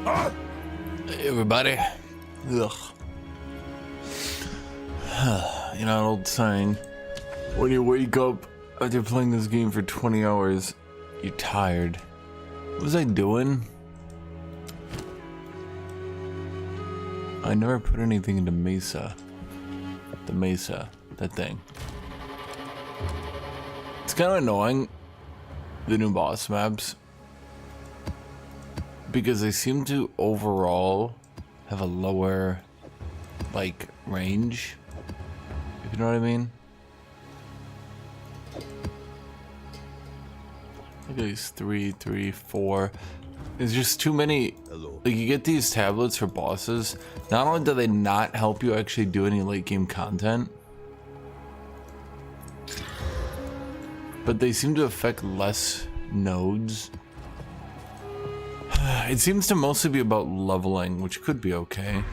Hey everybody. Ugh. You know, an old saying, when you wake up after playing this game for 20 hours, you're tired. What was I doing? I never put anything into Mesa. The Mesa, that thing. It's kind of annoying, the new boss maps, because they seem to overall have a lower, like, range, if you know what I mean. Look at these 3, 3, 4. There's just too many. Like, you get these tablets for bosses. Not only do they not help you actually do any late game content, but they seem to affect less nodes. It seems to mostly be about leveling, which could be okay.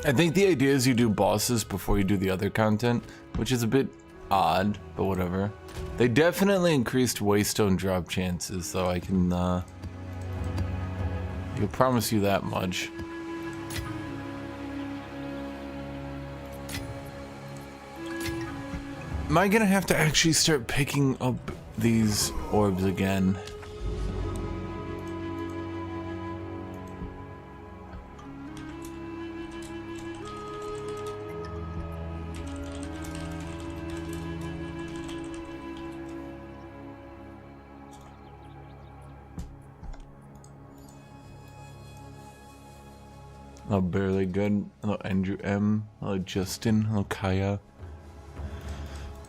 I think the idea is you do bosses before you do the other content, which is a bit odd, but whatever. They definitely increased waystone drop chances, though. I can promise you that much. Am I gonna have to actually start picking up these orbs again? Oh, barely good. Hello, Andrew M. Hello, Justin. Hello, Kaya.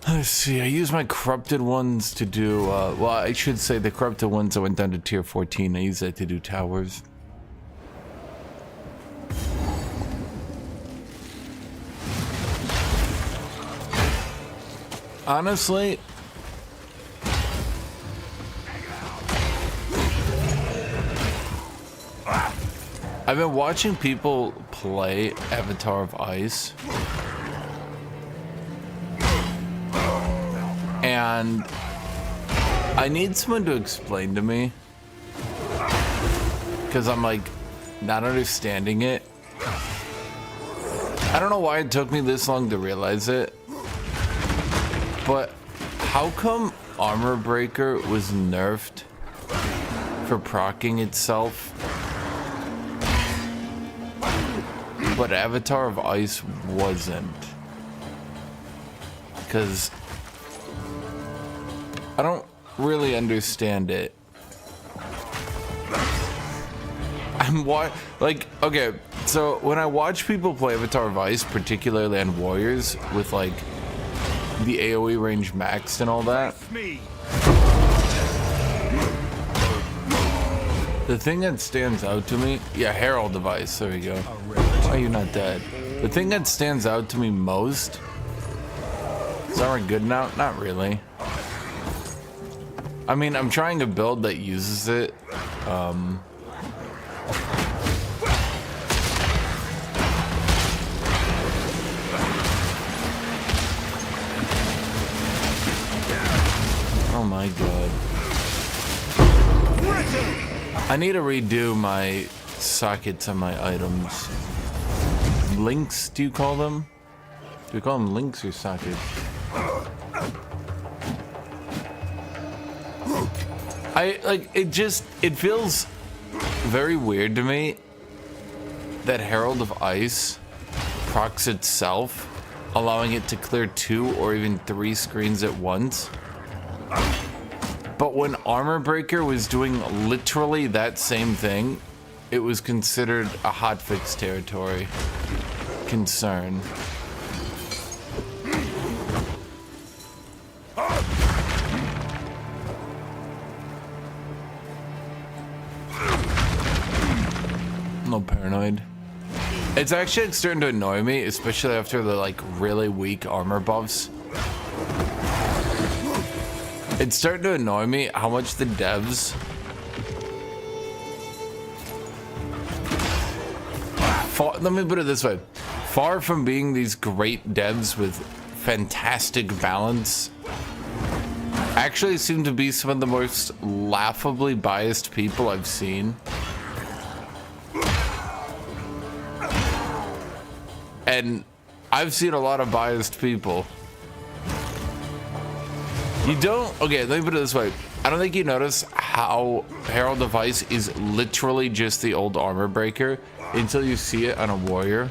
Let's see. I use my corrupted ones to do. Well, I should say the corrupted ones I went down to tier 14. I use that to do towers. Honestly, I've been watching people play Avatar of Ice, and I need someone to explain to me, because I'm like not understanding it. I don't know why it took me this long to realize it, but how come Armor Breaker was nerfed for proccing itself, but Avatar of Ice wasn't? Because I don't really understand it. Okay, so when I watch people play Avatar of Ice, particularly on Warriors, with like the AOE range maxed and all that, the thing that stands out to me, yeah, Herald of Ice, there we go. Why are you not dead? The thing that stands out to me most, is Armor good now? Not really. I mean, I'm trying a build that uses it. Oh my god. I need to redo my sockets on my items. Links, do you call them? Do you call them links or sockets? It feels very weird to me that Herald of Ice procs itself, allowing it to clear 2 or even 3 screens at once. But when Armor Breaker was doing literally that same thing, it was considered a hotfix territory concern. No paranoid. It's actually starting to annoy me, especially after the like really weak armor buffs. It's starting to annoy me how much the devs let me put it this way. Far from being these great devs with fantastic balance, actually seem to be some of the most laughably biased people I've seen. And I've seen a lot of biased people. You don't, okay, let me put it this way. I don't think you notice how Herald of Ice is literally just the old armor breaker until you see it on a warrior.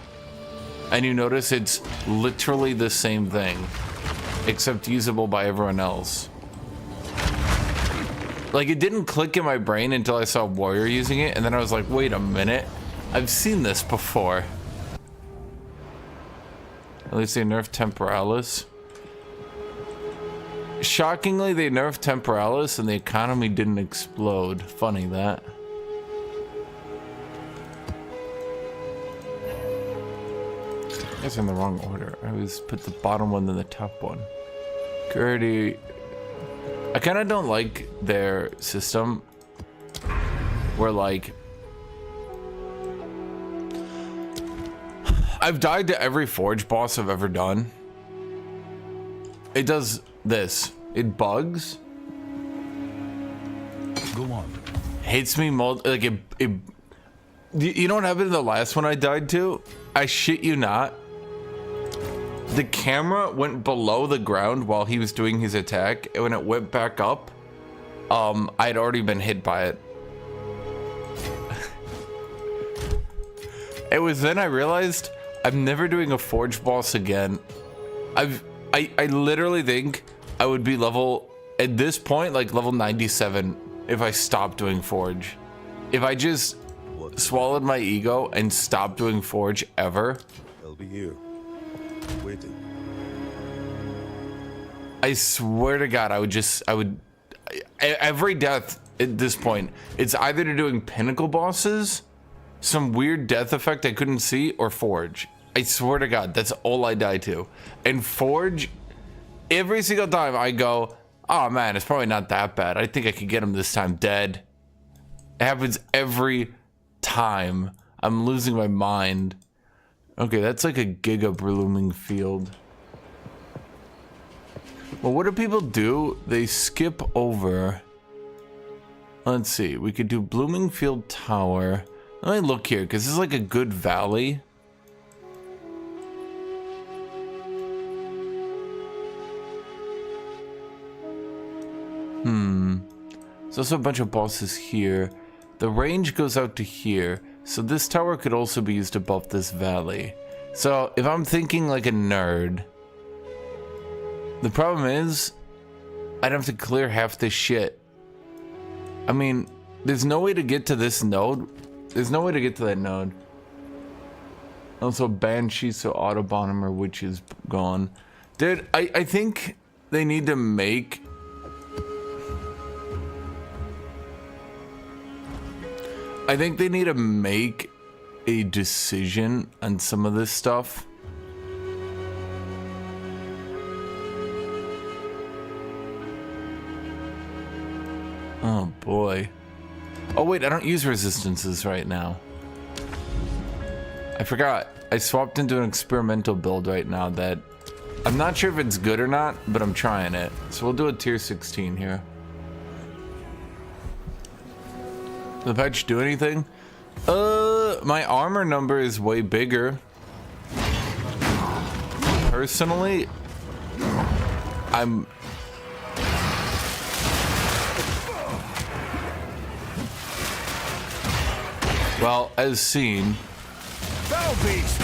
And you notice it's literally the same thing, except usable by everyone else. Like, it didn't click in my brain until I saw warrior using it, and then I was like, wait a minute, I've seen this before. At least they nerfed Temporalis. Shockingly, they nerfed Temporalis and the economy didn't explode. Funny that. I guess in the wrong order. I always put the bottom one then the top one. Gertie. I kind of don't like their system where, like, I've died to every Forge boss I've ever done. It does this. It bugs. Go on. Hates me like it. You know what happened to the last one I died to? I shit you not. The camera went below the ground while he was doing his attack, and when it went back up, I'd already been hit by it. It was then I realized I'm never doing a Forge boss again. I literally think I would be level, at this point, like level 97 if I stopped doing Forge. If I just swallowed my ego and stopped doing Forge ever. I'll be here, waiting. I swear to God, every death at this point, it's either to doing Pinnacle bosses, some weird death effect I couldn't see, or Forge. I swear to God, that's all I die to. And Forge, every single time I go, oh man, it's probably not that bad. I think I could get him this time dead. It happens every time. I'm losing my mind. Okay, that's like a giga blooming field. Well, what do people do? They skip over. Let's see, we could do Bloomingfield Tower. Let me look here, because this is like a good valley. There's also a bunch of bosses here. The range goes out to here, so this tower could also be used above this valley. So if I'm thinking like a nerd, the problem is I'd have to clear half this shit. I mean, there's no way to get to this node. There's no way to get to that node. Also, Banshee, so Autobahn or Witch is gone. Dude, I think they need to make... I think they need to make a decision on some of this stuff. Oh boy. Oh wait, I don't use resistances right now. I forgot. I swapped into an experimental build right now that I'm not sure if it's good or not, but I'm trying it. So we'll do a tier 16 here. Did the patch do anything? My armor number is way bigger. Personally, I'm... Well, as seen... Battle Beast!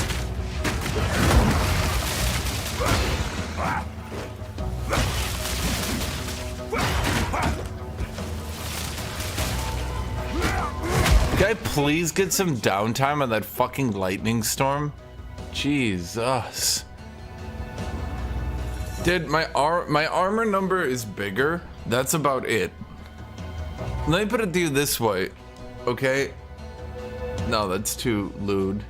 Can I please get some downtime on that fucking lightning storm? Jesus. Dude, my armor number is bigger. That's about it. Let me put it to you this way, okay? No, that's too lewd.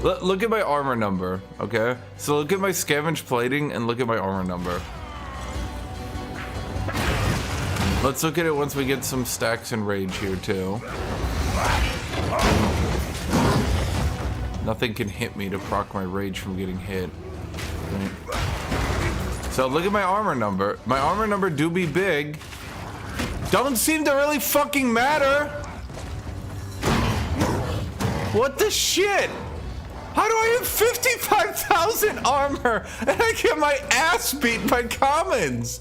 Look at my armor number, okay? So look at my scavenge plating and look at my armor number. Let's look at it once we get some stacks and rage here too. Nothing can hit me to proc my rage from getting hit. Right. So look at my armor number. My armor number do be big. Don't seem to really fucking matter. What the shit? How do I have 55,000 armor and I get my ass beat by commons?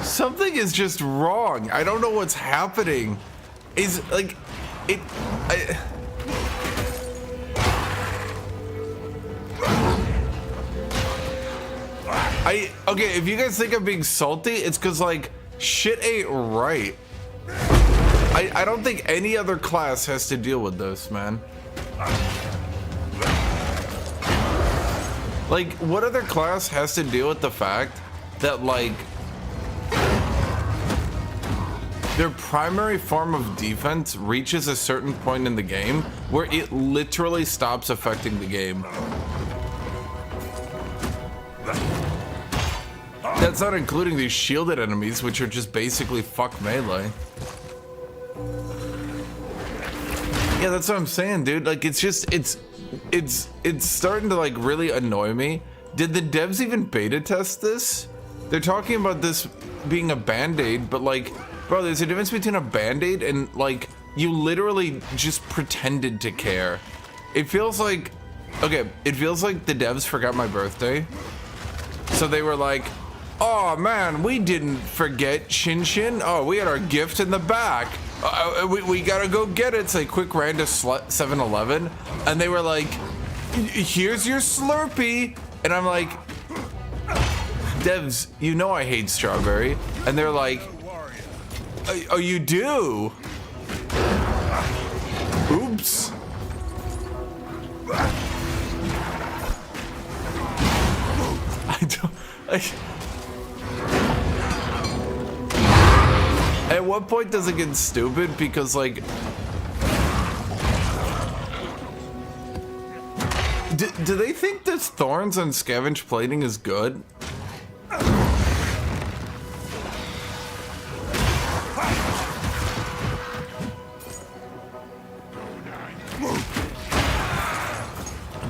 Something is just wrong. I don't know what's happening. Is like it okay, if you guys think I'm being salty, it's because like shit ain't right. I don't think any other class has to deal with this, man. Like, what other class has to deal with the fact that like their primary form of defense reaches a certain point in the game where it literally stops affecting the game? That's not including these shielded enemies, which are just basically fuck melee. Yeah, that's what I'm saying, dude. Like, it's just, it's starting to like really annoy me. Did the devs even beta test this? They're talking about this being a band-aid, but like, bro, there's a difference between a band-aid and like, you literally just pretended to care. It feels like, okay, it feels like the devs forgot my birthday. So they were like, oh man, we didn't forget Shinshin. Oh, we had our gift in the back. We gotta go get it. So they quick ran to 7-Eleven and they were like, here's your Slurpee. And I'm like, devs, you know I hate strawberry. And they're like, oh, you do? Oops. At what point does it get stupid? Because like, do they think this thorns on scavenge plating is good?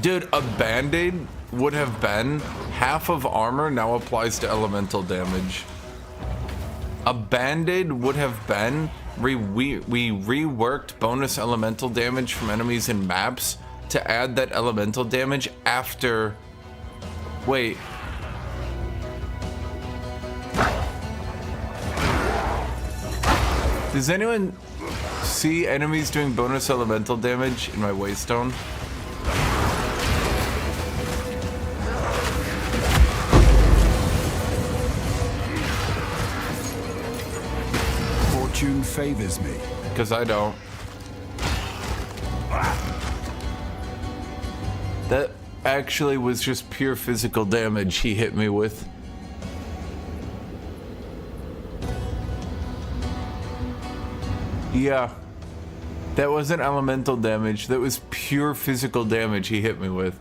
Dude, a band-aid would have been half of armor now applies to elemental damage. A band-aid would have been we reworked bonus elemental damage from enemies in maps to add that elemental damage after. Wait. Does anyone see enemies doing bonus elemental damage in my waystone? Fortune favors me. Because I don't. That actually was just pure physical damage he hit me with. Yeah. That wasn't elemental damage. That was pure physical damage he hit me with.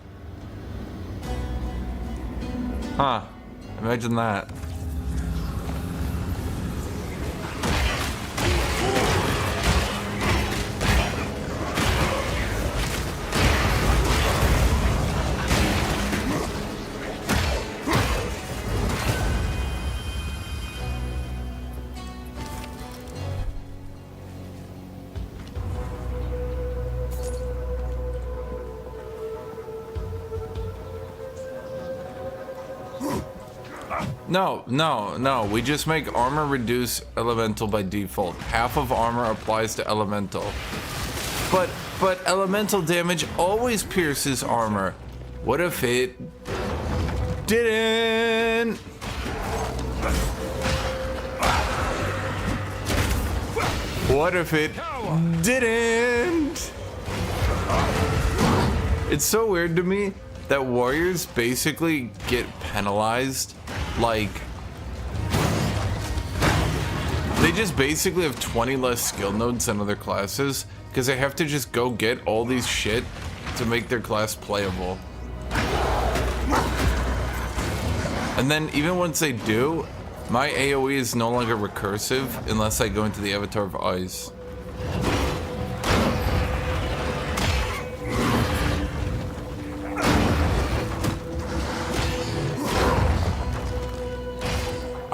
Huh. Imagine that. No. We just make armor reduce elemental by default. Half of armor applies to elemental. But elemental damage always pierces armor. What if it didn't? What if it didn't? It's so weird to me that warriors basically get penalized. Like, they just basically have 20 less skill nodes than other classes because they have to just go get all these shit to make their class playable. And then even once they do, my AOE is no longer recursive unless I go into the Avatar of Ice.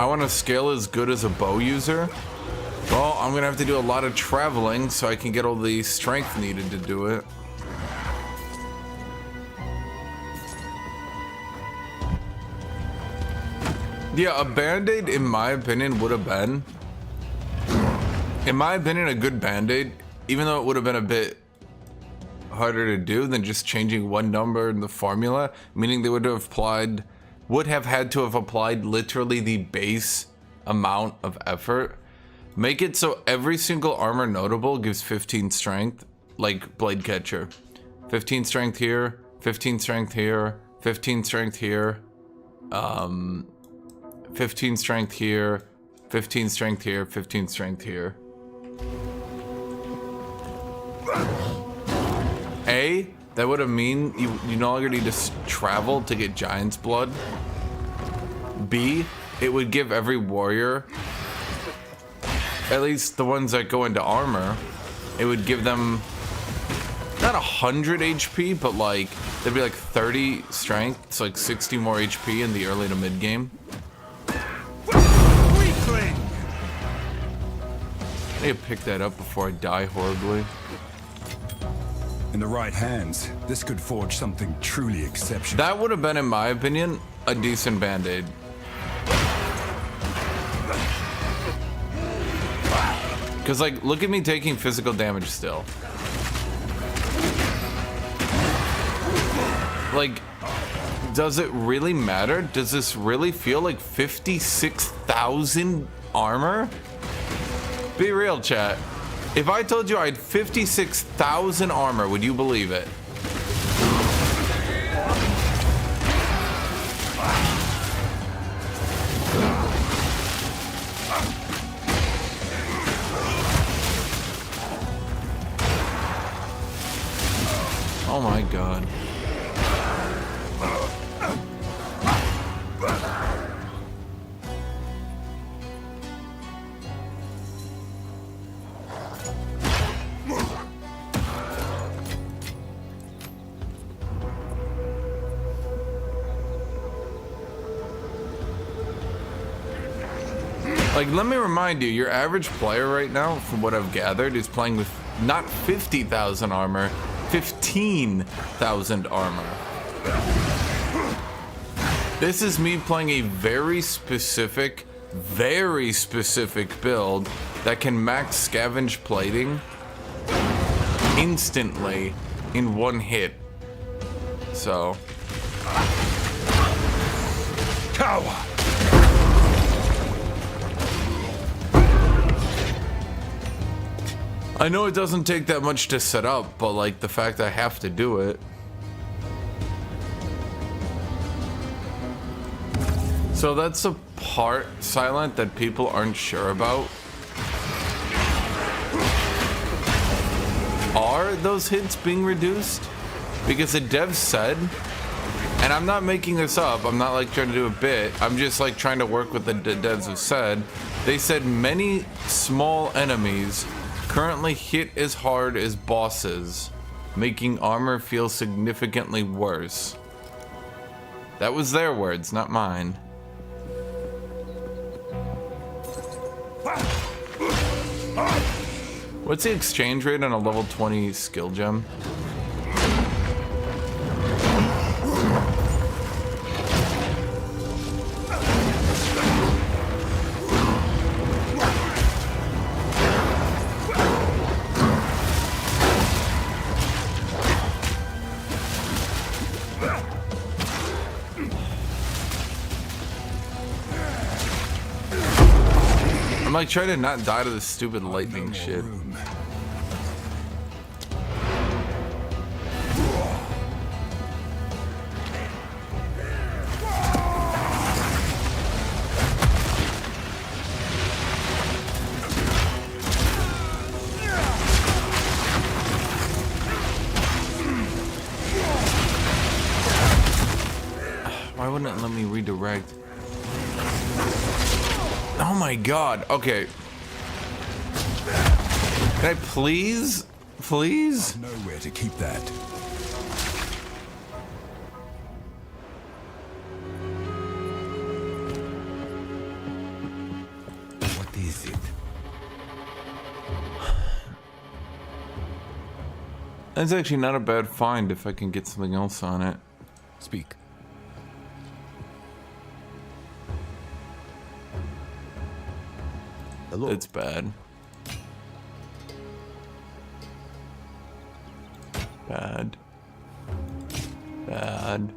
I want to scale as good as a bow user. Well, I'm gonna have to do a lot of traveling so I can get all the strength needed to do it. Yeah, a band-aid, in my opinion, would have been, a good band-aid, even though it would have been a bit harder to do than just changing one number in the formula, meaning they would have had to have applied literally the base amount of effort. Make it so every single armor notable gives 15 strength, like Blade Catcher. 15 strength here, 15 strength here, 15 strength here, 15 strength here, 15 strength here, 15 strength here. A, that would have mean you no longer need to travel to get Giant's Blood. B, it would give every warrior, at least the ones that go into armor, it would give them not 100 HP, but like there'd be like 30 strength, it's like 60 more HP in the early to mid game. Weakling! I need to pick that up before I die horribly. In the right hands, this could forge something truly exceptional. That would have been, in my opinion, a decent band-aid. Because, like, look at me taking physical damage still. Like, does it really matter? Does this really feel like 56,000 armor? Be real, chat. If I told you I had 56,000 armor, would you believe it? Oh my god. Like, let me remind you, your average player right now, from what I've gathered, is playing with not 50,000 armor, 15,000 armor. This is me playing a very specific build that can max scavenge plating instantly in one hit. So. Cow! I know it doesn't take that much to set up, but like the fact I have to do it. So that's a part, Silent, that people aren't sure about. Are those hits being reduced? Because the dev said, and I'm not making this up, I'm not like trying to do a bit, I'm just like trying to work with the devs have said. They said many small enemies currently hit as hard as bosses, making armor feel significantly worse. That was their words, not mine. What's the exchange rate on a level 20 skill gem? I'm like trying to not die to this stupid lightning shit. Why wouldn't it let me redirect? Oh my god, okay. Can I please? Please? Nowhere to keep that. That's actually not a bad find if I can get something else on it. Speak. Hello. It's bad. Bad. Bad.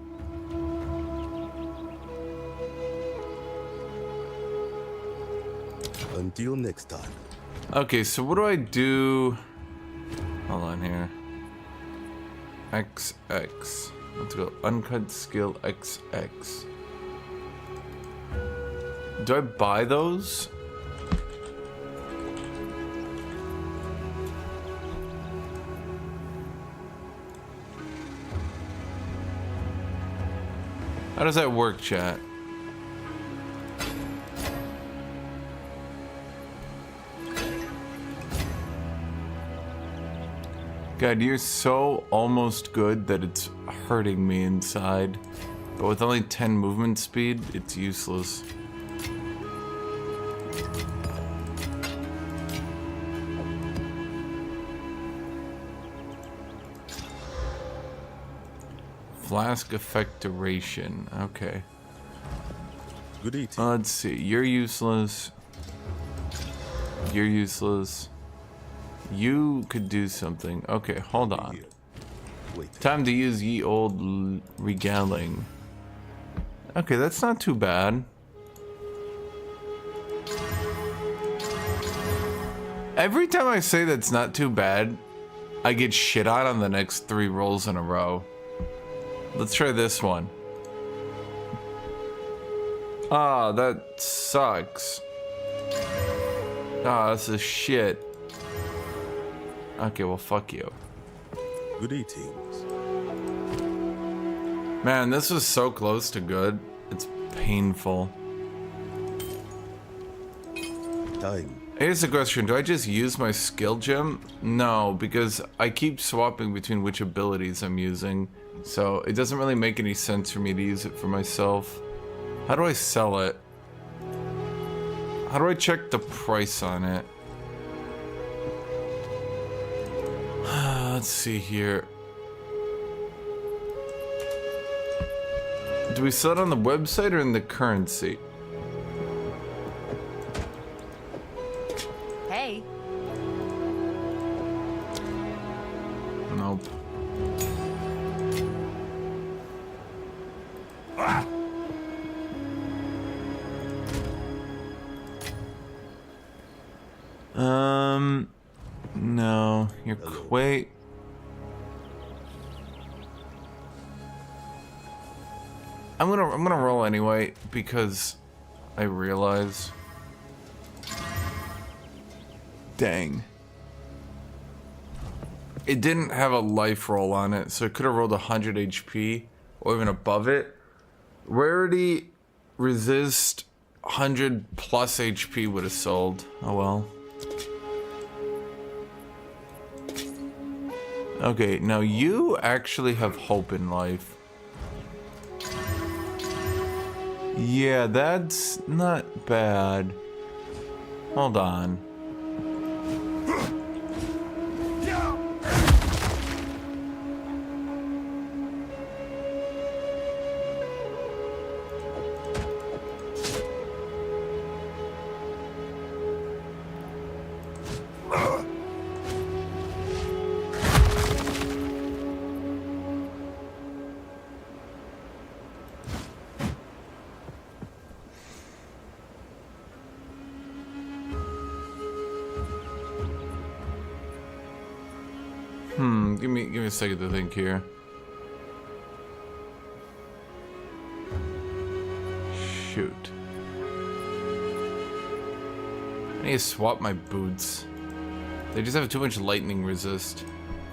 Until next time. Okay, so what do I do? Hold on here. XX. Let's go. Uncut skill XX. Do I buy those? How does that work, chat? God, you're so almost good that it's hurting me inside. But with only 10 movement speed, it's useless. Flask effect duration. Okay. Good eating. Let's see. You're useless. You're useless. You could do something. Okay, hold on. Wait. Time to use ye old regaling. Okay, that's not too bad. Every time I say that's not too bad, I get shit on the next 3 rolls in a row. Let's try this one. Ah, that sucks. Ah, this is shit. Okay, well, fuck you. Good eatings. Man, this was so close to good. It's painful. Time. Here's a question. Do I just use my skill gem? No, because I keep swapping between which abilities I'm using. So it doesn't really make any sense for me to use it for myself. How do I sell it? How do I check the price on it? Let's see here. Do we sell it on the website or in the currency? Hey. Nope. No, you're wait. I'm gonna roll anyway because I realize. Dang. It didn't have a life roll on it, so it could have rolled 100 HP or even above it. Rarity, resist, 100 plus HP would have sold. Oh well. Okay, now you actually have hope in life. Yeah, that's not bad. Hold on. Give me a second to think here. Shoot. I need to swap my boots. They just have too much lightning resist.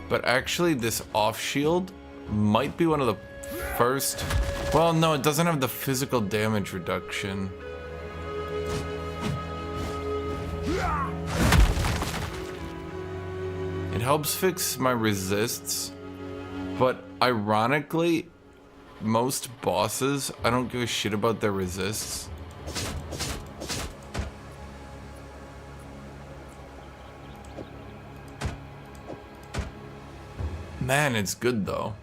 But actually, this off shield might be one of the first. Well, no, it doesn't have the physical damage reduction. It helps fix my resists, but ironically, most bosses, I don't give a shit about their resists. Man, it's good though.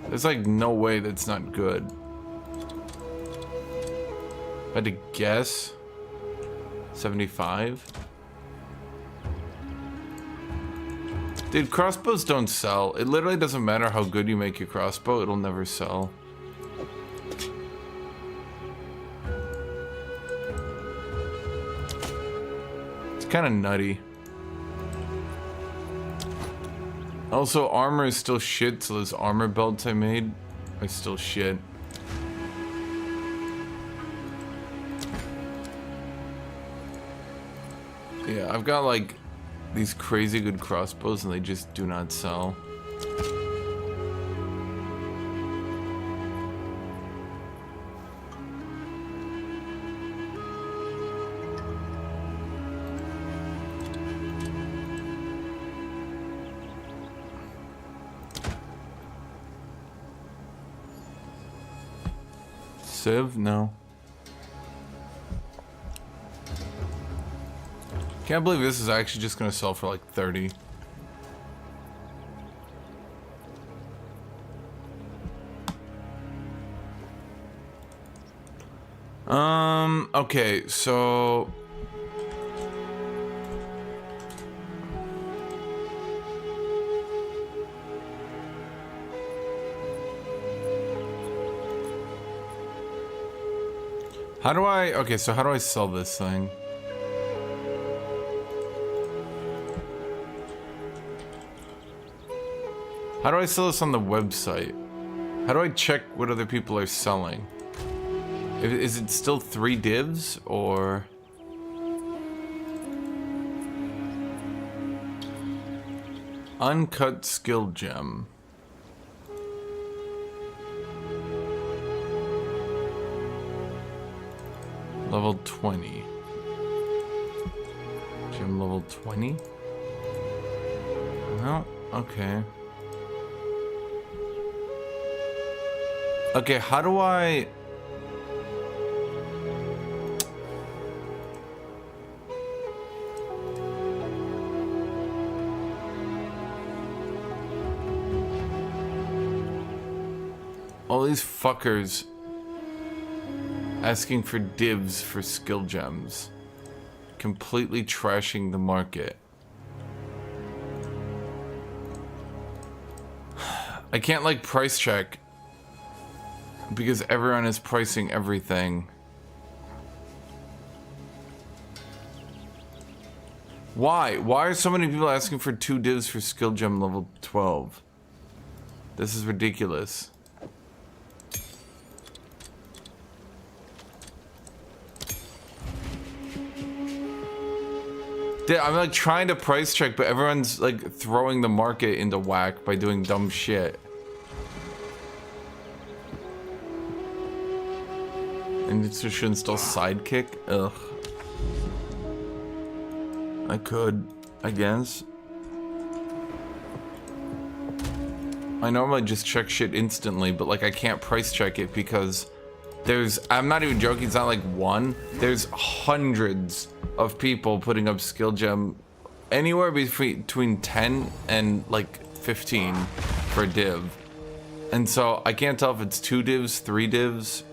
There's like no way that's not good. If I had to guess, 75. Dude, crossbows don't sell. It literally doesn't matter how good you make your crossbow, it'll never sell. It's kind of nutty. Also, armor is still shit, so those armor belts I made are still shit. Yeah, I've got like these crazy good crossbows and they just do not sell. Civ? No. Can't believe this is actually just gonna sell for like 30. Okay, so how do I, okay, so how do I sell this thing? How do I sell this on the website? How do I check what other people are selling? Is it still 3 divs or? Uncut skill gem. Level 20. Gem level 20? No, okay. Okay, how do I... All these fuckers asking for divs for skill gems. Completely trashing the market. I can't like price check because everyone is pricing everything. Why? Why are so many people asking for 2 divs for skill gem level 12? This is ridiculous. I'm like trying to price check, but everyone's like throwing the market into whack by doing dumb shit. And it should install Sidekick? Ugh. I could, I guess. I normally just check shit instantly, but like I can't price check it because there's, I'm not even joking, it's not like one, there's hundreds of people putting up skill gem anywhere between 10 and like 15 for a div. And so I can't tell if it's 2 divs, 3 divs.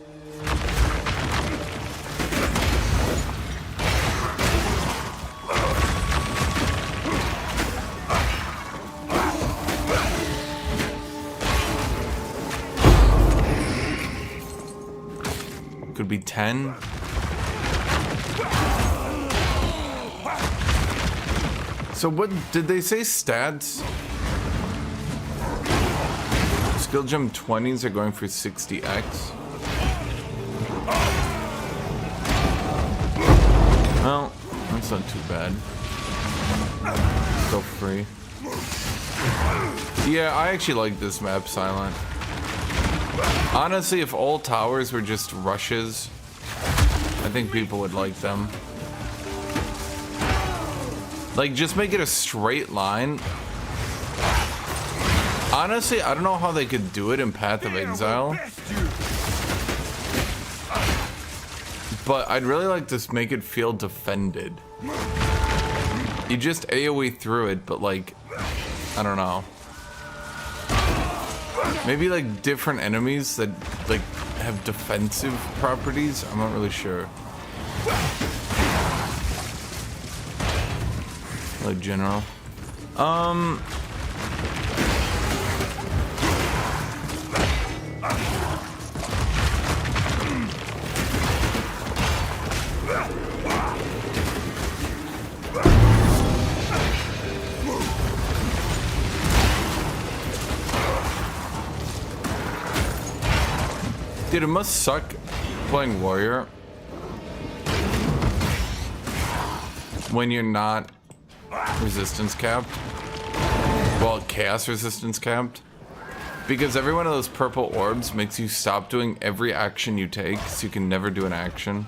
Could be 10. So what did they say stats? Skill gem 20s are going for 60x. Well, that's not too bad. Still free. Yeah, I actually like this map, Silent. Honestly, if all towers were just rushes, I think people would like them. Like, just make it a straight line. Honestly, I don't know how they could do it in Path of Exile. but I'd really like to make it feel defended. You just AoE through it, but like, I don't know. Maybe like different enemies that like have defensive properties. I'm not really sure. Like general. Dude, it must suck playing warrior when you're not resistance capped. Well, chaos resistance capped. Because every one of those purple orbs makes you stop doing every action you take, so you can never do an action.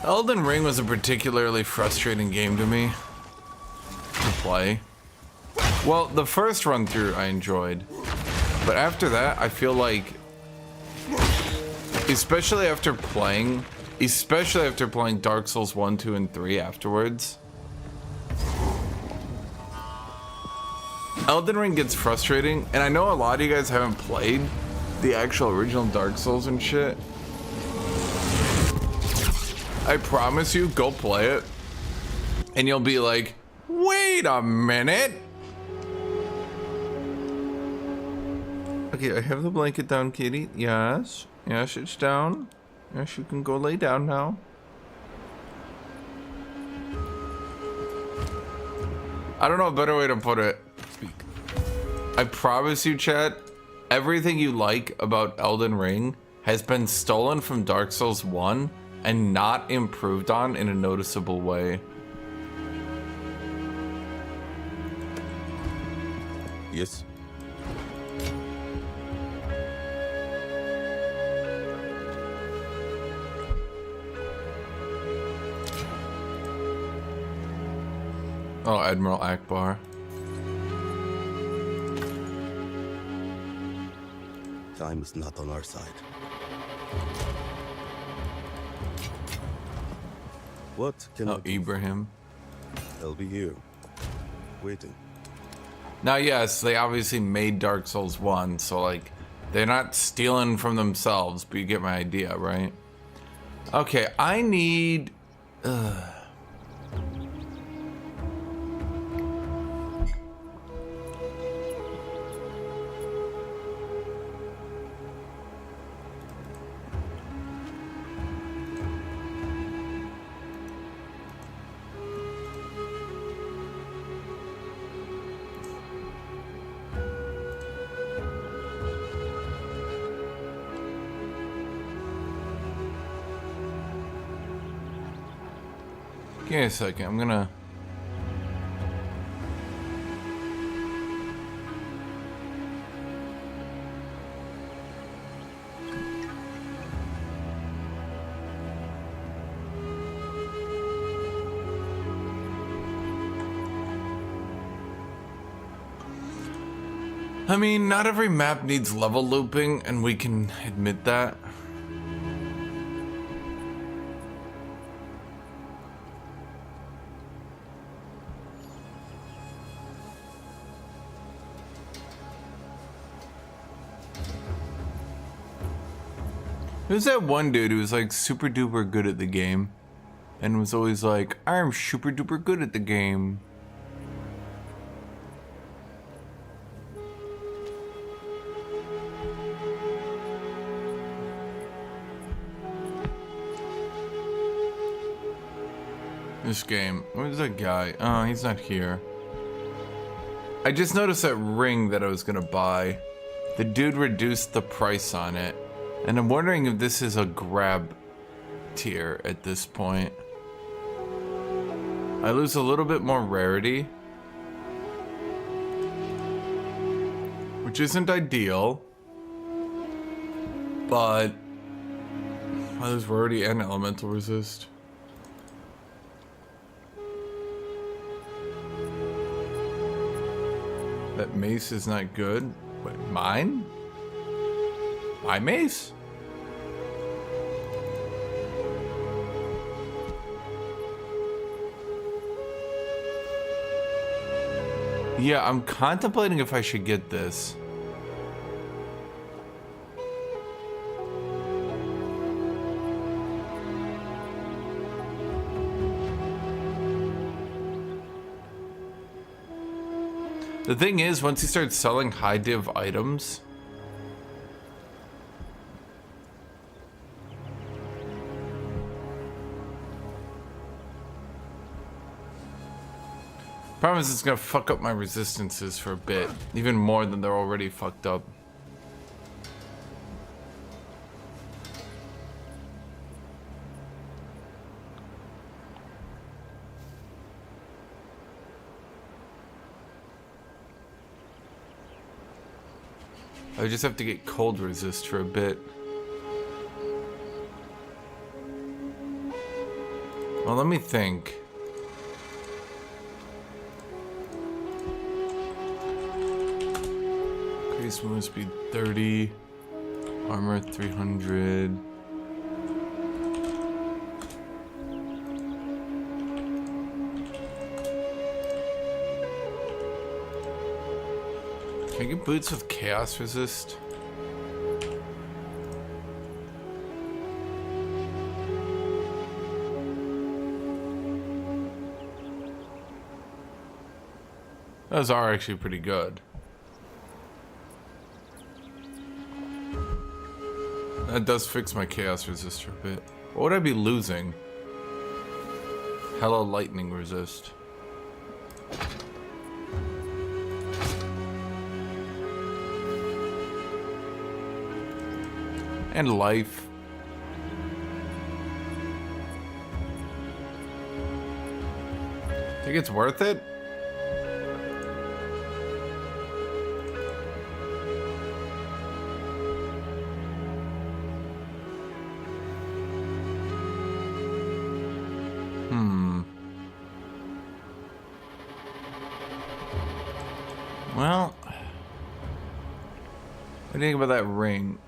Elden Ring was a particularly frustrating game to me to play. Well, the first run through I enjoyed, but after that I feel like, especially after playing Dark Souls 1, 2, and 3 afterwards, Elden Ring gets frustrating, and I know a lot of you guys haven't played the actual original Dark Souls and shit. I promise you, go play it, and you'll be like, wait a minute. Okay, I have the blanket down, kitty. Yes. Yes, it's down. Yes, you can go lay down now. I don't know a better way to put it. Speak. I promise you, chat, everything you like about Elden Ring has been stolen from Dark Souls 1 and not improved on in a noticeable way. Yes. Oh, Admiral Akbar. Time is not on our side. What can I Oh, do? Ibrahim. I'll be here, waiting. Now, yes, they obviously made Dark Souls 1, so like, they're not stealing from themselves, but you get my idea, right? Okay, I need... Give me a second, I'm gonna... I mean, not every map needs level looping, and we can admit that. Who's that one dude who was like super duper good at the game and was always like, I'm super duper good at the game? This game. Where's that guy? Oh, he's not here. I just noticed that ring that I was gonna buy. The dude reduced the price on it. And I'm wondering if this is a grab tier at this point. I lose a little bit more rarity, which isn't ideal, but I lose rarity and elemental resist. That mace is not good. Wait, mine? My mace? Yeah, I'm contemplating if I should get this. The thing is, once you start selling high div items, problem is it's gonna fuck up my resistances for a bit, even more than they're already fucked up. I just have to get cold resist for a bit. Well, let me think. Increase movement speed 30, armor 300. Can I get boots with chaos resist? Those are actually pretty good. That does fix my chaos resist for a bit. What would I be losing? Hello, lightning resist. And life. Think it's worth it? Well, what do you think about that ring?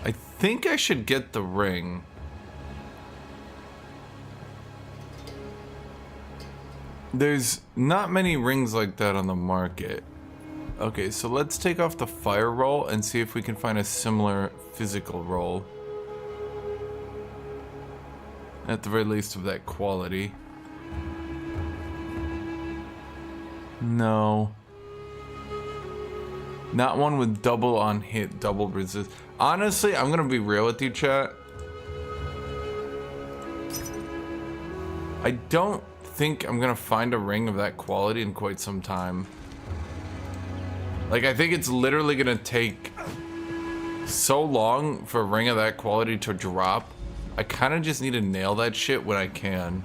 I think I should get the ring. There's not many rings like that on the market. Okay, so let's take off the fire roll and see if we can find a similar physical roll. At the very least of that quality. No. Not one with double on hit, double resist. Honestly, I'm gonna be real with you, chat. I don't think I'm gonna find a ring of that quality in quite some time. Like, I think it's literally gonna take so long for a ring of that quality to drop. I kind of just need to nail that shit when I can,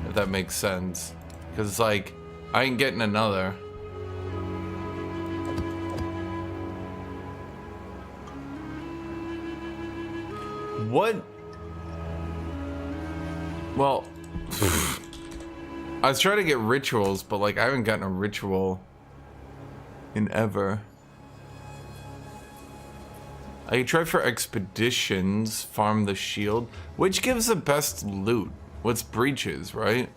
if that makes sense. Because it's like, I ain't getting another. What? Well, I was trying to get rituals, but like I haven't gotten a ritual in ever. I could try for expeditions, farm the shield. Which gives the best loot? What's breaches, right?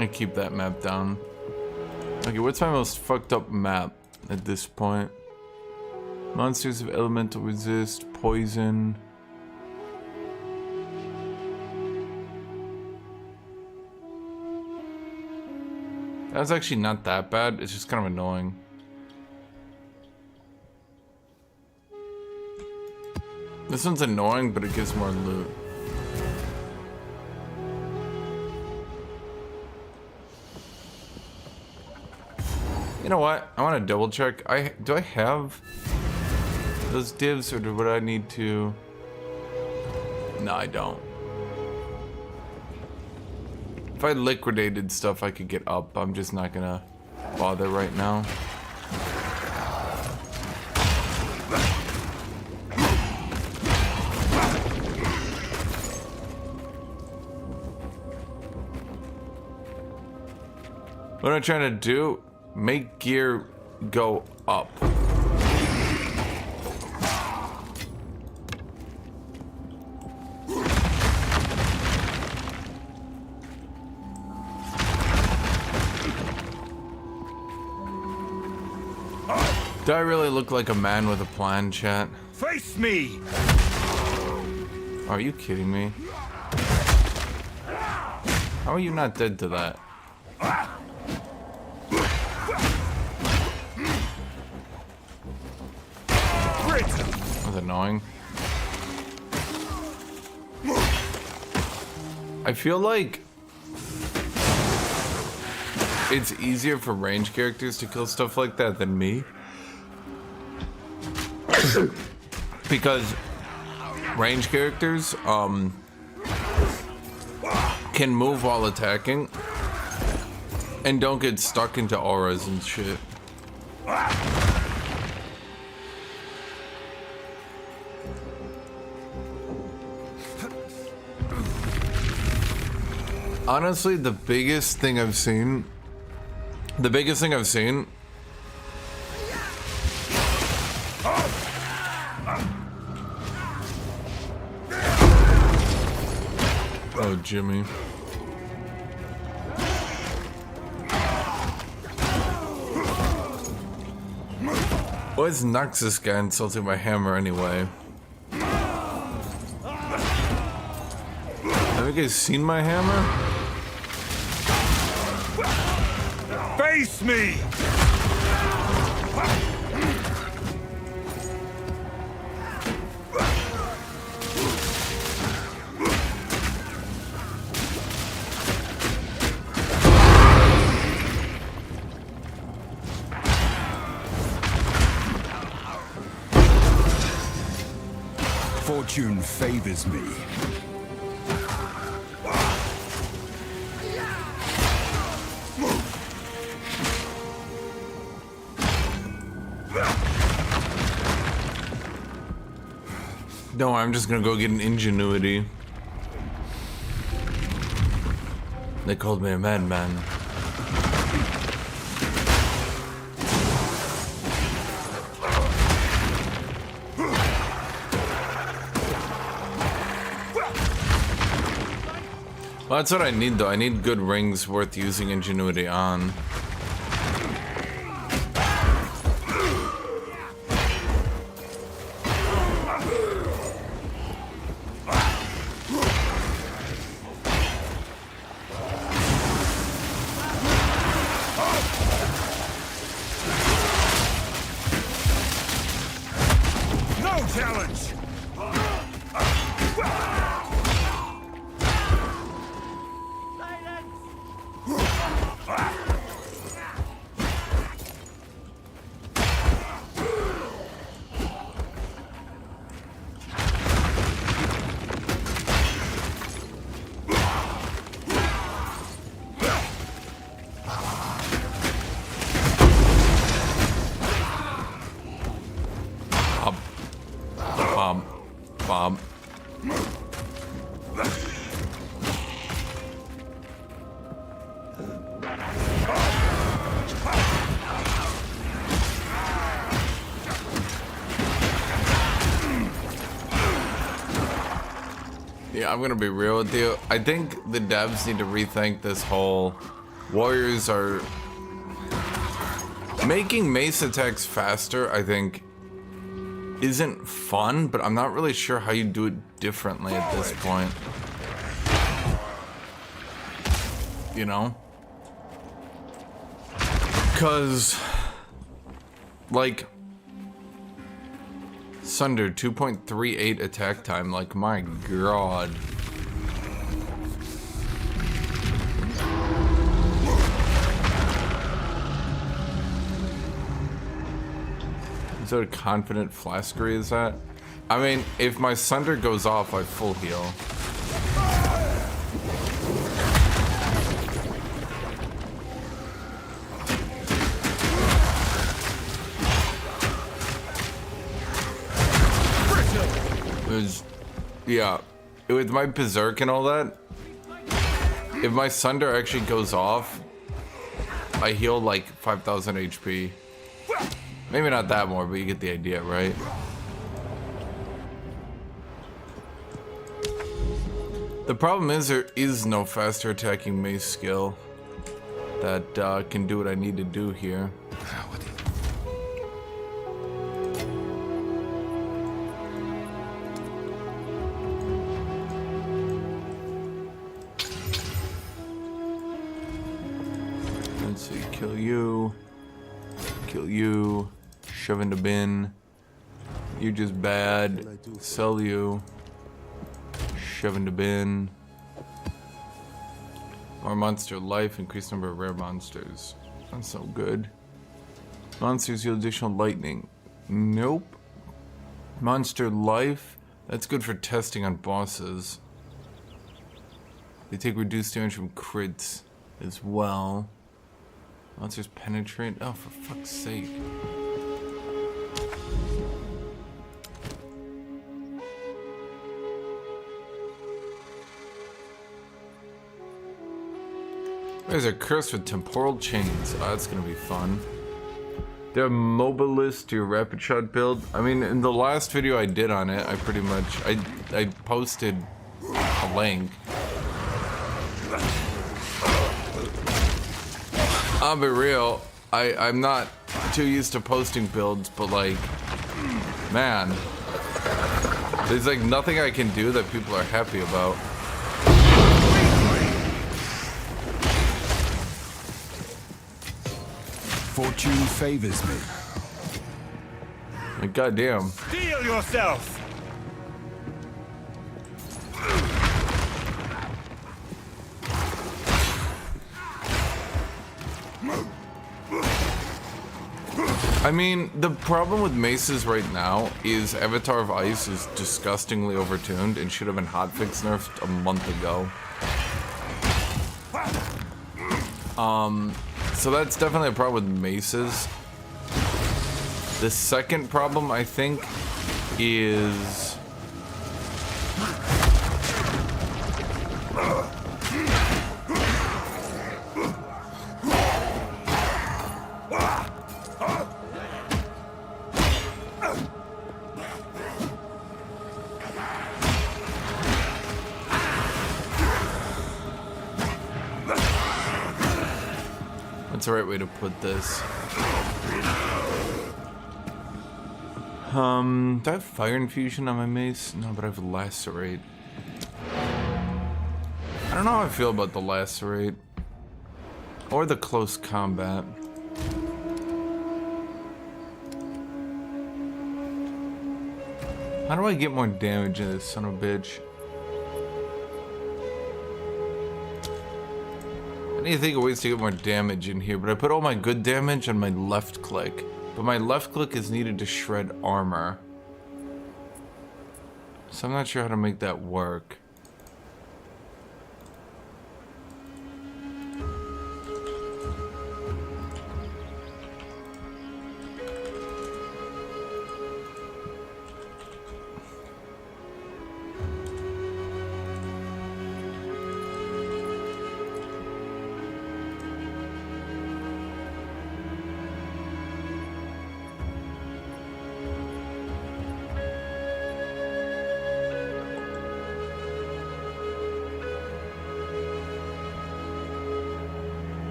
I keep that map down. Okay, what's my most fucked up map at this point? Monsters of elemental resist, poison. That's actually not that bad. It's just kind of annoying. This one's annoying, but it gives more loot. You know what? I want to double check. Do I have those divs, or would I need to? No, I don't. If I liquidated stuff, I could get up. I'm just not gonna bother right now. What am I trying to do? Make gear go up. Do I really look like a man with a plan, chat? Face me! Are you kidding me? How are you not dead to that? That was annoying. I feel like it's easier for range characters to kill stuff like that than me. Because range characters can move while attacking and don't get stuck into auras and shit. Honestly, the biggest thing I've seen oh, Jimmy. Why is Noxus guy insulting my hammer anyway? Have you guys seen my hammer? Face me! Fortune favors me. No, I'm just gonna go get an ingenuity. They called me a madman. Well, that's what I need though. I need good rings worth using ingenuity on. Yeah, I'm gonna be real with you. I think the devs need to rethink this whole warriors are Making mace attacks faster, I think, isn't fun, but I'm not really sure how you do it differently at this point. You know? Because, like, Sunder, 2.38 attack time, like, my god. Is that a confident flaskery, is that? I mean, if my Sunder goes off, I full heal. Yeah, with my Berserk and all that, if my Sunder actually goes off, I heal like 5,000 HP. Maybe not that more, but you get the idea, right? The problem is there is no faster attacking mace skill that can do what I need to do here. Let's see, kill you, shove in the bin, you're just bad, sell you, shove in the bin, more monster life, increased number of rare monsters, that's so good. Monsters heal additional lightning, nope. Monster life, that's good for testing on bosses. They take reduced damage from crits as well. Monsters penetrate? Oh, for fuck's sake. There's a curse with temporal chains. Oh, that's gonna be fun. They're mobilist to your rapid shot build. I mean, in the last video I did on it, I pretty much I posted a link. I'll be real, I'm not too used to posting builds, but like, man, there's like nothing I can do that people are happy about. Fortune favors me. Like, goddamn. Steel yourself! I mean, the problem with maces right now is Avatar of Ice is disgustingly overtuned and should have been hotfix nerfed a month ago. So that's definitely a problem with maces. The second problem, I think, is what's the right way to put this? Do I have fire infusion on my mace? No, but I have lacerate. I don't know how I feel about the lacerate or the close combat. How do I get more damage in this son of a bitch? I need to think of ways to get more damage in here, but I put all my good damage on my left click. But my left click is needed to shred armor. So I'm not sure how to make that work.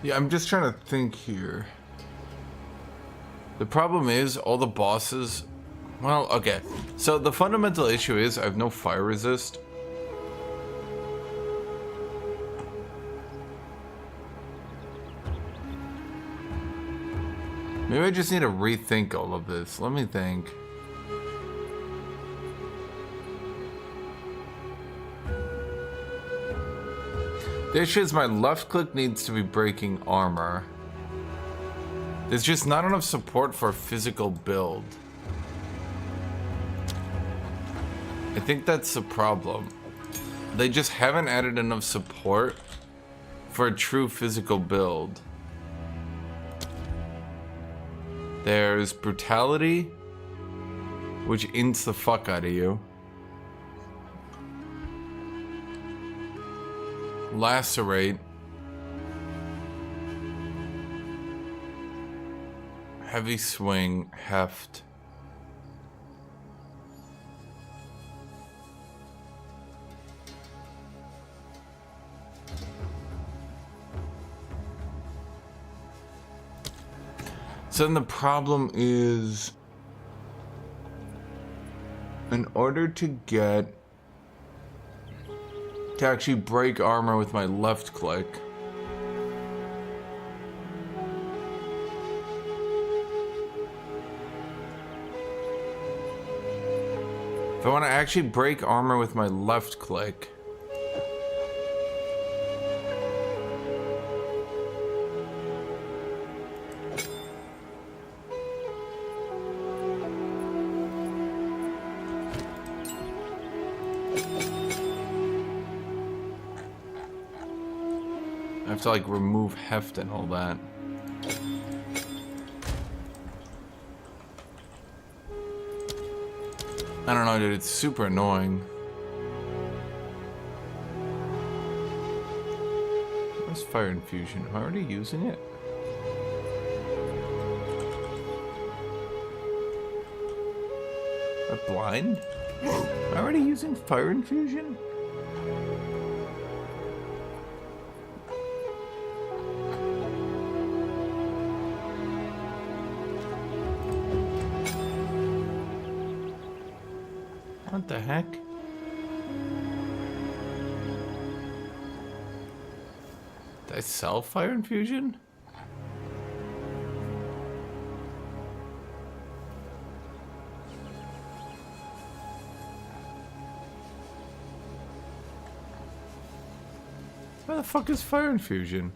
Yeah, I'm just trying to think here. The problem is all the bosses... Well, okay. So the fundamental issue is I have no fire resist. Maybe I just need to rethink all of this. Let me think. The issue is my left click needs to be breaking armor. There's just not enough support for a physical build. I think that's the problem. They just haven't added enough support for a true physical build. There's brutality, which ints the fuck out of you. Lacerate. Heavy swing, heft. So then the problem is, in order to actually break armor with my left click, if I want to actually break armor with my left click, I have to like remove heft and all that. I don't know, dude, it's super annoying. Where's fire infusion? Am I already using it? Am I blind? Am I already using fire infusion? What the heck? Did I sell fire infusion? Where the fuck is fire infusion?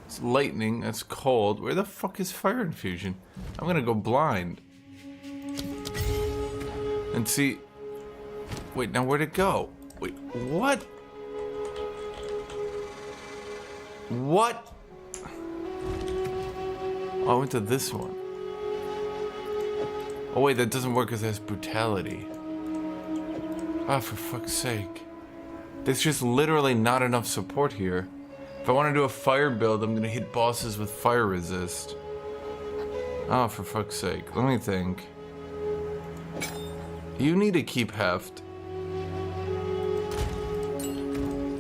It's lightning, that's cold. Where the fuck is fire infusion? I'm gonna go blind. And see... Wait, now where'd it go? Wait, what? What? Oh, I went to this one. Oh wait, that doesn't work because it has brutality. Ah, for fuck's sake. There's just literally not enough support here. If I want to do a fire build, I'm gonna hit bosses with fire resist. Oh, for fuck's sake. Let me think. You need to keep heft.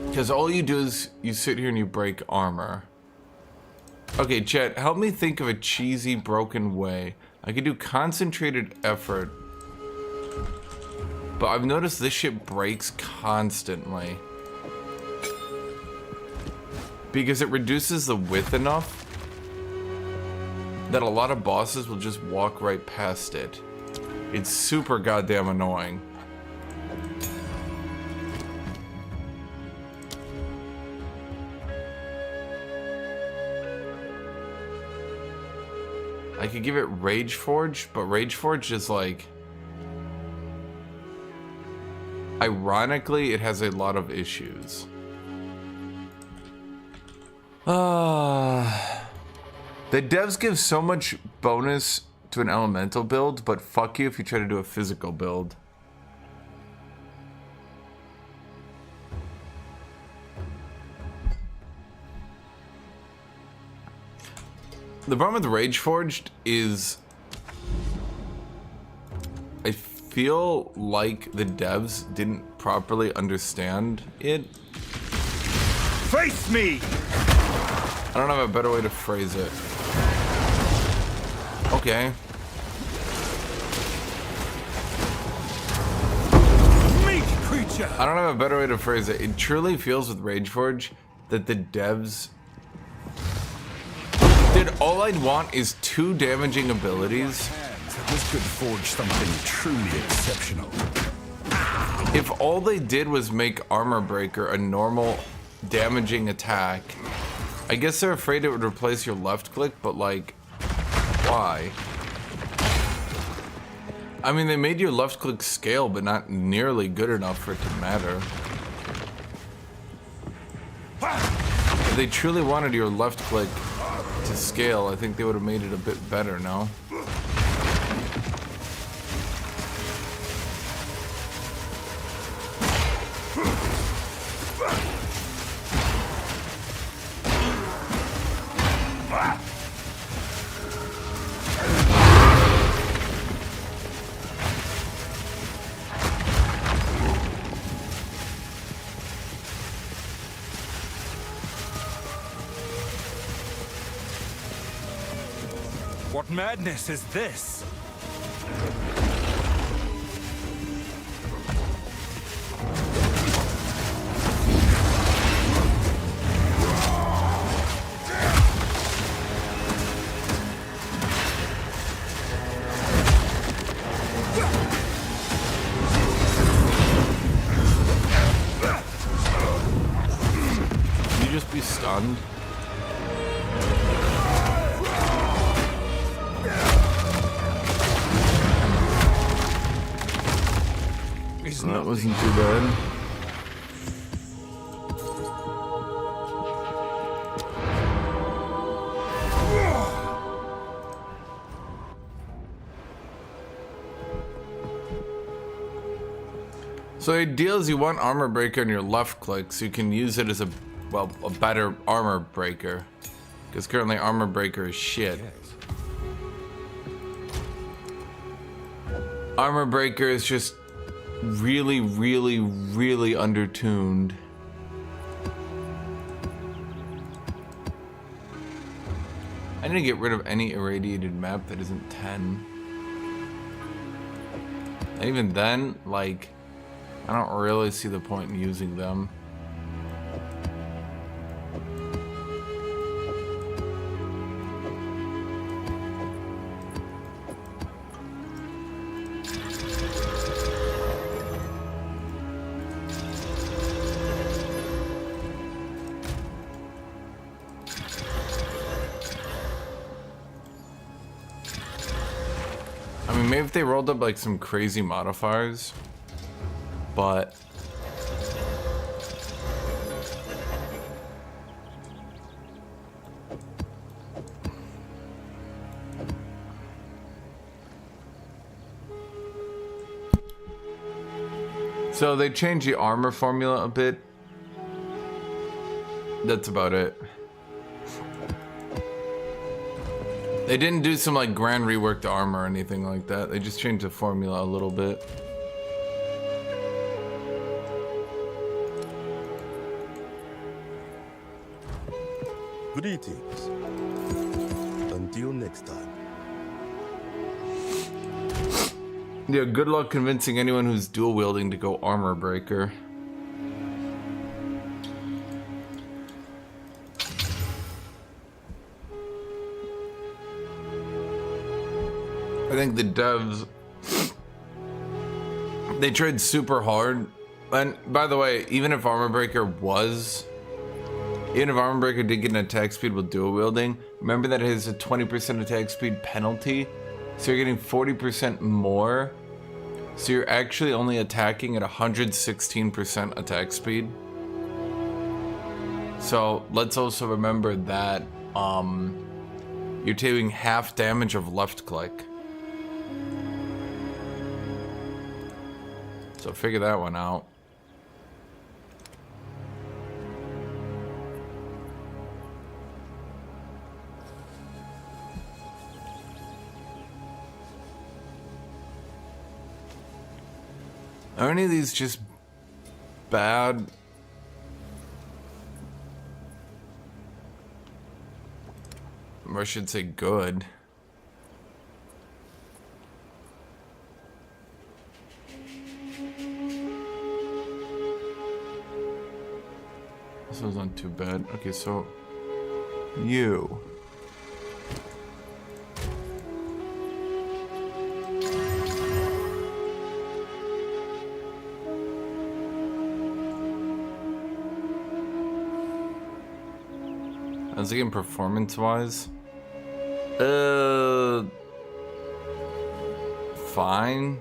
Because all you do is you sit here and you break armor. Okay, chat, help me think of a cheesy, broken way. I could do concentrated effort. But I've noticed this shit breaks constantly. Because it reduces the width enough that a lot of bosses will just walk right past it. It's super goddamn annoying. I could give it Rage Forge, but Rage Forge is like... Ironically, it has a lot of issues. The devs give so much bonus to an elemental build, but fuck you if you try to do a physical build. The problem with Rage Forged is I feel like the devs didn't properly understand it. Face me! I don't have a better way to phrase it. Okay. Meat creature! I don't have a better way to phrase it. It truly feels with Rageforge that the devs... Dude, all I'd want is 2 damaging abilities. This could forge something truly exceptional. If all they did was make Armor Breaker a normal damaging attack, I guess they're afraid it would replace your left click, but like, why? I mean, they made your left click scale, but not nearly good enough for it to matter. If they truly wanted your left click to scale, I think they would have made it a bit better, no? What madness is this? Can you just be stunned? That wasn't too bad. So the idea is you want Armor Breaker on your left click so you can use it as a better Armor Breaker. Because currently Armor Breaker is shit. Armor Breaker is just really, really, really undertuned. I need to get rid of any irradiated map that isn't 10. And even then, like, I don't really see the point in using them. Maybe if they rolled up like some crazy modifiers, but so they changed the armor formula a bit. That's about it. They didn't do some like grand rework to armor or anything like that. They just changed the formula a little bit. Greetings. Until next time. Yeah, good luck convincing anyone who's dual wielding to go Armor Breaker. I think the devs, they tried super hard. And by the way, even if Armor Breaker did get an attack speed with dual wielding, remember that it has a 20% attack speed penalty. So you're getting 40% more. So you're actually only attacking at 116% attack speed. So let's also remember that you're taking half damage of left click. So figure that one out. Are any of these just bad? Or I should say good. This wasn't too bad. Okay, so you. As again, performance-wise, fine.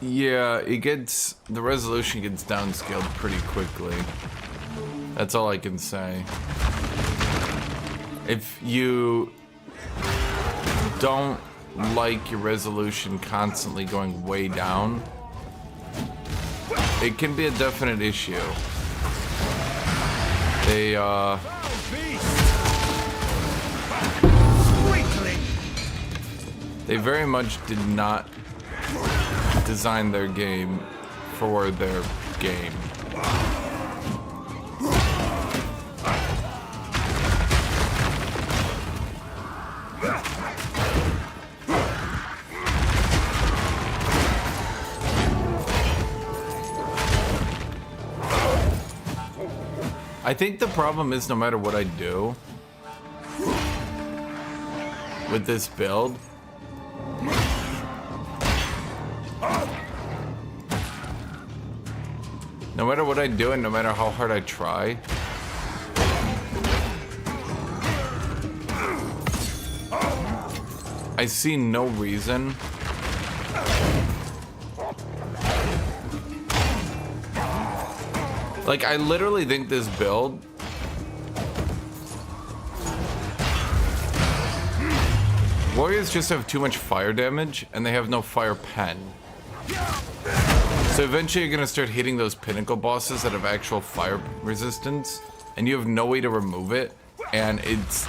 Yeah, the resolution gets downscaled pretty quickly. That's all I can say. If you don't like your resolution constantly going way down, it can be a definite issue. They very much did not design their game for their game. I think the problem is no matter what I do with this build, no matter what I do and no matter how hard I try, I see no reason like, I literally think this build warriors just have too much fire damage and they have no fire pen. So eventually you're gonna start hitting those pinnacle bosses that have actual fire resistance and you have no way to remove it, and it's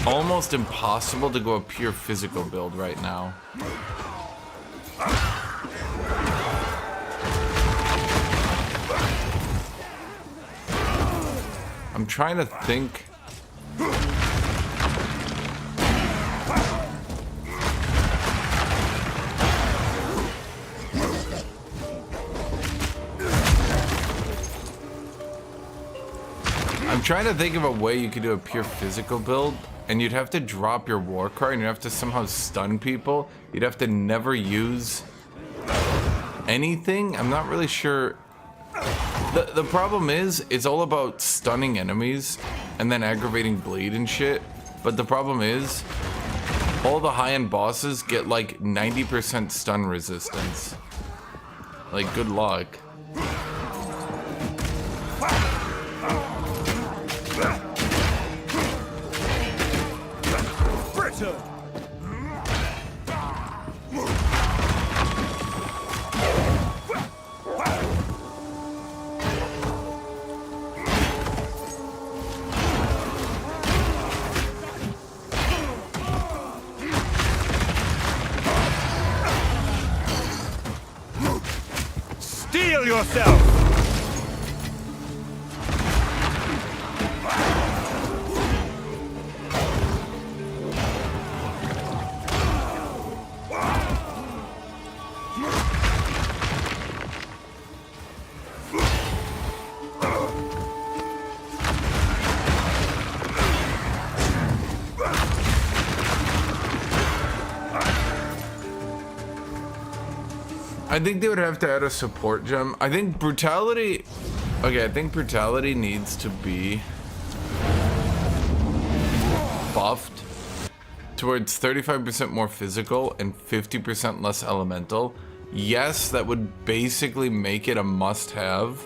almost impossible to go a pure physical build right now. I'm trying to think. I'm trying to think of a way you could do a pure physical build, and you'd have to drop your war card and you'd have to somehow stun people. You'd have to never use anything. I'm not really sure. The problem is, it's all about stunning enemies and then aggravating bleed and shit. But the problem is, all the high-end bosses get like 90% stun resistance. Like, good luck. Steel yourself! I think they would have to add a support gem. I think brutality... Okay, I think brutality needs to be buffed towards 35% more physical and 50% less elemental. Yes, that would basically make it a must-have.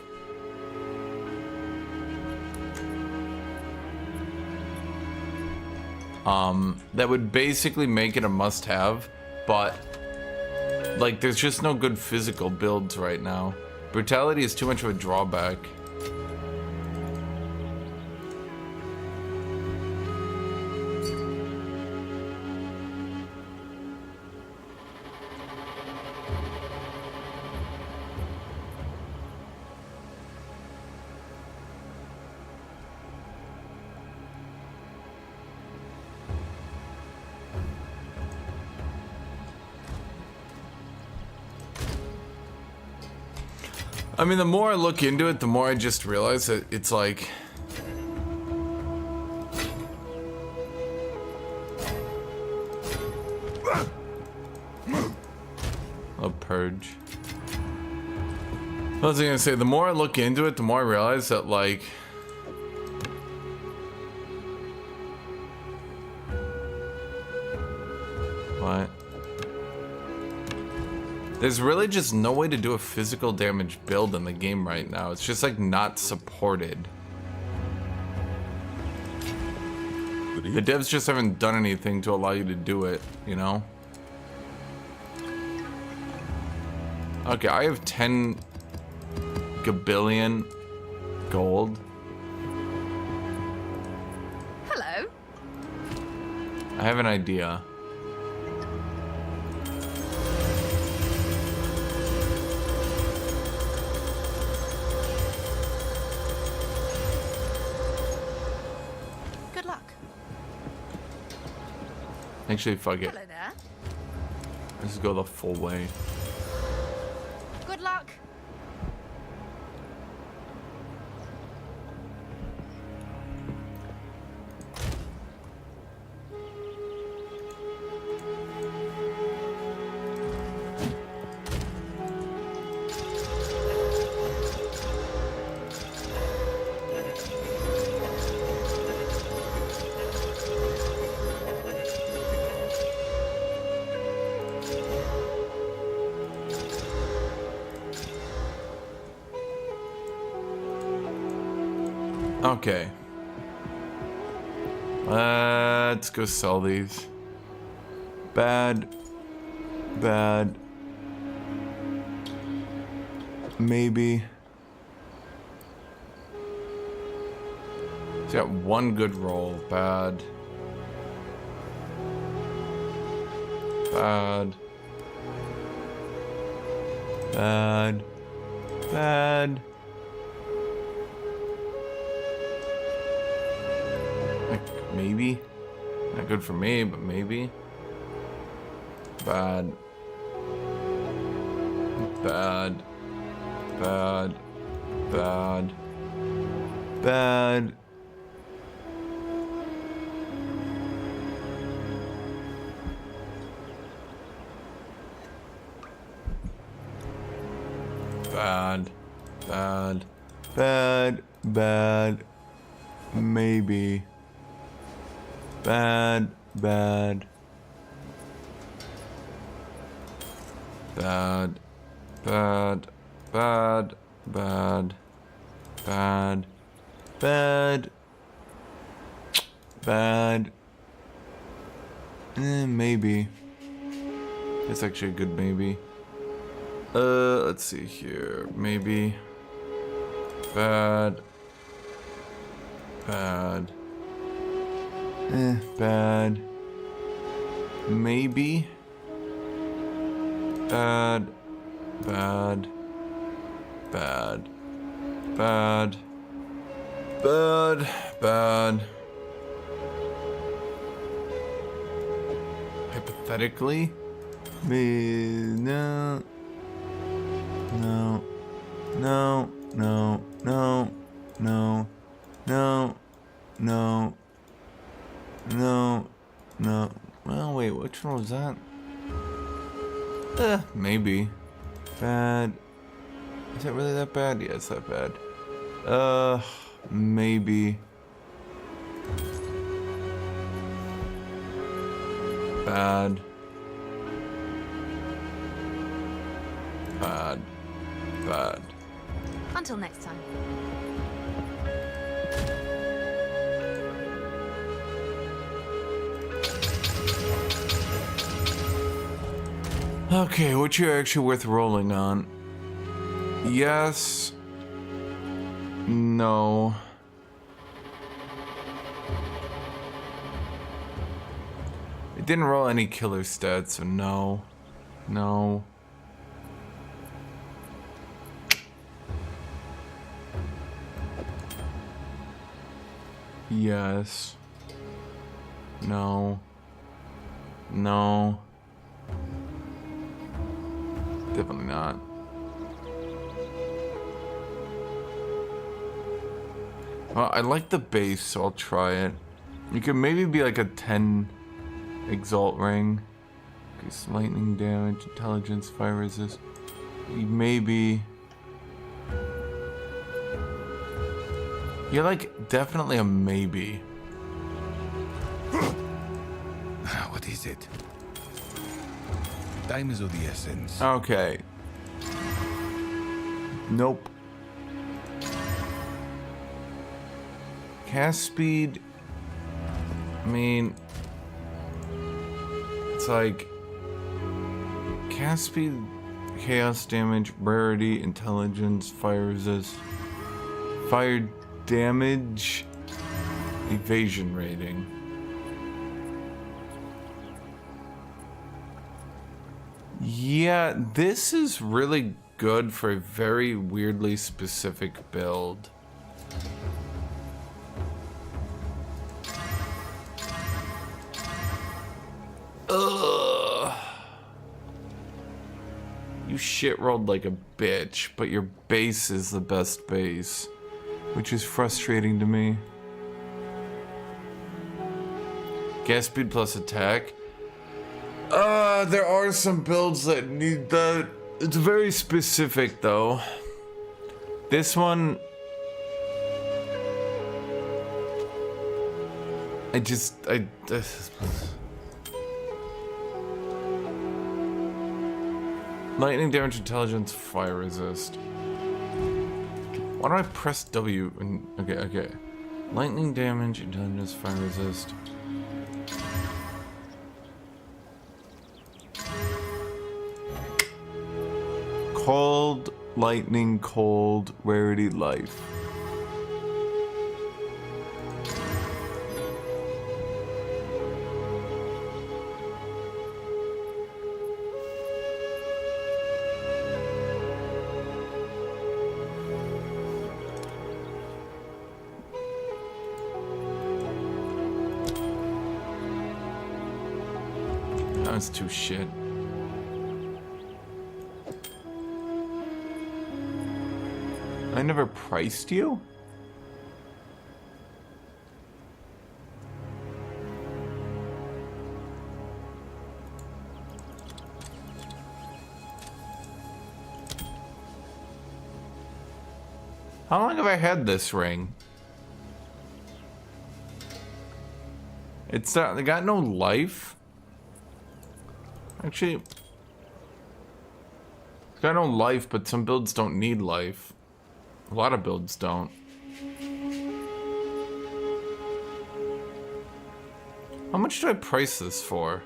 that would basically make it a must-have, but like there's just no good physical builds right now. Brutality is too much of a drawback. I mean, the more I look into it, the more I just realize that it's like... A purge. What was I gonna say? The more I look into it, the more I realize that, like... What? There's really just no way to do a physical damage build in the game right now. It's just like not supported. The devs just haven't done anything to allow you to do it, you know? Okay, I have 10 gabillion gold. Hello. I have an idea. Actually, fuck it. Hello there. Let's go the full way. Good luck. Okay. Let's go sell these. Bad. Bad. Maybe. He's got one good roll. Bad. Bad. Bad. Bad. Maybe. Not good for me, but maybe. Bad. Bad. Bad. Bad. Bad. Bad. Bad. Bad. Bad. Maybe. Bad, bad. Bad, bad, bad, bad, bad, bad, bad. Maybe. That's actually a good maybe. Let's see here. Maybe. Bad. Bad. Bad. Maybe. Bad. Bad. Bad. Bad. Bad. Bad. Hypothetically? No. No. No. No. No. No. No. No. No, no. Well, wait, which one was that? Maybe. Bad. Is it really that bad? Yeah, it's that bad. Maybe. Bad. Bad. Bad. Until next time. Okay, which are actually worth rolling on? Yes. No. It didn't roll any killer stats, so no. No. Yes. No. No. Definitely not. Well, I like the base, so I'll try it. You could maybe be like a 10 exalt ring. Increase lightning damage, intelligence, fire resist. Maybe. You're like definitely a maybe. What is it? Time is of the essence. Okay. Nope. Cast speed. I mean, it's like cast speed, chaos damage, rarity, intelligence, fire resist, fire damage, evasion rating. Yeah, this is really good for a very weirdly specific build. Ugh. You shit rolled like a bitch, but your base is the best base, which is frustrating to me. Gas speed plus attack. There are some builds that need that. It's very specific though. This one, lightning damage, intelligence, fire resist. Why do I press W? And okay. Lightning damage, intelligence, fire resist. Cold, lightning, cold, rarity, life. That's too shit. I never priced you? How long have I had this ring? It's they got no life. Actually, it's got no life, but some builds don't need life. A lot of builds don't. How much do I price this for?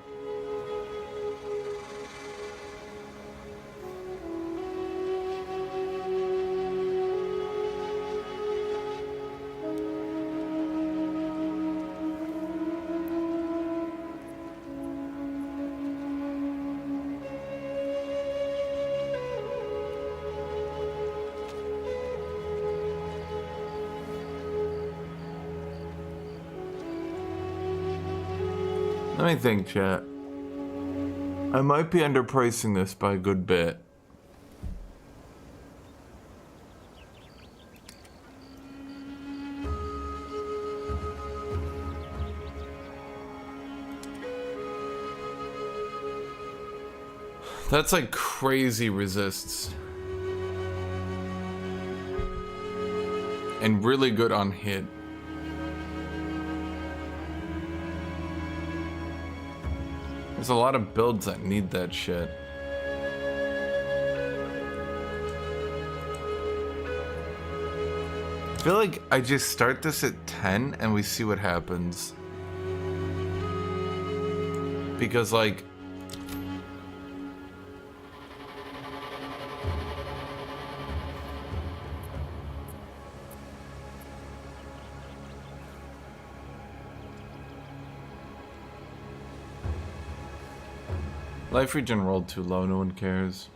Let me think, chat. I might be underpricing this by a good bit. That's like crazy resists. And really good on hit. There's a lot of builds that need that shit. I feel like I just start this at 10 and we see what happens. Because like Life regen rolled too low, no one cares.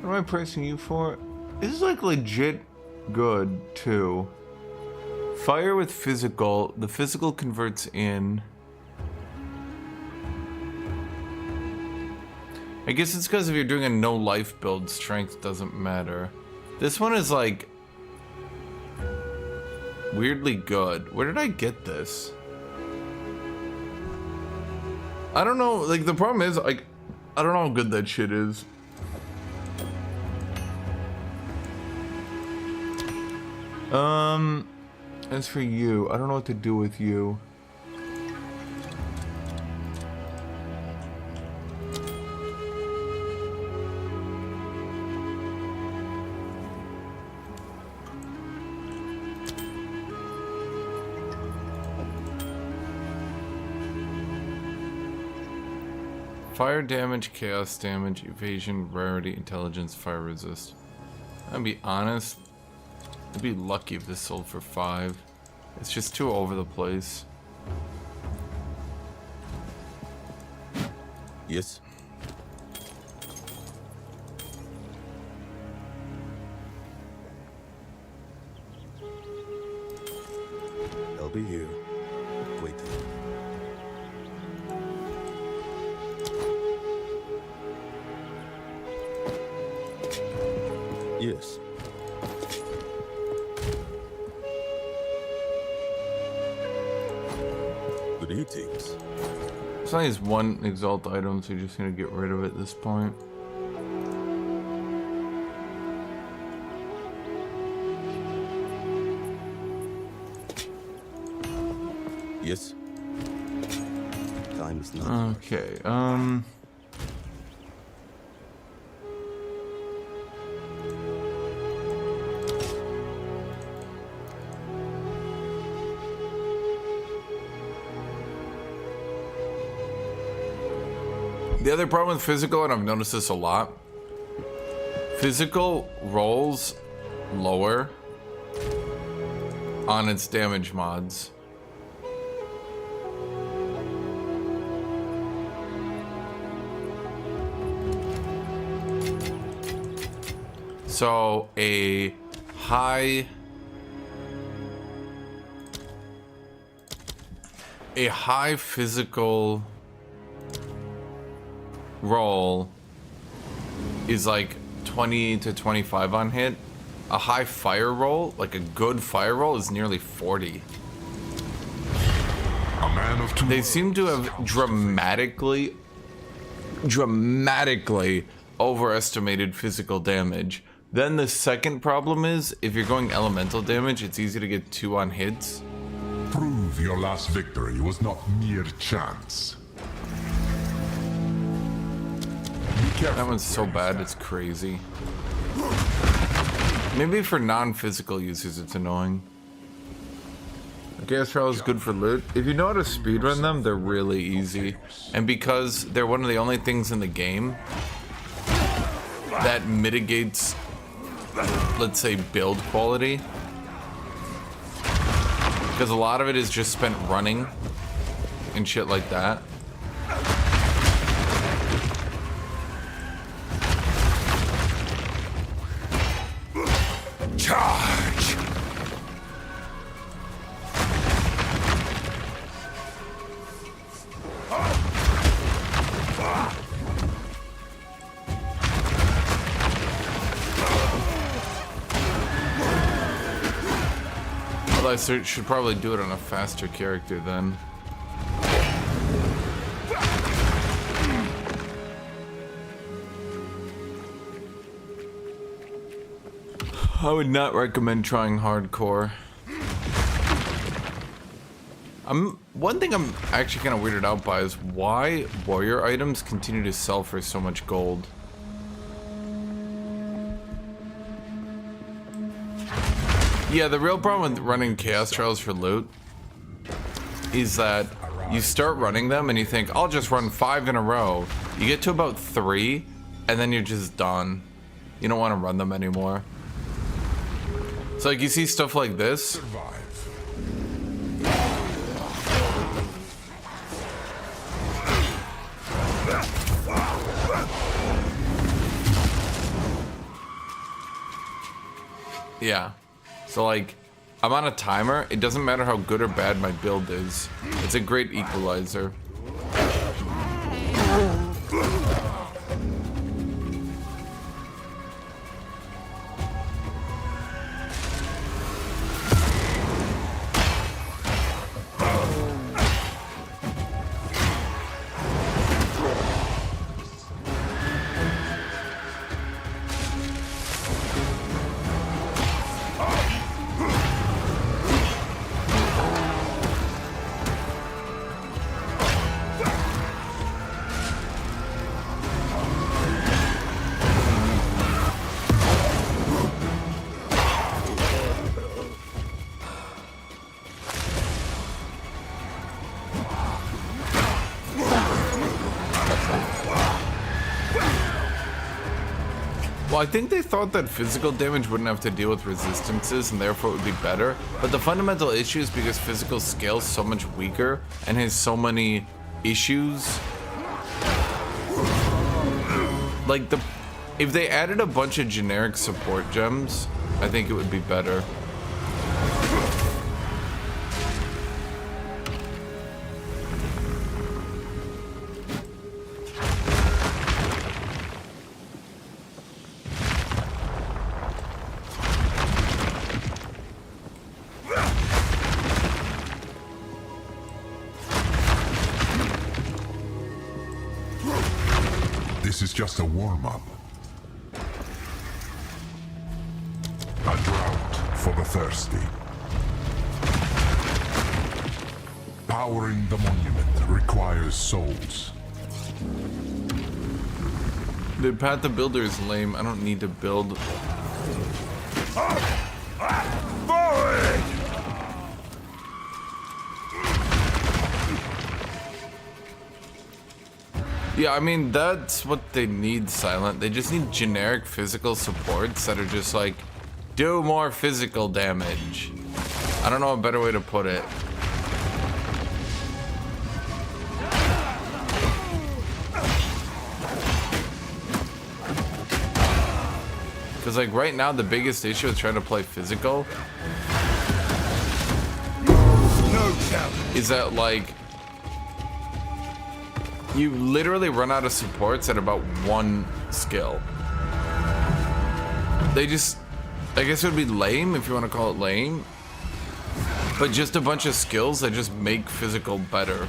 What am I pricing you for? This is like legit good too. Fire with physical. The physical converts in. I guess it's because if you're doing a no life build, strength doesn't matter. This one is like weirdly good. Where did I get this? I don't know. Like the problem is, like, I don't know how good that shit is. As for you, I don't know what to do with you. Fire damage, chaos damage, evasion, rarity, intelligence, fire resist. I'll be honest, I'd be lucky if this sold for 5. It's just too over the place. Yes. I'll be here, waiting. Yes. Greetings. It's only one exalt item, so you're just gonna get rid of it at this point. Yes. Time is not. Okay, the other problem with physical, and I've noticed this a lot, physical rolls lower on its damage mods. So a high physical roll is like 20 to 25 on hit. A high fire roll, like a good fire roll, is nearly 40. They seem to have dramatically overestimated physical damage. Then the second problem is, if you're going elemental damage, it's easy to get 2 on hits. Prove your last victory was not mere chance. That one's so bad, it's crazy. Maybe for non-physical users, it's annoying. Gas Trial is good for loot. If you know how to speedrun them, they're really easy. And because they're one of the only things in the game that mitigates, let's say, build quality. Because a lot of it is just spent running and shit like that. Charge! Although I should probably do it on a faster character then. I would not recommend trying hardcore. One thing I'm actually kind of weirded out by is why warrior items continue to sell for so much gold. Yeah, the real problem with running Chaos Trials for loot is that you start running them and you think, I'll just run 5 in a row. You get to about 3 and then you're just done. You don't want to run them anymore. So like you see stuff like this, Yeah. So like, I'm on a timer. It doesn't matter how good or bad my build is. It's a great equalizer. Well, I think they thought that physical damage wouldn't have to deal with resistances and therefore it would be better. But the fundamental issue is because physical scale's so much weaker and has so many issues. Like if they added a bunch of generic support gems, I think it would be better. This is just a warm-up. A drought for the thirsty. Powering the monument requires souls. The Path of Builder is lame. I don't need to build. Forward! Yeah, I mean, that's what they need, Silent. They just need generic physical supports that are just like, do more physical damage. I don't know a better way to put it. Because like right now, the biggest issue with trying to play physical is that like, you literally run out of supports at about one skill. They just, I guess it would be lame if you want to call it lame, but just a bunch of skills that just make physical better.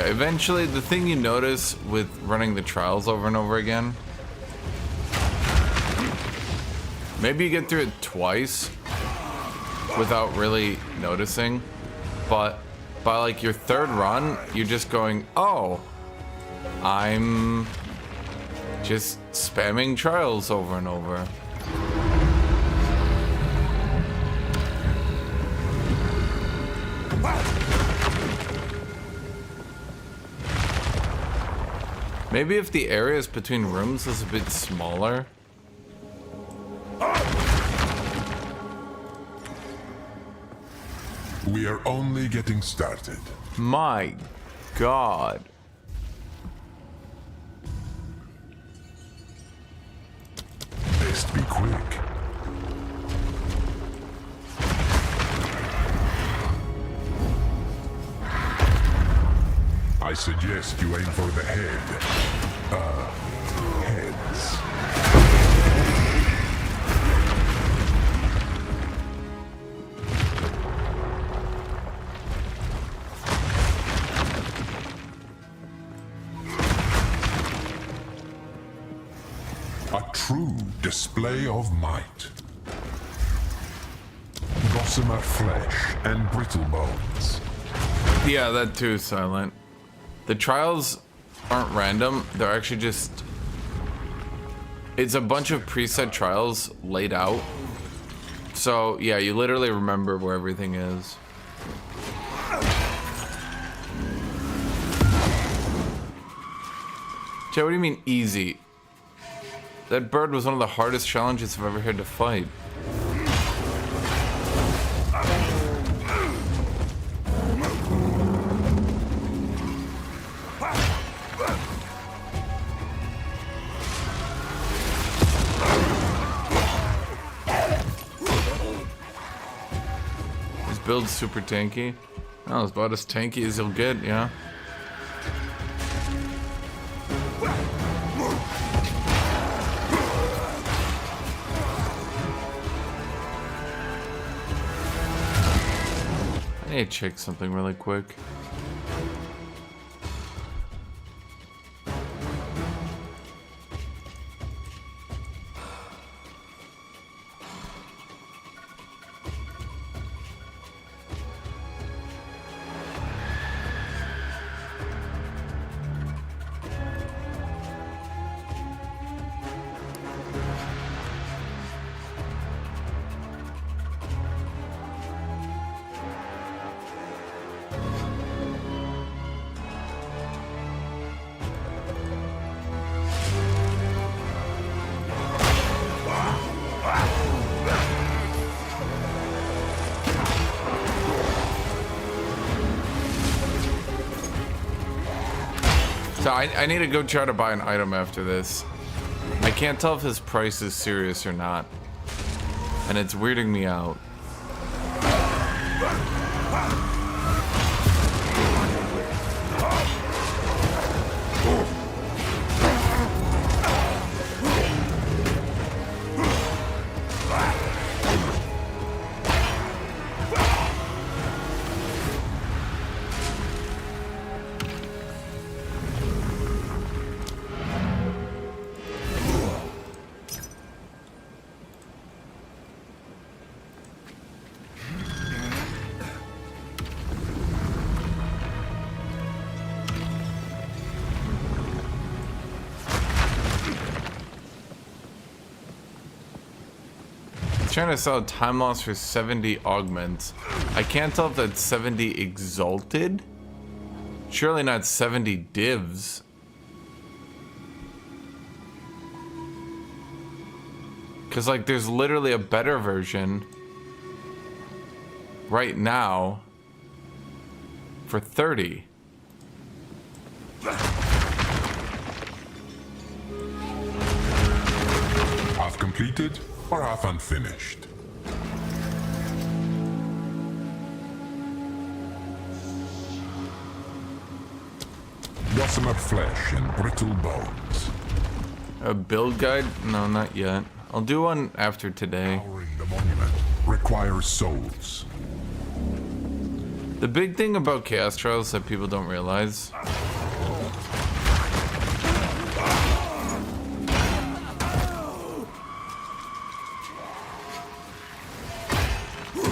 Eventually, the thing you notice with running the trials over and over again, maybe you get through it twice without really noticing, but by like your third run, you're just going, oh, I'm just spamming trials over and over. Maybe if the areas between rooms was a bit smaller. We are only getting started. My God. Best be quick. I suggest you aim for the head. Heads. A true display of might. Gossamer flesh and brittle bones. Yeah, that too, Silent. The trials aren't random. They're actually just... It's a bunch of preset trials laid out. So, yeah, you literally remember where everything is. Jay, what do you mean easy? That bird was one of the hardest challenges I've ever had to fight. This build's super tanky. Oh, it's about as tanky as you'll get, yeah. I need to check something really quick. So I need to go try to buy an item after this. I can't tell if his price is serious or not. And it's weirding me out. Trying to sell time loss for 70 augments. I can't tell if that's 70 exalted. Surely not 70 divs. Cause like there's literally a better version right now for 30. Half completed or half unfinished? Gossamer flesh and brittle bones. A build guide? No, not yet. I'll do one after today. Powering the monument requires souls. The big thing about Chaos Trials that people don't realize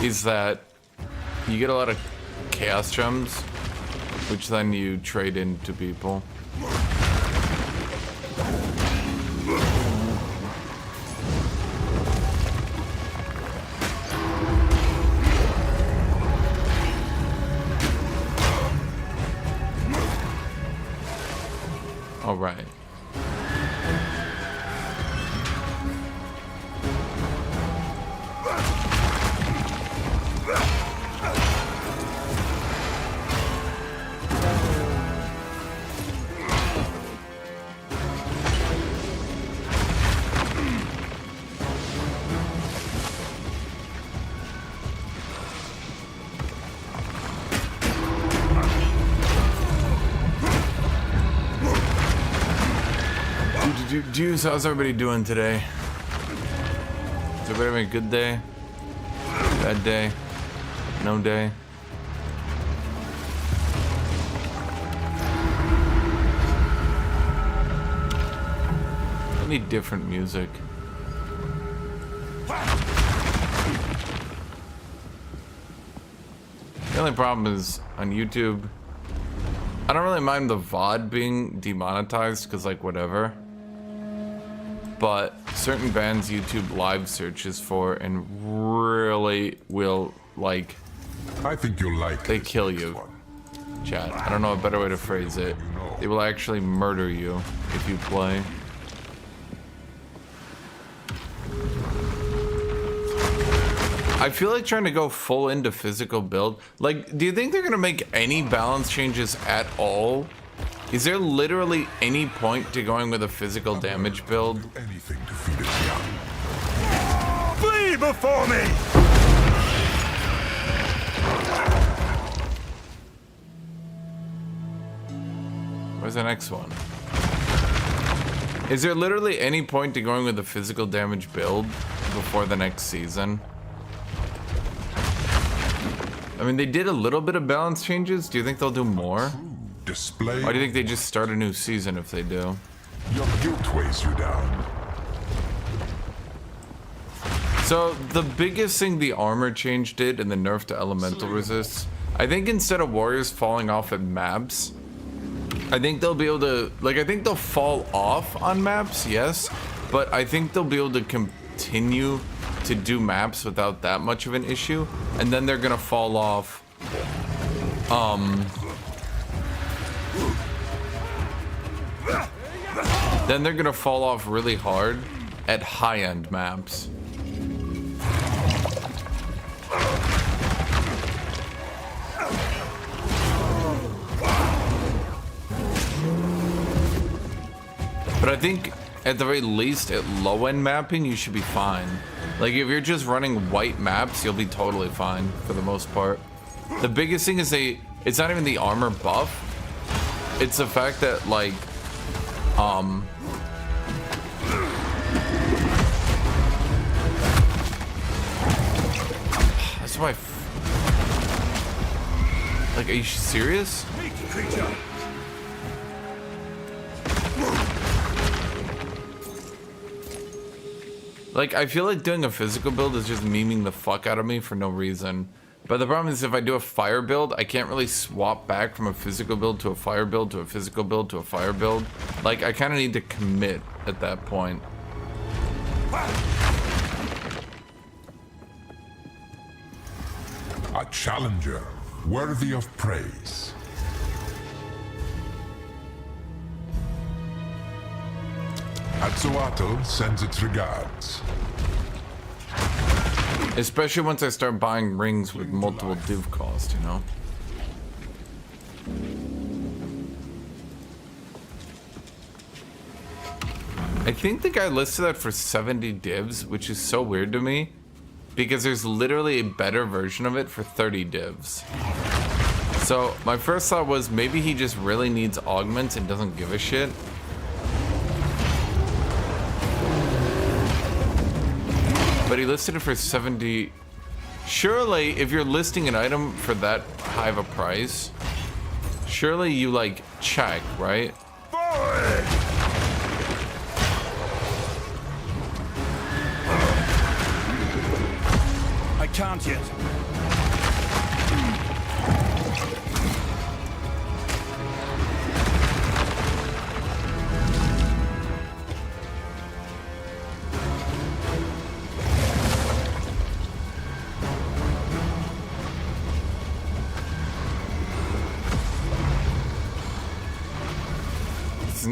is that you get a lot of Chaos Gems, which then you trade into people. All right. Juice, how's everybody doing today? Is everybody having a good day? Bad day? No day? I need different music. only problem is on YouTube, I don't really mind the VOD being demonetized because like whatever. But certain bands YouTube live searches for and really will like, I think you'll like they this kill next you. one. Chat. I don't know a better way to phrase it. They will actually murder you if you play. I feel like trying to go full into physical build. Like, do you think they're gonna make any balance changes at all? Is there literally any point to going with a physical damage build? Do anything to feed its young. Flee before me! Where's the next one? Is there literally any point to going with a physical damage build before the next season? I mean, they did a little bit of balance changes. Do you think they'll do more? Display. Or do you think they just start a new season if they do? Your guilt weighs you down. So, the biggest thing the armor change did in the nerf to elemental resists, I think instead of warriors falling off at maps, I think they'll be able to, like, I think they'll fall off on maps, yes, but I think they'll be able to continue to do maps without that much of an issue, and then they're gonna fall off, then they're gonna fall off really hard at high-end maps. But I think at the very least at low-end mapping you should be fine. Like if you're just running white maps, you'll be totally fine for the most part. The biggest thing is it's not even the armor buff. It's the fact that like that's why like, are you serious? Like, I feel like doing a physical build is just memeing the fuck out of me for no reason. But the problem is if I do a fire build, I can't really swap back from a physical build to a fire build to a physical build to a fire build. Like, I kind of need to commit at that point. A challenger worthy of praise. Atsuato sends its regards. Especially once I start buying rings with multiple div cost, you know? I think the guy listed that for 70 divs, which is so weird to me. Because there's literally a better version of it for 30 divs. So my first thought was maybe he just really needs augments and doesn't give a shit. But he listed it for 70. Surely, if you're listing an item for that high of a price, surely you like check, right? I can't yet.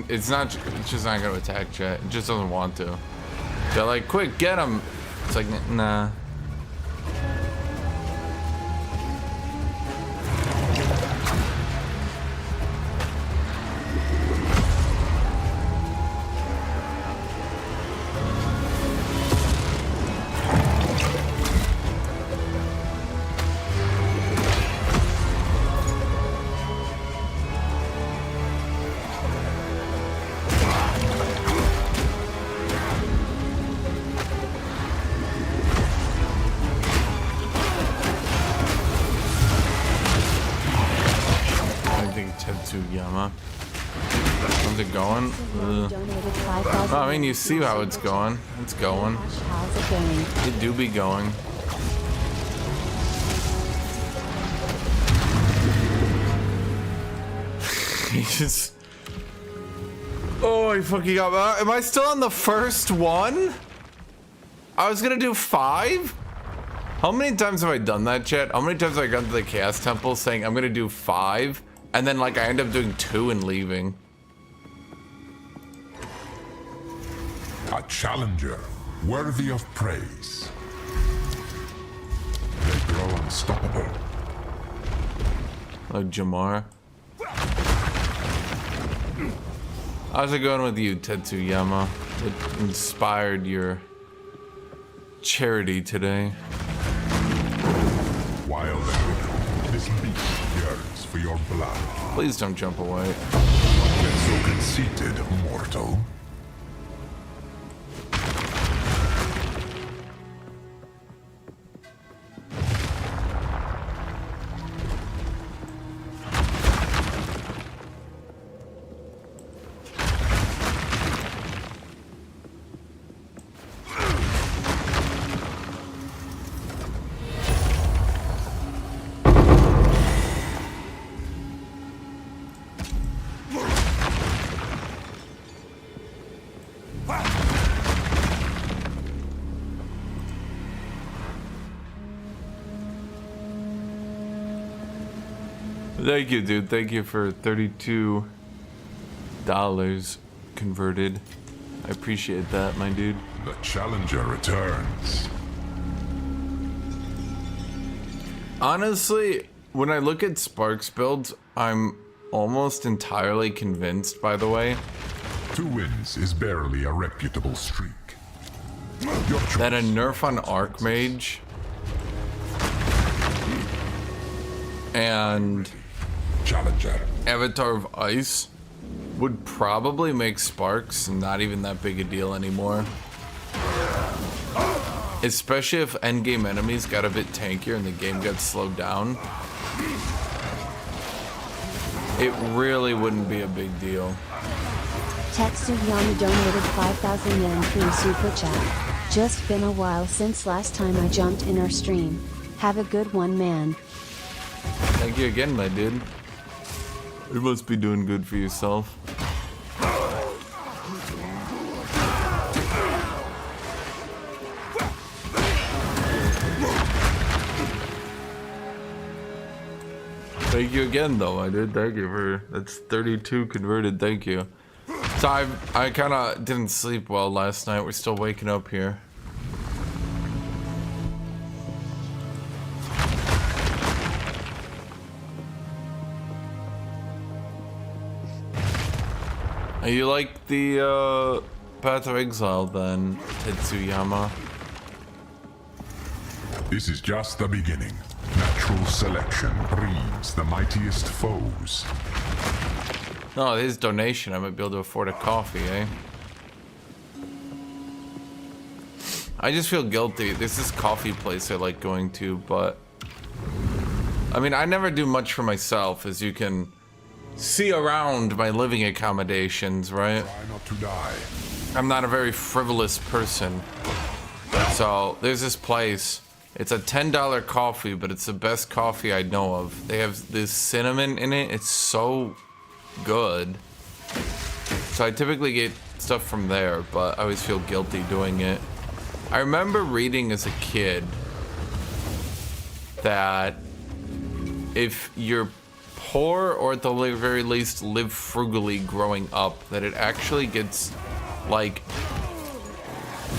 It's just not gonna attack chat. It just doesn't want to. They're like, quick, get him. It's like, nah. How's it going? Oh, I mean, you see how it's going. It's going. It do be going. Jeez. Oh, I fucking got. Am I still on the first one? I was gonna do 5? How many times have I done that, chat? How many times have I gone to the Chaos Temple saying I'm gonna do 5, and then like I end up doing 2 and leaving? A challenger worthy of praise. They grow unstoppable. Oh, Jamar. How's it going with you, Tetsuyama? What inspired your charity today? Wild animal, this beast yearns for your blood. Please don't jump away. Get so conceited, mortal. Thank you, dude. Thank you for $32 converted. I appreciate that, my dude. The challenger returns. Honestly, when I look at Sparks builds, I'm almost entirely convinced, by the way, 2 wins is barely a reputable streak. Your choice. that a nerf on Archmage and Challenger. Avatar of Ice would probably make Sparks not even that big a deal anymore. Especially if endgame enemies got a bit tankier and the game got slowed down. It really wouldn't be a big deal. Tetsuyama donated 5,000 yen through Super Chat. Just been a while since last time I jumped in our stream. Have a good one, man. Thank you again, my dude. You must be doing good for yourself. Thank you again, though, my dude. Thank you for that's 32 converted. Thank you. So I kind of didn't sleep well last night. We're still waking up here. You like the Path of Exile then, Tetsuyama? This is just the beginning. Natural selection breeds the mightiest foes. Oh, his donation. I might be able to afford a coffee, eh? I just feel guilty. There's this coffee place I like going to, but I mean, I never do much for myself, as you can see around my living accommodations, right? Try not to die. I'm not a very frivolous person. So there's this place. It's a $10 coffee, but it's the best coffee I know of. They have this cinnamon in it. It's so good. So I typically get stuff from there, but I always feel guilty doing it. I remember reading as a kid that if you're poor, or at the very least live frugally growing up, that it actually gets, like,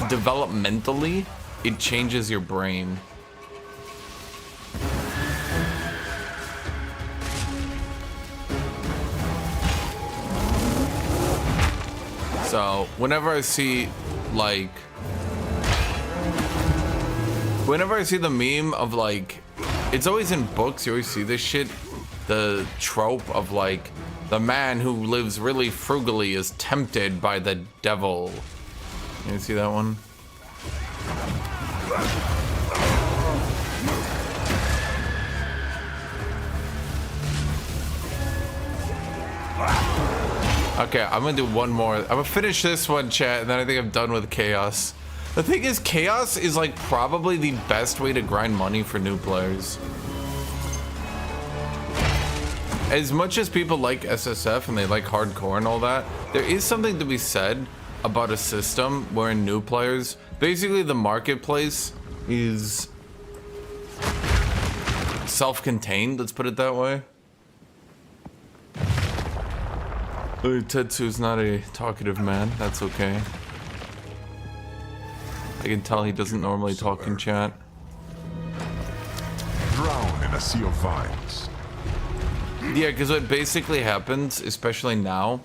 developmentally, it changes your brain. So whenever I see the meme of, like, it's always in books, you always see this shit, the trope of, like, the man who lives really frugally is tempted by the devil. You see that one? Okay, I'm gonna do one more. I'm gonna finish this one, chat, and then I think I'm done with Chaos. The thing is, Chaos is, like, probably the best way to grind money for new players. as much as people like SSF and they like hardcore and all that, there is something to be said about a system wherein new players, basically the marketplace is self-contained, let's put it that way. Tetsu's not a talkative man, that's okay. I can tell he doesn't normally talk in chat. Drown in a sea of vines. Yeah, because what basically happens, especially now,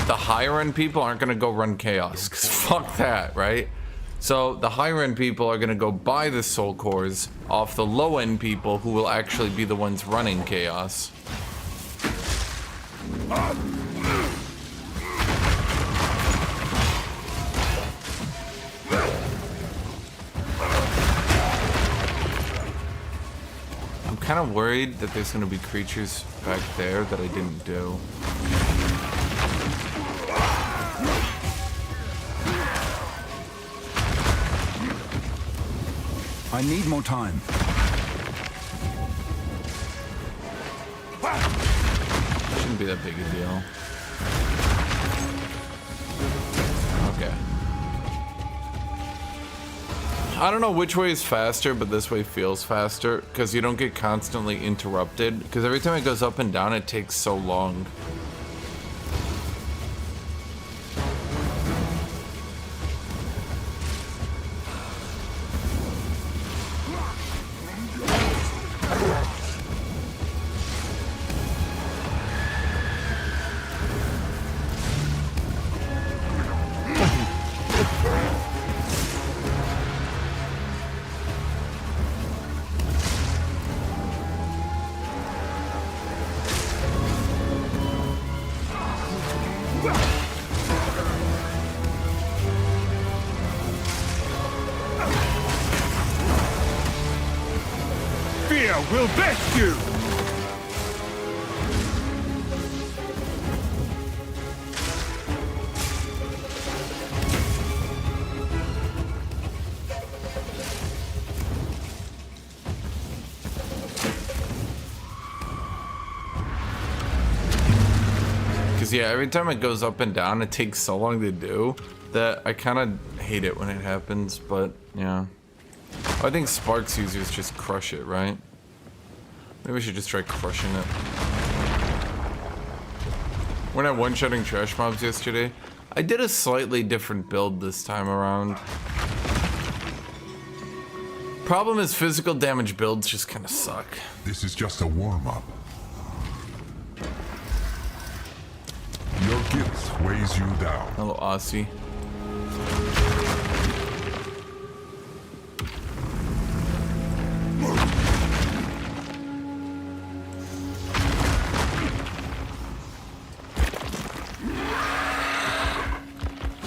the higher end people aren't going to go run chaos, because fuck that, right? So the higher end people are going to go buy the soul cores off the low end people who will actually be the ones running chaos. I'm kind of worried that there's going to be creatures back there that I didn't do. I need more time. Shouldn't be that big a deal. Okay. I don't know which way is faster, but this way feels faster because you don't get constantly interrupted. Because every time it goes up and down, it takes so long. Fear will best you! Because yeah, every time it goes up and down, it takes so long to do that I kind of hate it when it happens, but yeah. I think Sparks users just crush it, right? Maybe we should just try crushing it. We're not one-shotting trash mobs yesterday. I did a slightly different build this time around. Problem is physical damage builds just kind of suck. This is just a warm-up. Your guilt weighs you down. Hello, Aussie.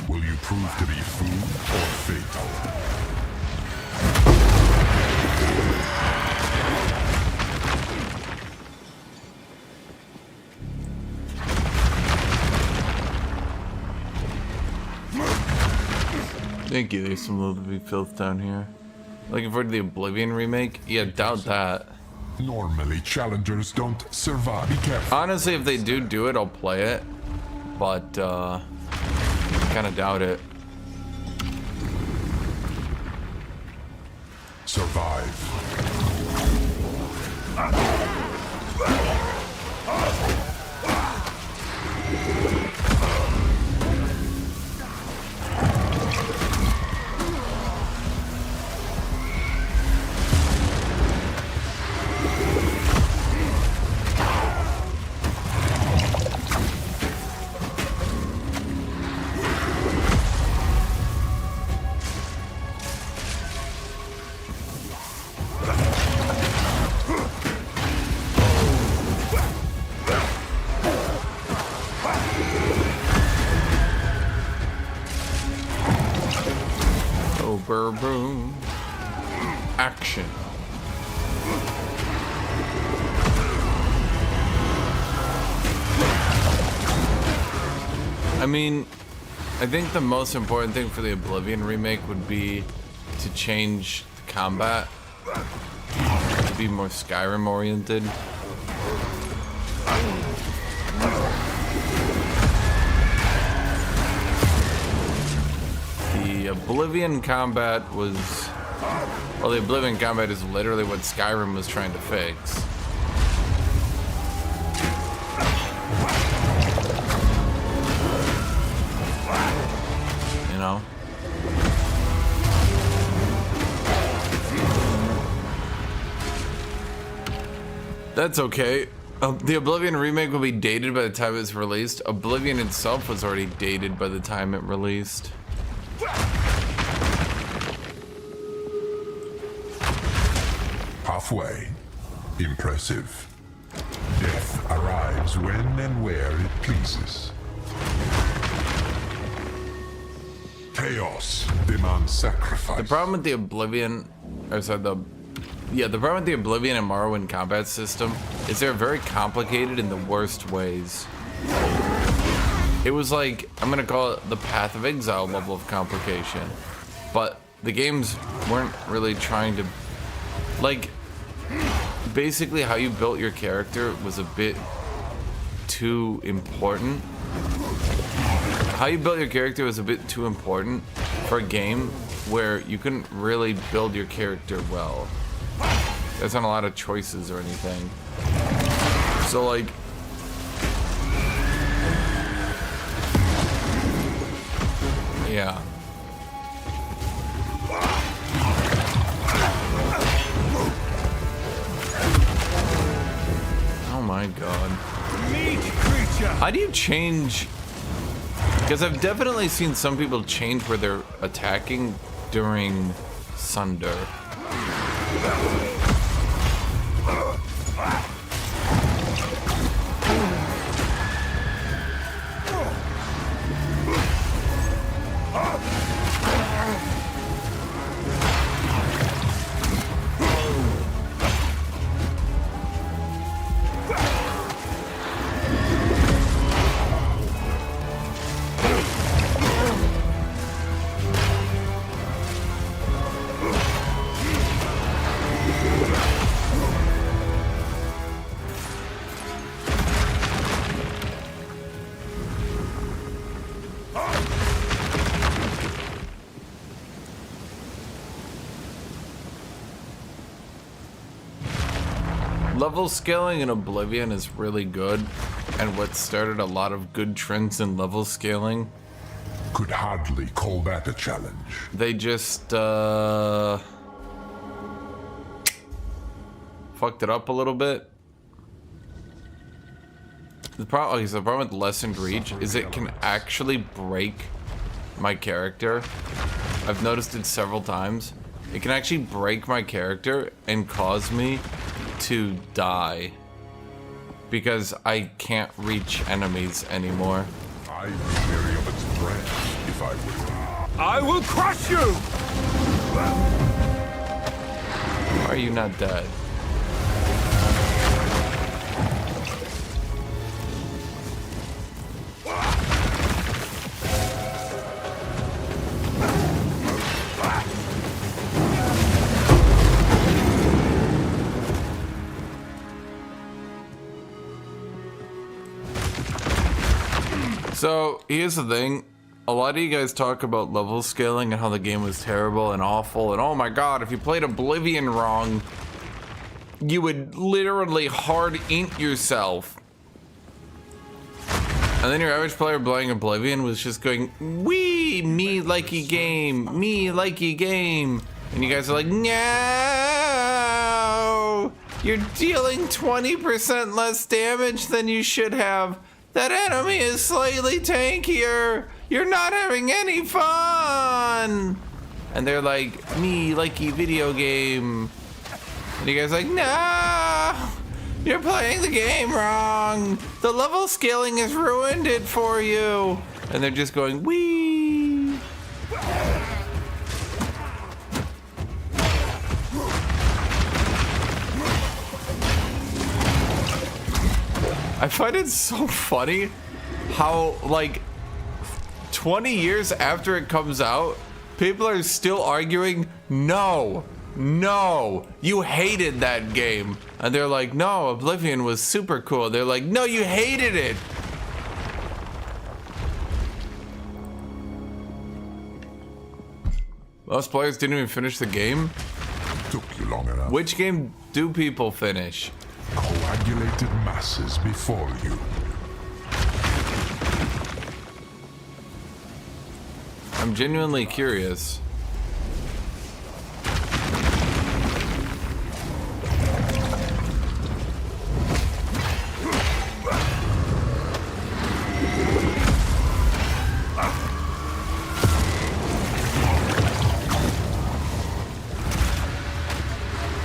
Will you prove to be food or fatal? Thank you, there's some little bit filth down here. Looking forward to the Oblivion remake? Yeah, doubt that. Normally, challengers don't survive. Be careful. Honestly, if they do it, I'll play it. But, kinda doubt it. Survive. Boom. Action. I mean, I think the most important thing for the Oblivion remake would be to change the combat to be more Skyrim oriented. Oblivion combat was... Well, the Oblivion combat is literally what Skyrim was trying to fix. You know? That's okay. The Oblivion remake will be dated by the time it's released. Oblivion itself was already dated by the time it released. Halfway. Impressive. Death arrives when and where it pleases. Chaos demands sacrifice. The problem with the Oblivion, or sorry, the problem with the Oblivion and Morrowind combat system is they're very complicated in the worst ways. It was like, I'm gonna call it the Path of Exile level of complication. But the games weren't really trying to, like, basically how you built your character was a bit too important. How you built your character was a bit too important for a game where you couldn't really build your character well. There's not a lot of choices or anything. So like, yeah. Oh my god. Meat creature! How do you change? Because I've definitely seen some people change where they're attacking during Sunder. Level scaling in Oblivion is really good, and what started a lot of good trends in level scaling. Could hardly call that a challenge. They just fucked it up a little bit. The problem with Lessened Reach is it can actually break my character. I've noticed it several times. It can actually break my character and cause me to die because I can't reach enemies anymore. I'd be weary of its breath if I were. I will crush you! Why are you not dead? So here's the thing, a lot of you guys talk about level scaling and how the game was terrible and awful and oh my god, if you played Oblivion wrong, you would literally hard int yourself. And then your average player playing Oblivion was just going, wee, me likey game, me likey game. And you guys are like, no, you're dealing 20% less damage than you should have. That enemy is slightly tankier. You're not having any fun. And they're like, me likey video game. And you guys are like, no, you're playing the game wrong. The level scaling has ruined it for you. And they're just going, wee. I find it so funny how, like, 20 years after it comes out, people are still arguing, no, you hated that game. And they're like, no, Oblivion was super cool. They're like, no, you hated it. Most players didn't even finish the game. Took you long enough. Which game do people finish? Coagulated masses before you. I'm genuinely curious.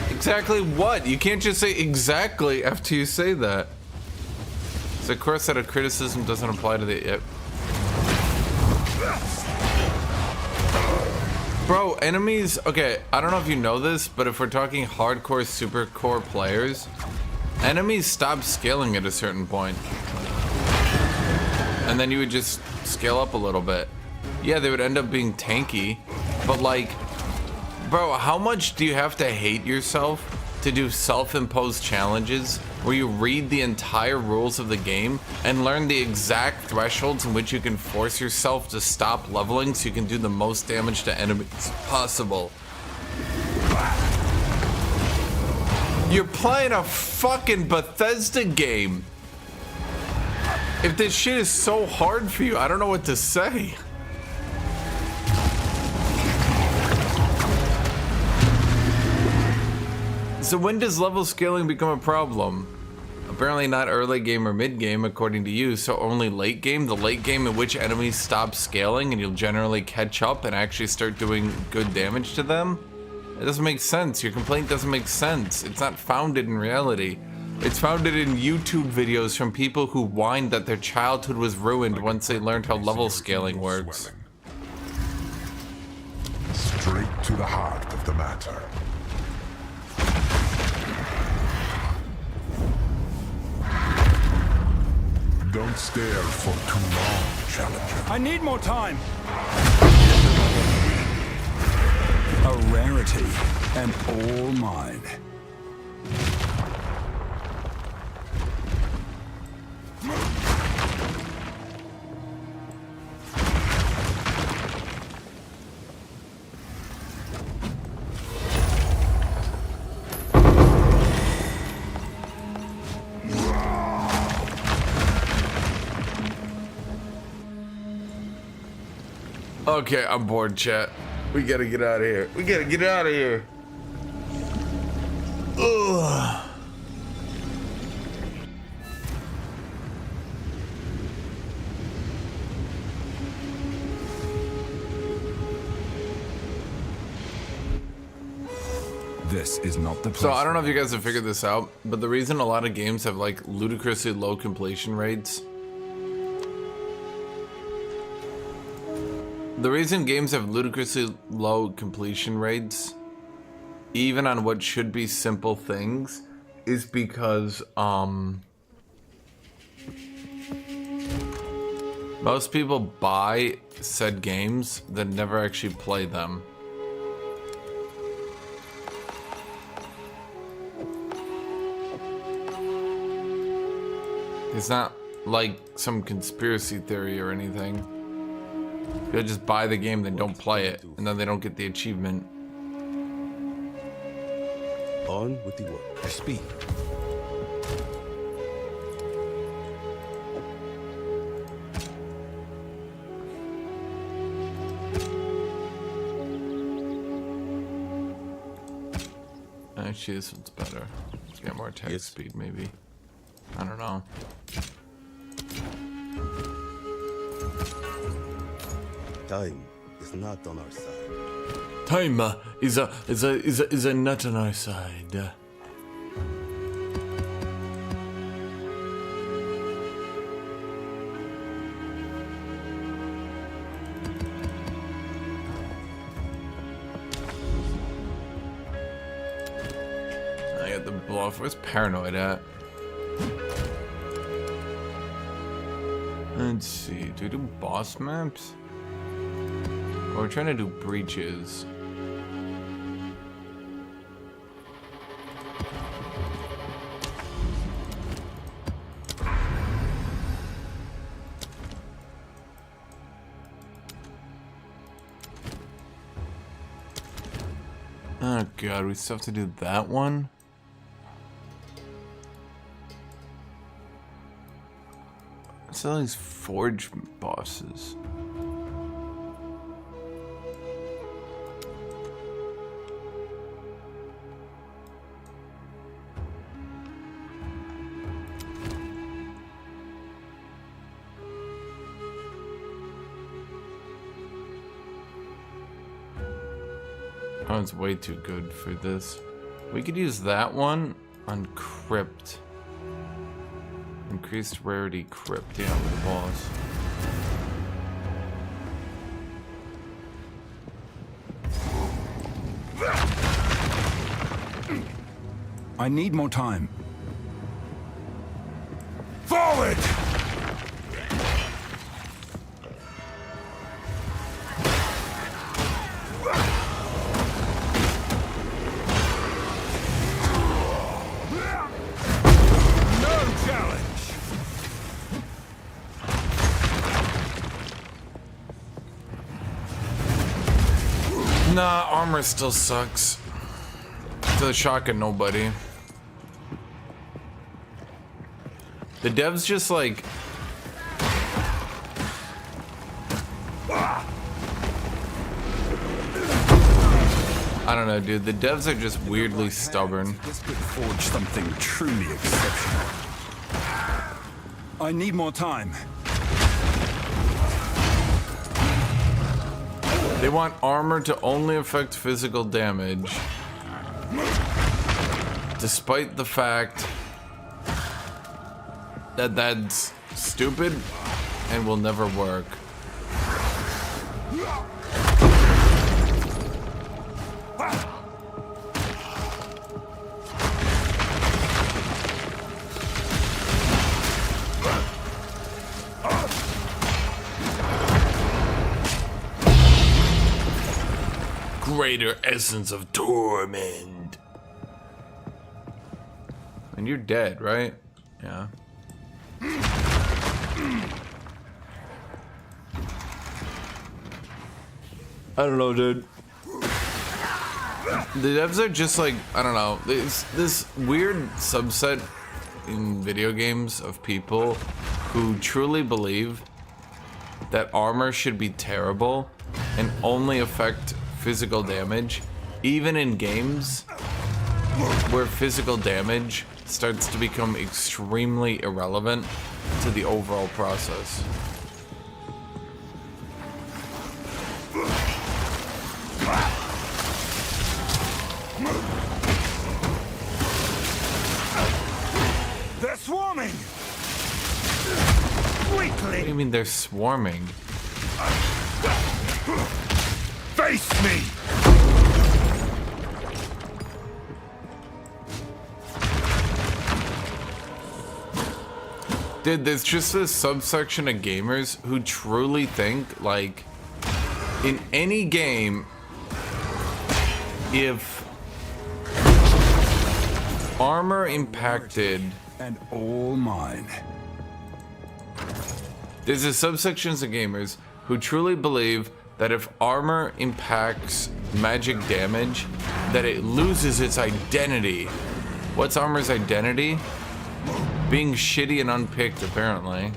Exactly what? You can't just say exactly after you say that. So of course that a criticism doesn't apply to the... Bro, enemies... Okay, I don't know if you know this, but if we're talking hardcore, super core players, enemies stop scaling at a certain point. And then you would just scale up a little bit. Yeah, they would end up being tanky, but like... Bro, how much do you have to hate yourself to do self-imposed challenges where you read the entire rules of the game and learn the exact thresholds in which you can force yourself to stop leveling so you can do the most damage to enemies possible? You're playing a fucking Bethesda game. If this shit is so hard for you, I don't know what to say. So when does level scaling become a problem? Apparently not early game or mid game according to you, so only late game? The late game in which enemies stop scaling and you'll generally catch up and actually start doing good damage to them? It doesn't make sense. Your complaint doesn't make sense. It's not founded in reality. It's founded in YouTube videos from people who whined that their childhood was ruined once they learned how level scaling works. Straight to the heart of the matter. Don't stare for too long, Challenger. I need more time. A rarity, and all mine. Okay, I'm bored, chat. We gotta get out of here. We gotta get out of here. Ugh. This is not the place. So I don't know if you guys have figured this out, but the reason a lot of games have like ludicrously low completion rates. The reason games have ludicrously low completion rates, even on what should be simple things, is because most people buy said games that never actually play them. It's not like some conspiracy theory or anything. They'll just buy the game, then don't play it, and then they don't get the achievement. On with the work. Speed. Actually, this one's better. Let's get more attack speed, maybe. I don't know. Time is not on our side. Time is not on our side. I got the bluff. Where's Paranoid at? Let's see. Do we do boss maps? Or we're trying to do breaches. Oh god, we still have to do that one? What's all these forge bosses? Oh, it's way too good for this. We could use that one on Crypt. Increased rarity Crypt, yeah, with the boss. I need more time. Forward! Nah, armor still sucks. To the shock of nobody. The devs just like... I don't know, dude. The devs are just weirdly stubborn. This could forge something truly exceptional. I need more time. They want armor to only affect physical damage, despite the fact that that's stupid and will never work. Greater essence of torment. And you're dead, right? Yeah. I don't know, dude. The devs are just like, I don't know. It's this weird subset in video games of people who truly believe that armor should be terrible and only affect physical damage, even in games where physical damage starts to become extremely irrelevant to the overall process. They're swarming! What do you mean they're swarming? Face me! Dude, there's just this subsection of gamers who truly think, like, in any game, if armor impacted... And all mine. There's a subsection of gamers who truly believe that if armor impacts magic damage, that it loses its identity. What's armor's identity? Being shitty and unpicked, apparently.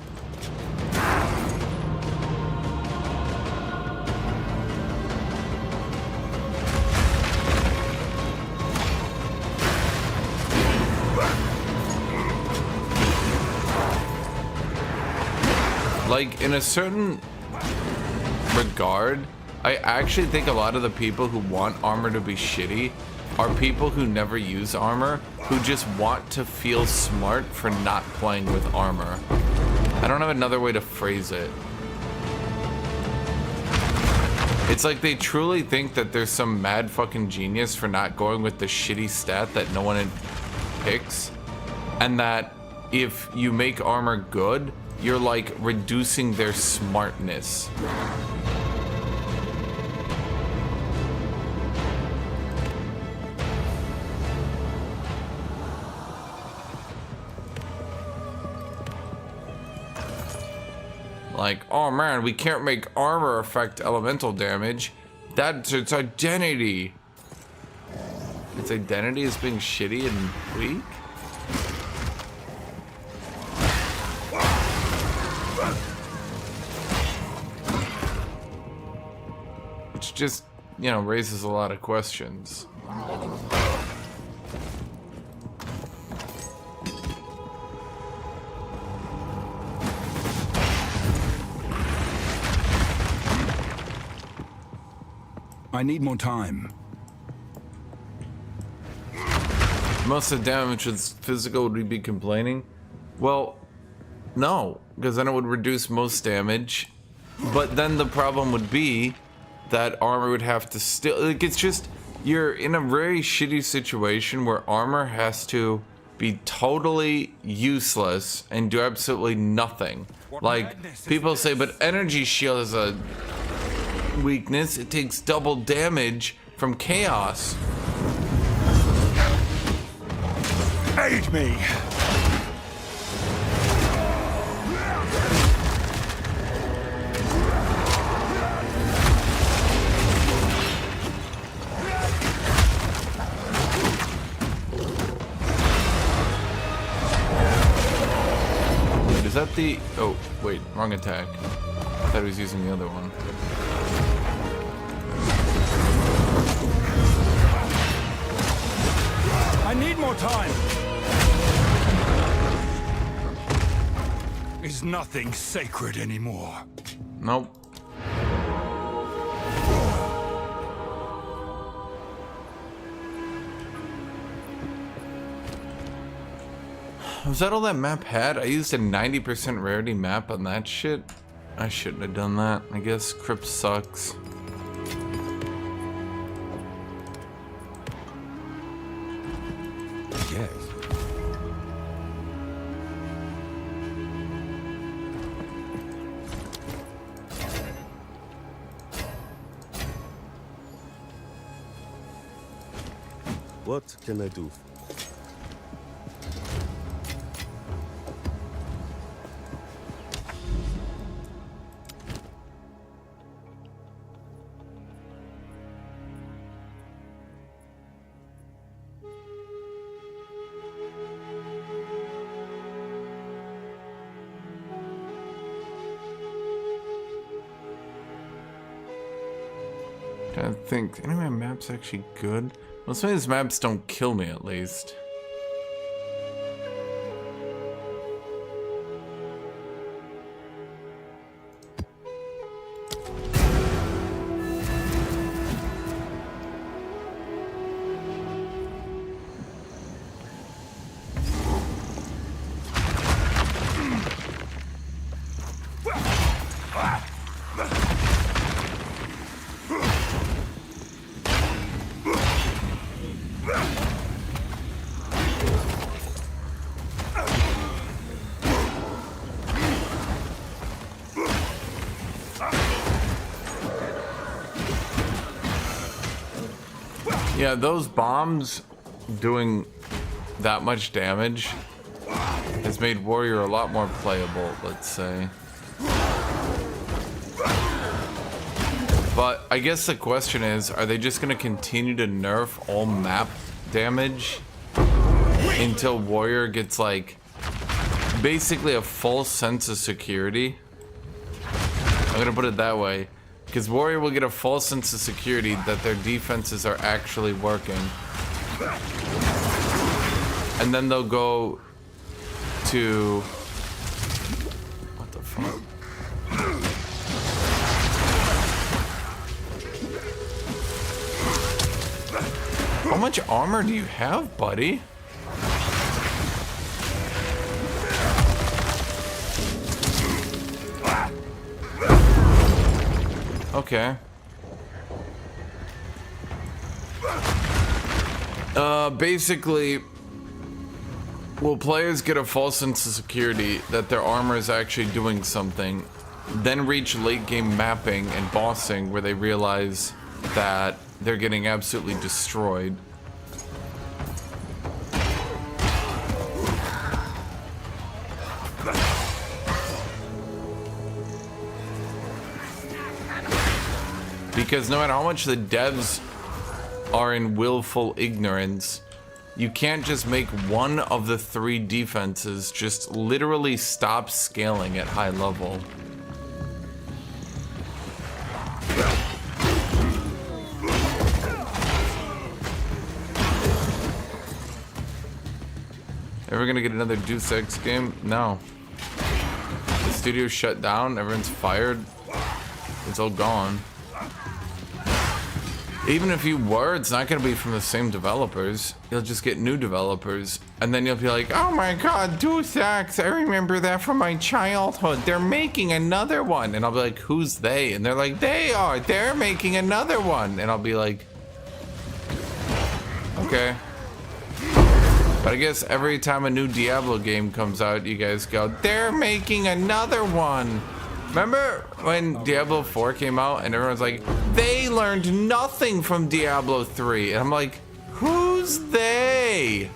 Like, in a certain regard, I actually think a lot of the people who want armor to be shitty are people who never use armor, who just want to feel smart for not playing with armor. I don't have another way to phrase it. It's like they truly think that there's some mad fucking genius for not going with the shitty stat that no one picks, and that if you make armor good, you're like reducing their smartness. Like, oh man, we can't make armor affect elemental damage. That's its identity. its identity as being shitty and weak? Which just, you know, raises a lot of questions. I need more time. Most of the damage is physical. Would we be complaining? Well, no, because then it would reduce most damage. But then the problem would be that armor would have to still, like, it's just, you're in a very shitty situation where armor has to be totally useless and do absolutely nothing. Like, people say, but energy shield is a weakness. It takes double damage from chaos. Aid me! Wait, is that the... Oh, wait, wrong attack. I thought he was using the other one. I need more time. Is nothing sacred anymore? Nope. Was that all that map had? I used a 90% rarity map on that shit. I shouldn't have done that. I guess Crypt sucks. Yes. What can I do? I think any of my maps actually good. Well, some of these maps don't kill me at least. Yeah, those bombs doing that much damage has made Warrior a lot more playable, let's say. But I guess the question is, are they just going to continue to nerf all map damage until Warrior gets, like, basically a full sense of security? I'm going to put it that way. Because Warrior will get a false sense of security that their defenses are actually working. And then they'll go to... What the fuck? How much armor do you have, buddy? Okay. Basically, will players get a false sense of security that their armor is actually doing something, then reach late game mapping and bossing where they realize that they're getting absolutely destroyed. Because no matter how much the devs are in willful ignorance. You can't just make one of the 3 defenses just literally stop scaling at high level. Ever gonna get another Deus Ex game? No. The studio's shut down, everyone's fired. It's all gone. Even if you were, it's not gonna be from the same developers. You'll just get new developers. And then you'll be like, oh my god, Deus Ex, I remember that from my childhood. They're making another one. And I'll be like, who's they? And they're like, they're making another one. And I'll be like, okay. But I guess every time a new Diablo game comes out, you guys go, they're making another one. Remember when Diablo 4 came out and everyone's like, they learned nothing from Diablo 3. And I'm like, who's they?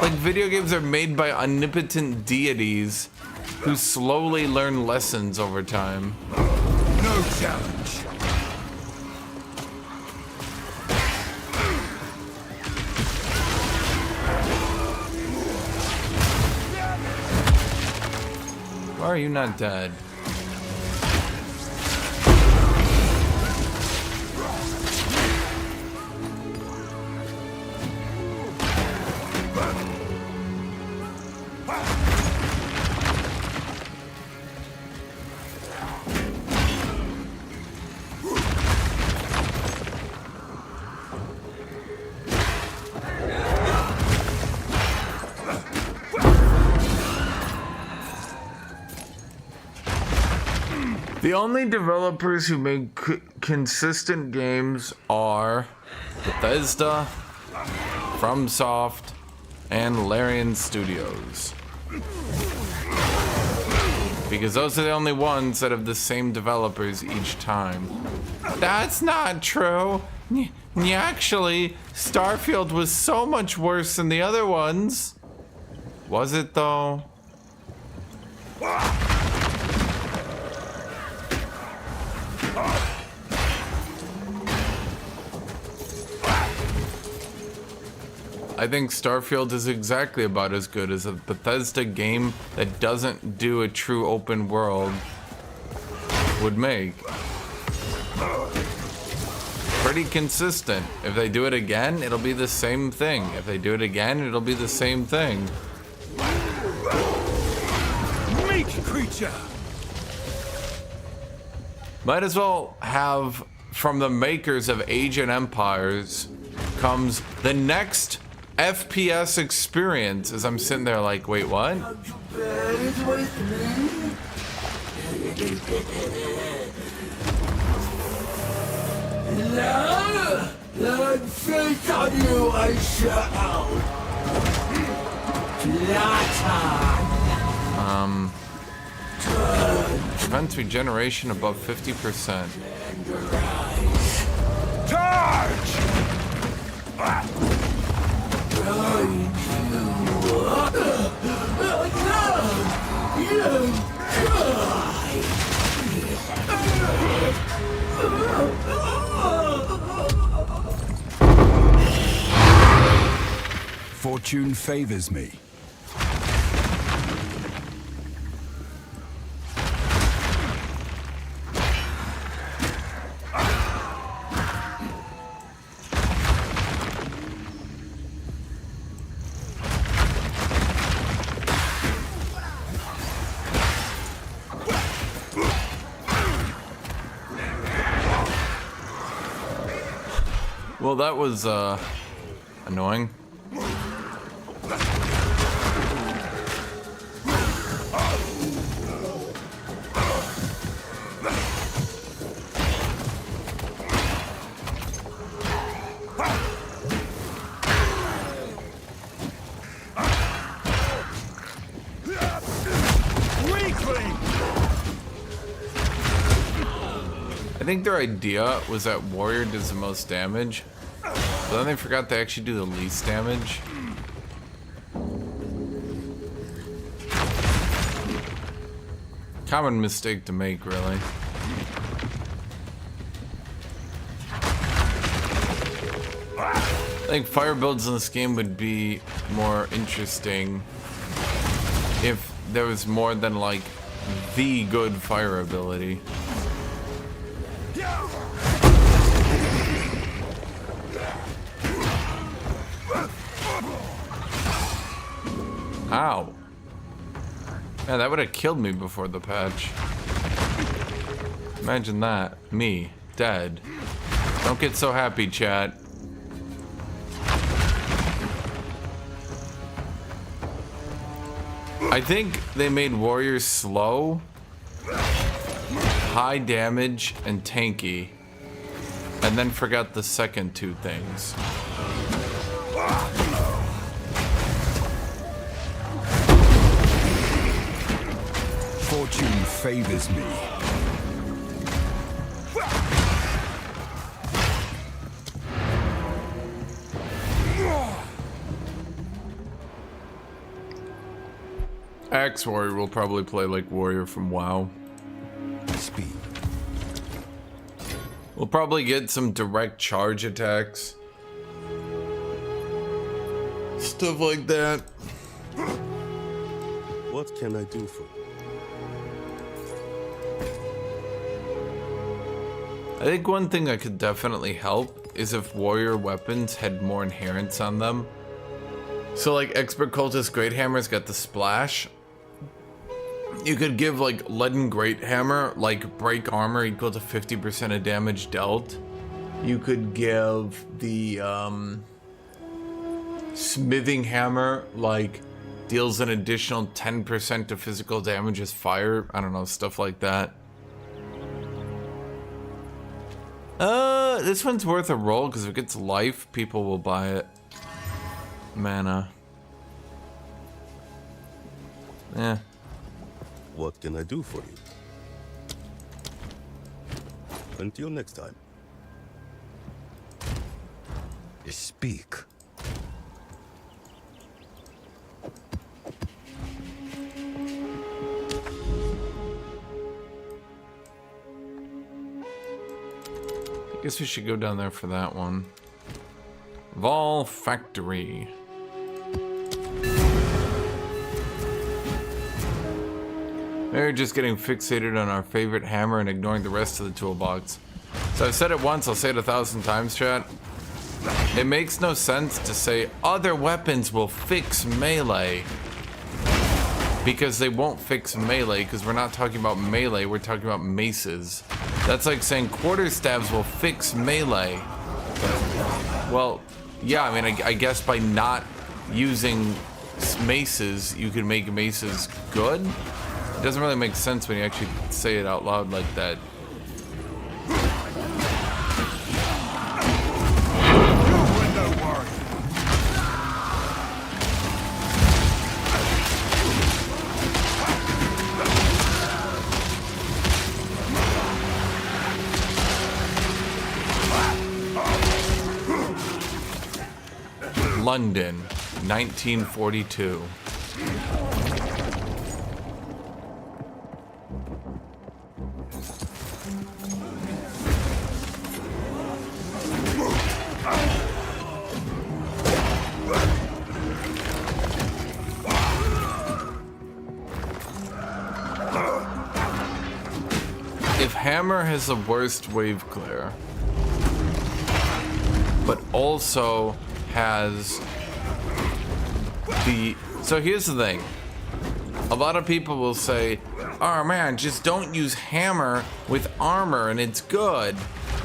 Like, video games are made by omnipotent deities who slowly learn lessons over time. No challenge. Why are you not dead? The only developers who make consistent games are Bethesda, FromSoft, and Larian Studios. Because those are the only ones that have the same developers each time. That's not true. Actually, Starfield was so much worse than the other ones. Was it though? I think Starfield is exactly about as good as a Bethesda game that doesn't do a true open world would make. Pretty consistent. If they do it again, it'll be the same thing. If they do it again, it'll be the same thing. Meat creature! Might as well have, from the makers of Age and Empires, comes the next FPS experience. As I'm sitting there like, wait, what? Let faith on you I shall. Prevents regeneration above 50%. Charge! Fortune favors me. Well, that was annoying. I think their idea was that warrior does the most damage, but then they forgot they actually do the least damage. Common mistake to make, really. I think fire builds in this game would be more interesting if there was more than like the good fire ability. Ow. Man, that would have killed me before the patch. Imagine that. Me, dead. Don't get so happy, chat. I think they made warriors slow, high damage, and tanky, and then forgot the second two things. Fortune favors me. Axe Warrior will probably play like Warrior from WoW. Speed. We'll probably get some direct charge attacks. Stuff like that. What can I do for you? I think one thing that could definitely help is if warrior weapons had more inherents on them. So like Expert Cultist Great Hammer's got the splash. You could give like Leaden Great Hammer like break armor equal to 50% of damage dealt. You could give the Smithing Hammer like deals an additional 10% of physical damage as fire. I don't know, stuff like that. This one's worth a roll because if it gets life, people will buy it. Mana. Yeah. What can I do for you? Until next time. Speak. I guess we should go down there for that one. Vol Factory. We're just getting fixated on our favorite hammer and ignoring the rest of the toolbox. So I've said it once, I'll say it 1,000 times, chat. It makes no sense to say other weapons will fix melee. Because they won't fix melee, because we're not talking about melee, we're talking about maces. That's like saying quarterstaves will fix melee. Well, yeah, I mean, I guess by not using maces, you can make maces good. It doesn't really make sense when you actually say it out loud like that. London, 1942. If Hammer has the worst wave clear, but also has the... So here's the thing. A lot of people will say, oh man, just don't use hammer with armor and it's good.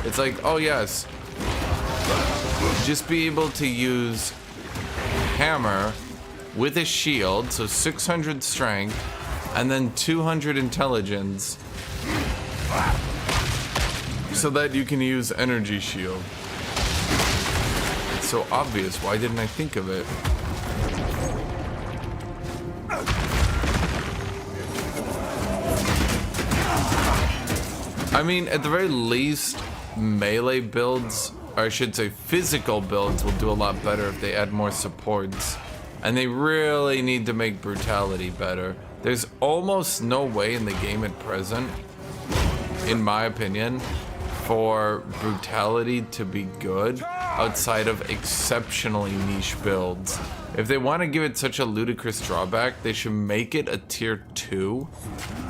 It's like, oh yes. Just be able to use hammer with a shield, so 600 strength, and then 200 intelligence, so that you can use energy shield. So obvious, why didn't I think of it? I mean, at the very least, melee builds, or I should say physical builds, will do a lot better if they add more supports. And they really need to make brutality better. There's almost no way in the game at present, in my opinion, for brutality to be good outside of exceptionally niche builds. If they want to give it such a ludicrous drawback, they should make it a tier 2,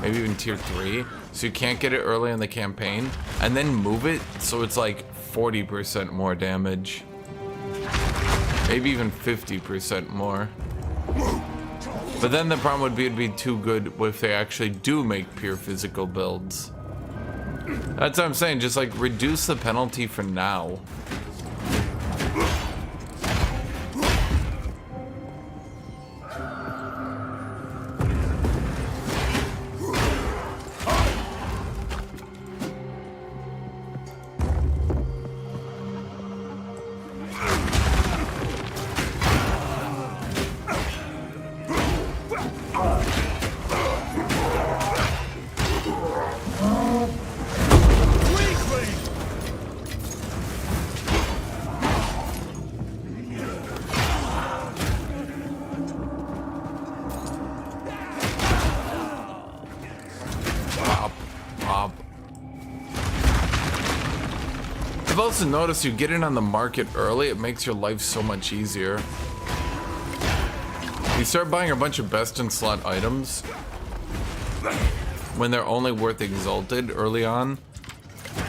maybe even tier 3, so you can't get it early in the campaign, and then move it so it's like 40% more damage. Maybe even 50% more. But then the problem would be it'd be too good if they actually do make pure physical builds. That's what I'm saying, just like reduce the penalty for now. I've also noticed you get in on the market early, it makes your life so much easier. You start buying a bunch of best in slot items when they're only worth exalted early on.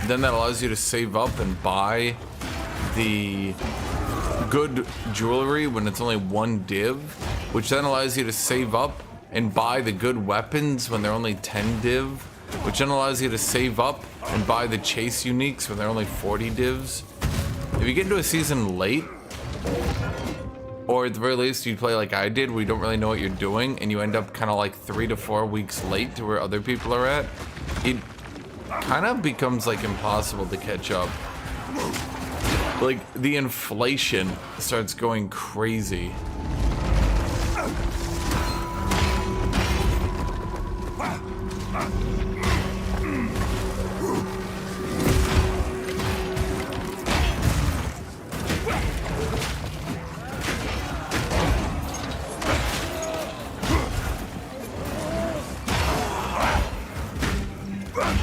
Then that allows you to save up and buy the good jewelry when it's only 1 div, which then allows you to save up and buy the good weapons when they're only 10 div, which then allows you to save up and buy the chase uniques when they're only 40 divs. If you get into a season late, or at the very least you play like I did where you don't really know what you're doing and you end up kind of like 3 to 4 weeks late to where other people are at, it kind of becomes like impossible to catch up. Like the inflation starts going crazy.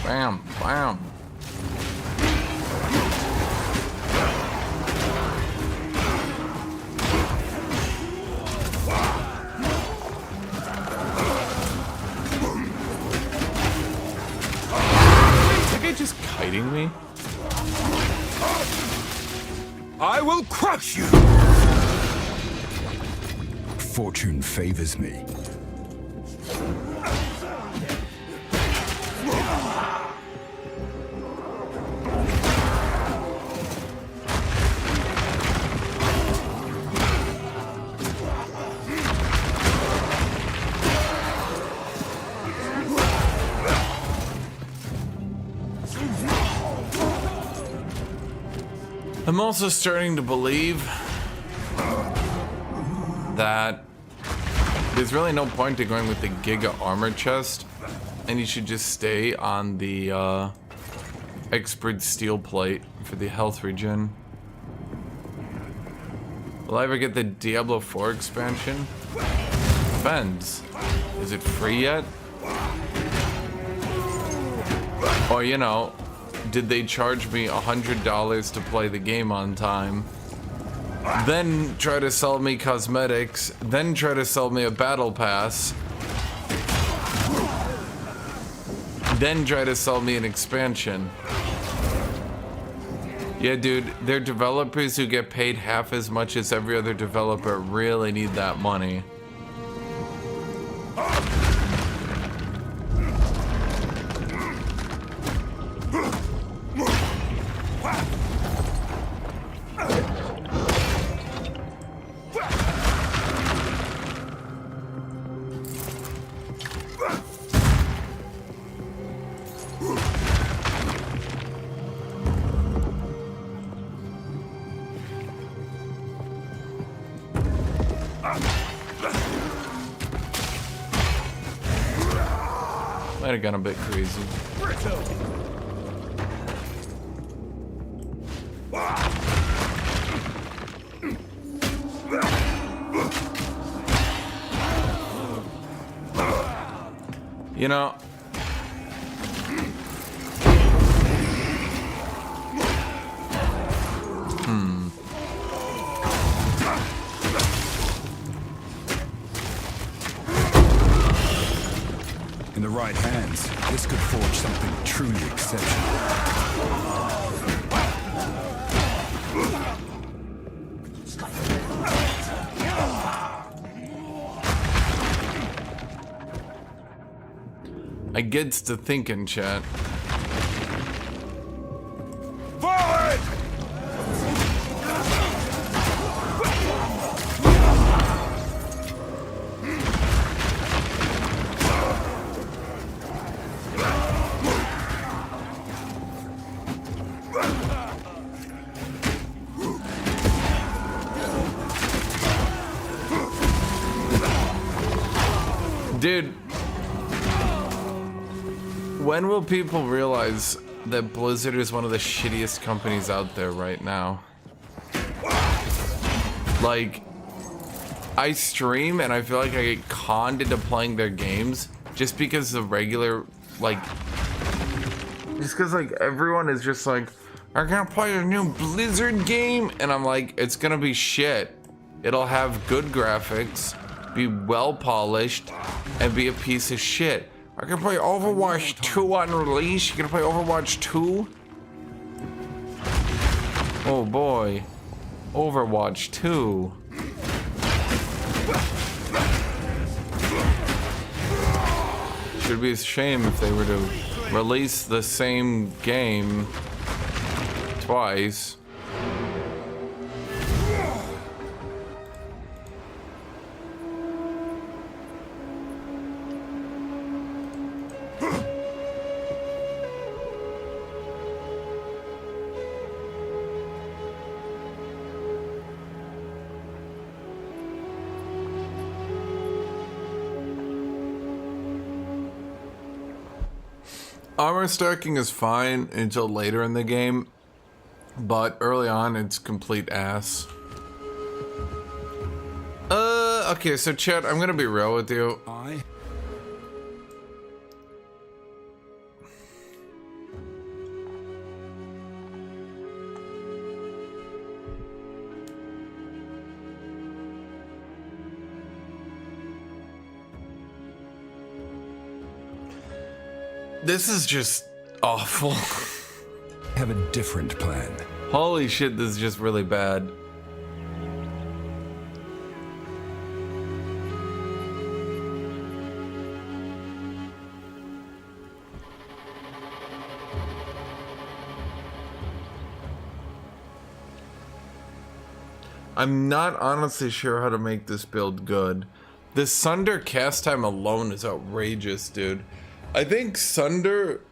Bam, bam. Is that guy just kiting me? I will crush you! Fortune favors me. I'm also starting to believe that there's really no point to going with the Giga armor chest, and you should just stay on the expert steel plate for the health regen. Will I ever get the Diablo 4 expansion? Depends. Is it free yet? Or, you know, did they charge me $100 to play the game on time? Then try to sell me cosmetics, then try to sell me a battle pass, then try to sell me an expansion. Yeah, dude, they're developers who get paid half as much as every other developer really need that money. Might have gone a bit crazy. You know, In the right hands, this could forge something truly exceptional. I gets to thinking, chat. Forward! Dude, when will people realize that Blizzard is one of the shittiest companies out there right now? Like, I stream and I feel like I get conned into playing their games just because the regular, like, just because, like, everyone is just like, I'm gonna play a new Blizzard game, and I'm like, it's gonna be shit. It'll have good graphics, be well polished, and be a piece of shit. I can play Overwatch 2 on release. You gonna play Overwatch 2? Oh boy. Overwatch 2. Should be a shame if they were to release the same game twice. Armor stacking is fine until later in the game, but early on it's complete ass. Okay, so chat, I'm gonna be real with you. This is just awful. I have a different plan. Holy shit, this is just really bad. I'm not honestly sure how to make this build good. The Sunder cast time alone is outrageous, dude. I think Sunder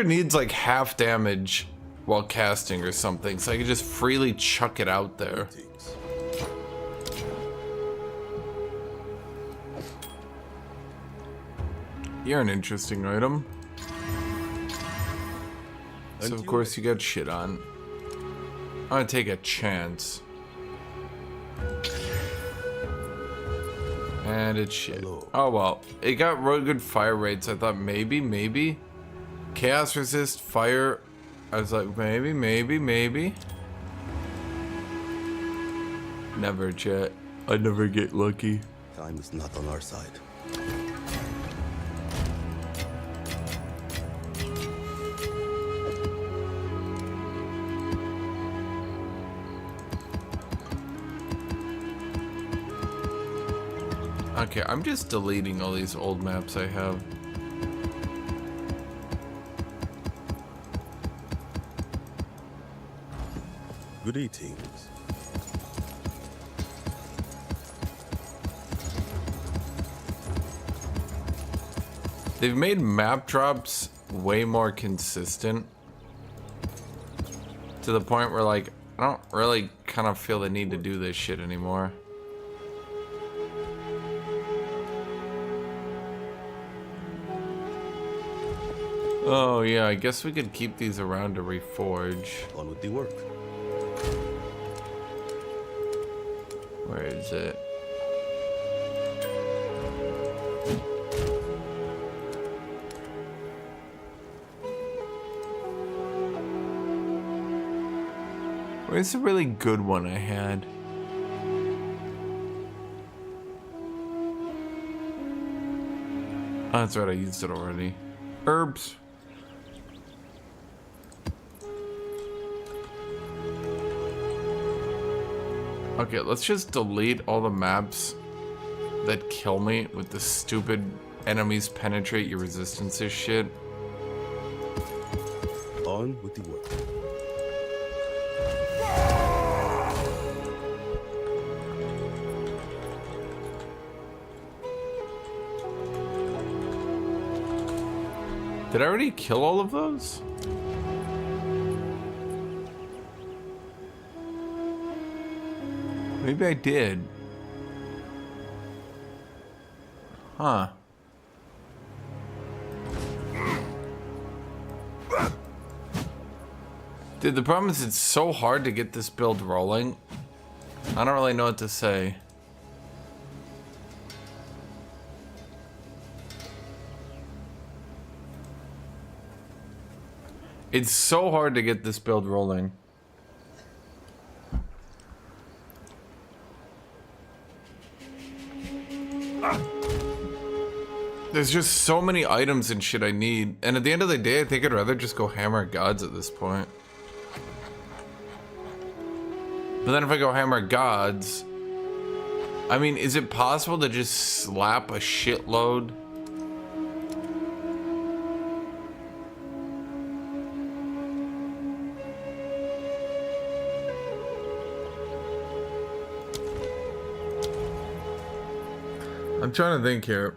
needs like half damage while casting or something, so I can just freely chuck it out there. You're an interesting item. So of course you got shit on. I'm gonna take a chance. And it's shit. Oh well, it got really good fire rates. I thought maybe. Chaos resist, fire. I was like, maybe. Never, chat. I never get lucky. Time is not on our side. Okay, I'm just deleting all these old maps I have. Good eating. They've made map drops way more consistent to the point where, like, I don't really kind of feel the need to do this shit anymore. Oh yeah, I guess we could keep these around to reforge. On with the work. Where is it? Where's the really good one I had? Oh, that's right, I used it already. Herbs. Okay, let's just delete all the maps that kill me with the stupid enemies penetrate your resistances shit. On with the work. Did I already kill all of those? Maybe I did. Huh. Dude, the problem is it's so hard to get this build rolling. I don't really know what to say. It's so hard to get this build rolling. There's just so many items and shit I need. And at the end of the day, I think I'd rather just go hammer gods at this point. But then if I go hammer gods, I mean, is it possible to just slap a shitload? I'm trying to think here.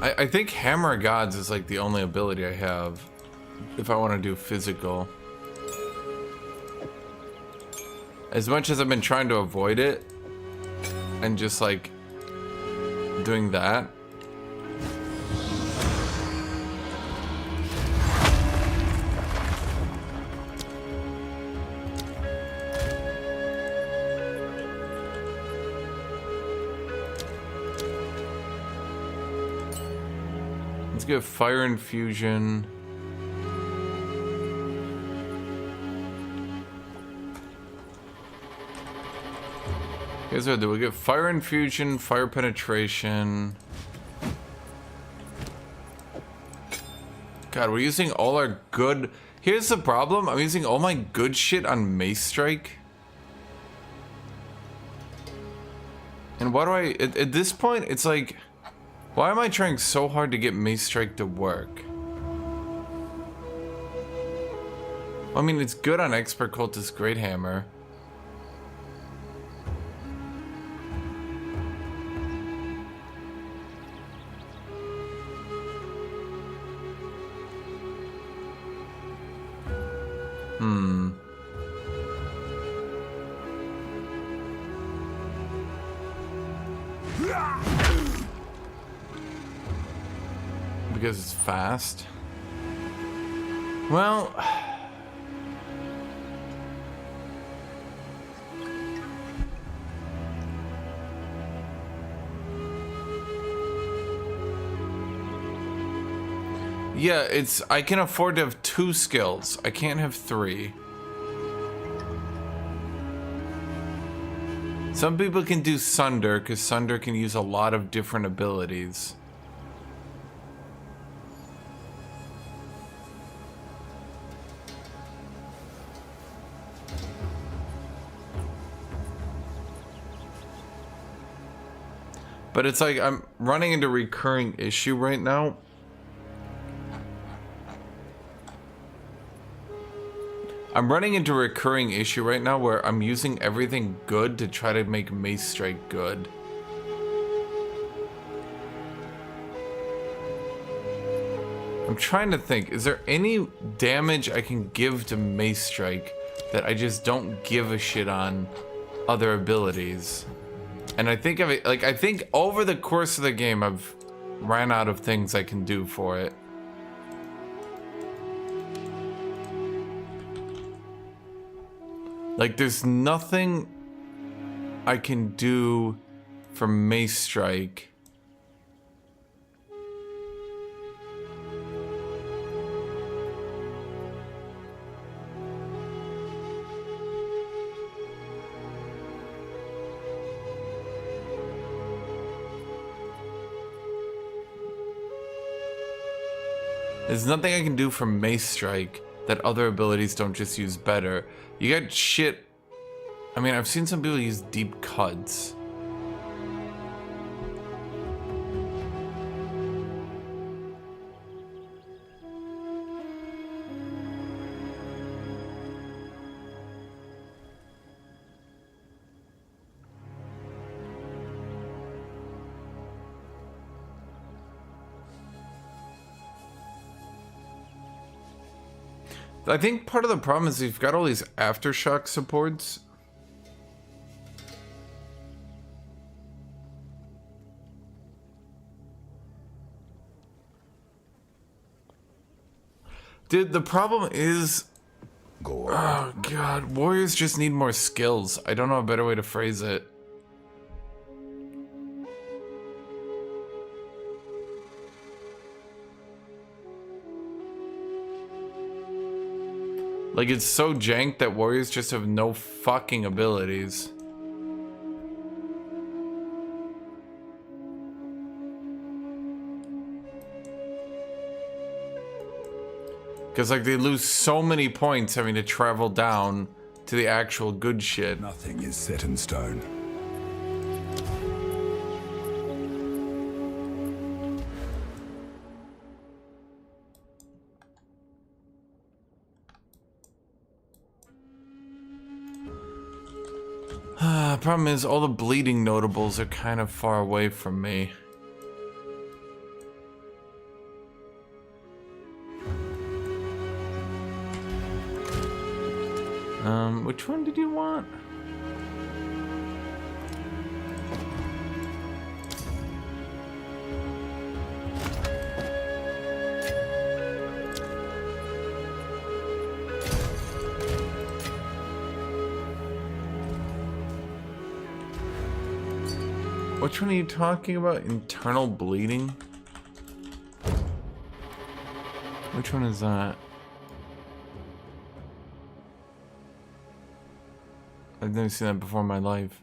I think Hammer of Gods is like the only ability I have if I want to do physical. As much as I've been trying to avoid it and just like doing that. Let's get Fire Infusion. Here's what I do. We get Fire Infusion, Fire Penetration. God, we're using all our good... Here's the problem. I'm using all my good shit on Mace Strike. And why do I... At this point, it's like... Why am I trying so hard to get Mace Strike to work? I mean, it's good on Expert Cultist Great Hammer. Because it's fast. Well, yeah, it's I can afford to have 2 skills. I can't have 3. Some people can do Sunder because Sunder can use a lot of different abilities. But it's like I'm running into a recurring issue right now. I'm running into a recurring issue right now where I'm using everything good to try to make Mace Strike good. I'm trying to think, is there any damage I can give to Mace Strike that I just don't give a shit on other abilities? And I think of it, like, I think over the course of the game, I've ran out of things I can do for it. Like, there's nothing I can do for Mace Strike. There's nothing I can do for Mace Strike that other abilities don't just use better. You got shit. I mean, I've seen some people use deep cuts. I think part of the problem is you've got all these aftershock supports. Dude, the problem is... Oh god, warriors just need more skills. I don't know a better way to phrase it. Like, it's so jank that warriors just have no fucking abilities. Because, like, they lose so many points having to travel down to the actual good shit. Nothing is set in stone. Problem is, all the bleeding notables are kind of far away from me. Which one did you want? Which one are you talking about? Internal bleeding? Which one is that? I've never seen that before in my life.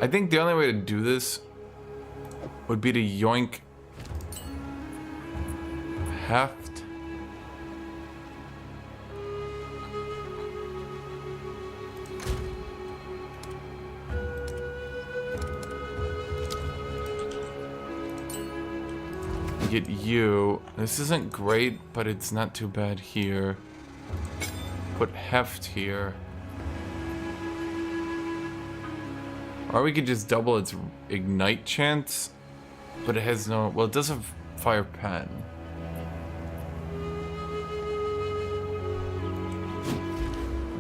I think the only way to do this would be to yoink heft. Get you. This isn't great, but it's not too bad here. Put heft here. Or we could just double its ignite chance, but it has no... Well, it does have fire pen.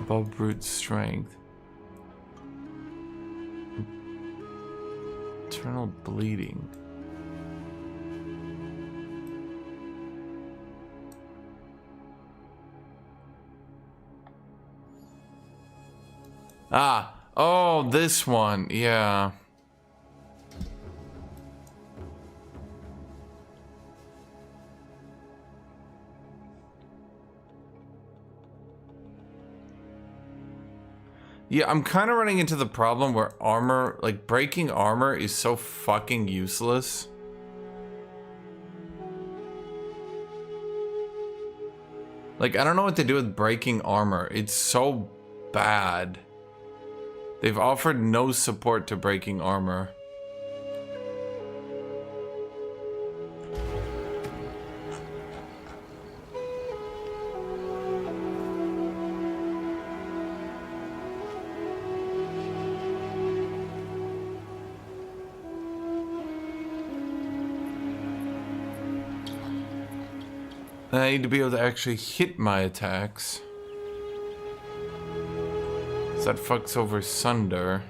Above brute strength. Eternal bleeding. Ah! Oh, this one, yeah. Yeah, I'm kind of running into the problem where armor, like breaking armor is so fucking useless. Like, I don't know what to do with breaking armor. It's so bad. They've offered no support to breaking armor. I need to be able to actually hit my attacks. So that fucks over Sunder.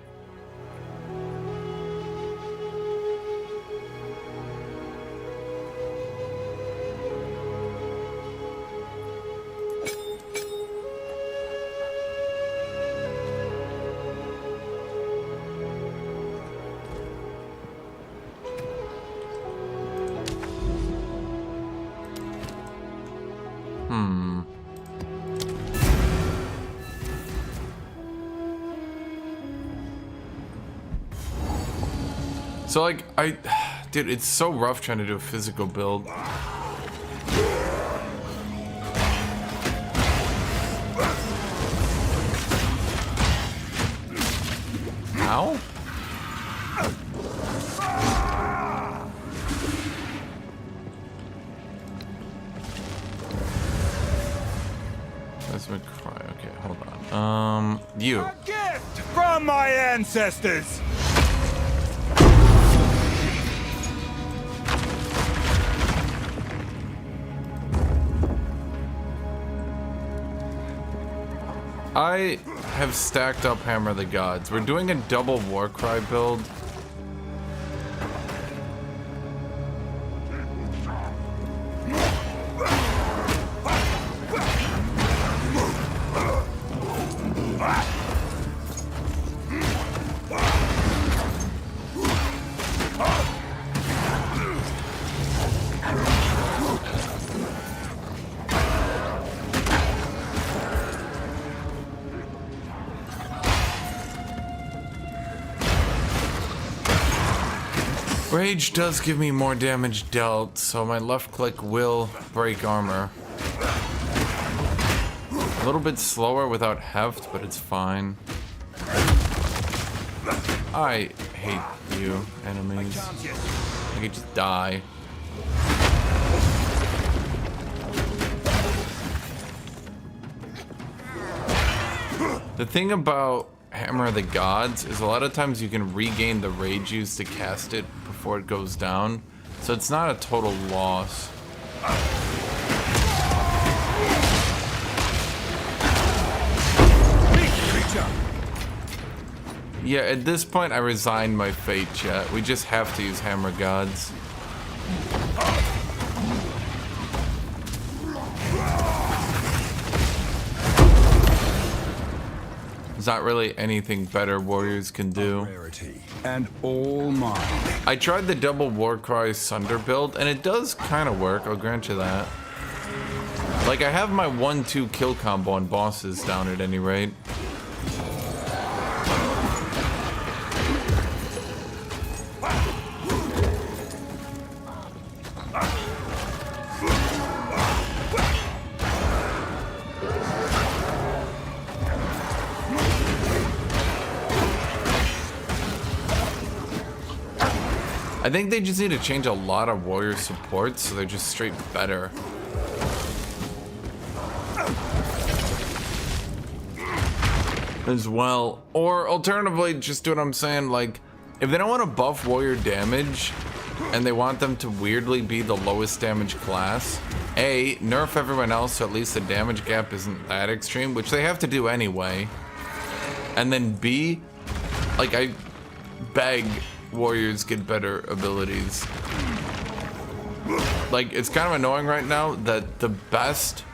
So like, dude, it's so rough trying to do a physical build. Ow? That's McCry. Okay, hold on. You. A gift from my ancestors. I have stacked up Hammer of the Gods. We're doing a double Warcry build. Rage does give me more damage dealt, so my left click will break armor. A little bit slower without heft, but it's fine. I hate you, enemies. I could just die. The thing about Hammer of the Gods is a lot of times you can regain the rage used to cast it before it goes down, so it's not a total loss. Yeah, at this point I resigned my fate, chat. We just have to use Hammer Gods. There's not really anything better warriors can do. And all mine. I tried the double Warcry Sunder build, and it does kind of work, I'll grant you that. Like, I have my 1-2 kill combo on bosses down at any rate. I think they just need to change a lot of warrior supports so they're just straight better. As well. Or alternatively, just do what I'm saying, like, if they don't want to buff warrior damage and they want them to weirdly be the lowest damage class, A, nerf everyone else so at least the damage gap isn't that extreme, which they have to do anyway. And then B, like, I beg warriors get better abilities. Like, it's kind of annoying right now that the best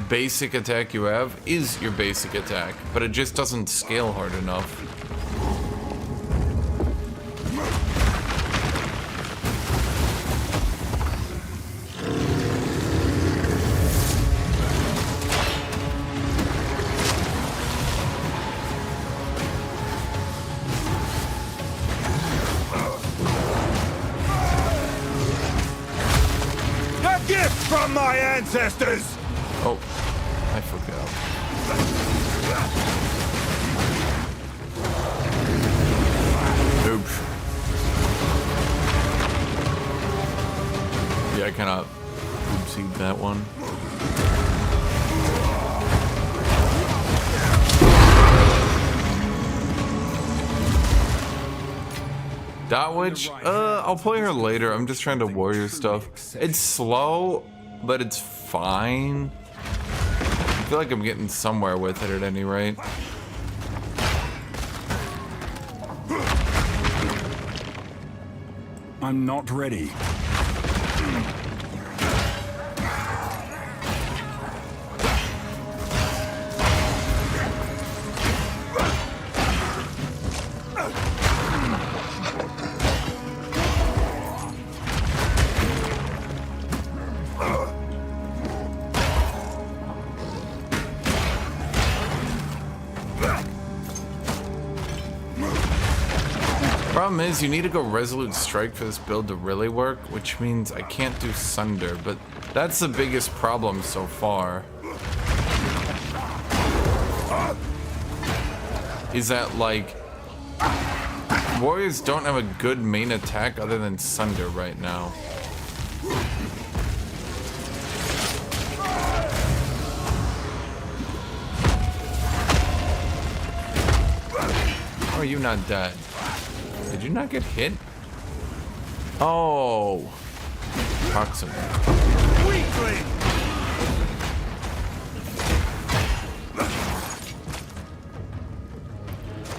basic attack you have is your basic attack, but it just doesn't scale hard enough. From my ancestors! Oh, I forgot. Oops. Yeah, I kinda oopsied that one. Dot Witch? I'll play her later. I'm just trying to warrior stuff. It's slow, but it's fine. I feel like I'm getting somewhere with it at any rate. I'm not ready. Problem is, you need to go Resolute Strike for this build to really work, which means I can't do Sunder, but that's the biggest problem so far. Is that, like, warriors don't have a good main attack other than Sunder right now. How are you not dead? Did you not get hit? Oh. Approximately. Weakling!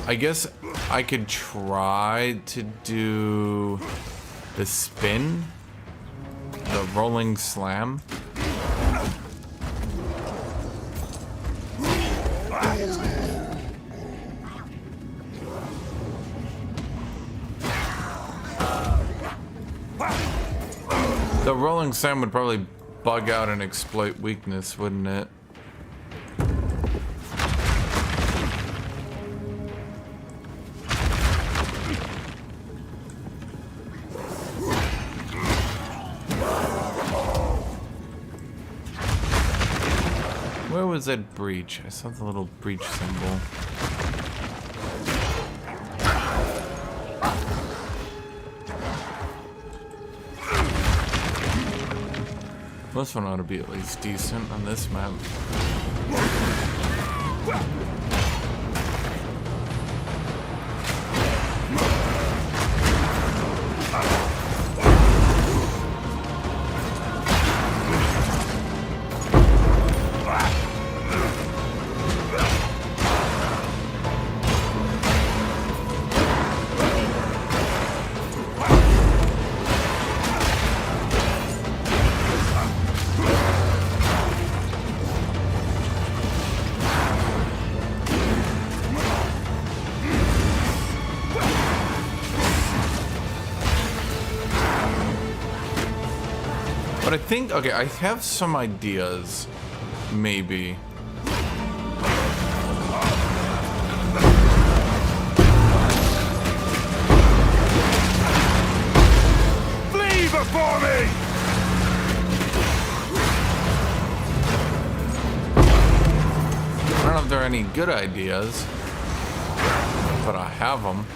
I guess I could try to do the spin, the rolling slam. The rolling slam would probably bug out and exploit weakness, wouldn't it? Where was that breach? I saw the little breach symbol. This one ought to be at least decent on this map. But I think, okay, I have some ideas, maybe. Flee before me! I don't know if they're any good ideas, but I have them.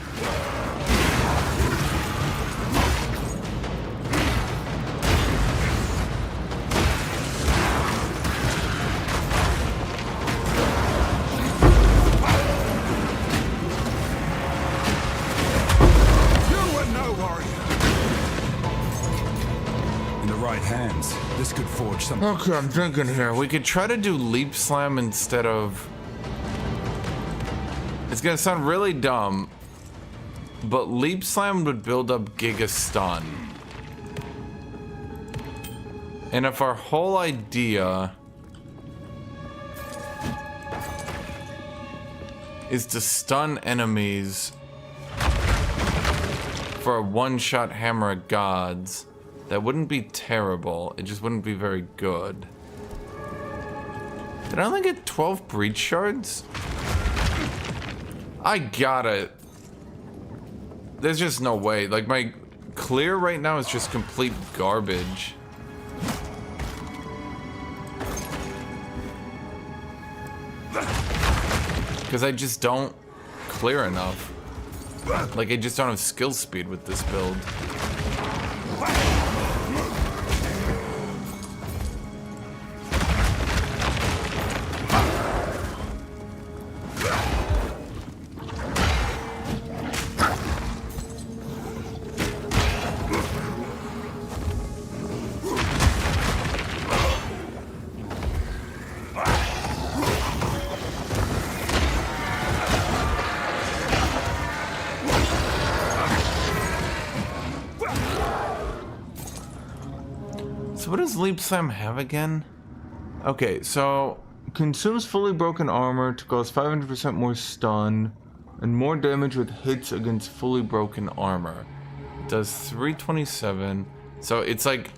Hands. This could forge something. Okay, I'm thinking here. We could try to do Leap Slam instead of... It's gonna sound really dumb, but Leap Slam would build up Giga Stun. And if our whole idea is to stun enemies for a one-shot Hammer of Gods, that wouldn't be terrible. It just wouldn't be very good. Did I only get 12 breach shards? I got it. There's just no way. Like, my clear right now is just complete garbage. Because I just don't clear enough. Like, I just don't have skill speed with this build. So what does Leap Slam have again? Okay, so consumes fully broken armor to cause 500% more stun and more damage with hits against fully broken armor. It does 327. So it's like...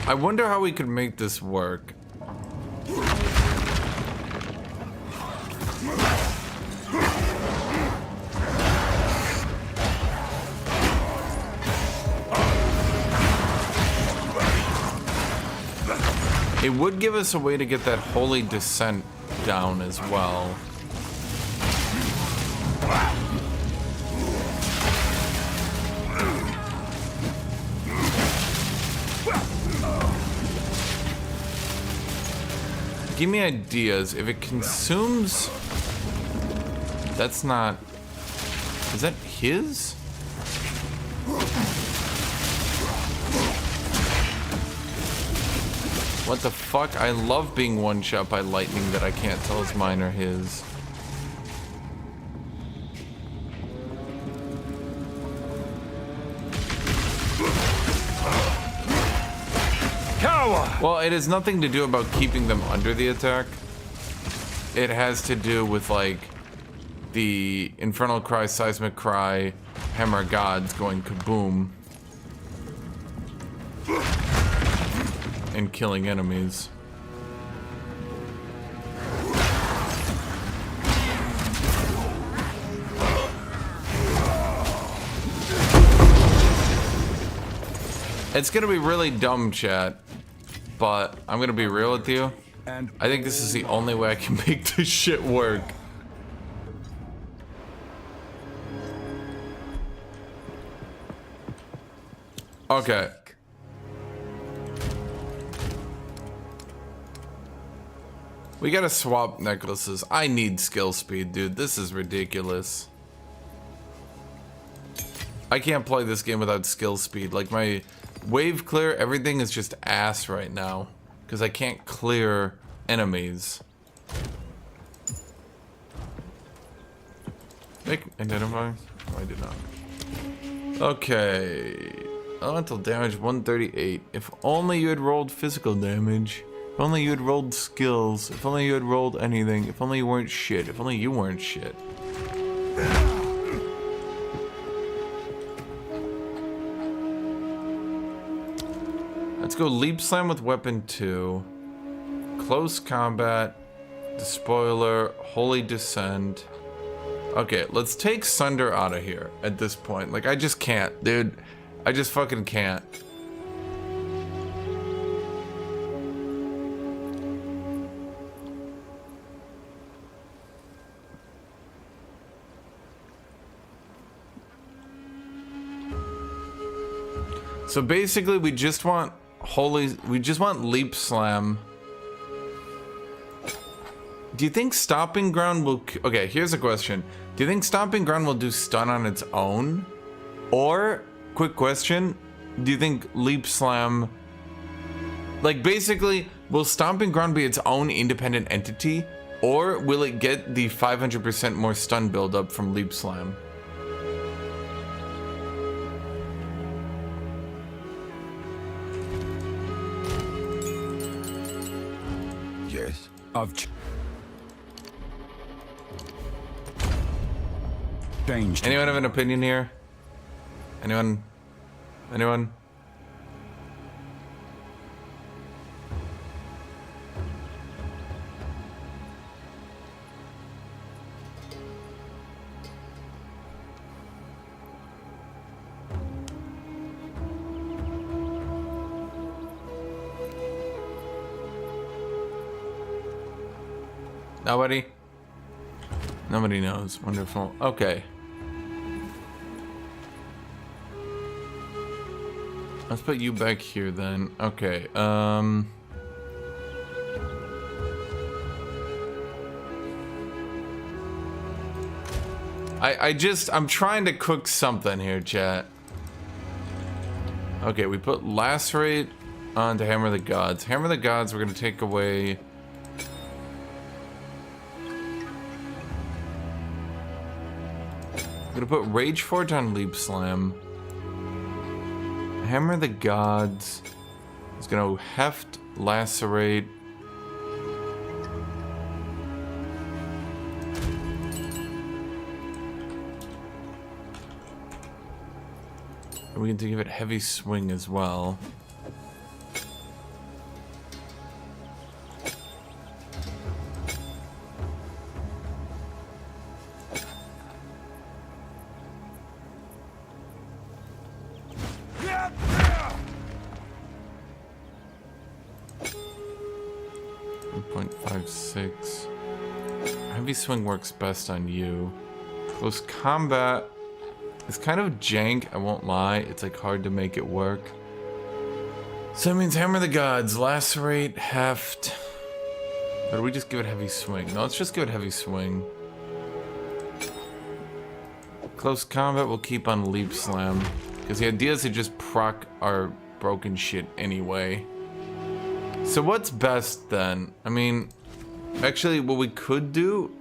I wonder how we could make this work. It would give us a way to get that holy descent down as well. Give me ideas. If it consumes... That's not... Is that his? What the fuck? I love being one-shot by lightning that I can't tell is mine or his. Well, it has nothing to do about keeping them under the attack. It has to do with, like, the Infernal Cry, Seismic Cry, Hammer Gods going kaboom. And killing enemies. It's gonna be really dumb, chat. But I'm gonna be real with you. And I think this is the only way I can make this shit work. Okay. We gotta swap necklaces. I need skill speed, dude. This is ridiculous. I can't play this game without skill speed. Like, my wave clear, everything is just ass right now. Because I can't clear enemies. Make identify? Oh, I did not. Okay. Elemental damage 138. If only you had rolled physical damage. If only you had rolled skills. If only you had rolled anything. If only you weren't shit. If only you weren't shit. Let's go Leap Slam with Weapon 2. Close Combat. Despoiler. Holy Descent. Okay, let's take Sunder out of here at this point. Like, I just can't, dude. I just fucking can't. So basically, we just want Leap Slam. Do you think Stomping Ground will... Okay, here's a question. Do you think Stomping Ground will do stun on its own? Or, quick question, do you think Leap Slam... Like, basically, will Stomping Ground be its own independent entity? Or will it get the 500% more stun buildup from Leap Slam? yes, I've changed. Anyone have an opinion here? Anyone? Anyone? Nobody? Nobody knows. Wonderful. Okay. Let's put you back here then. Okay. I'm trying to cook something here, chat. Okay, we put Lacerate onto Hammer the Gods. Hammer the Gods, we're gonna take away... I'm gonna put Rage Forge on Leap Slam. Hammer the Gods. It's gonna Heft, Lacerate. We get to give it Heavy Swing as well. Heavy Swing works best on you. Close Combat is kind of jank, I won't lie. It's like hard to make it work. So that means Hammer the Gods, Lacerate, Heft. Or do we just give it Heavy Swing? No, let's just give it Heavy Swing. Close Combat we'll keep on Leap Slam. Because the idea is to just proc our broken shit anyway. So what's best then? I mean, actually what we could do...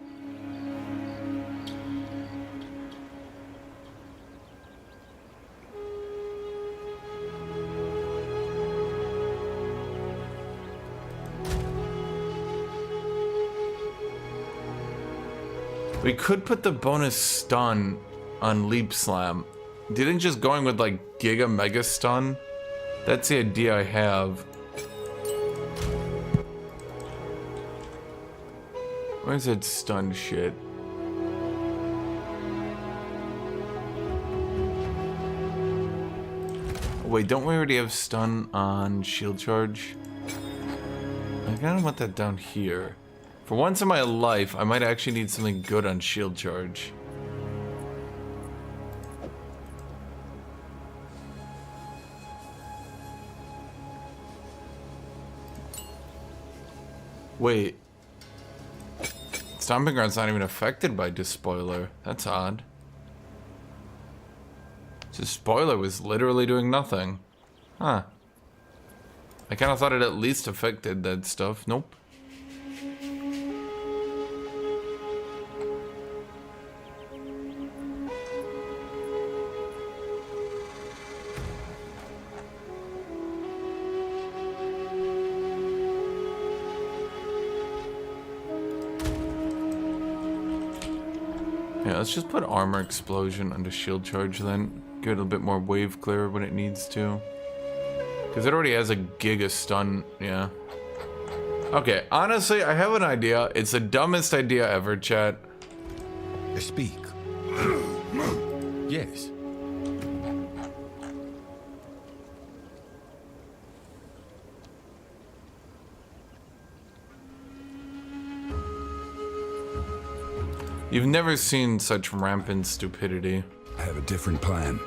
We could put the bonus stun on Leap Slam. Do you think just going with like Giga Mega Stun? That's the idea I have. Where's that stun shit? Wait, don't we already have stun on Shield Charge? I kinda want that down here. For once in my life, I might actually need something good on Shield Charge. Wait. Stomping Ground's not even affected by Despoiler. That's odd. Despoiler was literally doing nothing. Huh. I kind of thought it at least affected that stuff. Nope. Yeah, let's just put Armor Explosion under Shield Charge then. Give it a bit more wave clear when it needs to. Because it already has a Giga Stun, yeah. Okay, honestly, I have an idea. It's the dumbest idea ever, chat. Speak. Yes. You've never seen such rampant stupidity. I have a different plan.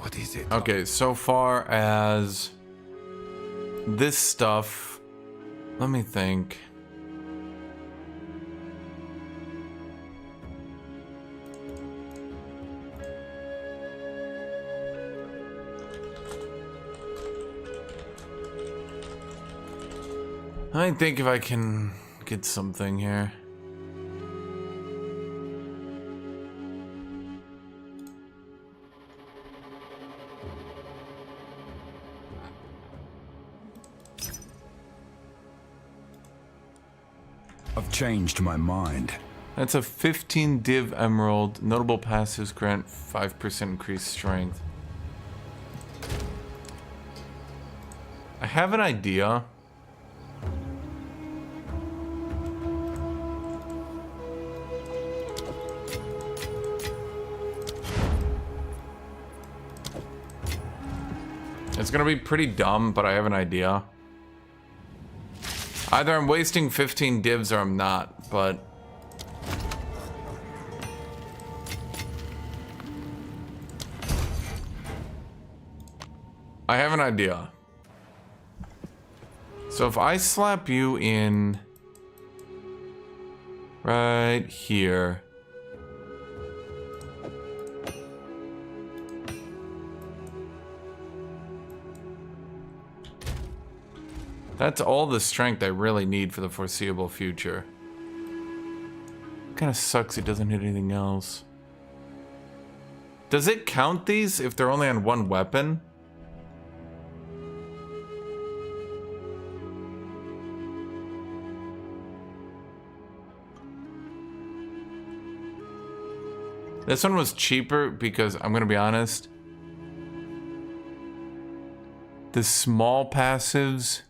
What is it? Okay, so far as this stuff, let me think. Let me think if I can get something here. I've changed my mind. That's a 15 div emerald. Notable passives grant 5% increased strength. I have an idea. It's gonna be pretty dumb, but I have an idea. Either I'm wasting 15 divs or I'm not, but... I have an idea. So if I slap you in... right here... That's all the strength I really need for the foreseeable future. Kind of sucks it doesn't hit anything else. Does it count these if they're only on one weapon? This one was cheaper because, I'm gonna be honest, the small passives,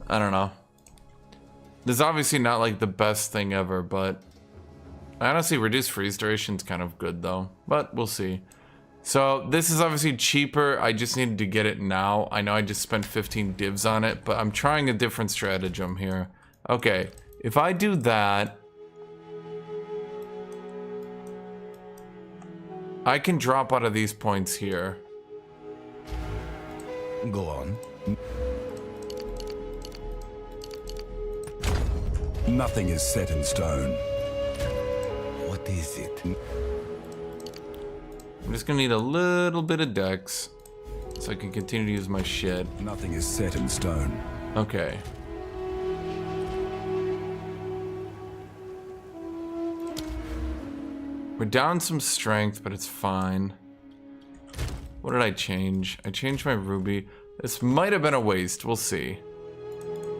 I don't know. This is obviously not like the best thing ever, but honestly, reduced freeze duration is kind of good though, but we'll see. So this is obviously cheaper. I just needed to get it now. I know I just spent 15 divs on it, but I'm trying a different stratagem here. Okay, if I do that, I can drop out of these points here. Go on. Nothing is set in stone. What is it? I'm just gonna need a little bit of dex so I can continue to use my shit. Nothing is set in stone. Okay. We're down some strength, but it's fine. What did I change? I changed my ruby. This might have been a waste. We'll see.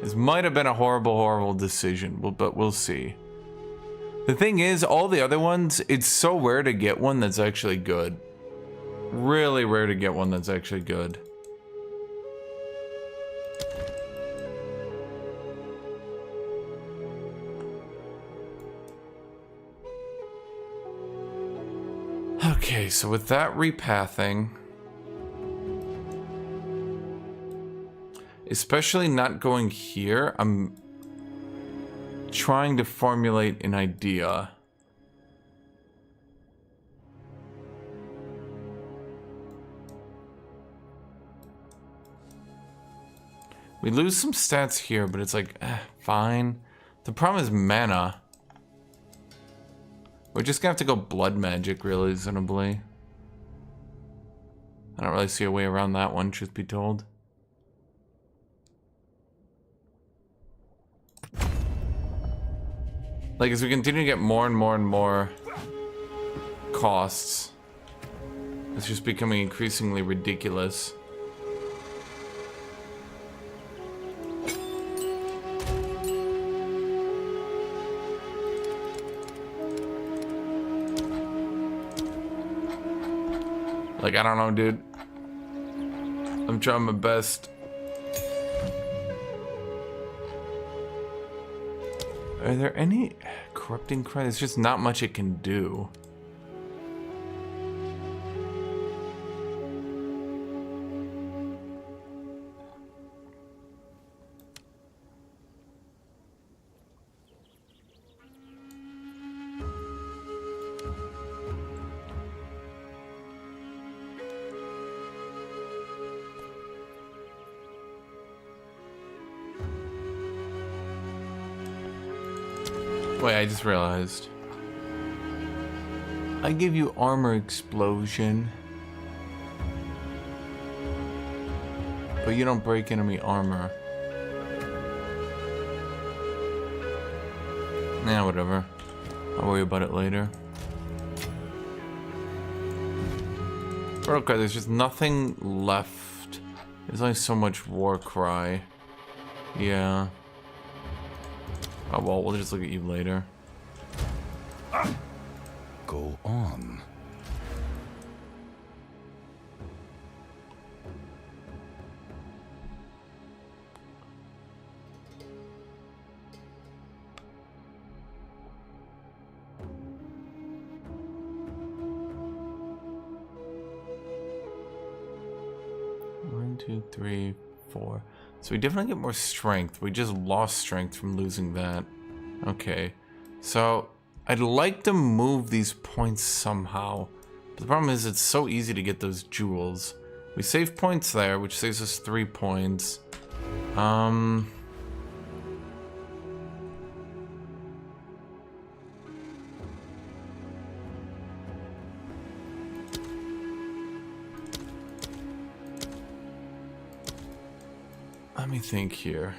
This might have been a horrible, horrible decision, but we'll see. The thing is, all the other ones, it's so rare to get one that's actually good. Really rare to get one that's actually good. Okay, so with that repathing, especially not going here, I'm trying to formulate an idea. We lose some stats here, but it's like, fine. The problem is mana. We're just gonna have to go blood magic, reasonably. I don't really see a way around that one, truth be told. Like, as we continue to get more and more and more costs, it's just becoming increasingly ridiculous. Like, I don't know, dude. I'm trying my best. Are there any corrupting cry? There's just not much it can do. Wait, I just realized. I give you armor explosion, but you don't break enemy armor. Nah, whatever. I'll worry about it later. Okay, there's just nothing left. There's only so much war cry. Yeah. Oh, well, we'll just look at you later. Go on. One, two, three, four. So we definitely get more strength. We just lost strength from losing that. Okay. So I'd like to move these points somehow. But the problem is it's so easy to get those jewels. We save points there, which saves us 3 points. Let me think here.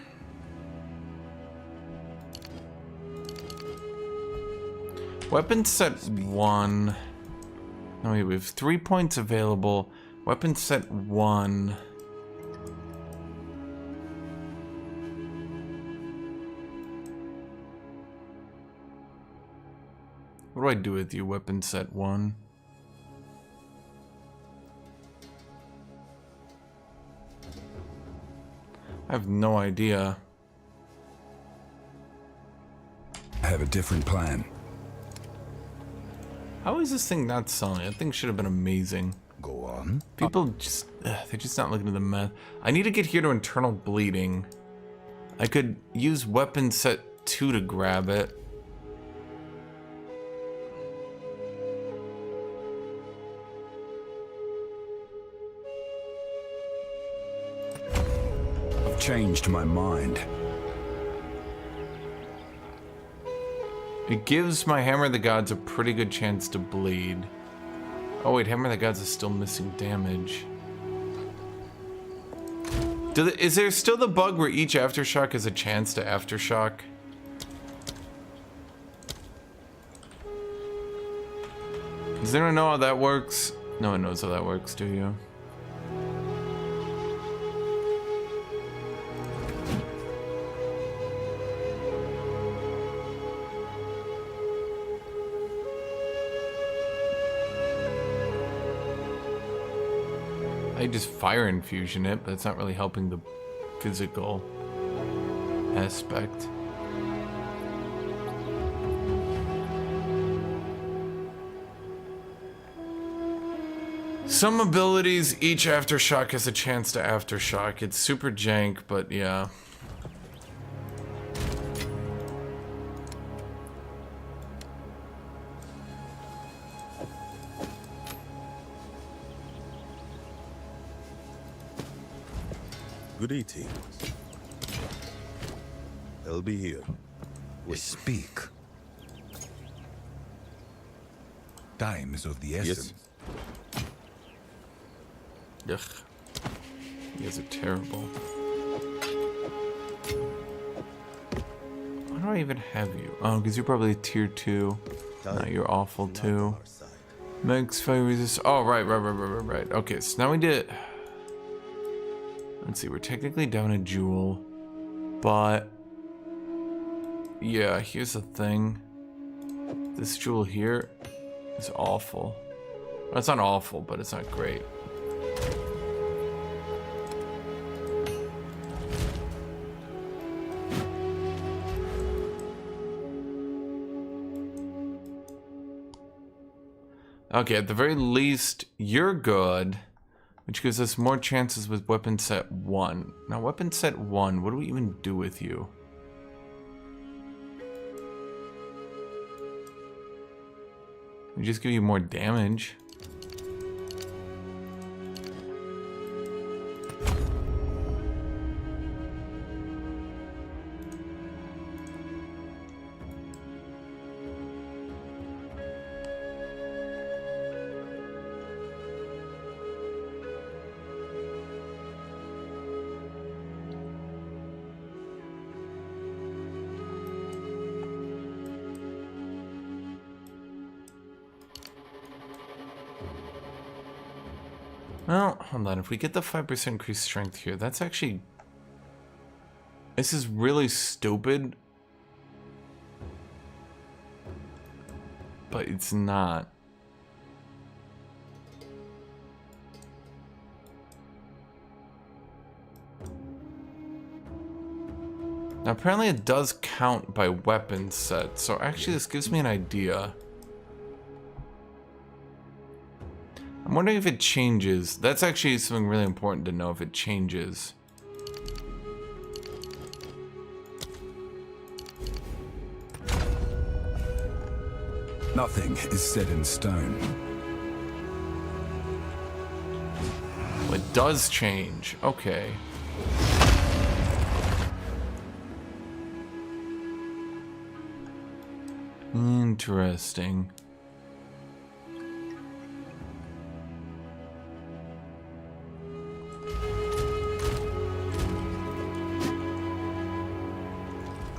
Weapon set 1. No, wait, we have 3 points available. Weapon set 1. What do I do with you, weapon set 1? I have no idea. I have a different plan. How is this thing not selling? That thing should have been amazing. Go on. People just, they're just not looking at the math. I need to get here to internal bleeding. I could use weapon set 2 to grab it. I've changed my mind. It gives my Hammer of the Gods a pretty good chance to bleed. Oh wait, Hammer of the Gods is still missing damage. Is there still the bug where each aftershock has a chance to aftershock? Does anyone know how that works? No one knows how that works, do you? I just fire infusion it, but it's not really helping the physical aspect. Some abilities, each aftershock has a chance to aftershock. It's super jank, but yeah. Good eating. I'll be here. We speak. Time is of the essence. Ugh. You guys are terrible. Why do I even have you? Oh, because you're probably tier 2. No, you're awful too. Max fire resist. Oh, right. Okay, so now we did. Let's see, we're technically down a jewel, but yeah, here's the thing. This jewel here is awful. Well, it's not awful, but it's not great. Okay, at the very least, you're good. Which gives us more chances with weapon set 1. Now, weapon set 1, what do we even do with you? We just give you more damage. Well, hold on. If we get the 5% increased strength here, that's actually... This is really stupid. But it's not. Now, apparently it does count by weapon set. So actually, this gives me an idea. I'm wondering if it changes. That's actually something really important to know, if it changes. Nothing is set in stone. Well, it does change. Okay. Interesting.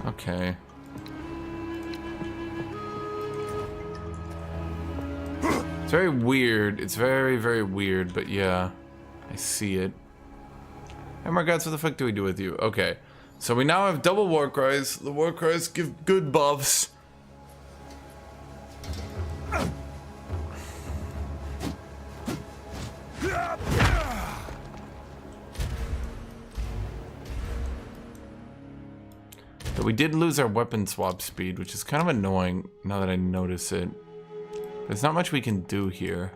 Okay. It's very weird. It's very, very weird, but yeah. I see it. Hey, my gods, what the fuck do we do with you? Okay. So we now have double war cries. The war cries give good buffs. But we did lose our weapon swap speed, which is kind of annoying now that I notice it. There's not much we can do here.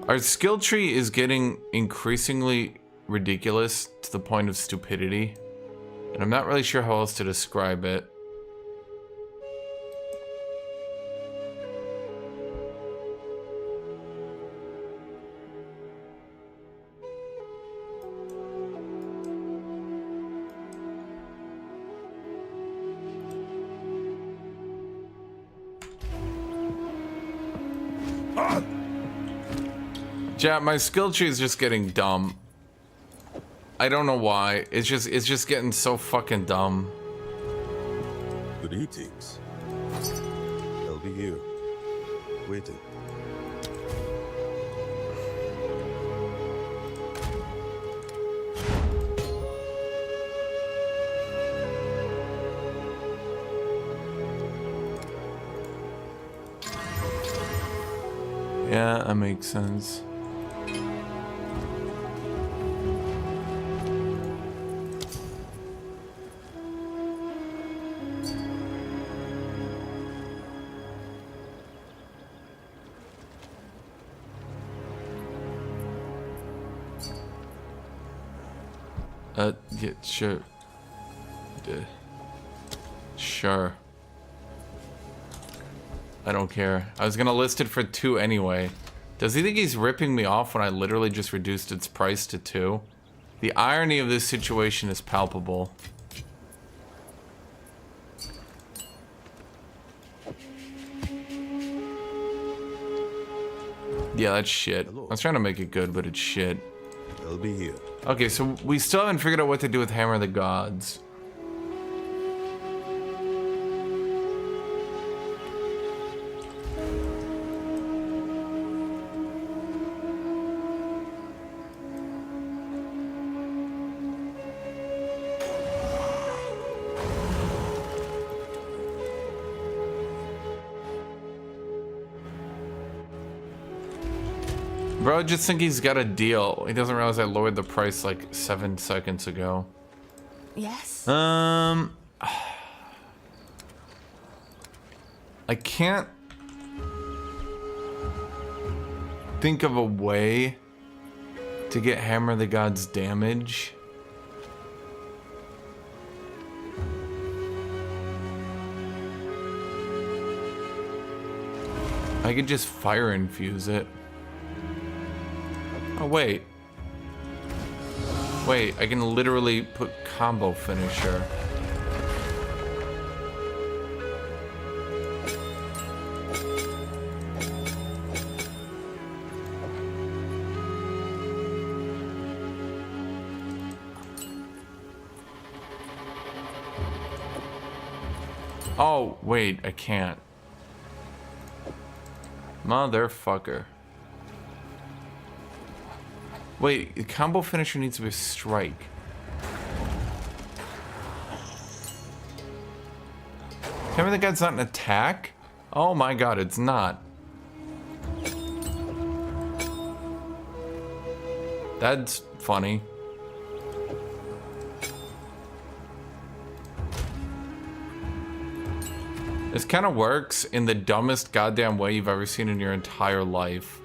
Our skill tree is getting increasingly ridiculous to the point of stupidity. And I'm not really sure how else to describe it. Yeah, my skill tree is just getting dumb. I don't know why. It's just getting so fucking dumb. Greetings. I'll be here, waiting. Yeah, that makes sense. Yeah, sure. Sure. I don't care. I was gonna list it for 2 anyway. Does he think he's ripping me off when I literally just reduced its price to 2? The irony of this situation is palpable. Yeah, that's shit. I was trying to make it good, but it's shit. I'll be here. Okay, so we still haven't figured out what to do with Hammer of the Gods. Bro, I just think he's got a deal. He doesn't realize I lowered the price like 7 seconds ago. Yes? I can't think of a way to get Hammer of the Gods damage. I could just fire infuse it. Oh, wait. Wait, I can literally put combo finisher. Oh, wait, I can't. Motherfucker. Wait, the combo finisher needs to be a strike. Tell me the guy's not an attack? Oh my god, it's not. That's funny. This kind of works in the dumbest goddamn way you've ever seen in your entire life.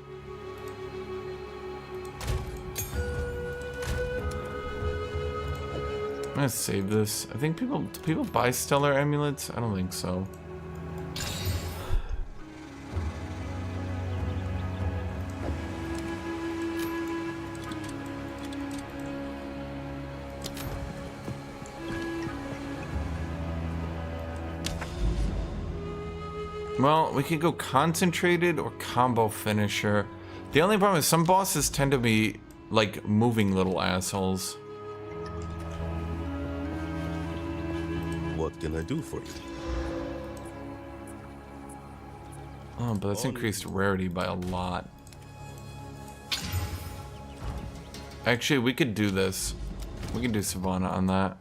I'm gonna save this. I think do people buy stellar amulets? I don't think so. Well, we could go concentrated or combo finisher. The only problem is some bosses tend to be like moving little assholes. What can I do for you? Oh, but that's increased rarity by a lot. Actually, we could do this. We can do Savannah on that.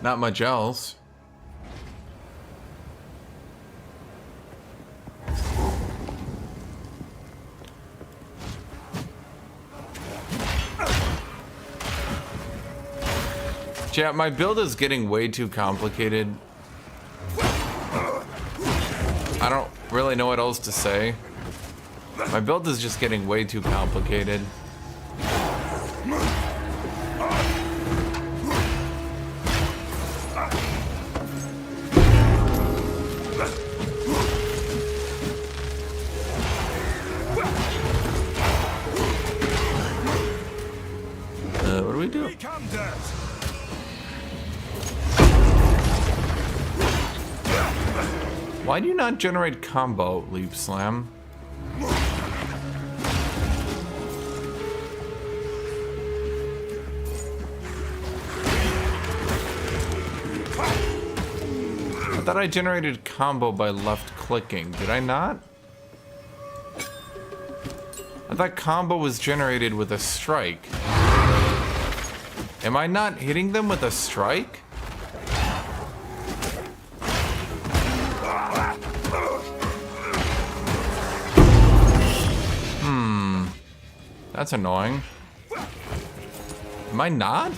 Not much else. Chat, my build is getting way too complicated. I don't really know what else to say. My build is just getting way too complicated. What do we do? Why do you not generate combo, Leap Slam? I thought I generated combo by left clicking. Did I not? I thought combo was generated with a strike. Am I not hitting them with a strike? That's annoying. Am I not?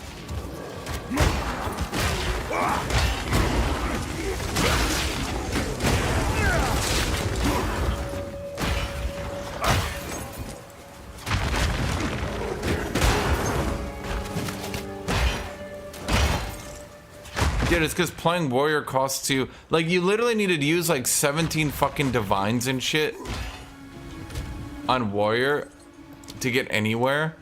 Dude, it's because playing warrior costs you, like, you literally needed to use like 17 fucking divines and shit on warrior to get anywhere,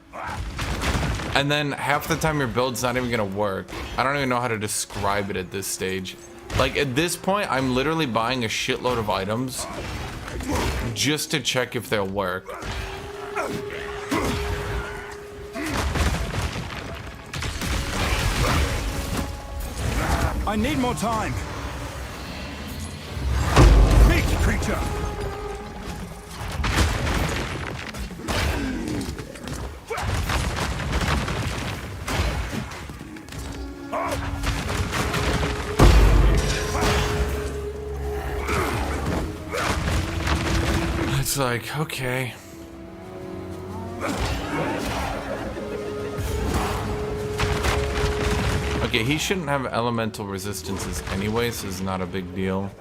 and then half the time your build's not even gonna work. I don't even know how to describe it at this stage. Like, at this point, I'm literally buying a shitload of items just to check if they'll work. I need more time. Meet creature. It's like, okay. Okay, he shouldn't have elemental resistances anyway, so it's not a big deal.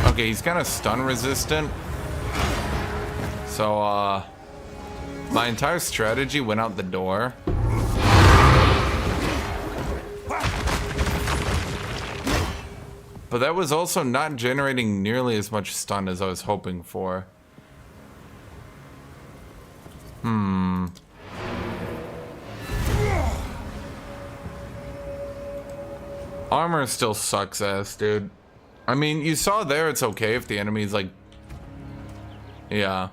Okay, he's kind of stun resistant. So, my entire strategy went out the door. But that was also not generating nearly as much stun as I was hoping for. Armor still sucks ass, dude. I mean, you saw there it's okay if the enemy's like... Yeah.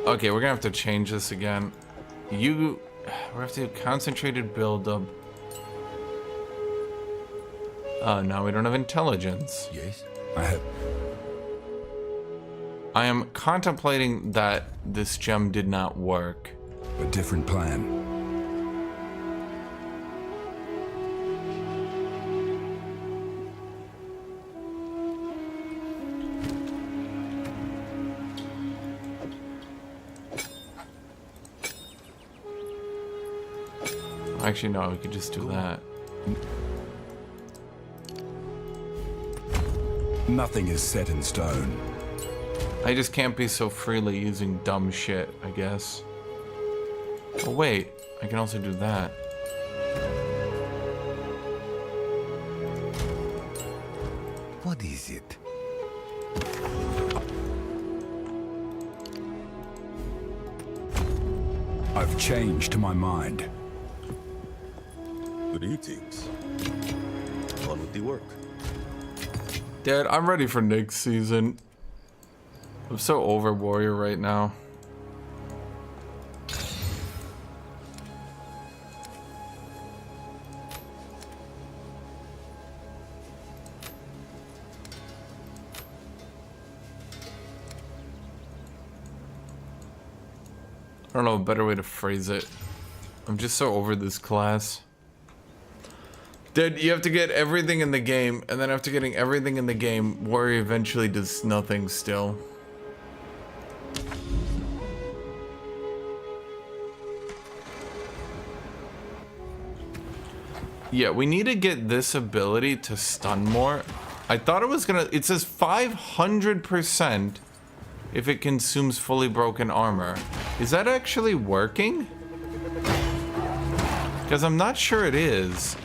Okay, we're gonna have to change this again. We have to do concentrated build-up. Now we don't have intelligence. Yes, I am contemplating that this gem did not work. a different plan. Actually, no, we could just do that. Nothing is set in stone. I just can't be so freely using dumb shit, I guess. Oh wait, I can also do that. What is it? I've changed my mind. Greetings. On with the work. Dad, I'm ready for next season. I'm so over Warrior right now. I don't know a better way to phrase it. I'm just so over this class. Dad, you have to get everything in the game, and then after getting everything in the game, Warrior eventually does nothing still. Yeah, we need to get this ability to stun more. I thought it was gonna... It says 500% if it consumes fully broken armor. Is that actually working? Because I'm not sure it is.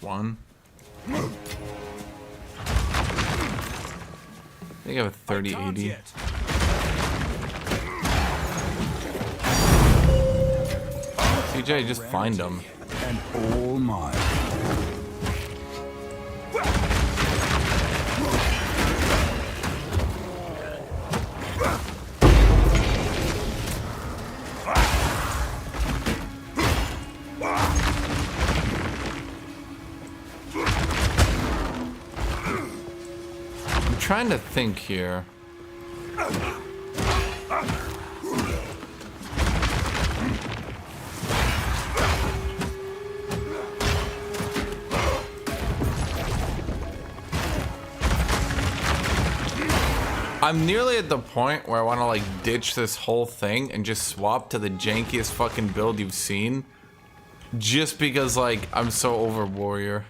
One. I think I have a 3080. CJ, just find them. And all mine. Trying to think here. I'm nearly at the point where I want to like ditch this whole thing and just swap to the jankiest fucking build you've seen. Just because like I'm so over Warrior.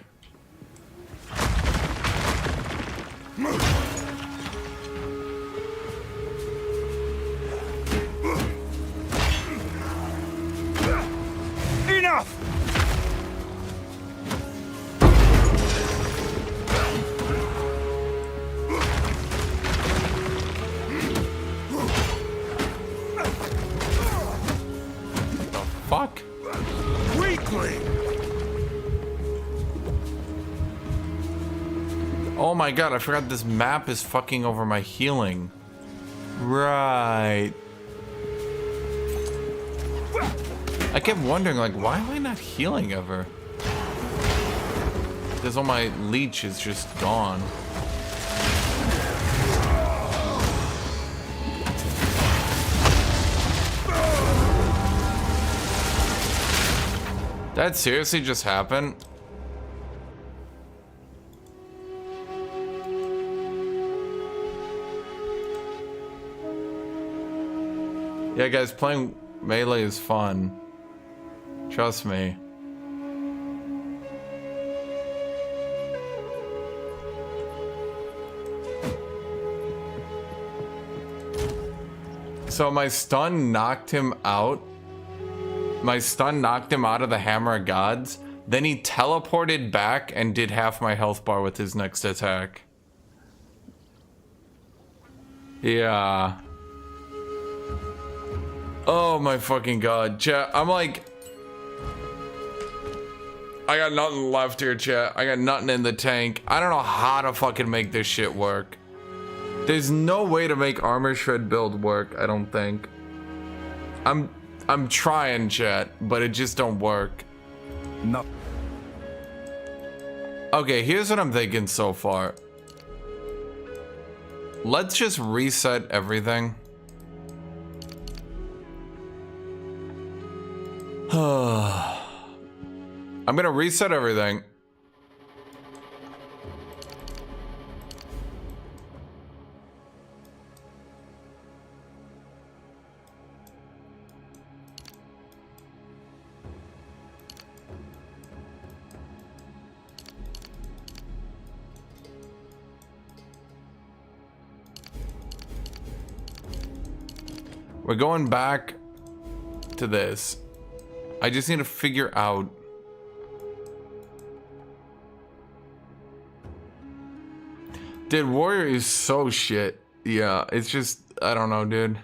Oh my god, I forgot this map is fucking over my healing. Right. I kept wondering, like, why am I not healing ever? Because all my leech is just gone. That seriously just happened? Yeah, guys, playing melee is fun. Trust me. So my stun knocked him out. My stun knocked him out of the Hammer of Gods. Then he teleported back and did half my health bar with his next attack. Yeah. Oh my fucking god. I'm like... I got nothing left here, chat. I got nothing in the tank. I don't know how to fucking make this shit work. There's no way to make armor shred build work, I don't think. I'm trying, chat, but it just don't work. No. Okay, here's what I'm thinking so far. Let's just reset everything. I'm gonna reset everything. We're going back to this. I just need to figure out. Dude, Warrior is so shit. Yeah, it's just, I don't know, dude.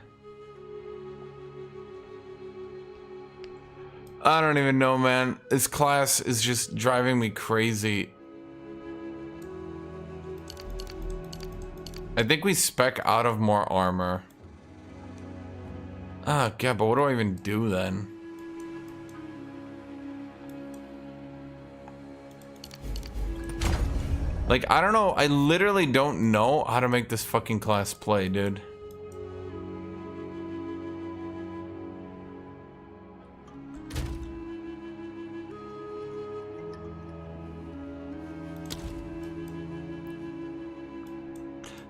I don't even know, man. This class is just driving me crazy. I think we spec out of more armor. Ah, yeah, but what do I even do then? Like, I don't know. I literally don't know how to make this fucking class play, dude.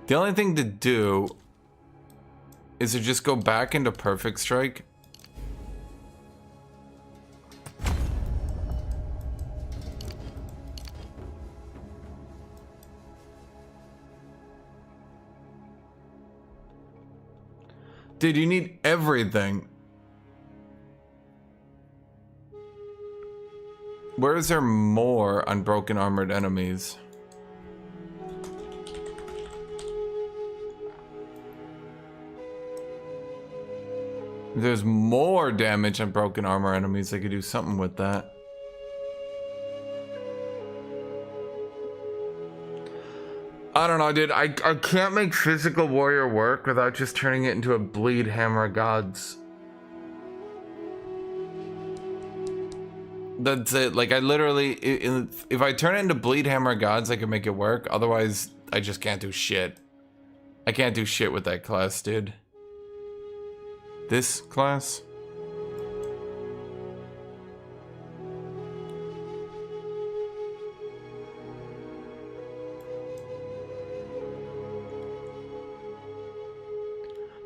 The only thing to do is to just go back into Perfect Strike. Dude, you need everything. Where is there more unbroken armored enemies? There's more damage on broken armor enemies. I could do something with that. I don't know, dude. I can't make physical warrior work without just turning it into a bleed hammer gods. That's it. Like, I literally, if I turn it into bleed hammer gods, I can make it work. Otherwise, I just can't do shit. I can't do shit with that class, dude. This class?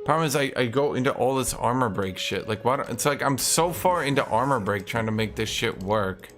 Problem is, I go into all this armor break shit. Like, what? It's like I'm so far into armor break trying to make this shit work.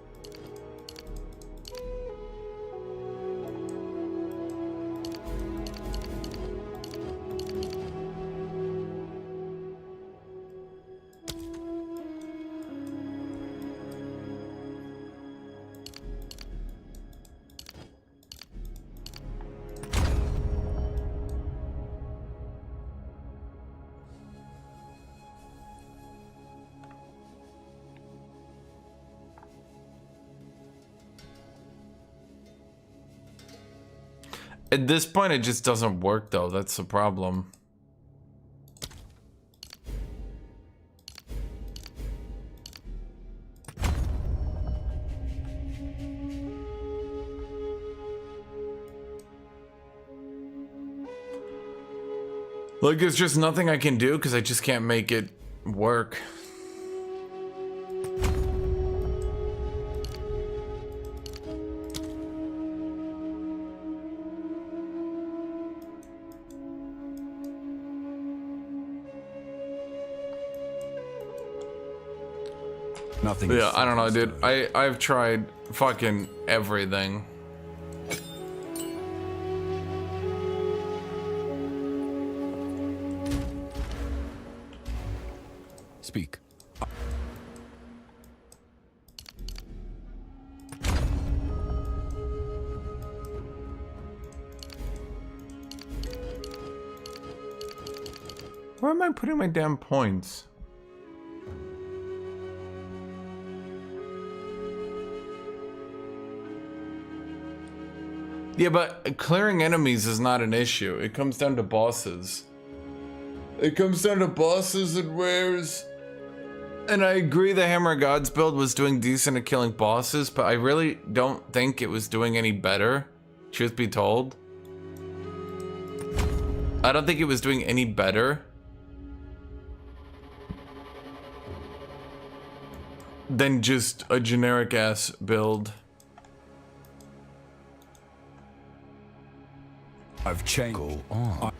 At this point, it just doesn't work, though. That's the problem. Like, there's just nothing I can do because I just can't make it work. Nothing. Yeah, I don't know, dude. I've tried fucking everything. Speak. Where am I putting my damn points? Yeah, but clearing enemies is not an issue. It comes down to bosses. It comes down to bosses and rares. And I agree the Hammer of Gods build was doing decent at killing bosses, but I really don't think it was doing any better, truth be told. I don't think it was doing any better than just a generic ass build. I've changed. Go on.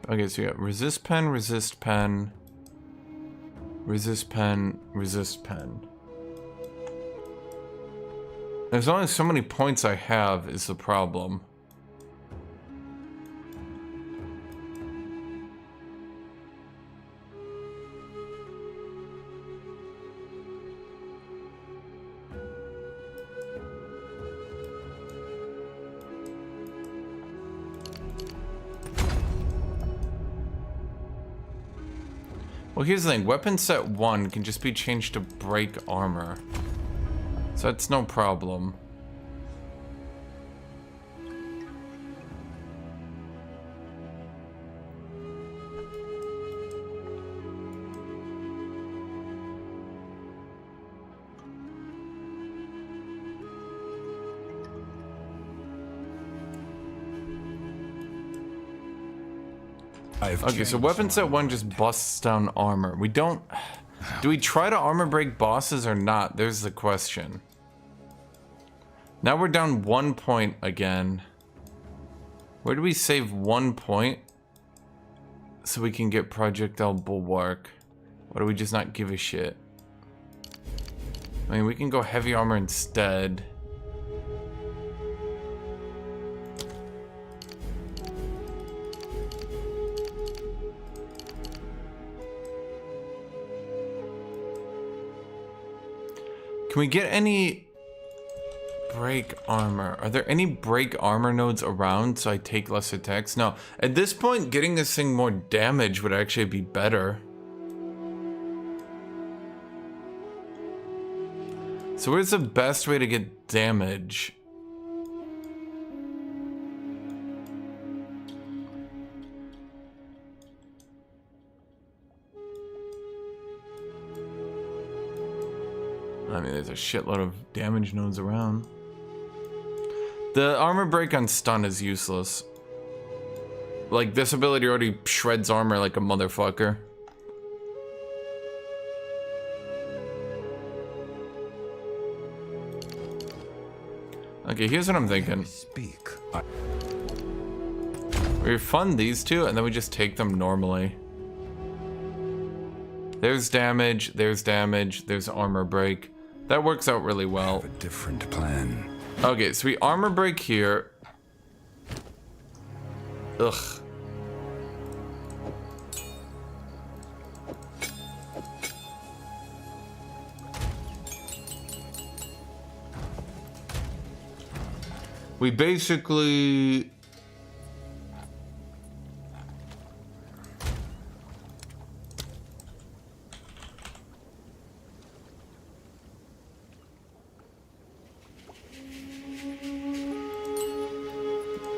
Okay, so you got resist pen, resist pen, resist pen, resist pen. There's only so many points I have is the problem. Well, here's the thing. Weapon set 1 can just be changed to break armor. So that's no problem. Okay, so weapon set 1 just busts down armor. We don't... Do we try to armor break bosses or not? There's the question. Now we're down 1 point again. Where do we save 1 point? So we can get projectile bulwark. Or do we just not give a shit? I mean, we can go heavy armor instead. Can we get any break armor? Are there any break armor nodes around so I take less attacks? No. At this point, getting this thing more damage would actually be better. So where's the best way to get damage? I mean, there's a shitload of damage nodes around. The armor break on stun is useless. Like, this ability already shreds armor like a motherfucker. Okay, here's what I'm thinking. Speak. We fund these two, and then we just take them normally. There's damage, there's armor break. That works out really well. I have a different plan. Okay, so we armor break here. Ugh. We basically...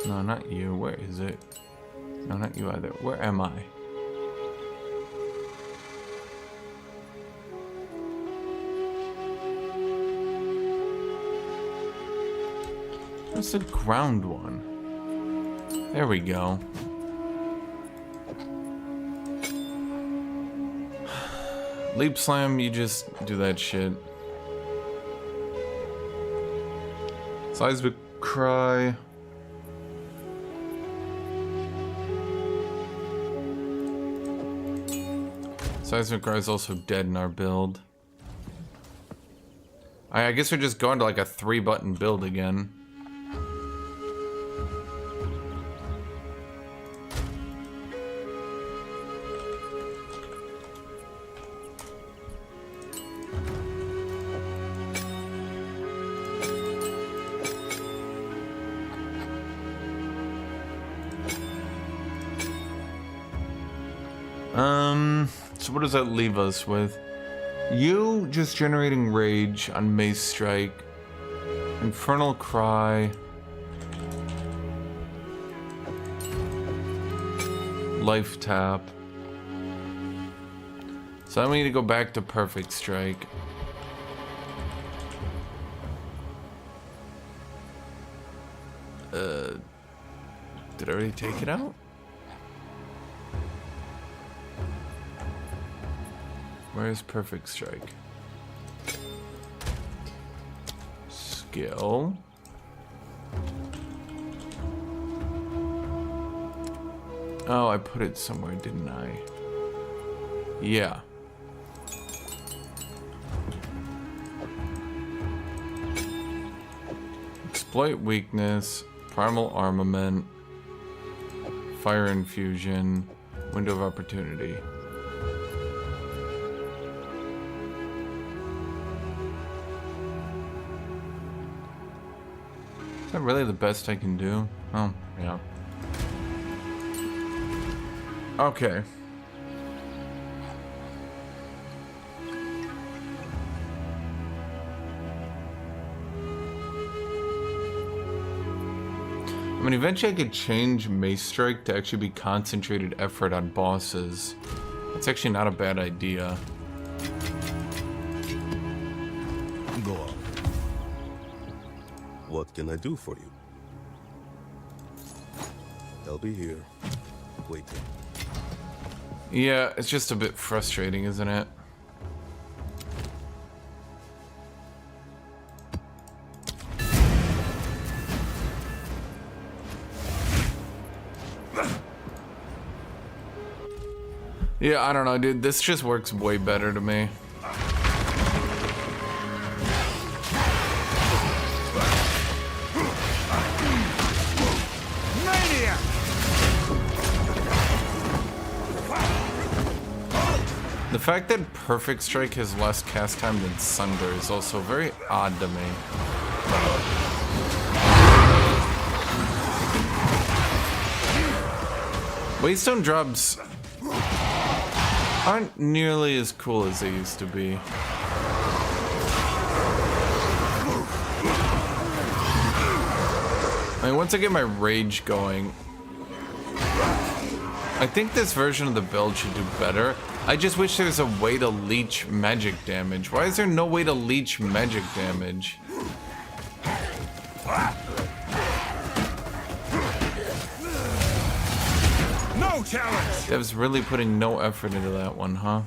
No, not you. Where is it? No, not you either. Where am I? What's the ground one? There we go. Leap slam, you just do that shit. Seismic cry. Seismic cry is also dead in our build. I guess we're just going to like a 3-button build again. So what does that leave us with? You just generating rage on Mace Strike. Infernal Cry. Life Tap. So I need to go back to Perfect Strike. Did I already take it out? Where's Perfect Strike? Skill. Oh, I put it somewhere, didn't I? Yeah. Exploit weakness, primal armament, fire infusion, window of opportunity. Is that really the best I can do? Oh, yeah. Okay. I mean, eventually I could change Mace Strike to actually be concentrated effort on bosses. That's actually not a bad idea. Go on. What can I do for you? I'll be here, waiting. Yeah, it's just a bit frustrating, isn't it? Yeah, I don't know, dude. This just works way better to me. The fact that Perfect Strike has less cast time than Sunder is also very odd to me. Waystone drops aren't nearly as cool as they used to be. I mean, once I get my rage going, I think this version of the build should do better. I just wish there was a way to leech magic damage. Why is there no way to leech magic damage? No challenge! Dev's really putting no effort into that one, huh?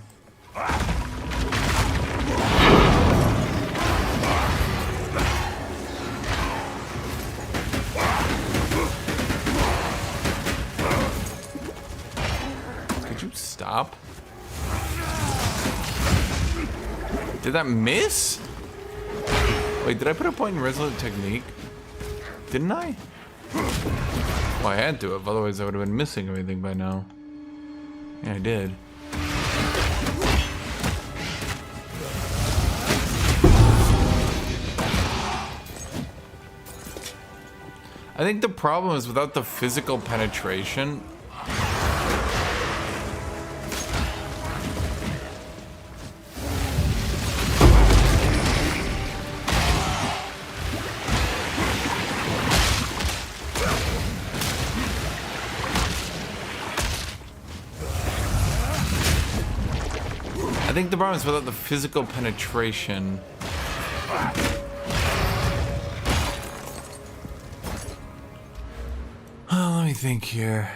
Could you stop? Did that miss? Wait, did I put a point in Resolute Technique? Didn't I? Well, I had to have, otherwise I would have been missing everything by now. Yeah, I did. I think the problem is without the physical penetration. I think the problem is without the physical penetration. Oh, let me think here.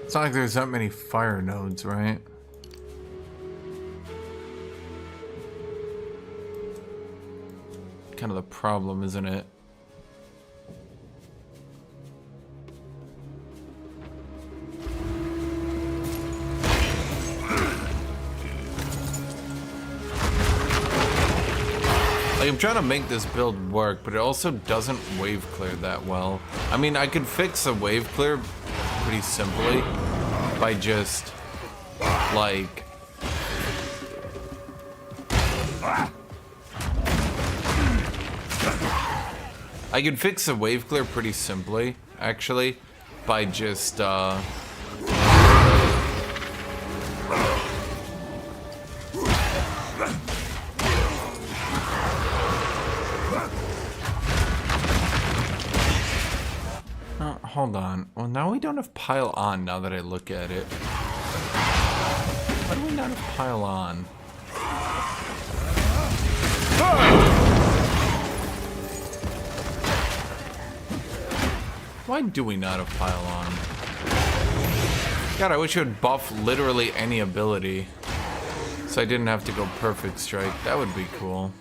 It's not like there's that many fire nodes, right? Kind of the problem, isn't it? Like, I'm trying to make this build work, but it also doesn't wave clear that well. I mean, I could fix the wave clear pretty simply by just, like, I could fix the wave clear pretty simply, actually, by just, hold on. Well, now we don't have pile on, now that I look at it. Why do we not have pile on? Why do we not have pile on? God, I wish it would buff literally any ability, so I didn't have to go perfect strike. That would be cool.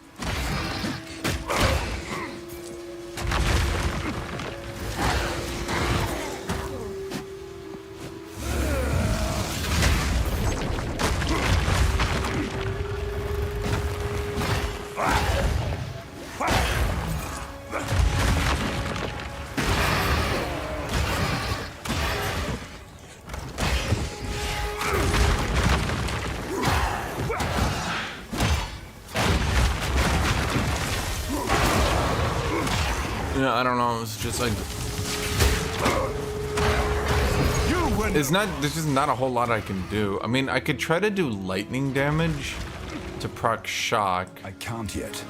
Yeah, I don't know. It's just like there's just not a whole lot I can do. I mean, I could try to do lightning damage to proc shock. I can't yet.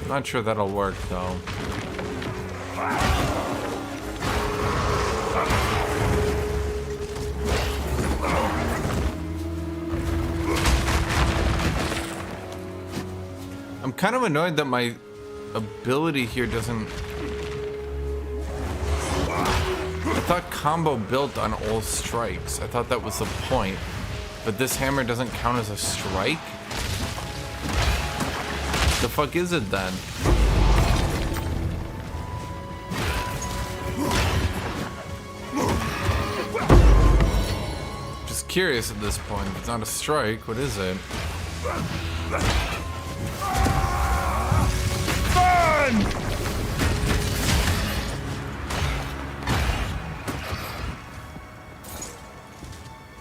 Not sure that'll work though. I'm kind of annoyed that my ability here doesn't... I thought combo built on all strikes. I thought that was the point. But this hammer doesn't count as a strike? The fuck is it then? Just curious at this point. If it's not a strike, what is it?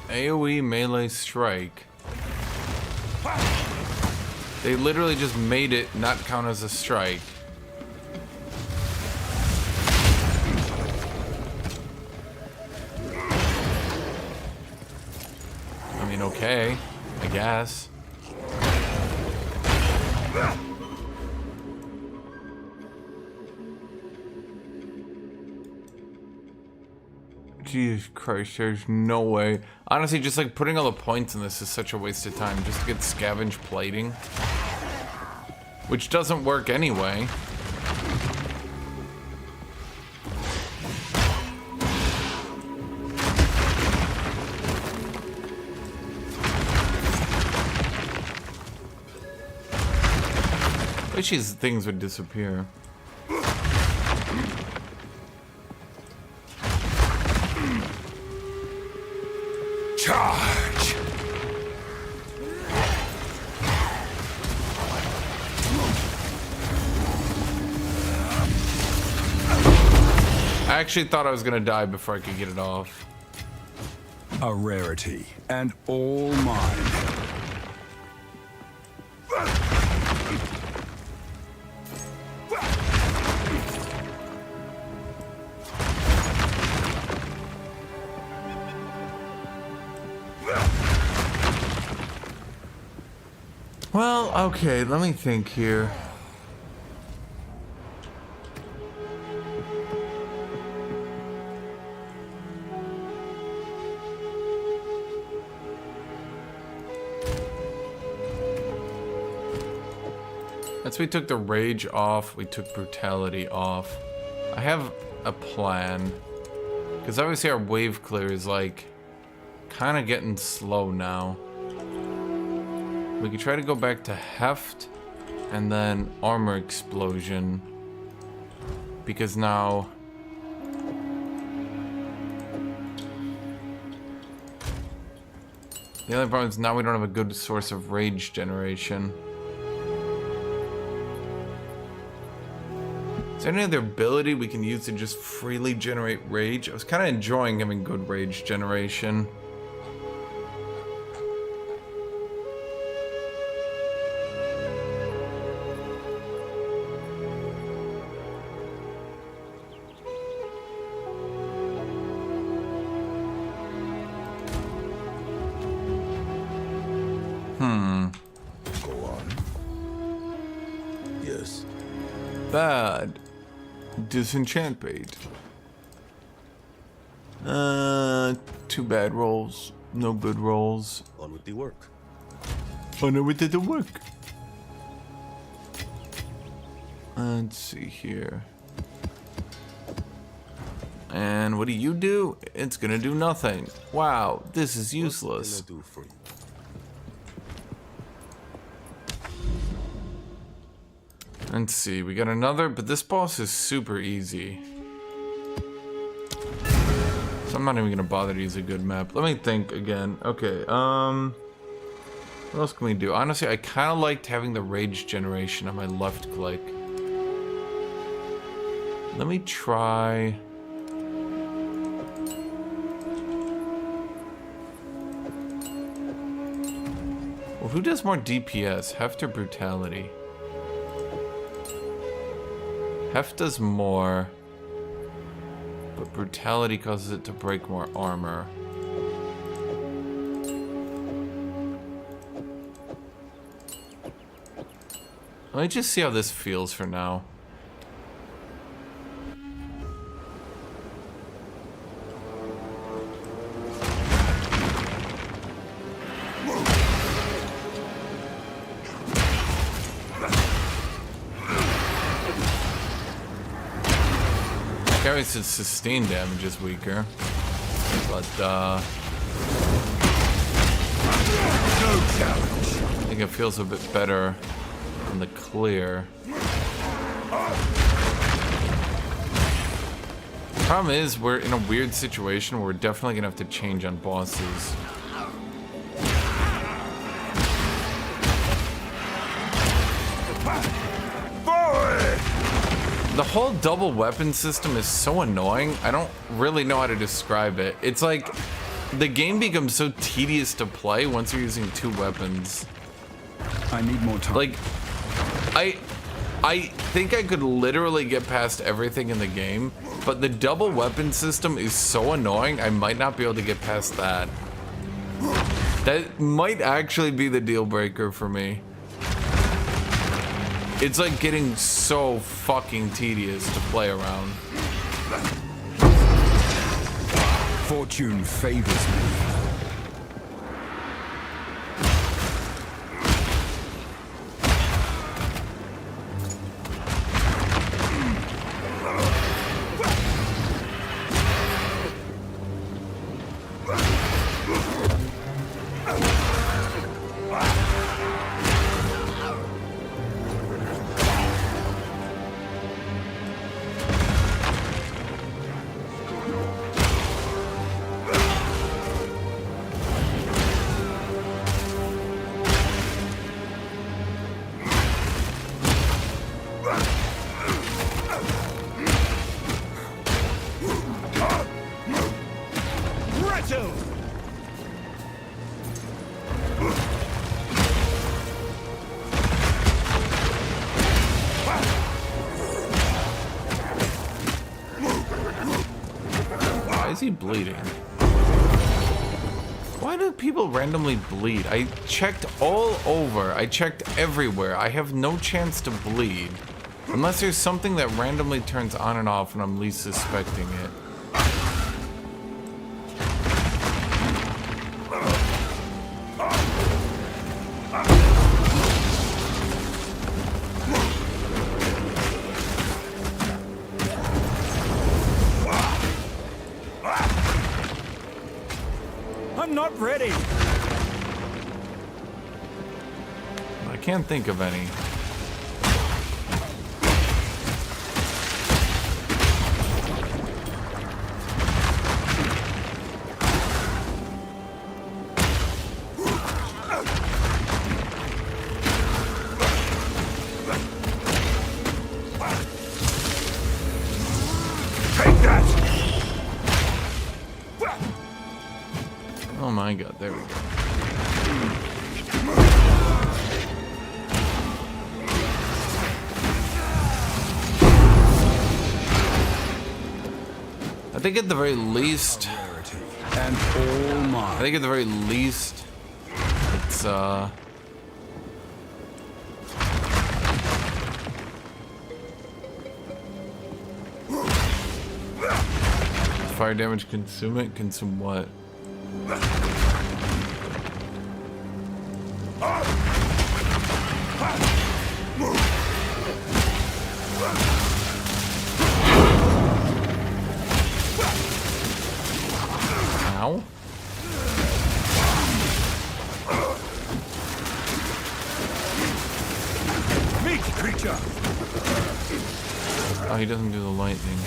AOE melee strike. They literally just made it not count as a strike. I mean, okay, I guess. Jesus Christ, there's no way. Honestly, just like putting all the points in this is such a waste of time just to get scavenge plating. Which doesn't work anyway. I wish these things would disappear. Charge! I actually thought I was gonna die before I could get it off. A rarity, and all mine. Well, okay, let me think here. Once we took the rage off, we took brutality off. I have a plan. Because obviously our wave clear is like kind of getting slow now. We could try to go back to heft and then armor explosion. Because now the only problem is now we don't have a good source of rage generation. Is there any other ability we can use to just freely generate rage? I was kind of enjoying having good rage generation. bad. Disenchant bait. 2 bad rolls. No good rolls. On with the work. Oh no, we did the work. Let's see here. And what do? It's gonna do nothing. Wow, this is useless. What can I do for you? Let's see, we got another, but this boss is super easy. So I'm not even gonna bother to use a good map. Let me think again. Okay, what else can we do? Honestly, I kind of liked having the rage generation on my left click. Let me try... Well, who does more DPS? Heft or brutality? Heft does more, but brutality causes it to break more armor. Let me just see how this feels for now. Carries its sustained damage is weaker, but No challenge. I think it feels a bit better on the clear. Problem is, we're in a weird situation where we're definitely gonna have to change on bosses. The whole double weapon system is so annoying. I don't really know how to describe it. It's like the game becomes so tedious to play once you're using 2 weapons. I need more time. Like, I think I could literally get past everything in the game, but the double weapon system is so annoying, I might not be able to get past that. That might actually be the deal breaker for me. It's like getting so fucking tedious to play around. Fortune favors me. Bleeding. Why do people randomly bleed? I checked all over. I checked everywhere. I have no chance to bleed. Unless there's something that randomly turns on and off and I'm least suspecting it. Ready. I can't think of any. Oh my god, there we go. I think at the very least, and all mine. I think at the very least, it's fire damage consume it? Consume what? Ow. Meet creature. Oh, he doesn't do the lightning.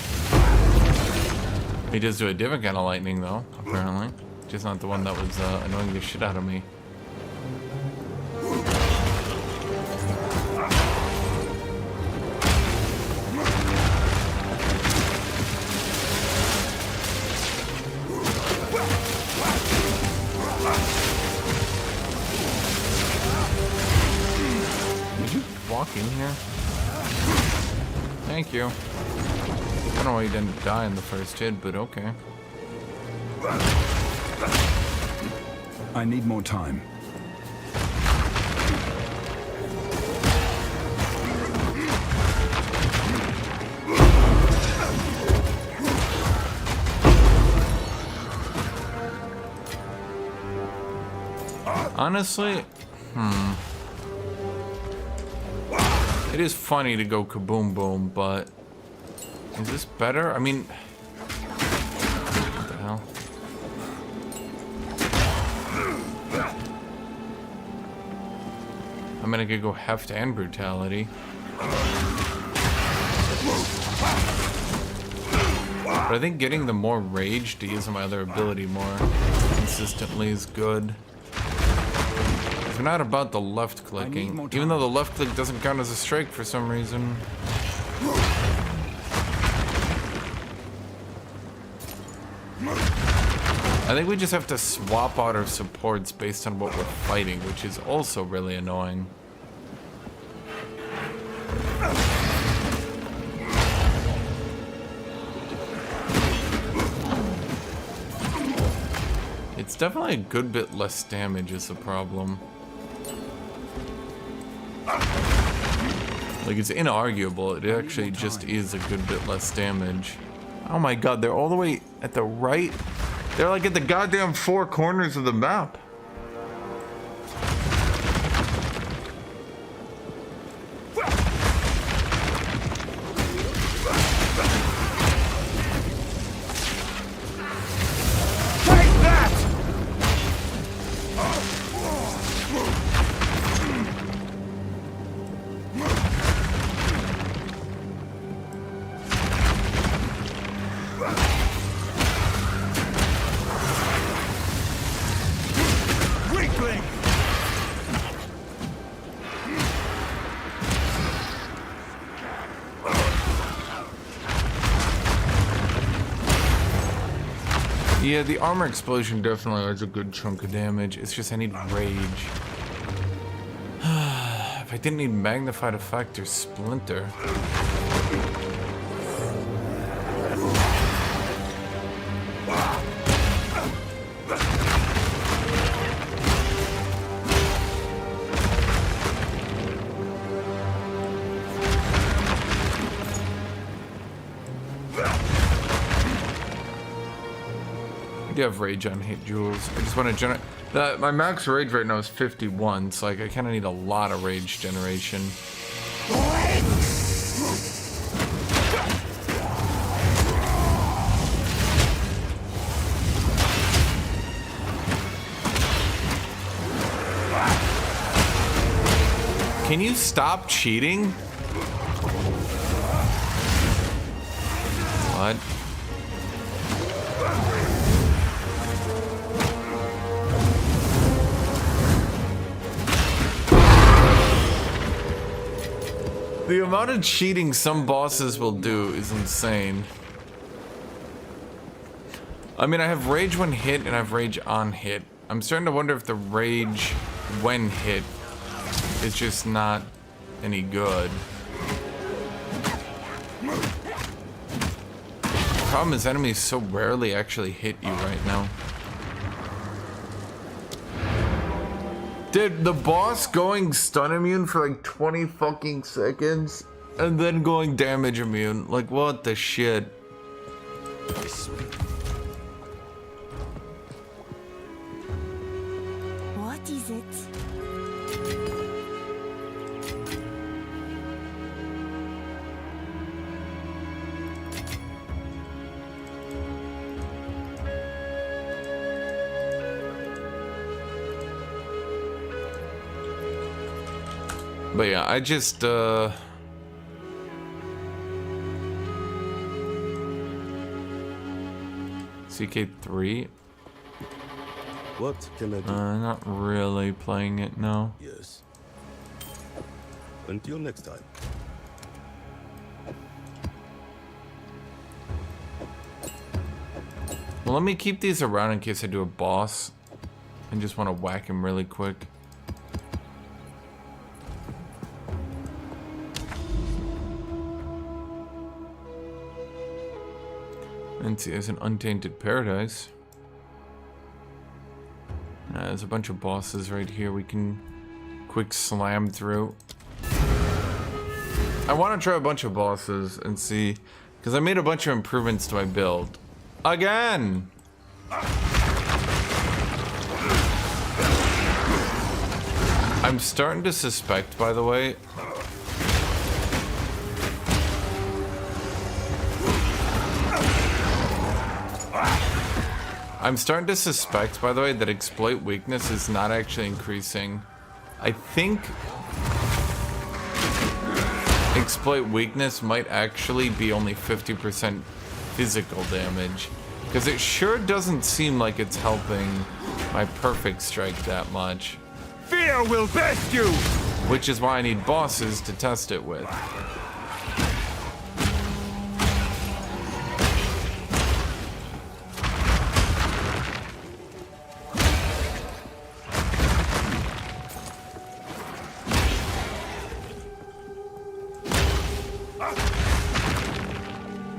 He does do a different kind of lightning, though, apparently. Just not the one that was annoying the shit out of me. Did you walk in here? Thank you. I don't know why you didn't die in the first hit, but okay. I need more time. Honestly, it is funny to go kaboom boom, but is this better? I mean, what the hell? I mean, I could go heft and brutality. But I think getting the more rage to use my other ability more consistently is good. It's not about the left clicking, even though the left click doesn't count as a strike for some reason. I think we just have to swap out our supports based on what we're fighting, which is also really annoying. It's definitely a good bit less damage is the problem. Like, it's inarguable. It actually just is a good bit less damage. Oh my god, they're all the way at the right. They're like at the goddamn four corners of the map. Yeah, the armor explosion definitely has a good chunk of damage. It's just I need rage. If I didn't need magnified effect or splinter. I have rage on hit jewels. I just want to generate my max rage right now is 51, so like I kind of need a lot of rage generation. Can you stop cheating? What? The amount of cheating some bosses will do is insane. I mean, I have rage when hit and I have rage on hit. I'm starting to wonder if the rage when hit is just not any good. The problem is enemies so rarely actually hit you right now. Dude, the boss going stun immune for like 20 fucking seconds and then going damage immune. Like, what the shit? What is it? But yeah, I just CK3. What can I do? Not really playing it, no. Yes. Until next time. Well, let me keep these around in case I do a boss and just want to whack him really quick. And see, there's an untainted paradise. There's a bunch of bosses right here we can quick slam through. I want to try a bunch of bosses and see, because I made a bunch of improvements to my build. Again! I'm starting to suspect, by the way, that exploit weakness is not actually increasing. I think exploit weakness might actually be only 50% physical damage, because it sure doesn't seem like it's helping my perfect strike that much. Fear will best you! Which is why I need bosses to test it with.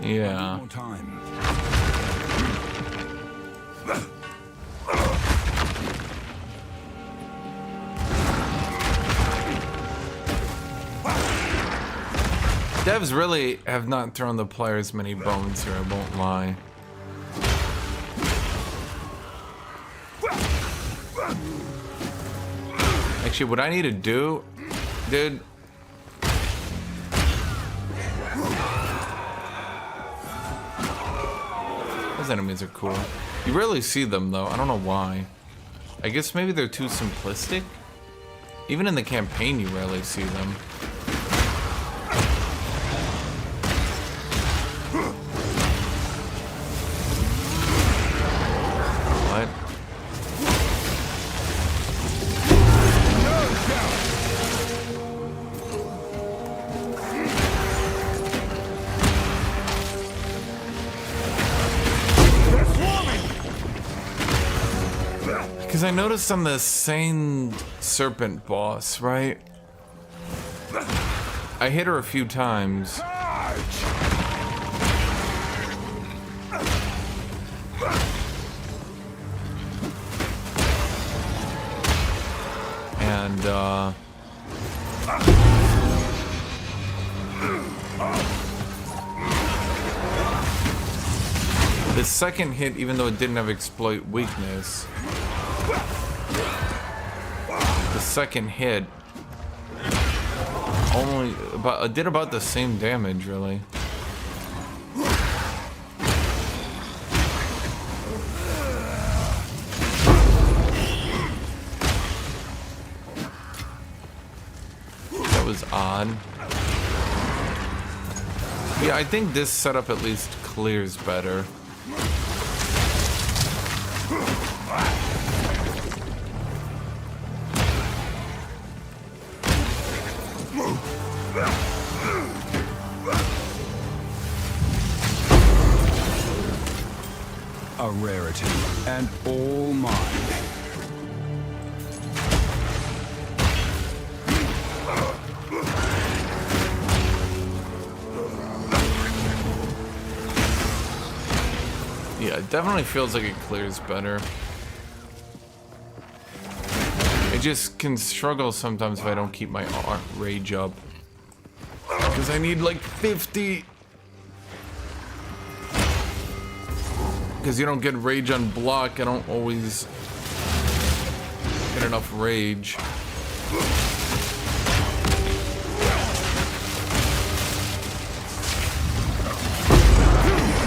Yeah. One more time. Devs really have not thrown the players many bones here, I won't lie. Actually, what I need to do, dude, those enemies are cool. You rarely see them though, I don't know why. I guess maybe they're too simplistic? Even in the campaign you rarely see them. What? Because I noticed on the Sane Serpent boss, right? I hit her a few times. And, the second hit, even though it didn't have exploit weakness, the second hit only did about the same damage, really. That was odd. Yeah, I think this setup at least clears better. A rarity, and all mine. Yeah, it definitely feels like it clears better. I just can struggle sometimes if I don't keep my rage up. Because I need like 50. because you don't get rage on block. I don't always get enough rage.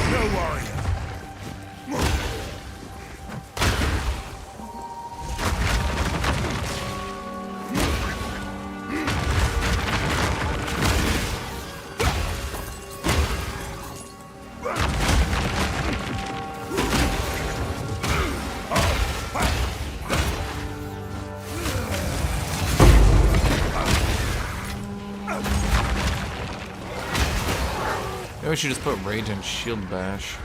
No warrior. Maybe we should just put rage on shield bash.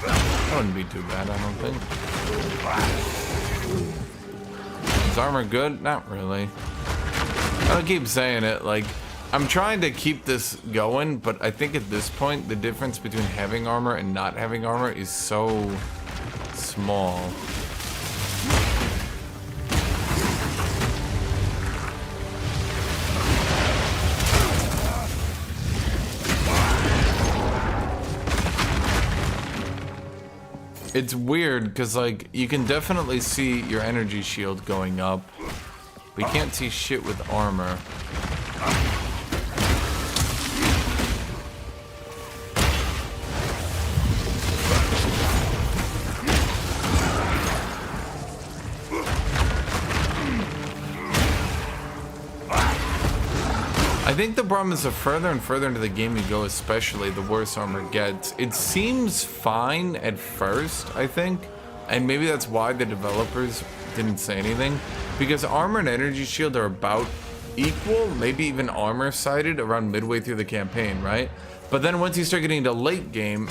That wouldn't be too bad, I don't think. Is armor good? Not really. I'll keep saying it, like, I'm trying to keep this going, but I think at this point, the difference between having armor and not having armor is so small. It's weird because, like, you can definitely see your energy shield going up, but you can't see shit with armor. I think the problem is the further and further into the game you go, especially, the worse armor gets. It seems fine at first, I think, and maybe that's why the developers didn't say anything, because armor and energy shield are about equal, maybe even armor sided around midway through the campaign, right? But then once you start getting to late game,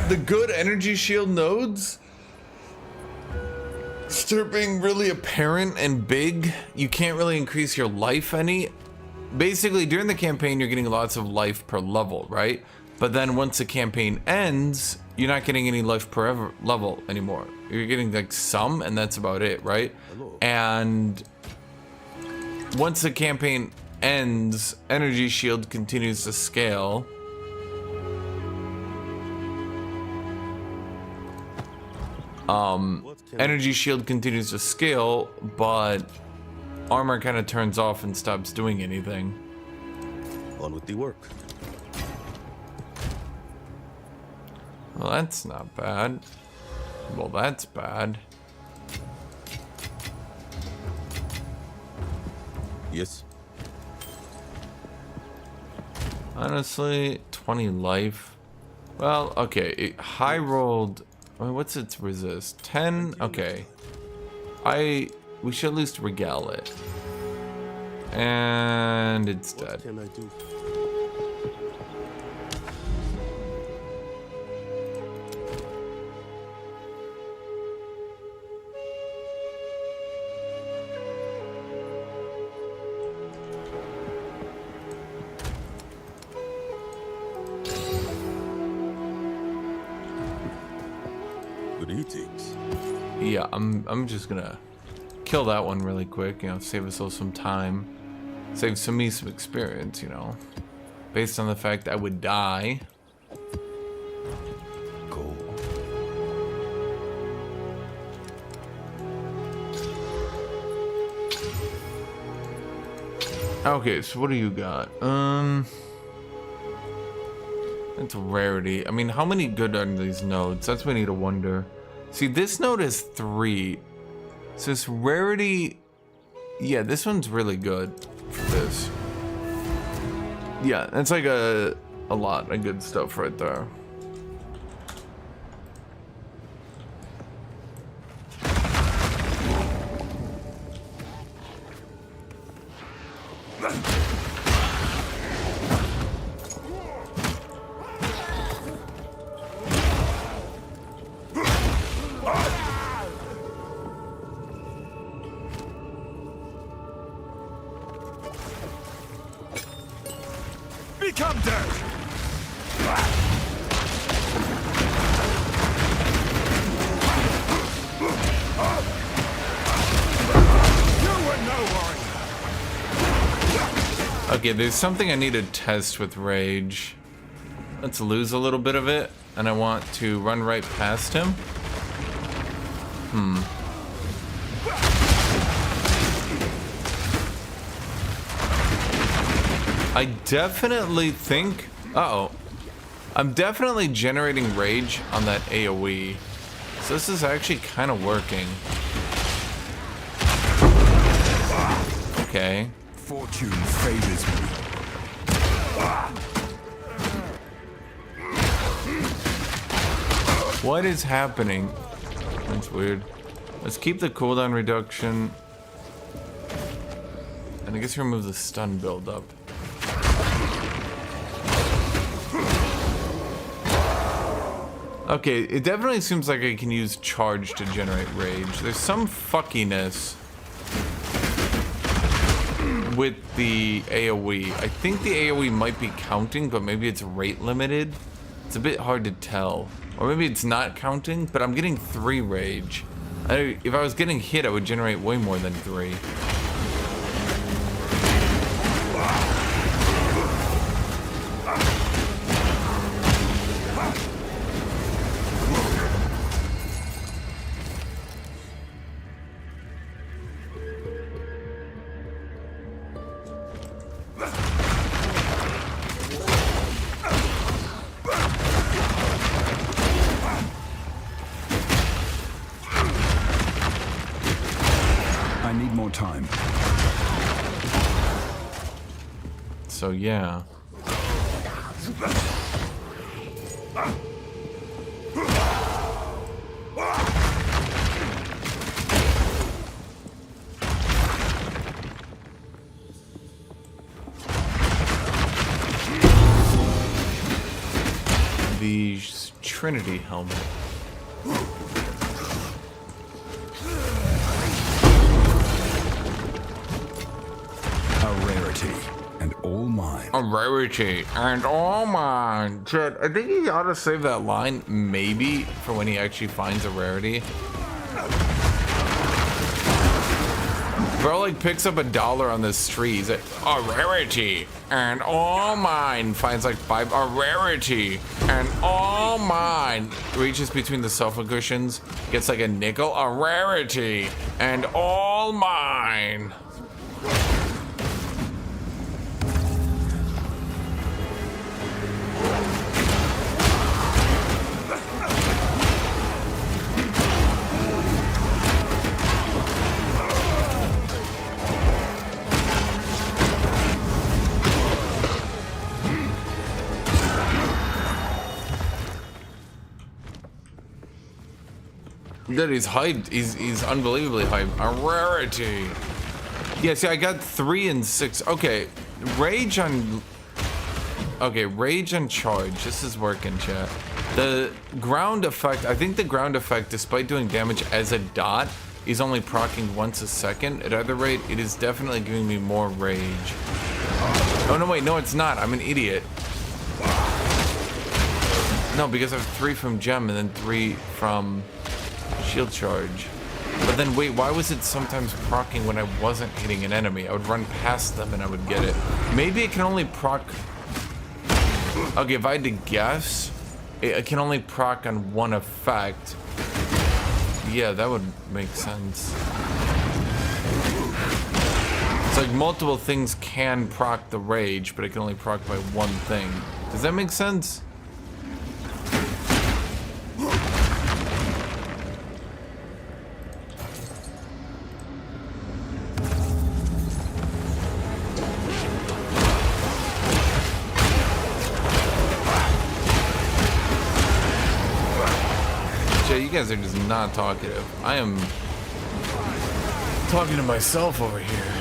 the good energy shield nodes start being really apparent and big. You can't really increase your life any. Basically, during the campaign, you're getting lots of life per level, right? But then once the campaign ends, you're not getting any life per level anymore. You're getting like some, and that's about it, right? And once the campaign ends, energy shield continues to scale. Energy shield continues to scale, but armor kind of turns off and stops doing anything. On with the work. Well, that's not bad. Well, that's bad. Yes. Honestly, 20 life. Well, okay. It high rolled. What's its resist? 10? Okay. We should at least regale it. And it's dead. What can I do? Greetings. Yeah, I'm just gonna kill that one really quick, you know, save us all some time. Save me some experience, you know. Based on the fact I would die. Go. Okay, so what do you got? It's rarity. I mean, how many good are these nodes? That's what we need to wonder. See, this node is 3. So this rarity, yeah, this one's really good for this. Yeah, that's like a lot of good stuff right there. Become dead! Okay, there's something I need to test with rage. Let's lose a little bit of it, and I want to run right past him. I definitely think... Uh-oh. I'm definitely generating rage on that AoE. So this is actually kind of working. Okay. Fortune favors me. What is happening? That's weird. Let's keep the cooldown reduction. And I guess remove the stun buildup. Okay, it definitely seems like I can use charge to generate rage. There's some fuckiness with the AoE. I think the AoE might be counting, but maybe it's rate limited. It's a bit hard to tell. Or maybe it's not counting, but I'm getting 3 rage. If I was getting hit, I would generate way more than 3. I need more time. So yeah. The Trinity helmet. A rarity, and all mine. A rarity and all mine. Chet, I think he ought to save that line, maybe, for when he actually finds a rarity. Bro, like, picks up $1 on the street. He's like, a rarity and all mine. Finds like 5, a rarity and all mine. Reaches between the sofa cushions, gets like a nickel, a rarity and all mine. Dude, he's hyped. He's unbelievably hyped. A rarity. Yeah, see, I got 3 and 6. Okay, rage on... Okay, rage and charge. This is working, chat. The ground effect, I think the ground effect, despite doing damage as a dot, is only proccing once a second. At either rate, it is definitely giving me more rage. Oh, no, wait, no, it's not. I'm an idiot. No, because I have 3 from gem and then 3 from... shield charge. But then wait, why was it sometimes proccing when I wasn't hitting an enemy? I would run past them and I would get it. Maybe it can only proc... Okay, if I had to guess, it can only proc on one effect. Yeah, that would make sense. It's like multiple things can proc the rage, but it can only proc by one thing. Does that make sense? You guys are just not talkative. I am talking to myself over here.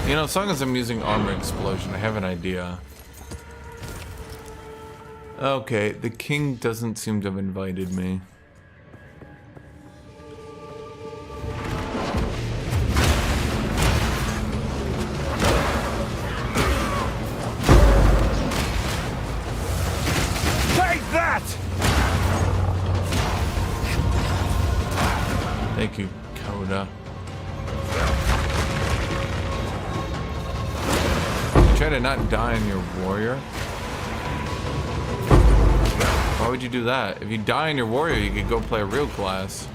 You know, as long as I'm using armor explosion, I have an idea. Okay, the king doesn't seem to have invited me. Thank you, Coda. Try to not die on your warrior. Why would you do that? If you die on your warrior, you could go play a real class.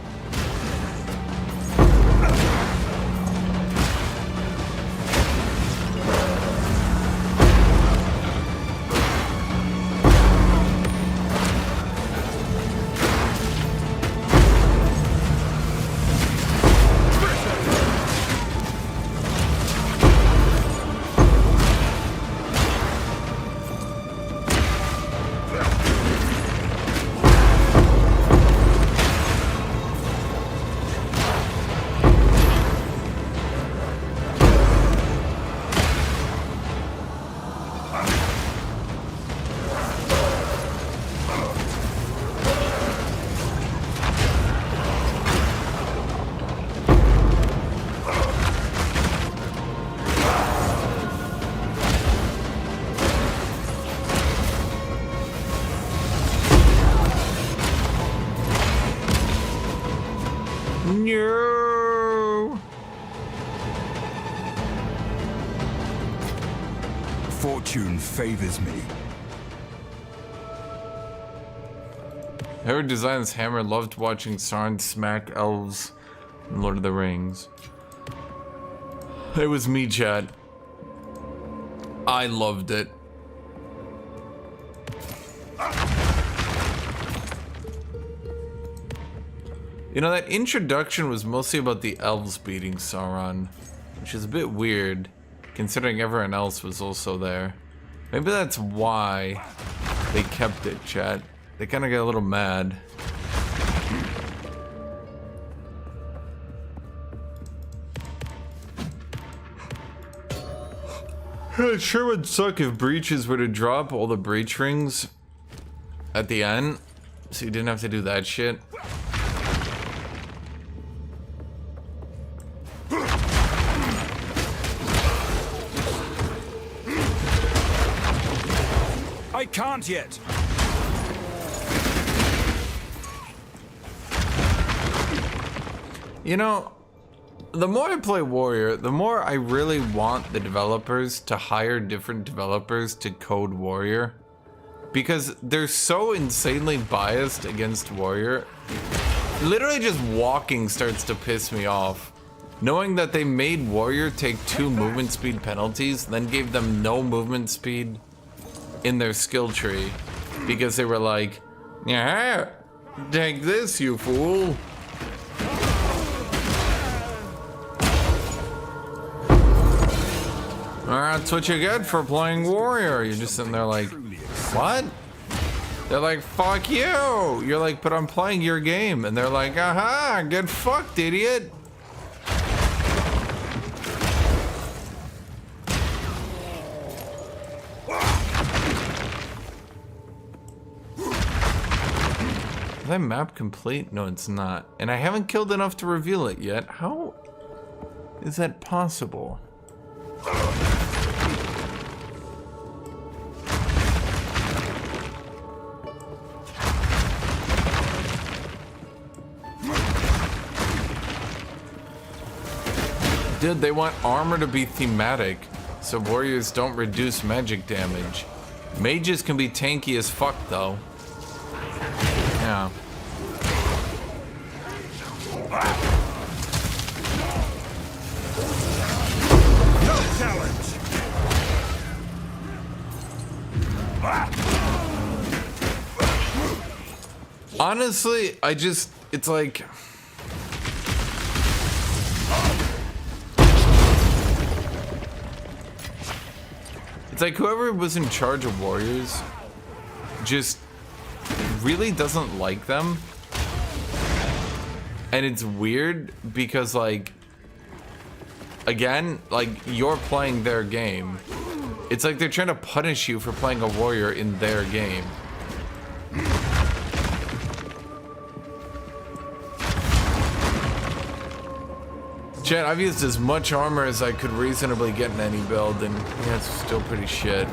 No. Fortune favors me. Whoever designed this hammer loved watching Sauron smack elves in Lord of the Rings. It was me, chat. I loved it. You know, that introduction was mostly about the elves beating Sauron, which is a bit weird, considering everyone else was also there. Maybe that's why they kept it, chat. They kind of got a little mad. It sure would suck if breaches were to drop all the breach rings at the end, so you didn't have to do that shit. I can't yet. You know, the more I play Warrior, the more I really want the developers to hire different developers to code Warrior. Because they're so insanely biased against Warrior. Literally just walking starts to piss me off. Knowing that they made Warrior take 2 movement speed penalties, then gave them no movement speed in their skill tree. Because they were like, yeah, take this, you fool. That's what you get for playing Warrior. You're just sitting there like, what? They're like, fuck you. You're like, but I'm playing your game. And they're like, aha, get fucked, idiot. Is that map complete? No, it's not. And I haven't killed enough to reveal it yet. How is that possible? Dude, they want armor to be thematic, so warriors don't reduce magic damage. Mages can be tanky as fuck, though. Yeah. No challenge. Honestly, it's like... It's like whoever was in charge of warriors just really doesn't like them. And it's weird because, like, again, like, you're playing their game. It's like they're trying to punish you for playing a warrior in their game. Chat, I've used as much armor as I could reasonably get in any build, and yeah, it's still pretty shit.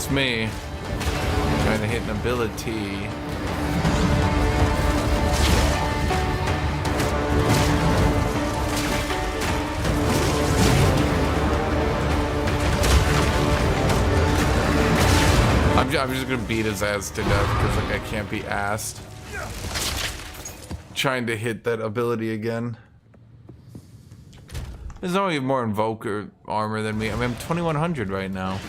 just me trying to hit an ability. I'm just gonna beat his ass to death because like I can't be asked trying to hit that ability again. There's only more invoker armor than me. I mean, I'm 2100 right now.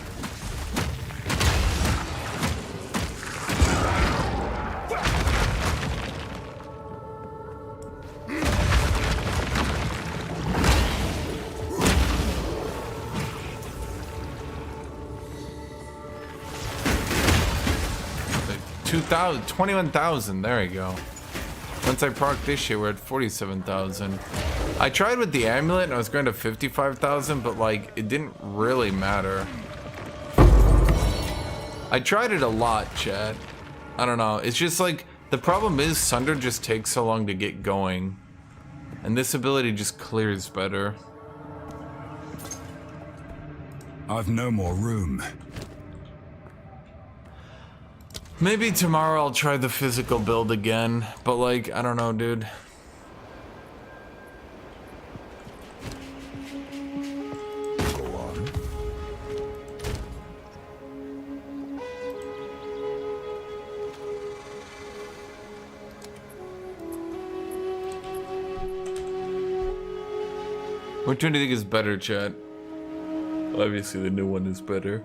Like 21,000. There we go. Once I proc this shit, we're at 47,000. I tried with the amulet and I was going to 55,000, but like it didn't really matter. I tried it a lot, chat. I don't know. It's just like the problem is Sunder just takes so long to get going, and this ability just clears better. I've no more room. Maybe tomorrow I'll try the physical build again, but like I don't know, dude. Which one do you think is better, chat? Obviously the new one is better.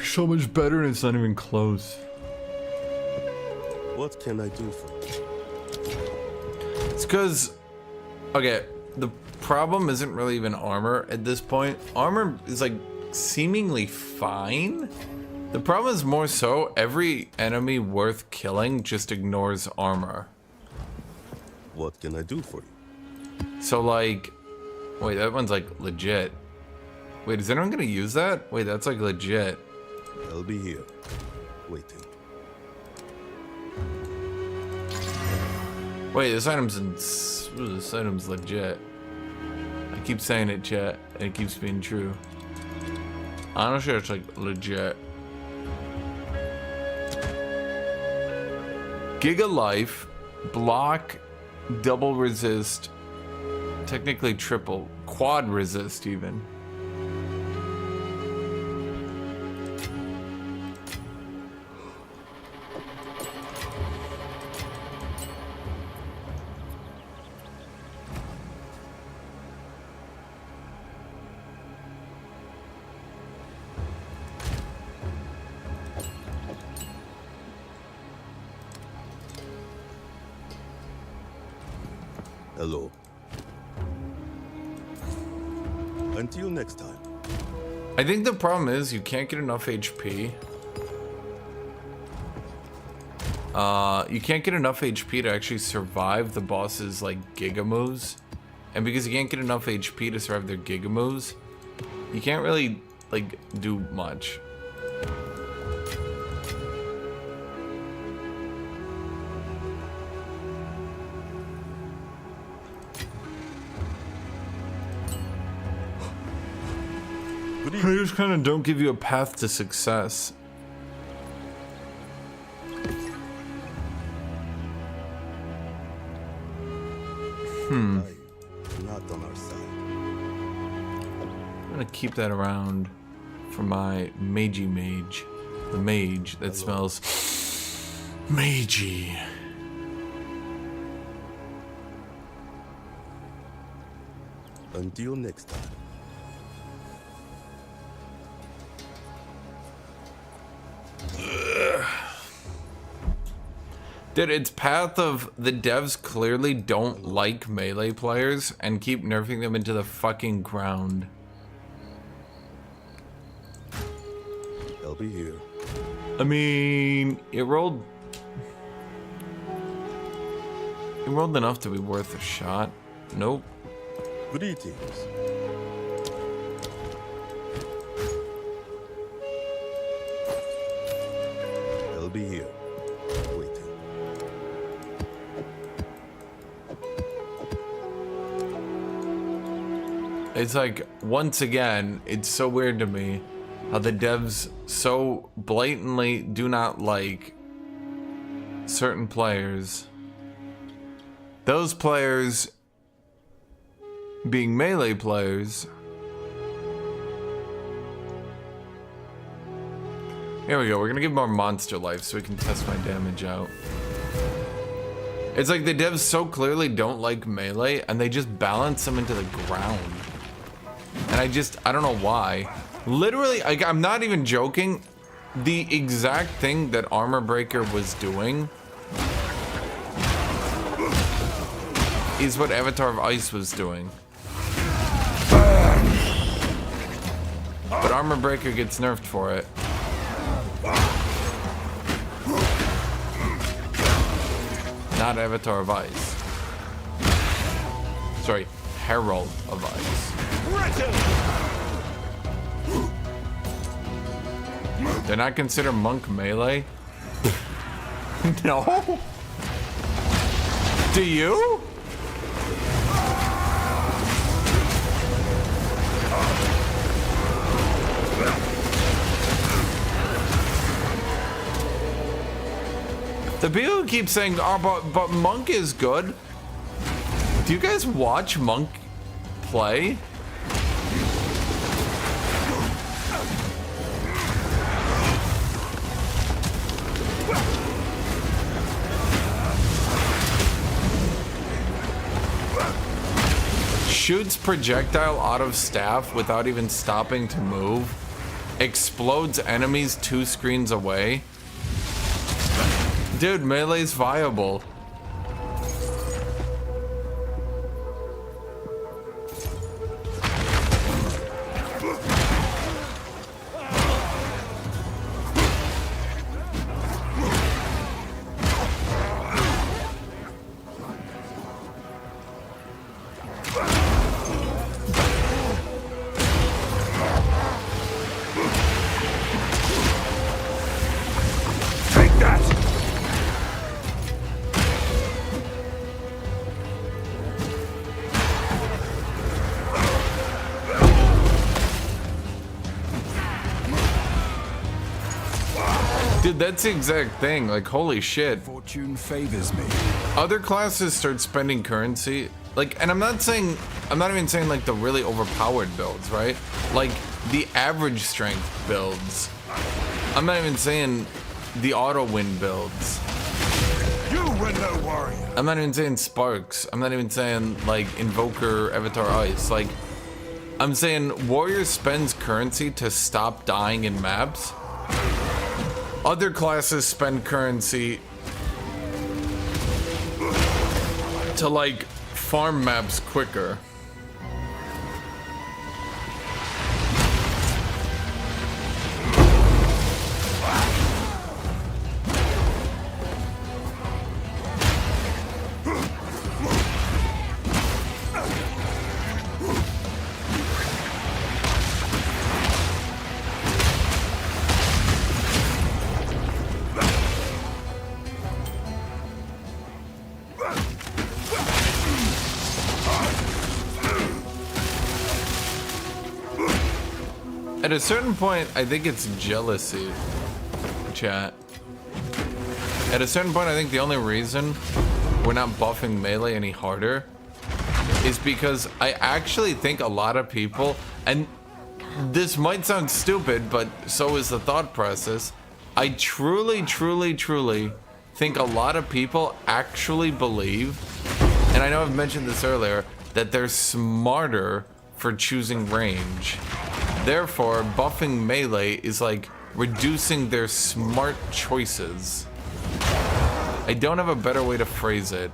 So much better and it's not even close. What can I do for you? It's because, okay, the problem isn't really even armor at this point. Armor is like seemingly fine. The problem is more so every enemy worth killing just ignores armor. What can I do for you? So like, wait, that one's like legit. Wait, is anyone gonna use that? Wait, that's like legit. I'll be here, waiting. Wait, this item's legit. I keep saying it, chat, and it keeps being true. I'm sure it's like legit. Giga life, block, double resist, technically triple, quad resist even. Hello. Until next time. I think the problem is you can't get enough HP. You can't get enough HP to actually survive the boss's like giga moves. And because you can't get enough HP to survive their giga moves, you can't really like do much. They just kind of don't give you a path to success. Not on our side. I'm gonna keep that around for my magey mage. The mage that smells magey. Until next time. Dude, it's Path of the devs clearly don't like melee players and keep nerfing them into the fucking ground. I'll be here. I mean, it rolled enough to be worth a shot. Nope. Greetings. I'll be here, waiting. It's like, once again, it's so weird to me how the devs so blatantly do not like certain players. Those players being melee players. Here we go, we're gonna give more monster life so we can test my damage out. It's like the devs so clearly don't like melee and they just balance them into the ground. And I don't know why. Literally, I'm not even joking. The exact thing that Armor Breaker was doing is what Avatar of Ice was doing. But Armor Breaker gets nerfed for it. Not Avatar of Ice. Sorry, Herald of Ice. They're not considered monk melee? No? Do you? The people who keep saying, oh, but Monk is good. Do you guys watch Monk play? Shoots projectile out of staff without even stopping to move. Explodes enemies 2 screens away. Dude, melee's viable. Dude, that's the exact thing. Like, holy shit. Fortune favors me. Other classes start spending currency. Like, and I'm not even saying like the really overpowered builds, right? Like the average strength builds. I'm not even saying the auto win builds. You were no warrior. I'm not even saying Sparks. I'm not even saying like Invoker, Avatar Ice. Like, I'm saying Warrior spends currency to stop dying in maps. Other classes spend currency to like farm maps quicker. At a certain point, I think it's jealousy, chat. At a certain point, I think the only reason we're not buffing melee any harder is because I actually think a lot of people, and this might sound stupid, but so is the thought process, I truly think a lot of people actually believe, and I know I've mentioned this earlier, that they're smarter for choosing range. Therefore, buffing melee is like reducing their smart choices. I don't have a better way to phrase it.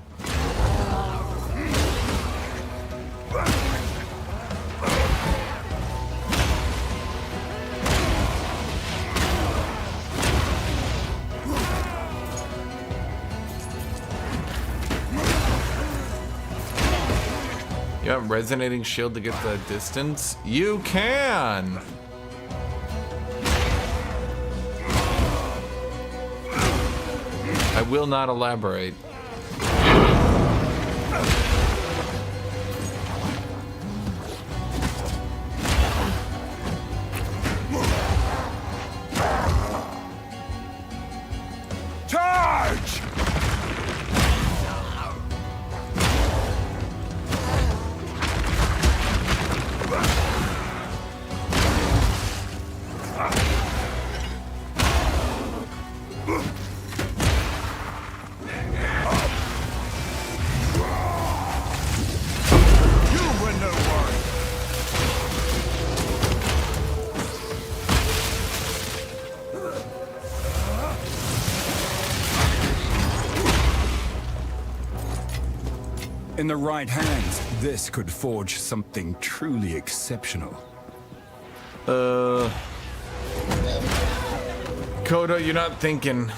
You have resonating shield to get the distance? You can! I will not elaborate. In the right hands, this could forge something truly exceptional. Kodo, you're not thinking.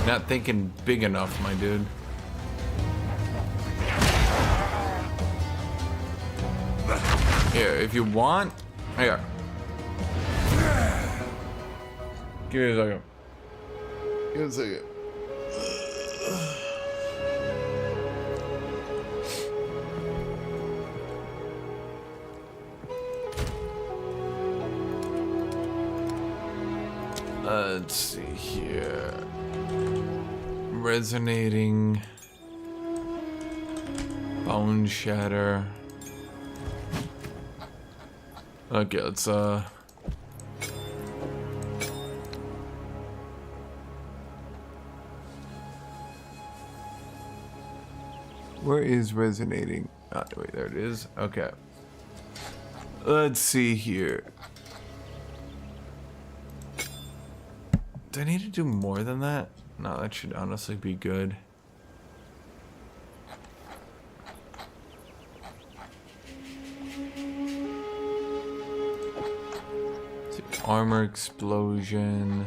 Not thinking big enough, my dude. Here, if you want. Here. Give me a second. Give me a second. Let's see here. Resonating. Bone shatter. Okay, let's where is resonating? Oh, wait, there it is. Okay. Let's see here. Do I need to do more than that? No, that should honestly be good. Armor explosion.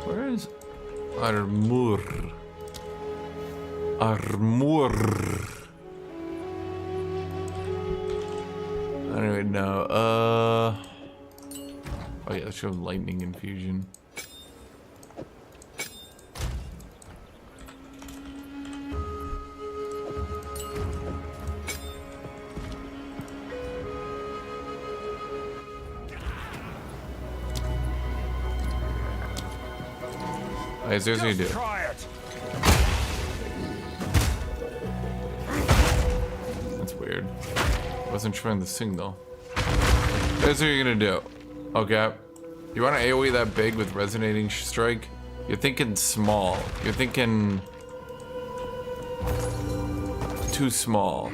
Where is armor? Armor. I don't even know. Oh yeah, let's show lightning infusion. Alright, seriously, you do. Try it. That's weird. Wasn't showing the signal. Here's what you're gonna do. Okay. You want to AoE that big with resonating strike? You're thinking small. You're thinking too small.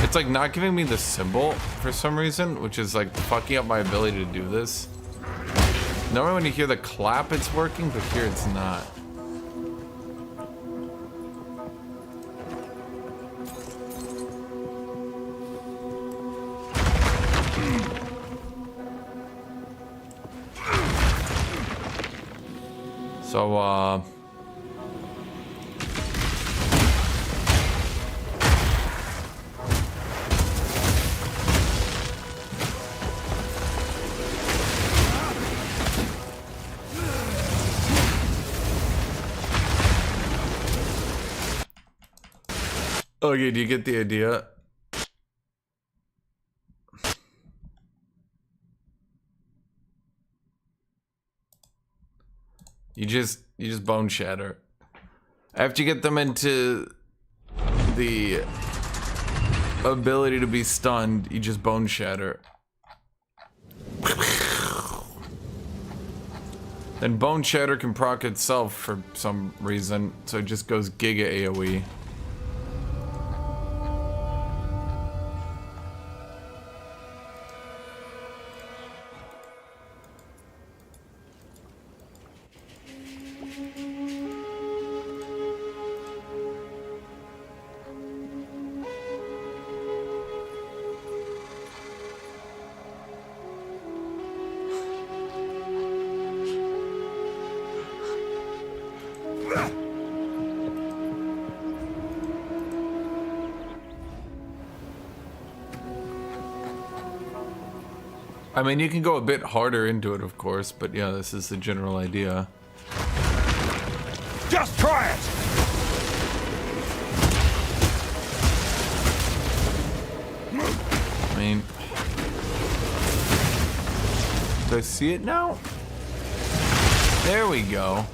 It's like not giving me the symbol for some reason, which is like fucking up my ability to do this. Normally when you hear the clap, it's working, but here it's not. So, okay, do you get the idea? You just bone shatter. After you get them into the ability to be stunned, you just bone shatter. Then bone shatter can proc itself for some reason, so it just goes giga AoE. I mean, you can go a bit harder into it, of course, but yeah, this is the general idea. Just try it! I mean, do I see it now? There we go.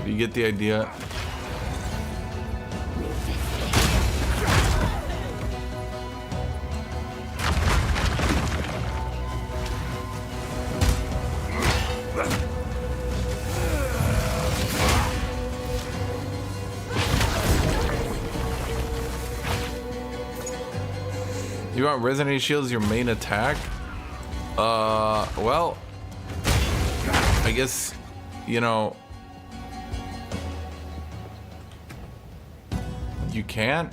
Do you get the idea? You want Resonating Shield as your main attack? Well, I guess, you know, you can't.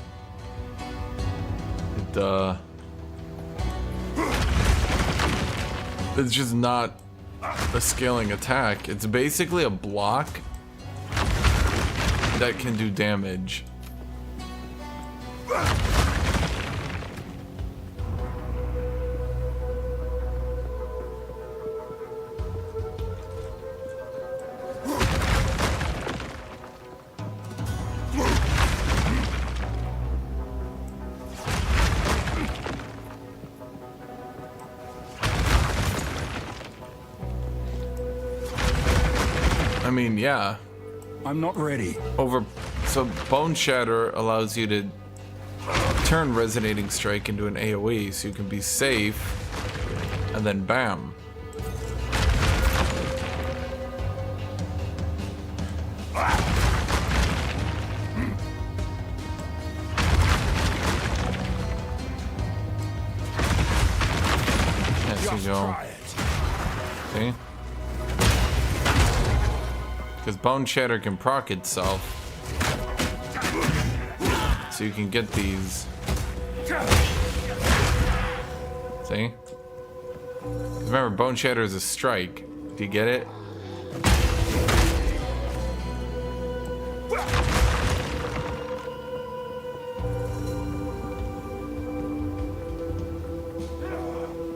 It's just not a scaling attack. It's basically a block that can do damage. I mean, yeah. I'm not ready. So Bone Shatter allows you to turn Resonating Strike into an AoE, so you can be safe, and then bam. There you go. See? Because Bone Shatter can proc itself. So you can get these. See? Remember, Bone Shatter is a strike. Do you get it?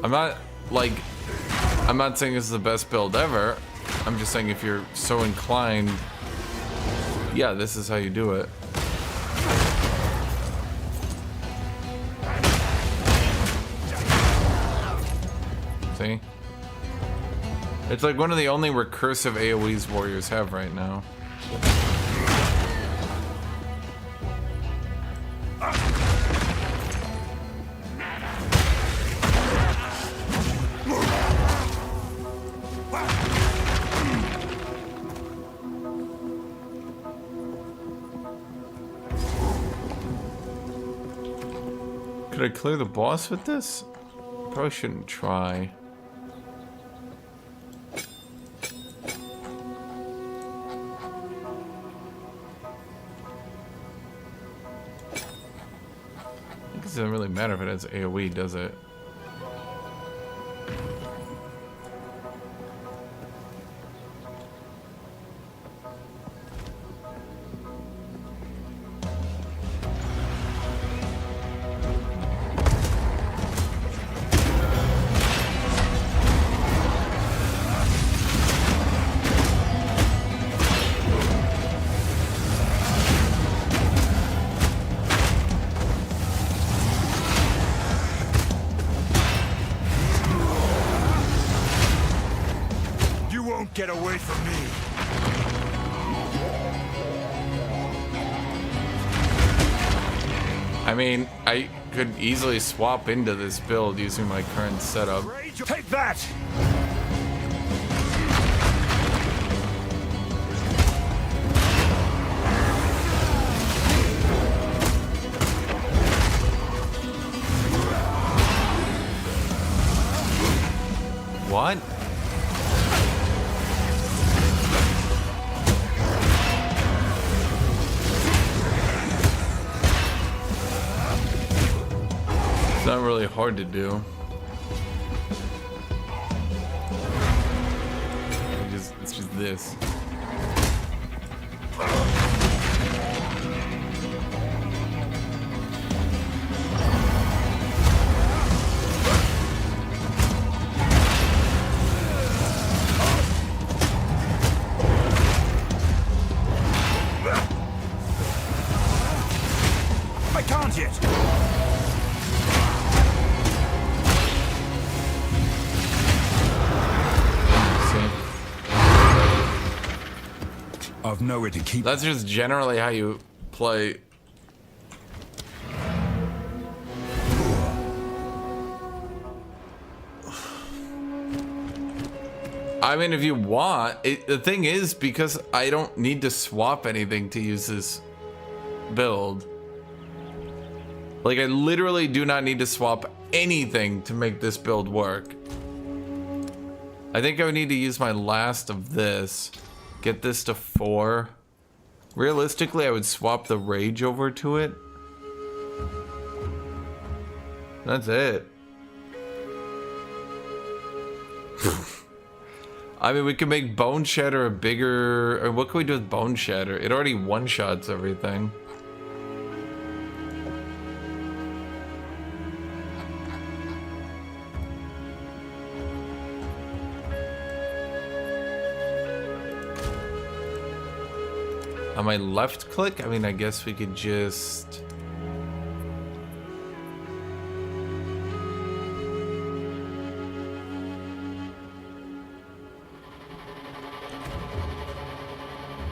I'm not saying this is the best build ever. I'm just saying if you're so inclined, yeah, this is how you do it. See? It's like one of the only recursive AoEs warriors have right now. Could I clear the boss with this? Probably shouldn't try. It doesn't really matter if it has AoE, does it? Get away from me! I mean, I could easily swap into this build using my current setup. Take that! What? It's not really hard to do. this. I can't yet. I've nowhere to keep. That's just generally how you play. I mean, if you want, the thing is, because I don't need to swap anything to use this build. Like, I literally do not need to swap anything to make this build work. I think I would need to use my last of this. Get this to 4. Realistically, I would swap the rage over to it. That's it. I mean, we could make Bone Shatter a bigger... Or what can we do with Bone Shatter? It already one-shots everything. On my left click, I mean, I guess we could just...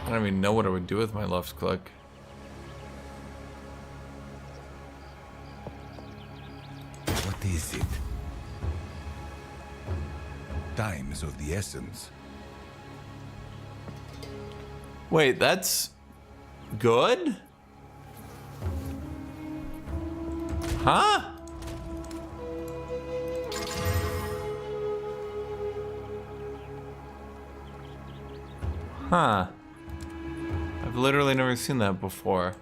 I don't even know what I would do with my left click. What is it? Time is of the essence. Wait, that's good? Huh? Huh. I've literally never seen that before.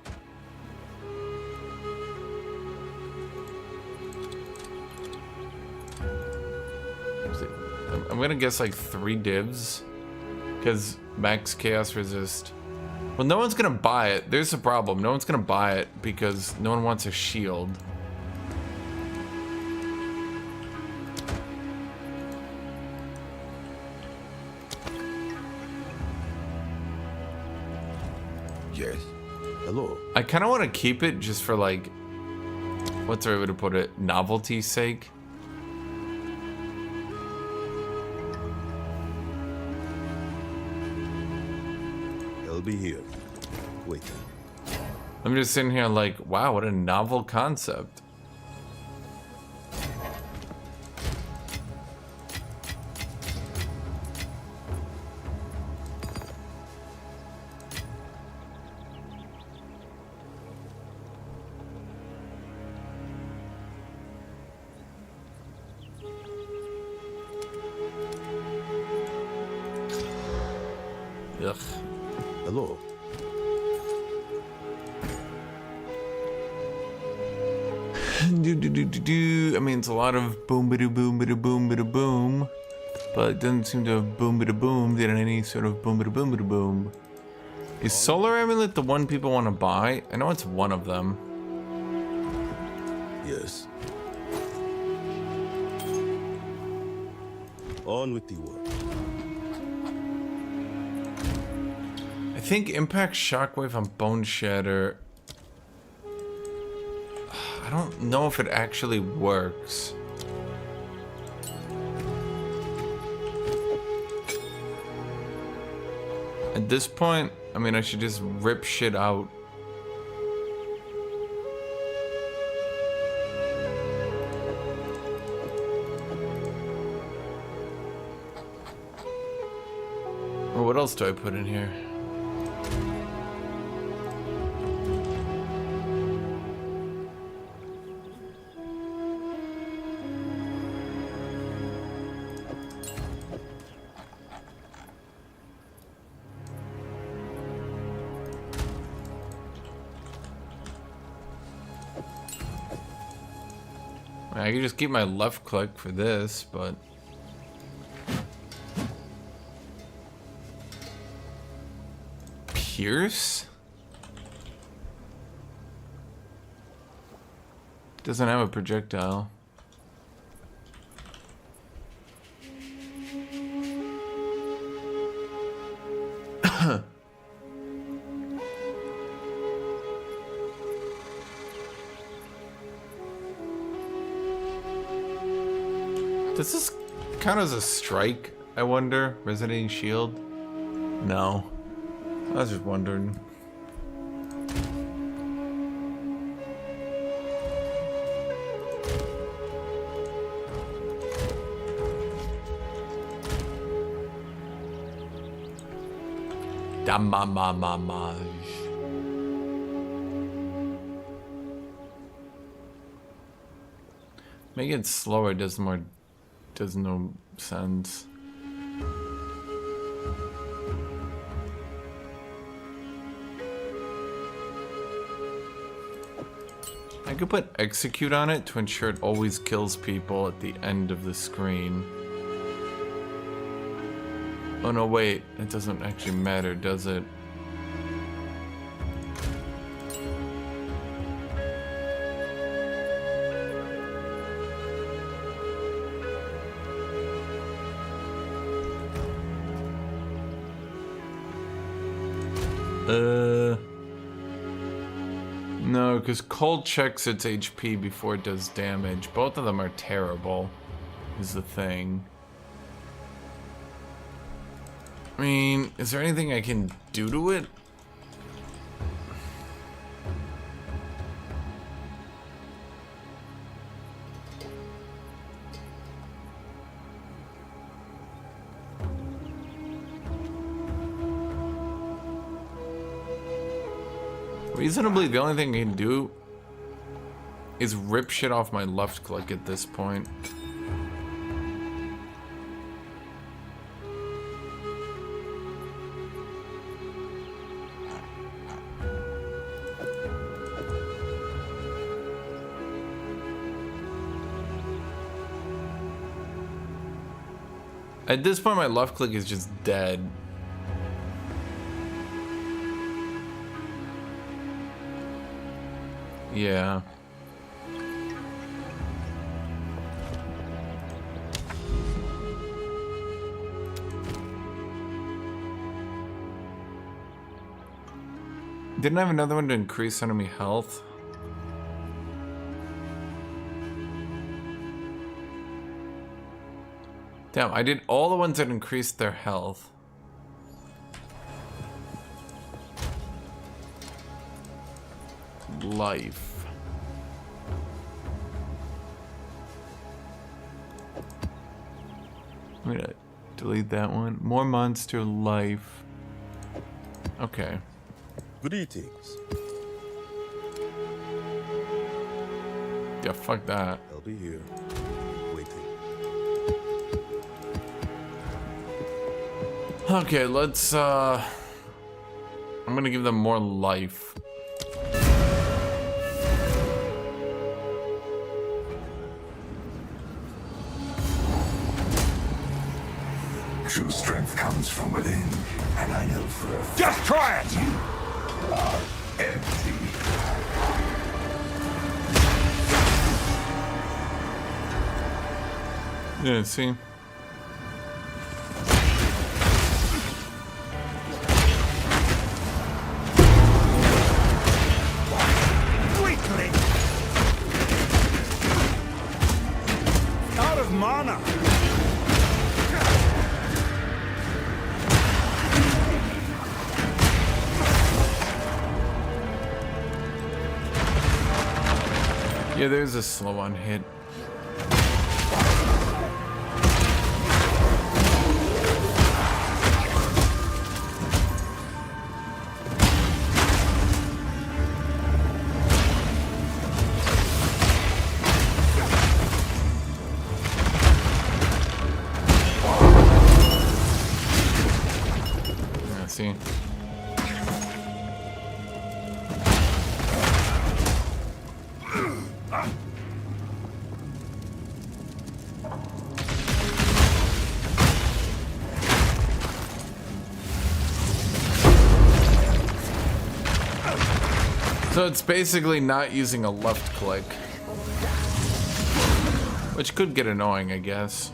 I'm gonna guess like 3 divs. Because max chaos resist. Well, no one's gonna buy it. There's a problem. No one's gonna buy it because no one wants a shield. Yes. Hello. I kind of want to keep it just for like, what's the right way to put it? Novelty's sake. I'll be here. Waiting. I'm just sitting here like, wow, what a novel concept. Ugh. Hello. I mean, it's a lot of boom ba boom ba boom ba boom, but it doesn't seem to have boom ba boom did any sort of boom ba boom ba boom. Is Solar Amulet the one people want to buy? I know it's one of them. Yes. On with the work. I think Impact Shockwave on Bone Shatter. I don't know if it actually works. At this point, I mean, I should just rip shit out. Or what else do I put in here? I can just keep my left click for this, but... Pierce? Doesn't have a projectile. Does this count as a strike, I wonder? Resonating shield? No. I was just wondering. Damamamamaj. Make it slower does no sense. I could put execute on it to ensure it always kills people at the end of the screen. Oh no, wait, it doesn't actually matter, does it? No, because cold checks its HP before it does damage. Both of them are terrible, is the thing. I mean, is there anything I can do to it? Reasonably, the only thing I can do is rip shit off my left click at this point. At this point, my left click is just dead. Yeah. Didn't I have another one to increase enemy health? Damn, I did all the ones that increased their health. Life. I'm gonna delete that one. More monster life. Okay. Greetings. Yeah, fuck that. I'll be here, waiting. Okay, let's I'm gonna give them more life. True strength comes from within, and I know for a fact Just try it! you are empty. Yeah, see? Weakling! Out of mana! Yeah, there's a slow on hit. Yeah, see? So it's basically not using a left click, which could get annoying, I guess.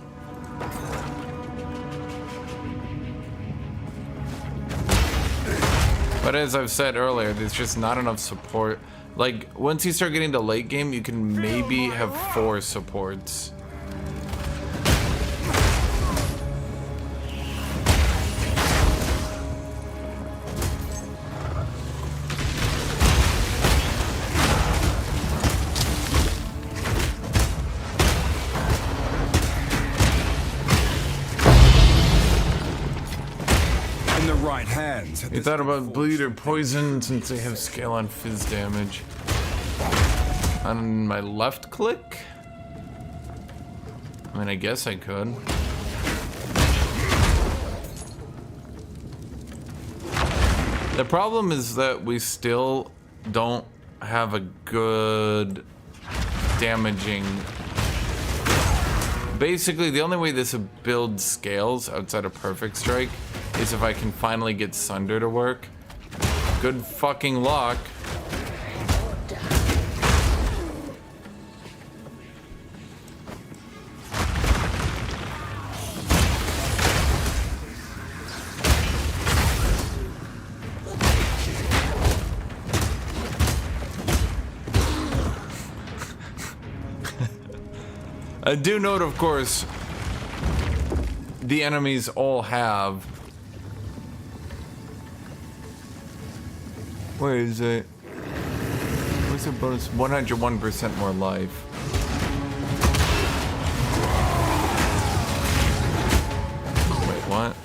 But as I've said earlier, there's just not enough support. Like, once you start getting to late game, you can maybe have 4 supports. You thought about bleed or poison since they have scale on fizz damage. On my left click? I mean, I guess I could. The problem is that we still don't have a good damaging. Basically, the only way this build scales outside of Perfect Strike is if I can finally get Sunder to work. Good fucking luck. I do note, of course, the enemies all have. Where is it? What's the bonus? 101% more life. Wait, what?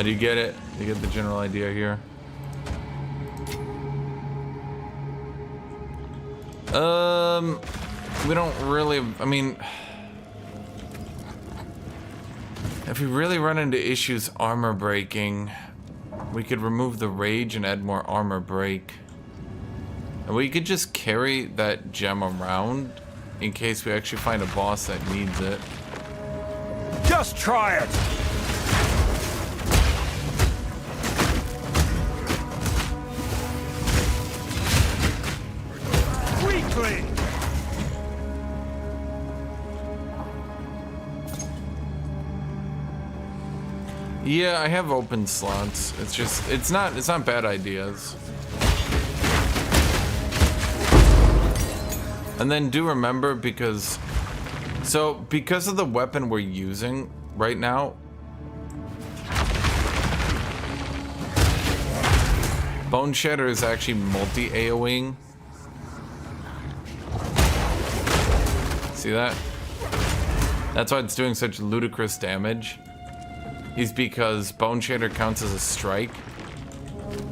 Do you get it? You get the general idea here? We don't really, I mean, if we really run into issues armor breaking, we could remove the rage and add more armor break. And we could just carry that gem around in case we actually find a boss that needs it. Just try it! Weakling! Yeah, I have open slots. It's just, it's not bad ideas. And then do remember, because of the weapon we're using right now, Bone Shatter is actually multi-AOEing. See that? That's why it's doing such ludicrous damage. Is because Bone Shatter counts as a strike.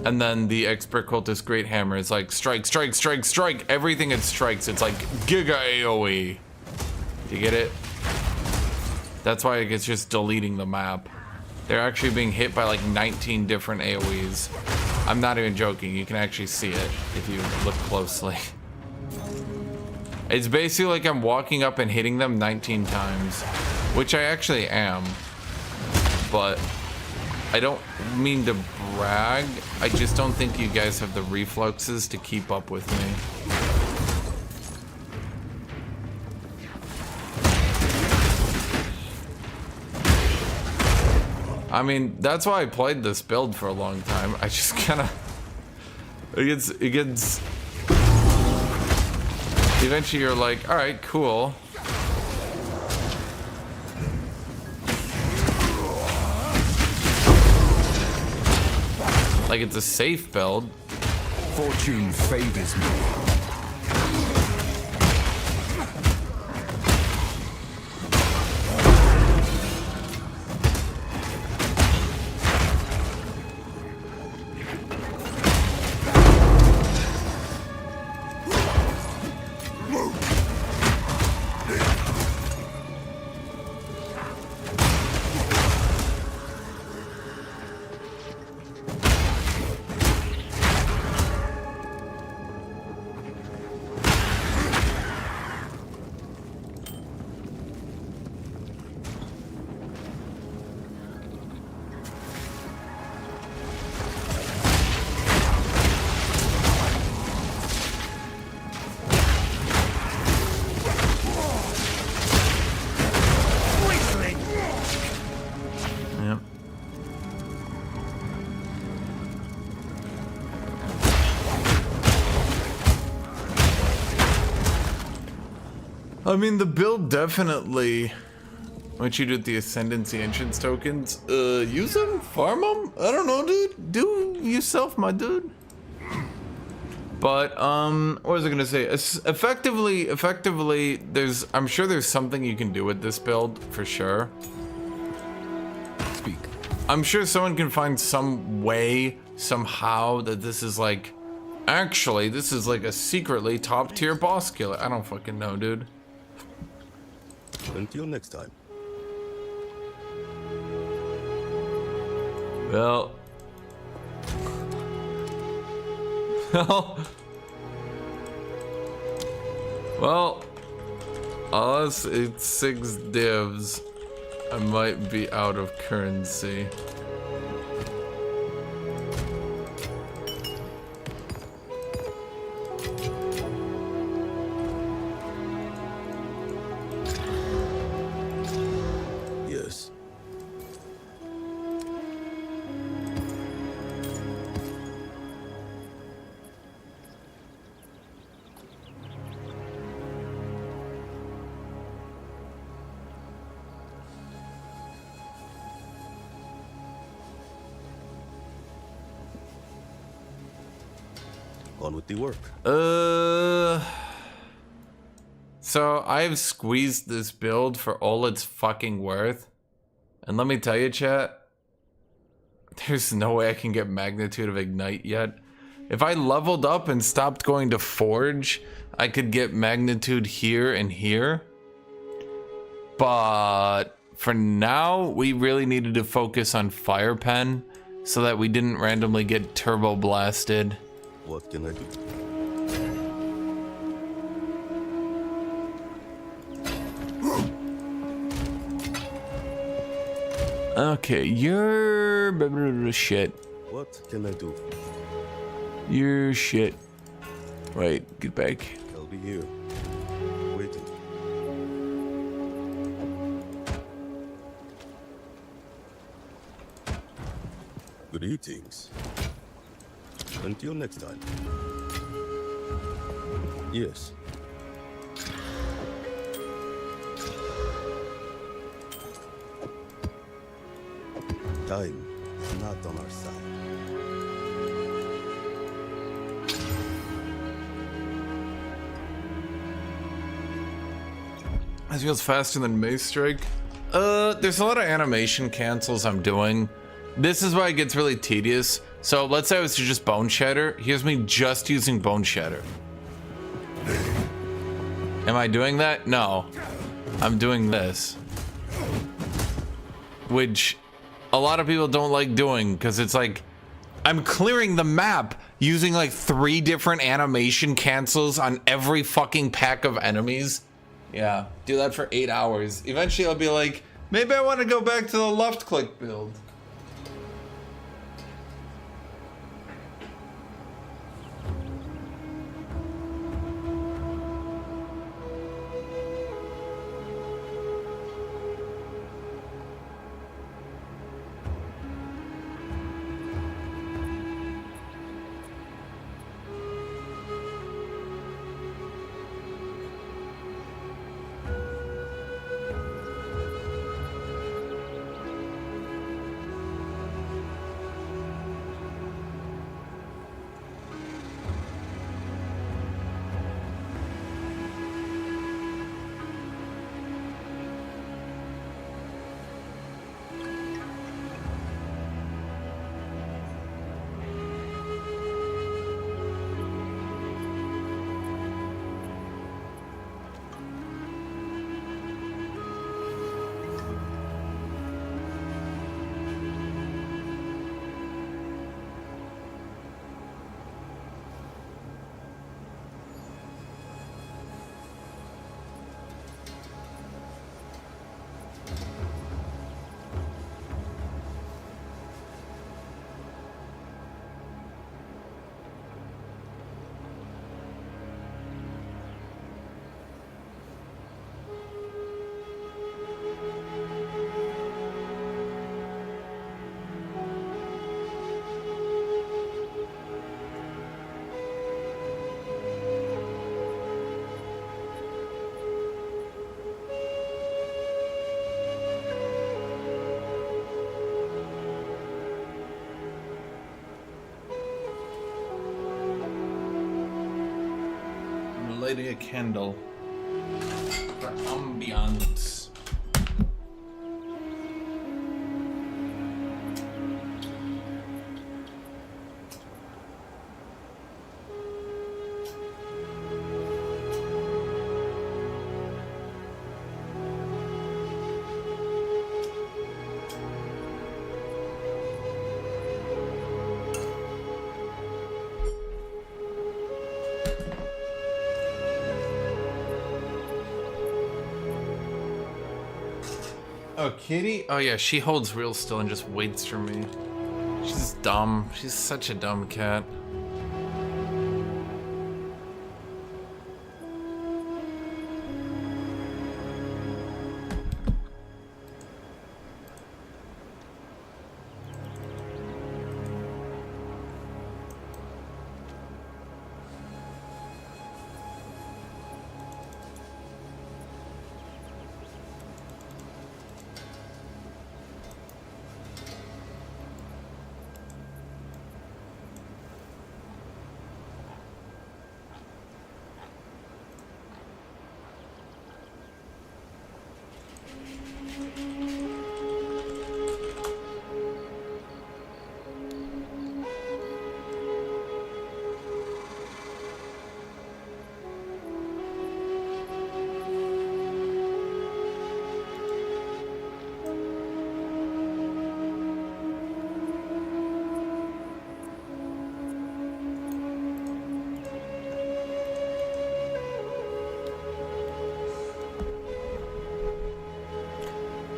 And then the Expert Cultist Great Hammer is like strike, strike, strike, strike. Everything it strikes, it's like Giga AoE. Do you get it? That's why it's just deleting the map. They're actually being hit by like 19 different AoEs. I'm not even joking, you can actually see it if you look closely. It's basically like I'm walking up and hitting them 19 times, which I actually am. But I don't mean to brag, I just don't think you guys have the reflexes to keep up with me. I mean, that's why I played this build for a long time. I just kind of, it gets, eventually you're like, all right, cool. like it's a safe build. Fortune favors me. Yep. I mean, the build definitely. What you do with the Ascendancy Entrance tokens? Use them? Farm them? I don't know, dude. Do yourself, my dude. But, what was I gonna say? Effectively, I'm sure there's something you can do with this build, for sure. Speak. I'm sure someone can find some way, somehow, that this is like, actually, this is like a secretly top tier boss killer. I don't fucking know, dude. Until next time. Well. Well, unless it's 6 divs, I might be out of currency. Yes. On with the work. So I've squeezed this build for all it's fucking worth. And let me tell you, chat, there's no way I can get Magnitude of Ignite yet. If I leveled up and stopped going to Forge, I could get Magnitude here and here. But for now, we really needed to focus on Fire Pen so that we didn't randomly get Turbo Blasted. What can I do? Okay, you're shit. What can I do? You're shit. Wait, get back. I'll be here. Waiting. Greetings. Until next time. Yes. Time is not on our side. This feels faster than Mace Strike. There's a lot of animation cancels I'm doing. This is why it gets really tedious. So let's say I was to just Bone Shatter. Here's me just using Bone Shatter. Am I doing that? No. I'm doing this. Which a lot of people don't like doing because it's like I'm clearing the map using like 3 different animation cancels on every fucking pack of enemies. Yeah, do that for 8 hours. Eventually I'll be like, maybe I want to go back to the left click build. lighting a candle for ambiance. Oh, Kitty? Oh yeah, she holds real still and just waits for me. She's dumb. She's such a dumb cat.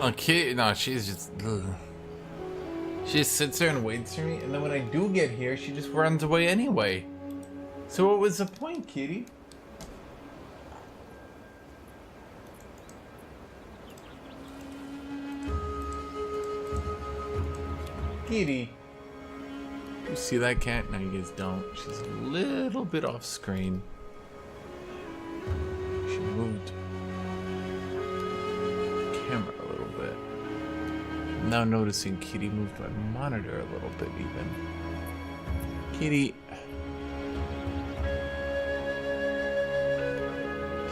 Okay, no, she's just... Ugh. She just sits there and waits for me, and then when I do get here, she just runs away anyway. So what was the point, Kitty? Kitty. You see that cat? No, you guys don't. She's a little bit off screen. She moved camera a little bit. I'm now noticing Kitty moved my monitor a little bit even. Kitty.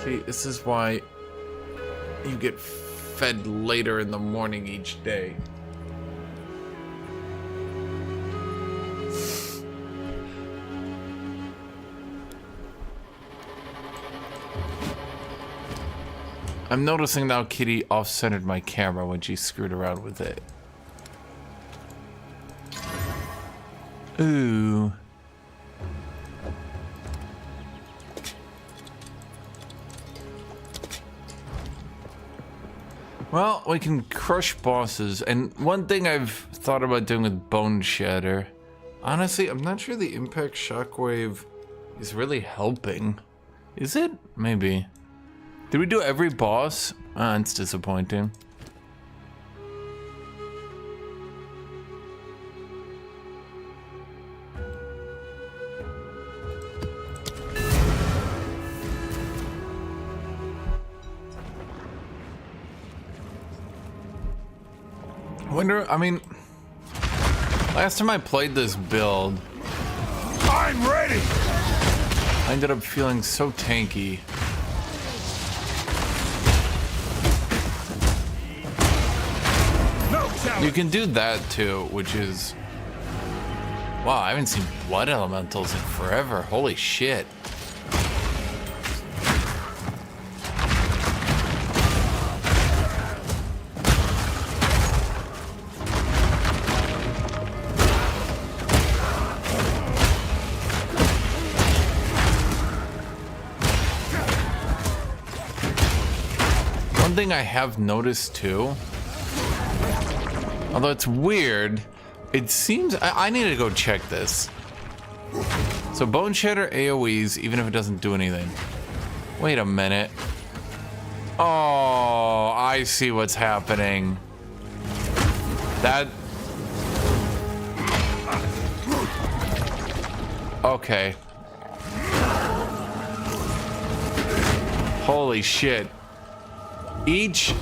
Kitty, this is why you get fed later in the morning each day. I'm noticing now Kitty off-centered my camera when she screwed around with it. Ooh. Well, we can crush bosses, and one thing I've thought about doing with Bone Shatter, honestly, I'm not sure the impact shockwave is really helping. Is it? Maybe. Did we do every boss? Ah, it's disappointing. Wonder, I mean, last time I played this build, I'm ready! I ended up feeling so tanky. You can do that too, which is... Wow, I haven't seen blood elementals in forever. Holy shit. One thing I have noticed too, although it's weird, it seems... I need to go check this. So Bone Shatter AoEs, even if it doesn't do anything. Wait a minute. Oh, I see what's happening. That... Okay. Holy shit. Each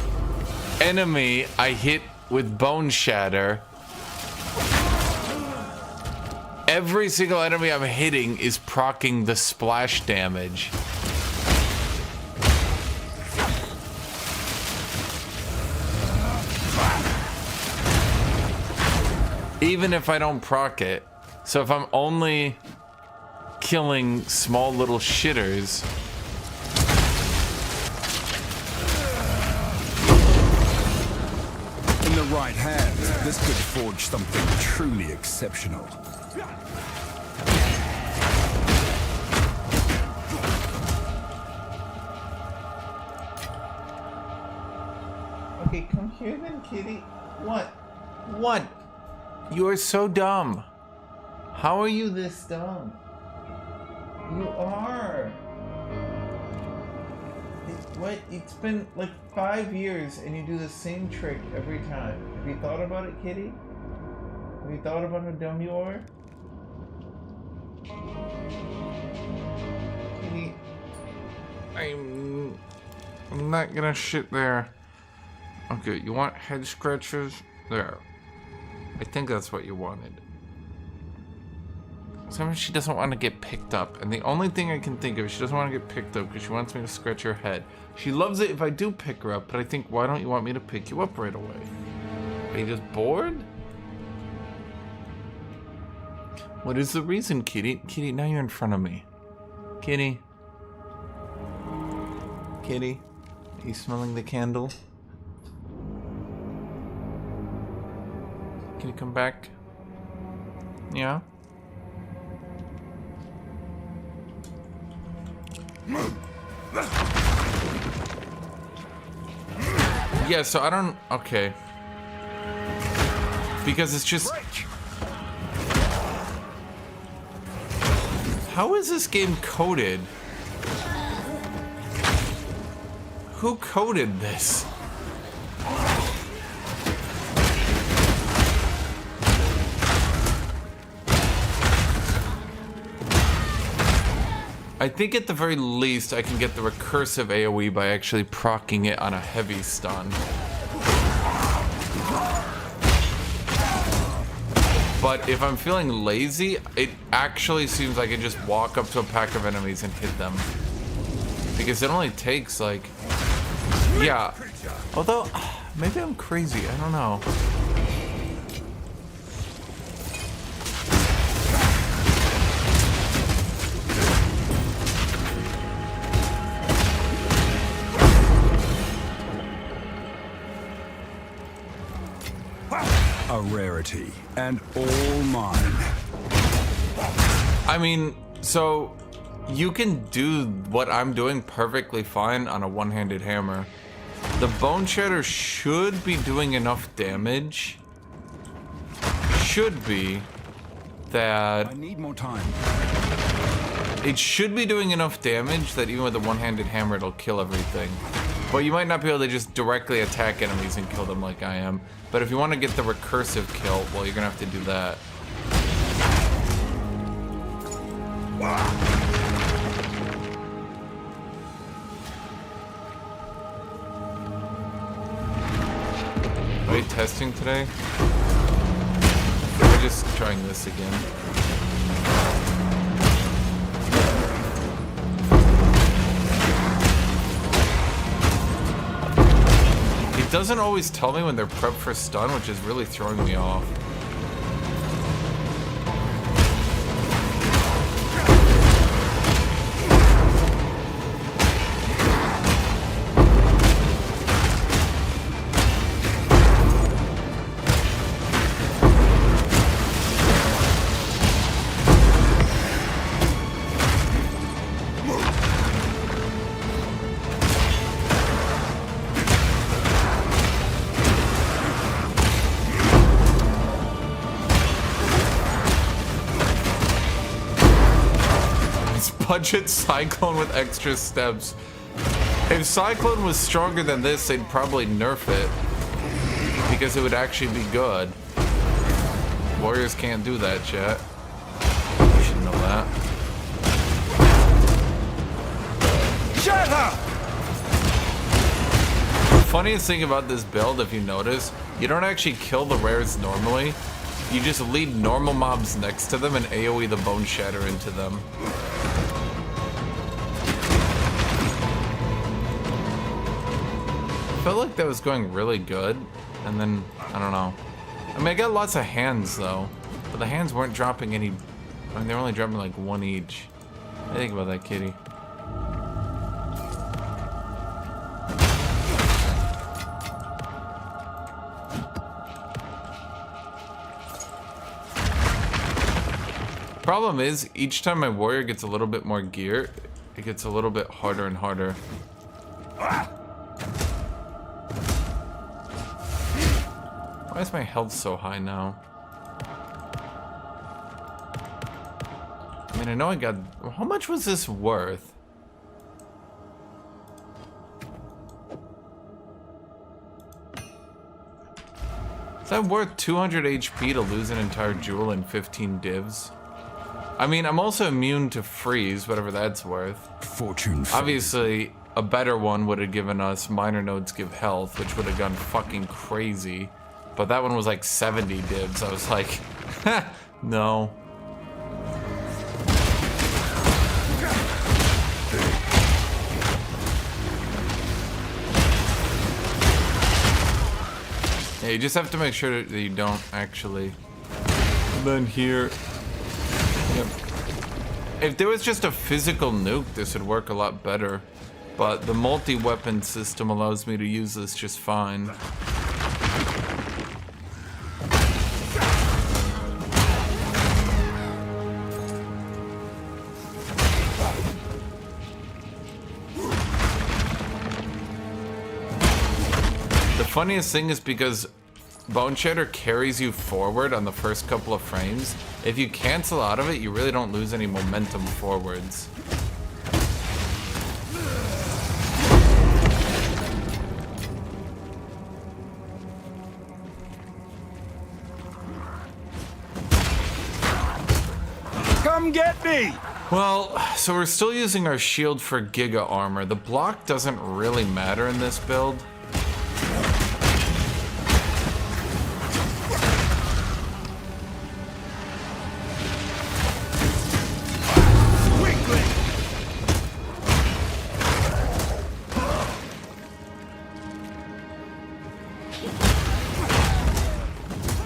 enemy I hit with Bone Shatter, every single enemy I'm hitting is proccing the splash damage. Even if I don't proc it. So if I'm only killing small little shitters, In the right hands, this could forge something truly exceptional. okay, come here then, kitty. What? What? You are so dumb. How are you this dumb? You are. What? It's been like 5 years and you do the same trick every time. Have you thought about it, kitty? Have you thought about how dumb you are? Kitty, I'm not gonna shit there. Okay, you want head scratchers? There. I think that's what you wanted. Sometimes she doesn't want to get picked up, and the only thing I can think of is she doesn't want to get picked up because she wants me to scratch her head. She loves it if I do pick her up, but I think, why don't you want me to pick you up right away? Are you just bored? What is the reason, kitty? Kitty, now you're in front of me. Kitty. Kitty, are you smelling the candle? Can you come back? Yeah? Yeah, so I don't... Okay. Because it's just... How is this game coded? Who coded this? I think at the very least I can get the recursive AOE by actually proccing it on a heavy stun. But if I'm feeling lazy, it actually seems like I just walk up to a pack of enemies and hit them. Because it only takes like... Yeah. Although, maybe I'm crazy, I don't know. A rarity, and all mine. I mean, so you can do what I'm doing perfectly fine on a one-handed hammer. The Bone Shatter should be doing enough damage. Should be that... I need more time. It should be doing enough damage that even with a one-handed hammer it'll kill everything. But you might not be able to just directly attack enemies and kill them like I am. But if you want to get the recursive kill, well, you're gonna have to do that. Are we testing today? We're just trying this again. It doesn't always tell me when they're prepped for stun, which is really throwing me off. Budget Cyclone with extra steps. If Cyclone was stronger than this, they'd probably nerf it. Because it would actually be good. Warriors can't do that, chat. You should know that. Shut up! The funniest thing about this build, if you notice, you don't actually kill the rares normally. You just lead normal mobs next to them and AoE the Bone Shatter into them. I felt like that was going really good, and then, I don't know. I mean, I got lots of hands though, but the hands weren't dropping any. I mean, they're only dropping like one each. I think about that, kitty. Problem is, each time my warrior gets a little bit more gear, it gets a little bit harder and harder. Why is my health so high now? I mean, I know I got... How much was this worth? Is that worth 200 HP to lose an entire jewel and 15 divs? I mean, I'm also immune to freeze, whatever that's worth. Fortune. Obviously, a better one would have given us minor nodes give health, which would have gone fucking crazy. But that one was like 70 divs. I was like, no. Yeah, you just have to make sure that you don't actually. And then here. Yep. If there was just a physical nuke, this would work a lot better. But the multi-weapon system allows me to use this just fine. The funniest thing is because Bone Shatter carries you forward on the first couple of frames. If you cancel out of it, you really don't lose any momentum forwards. Come get me! Well, so we're still using our shield for Giga Armor. The block doesn't really matter in this build.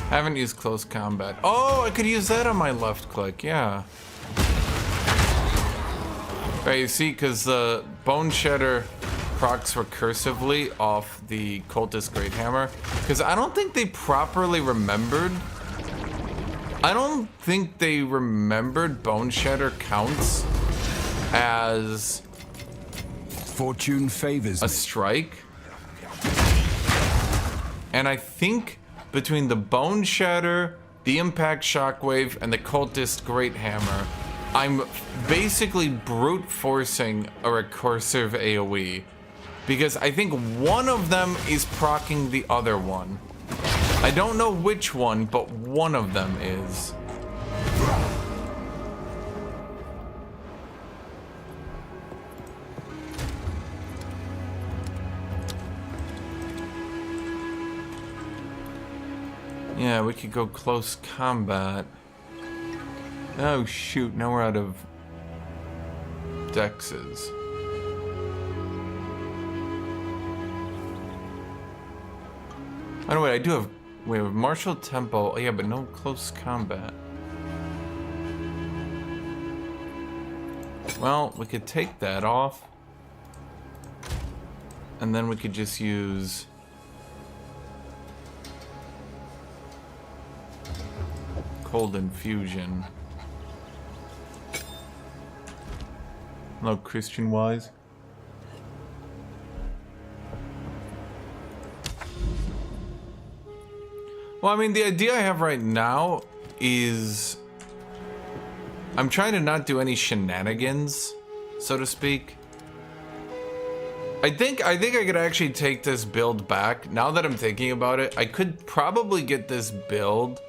Haven't used close combat. Oh, I could use that on my left click, yeah. Right, you see, because the Bone Shatter procs recursively off the Cultist Great Hammer. Because I don't think they properly remembered. I don't think they remembered Bone Shatter counts as Fortune favors a strike. And I think between the Bone Shatter, the Impact Shockwave, and the Cultist Great Hammer, I'm basically brute forcing a recursive AOE. Because I think one of them is proccing the other one. I don't know which one, but one of them is. Yeah, we could go close combat. Oh shoot, now we're out of dexes. Oh no, wait, I do have... Wait, with martial tempo. Oh, yeah, but no close combat. Well, we could take that off. And then we could just use... Cold Infusion. No, Christian wise. Well, I mean, the idea I have right now is I'm trying to not do any shenanigans, so to speak. I think I could actually take this build back. Now that I'm thinking about it, I could probably get this build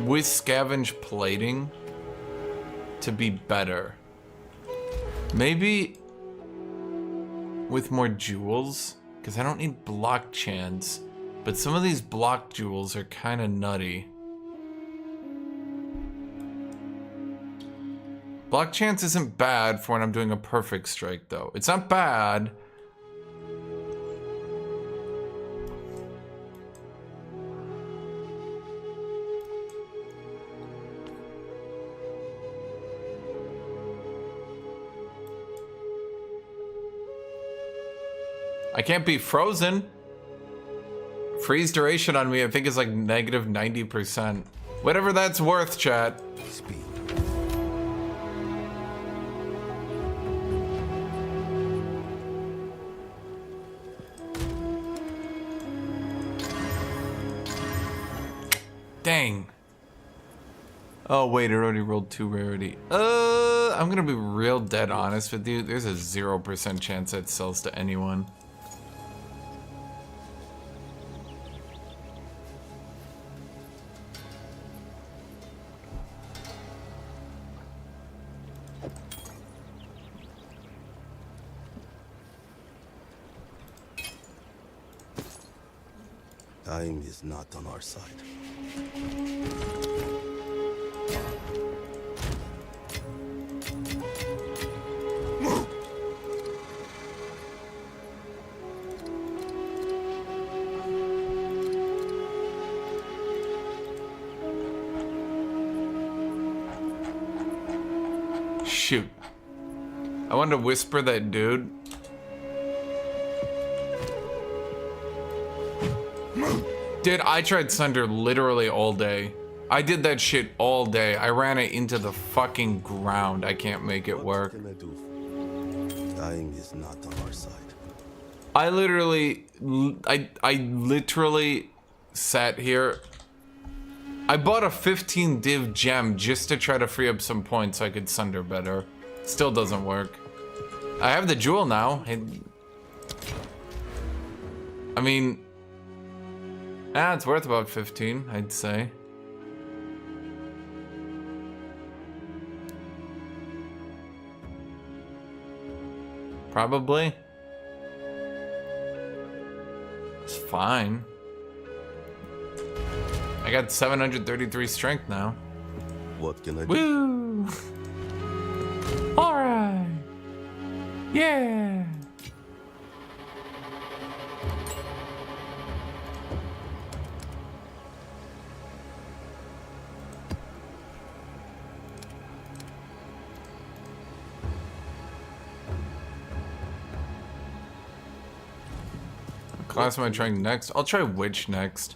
with scavenge plating to be better. Maybe with more jewels, because I don't need block chance, but some of these block jewels are kind of nutty. Block chance isn't bad for when I'm doing a perfect strike though. It's not bad. I can't be frozen. Freeze duration on me, I think, is like negative 90%. Whatever that's worth, chat. Speed. Dang. Oh, wait, it already rolled 2 rarity. I'm gonna be real dead honest with you. There's a 0% chance that sells to anyone. Time is not on our side. Shoot. I wanted to whisper that dude. Dude, I tried Sunder literally all day. I did that shit all day. I ran it into the fucking ground. I can't make it work. What can I do? Time is not on our side. I literally sat here. I bought a 15 div gem just to try to free up some points so I could Sunder better. Still doesn't work. I have the jewel now. I mean, it's worth about 15, I'd say. Probably. It's fine. I got 733 strength now. What can I do? Woo! Alright! Yeah! What class am I trying next? I'll try Witch next.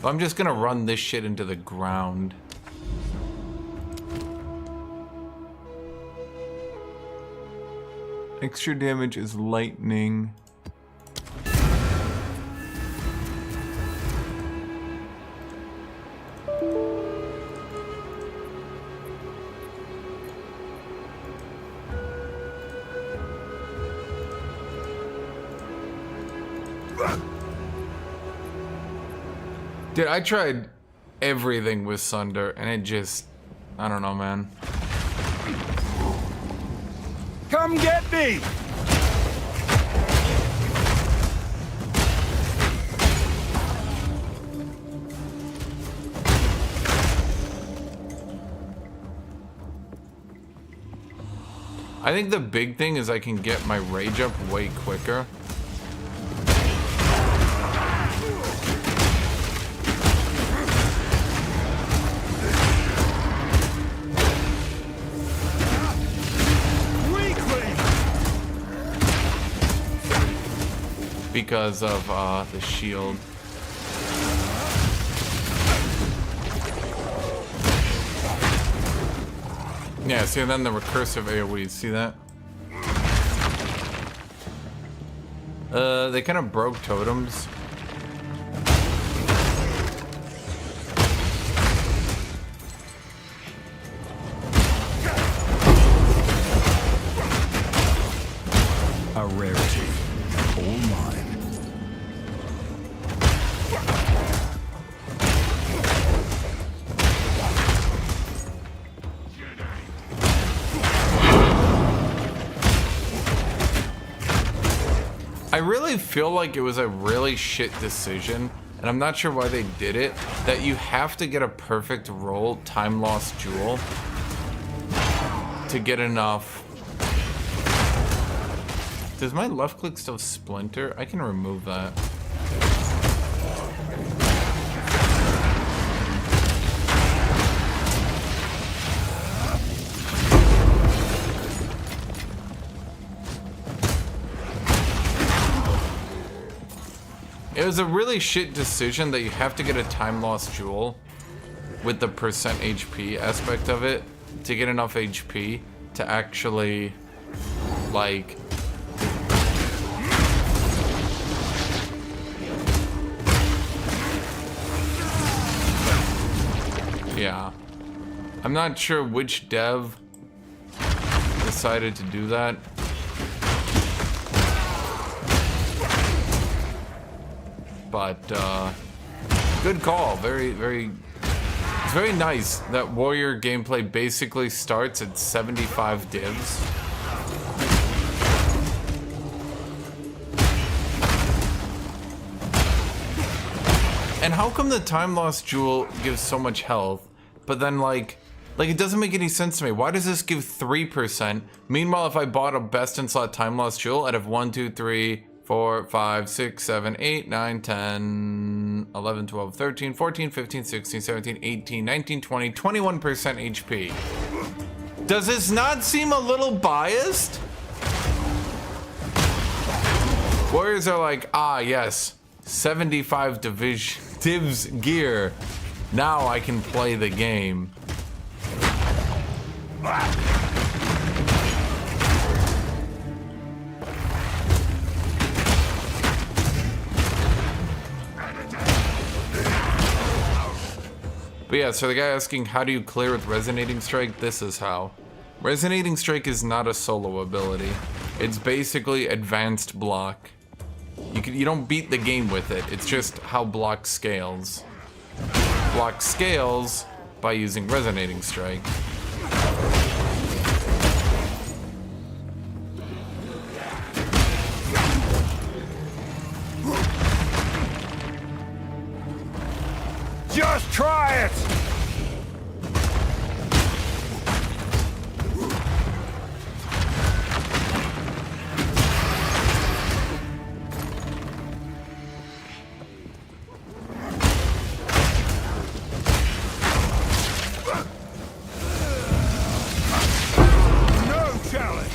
I'm just gonna run this shit into the ground. Extra damage is lightning. Dude, I tried everything with Sunder, and it just... I don't know, man. Come get me! I think the big thing is I can get my rage up way quicker. Because of the shield. Yeah, see, and then the recursive AOE, see that? They kind of broke totems. A rarity. All mine. I really feel like it was a really shit decision, and I'm not sure why they did it, that you have to get a perfect roll, time loss jewel, to get enough. Does my left click still splinter? I can remove that. There's a really shit decision that you have to get a time lost jewel with the percent HP aspect of it to get enough HP to actually, like, yeah. I'm not sure which dev decided to do that. But, good call. Very, very... It's very nice that warrior gameplay basically starts at 75 divs. And how come the time lost jewel gives so much health, but then like it doesn't make any sense to me. Why does this give 3%? Meanwhile, if I bought a best in slot time lost jewel, I'd have 1, 2, 3, 4, 5, 6, 7, 8, 9, 10, 11, 12, 13, 14, 15, 16, 17, 18, 19, 20, 21% HP. Does this not seem a little biased? Warriors are like, ah, yes, 75 divs gear. Now I can play the game. But yeah, so the guy asking, how do you clear with Resonating Strike? This is how. Resonating Strike is not a solo ability. It's basically advanced block. You don't beat the game with it. It's just how block scales. Block scales by using Resonating Strike. Just try it! No challenge!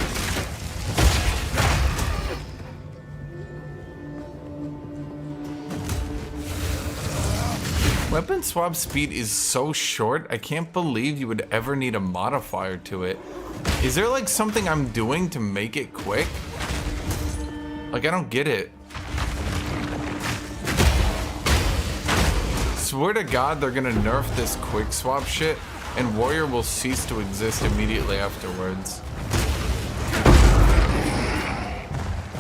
Weapon swap speed is so short, I can't believe you would ever need a modifier to it. Is there like something I'm doing to make it quick? Like, I don't get it. Swear to God they're gonna nerf this quick swap shit and Warrior will cease to exist immediately afterwards.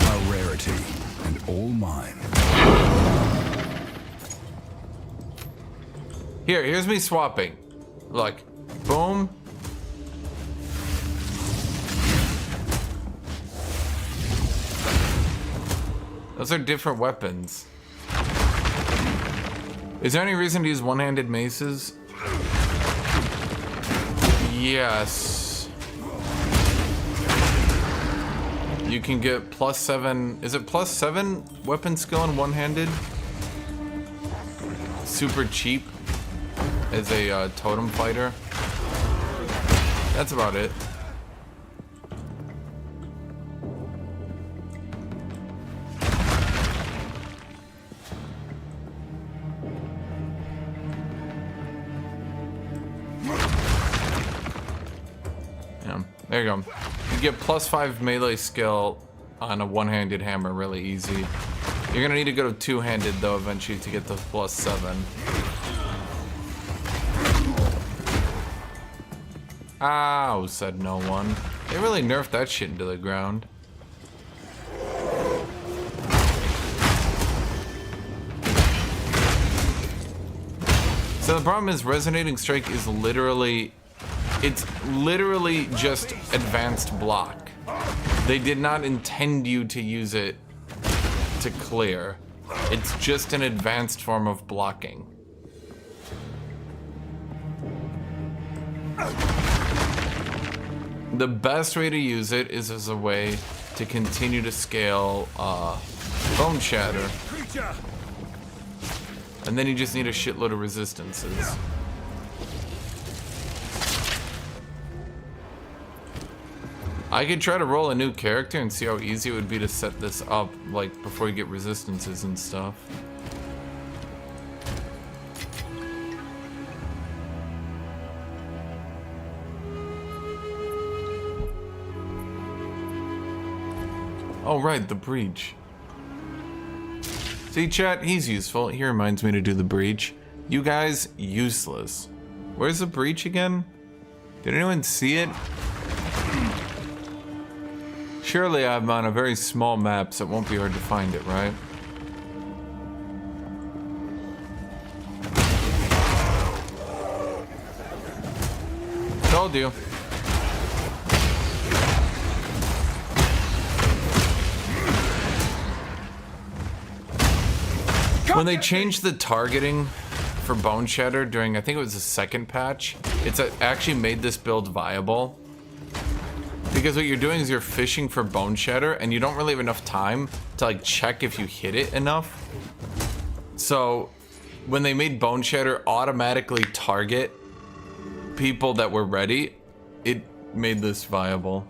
A rarity, and all mine. Here's me swapping. Look, boom. Those are different weapons. Is there any reason to use one-handed maces? Yes. You can get +7. Is it +7 weapon skill in one-handed? Super cheap as a totem fighter. That's about it. Yeah, there you go. You get +5 melee skill on a one-handed hammer really easy. You're gonna need to go to two-handed though eventually to get the +7. Ow, said no one. They really nerfed that shit into the ground. So the problem is Resonating Strike is literally... It's literally just advanced block. They did not intend you to use it to clear. It's just an advanced form of blocking. The best way to use it is as a way to continue to scale Bone Shatter. And then you just need a shitload of resistances. I could try to roll a new character and see how easy it would be to set this up, like, before you get resistances and stuff. Oh, right, the breach. See, chat, he's useful. He reminds me to do the breach. You guys, useless. Where's the breach again? Did anyone see it? Surely I'm on a very small map, so it won't be hard to find it, right? Told you. When they changed the targeting for Bone Shatter during, I think it was the second patch, it's actually made this build viable. Because what you're doing is you're fishing for Bone Shatter and you don't really have enough time to like check if you hit it enough. So when they made Bone Shatter automatically target people that were ready, it made this viable.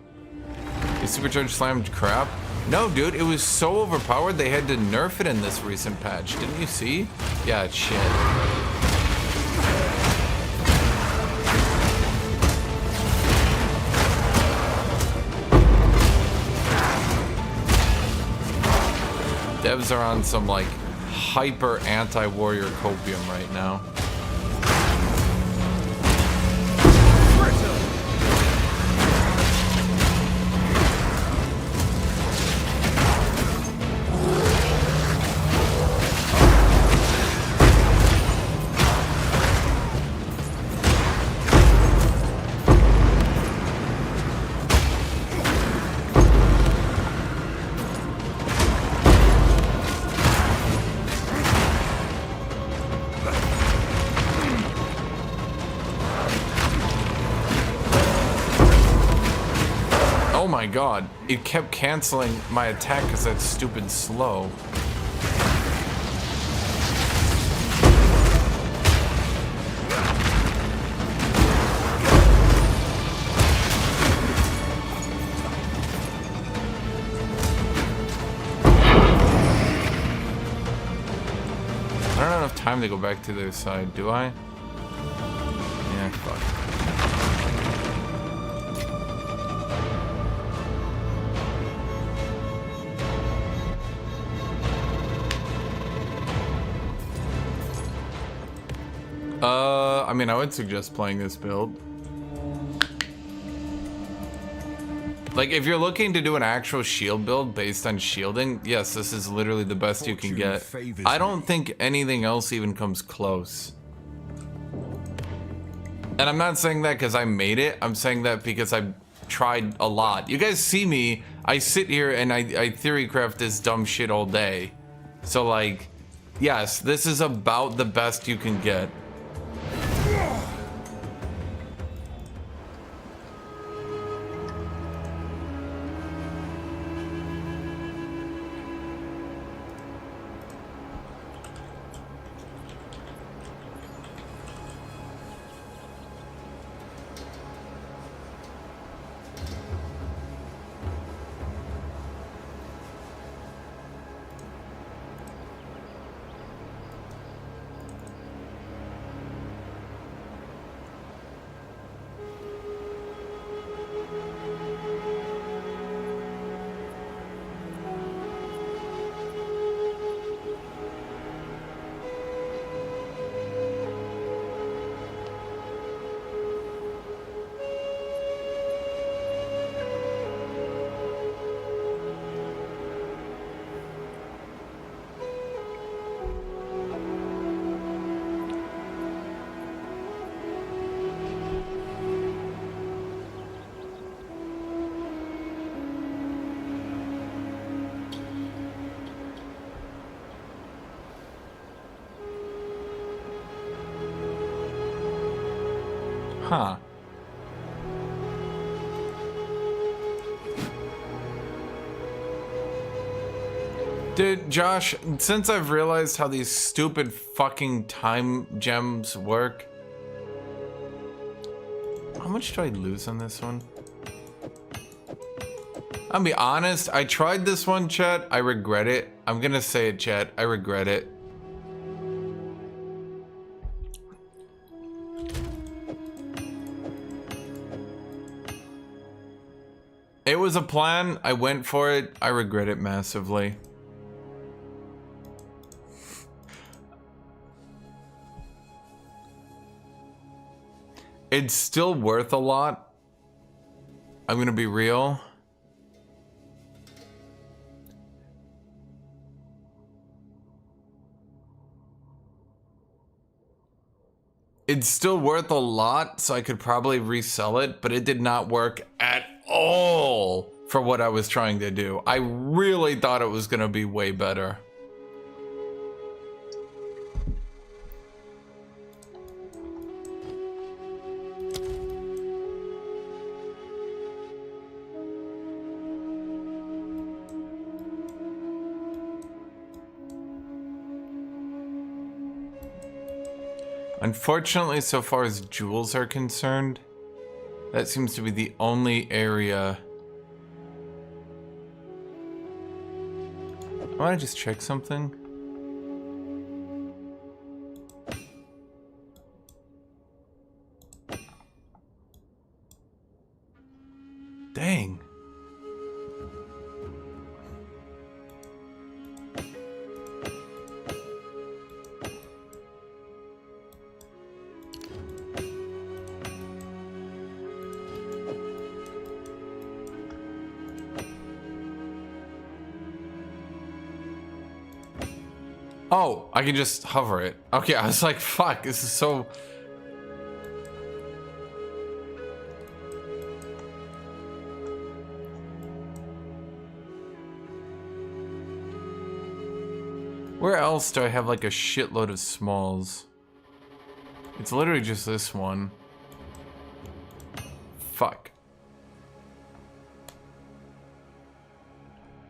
Is Supercharged slammed crap? No, dude, it was so overpowered they had to nerf it in this recent patch. Didn't you see? Yeah, it's shit. Devs are on some like hyper anti-warrior copium right now. Oh my god, it kept canceling my attack because that's stupid slow. I don't have enough time to go back to the other side, do I? Yeah, fuck. I mean, I would suggest playing this build. Like, if you're looking to do an actual shield build based on shielding, yes, this is literally the best you can get. I don't think anything else even comes close. And I'm not saying that because I made it. I'm saying that because I've tried a lot. You guys see me. I sit here and I theory craft this dumb shit all day. So, like, yes, this is about the best you can get. Huh. Dude, Josh, since I've realized how these stupid fucking time gems work, how much do I lose on this one? I'll be honest, I tried this one, chat. I regret it. I'm gonna say it, chat. I regret it. It was a plan. I went for it. I regret it massively. It's still worth a lot. I'm gonna be real. It's still worth a lot, so I could probably resell it, but it did not work at all for what I was trying to do. I really thought it was gonna be way better. Unfortunately, so far as jewels are concerned, that seems to be the only area. I want to just check something. Dang. Oh, I can just hover it. Okay, I was like, fuck, this is so... Where else do I have like a shitload of smalls? It's literally just this one. Fuck.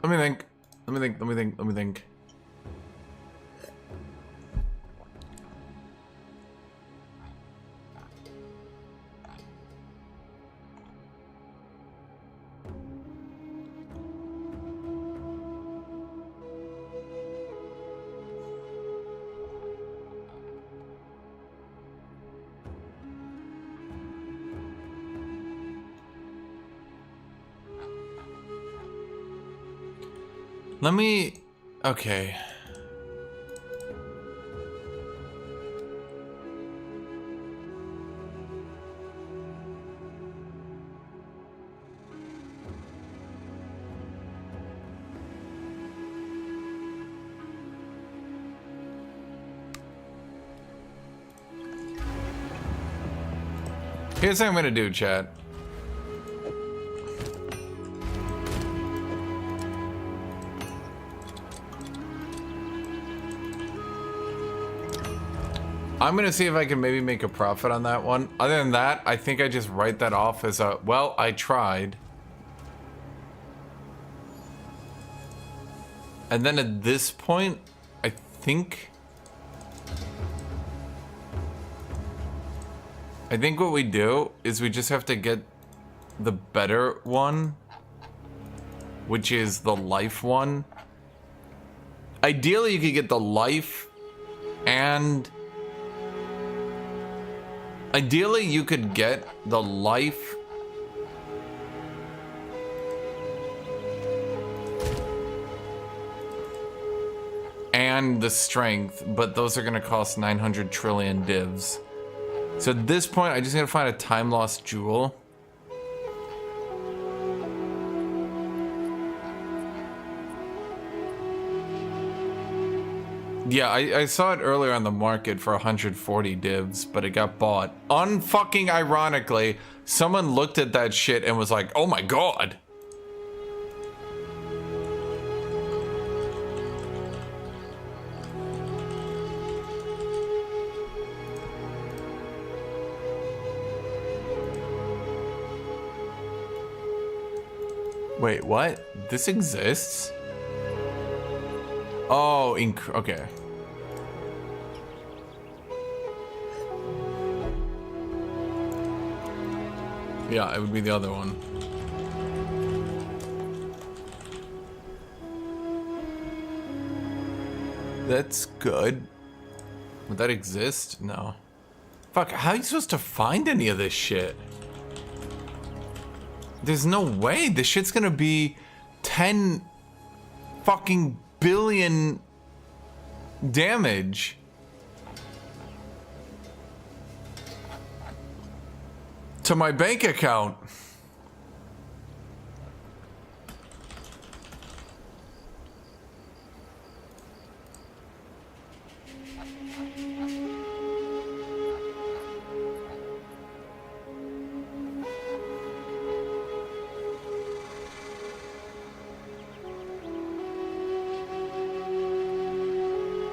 Let me think. Let me think. Let me... Okay. Here's what I'm gonna do, chat. I'm gonna see if I can maybe make a profit on that one. Other than that, I think I just write that off as a, well, I tried. And then at this point, I think what we do is we just have to get the better one, which is the life one. Ideally, you could get the life and... Ideally, you could get the life and the strength, but those are going to cost 900 trillion divs. So at this point, I just gotta find a time lost jewel. Yeah, I saw it earlier on the market for 140 divs, but it got bought. Unfucking ironically, someone looked at that shit and was like, oh my god. Wait, what? This exists? Oh, okay. Yeah, it would be the other one. That's good. Would that exist? No. Fuck, how are you supposed to find any of this shit? There's no way. This shit's gonna be 10 fucking billion damage. To my bank account.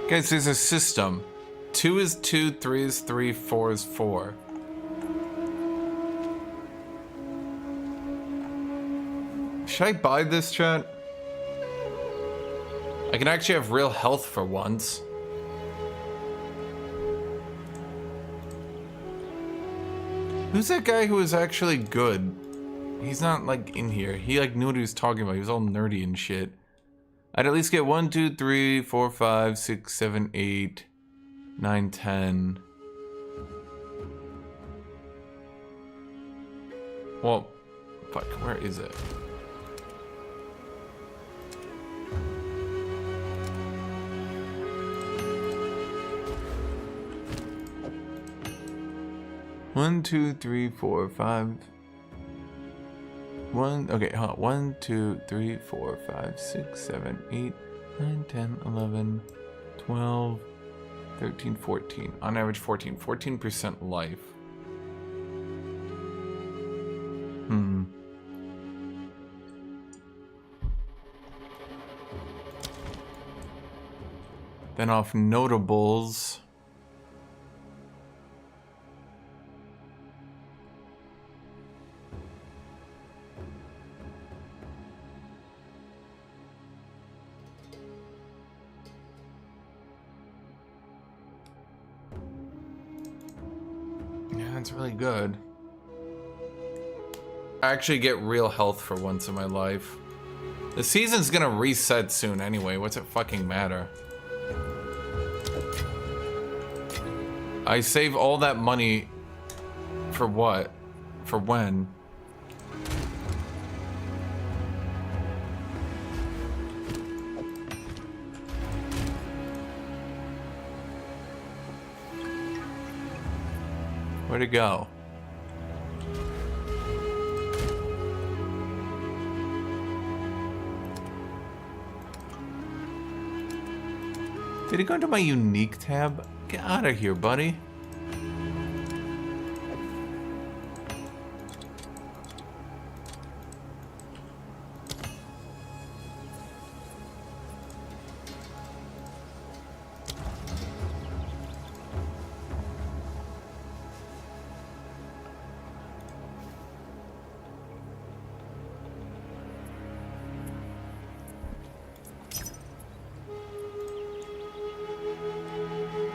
Guys, there's a system. 2 is 2, 3 is 3, 4 is 4. Should I buy this, chat? I can actually have real health for once. Who's that guy who was actually good? He's not like in here. He like knew what he was talking about. He was all nerdy and shit. I'd at least get 1, 2, 3, 4, 5, 6, 7, 8, 9, 10. Well, fuck, where is it? One, two, three, four, five. Okay, hold on. 1, 2, 3, 4, 5, 6, 7, 8, 9, 10, 11, 12, 13, 14. On average, 14. 14% life. Then off notables. That's really good. I actually get real health for once in my life. The season's gonna reset soon anyway. What's it fucking matter? I save all that money for what? For when? Where'd it go? Did it go into my unique tab? Get out of here, buddy.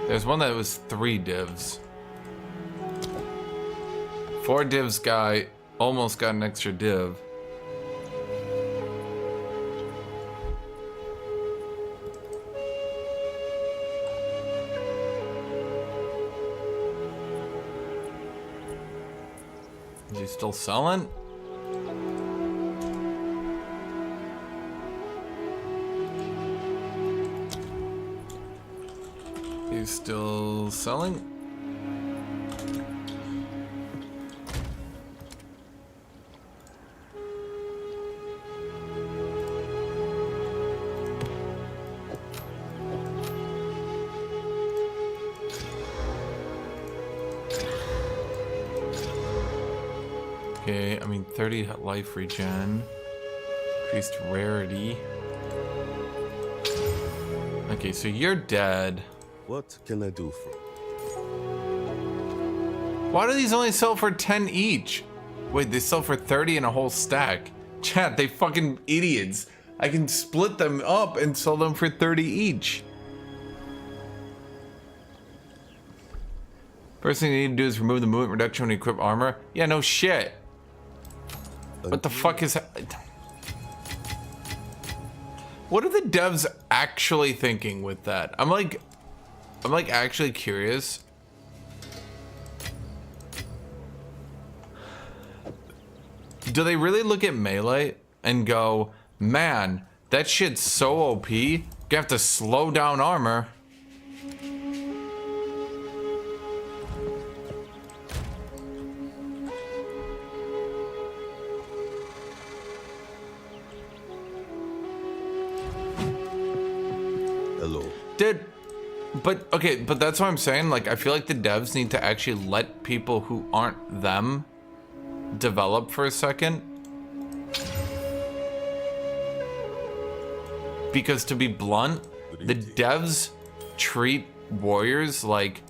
There's one that was 3 divs. 4 divs guy almost got an extra div. Is he still selling? He's still selling. Okay, I mean 30 life regen. Increased rarity. Okay, so you're dead. What can I do for? Why do these only sell for 10 each? Wait, they sell for 30 in a whole stack. Chat, they fucking idiots. I can split them up and sell them for 30 each. First thing you need to do is remove the movement reduction when you equip armor. Yeah, no shit. What the fuck is that? What are the devs actually thinking with that? I'm like actually curious. do they really look at melee and go, man, that shit's so OP, you have to slow down armor? Hello. Dude, but okay, but that's what I'm saying. Like, I feel like the devs need to actually let people who aren't them develop for a second. Because to be blunt, the devs treat warriors like...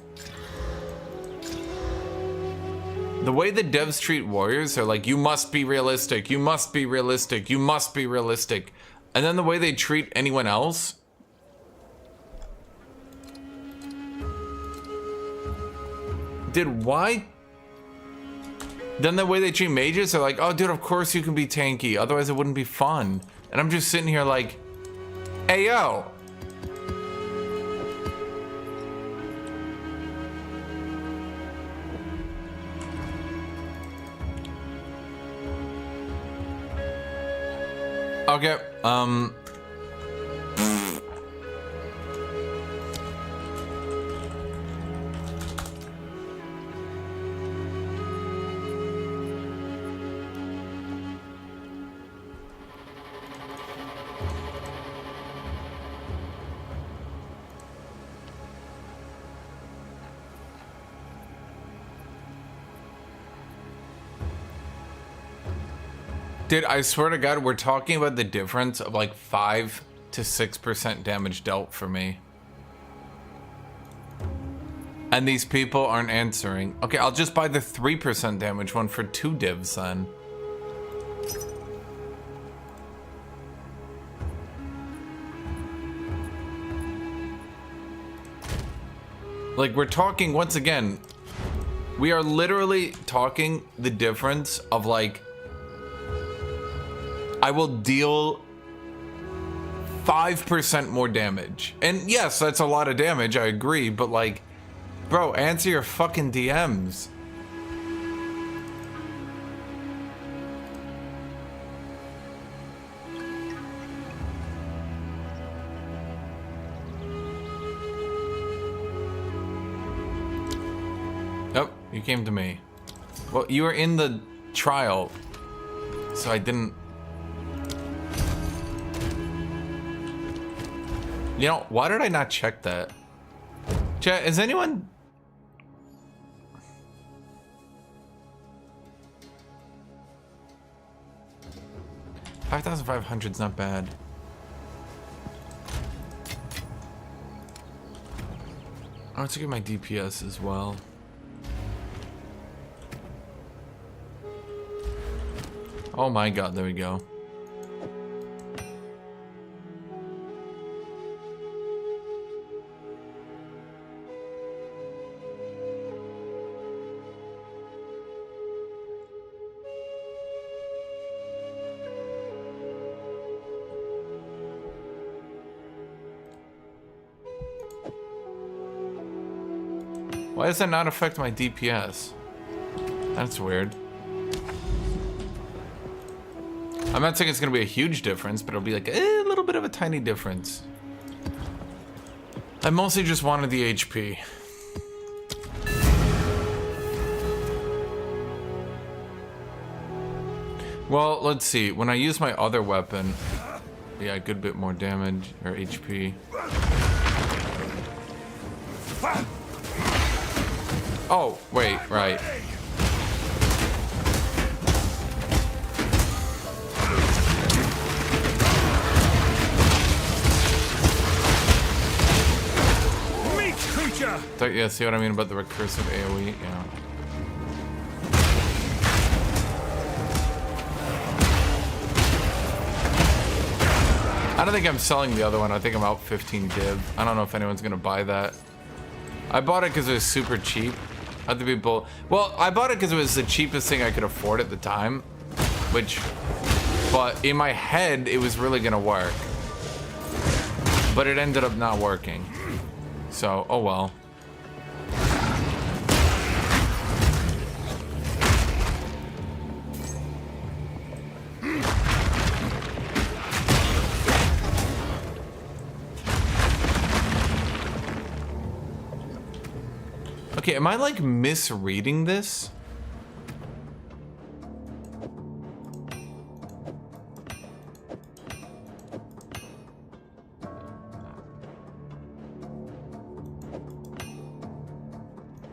The way the devs treat warriors are like, you must be realistic, you must be realistic, you must be realistic. And then the way they treat anyone else... Dude, why? Then the way they treat mages, they're like, oh, dude, of course you can be tanky, otherwise it wouldn't be fun. And I'm just sitting here like, hey, yo. Okay, dude, I swear to God, we're talking about the difference of like 5 to 6% damage dealt for me. And these people aren't answering. Okay, I'll just buy the 3% damage one for 2 divs then. Like, we're talking, once again, we are literally talking the difference of like, I will deal 5% more damage. And yes, that's a lot of damage, I agree, but like, bro, answer your fucking DMs. Oh, you came to me. Well, you were in the trial, so I didn't... You know, why did I not check that? Chat, is anyone... $5,500's not bad. I want to get my DPS as well. Oh my god, there we go. Why does that not affect my DPS? That's weird. I'm not saying it's gonna be a huge difference, but it'll be like a little bit of a tiny difference. I mostly just wanted the HP. Well, let's see. When I use my other weapon, yeah, a good bit more damage or HP. Oh, wait, right. Meat creature! Yeah, see what I mean about the recursive AOE? Yeah. I don't think I'm selling the other one. I think I'm out 15 div. I don't know if anyone's gonna buy that. I bought it because it was super cheap. Other people, well, I bought it because it was the cheapest thing I could afford at the time, but in my head, it was really gonna work. But it ended up not working. So, oh well. Okay, am I like misreading this?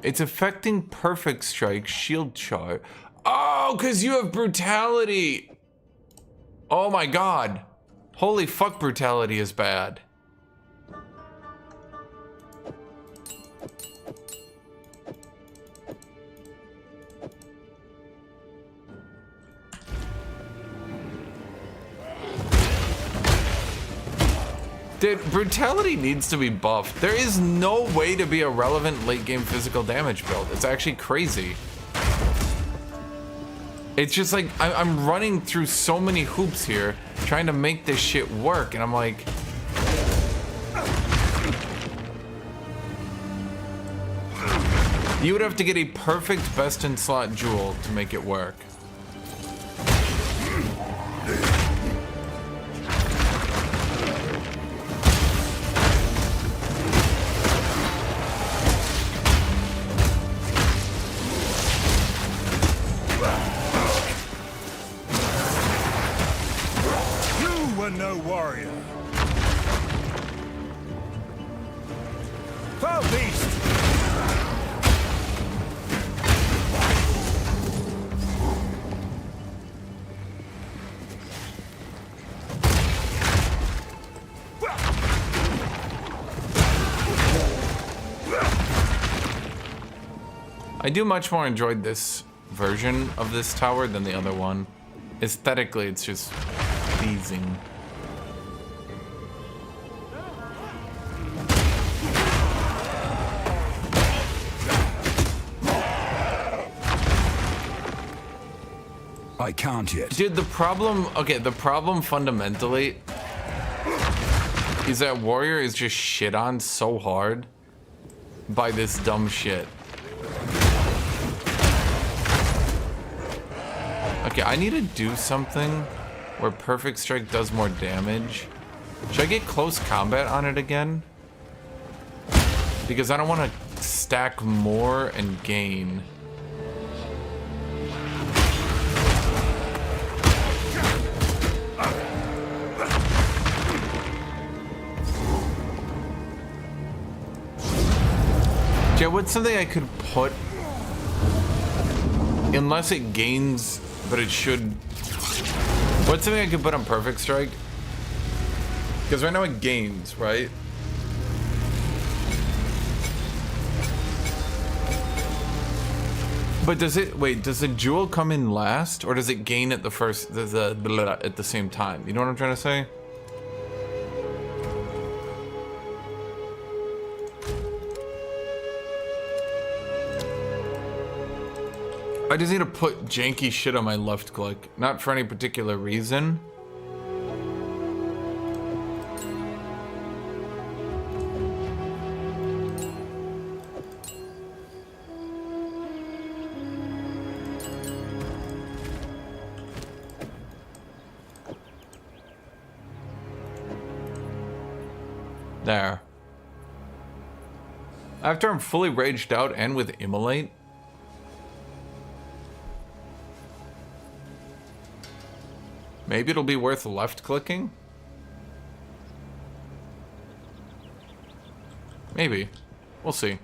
It's affecting Perfect Strike, Shield Char. Oh, because you have Brutality. Oh my god. Holy fuck, Brutality is bad. Dude, Brutality needs to be buffed. There is no way to be a relevant late game physical damage build. It's actually crazy. It's just like, I'm running through so many hoops here, trying to make this shit work, and I'm like... You would have to get a perfect best in slot jewel to make it work. No warrior. Foul beast. I do much more enjoyed this version of this tower than the other one. Aesthetically, it's just pleasing. I can't yet. Dude, the problem, okay, the problem fundamentally is that Warrior is just shit on so hard by this dumb shit. Okay, I need to do something where Perfect Strike does more damage. Should I get close combat on it again? Because I don't want to stack more and gain. Yeah, what's something I could put, unless it gains, but it should, what's something I could put on Perfect Strike? Because right now it gains, right? But does it, wait, does the jewel come in last, or does it gain at the first, at the same time? You know what I'm trying to say? I just need to put janky shit on my left click, not for any particular reason. There. After I'm fully raged out and with Immolate, maybe it'll be worth left clicking? Maybe. We'll see.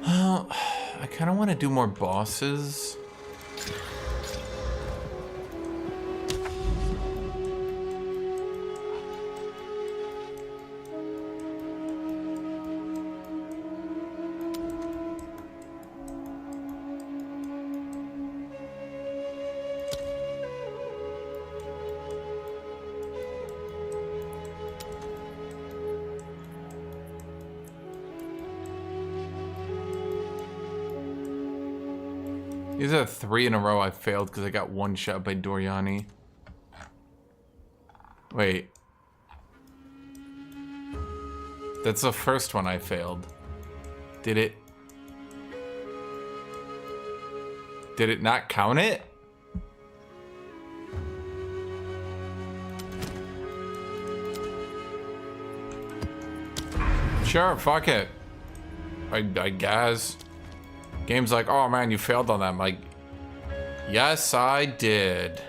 Well, I kind of want to do more bosses. These are 3 in a row I failed because I got one shot by Doriani. Wait. That's the first one I failed. Did it not count it? Sure, fuck it. I guess. Game's like, oh man, you failed on that. I'm like, yes, I did.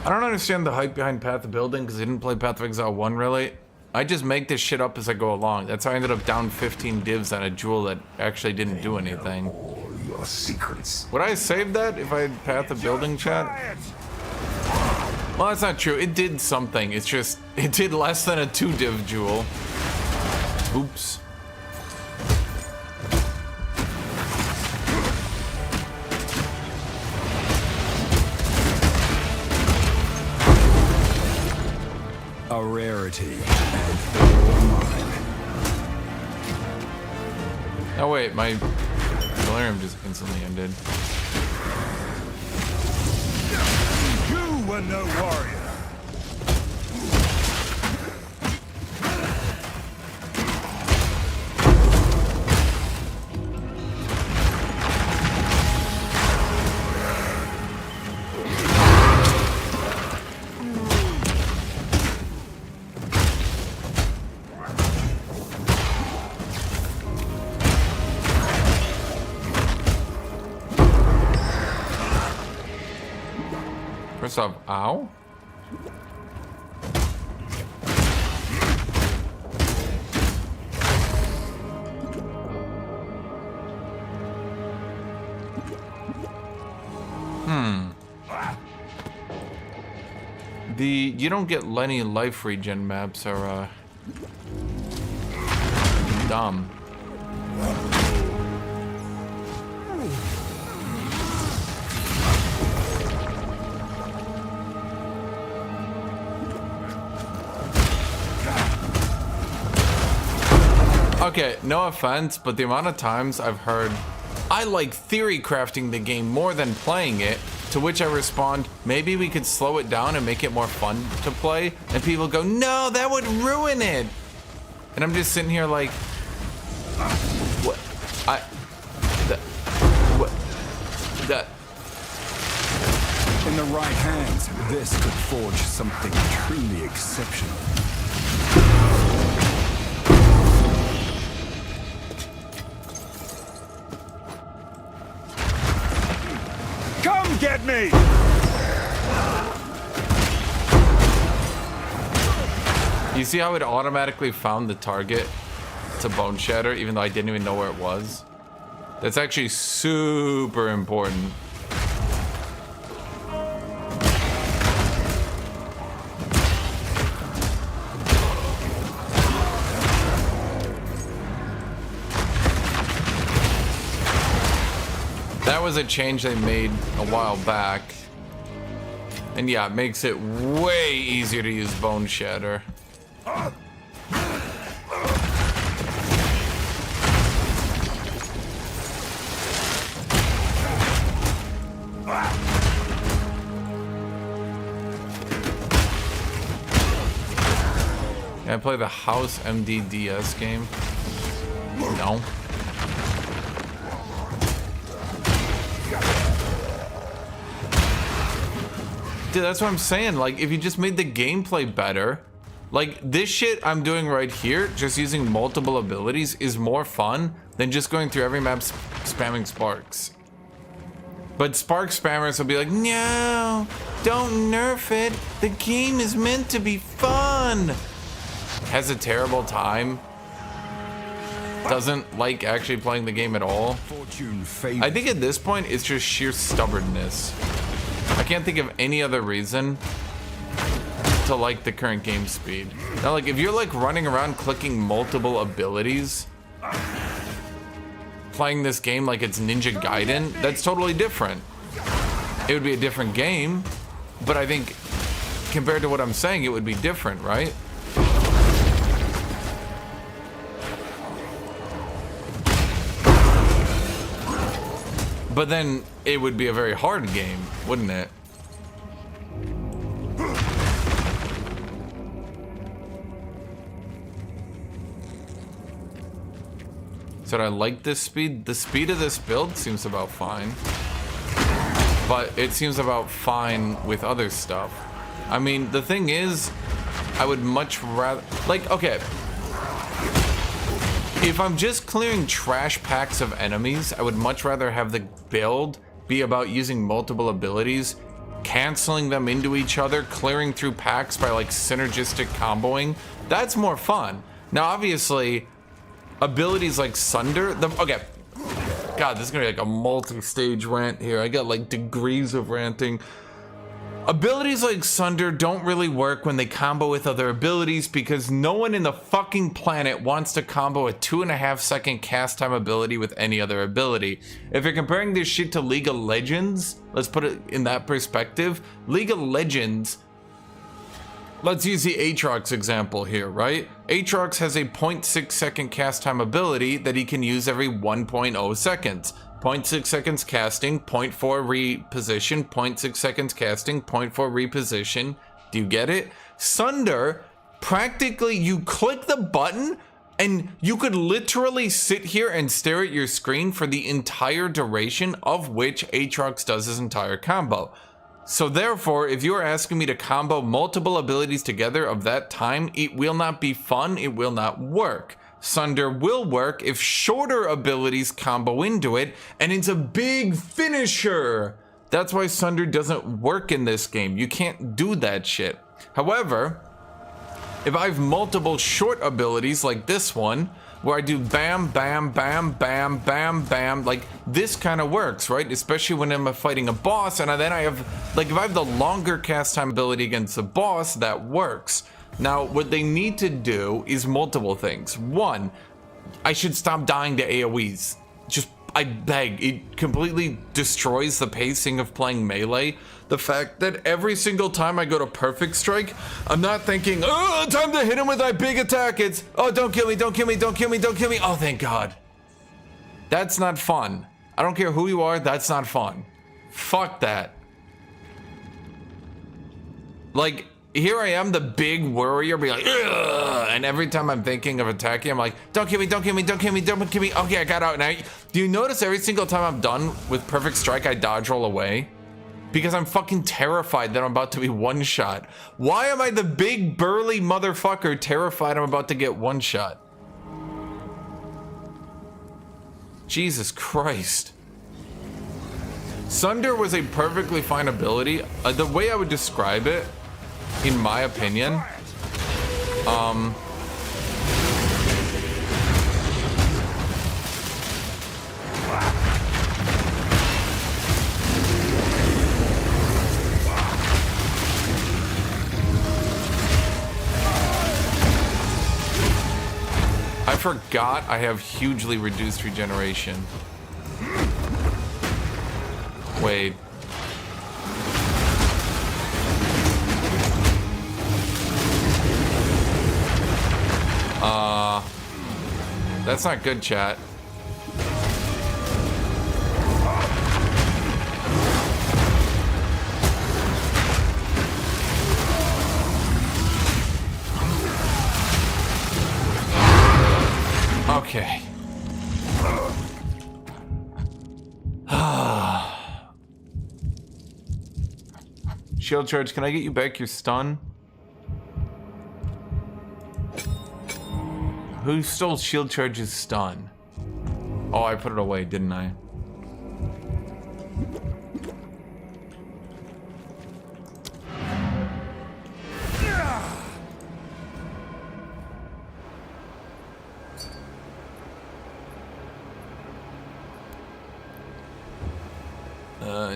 I don't understand the hype behind Path of Building because I didn't play Path of Exile 1 really. I just make this shit up as I go along. That's how I ended up down 15 divs on a jewel that actually didn't do anything. Your secrets. Would I have saved that if I had Path of Building, chat? Well, that's not true. It did something. It's just, it did less than a 2 div jewel. Oops. A rarity, and all mine. Oh wait, my delirium just instantly ended. You were no warrior. First off, ow. You don't get any life regen maps are dumb. Okay, no offense, but the amount of times I've heard, I like theory crafting the game more than playing it, to which I respond, maybe we could slow it down and make it more fun to play, and people go, no, that would ruin it. And I'm just sitting here like, what? In the right hands, this could forge something truly exceptional. Come get me! You see how it automatically found the target to Bone Shatter, even though I didn't even know where it was? That's actually super important. That was a change they made a while back. And yeah, it makes it way easier to use Bone Shatter. Can I play the House MDDS game? No. Dude, that's what I'm saying. Like, if you just made the gameplay better, like this shit I'm doing right here, just using multiple abilities is more fun than just going through every map spamming sparks. But spark spammers will be like, no, don't nerf it. The game is meant to be fun. Has a terrible time. Doesn't like actually playing the game at all. I think at this point, it's just sheer stubbornness. I can't think of any other reason to like the current game speed. Now, like, if you're like running around clicking multiple abilities, playing this game like it's Ninja Gaiden, that's totally different. It would be a different game, but I think compared to what I'm saying, it would be different, right? But then it would be a very hard game, wouldn't it? Said I like this speed. The speed of this build seems about fine. But it seems about fine with other stuff. I mean, the thing is, I would much rather... Like, okay. If I'm just clearing trash packs of enemies, I would much rather have the build be about using multiple abilities, canceling them into each other, clearing through packs by like synergistic comboing. That's more fun. Now, obviously, abilities like Sunder, okay. God, this is gonna be like a multi-stage rant here. I got like degrees of ranting. Abilities like Sunder don't really work when they combo with other abilities because no one in the fucking planet wants to combo a 2.5 second cast time ability with any other ability. If you're comparing this shit to League of Legends, let's put it in that perspective. League of Legends, let's use the Aatrox example here, right? Aatrox has a 0.6 second cast time ability that he can use every 1.0 seconds. 0.6 seconds casting, 0.4 reposition, 0.6 seconds casting, 0.4 reposition. Do you get it? Sunder, practically you click the button and you could literally sit here and stare at your screen for the entire duration of which Aatrox does his entire combo. So therefore, if you're asking me to combo multiple abilities together of that time, it will not be fun, it will not work. Sunder will work if shorter abilities combo into it, and it's a big finisher. That's why Sunder doesn't work in this game. You can't do that shit. However, if I have multiple short abilities like this one, where I do bam, bam, bam, bam, bam, bam, like this kind of works, right? Especially when I'm fighting a boss, and then I have, like if I have the longer cast time ability against the boss, that works. Now, what they need to do is multiple things. One, I should stop dying to AoEs. Just, I beg, it completely destroys the pacing of playing Melee. The fact that every single time I go to Perfect Strike, I'm not thinking, oh, time to hit him with my big attack. It's, oh, don't kill me, don't kill me, don't kill me, don't kill me. Oh, thank God. That's not fun. I don't care who you are, that's not fun. Fuck that. Like, here I am, the big warrior, be like, ugh! And every time I'm thinking of attacking, I'm like, don't kill me, don't kill me, don't kill me, don't kill me. Okay, I got out. Now, do you notice every single time I'm done with Perfect Strike, I dodge roll away? Because I'm fucking terrified that I'm about to be one-shot. Why am I the big burly motherfucker terrified I'm about to get one-shot? Jesus Christ. Sunder was a perfectly fine ability. The way I would describe it, in my opinion, I forgot I have hugely reduced regeneration. Wait. That's not good, chat. Okay. Shield charge, can I get you back your stun? Who stole shield charge's stun? Oh, I put it away, didn't I?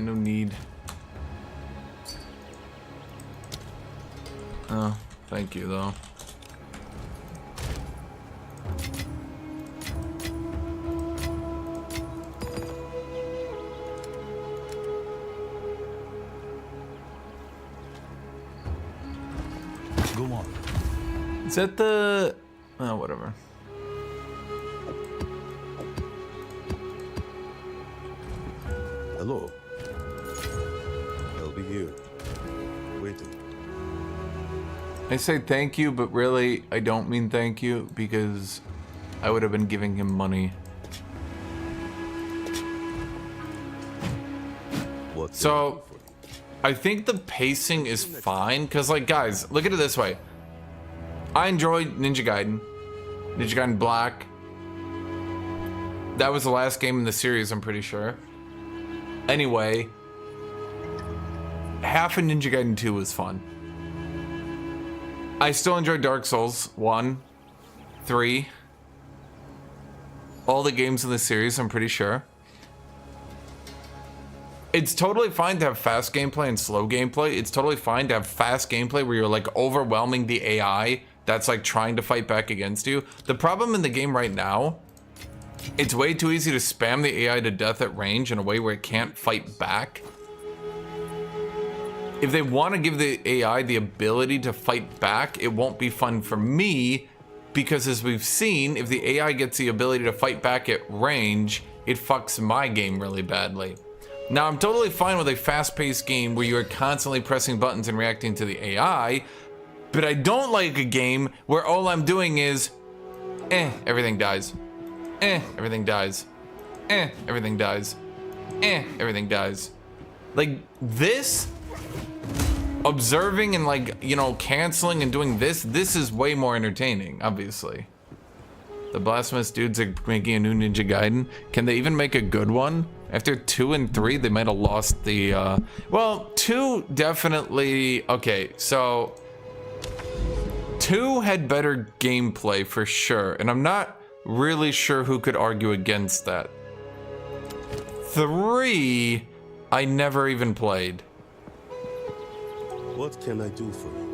No need. Oh, thank you though. Go on. Is that the... Oh, whatever. Hello. I'll be here, waiting. I say thank you, but really, I don't mean thank you, because I would have been giving him money. So I think the pacing is fine, because like, guys, look at it this way. I enjoyed Ninja Gaiden Black. That was the last game in the series, I'm pretty sure. Anyway, half of Ninja Gaiden 2 was fun. I still enjoy Dark Souls 1, 3, all the games in the series, I'm pretty sure. It's totally fine to have fast gameplay and slow gameplay. It's totally fine to have fast gameplay where you're like overwhelming the AI that's like trying to fight back against you. The problem in the game right now, it's way too easy to spam the AI to death at range in a way where it can't fight back. If they want to give the AI the ability to fight back, it won't be fun for me, because as we've seen, if the AI gets the ability to fight back at range, it fucks my game really badly. Now, I'm totally fine with a fast-paced game where you're constantly pressing buttons and reacting to the AI, but I don't like a game where all I'm doing is, everything dies. Everything dies. Everything dies. Everything dies. Like, this, observing and like, you know, canceling and doing this is way more entertaining, obviously. The blasphemous dudes are making a new Ninja Gaiden. Can they even make a good one? After 2 and 3, they might have lost the, well, 2 definitely, okay, so 2 had better gameplay for sure, and I'm not really sure who could argue against that. 3, I never even played. What can I do for you?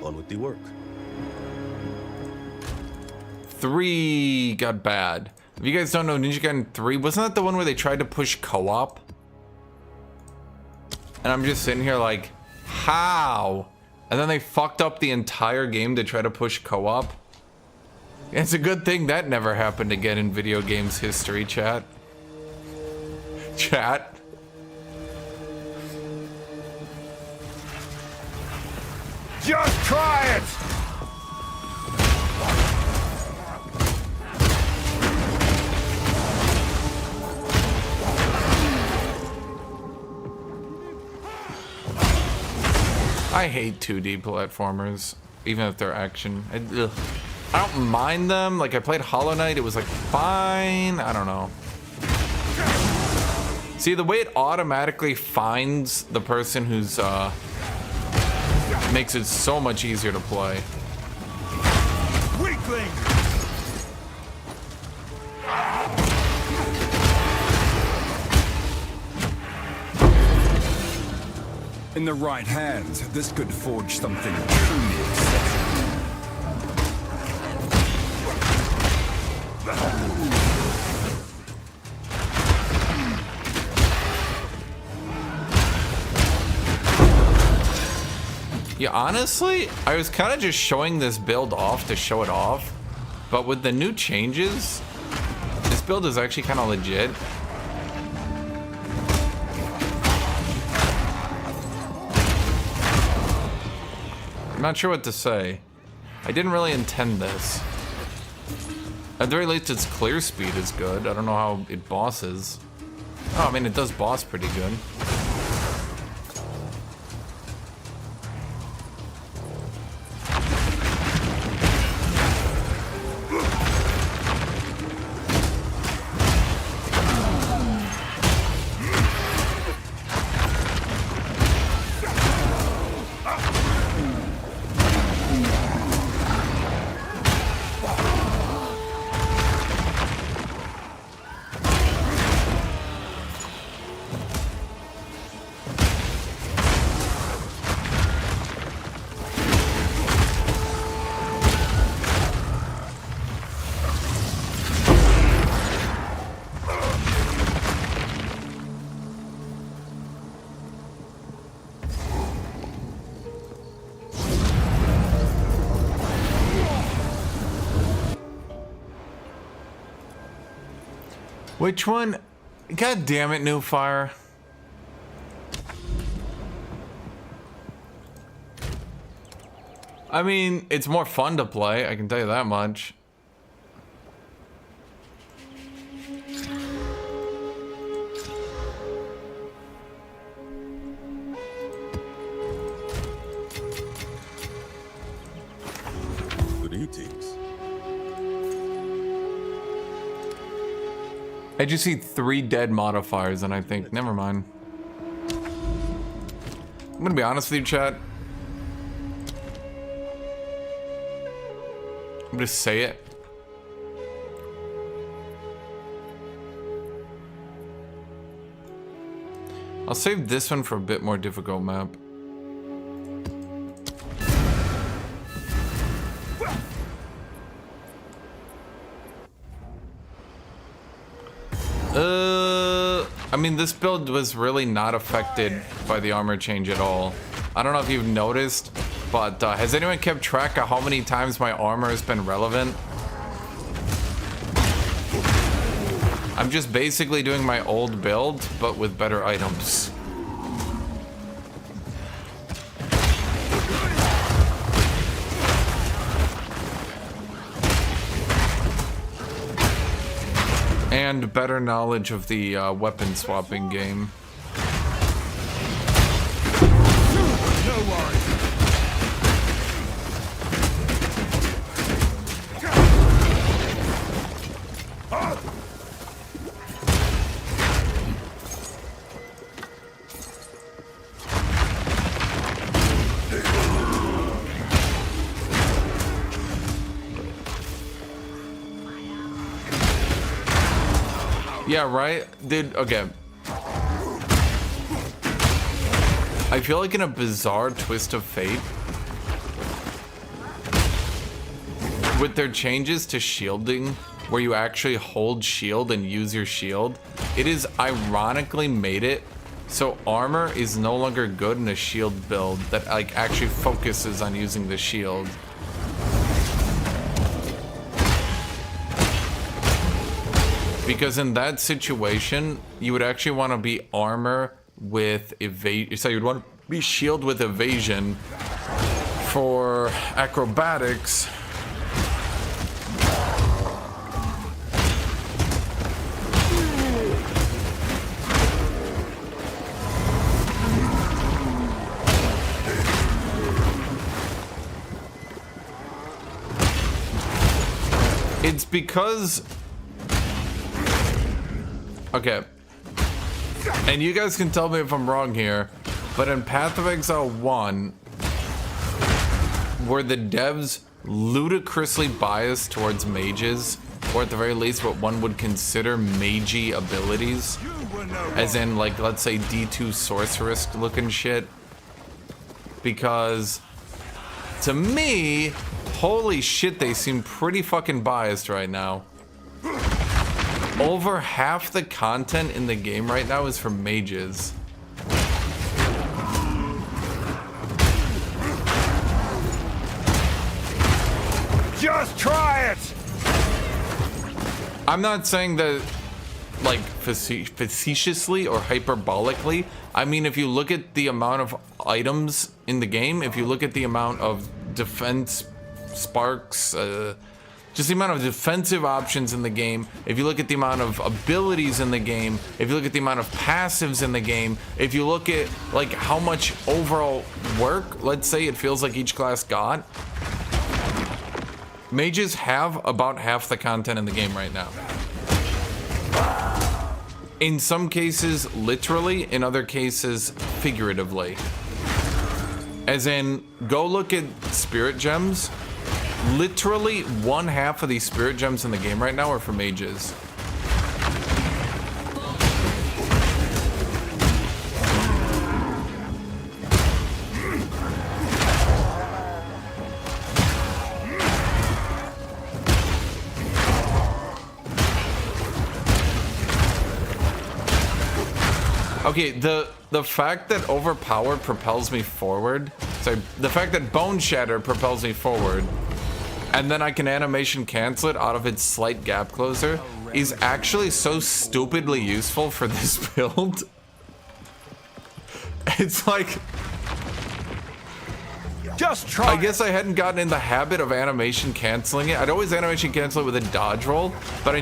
On with the work. 3 got bad. If you guys don't know, Ninja Gaiden 3, wasn't that the one where they tried to push co-op? And I'm just sitting here like, how? And then they fucked up the entire game to try to push co-op. It's a good thing that never happened again in video games history, chat. Chat. Just try it! I hate 2D platformers, even if they're action. I don't mind them. Like, I played Hollow Knight, it was like fine. I don't know. See, the way it automatically finds the person who's makes it so much easier to play. Weakling! In the right hands, this could forge something truly exceptional. Yeah, honestly, I was kind of just showing this build off to show it off, but with the new changes, this build is actually kind of legit. I'm not sure what to say. I didn't really intend this. At the very least, its clear speed is good. I don't know how it bosses. Oh, I mean, it does boss pretty good. Which one? God damn it, New Fire. I mean, it's more fun to play, I can tell you that much. Greetings. I just see 3 dead modifiers and I think, never mind. I'm gonna be honest with you, chat. I'm gonna say it. I'll save this one for a bit more difficult map. I mean, this build was really not affected by the armor change at all. I don't know if you've noticed, but has anyone kept track of how many times my armor has been relevant? I'm just basically doing my old build, but with better items. And better knowledge of the weapon swapping game. Yeah, right? Dude, okay. I feel like in a bizarre twist of fate, with their changes to shielding, where you actually hold shield and use your shield, it is ironically made it so armor is no longer good in a shield build that like actually focuses on using the shield. Because in that situation, you would actually want to be armor with evasion. So you'd want to be shield with evasion for acrobatics. It's because... Okay, and you guys can tell me if I'm wrong here, but in Path of Exile 1, were the devs ludicrously biased towards mages, or at the very least what one would consider magey abilities, as in like, let's say D2 sorceress looking shit? Because to me, holy shit, they seem pretty fucking biased right now. Over half the content in the game right now is for mages. Just try it! I'm not saying that like facetiously or hyperbolically. I mean, if you look at the amount of items in the game, if you look at the amount of defense sparks, just the amount of defensive options in the game, if you look at the amount of abilities in the game, if you look at the amount of passives in the game, if you look at like how much overall work, let's say it feels like each class got, mages have about half the content in the game right now. In some cases literally, in other cases figuratively. As in, go look at spirit gems. Literally 1/2 of these spirit gems in the game right now are for mages. Okay, the fact that overpower propels me forward, sorry, the fact that bone shatter propels me forward, and then I can animation cancel it out of its slight gap closer, is actually so stupidly useful for this build. It's like, Just try. I guess I hadn't gotten in the habit of animation canceling it. I'd always animation cancel it with a dodge roll, but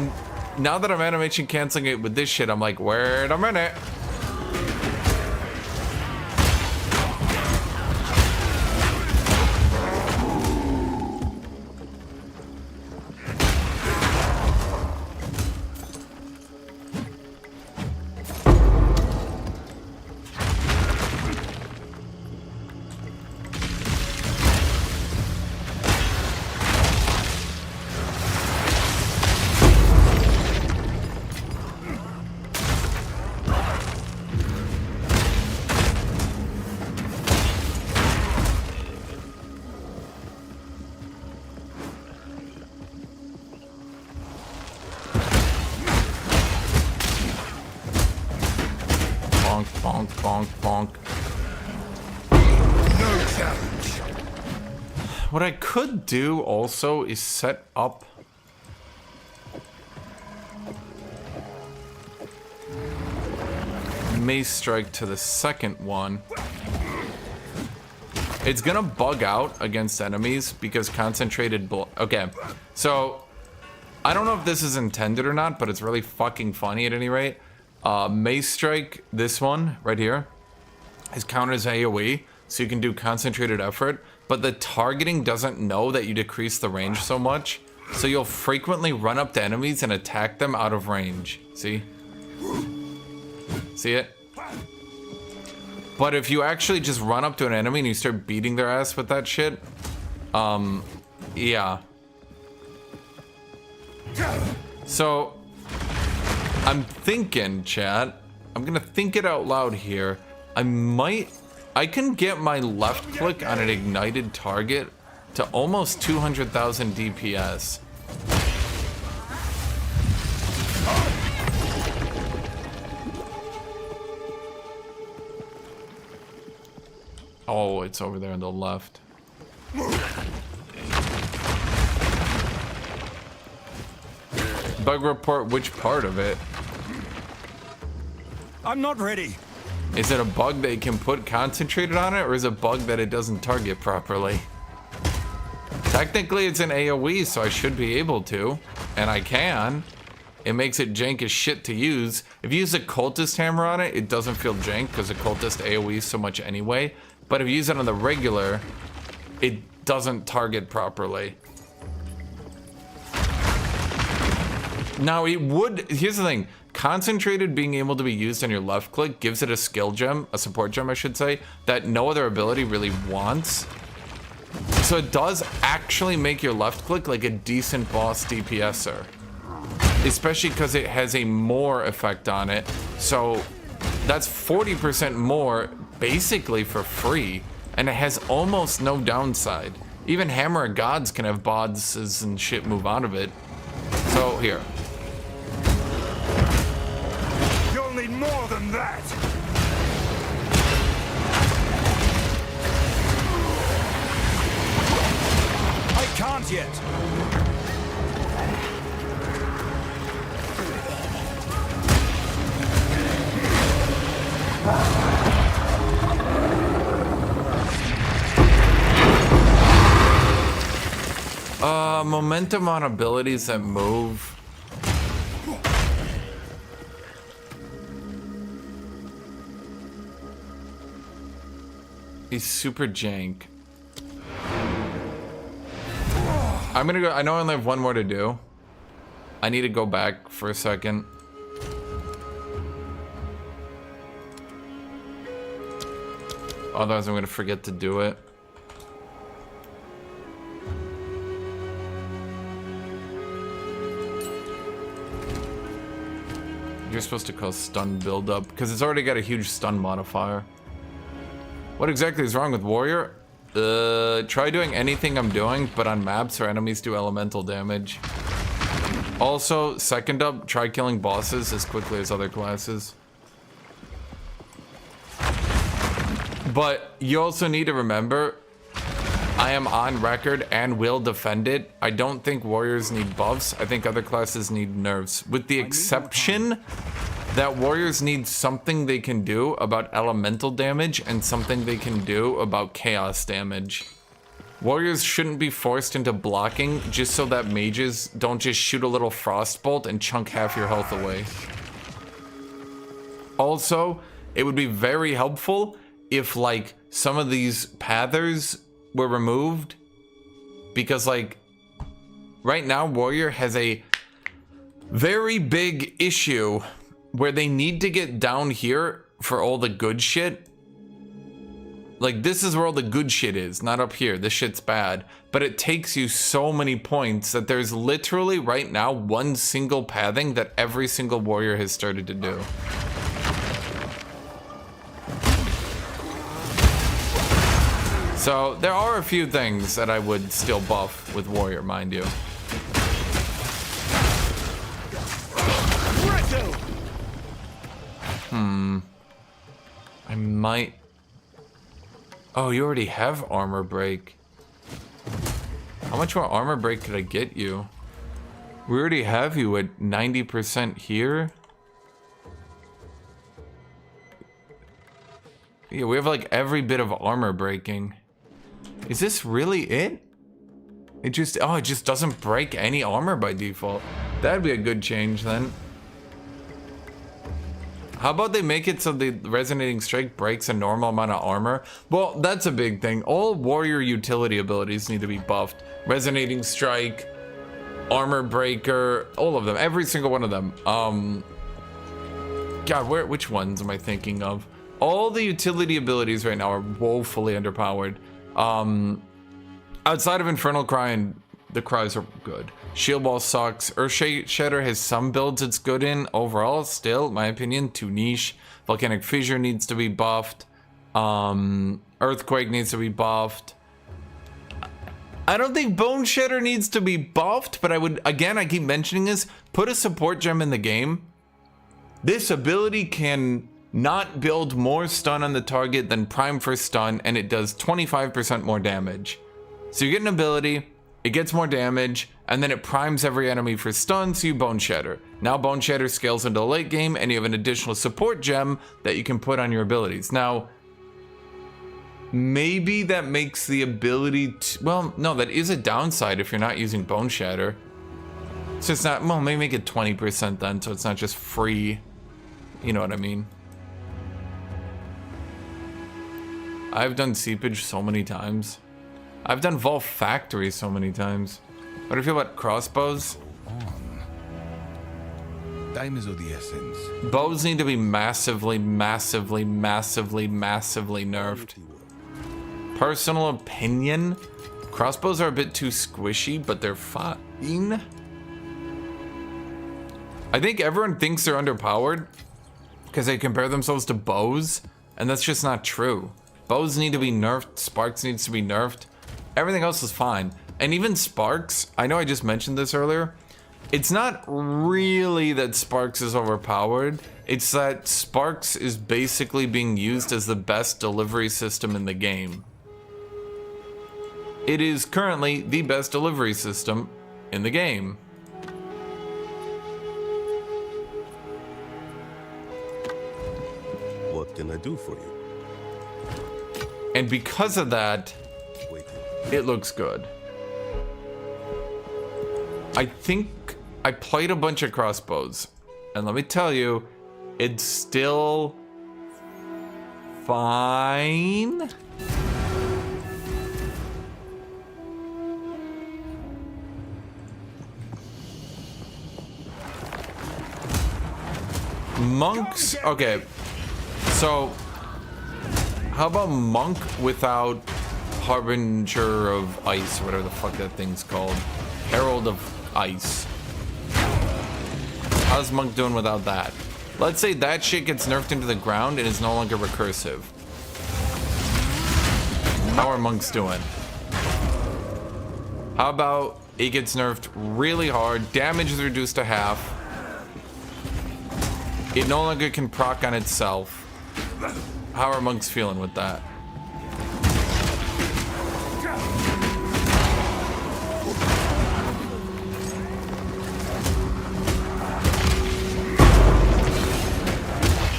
now that I'm animation canceling it with this shit, I'm like, wait a minute. Bonk, bonk, bonk. No challenge. What I could do also is set up Mace Strike to the second one. It's gonna bug out against enemies because concentrated okay, so I don't know if this is intended or not, but it's really fucking funny at any rate. Mace Strike, this one right here, is counters AOE, so you can do concentrated effort, but the targeting doesn't know that you decrease the range so much, so you'll frequently run up to enemies and attack them out of range. See? See it? But if you actually just run up to an enemy and you start beating their ass with that shit, yeah. So I'm thinking, chat, I'm gonna think it out loud here. I can get my left click on an ignited target to almost 200,000 DPS. Oh, it's over there on the left. Bug report, which part of it? I'm not ready. Is it a bug that you can put concentrated on it, or is it a bug that it doesn't target properly? Technically, it's an AoE, so I should be able to, and I can. It makes it jank as shit to use. If you use a cultist hammer on it, it doesn't feel jank because a cultist AoE so much anyway. But if you use it on the regular, it doesn't target properly. Now it would, here's the thing, concentrated being able to be used on your left click gives it a skill gem, a support gem I should say, that no other ability really wants. So it does actually make your left click like a decent boss DPSer. Especially because it has a more effect on it. So that's 40% more basically for free, and it has almost no downside. Even Hammer of Gods can have bods and shit move out of it. So here. You'll need more than that. I can't yet. Momentum on abilities that move. He's super jank. I'm gonna go, I know I only have one more to do. I need to go back for a second. Otherwise I'm gonna forget to do it. You're supposed to call stun buildup because it's already got a huge stun modifier. What exactly is wrong with Warrior? Try doing anything I'm doing, but on maps where enemies do elemental damage. Also, second up, try killing bosses as quickly as other classes. But you also need to remember, I am on record and will defend it. I don't think warriors need buffs. I think other classes need nerfs. With the exception that warriors need something they can do about elemental damage and something they can do about chaos damage. Warriors shouldn't be forced into blocking just so that mages don't just shoot a little frostbolt and chunk half your health away. Also, it would be very helpful if like some of these pathers were removed, because like right now Warrior has a very big issue where they need to get down here for all the good shit. Like, this is where all the good shit is, not up here. This shit's bad. But it takes you so many points that there's literally right now one single pathing that every single warrior has started to do. So there are a few things that I would still buff with warrior, mind you. I might... Oh, you already have armor break. How much more armor break could I get you? We already have you at 90% here. Yeah, we have like every bit of armor breaking. Is this really it? It just doesn't break any armor by default. That'd be a good change then. How about they make it so the Resonating Strike breaks a normal amount of armor? Well, that's a big thing. All warrior utility abilities need to be buffed. Resonating Strike, Armor Breaker, all of them. Every single one of them. God, which ones am I thinking of? All the utility abilities right now are woefully underpowered. Outside of Infernal Cry, and the cries are good. Shield Wall sucks. Earthshatter has some builds it's good in. Overall, still, in my opinion, too niche. Volcanic Fissure needs to be buffed. Earthquake needs to be buffed. I don't think Bone Shatter needs to be buffed, but I would, again, I keep mentioning this, put a support gem in the game. This ability can not build more stun on the target than Prime for stun, and it does 25% more damage. So you get an ability, it gets more damage, and then it primes every enemy for stun, so you Bone Shatter. Now Bone Shatter scales into a late game, and you have an additional support gem that you can put on your abilities. Now, maybe that makes the ability to, well, no, that is a downside if you're not using Bone Shatter. So it's not, well, maybe make it 20% then, so it's not just free. You know what I mean? I've done Seepage so many times. I've done Vault Factory so many times. What do you feel about crossbows? Time is of the essence. Bows need to be massively, massively, massively, massively nerfed. Personal opinion, crossbows are a bit too squishy, but they're fine. I think everyone thinks they're underpowered because they compare themselves to bows, and that's just not true. Bows need to be nerfed, Sparks needs to be nerfed. Everything else is fine. And even Sparks, I know I just mentioned this earlier, it's not really that Sparks is overpowered, it's that Sparks is basically being used as the best delivery system in the game. It is currently the best delivery system in the game. What can I do for you? And because of that, it looks good. I think I played a bunch of crossbows, and let me tell you, it's still fine. Monks, okay, so how about monk without Harbinger of Ice, or whatever the fuck that thing's called? Herald of Ice. How's monk doing without that? Let's say that shit gets nerfed into the ground and is no longer recursive. How are monks doing? How about it gets nerfed really hard, damage is reduced to half, it no longer can proc on itself. How are monks feeling with that?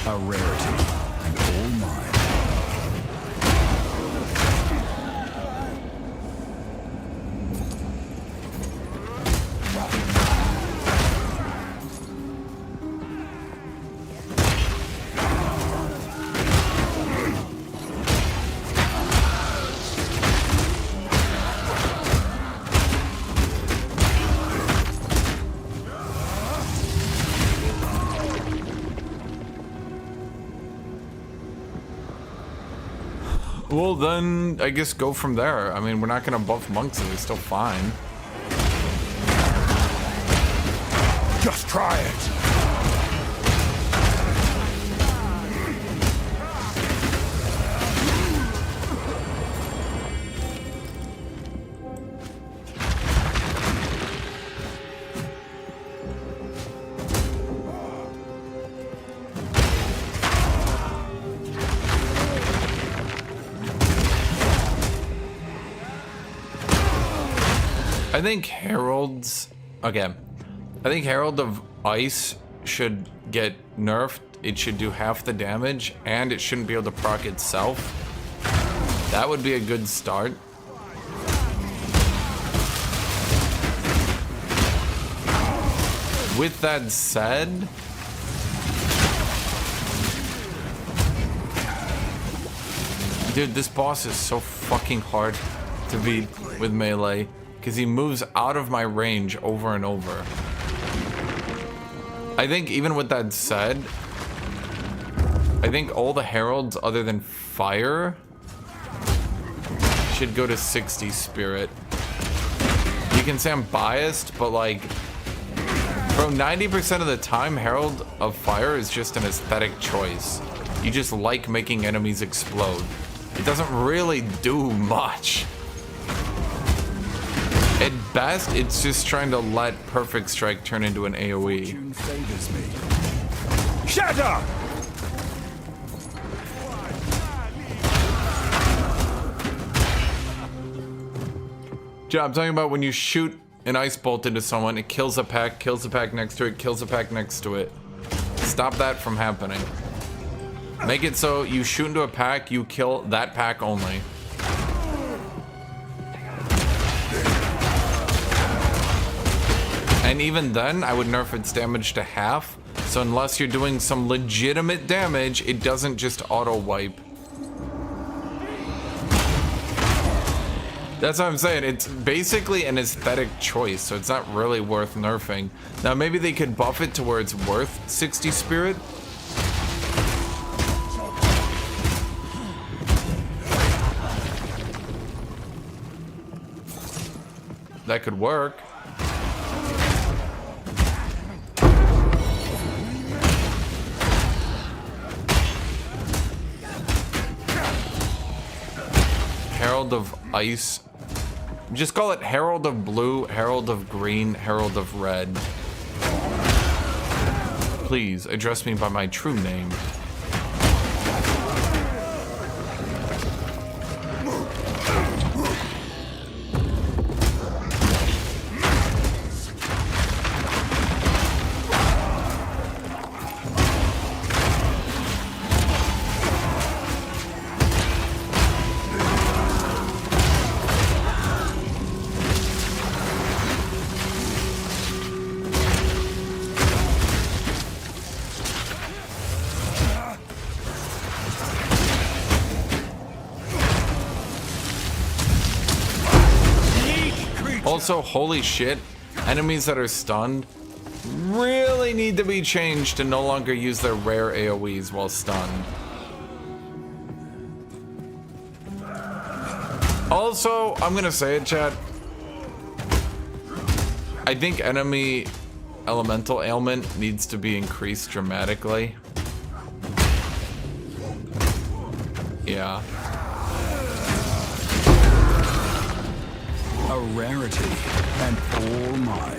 A rarity, and all mine. Well, then I guess go from there. I mean, we're not gonna buff monks and they're still fine. Just try it. I think Herald's... Okay. I think Herald of Ice should get nerfed. It should do half the damage, and it shouldn't be able to proc itself. That would be a good start. With that said... Dude, this boss is so fucking hard to beat with melee. Because he moves out of my range over and over. I think even with that said, I think all the heralds other than fire should go to 60 spirit. You can say I'm biased, but like, bro, 90% of the time, Herald of Fire is just an aesthetic choice. You just like making enemies explode. It doesn't really do much. At best, it's just trying to let Perfect Strike turn into an AoE. Fortune favors me. Shatter! Yeah, I'm talking about when you shoot an ice bolt into someone, it kills a pack next to it, kills a pack next to it. Stop that from happening. Make it so you shoot into a pack, you kill that pack only. And even then, I would nerf its damage to half. So unless you're doing some legitimate damage, it doesn't just auto-wipe. That's what I'm saying. It's basically an aesthetic choice, so it's not really worth nerfing. Now, maybe they could buff it to where it's worth 60 spirit. That could work. Herald of Ice. Just call it Herald of Blue, Herald of Green, Herald of Red. Please address me by my true name. Also, holy shit, enemies that are stunned really need to be changed to no longer use their rare AoEs while stunned. Also, I'm gonna say it, chat. I think enemy elemental ailment needs to be increased dramatically. Yeah. A rarity, and all mine.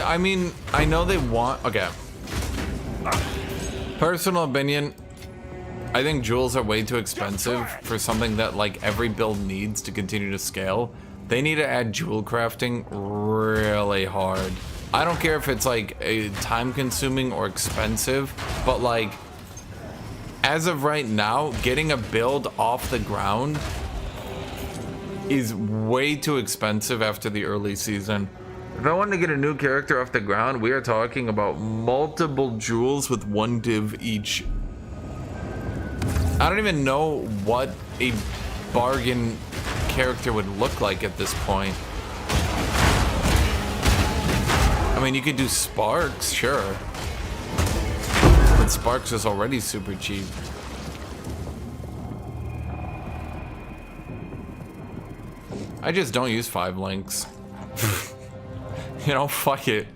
I mean, I know they want... Okay. Personal opinion, I think jewels are way too expensive for something that, like, every build needs to continue to scale. They need to add jewel crafting really hard. I don't care if it's, like, time-consuming or expensive, but, like, as of right now, getting a build off the ground is way too expensive after the early season. If I wanted to get a new character off the ground, we are talking about multiple jewels with 1 div each. I don't even know what a bargain character would look like at this point. I mean, you could do Sparks, sure. But Sparks is already super cheap. I just don't use 5 links. You know, fuck it.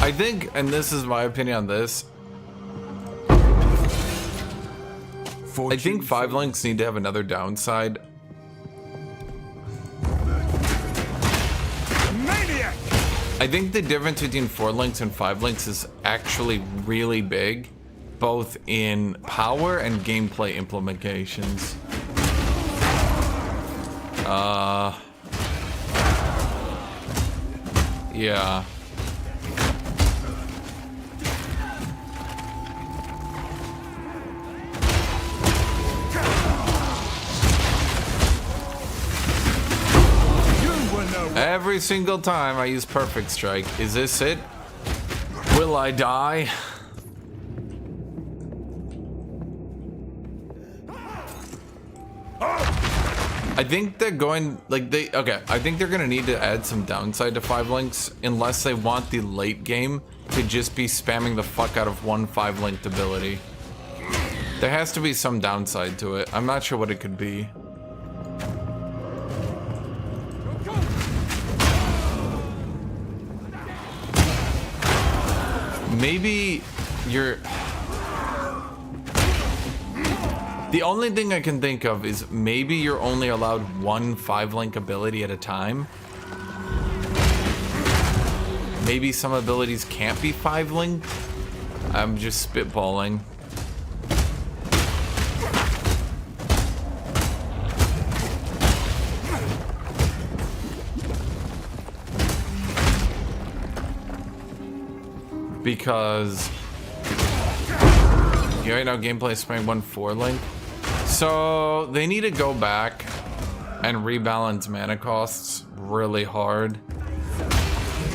I think, and this is my opinion on this, I think 5 links need to have another downside. Maniac! I think the difference between 4 links and 5 links is actually really big, both in power and gameplay implications. Yeah. Every single time I use Perfect Strike. Is this it? Will I die? I think they're going, like, I think they're gonna need to add some downside to 5 links unless they want the late game to just be spamming the fuck out of one 5-linked ability. There has to be some downside to it. I'm not sure what it could be. Maybe you're... The only thing I can think of is maybe you're only allowed one 5-link ability at a time. Maybe some abilities can't be 5-linked. I'm just spitballing. Because you right now gameplay is spamming one 4-link. So they need to go back and rebalance mana costs really hard.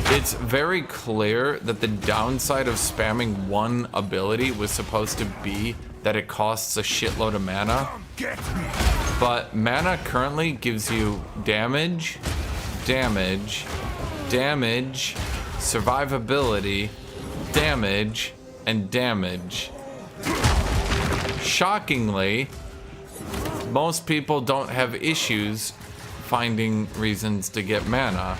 It's very clear that the downside of spamming one ability was supposed to be that it costs a shitload of mana. But mana currently gives you damage, damage, damage, survivability, damage, and damage. Shockingly, most people don't have issues finding reasons to get mana.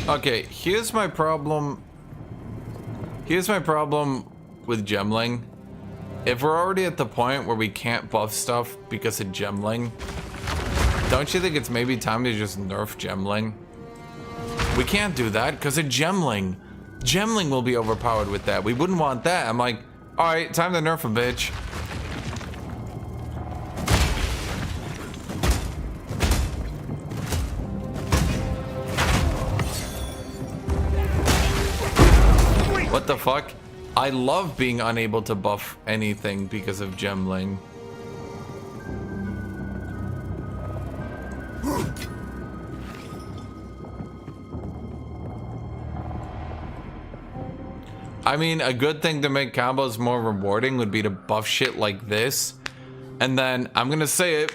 Okay, here's my problem. Here's my problem with gemling. If we're already at the point where we can't buff stuff because of gemling, don't you think it's maybe time to just nerf gemling? We can't do that because of gemling. Gemling will be overpowered with that. We wouldn't want that. I'm like, all right, time to nerf a bitch. What the fuck? I love being unable to buff anything because of gemling. I mean, a good thing to make combos more rewarding would be to buff shit like this. And then, I'm gonna say it,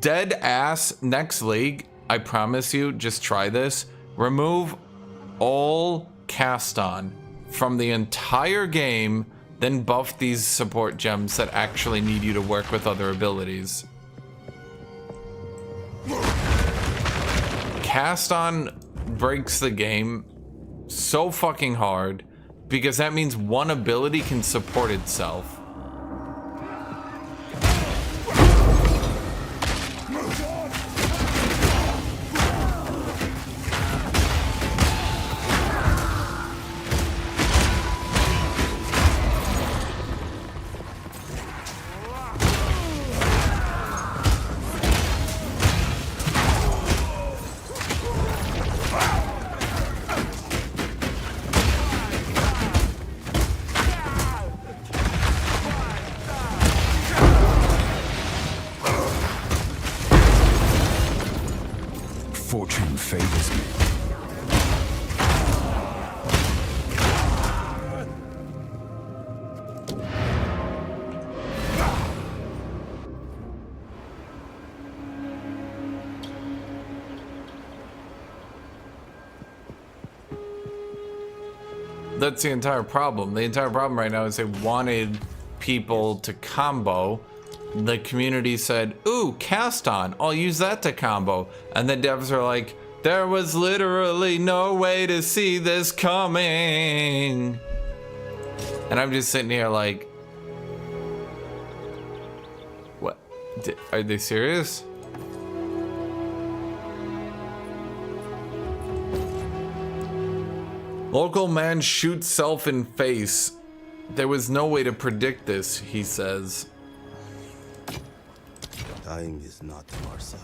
dead ass next league, I promise you, just try this. Remove all cast on from the entire game, then buff these support gems that actually need you to work with other abilities. Cast on breaks the game so fucking hard because that means one ability can support itself. Fortune favors me. That's the entire problem. The entire problem right now is they wanted people to combo. The community said, ooh, cast on. I'll use that to combo. And the devs are like, there was literally no way to see this coming. And I'm just sitting here like, what? Are they serious? Local man shoots self in face. There was no way to predict this, he says. Time is not on our side.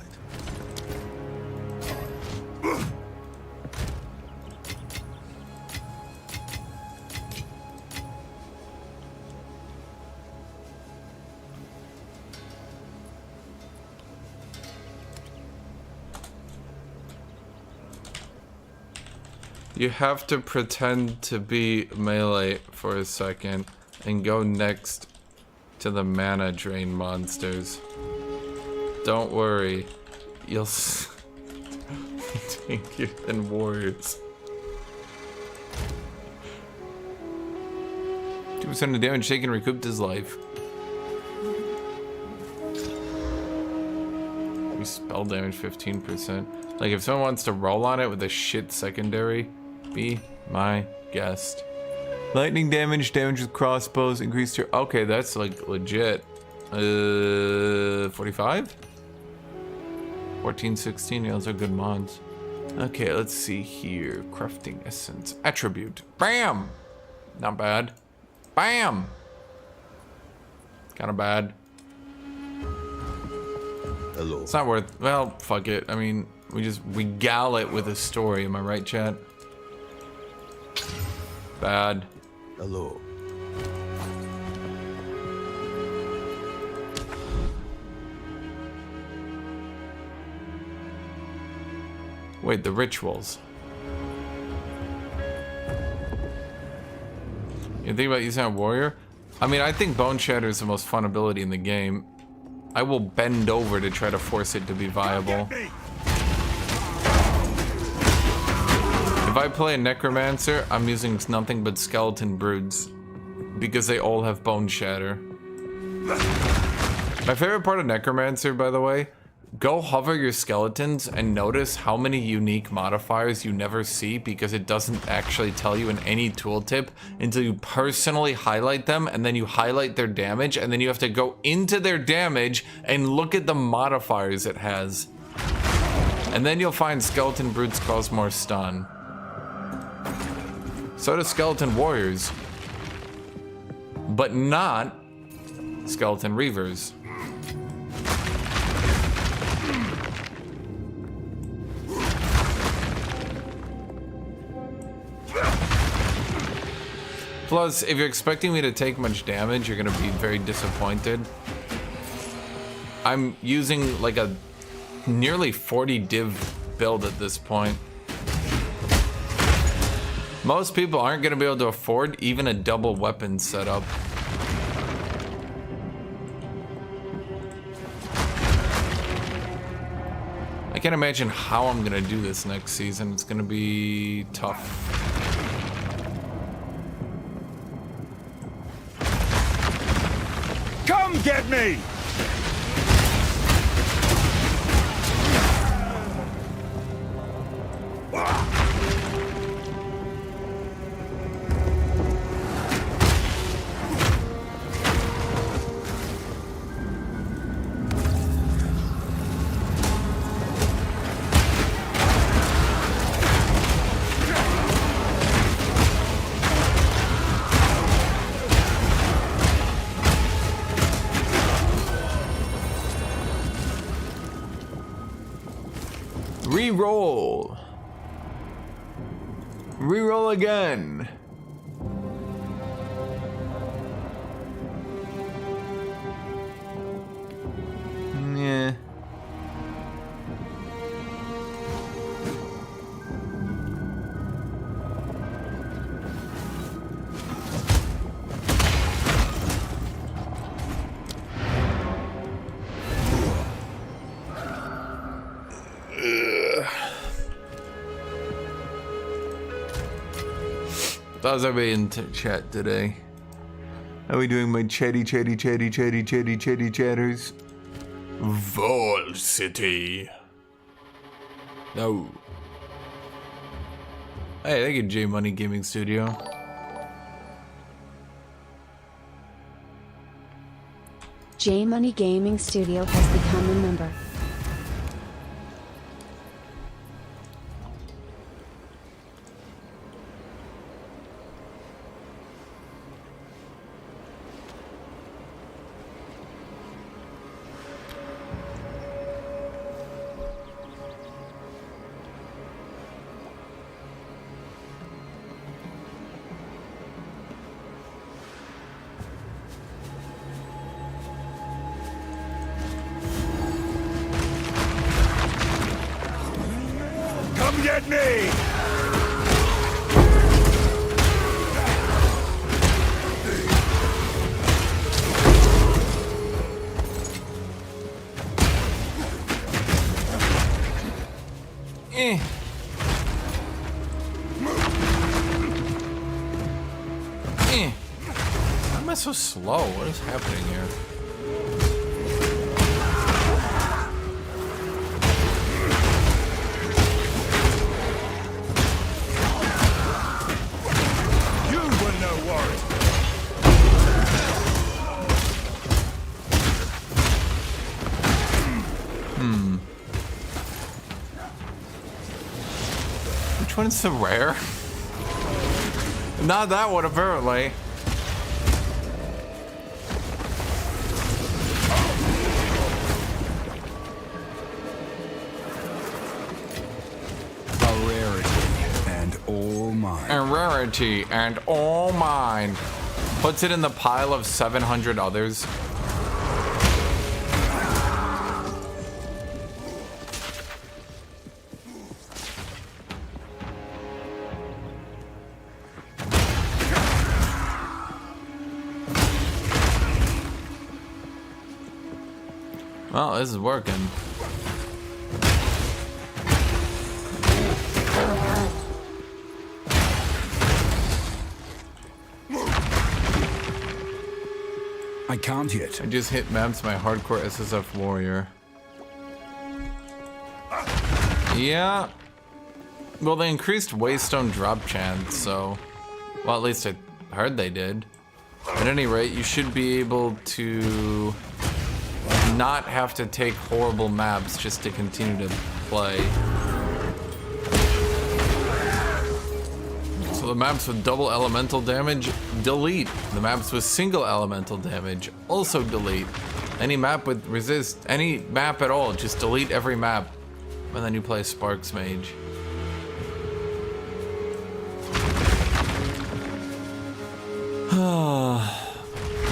You have to pretend to be melee for a second and go next to the mana drain monsters. Don't worry, you'll tankier than warriors. 2% of damage taken recouped his life. We spell damage 15%. Like if someone wants to roll on it with a shit secondary, be my guest. Lightning damage, damage with crossbows, increased your... Okay, that's like legit. 45? 14, 16, yeah, those are good mods. Okay, let's see here. Crafting essence. Attribute. Bam! Not bad. Bam! Kinda bad. Hello. It's not worth... Well, fuck it. I mean, we gal it with a story. Am I right, chat? Bad. Hello. Wait, the rituals. You think about using a warrior? I mean, I think Bone Shatter is the most fun ability in the game. I will bend over to try to force it to be viable. If I play a Necromancer, I'm using nothing but Skeleton Broods. Because they all have Bone Shatter. My favorite part of Necromancer, by the way, go hover your skeletons and notice how many unique modifiers you never see because it doesn't actually tell you in any tooltip until you personally highlight them, and then you highlight their damage, and then you have to go into their damage and look at the modifiers it has. And then you'll find Skeleton Brutes cause more stun. So do Skeleton Warriors. But not Skeleton Reavers. Plus, if you're expecting me to take much damage, you're gonna be very disappointed. I'm using like a nearly 40 div build at this point. Most people aren't gonna be able to afford even a double weapon setup. I can't imagine how I'm gonna do this next season. It's gonna be tough. Come get me! Reroll. Reroll again. Yeah. How's everybody in chat today? How are we doing, my chatty chatters? Vol City. No. Hey, thank you, J Money Gaming Studio. J Money Gaming Studio has become a member. Come get me! Why am I so slow? What is happening here? You will know what. Which one's the rare? Not that one, apparently. A rarity and all mine. A rarity and all mine. Puts it in the pile of 700 others. Well, this is working. I can't yet. I just hit maps my hardcore SSF warrior. Yeah. Well, they increased Waystone drop chance, so... Well, at least I heard they did. At any rate, you should be able to... not have to take horrible maps just to continue to play. So the maps with double elemental damage, delete. The maps with single elemental damage, also delete. Any map with resist, any map at all, just delete every map. And then you play Sparks Mage.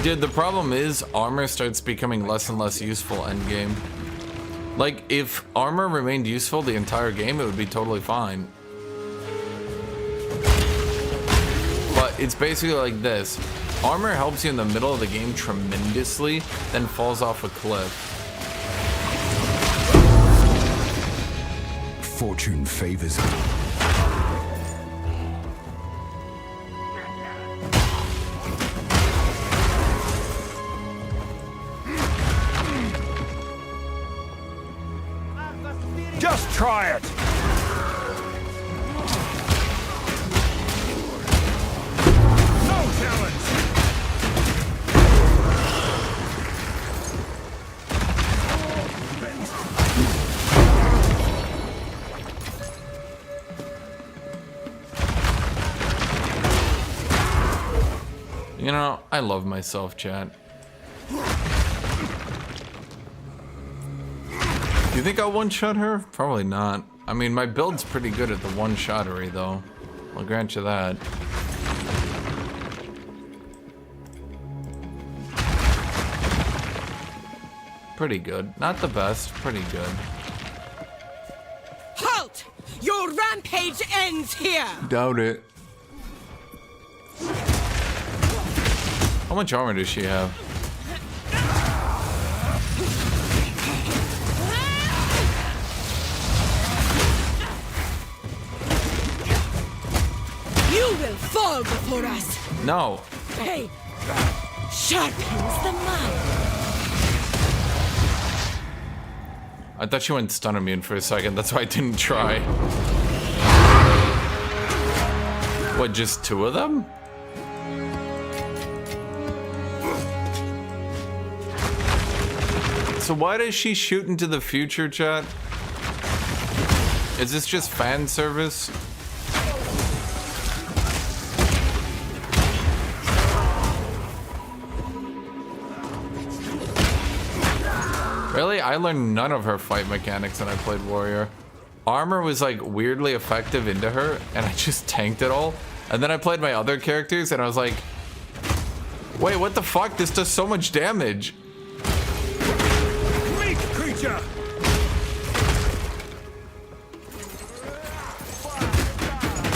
Dude, the problem is armor starts becoming less and less useful endgame. Like, if armor remained useful the entire game, it would be totally fine. But it's basically like this. Armor helps you in the middle of the game tremendously, then falls off a cliff. Fortune favors me. Just try it! No challenge! You know, I love myself, chat. You think I'll one-shot her? Probably not. I mean, my build's pretty good at the one-shottery, though. I'll grant you that. Pretty good. Not the best, pretty good. Halt! Your rampage ends here! Doubt it. How much armor does she have? You will fall all before us. No. Hey, sharpens the mind. I thought she went stun immune for a second. That's why I didn't try. What, just two of them? So why does she shoot into the future, chat? Is this just fan service? Really? I learned none of her fight mechanics when I played Warrior. Armor was like weirdly effective into her, and I just tanked it all. And then I played my other characters, and I was like, wait, what the fuck? This does so much damage. Weak creature!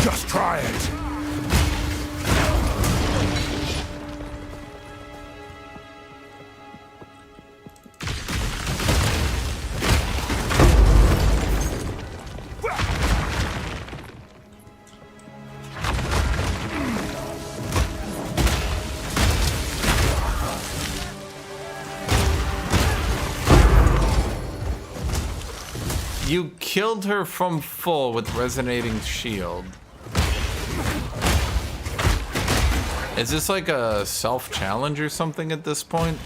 Just try it! You killed her from full with resonating shield. Is this like a self-challenge or something at this point?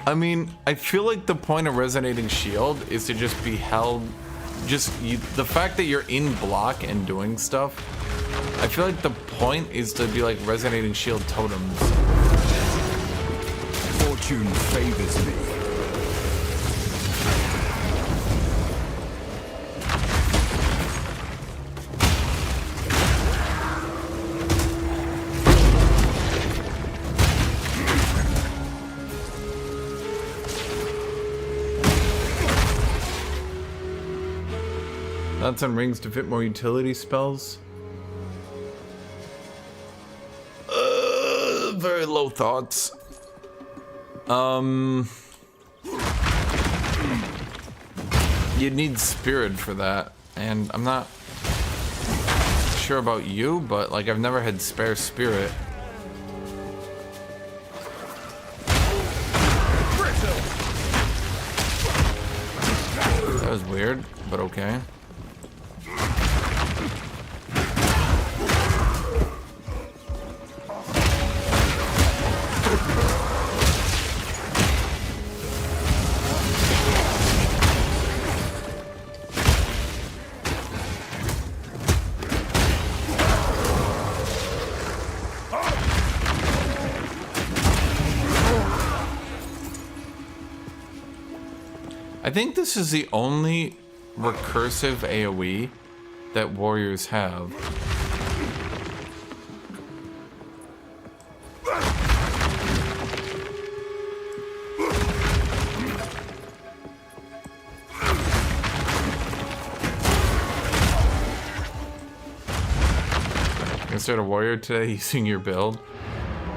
I mean, I feel like the point of resonating shield is to just be held. The fact that you're in block and doing stuff, I feel like the point is to be like resonating shield totems. Fortune favors me. That's on rings to fit more utility spells. Very low thoughts. You'd need spirit for that, and I'm not sure about you, but like I've never had spare spirit. That was weird, but okay. I think this is the only recursive AOE that warriors have. Gonna start a warrior today using your build.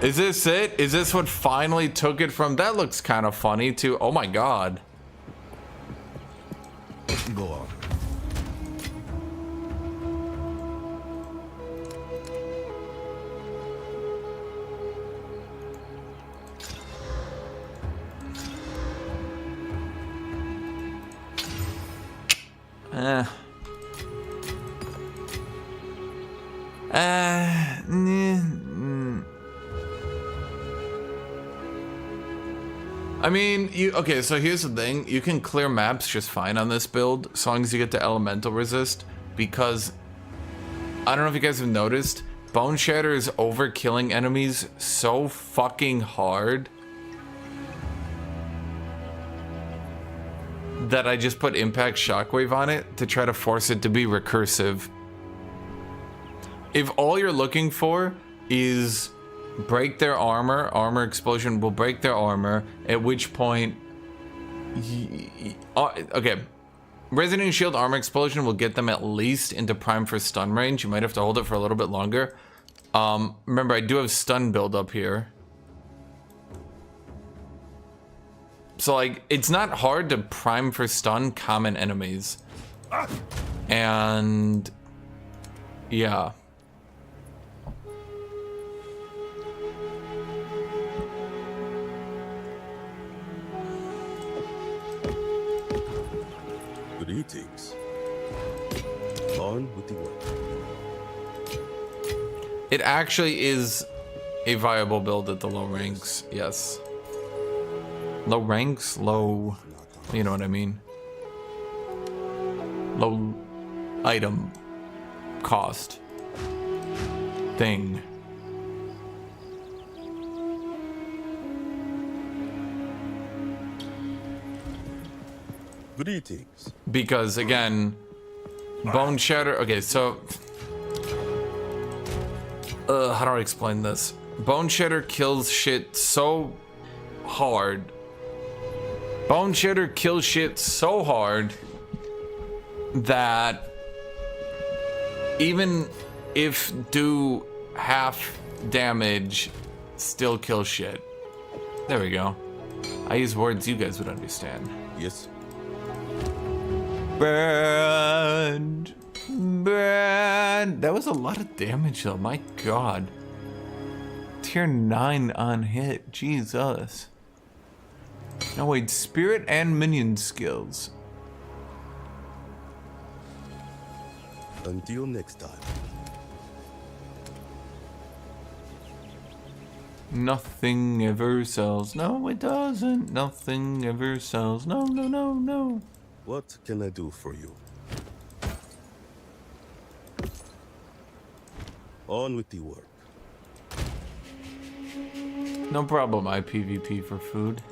Is this it? Is this what finally took it from? That looks kind of funny too. Oh my god. Go on. I mean, okay, so here's the thing. You can clear maps just fine on this build, as long as you get the elemental resist, because I don't know if you guys have noticed, Bone Shatter is overkilling enemies so fucking hard that I just put Impact Shockwave on it to try to force it to be recursive. If all you're looking for is break their armor, armor explosion will break their armor, at which point, okay, Resonating Shield armor explosion will get them at least into prime for stun range. You might have to hold it for a little bit longer. Remember, I do have stun build up here, So like, it's not hard to prime for stun common enemies. And yeah. Greetings. On with the work. It actually is a viable build at the low ranks, yes. Low ranks, low, you know what I mean. Low item cost thing. Greetings. Because again, Bone Shatter, okay, so how do I explain this? Bone Shatter kills shit so hard. Bone Shatter kills shit so hard that even if do half damage, still kill shit. There we go. I use words you guys would understand. Yes. Bad. That was a lot of damage though, my god. Tier 9 on hit, Jesus. No wait, spirit and minion skills. Until next time. Nothing ever sells. No, it doesn't. Nothing ever sells. No, no, no, no. What can I do for you? On with the work. No problem, I PvP for food.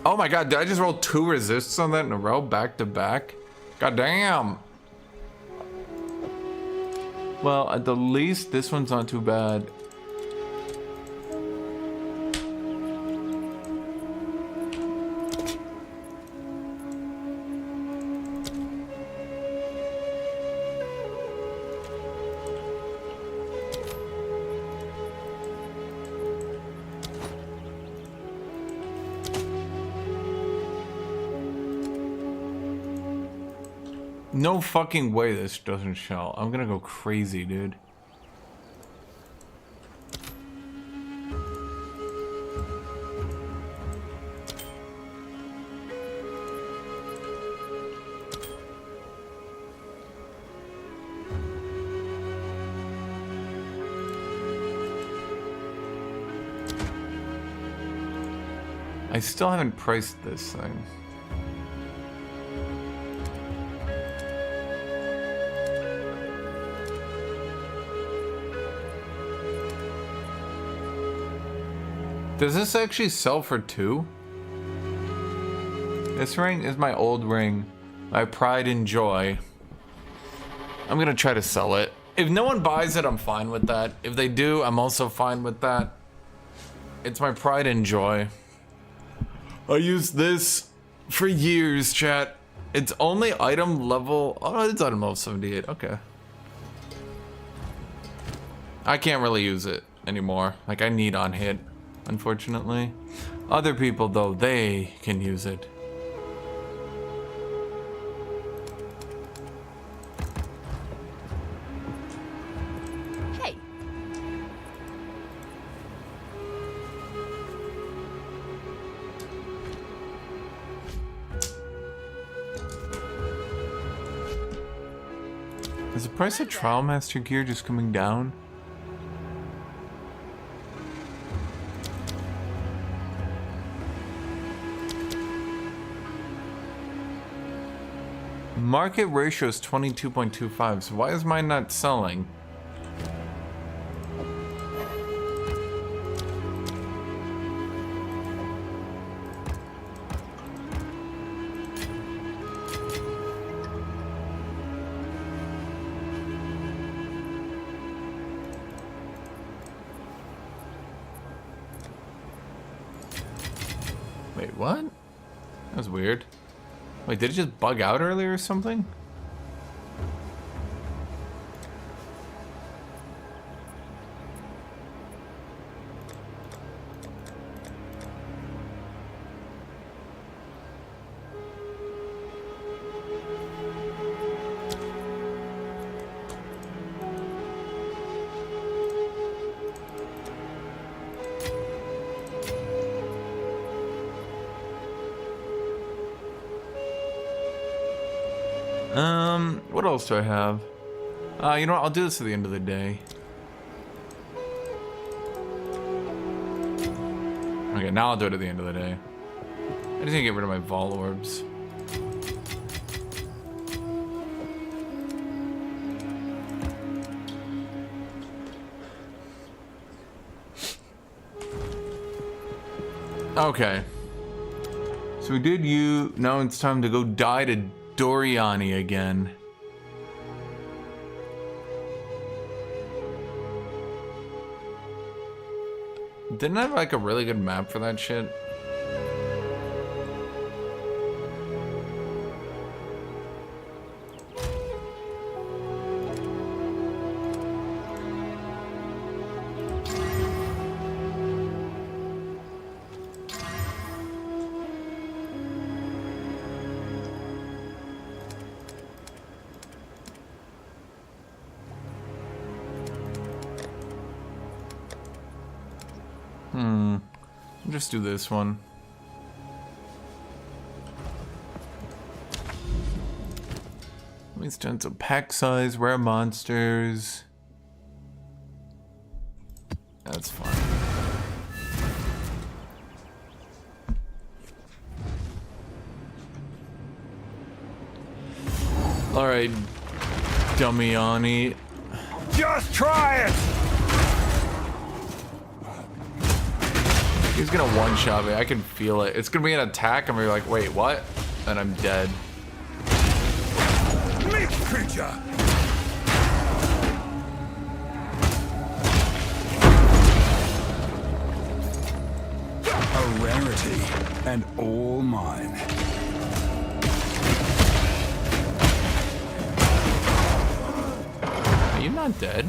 Oh my god, did I just roll 2 resists on that in a row, back to back? God damn. Well, at the least, this one's not too bad. No fucking way this doesn't shell. I'm gonna go crazy, dude. I still haven't priced this thing. Does this actually sell for 2? This ring is my old ring. My pride and joy. I'm gonna try to sell it. If no one buys it, I'm fine with that. If they do, I'm also fine with that. It's my pride and joy. I used this for years, chat. It's only item level... Oh, it's item level 78. Okay. I can't really use it anymore. Like, I need on hit, unfortunately. Other people, though, they can use it. Hey. Is the price of Trial Master gear just coming down? Market ratio is 22.25, so why is mine not selling? Wait, what? That was weird. Wait, did it just bug out earlier or something? What else do I have? You know what? I'll do this at the end of the day. Okay, now I'll do it at the end of the day. I just need to get rid of my Vol Orbs. Okay. So we did you. Now it's time to go die to Doriani again. Didn't I have like a really good map for that shit? Just do this one. Least tons of pack size, rare monsters. That's fine. All right, Dummiani. Just try it! He's gonna one-shot me. I can feel it. It's gonna be an attack. I'm gonna be like, wait, what? And I'm dead. Meat creature! A rarity, and all mine. Are you not dead?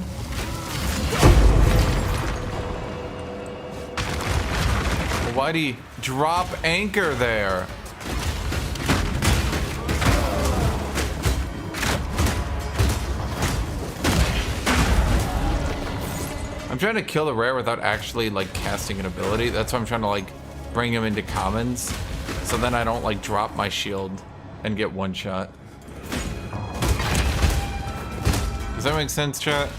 Why'd he drop anchor there? I'm trying to kill the rare without actually like casting an ability. That's why I'm trying to like bring him into commons, so then I don't like drop my shield and get one shot. Does that make sense, chat?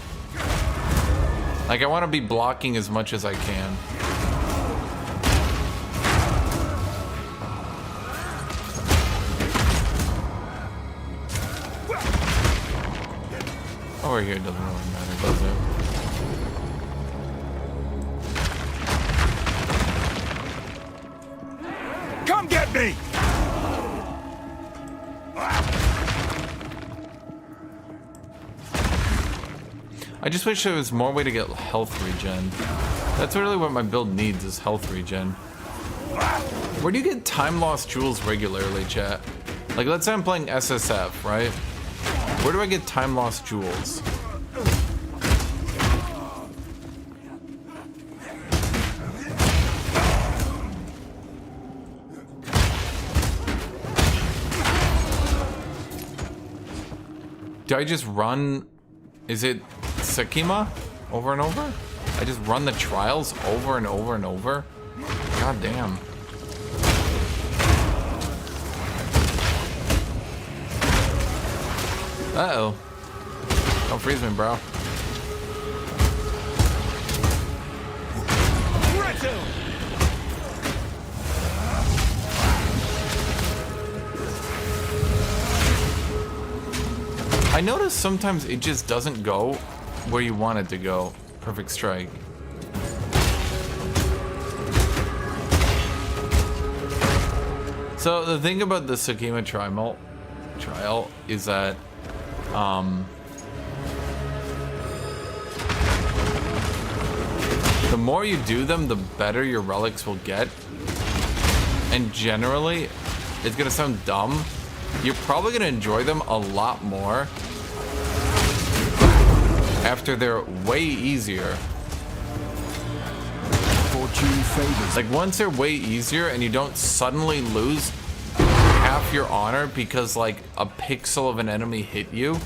Like I want to be blocking as much as I can. Over here, it doesn't really matter, does it? Come get me! I just wish there was more way to get health regen. That's really what my build needs, is health regen. Where do you get time lost jewels regularly, chat? Like, let's say I'm playing SSF, right? Where do I get time lost jewels? Do I just run? Is it Sakima over and over? I just run the trials over and over and over? God damn. Uh-oh. Don't freeze me, bro. I notice sometimes it just doesn't go where you want it to go. Perfect strike. So the thing about the Sakima trial is that the more you do them, the better your relics will get. And generally, it's gonna sound dumb, you're probably gonna enjoy them a lot more after they're way easier. Fortune favors. Like once they're way easier and you don't suddenly lose half your honor because like a pixel of an enemy hit you,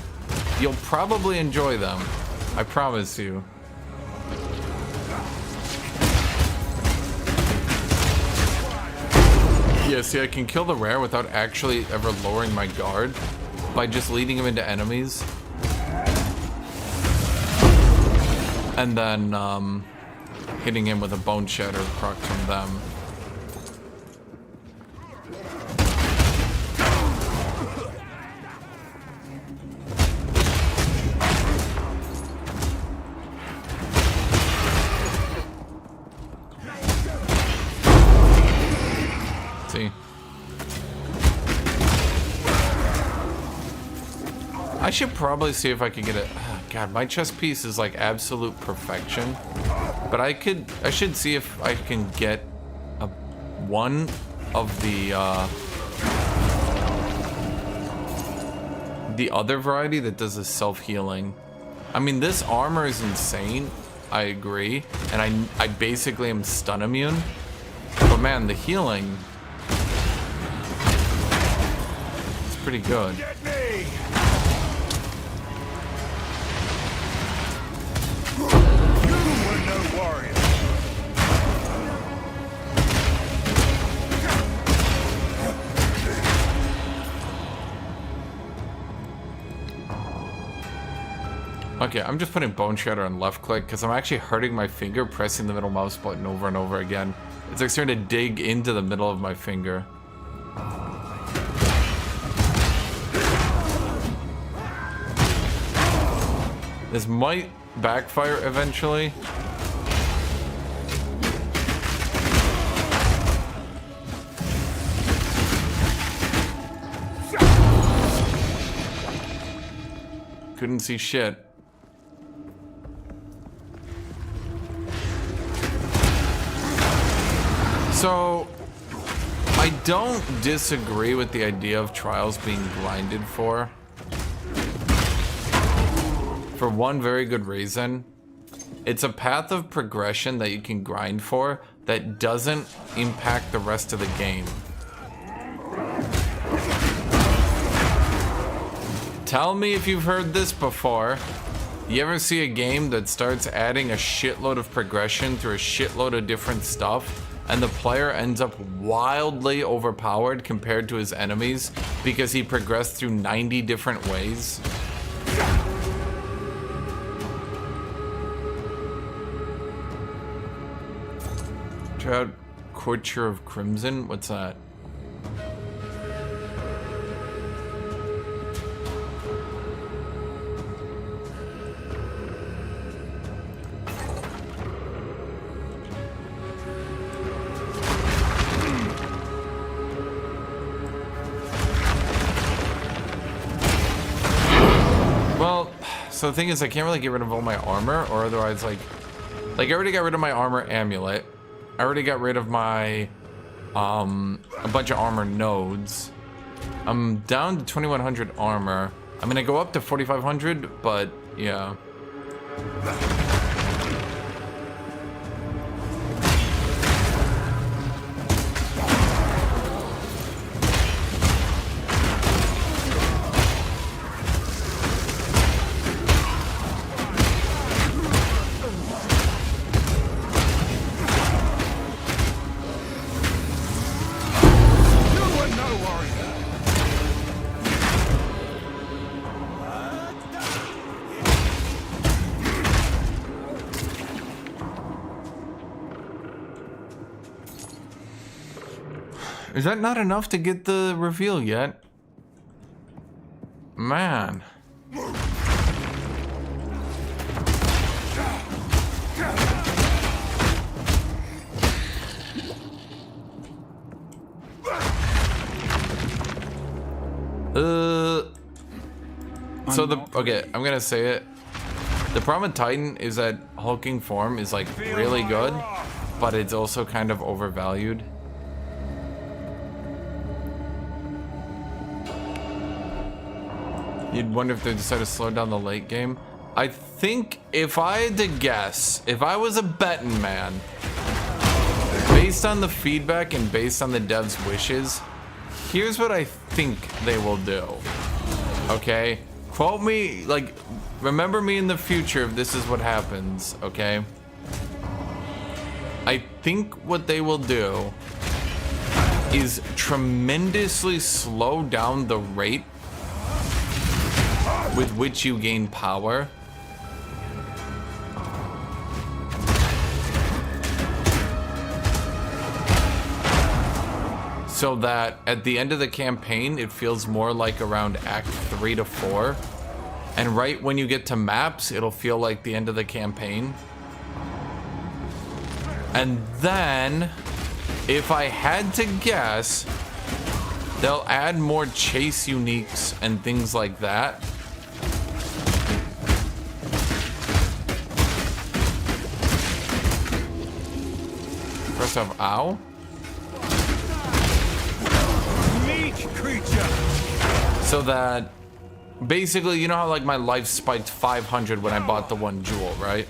you'll probably enjoy them. I promise you. Yeah, see, I can kill the rare without actually ever lowering my guard. by just leading him into enemies. And then hitting him with a bone shatter proc from them. See? I should probably see if I could get it. Oh, God, my chess piece is like absolute perfection. But I should see if I can get one of the other variety that does a self-healing. I mean, this armor is insane. I agree. And I basically am stun immune. But man, the healing is pretty good. Get me! You were no warrior. Okay, I'm just putting Bone Shatter on left click because I'm actually hurting my finger pressing the middle mouse button over and over again. It's like starting to dig into the middle of my finger. This might backfire eventually. Couldn't see shit. So, I don't disagree with the idea of trials being blinded for one very good reason. It's a path of progression that you can grind for that doesn't impact the rest of the game. Tell me if you've heard this before. You ever see a game that starts adding a shitload of progression through a shitload of different stuff, and the player ends up wildly overpowered compared to his enemies because he progressed through 90 different ways? Try out Courtier of Crimson? What's that? So the thing is, I can't really get rid of all my armor, or otherwise, like I already got rid of my armor amulet. I already got rid of my, a bunch of armor nodes. I'm down to 2100 armor. I'm gonna go up to 4500, but yeah. Is that not enough to get the reveal yet? Man. So okay, I'm gonna say it. The problem with Titan is that hulking form is like really good, but it's also kind of overvalued. You'd wonder if they decided to slow down the late game. I think if I had to guess, if I was a betting man, based on the feedback and based on the devs' wishes, here's what I think they will do. Okay? Quote me, like, remember me in the future if this is what happens, okay? I think what they will do is tremendously slow down the rate with which you gain power. So that at the end of the campaign, it feels more like around Act 3 to 4. And right when you get to maps, it'll feel like the end of the campaign. And then, if I had to guess, they'll add more chase uniques and things like that. First off, ow. Creature. So that basically, you know how like my life spiked 500 when I bought the one jewel, right?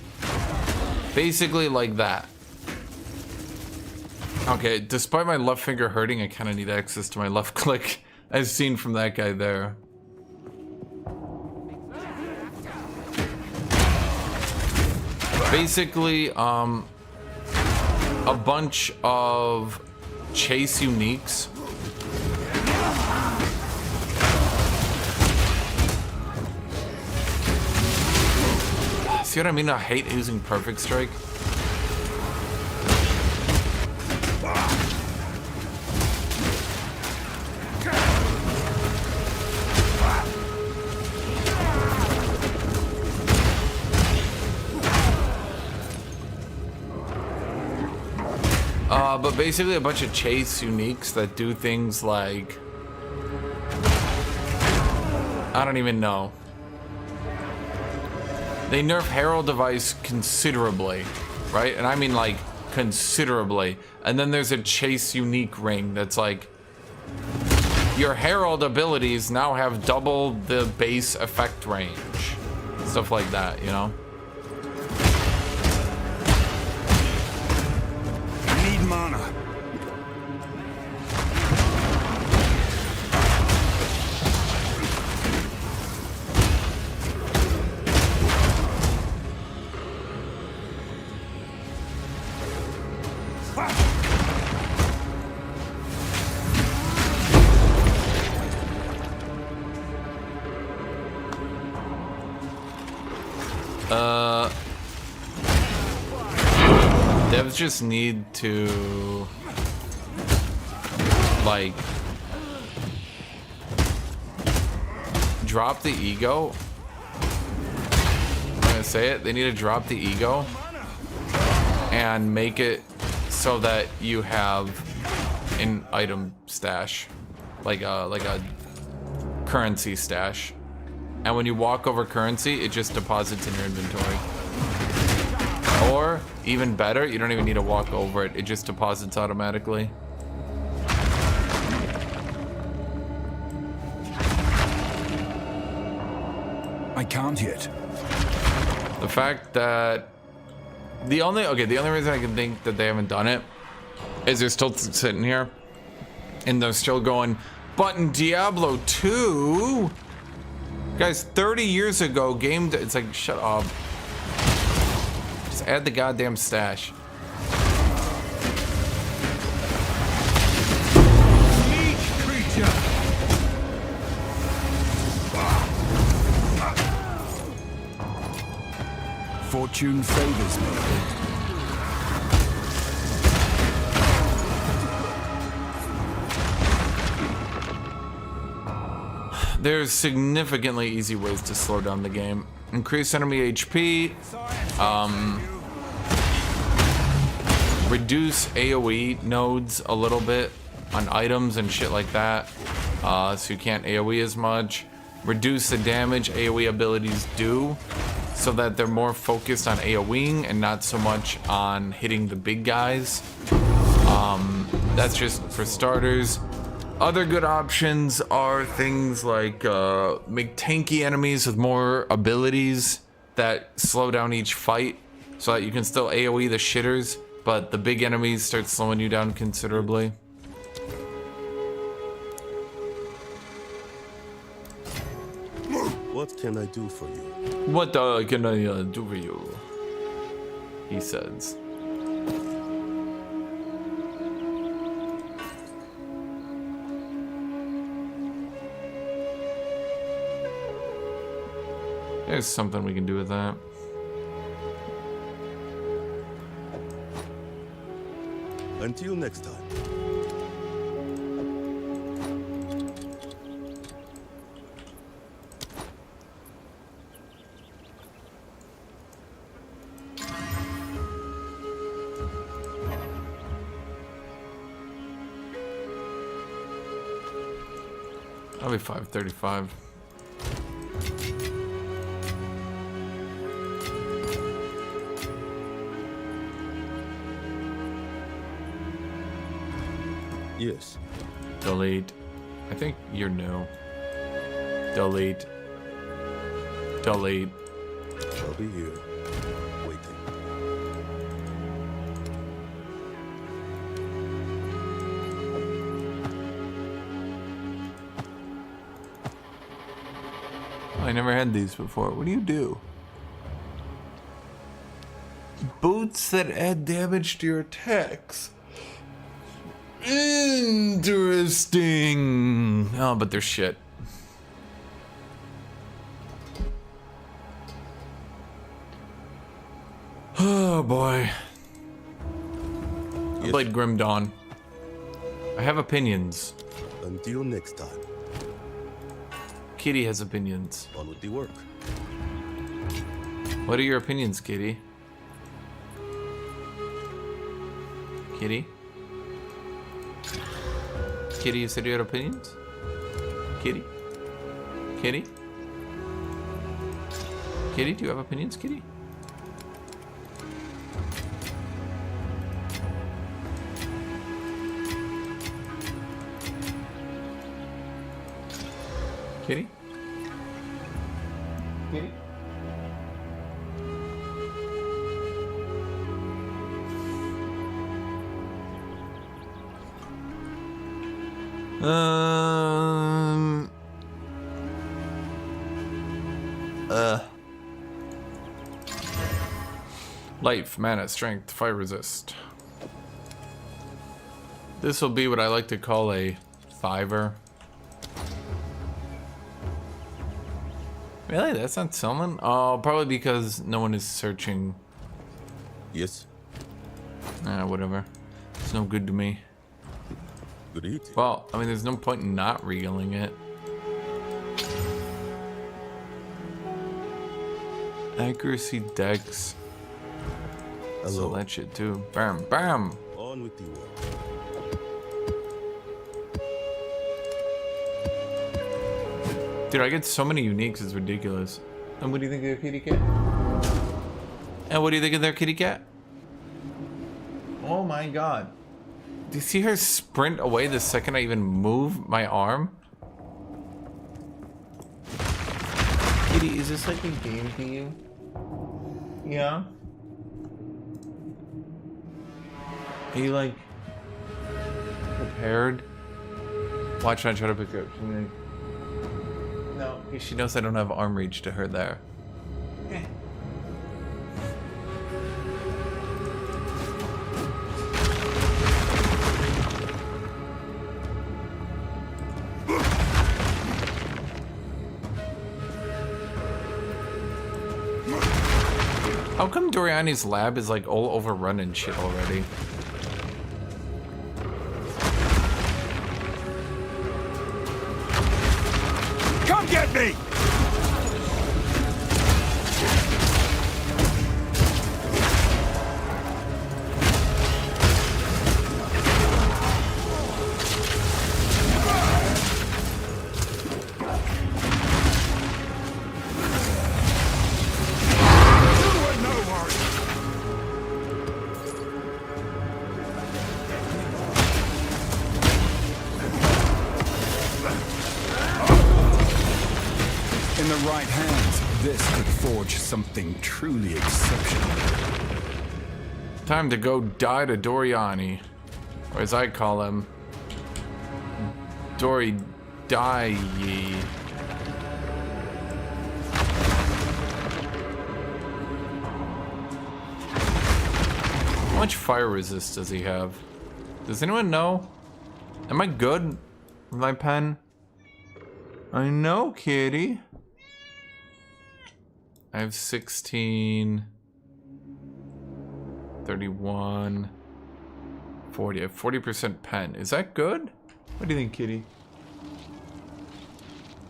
Basically like that. Okay, despite my left finger hurting, I kind of need access to my left click, as seen from that guy there. Basically, a bunch of chase uniques. See what I mean? I hate using Perfect Strike. But basically a bunch of chase uniques that do things like... I don't even know. They nerf Herald device considerably, right? And I mean like considerably. And then there's a chase unique ring that's like your Herald abilities now have double the base effect range. Stuff like that, you know? I need mana. Devs just need to like drop the ego. I'm gonna say it. They need to drop the ego and make it so that you have an item stash, like a currency stash. And when you walk over currency, it just deposits in your inventory. Or, even better, you don't even need to walk over it. It just deposits automatically. I can't yet. The fact that... The only reason I can think that they haven't done it is they're still sitting here and they're still going, but in Diablo 2... Guys, 30 years ago, it's like, shut up. Just add the goddamn stash. Fortune favors me. There's significantly easy ways to slow down the game. Increase enemy HP, reduce AOE nodes a little bit on items and shit like that, so you can't AOE as much. Reduce the damage AOE abilities do, so that they're more focused on AOEing and not so much on hitting the big guys. That's just for starters. Other good options are things like make tanky enemies with more abilities that slow down each fight so that you can still AoE the shitters, but the big enemies start slowing you down considerably. What can I do for you? What can I do for you? He says. There's something we can do with that. Until next time. I'll be 5:35. Yes. Delete. I think you're new. Delete. Delete. I'll be here, waiting. I never had these before. What do you do? Boots that add damage to your attacks. Interesting. Oh, but they're shit. Oh boy. I played Grim Dawn. I have opinions. Until next time. Kitty has opinions. On with the work. What are your opinions, Kitty? Kitty? Kitty, you said you had opinions? Kitty? Kitty? Kitty, do you have opinions, Kitty? Kitty? Kitty? Life, mana, strength, fire resist. This will be what I like to call a fiver. Really? That's not someone? Oh, probably because no one is searching. Yes. Whatever. It's no good to me. Good eating. Well, I mean, there's no point in not reeling it. Accuracy, dex. So that shit too. Bam, bam. On with the work. Dude, I get so many uniques, it's ridiculous. And what do you think of their kitty cat? And what do you think of their kitty cat? Oh my god. Do you see her sprint away the second I even move my arm? Kitty, is this like a game to you? Yeah? Are you like prepared? Watch when I try to pick her up. She's like, no, she knows I don't have arm reach to her there. Okay. How come Doriani's lab is like all overrun and shit already? Come get me! In the right hands, this could forge something truly exceptional. Time to go die to Doriani. Or as I call him, Dory Die Ye. How much fire resist does he have? Does anyone know? Am I good with my pen? I know, kitty. I have 16, 31, 40. I have 40% pen. Is that good? What do you think, kitty?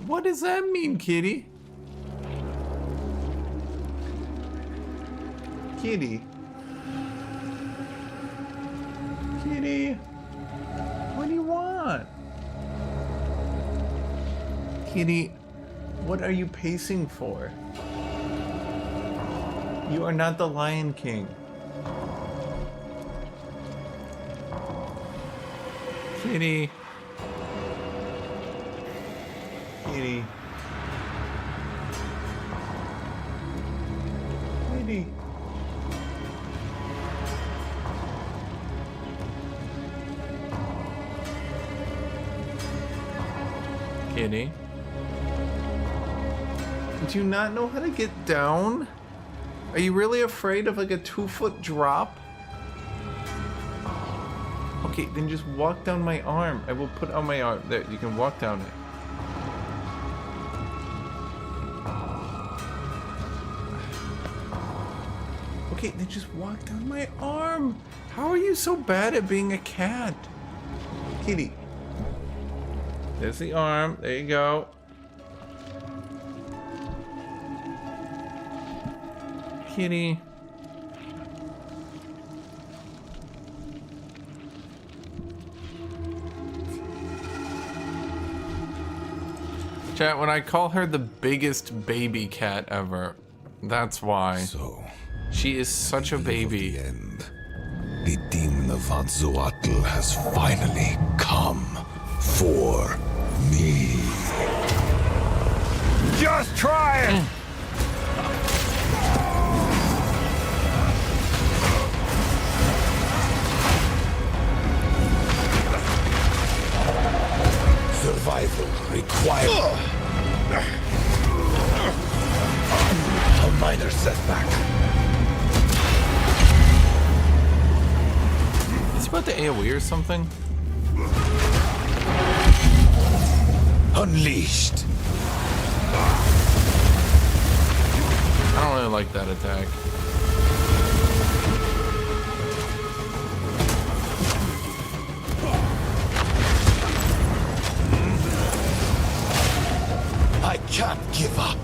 What does that mean, kitty? Kitty. Kitty. What do you want? Kitty, what are you pacing for? You are not the Lion King. Kitty. Kitty. Kitty. Kitty. Do you not know how to get down? Are you really afraid of like a 2-foot drop? Okay, then just walk down my arm. I will put on my arm. There, you can walk down it. Okay, then just walk down my arm. How are you so bad at being a cat? Kitty. There's the arm. There you go. Kitty. Chat, when I call her the biggest baby cat ever, that's why. So, She is such a baby. the end. The demon of Anzoatl has finally come for me. Just try it! Survival required. A minor setback. Is it about the AOE or something? Unleashed. I don't really like that attack. I can't give up.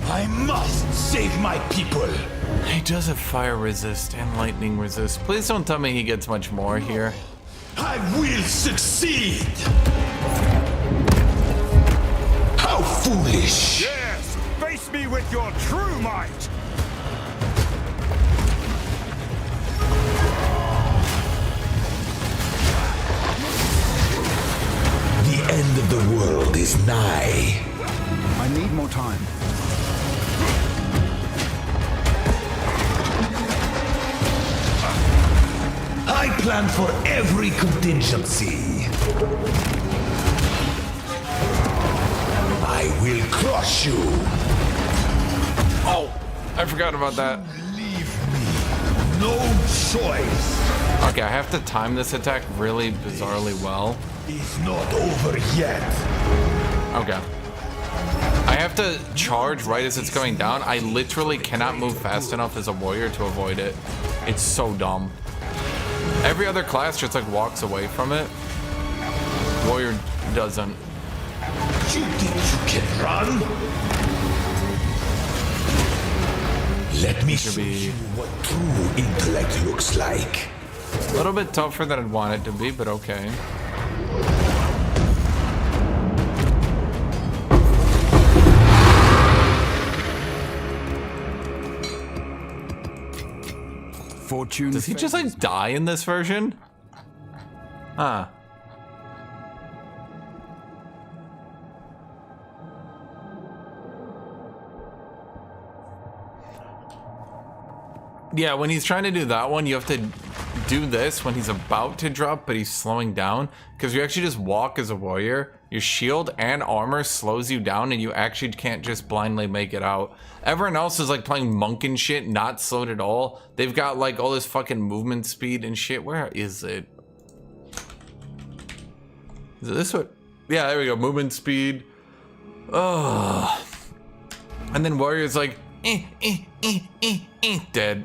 I must save my people. He does have fire resist and lightning resist. Please don't tell me he gets much more here. I will succeed. How foolish. Yes, face me with your true might. The end of the world is nigh. I need more time. I plan for every contingency. I will crush you. Oh, I forgot about that. Leave me no choice. Okay, I have to time this attack really bizarrely well. It's not over yet. Okay. I have to charge right as it's going down. I literally cannot move fast enough as a warrior to avoid it. It's so dumb. Every other class just like walks away from it. Warrior doesn't. You think you can run? Let me show you what true intellect looks like. A little bit tougher than I'd want it to be, but okay. Fortune. Does he just like die in this version? Huh. Yeah, when he's trying to do that one, you have to do this when he's about to drop, but he's slowing down. Because you actually just walk as a warrior. Your shield and armor slows you down, and you actually can't just blindly make it out. Everyone else is like playing monk and shit, not slowed at all. They've got like all this fucking movement speed and shit. Where is it? Is it this one? Yeah, there we go. Movement speed. Oh. And then warriors like Dead.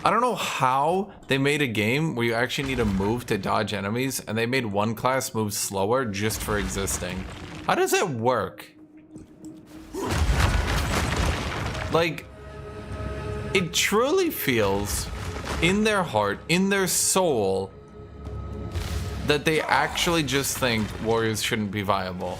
I don't know how they made a game where you actually need to move to dodge enemies, and they made one class move slower just for existing. How does it work? Like, it truly feels in their heart, in their soul, that they actually just think warriors shouldn't be viable.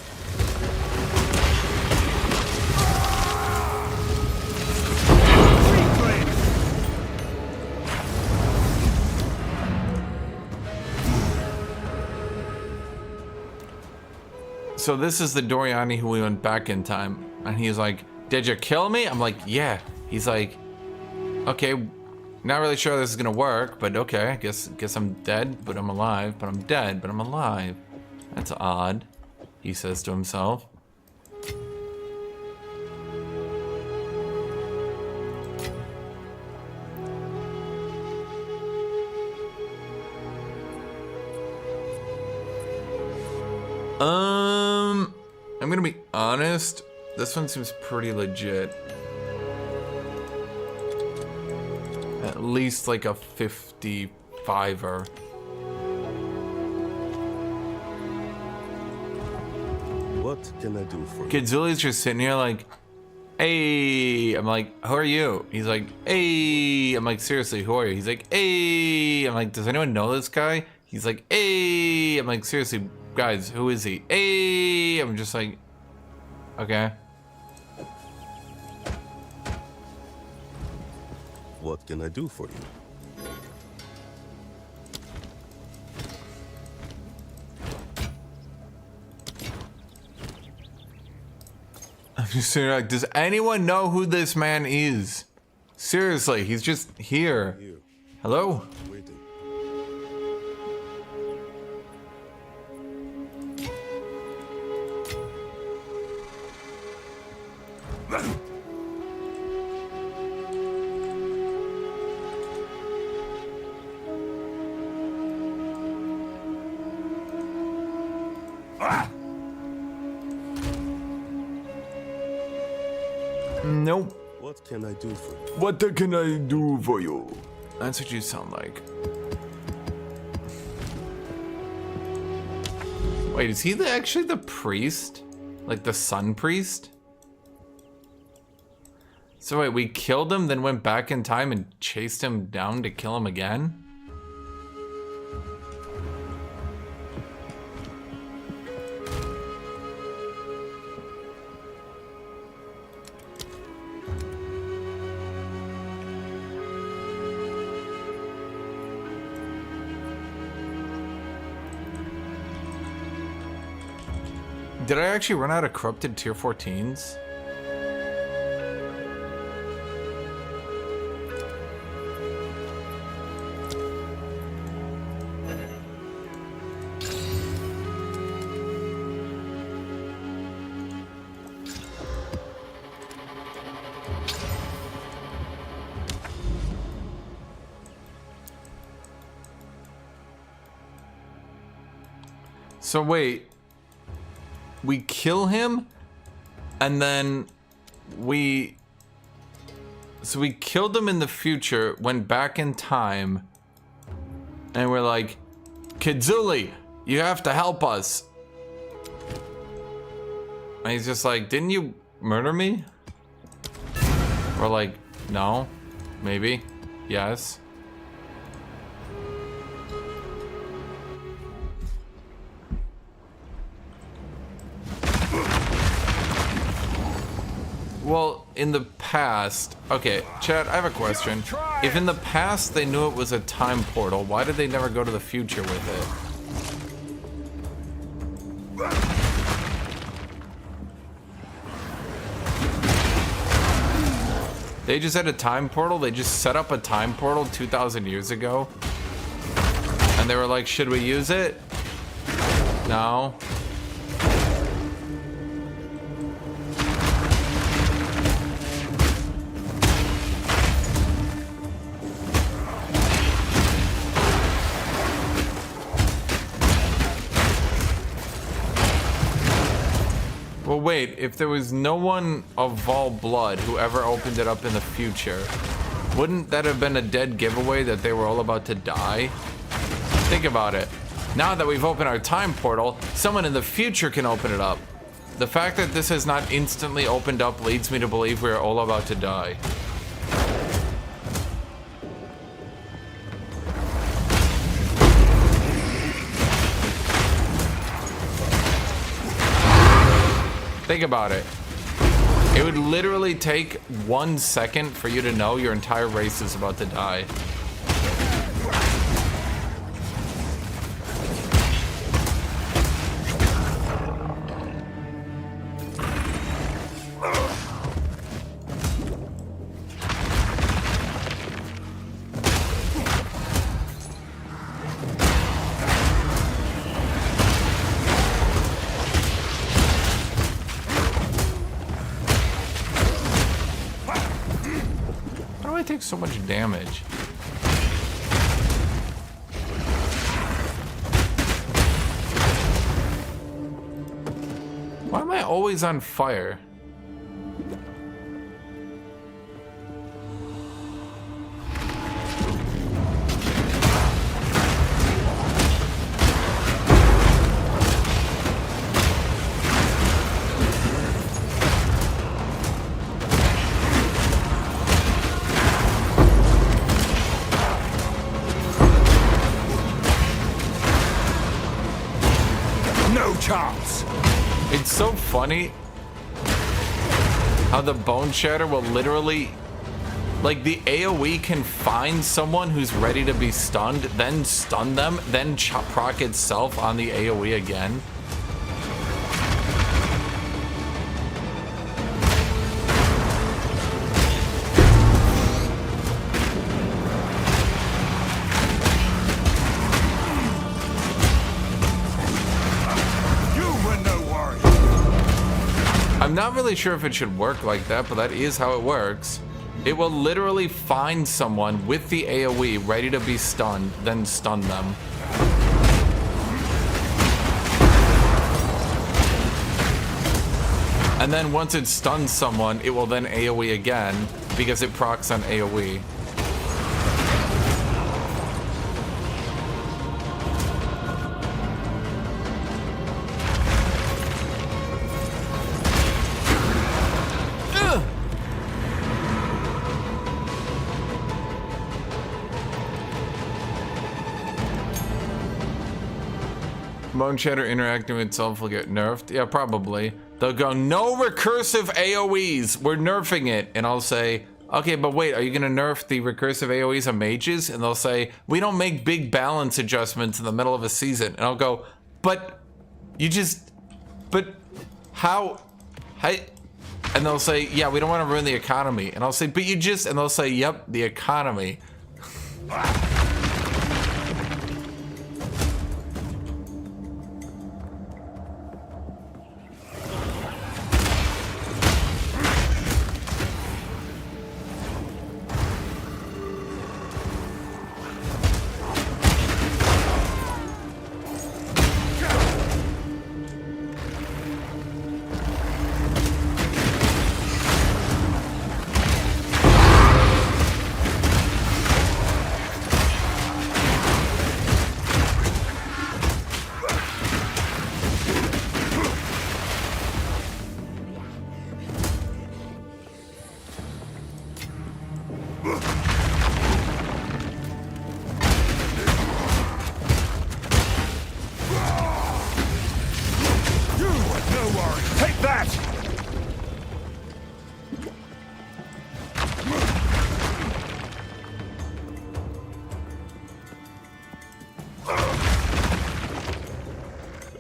So this is the Doriani who we went back in time, and he's like, "Did you kill me?" I'm like, "Yeah." He's like, "Okay, not really sure this is gonna work, but okay, I guess I'm dead, but I'm alive, but I'm dead, but I'm alive. That's odd," he says to himself. I'm gonna be honest, this one seems pretty legit. At least like a 55er. What can I do for you? Kidzuli's just sitting here like, "Hey," I'm like, "Who are you?" He's like, "Hey," I'm like, "Seriously, who are you?" He's like, "Hey," I'm like, "Does anyone know this guy?" He's like, "Hey," I'm like, "Seriously, guys, who is he?" "Hey," I'm just like, okay. What can I do for you? I'm just sitting there like, does anyone know who this man is? Seriously, he's just here. Hello? Waiting. Nope. What can I do for you? What can I do for you? That's what you sound like. Wait, is he actually the priest? Like the sun priest? So wait, we killed him, then went back in time and chased him down to kill him again? Did I actually run out of corrupted tier 14s? So wait. We kill him, and then we killed him in the future, went back in time, and we're like, "Kidzuli, you have to help us." And he's just like, "Didn't you murder me?" We're like, "No, maybe, yes." Well, in the past... Okay, Chad, I have a question. If in the past they knew it was a time portal, why did they never go to the future with it? They just had a time portal? They just set up a time portal 2,000 years ago? And they were like, should we use it? No. Well, wait, if there was no one of Vol Blood who ever opened it up in the future, wouldn't that have been a dead giveaway that they were all about to die? Think about it. Now that we've opened our time portal, someone in the future can open it up. The fact that this has not instantly opened up leads me to believe we are all about to die. Think about it. It would literally take 1 second for you to know your entire race is about to die. So much damage. Why am I always on fire? It's so funny how the Bone Shatter will literally, like, the AoE can find someone who's ready to be stunned, then stun them, then proc itself on the AoE again. I'm not really sure if it should work like that, but that is how it works. It will literally find someone with the AoE ready to be stunned, then stun them. And then once it stuns someone, it will then AoE again, because it procs on AoE. Bone Shatter interacting with itself will get nerfed. Yeah, probably. They'll go, no recursive AoEs. We're nerfing it. And I'll say, okay, but wait, are you going to nerf the recursive AoEs on mages? And they'll say, we don't make big balance adjustments in the middle of a season. And I'll go, but how? And they'll say, yeah, we don't want to ruin the economy. And I'll say, but you just, and they'll say, yep, the economy.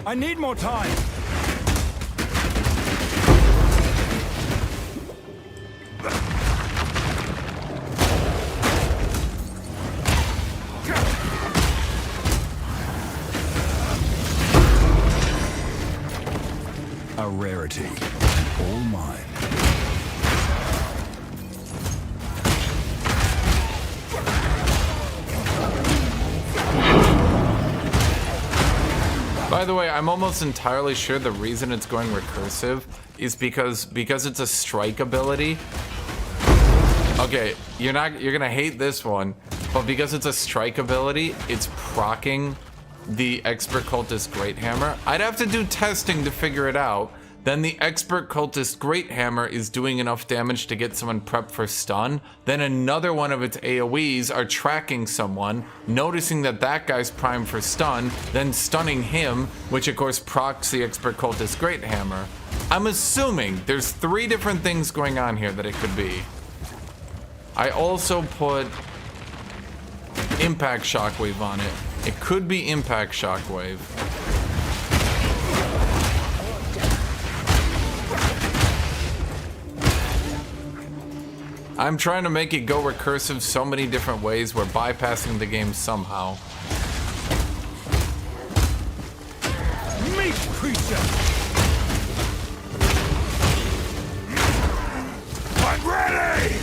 I need more time. A rarity. All mine. By the way, I'm almost entirely sure the reason it's going recursive is because it's a strike ability. Okay, you're gonna hate this one, but because it's a strike ability, it's proccing the Expert Cultist Great Hammer. I'd have to do testing to figure it out. Then the Expert Cultist Great Hammer is doing enough damage to get someone prepped for stun. Then another one of its AoEs are tracking someone, noticing that that guy's primed for stun, then stunning him, which of course procs the Expert Cultist Great Hammer. I'm assuming there's 3 different things going on here that it could be. I also put Impact Shockwave on it. It could be Impact Shockwave. I'm trying to make it go recursive so many different ways. We're bypassing the game somehow. Meat creature! I'm ready!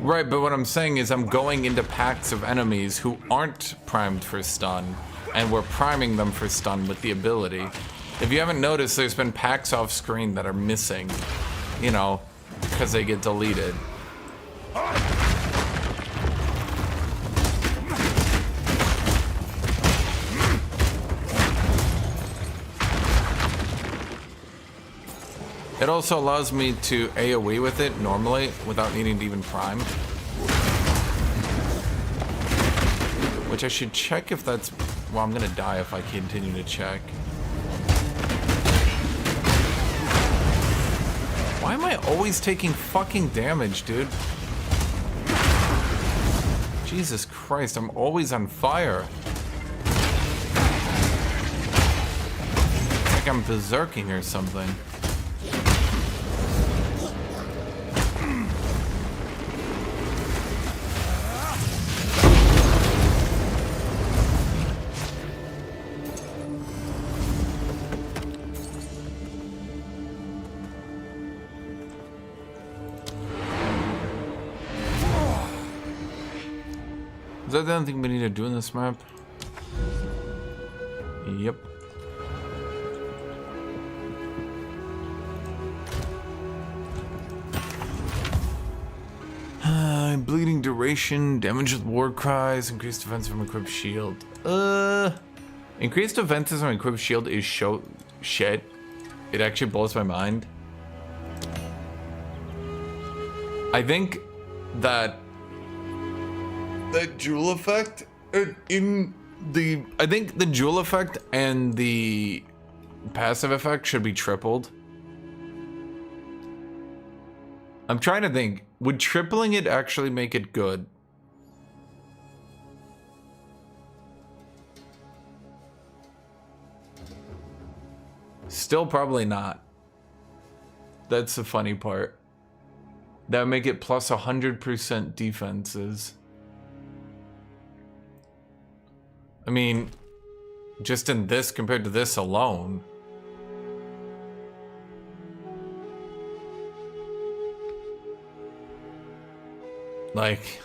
Right, but what I'm saying is I'm going into packs of enemies who aren't primed for stun, and we're priming them for stun with the ability. If you haven't noticed, there's been packs off screen that are missing, you know, because they get deleted. It also allows me to AoE with it normally without needing to even prime. Which I should check if that's... Well, I'm gonna die if I continue to check. Why am I always taking fucking damage, dude? Jesus Christ, I'm always on fire. It's like I'm berserking or something. Is that the only thing we need to do in this map? Yep. Bleeding duration, damage with war cries, increased defense from equipped shield. Increased defenses from equipped shield is shit. It actually blows my mind. I think that jewel effect I think the jewel effect and the passive effect should be tripled. I'm trying to think, would tripling it actually make it good? Still probably not. That's the funny part. That would make it plus 100% defenses. I mean, just in this compared to this alone. Like...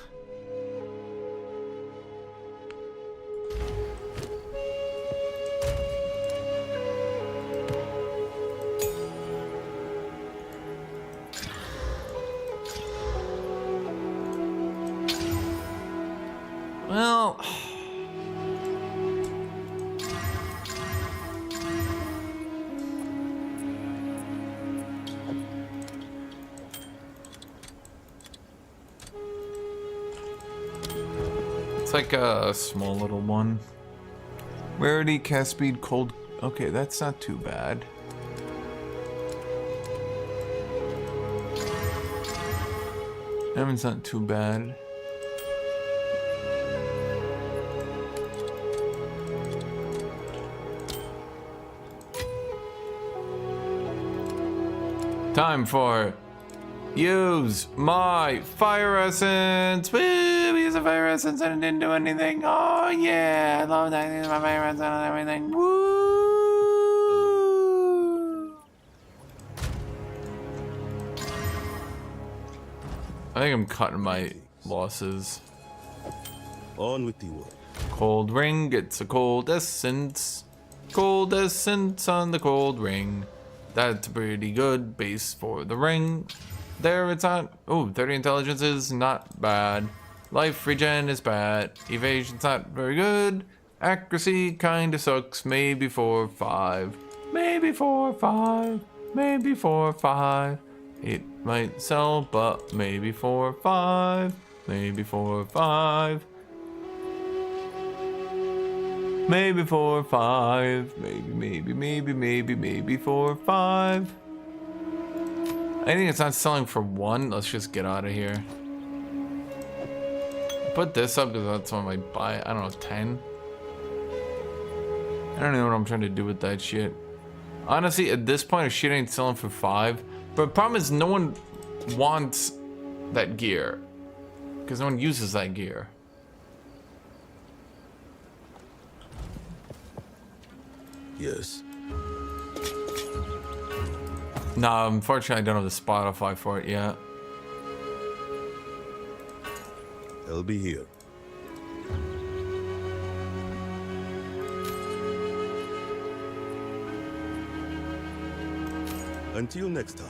Well... It's like a small little one. Rarity, cast speed, cold. Okay, that's not too bad. That one's not too bad. Time for Use my fire essence. Woo! Use a fire essence and it didn't do anything. Oh yeah, I love that. Use my fire essence and everything. Woo! I think I'm cutting my losses. On with the work. Cold ring gets a cold essence. Cold essence on the cold ring. That's a pretty good base for the ring. There it's not. Oh, 30 intelligence is not bad. Life regen is bad. Evasion's not very good. Accuracy kinda sucks. Maybe 4 or 5. Maybe 4 or 5. Maybe 4 or 5. It might sell, but maybe 4 or 5. Maybe 4 or 5. Maybe 4 or 5. Maybe 4 or 5. I think it's not selling for 1. Let's just get out of here. Put this up because that's what I might buy. I don't know, 10. I don't know what I'm trying to do with that shit. Honestly, at this point, if shit ain't selling for 5. But the problem is no one wants that gear. Because no one uses that gear. Yes. No, unfortunately I don't have the Spotify for it yet. I'll be here. Until next time.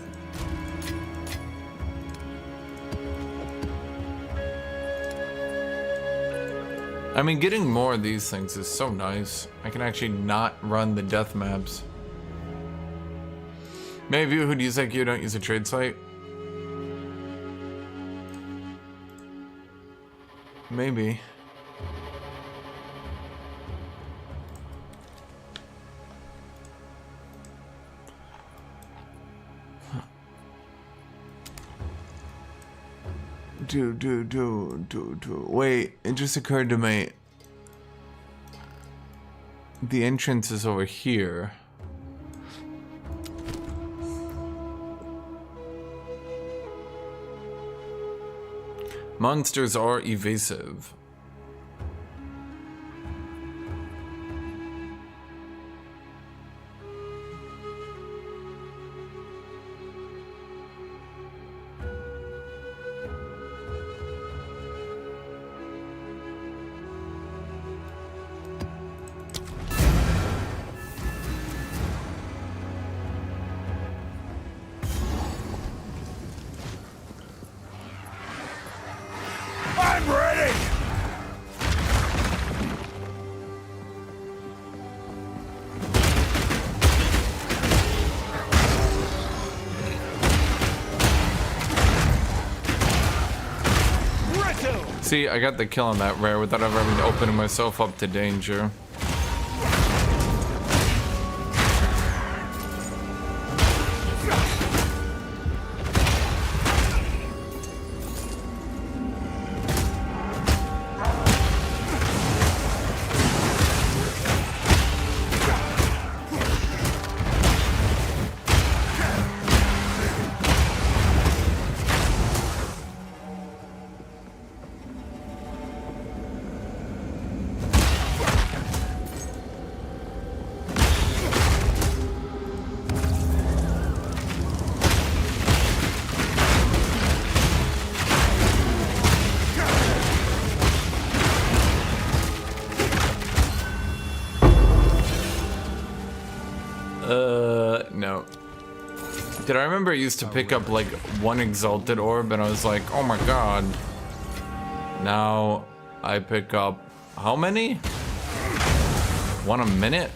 I mean, getting more of these things is so nice. I can actually not run the death maps. Many of you who use that gear don't use a trade site. Maybe. Wait, it just occurred to me. The entrance is over here. Monsters are evasive. I'm ready! See, I got the kill on that rare without ever having opening myself up to danger. No. Did I remember I used to pick up like 1 exalted orb and I was like, oh my god. Now I pick up how many? 1 a minute?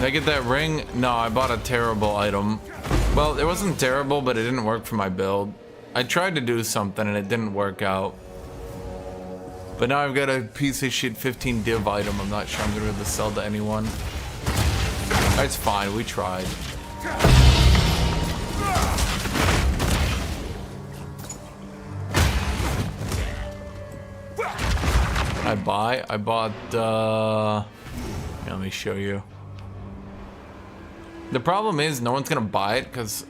I get that ring? No, I bought a terrible item. Well, it wasn't terrible, but it didn't work for my build. I tried to do something and it didn't work out. But now I've got a piece of shit 15 div item I'm not sure I'm gonna be able to sell to anyone. That's fine, we tried. I bought, let me show you. The problem is no one's gonna buy it because,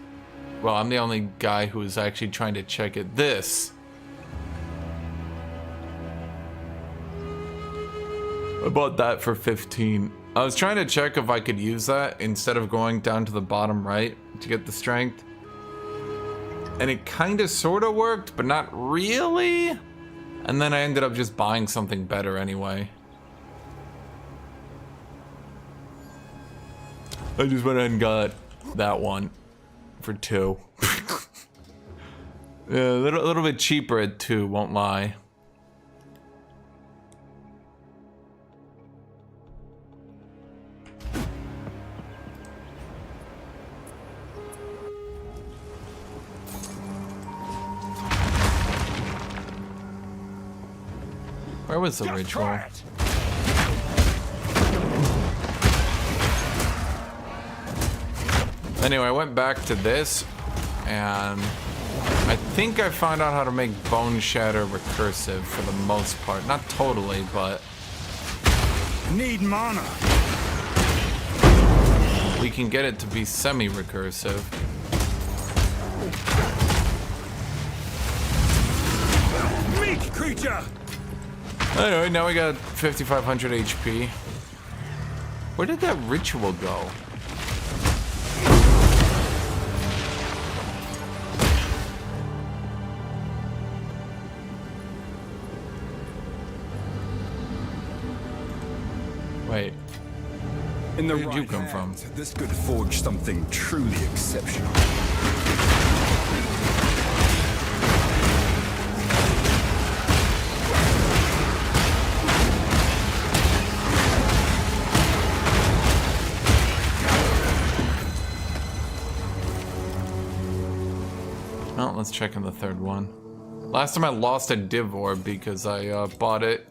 well, I'm the only guy who is actually trying to check it. This. I bought that for 15. I was trying to check if I could use that instead of going down to the bottom right to get the strength. And it kind of sort of worked, but not really. And then I ended up just buying something better anyway. I just went ahead and got that one for 2. Yeah, a little bit cheaper at 2, won't lie. Where was the ritual? Anyway, I went back to this, and I think I found out how to make Bone Shatter recursive for the most part. Not totally, but... Need mana. We can get it to be semi-recursive. Meek creature! Anyway, now we got 5,500 HP. Where did that ritual go? Wait. In the Where did you right come from? hand, this could forge something truly exceptional. Well, let's check on the third one. Last time I lost a div orb because I bought it.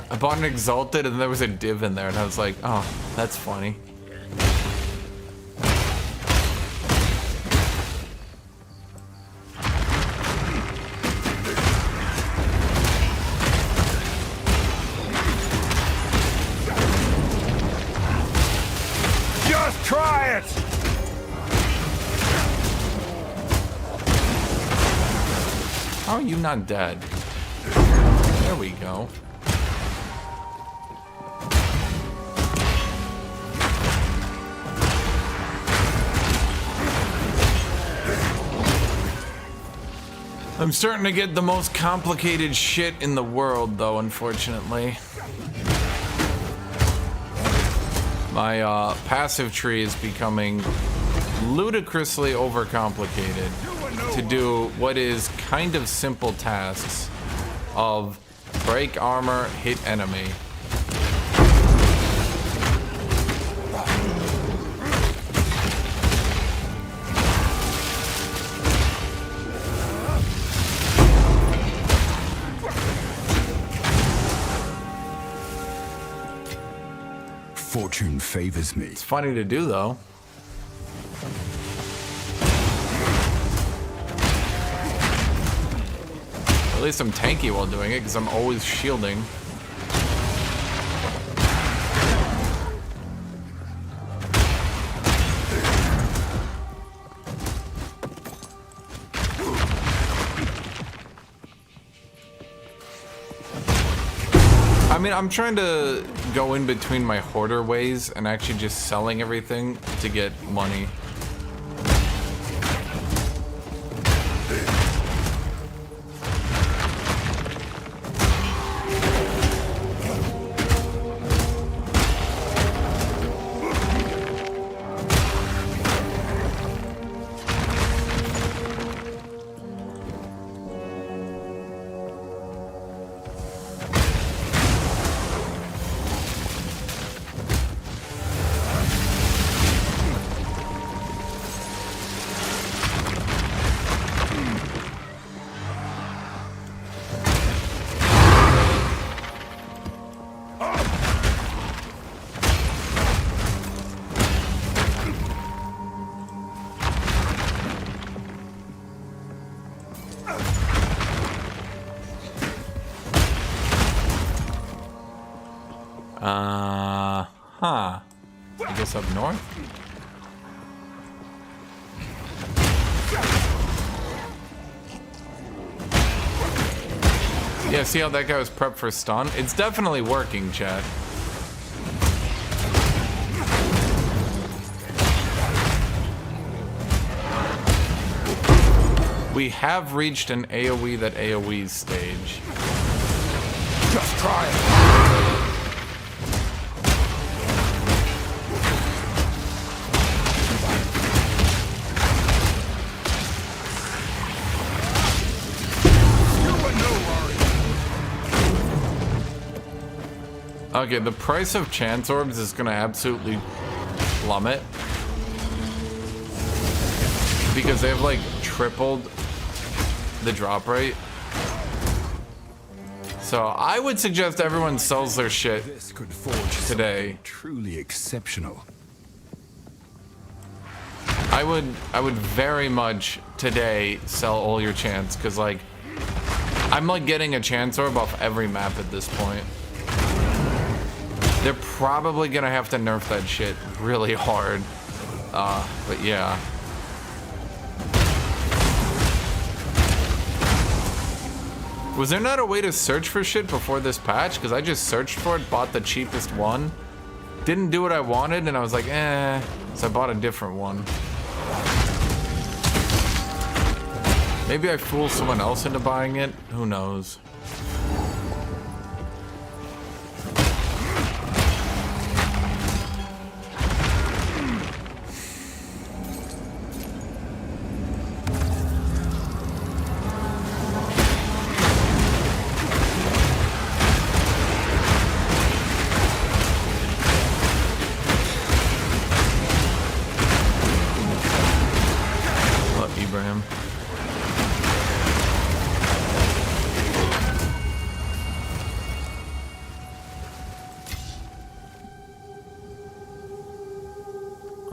I bought an exalted and there was a div in there and I was like, oh, that's funny. Just try it! How are you not dead? There we go. I'm starting to get the most complicated shit in the world, though, unfortunately. My passive tree is becoming ludicrously overcomplicated to do what is kind of simple tasks of break armor, hit enemy. Fortune favors me. It's funny to do, though. At least I'm tanky while doing it, because I'm always shielding. I mean, I'm trying to go in between my hoarder ways and actually just selling everything to get money. Huh. I guess up north? Yeah, see how that guy was prepped for stun? It's definitely working, chat. We have reached an AoE that AoE stage. Just try it. Okay, the price of chance orbs is gonna absolutely plummet. Because they have like tripled the drop rate. So I would suggest everyone sells their shit This could forge today. truly exceptional. I would very much today sell all your chance, because like I'm like getting a chance orb off every map at this point. They're probably gonna have to nerf that shit really hard. But yeah. Was there not a way to search for shit before this patch? Because I just searched for it, bought the cheapest one. Didn't do what I wanted, and I was like, eh. So I bought a different one. Maybe I fooled someone else into buying it. Who knows?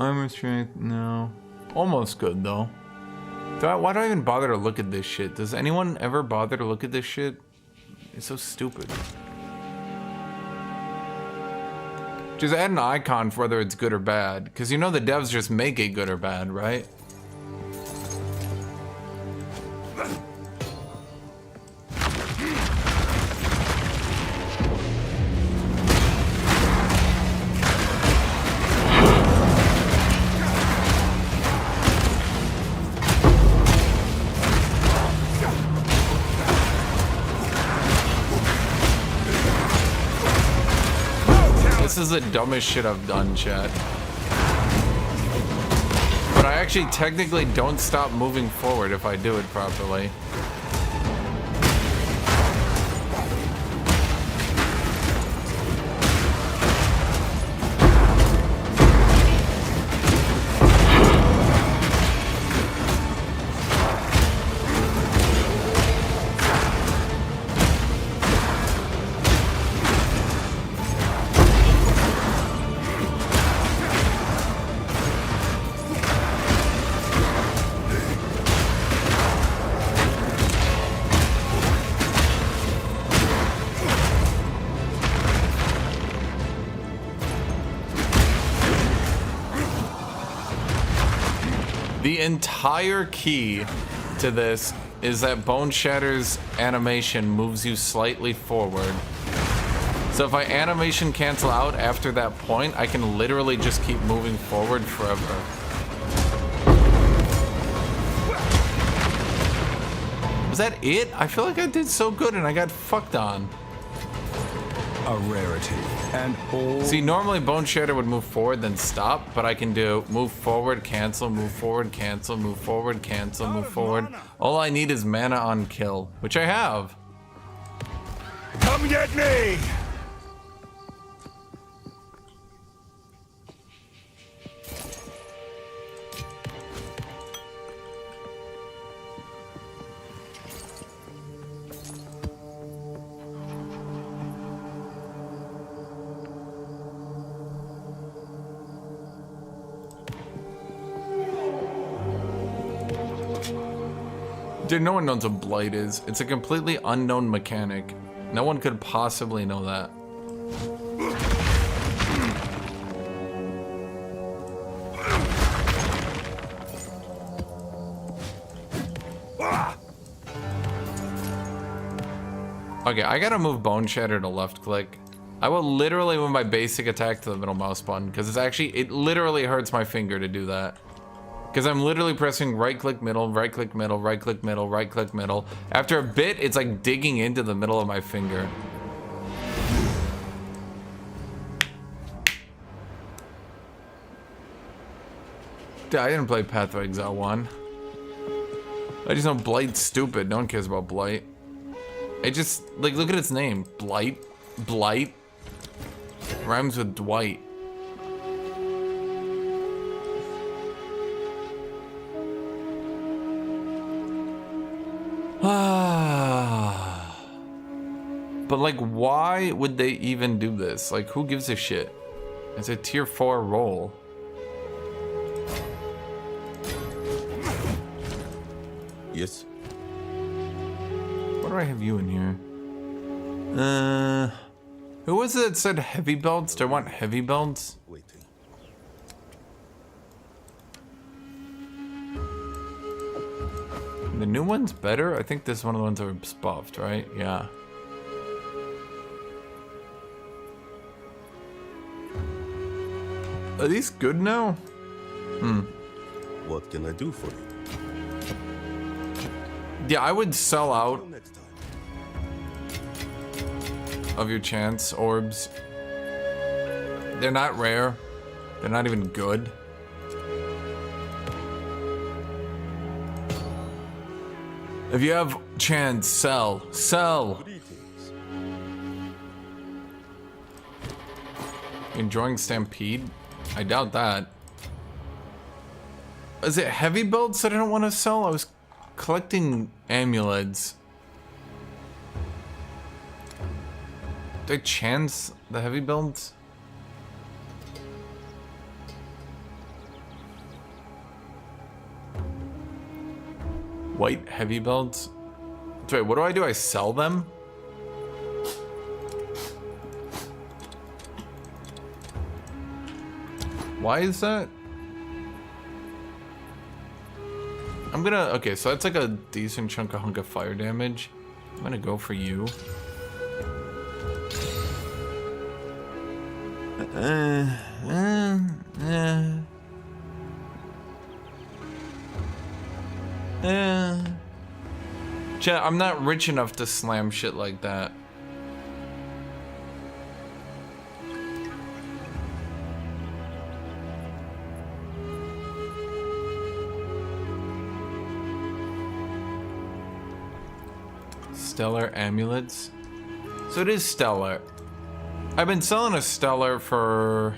Armor strength, no. Almost good though. Why do I even bother to look at this shit? Does anyone ever bother to look at this shit? It's so stupid. Just add an icon for whether it's good or bad. Because you know the devs just make it good or bad, right? This is the dumbest shit I've done, chat. But I actually technically don't stop moving forward if I do it properly. The entire key to this is that Bone Shatter's animation moves you slightly forward. So if I animation cancel out after that point, I can literally just keep moving forward forever. Was that it? I feel like I did so good and I got fucked on. A rarity. And all... See, normally Bone Shatter would move forward, then stop, but I can do move forward, cancel, move forward, cancel, move forward, cancel, move forward. All I need is mana on kill, which I have. Come get me! Dude, no one knows what Blight is. It's a completely unknown mechanic. No one could possibly know that. Okay, I gotta move Bone Shatter to left click. I will literally move my basic attack to the middle mouse button because it literally hurts my finger to do that. Because I'm literally pressing right click middle, right click middle, right click middle, right click middle. After a bit, it's like digging into the middle of my finger. Dude, I didn't play Path of Exile 1. I just know Blight's stupid. No one cares about Blight. It just, like, look at its name. Blight. Blight. Rhymes with Dwight. But, like, why would they even do this? Like, who gives a shit? It's a tier 4 roll. Yes. Why do I have you in here? Who was it that said heavy belts? Do I want heavy belts? Waiting. The new one's better? I think this is one of the ones that was buffed, right? Yeah. Are these good now? What can I do for you? Yeah, I would sell out Till next time. of your chance orbs. They're not rare. They're not even good. If you have chance, sell. Sell. Greetings. Enjoying Stampede? I doubt that. Is it heavy builds that I don't want to sell? I was collecting amulets. Do I chance the heavy builds? White heavy builds? Wait, what do? I sell them? Why is that? I'm gonna, okay, so that's like a decent chunk of hunk of fire damage. I'm gonna go for you. Chat, I'm not rich enough to slam shit like that. Stellar amulets. So it is stellar. I've been selling a stellar for...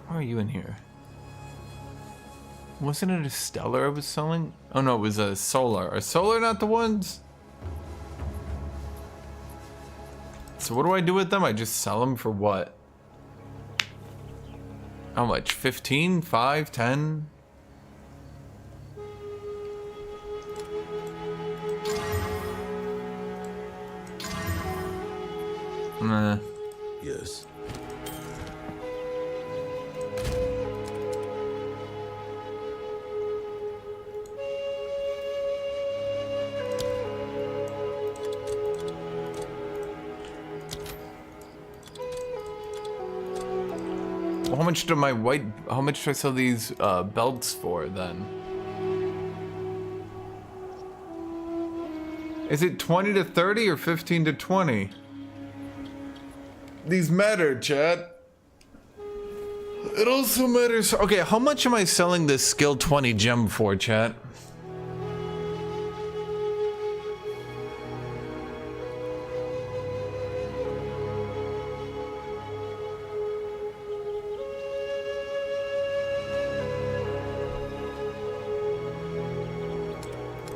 Why are you in here? Wasn't it a stellar I was selling? Oh no, it was a solar. Are solar not the ones? So what do I do with them? I just sell them for what? How much? 15? 5? 10? Nah. Yes. How much do my white, how much do I sell these belts for then? Is it 20 to 30 or 15 to 20? These matter, chat. It also matters. Okay, how much am I selling this skill 20 gem for, chat?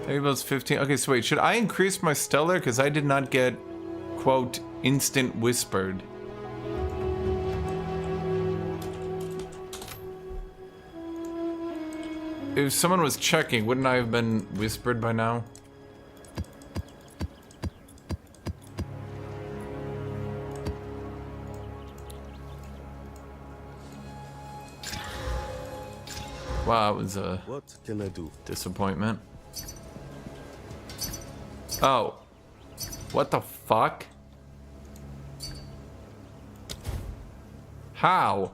Maybe those 15. Okay, so wait, should I increase my stellar? Because I did not get, quote, instant whispered. If someone was checking, wouldn't I have been whispered by now? Wow, it was a What can I do? disappointment. Oh. What the fuck? How?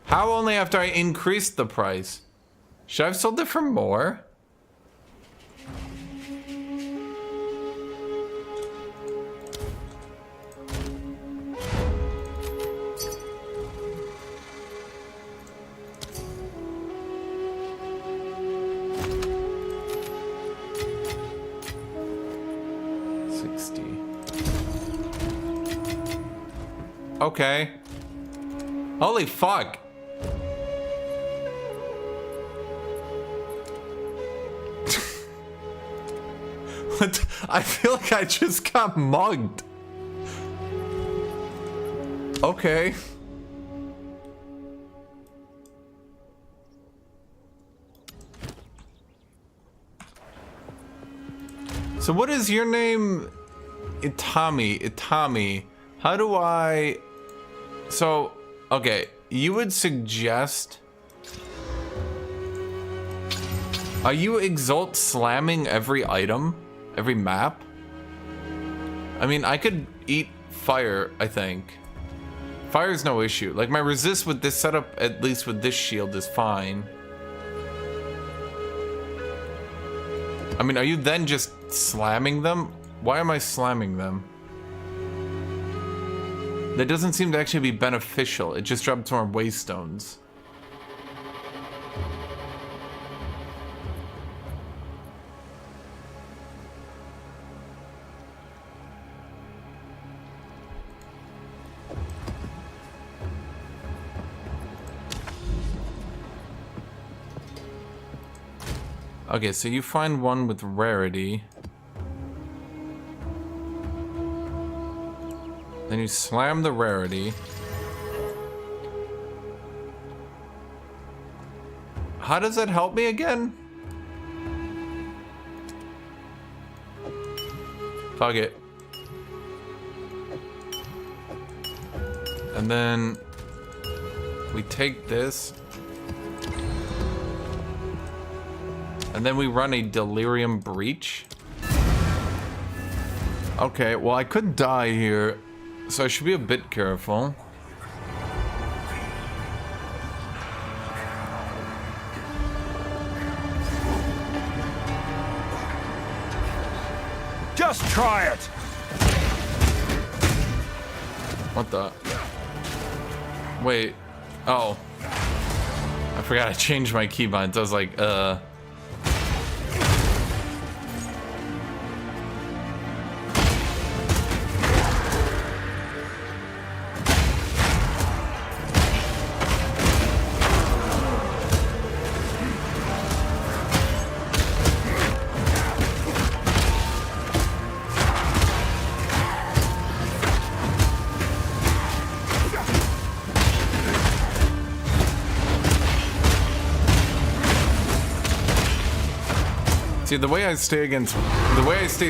How only after I increased the price? Should I have sold it for more? Okay. Holy fuck. What? I feel like I just got mugged. Okay. So what is your name? Itami. How do I... So, okay, you would suggest... Are you Exalt slamming every item? Every map? I mean, I could eat fire, I think. Fire's no issue. Like, my resist with this setup, at least with this shield, is fine. I mean, are you then just slamming them? Why am I slamming them? That doesn't seem to actually be beneficial. It just drops more waystones. Okay, so you find one with rarity. Then you slam the rarity. How does that help me again? Fuck it. And then we take this. And then we run a delirium breach. Okay, well I could die here. So I should be a bit careful. Just try it. What the? Wait. Oh. I forgot I changed my keybinds. I was like, See, the way I stay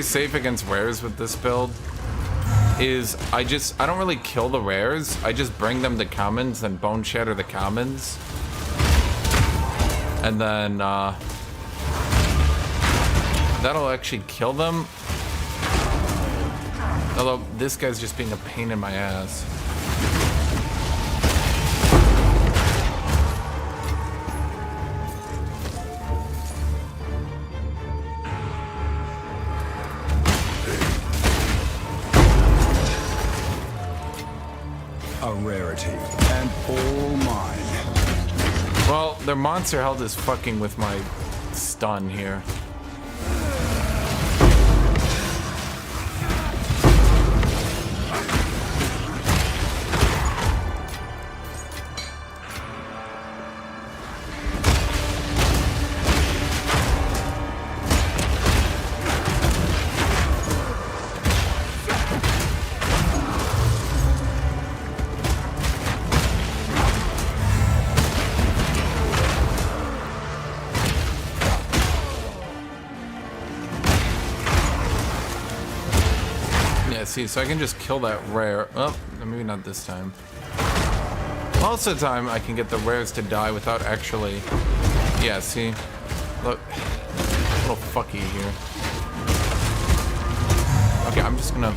safe against rares with this build is I don't really kill the rares. I just bring them to commons, then bone shatter the commons. And then that'll actually kill them. Although this guy's just being a pain in my ass. A rarity, and all mine. Well, their monster health is fucking with my stun here. See, so I can just kill that rare. Oh, maybe not this time. Most of the time, I can get the rares to die without actually Yeah, see? Look. A little fucky here. Okay, I'm just gonna...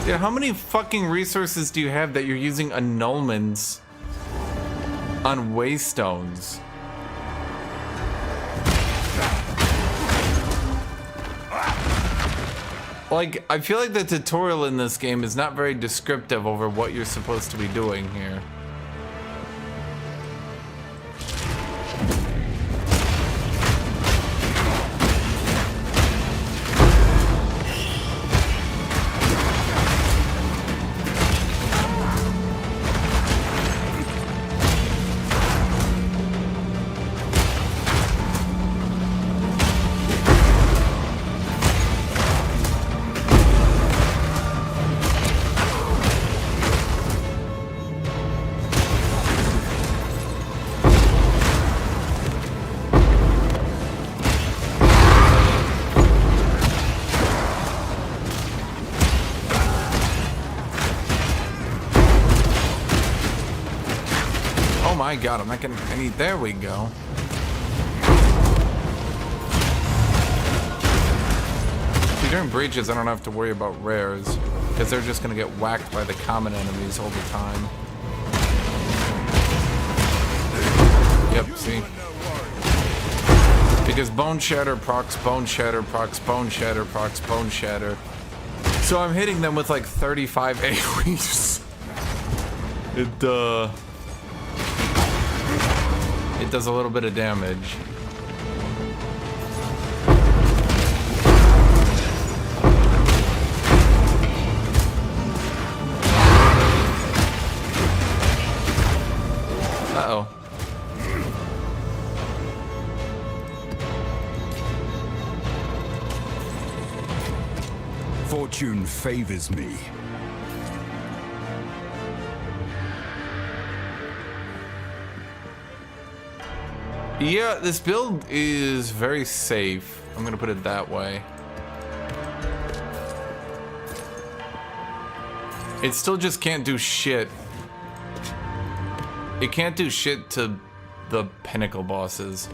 Dude, how many fucking resources do you have that you're using annulments on waystones? Like, I feel like the tutorial in this game is not very descriptive over what you're supposed to be doing here. My God, I'm not getting any. There we go. See, during breaches, I don't have to worry about rares because they're just gonna get whacked by the common enemies all the time. Yep, see? Because Bone Shatter procs, Bone Shatter procs, Bone Shatter procs, Bone Shatter. So I'm hitting them with like 35 AoEs. It does a little bit of damage. Uh-oh. Fortune favors me. Yeah, this build is very safe. I'm gonna put it that way. It still just can't do shit. It can't do shit to the pinnacle bosses.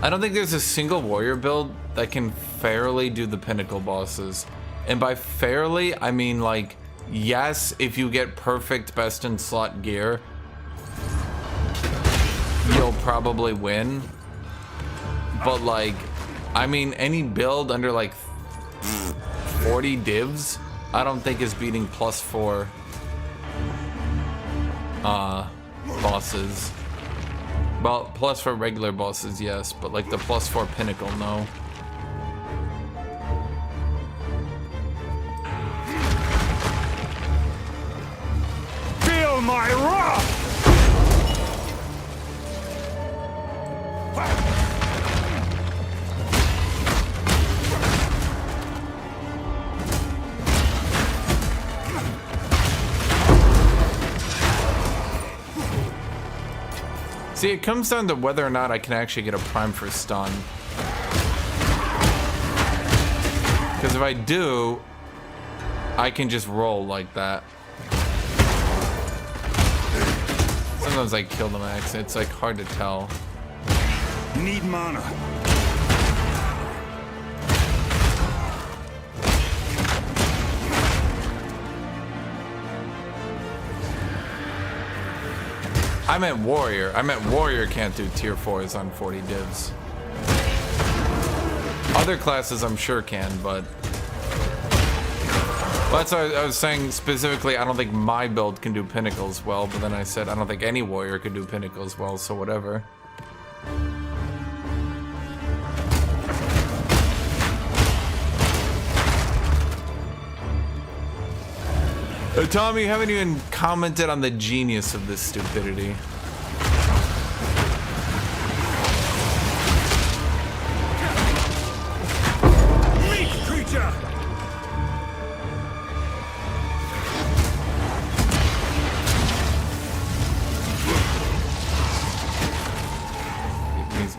I don't think there's a single warrior build that can fairly do the pinnacle bosses. And by fairly, I mean like, yes, if you get perfect best in slot gear, you'll probably win. But like, I mean, any build under like 40 divs, I don't think is beating +4 bosses. Well, +4 regular bosses, yes, but like the +4 pinnacle, no. Feel my wrath! See, it comes down to whether or not I can actually get a prime for stun. Because if I do, I can just roll like that. Sometimes I kill them accident. It's like hard to tell. Need mana. I meant warrior. I meant warrior can't do tier 4s on 40 divs. Other classes I'm sure can, but... Well, that's why I was saying specifically, I don't think my build can do pinnacles well, but then I said I don't think any warrior could do pinnacles well, so whatever. Tommy, you haven't even commented on the genius of this stupidity. Meat creature!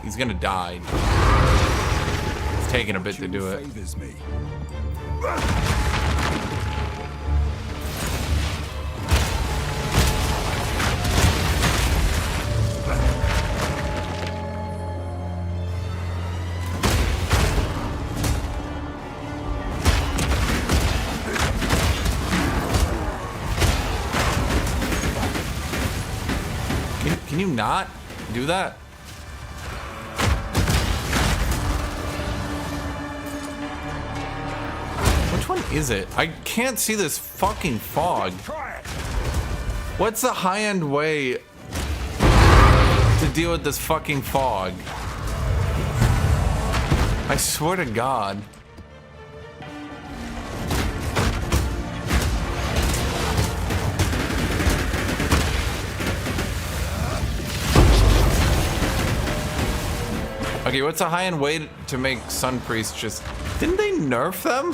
He's gonna die. It's taking a bit to do it. Favors me. Can you not do that? Which one is it? I can't see this fucking fog. What's the high-end way to deal with this fucking fog? I swear to God. Okay, what's a high-end way to make Sun Priest just... Didn't they nerf them?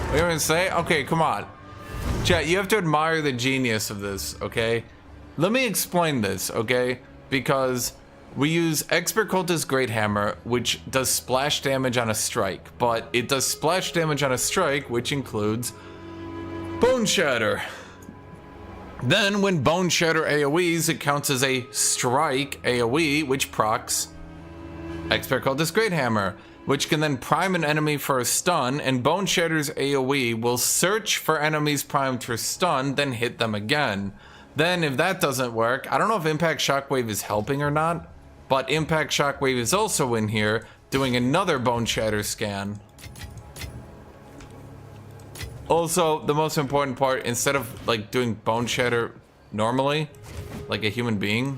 What are you gonna say? Okay, come on. Chat, you have to admire the genius of this, okay? Let me explain this, okay? Because we use Expert Cultist Great Hammer, which does splash damage on a strike, but it does splash damage on a strike, which includes Bone Shatter. Then, when Bone Shatter AoEs, it counts as a strike AoE, which procs Expert Cultist Great Hammer, which can then prime an enemy for a stun, and Bone Shatter's AoE will search for enemies primed for stun, then hit them again. Then, if that doesn't work, I don't know if Impact Shockwave is helping or not, but Impact Shockwave is also in here, doing another Bone Shatter scan. Also, the most important part, instead of like doing Bone Shatter normally, like a human being,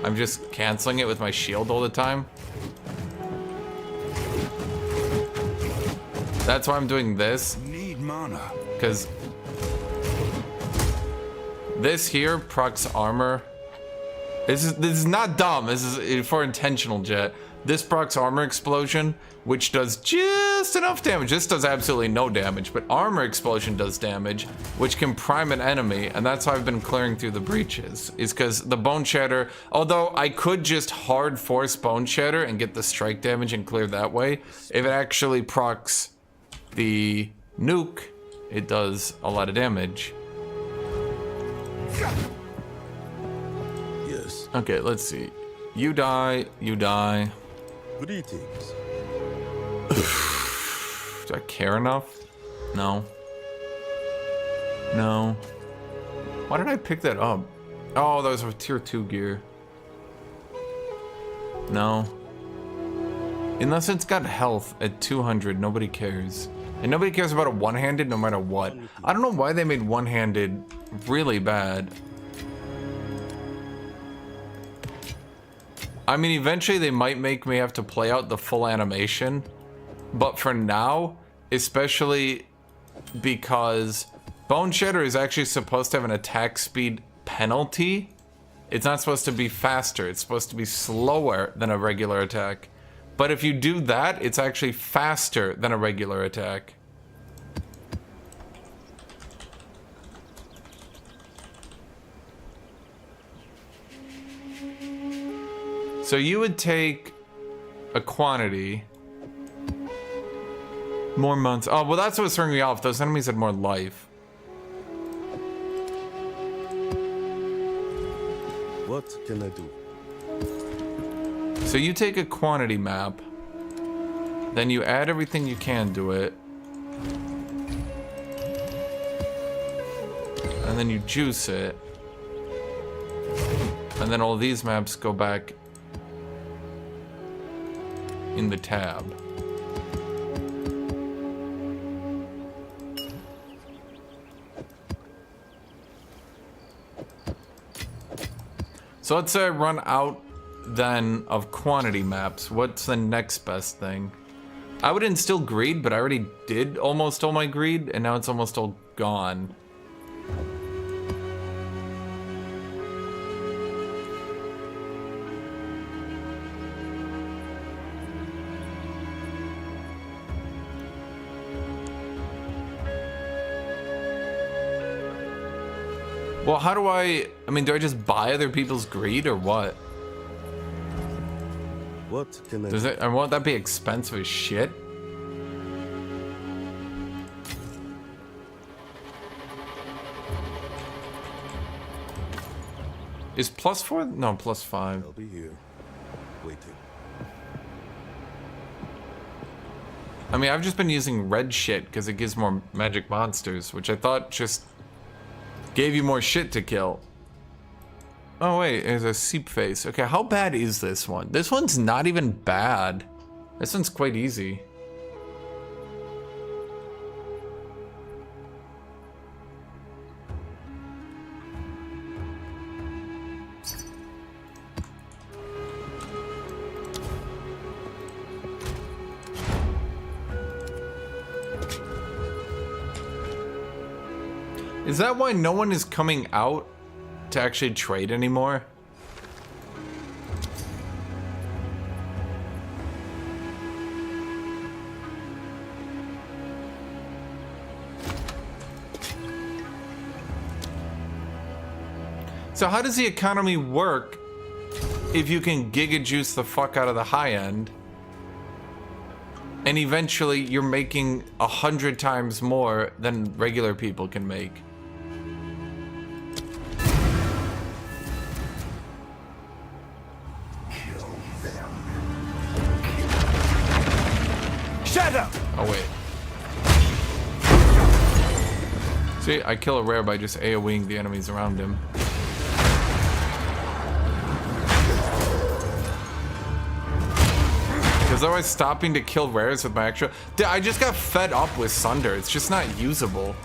I'm just canceling it with my shield all the time. That's why I'm doing this. Need mana. Because this here procs armor. This is not dumb. This is for intentional, Jet. This procs armor explosion, which does just enough damage. This does absolutely no damage, but armor explosion does damage, which can prime an enemy, and that's how I've been clearing through the breaches, is because the Bone Shatter, although I could just hard force Bone Shatter and get the strike damage and clear that way, if it actually procs the nuke, it does a lot of damage. Yes. Okay, let's see. You die, you die. Greetings. Do I care enough? No. No. Why did I pick that up? Oh, that was a tier 2 gear. No. Unless it's got health at 200, nobody cares. And nobody cares about a one-handed no matter what. I don't know why they made one-handed really bad. I mean, eventually they might make me have to play out the full animation. But for now, especially because Bone Shatter is actually supposed to have an attack speed penalty. It's not supposed to be faster. It's supposed to be slower than a regular attack. But if you do that, it's actually faster than a regular attack. So you would take a quantity, more months. Oh, well, that's what's throwing me off. Those enemies had more life. What can I do? So you take a quantity map, then you add everything you can to it. and then you juice it. And then all these maps go back in the tab. So let's say I run out then of quantity maps. What's the next best thing? I would instill greed, but I already did almost all my greed, and now it's almost all gone. Well, how do I mean, do I just buy other people's greed or what? What can I Does it, and won't that be expensive as shit? Is +4? No, +5. I'll be here, waiting. I mean, I've just been using red shit because it gives more magic monsters, which I thought just gave you more shit to kill. Oh wait, there's a seep face. Okay, how bad is this one? This one's not even bad. This one's quite easy. Is that why no one is coming out to actually trade anymore? So how does the economy work if you can giga juice the fuck out of the high end and eventually you're making 100 times more than regular people can make? Oh wait. See, I kill a rare by just AoEing the enemies around him. Because otherwise stopping to kill rares with my extra... I just got fed up with Sunder. It's just not usable.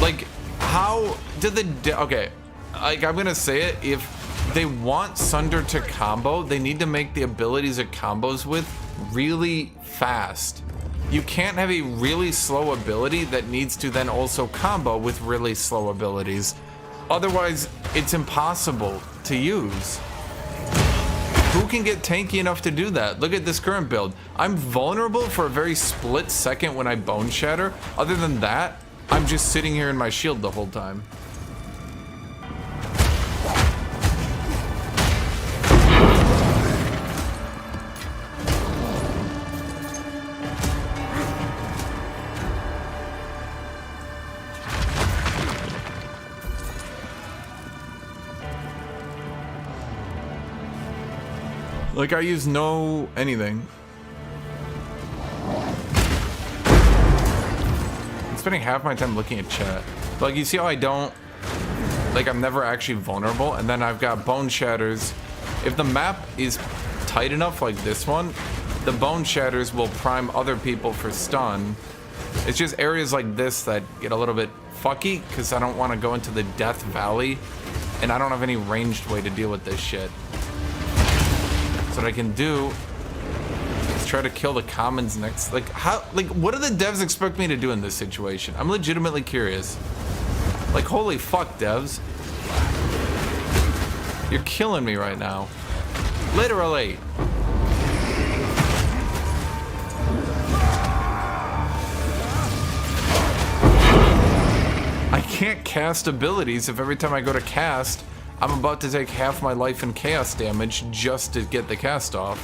Like, how did the... Okay, like, I'm gonna say it. If they want Sunder to combo, they need to make the abilities it combos with really fast. You can't have a really slow ability that needs to then also combo with really slow abilities. Otherwise, it's impossible to use. Who can get tanky enough to do that? Look at this current build. I'm vulnerable for a very split second when I bone shatter. Other than that, I'm just sitting here in my shield the whole time. Like, I use no anything. I'm spending half my time looking at chat. But, like, you see how I don't... Like, I'm never actually vulnerable, and then I've got bone shatters. If the map is tight enough, like this one, the bone shatters will prime other people for stun. It's just areas like this that get a little bit fucky, because I don't want to go into the Death Valley, and I don't have any ranged way to deal with this shit. So what I can do is try to kill the commons next. Like, how, like, what do the devs expect me to do in this situation? I'm legitimately curious. Like, holy fuck, devs. You're killing me right now. Literally. I can't cast abilities if every time I go to cast, I'm about to take half my life in chaos damage just to get the cast off.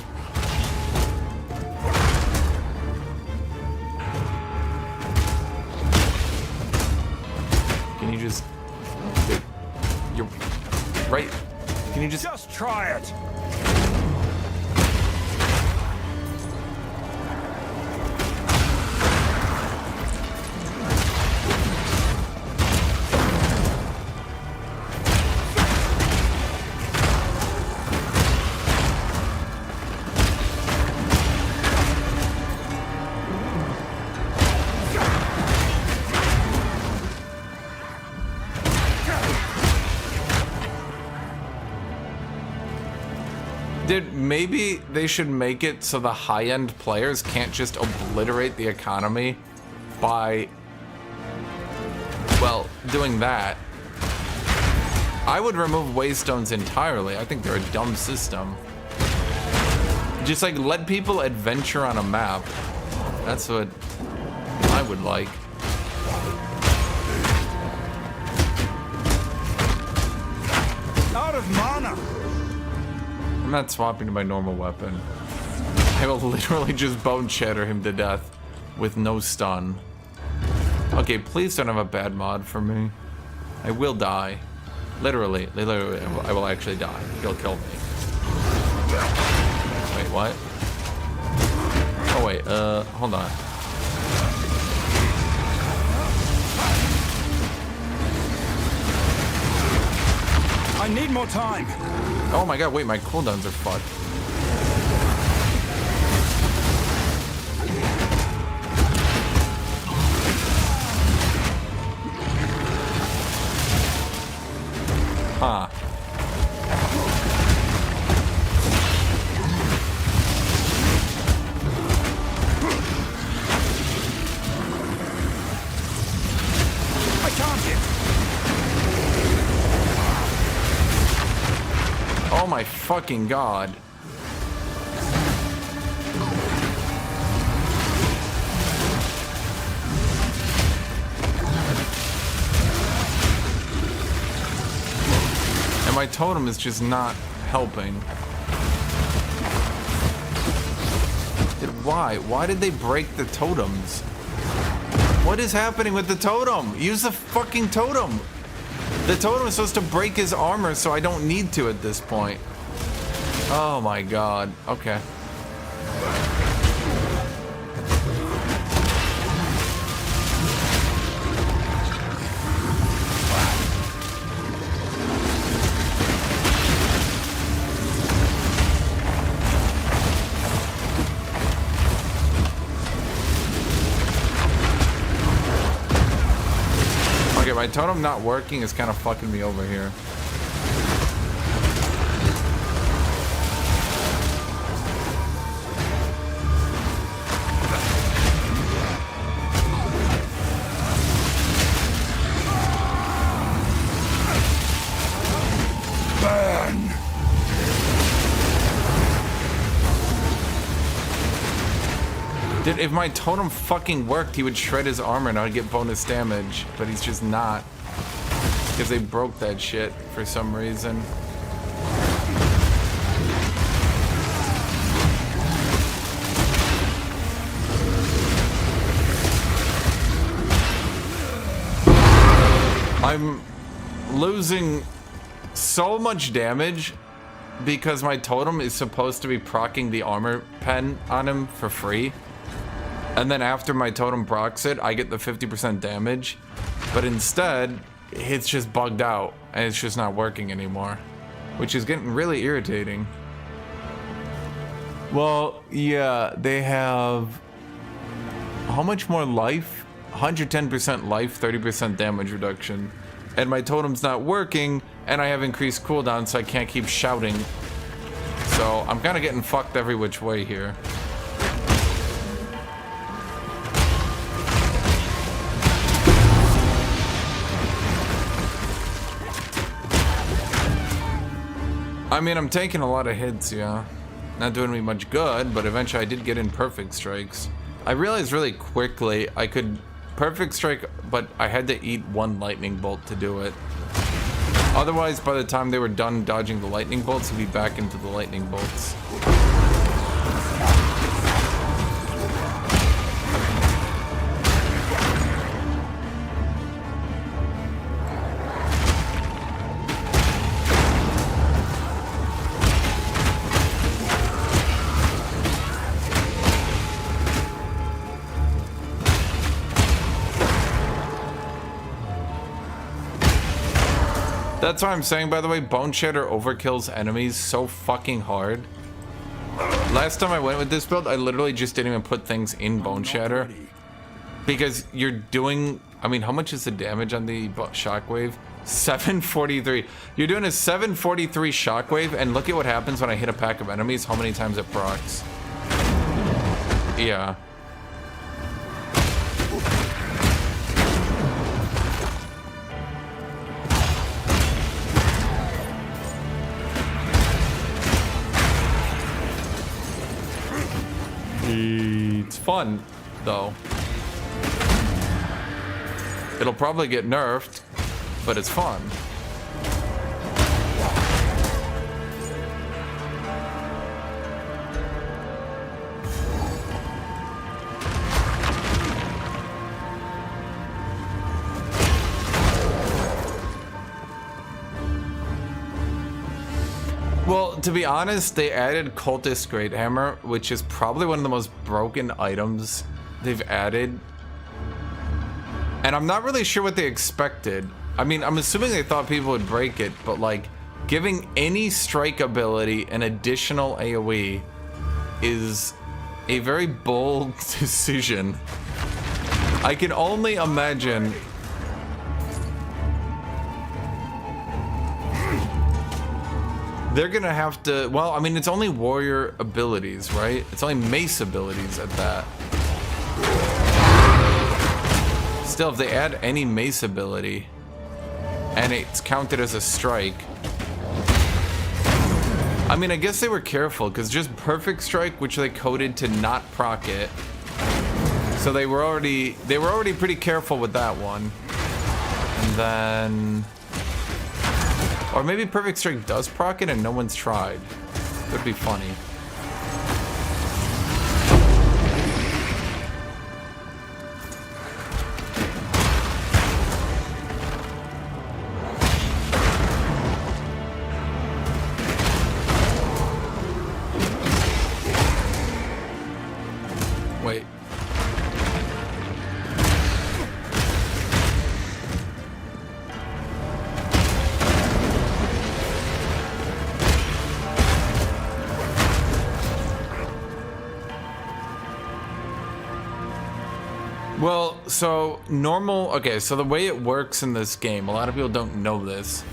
Can you just... You're... Right... Can you just try it! Maybe they should make it so the high-end players can't just obliterate the economy by, well, doing that. I would remove waystones entirely. I think they're a dumb system. Just like let people adventure on a map. That's what I would like. Out of mana. I'm not swapping to my normal weapon. I will literally just bone shatter him to death with no stun. Okay, please don't have a bad mod for me. I will die. Literally, I will actually die. He'll kill me. Wait, what? Oh wait, hold on. I need more time. Oh my god, wait, my cooldowns are fucked. Huh. I can't hit. Oh my fucking god. And my totem is just not helping. Why? Why did they break the totems? What is happening with the totem? Use the fucking totem. The totem is supposed to break his armor, so I don't need to at this point. Oh my god. Okay. Okay, my totem not working is kind of fucking me over here. Dude, if my totem fucking worked, he would shred his armor and I'd get bonus damage, but he's just not. Because they broke that shit for some reason. I'm losing so much damage because my totem is supposed to be proccing the armor pen on him for free. And then after my totem procs it, I get the 50% damage. But instead, it's just bugged out and it's just not working anymore, which is getting really irritating. Well, yeah, they have how much more life? 110% life, 30% damage reduction. And my totem's not working, and I have increased cooldown, so I can't keep shouting. So I'm kind of getting fucked every which way here. I mean, I'm taking a lot of hits, yeah. Not doing me much good, but eventually I did get in perfect strikes. I realized really quickly I could perfect strike, but I had to eat one lightning bolt to do it. Otherwise, by the time they were done dodging the lightning bolts, he'd be back into the lightning bolts. That's what I'm saying, by the way, Bone Shatter overkills enemies so fucking hard. Last time I went with this build, I literally just didn't even put things in Bone Shatter. Because you're doing... I mean, how much is the damage on the Shockwave? 743. You're doing a 743 shockwave, and look at what happens when I hit a pack of enemies, how many times it procs. Yeah. It's fun, though. It'll probably get nerfed, but it's fun. Well, to be honest, they added Cultist Great Hammer, which is probably one of the most broken items they've added. And I'm not really sure what they expected. I mean, I'm assuming they thought people would break it, but like, giving any strike ability an additional AoE is a very bold decision. I can only imagine. They're gonna have to, well, I mean, it's only warrior abilities, right? It's only mace abilities at that. Still, if they add any mace ability, and it's counted as a strike. I mean, I guess they were careful, because just perfect strike, which they coded to not proc it. So they were already pretty careful with that one. And then, or maybe perfect strike does proc it and no one's tried. That'd be funny. Wait. Well, so normal, okay, so the way it works in this game, a lot of people don't know this.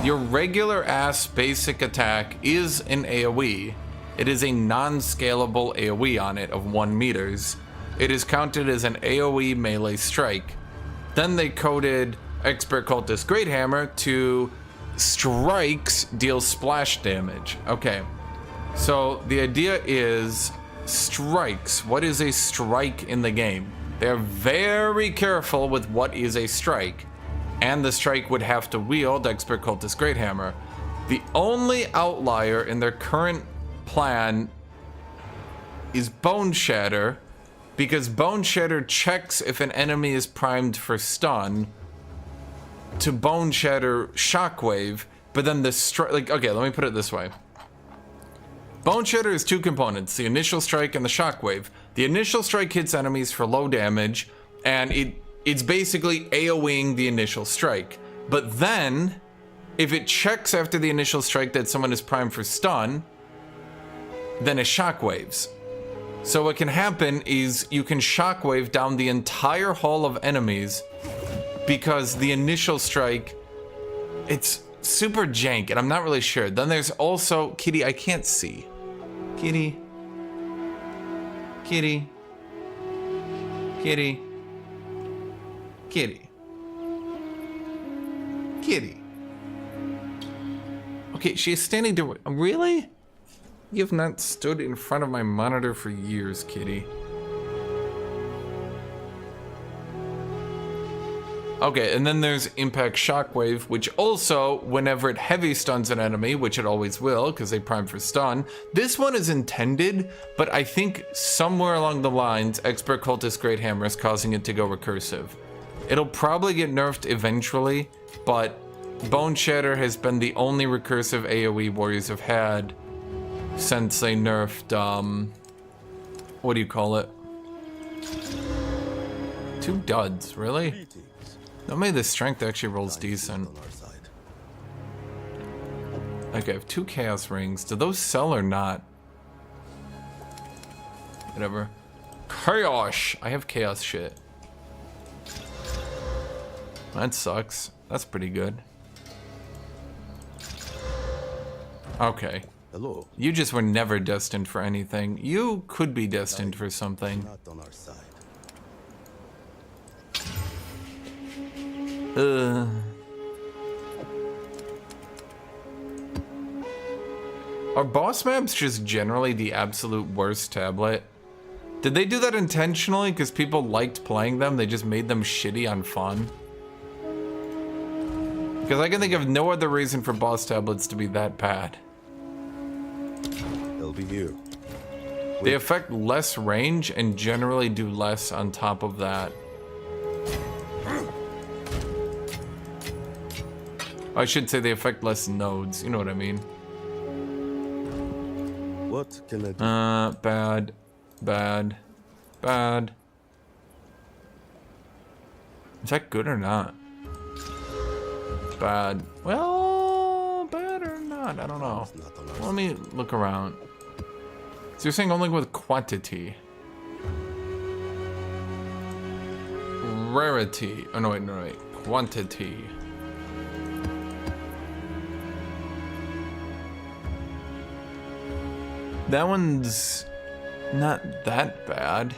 Your regular ass basic attack is an AoE. It is a non-scalable AoE on it of 1 meters. It is counted as an AoE melee strike. Then they coded Expert Cultist Great Hammer to strikes deal splash damage. Okay, so the idea is strikes. What is a strike in the game? They're very careful with what is a strike, and the strike would have to wield Expert Cultist Great Hammer. The only outlier in their current plan is Bone Shatter, because Bone Shatter checks if an enemy is primed for stun to Bone Shatter Shockwave, but then the strike, like, okay, let me put it this way. Bone Shatter is 2 components, the initial strike and the shockwave. The initial strike hits enemies for low damage, and it's basically AoEing the initial strike. But then, if it checks after the initial strike that someone is primed for stun, then it shockwaves. So what can happen is you can shockwave down the entire hall of enemies because the initial strike, it's super jank, and I'm not really sure. Then there's also, Kitty, I can't see. Kitty. Kitty. Kitty. Kitty. Kitty. Okay, she is standing to, really? You have not stood in front of my monitor for years, Kitty. Okay, and then there's Impact Shockwave, which also, whenever it heavy stuns an enemy, which it always will, because they prime for stun, this one is intended, but I think somewhere along the lines, Expert Cultist Great Hammer is causing it to go recursive. It'll probably get nerfed eventually, but Bone Shatter has been the only recursive AoE warriors have had since they nerfed, what do you call it? 2 duds, really? No, maybe the strength actually rolls decent. Okay, I have 2 chaos rings. Do those sell or not? Whatever. Chaos! I have chaos shit. That sucks. That's pretty good. Okay. Hello. You just were never destined for anything. You could be destined for something. Not on our side. Are boss maps just generally the absolute worst tablet? Did they do that intentionally because people liked playing them? They just made them shitty on fun? Because I can think of no other reason for boss tablets to be that bad. They'll be here. They affect less range and generally do less on top of that. I should say they affect less nodes, you know what I mean? What can I do? Bad. Bad. Bad. Is that good or not? Bad. Well, bad or not? I don't know. Not on our Let me look around. So you're saying only with quantity. Rarity. Oh, no, wait. Quantity. That one's not that bad.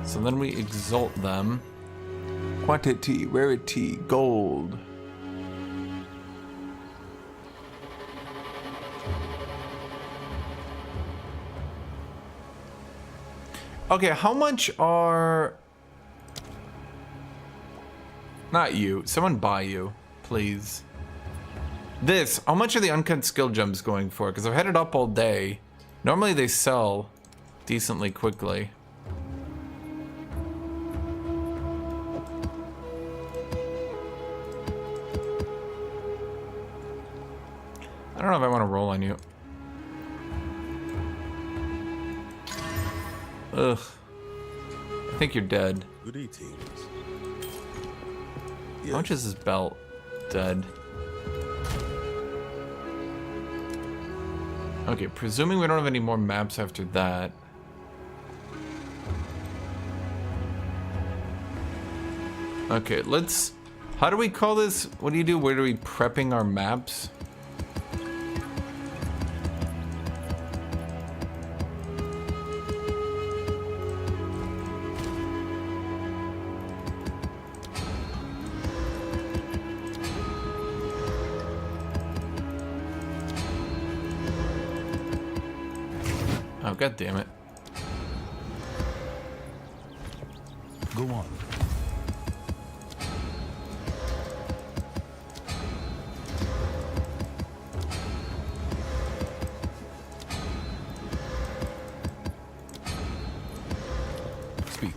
So then we exalt them. Quantity, rarity, gold. Okay, how much are... Not you. Someone buy you, please. This, how much are the uncut skill gems going for? Because I've had it up all day. Normally they sell decently quickly. I don't know if I want to roll on you. Ugh. I think you're dead. Greetings. How much is this belt? Dead. Okay, presuming we don't have any more maps after that. Okay, let's... How do we call this? What do you do? Where are we prepping our maps? Oh, god damn it. Go on. Speak.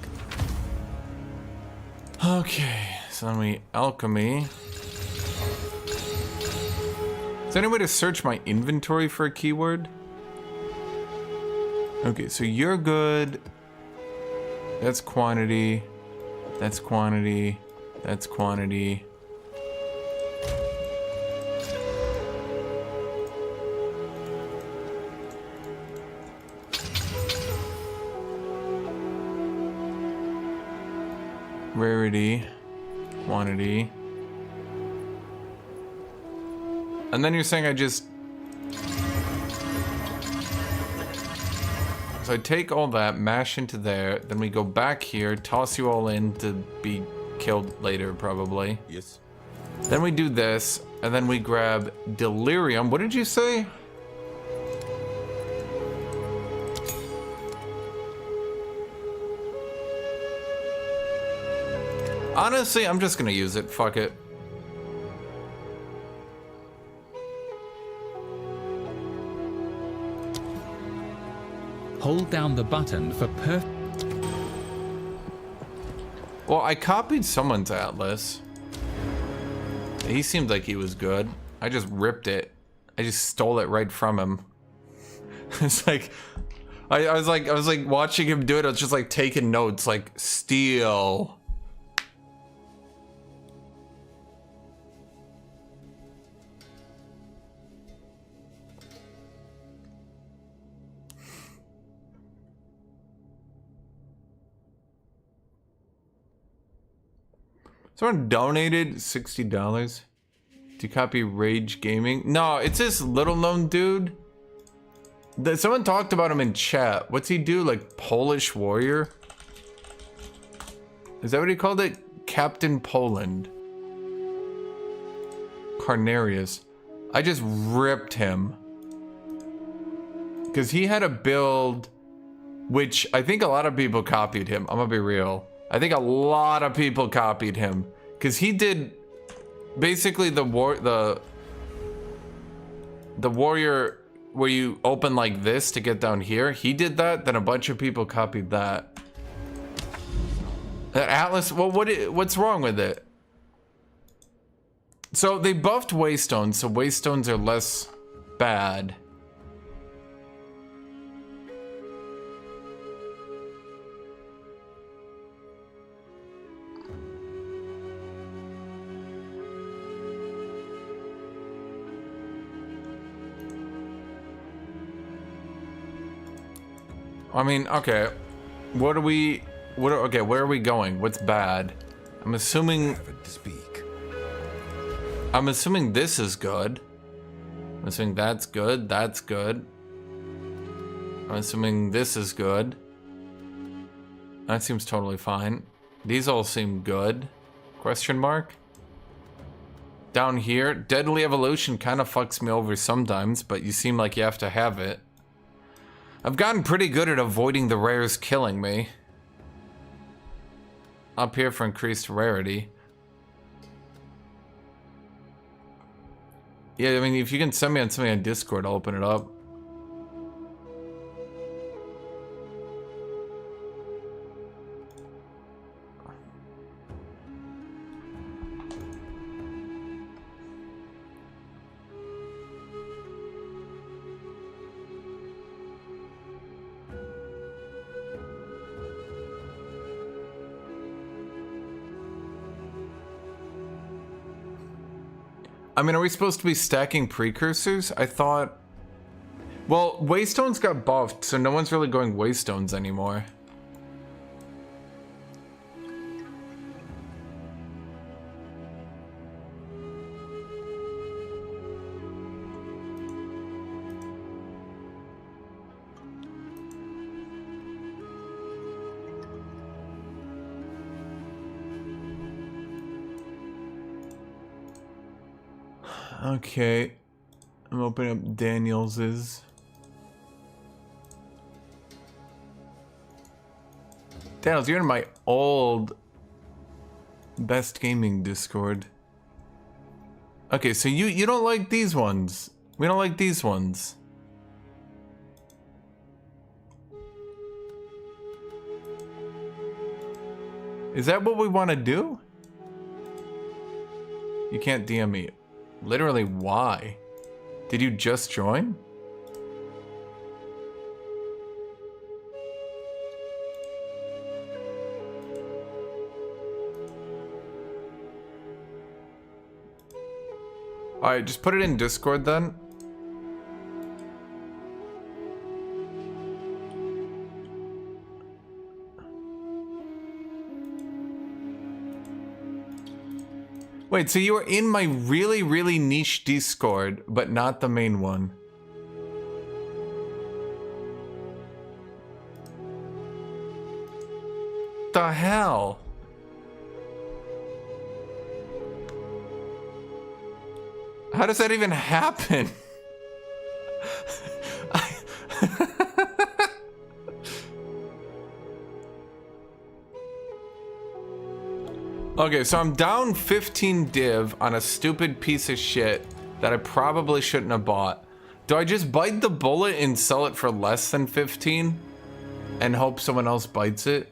Okay, so then we alchemy. Is there any way to search my inventory for a keyword? Okay, so you're good. That's quantity. That's quantity. That's quantity. Rarity. Quantity. And then you're saying I just... So I take all that, mash into there, then we go back here, toss you all in to be killed later, probably. Yes. Then we do this, and then we grab delirium. What did you say? Honestly, I'm just gonna use it. Fuck it. Hold down the button for Well, I copied someone's atlas. He seemed like he was good. I just ripped it. I just stole it right from him. It's like I was like watching him do it. I was just like taking notes, like steal. Someone donated $60 to copy Rage Gaming. No, it's this little known dude. Someone talked about him in chat. What's he do? Like Polish warrior? Is that what he called it? Captain Poland. Carnarius. I just ripped him. Because he had a build which I think a lot of people copied him. I'm gonna be real. I think a lot of people copied him. Because he did basically the warrior where you open like this to get down here. He did that, then a bunch of people copied that. That Atlas, well, what's wrong with it? So they buffed Waystones, so Waystones are less bad. I mean, okay. Okay, where are we going? What's bad? I'm assuming this is good. I'm assuming that's good. That's good. I'm assuming this is good. That seems totally fine. These all seem good. Question mark? Down here, Deadly Evolution kind of fucks me over sometimes, but you seem like you have to have it. I've gotten pretty good at avoiding the rares killing me. Up here for increased rarity. Yeah, I mean, if you can send me on something on Discord, I'll open it up. I mean, are we supposed to be stacking precursors? I thought... Well, Waystones got buffed, so no one's really going Waystones anymore. Okay, I'm opening up Daniels's. Daniels, you're in my old Best Gaming Discord. Okay, so you don't like these ones. We don't like these ones. Is that what we want to do? You can't DM me. Literally, why? Did you just join? Alright, just put it in Discord then. Wait, so you were in my really, really niche Discord, but not the main one. The hell? How does that even happen? Okay, so I'm down 15 div on a stupid piece of shit that I probably shouldn't have bought. Do I just bite the bullet and sell it for less than 15 and hope someone else bites it?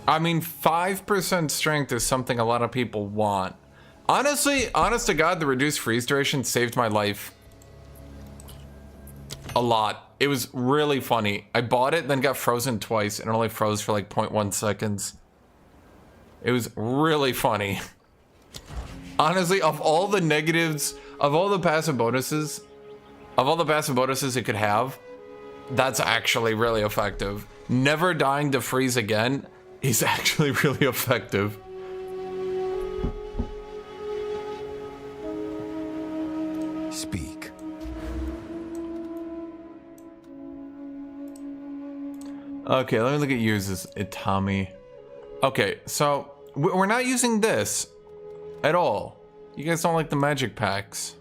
I mean, 5% strength is something a lot of people want. Honestly, honest to God, the reduced freeze duration saved my life. A lot. It was really funny. I bought it, then got frozen twice, and it only froze for like 0.1 seconds. It was really funny. Honestly, of all the negatives, of all the passive bonuses, Of all the passive bonuses it could have, that's actually really effective. Never dying to freeze again is actually really effective. Speak. Okay, let me look at yours as Itami. Okay, so we're not using this at all. You guys don't like the magic packs.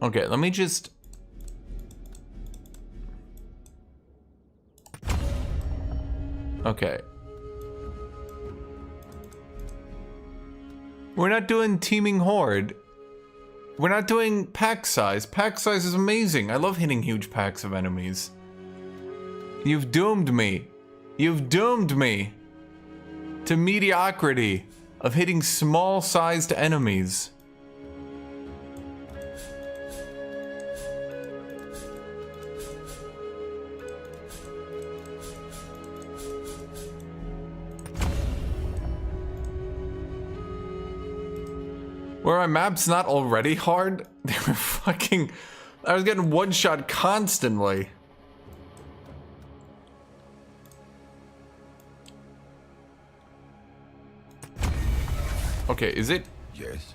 Okay, let me just... Okay. We're not doing Teeming Horde. We're not doing pack size. Pack size is amazing. I love hitting huge packs of enemies. You've doomed me. You've doomed me to mediocrity of hitting small-sized enemies. Were my maps not already hard? They were fucking... I was getting one-shot constantly. Okay, is it? Yes.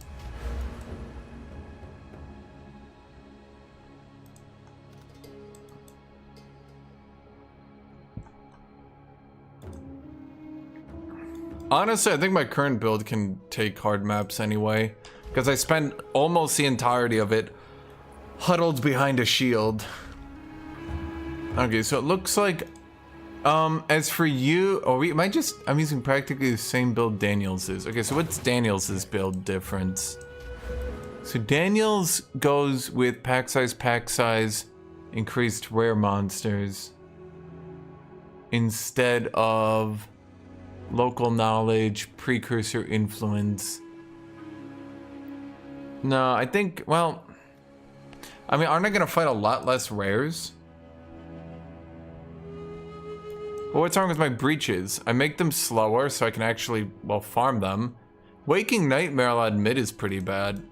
Honestly, I think my current build can take hard maps anyway. Because I spent almost the entirety of it huddled behind a shield. Okay, so it looks like... as for you... Oh, am I just... I'm using practically the same build Daniel's is. Okay, so what's Daniel's build difference? So Daniel's goes with pack size, increased rare monsters. Instead of local knowledge, precursor influence. No, I think, well... I mean, aren't I gonna fight a lot less rares? Well, what's wrong with my breaches? I make them slower so I can actually, well, farm them. Waking Nightmare, I'll admit, is pretty bad.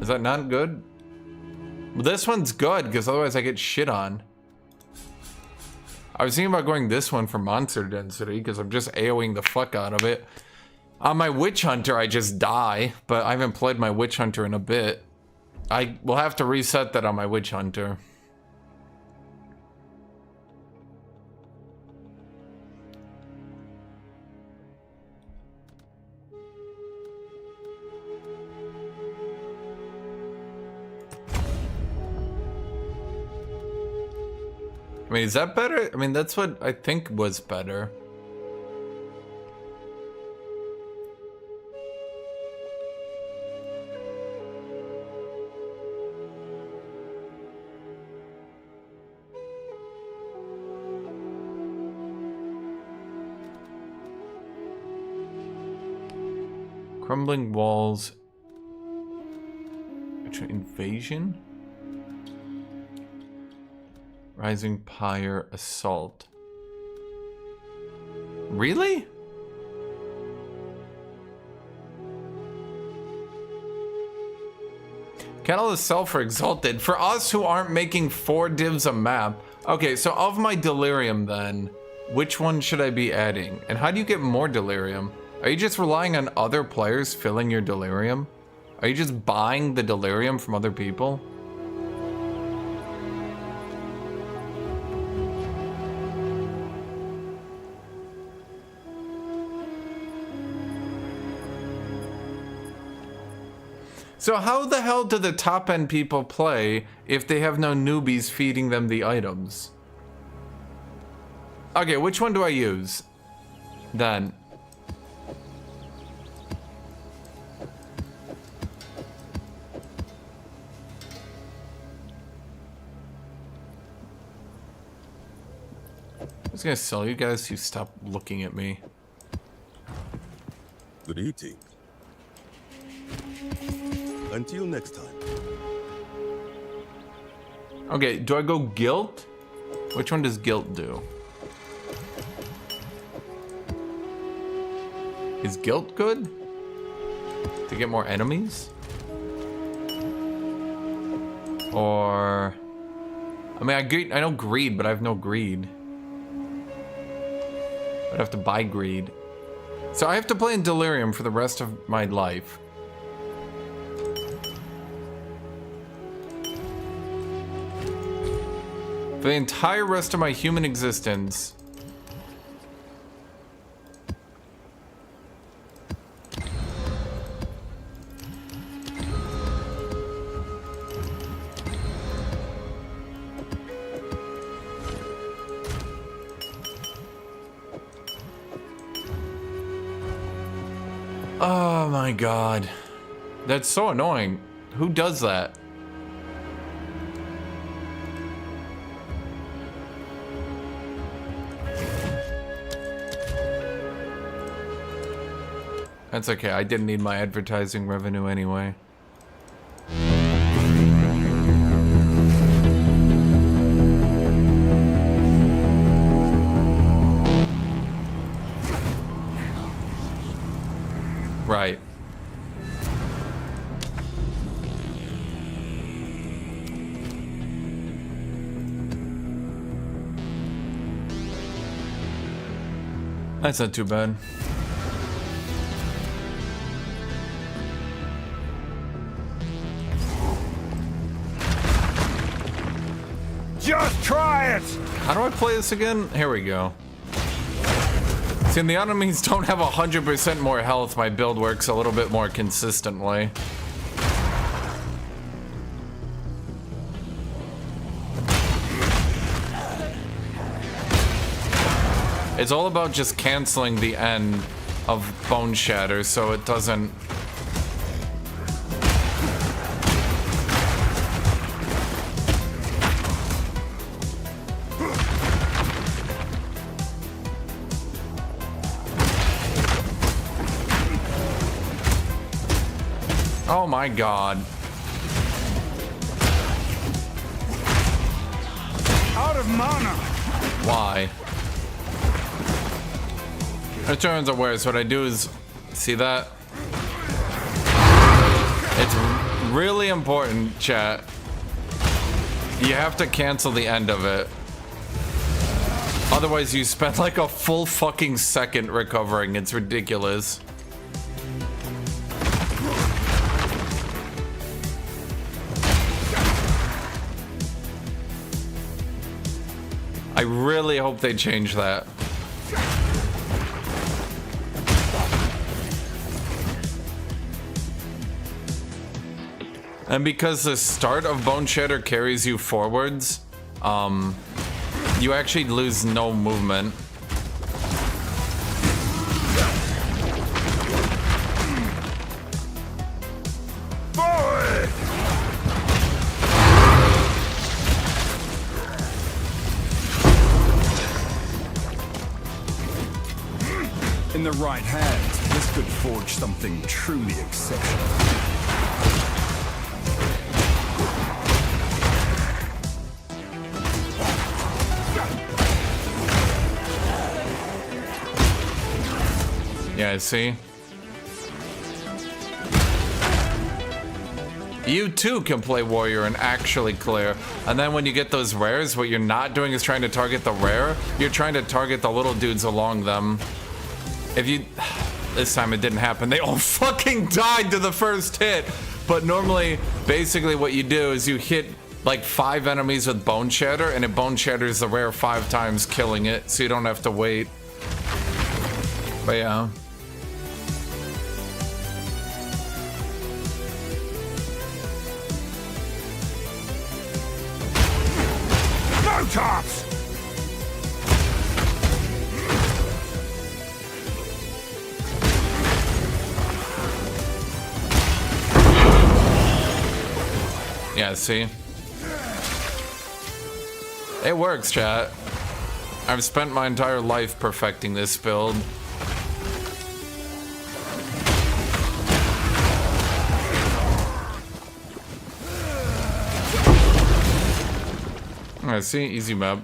Is that not good? Well, this one's good, because otherwise I get shit on. I was thinking about going this one for monster density, because I'm just AoEing the fuck out of it. On my Witch Hunter, I just die, but I haven't played my Witch Hunter in a bit. I will have to reset that on my Witch Hunter. I mean, is that better? I mean, that's what I think was better. Crumbling walls. Invasion? Rising Pyre Assault. Really? Catalyst Cell for Exalted. For us who aren't making 4 divs a map. Okay, so of my Delirium then, which one should I be adding? And how do you get more Delirium? Are you just relying on other players filling your Delirium? Are you just buying the Delirium from other people? So how the hell do the top end people play if they have no newbies feeding them the items? Okay, which one do I use? Then. I was gonna sell you guys who stop looking at me. Good eating. Until next time. Okay, do I go guilt? Which one does guilt do? Is guilt good? To get more enemies? Or... I mean, I know greed, but I have no greed. I'd have to buy greed. So I have to play in Delirium for the rest of my life. For the entire rest of my human existence. Oh my god. That's so annoying. Who does that? That's okay, I didn't need my advertising revenue anyway. Right. That's not too bad. Just try it! How do I play this again? Here we go. See, the enemies don't have 100% more health. My build works a little bit more consistently. It's all about just canceling the end of Bone Shatter so it doesn't... Oh my god. Out of mana! Why? It turns out worse. What I do is... See that? It's really important, chat. You have to cancel the end of it. Otherwise you spend like a full fucking second recovering. It's ridiculous. I really hope they change that. And because the start of Bone Shatter carries you forwards, you actually lose no movement. In the right hands, this could forge something truly exceptional. Yeah, I see. You too can play warrior and actually clear. And then when you get those rares, what you're not doing is trying to target the rare. You're trying to target the little dudes along them. If you... This time it didn't happen. They all fucking died to the first hit. But normally, basically what you do is you hit like 5 enemies with Bone Shatter, and it Bone Shatters the rare 5 times, killing it, so you don't have to wait. But yeah. No tops! Yeah, see? It works, chat. I've spent my entire life perfecting this build. I see, easy map.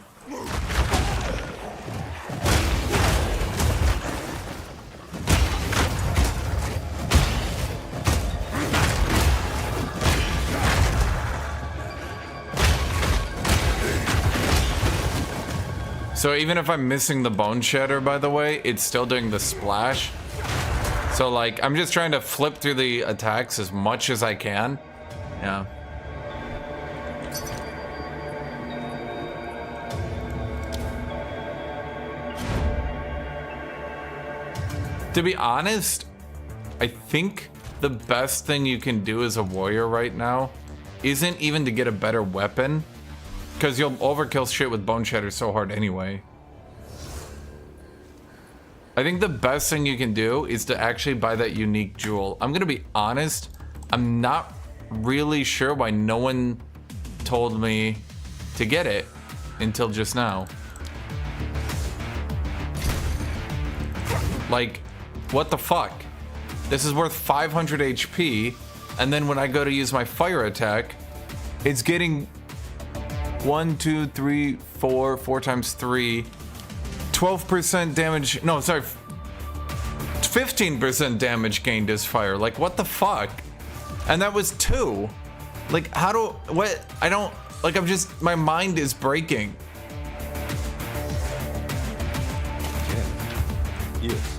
So even if I'm missing the Bone Shatter, by the way, it's still doing the splash. So like, I'm just trying to flip through the attacks as much as I can. Yeah. To be honest, I think the best thing you can do as a warrior right now isn't even to get a better weapon, because you'll overkill shit with Bone Shatter so hard anyway. I think the best thing you can do is to actually buy that unique jewel. I'm gonna be honest, I'm not really sure why no one told me to get it until just now. Like, what the fuck? This is worth 500 HP, and then when I go to use my fire attack, it's getting 4 times 3, 12% damage. No, sorry, 15% damage gained as fire. Like, what the fuck? And that was 2. Like, how do, what? I don't, like, I'm just, my mind is breaking. Yes.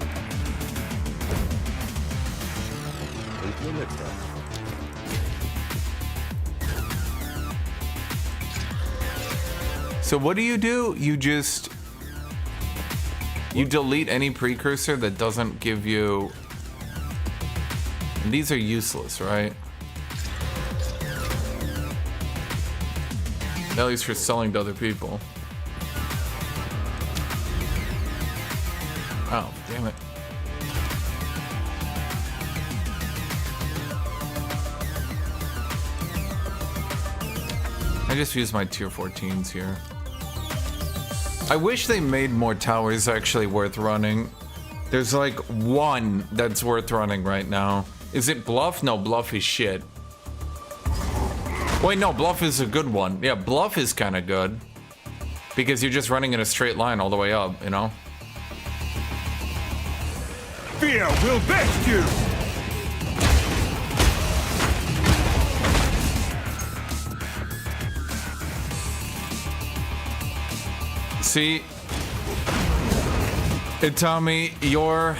Until next time. So what do? You just, you delete any precursor that doesn't give you, and these are useless, right? At least for selling to other people. Oh, damn it. I just used my tier 14s here. I wish they made more towers actually worth running. There's like one that's worth running right now. Is it Bluff? No, Bluff is shit. Wait, no, Bluff is a good one. Yeah, Bluff is kind of good. Because you're just running in a straight line all the way up, you know? Fear will vex you! See, Itami, your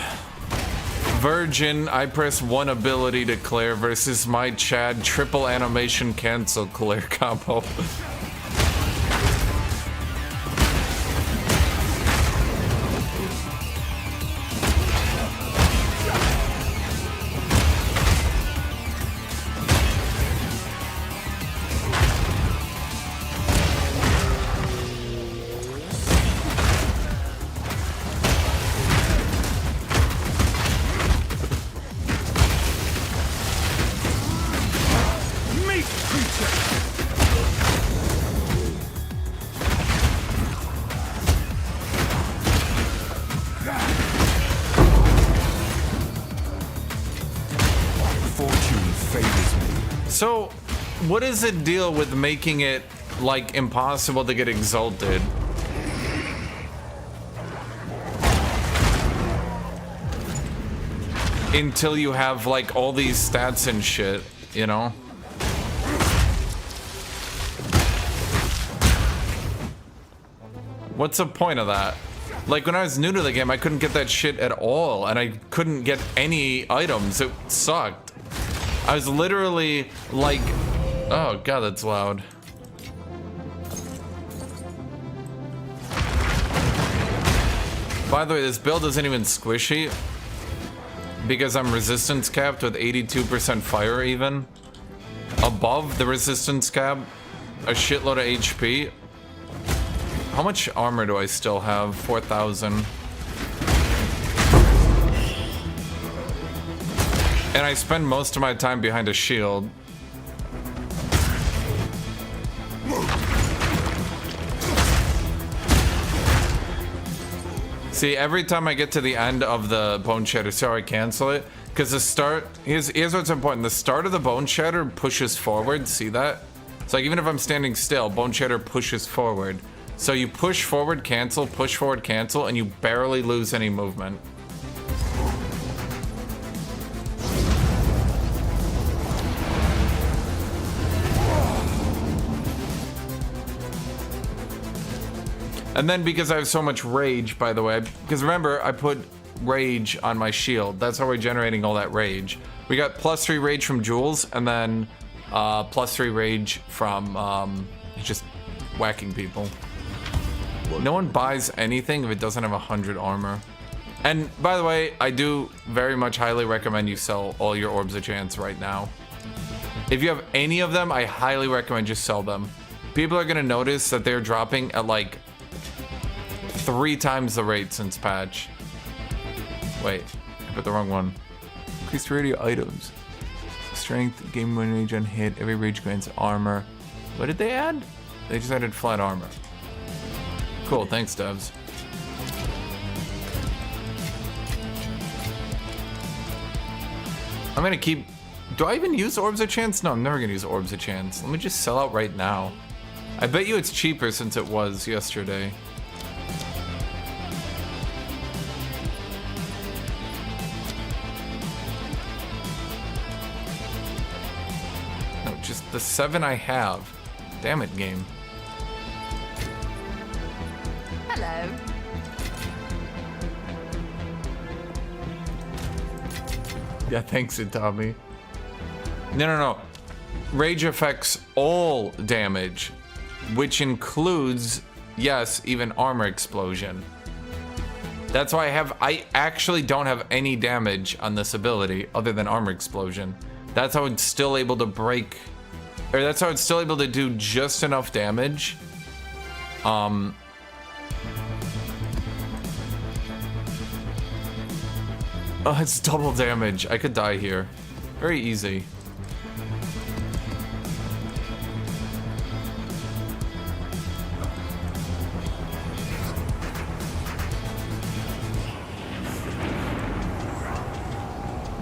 Virgin, I press 1 ability to clear versus my Chad triple animation cancel clear combo. So, what is the deal with making it, like, impossible to get exalted? Until you have, like, all these stats and shit, you know? What's the point of that? Like, when I was new to the game, I couldn't get that shit at all, and I couldn't get any items. It sucked. I was literally like, oh god, that's loud. By the way, this build isn't even squishy because I'm resistance capped with 82% fire even. Above the resistance cap, a shitload of HP. How much armor do I still have? 4,000. And I spend most of my time behind a shield. See, every time I get to the end of the Bone Shatter, so I cancel it. Because the start, here's what's important. The start of the Bone Shatter pushes forward, see that? So like even if I'm standing still, Bone Shatter pushes forward. So you push forward, cancel, push forward, cancel, and you barely lose any movement. And then because I have so much rage, by the way, because remember, I put rage on my shield. That's how we're generating all that rage. We got +3 rage from Jules, and then +3 rage from just whacking people. No one buys anything if it doesn't have 100 armor. And by the way, I do very much highly recommend you sell all your Orbs of Chance right now. If you have any of them, I highly recommend just sell them. People are gonna notice that they're dropping at like 3 times the rate since patch. Wait, I put the wrong one. Increased radio items. Strength, game when rage on hit, every rage grants armor. What did they add? They just added flat armor. Cool, thanks devs. I'm gonna keep... Do I even use Orbs of Chance? No, I'm never gonna use Orbs of Chance. Let me just sell out right now. I bet you it's cheaper since it was yesterday. No, just the 7 I have. Damn it, game. Hello. Yeah, thanks, Itami. No. Rage affects all damage, which includes, yes, even armor explosion. That's why I actually don't have any damage on this ability other than armor explosion. That's how it's still able to break, or that's how it's still able to do just enough damage. Oh, it's double damage. I could die here. Very easy.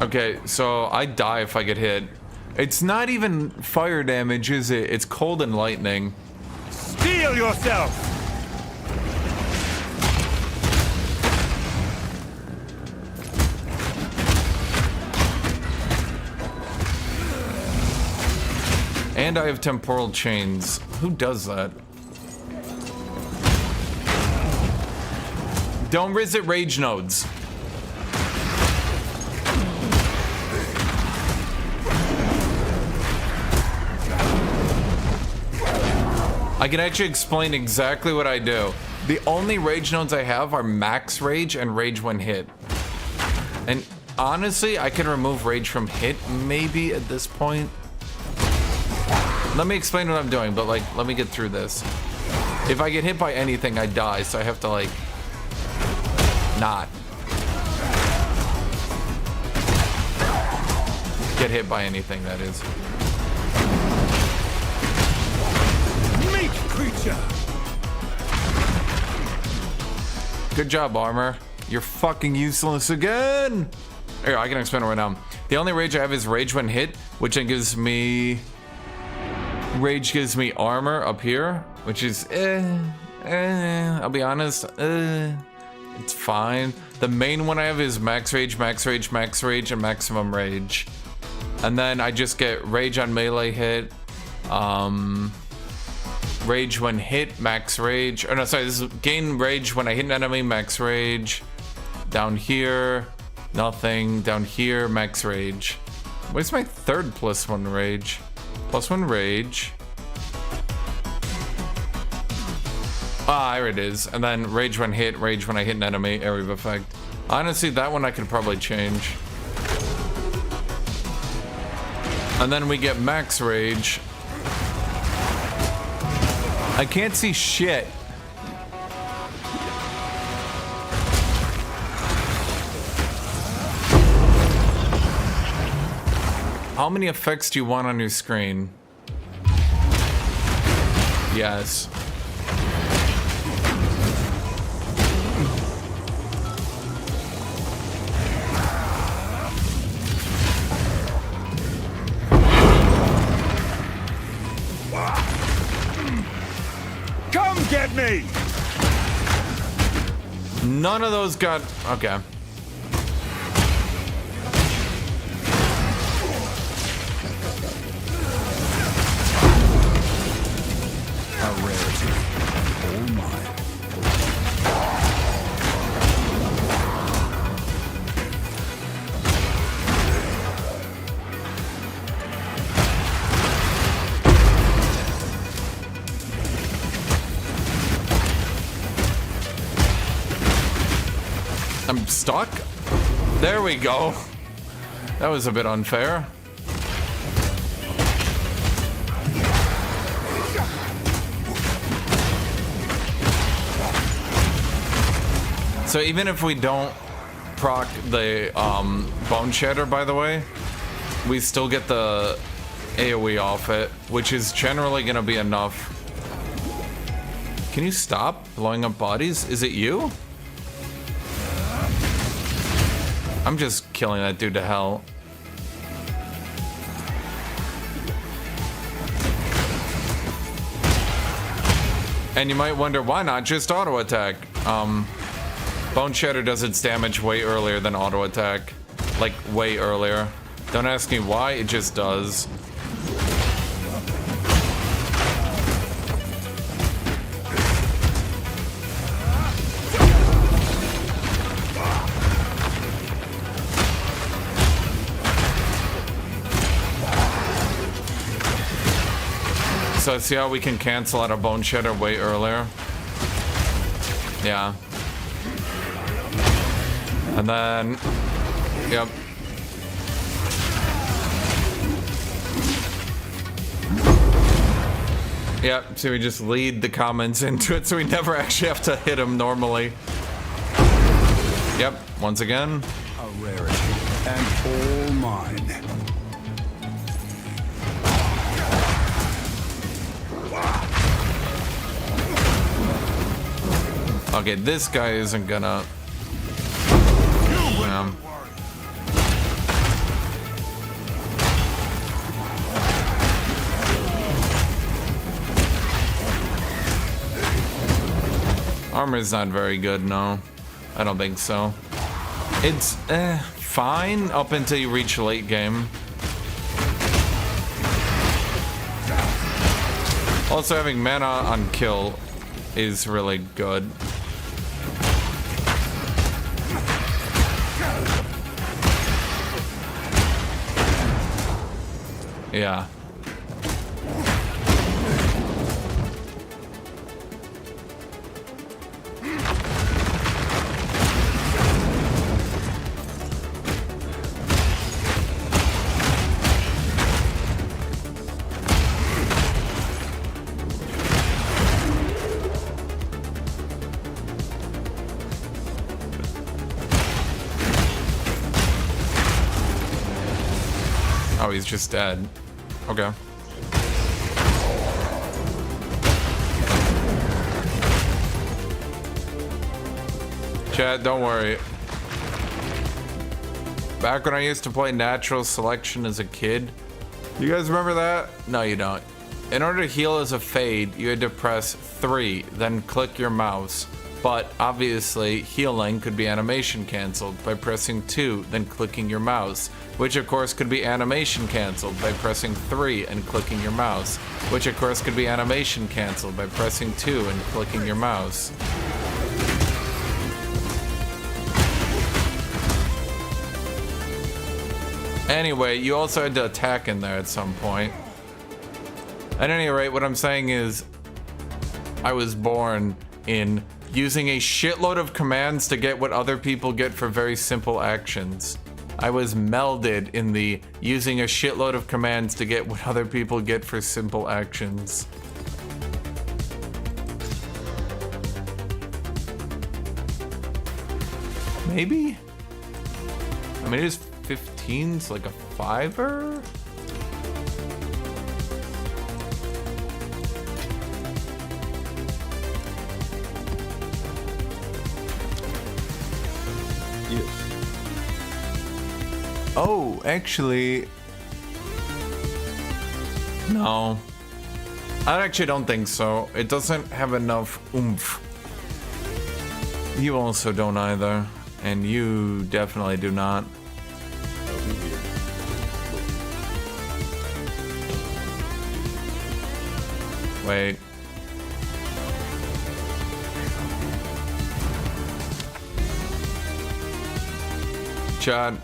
Okay, so I die if I get hit. It's not even fire damage, is it? It's cold and lightning. Steel yourself! And I have temporal chains. Who does that? Don't visit rage nodes. I can actually explain exactly what I do. The only rage nodes I have are max rage and rage when hit. And honestly, I can remove rage from hit maybe at this point. Let me explain what I'm doing, but like, let me get through this. If I get hit by anything, I die, so I have to like, not get hit by anything, that is. Meat creature! Good job, armor. You're fucking useless again! Here, I can explain it right now. The only rage I have is rage when hit, which then gives me... Rage gives me armor up here, which is I'll be honest, it's fine. The main one I have is max rage, max rage, max rage, and maximum rage. And then I just get rage on melee hit, rage when hit, max rage. Oh no, sorry, this is gain rage when I hit an enemy, max rage. Down here, nothing. Down here, max rage. Where's my third +1 rage? +1 rage. Ah, here it is. And then rage when hit, rage when I hit an enemy, area of effect. Honestly, that one I could probably change. And then we get max rage. I can't see shit. How many effects do you want on your screen? Yes. Come get me! None of those got... Okay. A rarity. All mine. stuck? There we go. That was a bit unfair. So even if we don't proc the Bone Shatter, by the way, we still get the AoE off it, which is generally gonna be enough. Can you stop blowing up bodies? Is it you? I'm just killing that dude to hell. And you might wonder, why not just auto attack? Bone Shatter does its damage way earlier than auto attack. Like, way earlier. Don't ask me why, it just does. So see how we can cancel out a Bone Shatter way earlier? Yeah. And then, yep. Yep, so we just lead the comments into it so we never actually have to hit him normally. Yep, once again. A rarity, and all mine. Okay, this guy isn't gonna... Armor's not very good, no. I don't think so. It's fine up until you reach late game. Also, having mana on kill is really good. Yeah. Oh, he's just dead. Okay. Chat, don't worry. Back when I used to play natural selection as a kid, you guys remember that? No, you don't. In order to heal as a fade, you had to press 3, then click your mouse. But obviously, healing could be animation canceled by pressing 2, then clicking your mouse, which of course could be animation canceled by pressing 3 and clicking your mouse, which of course could be animation canceled by pressing 2 and clicking your mouse. Anyway, you also had to attack in there at some point. At any rate, what I'm saying is, I was born in using a shitload of commands to get what other people get for very simple actions. I was melded in the using a shitload of commands to get what other people get for simple actions. Maybe? I mean, it is 15's like a 5er? Oh, actually, no. I actually don't think so. It doesn't have enough oomph. You also don't either, and you definitely do not. Wait. Chad.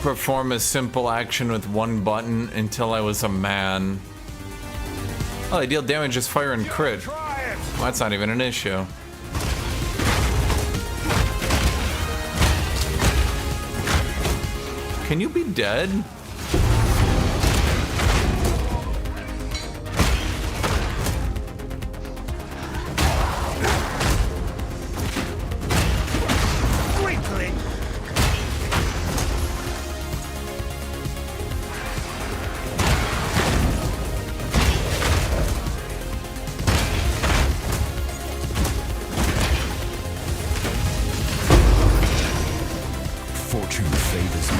perform a simple action with one button until I was a man. Oh, they deal damage as fire and crit. Well, that's not even an issue. Can you be dead? Fortune favors me.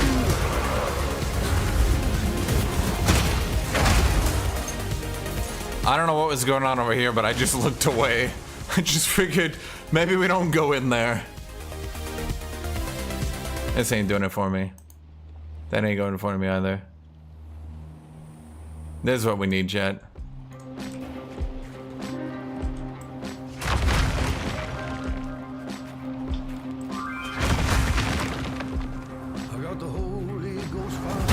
I don't know what was going on over here, but I just looked away. I just figured maybe we don't go in there. This ain't doing it for me. That ain't going for me either. This is what we need, Jet. I got the Holy Ghost fire.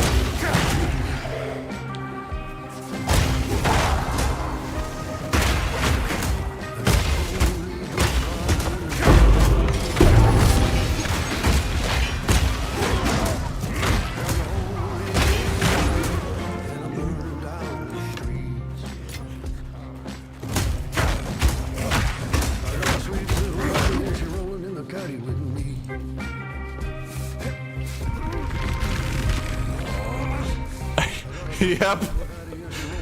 Yep.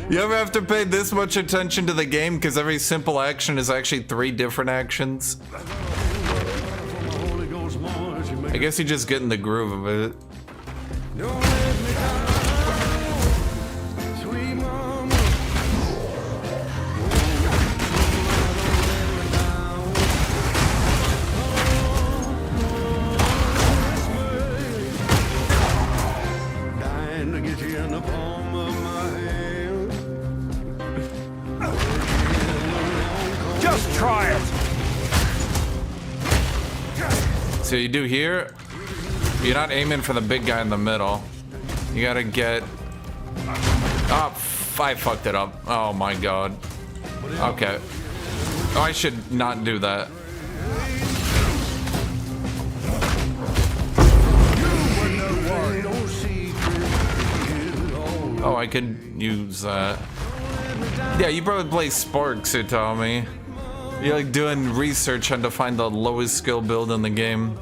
You ever have to pay this much attention to the game because every simple action is actually 3 different actions? I guess you just get in the groove of it. Just try it. So you do here, you're not aiming for the big guy in the middle. You gotta get... Oh, I fucked it up. Oh my god. Okay. Oh, I should not do that. Oh, I could use that. Yeah, you probably play Sparks, you tell me. You're like doing research on to find the lowest skill build in the game.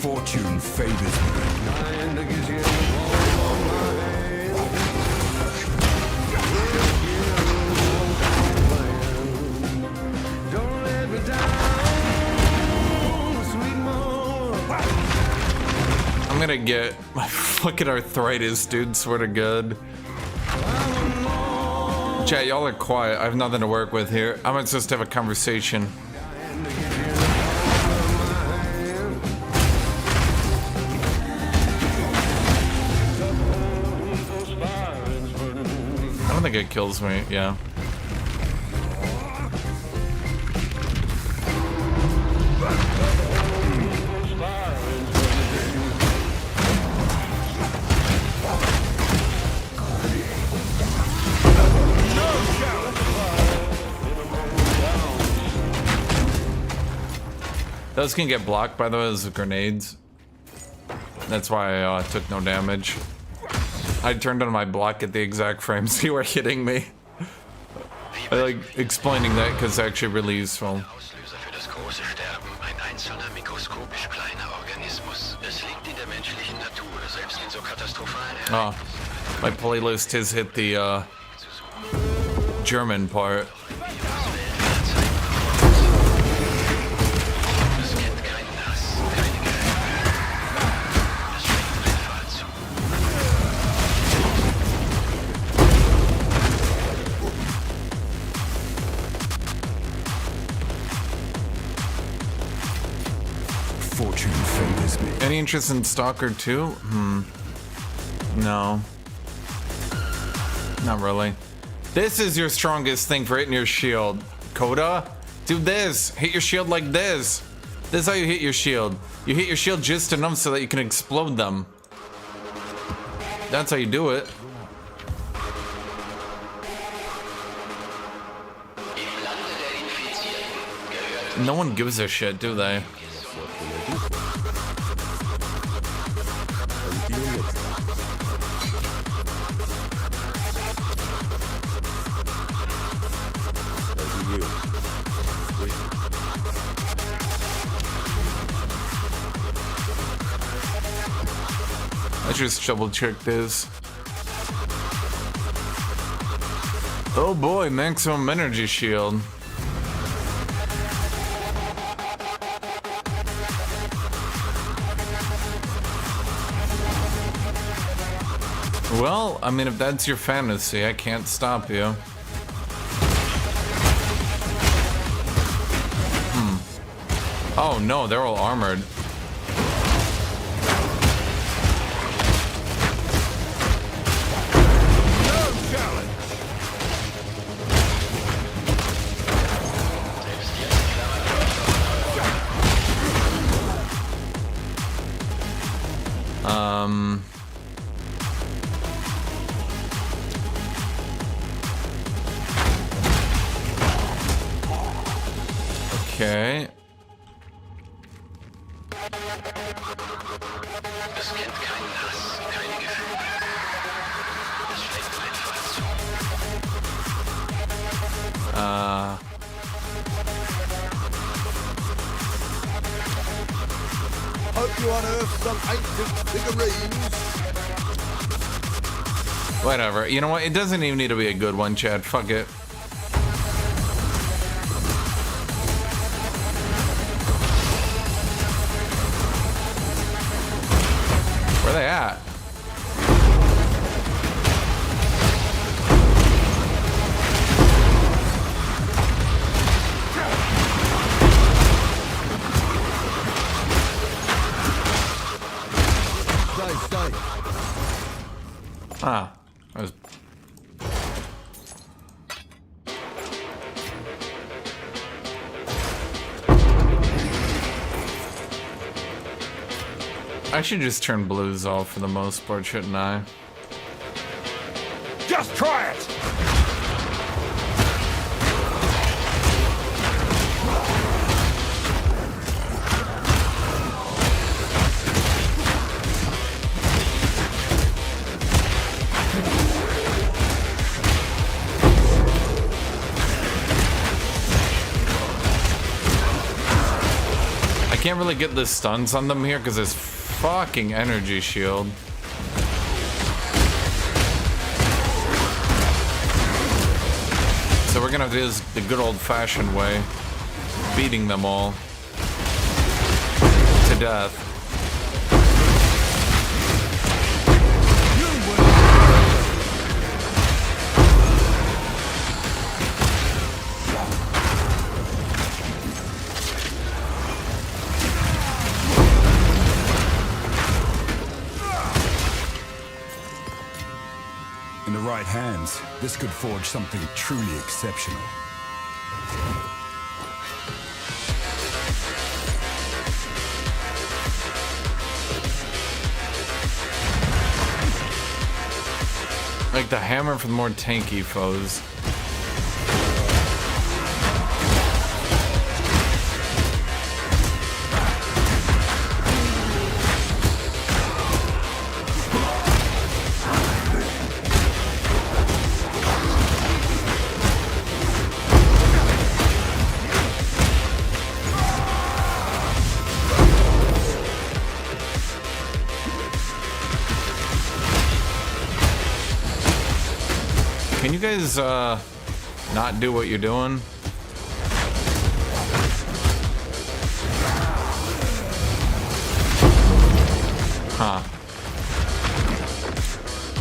Fortune favors me. I'm gonna get my fucking arthritis, dude, swear to God. Chat, y'all are quiet. I have nothing to work with here. I'm gonna just have a conversation. I don't think it kills me, yeah. Those can get blocked, by the way, as grenades. That's why I took no damage. I turned on my block at the exact frames you were hitting me. I like explaining that because it's actually really useful. Auslöser für das große Sterben, ein einzelner mikroskopisch kleiner Organismus. Es liegt in der menschlichen Natur, selbst in so katastrophalen Oh, my playlist has hit the German part. Es kennt keinen Hass, keine Gewalt. Es schlägt einfach zu. Fortune favors me. Any interest in Stalker 2? No. Not really. This is your strongest thing for hitting your shield. Coda? Do this. Hit your shield like this. This is how you hit your shield. You hit your shield just enough so that you can explode them. That's how you do it. No one gives a shit, do they? Let's just double check this. Oh boy, maximum energy shield. Well, I mean, if that's your fantasy, I can't stop you. Oh no, they're all armored. Okay. Es kennt keinen Hass, keine Gefühle. Es schlägt einfach zu. Hope you unearth some ancient figurines. Whatever. You know what? It doesn't even need to be a good one, Chad. Fuck it. Where are they at? Stay. Ah. That was... I should just turn blues off for the most part, shouldn't I? Just try it! I can't really get the stuns on them here because it's fucking energy shield. So we're gonna have to do this the good old-fashioned way, beating them all to death. In the right hands, this could forge something truly exceptional. Like the hammer for the more tanky foes. guys not do what you're doing? Huh.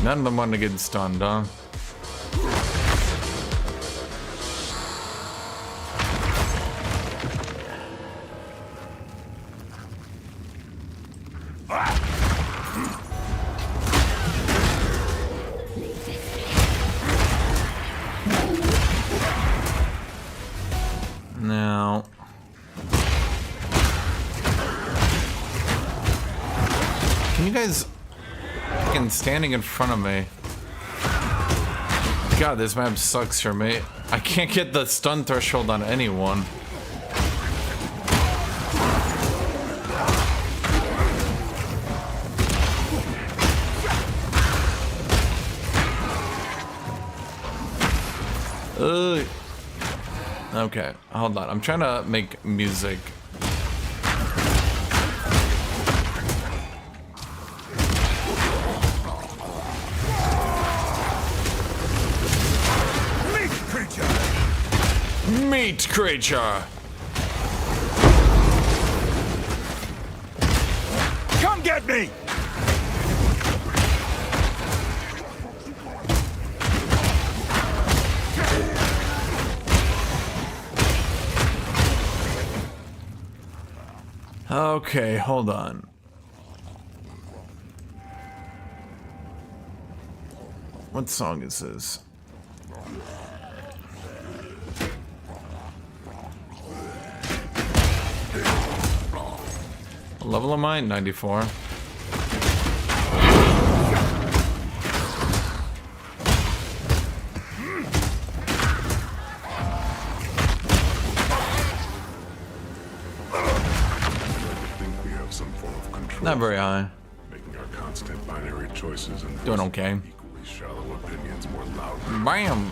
None of them want to get stunned, huh? Now, can you guys fucking standing in front of me? God, this map sucks for me. I can't get the stun threshold on anyone. Ugh. Okay, hold on. I'm trying to make music. Meat creature! Meat creature! Come get me! Okay, hold on. What song is this? What level am I? 94. Not very high. Making our constant binary choices and Doing okay. equally shallow opinions more loudly. Bam!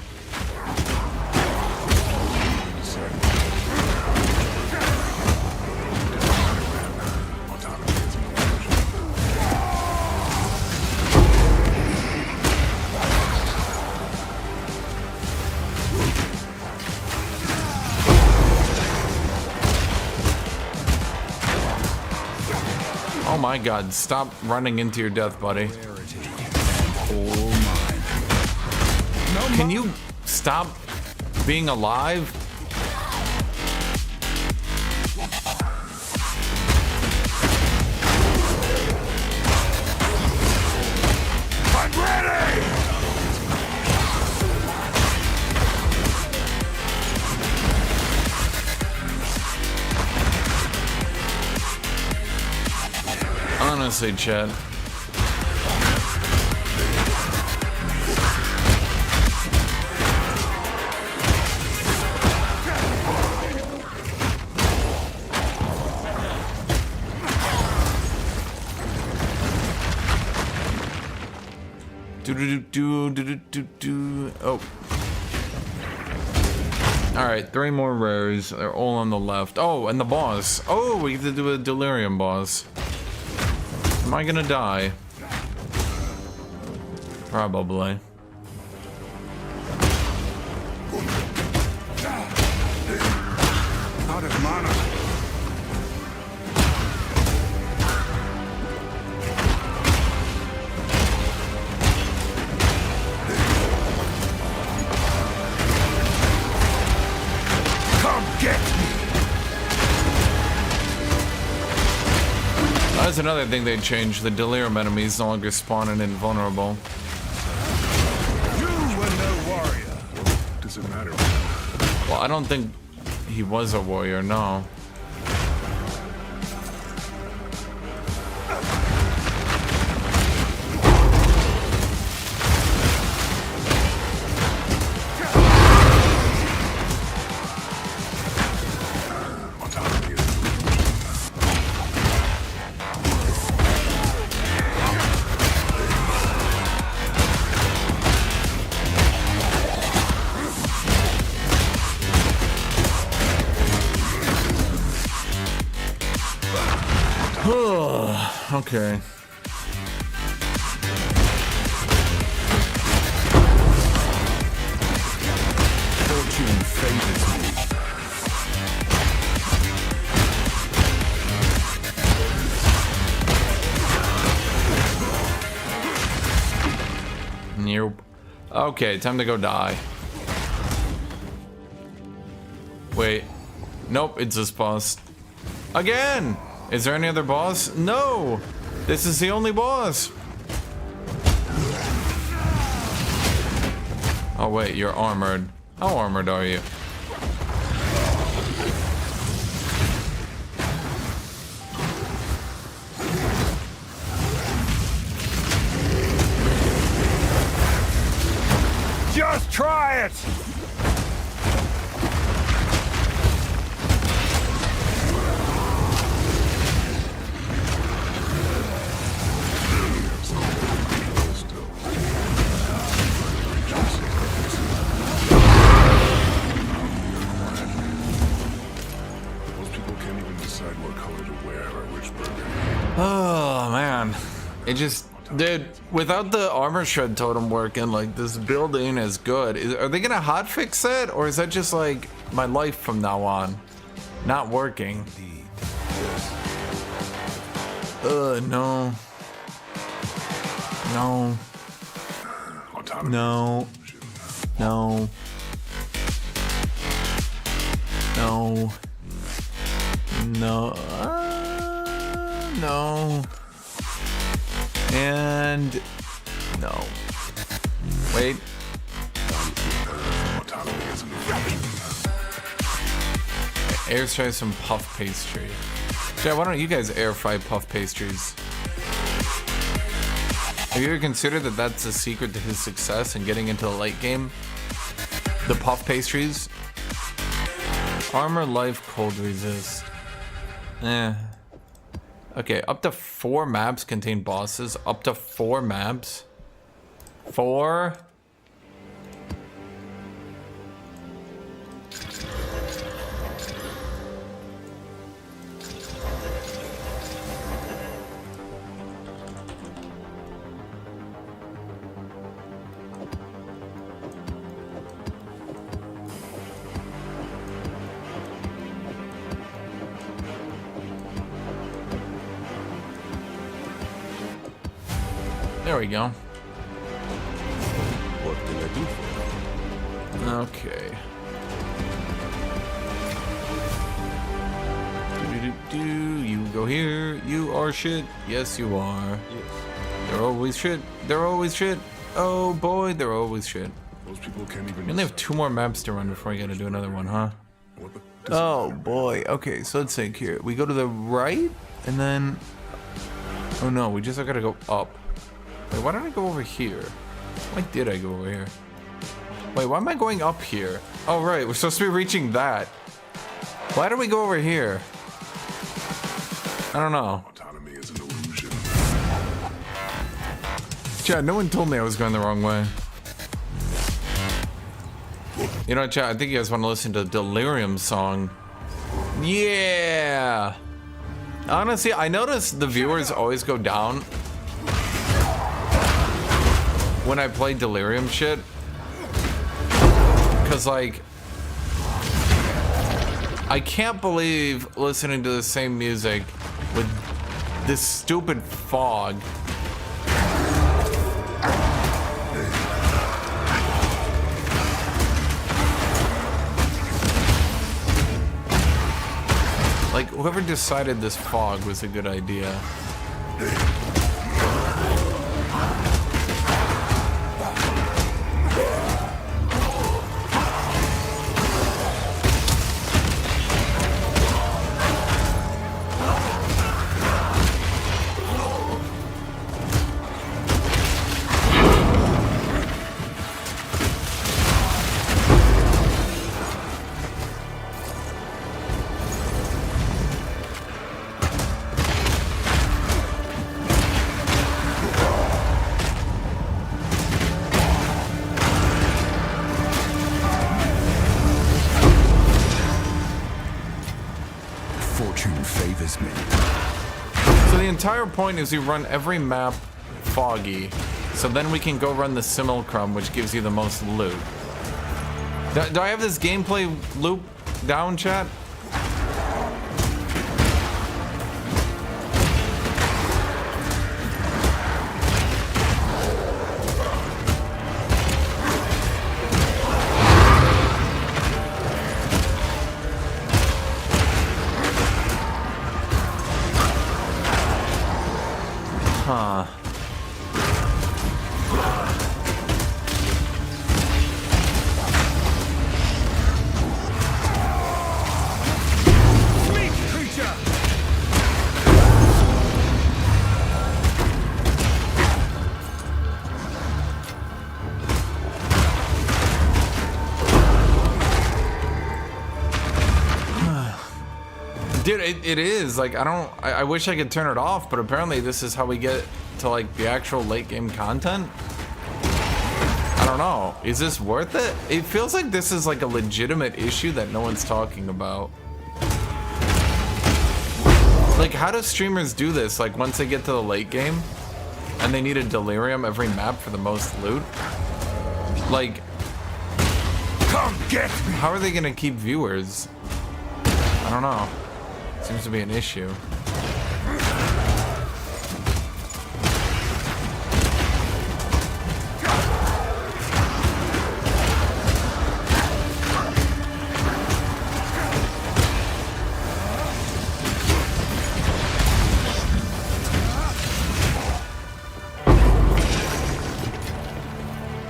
Oh my god, stop running into your death, buddy. Can you stop being alive? I'm ready! Honestly, Chad. Oh. Alright, 3 more rares. They're all on the left. Oh, and the boss. Oh, we have to do a delirium boss. Am I gonna die? Probably. Out of mana. Come get me. That's another thing they changed. The delirium enemies no longer spawn in invulnerable. You were no warrior. Does it matter? Well, I don't think he was a warrior, no. Okay. Fortune favors me. Nope. Okay, time to go die. Wait. Nope, it's this boss. Again! Is there any other boss? No! This is the only boss! Oh wait, you're armored. How armored are you? Just try it! Oh man, it just, dude, without the armor shred totem working, like this build ain't as good. Are they gonna hotfix that, or is that just like my life from now on, not working? No, no, no, no, no, no. No. And no. Wait. Air fry some puff pastry. Yeah, why don't you guys air fry puff pastries? Have you ever considered that that's the secret to his success in getting into the late game? The puff pastries? Armor, life, cold resist. Okay, up to 4 maps contain bosses. Up to 4 maps. 4? There we go. What can I do for you? Okay. You go here. You are shit. Yes, you are. Yes. They're always shit. They're always shit. Oh boy, they're always shit. Most people can't even. We only have 2 more maps to run before I gotta do another one, huh? Oh boy. Okay, so let's think here. We go to the right, and then. Oh no, we just gotta go up. Wait, why don't I go over here? Why did I go over here? Wait, why am I going up here? Oh, right, we're supposed to be reaching that. Why do we go over here? I don't know. Autonomy is an illusion. Chad, no one told me I was going the wrong way. You know, Chad, I think you guys want to listen to Delirium's song. Yeah! Honestly, I notice the viewers always go down when I play Delirium shit, cause like I can't believe listening to the same music with this stupid fog. Like whoever decided this fog was a good idea. The entire point is you run every map foggy, so then we can go run the Simulacrum, which gives you the most loot. Do I have this gameplay loop down, chat? Huh. Dude, it is like I wish I could turn it off, but apparently this is how we get to like the actual late game content. I don't know. Is this worth it? It feels like this is like a legitimate issue that no one's talking about. Like, how do streamers do this? Like, once they get to the late game and they need a delirium every map for the most loot? Like, come get me. How are they gonna keep viewers? I don't know. Seems to be an issue.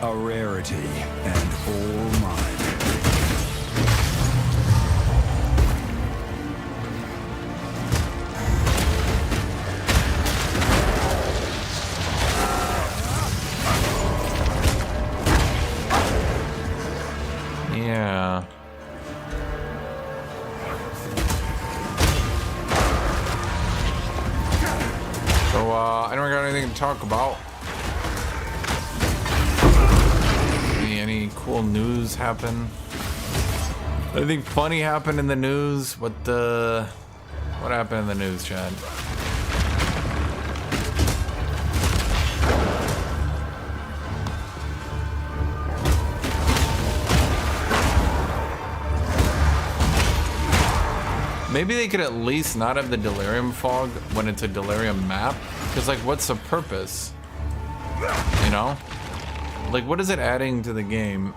A rarity and all mine. Yeah. So, I don't got anything to talk about. Any cool news happen? Anything funny happened in the news? What happened in the news, Chad? Maybe they could at least not have the delirium fog when it's a delirium map, because like, what's the purpose? You know? Like, what is it adding to the game?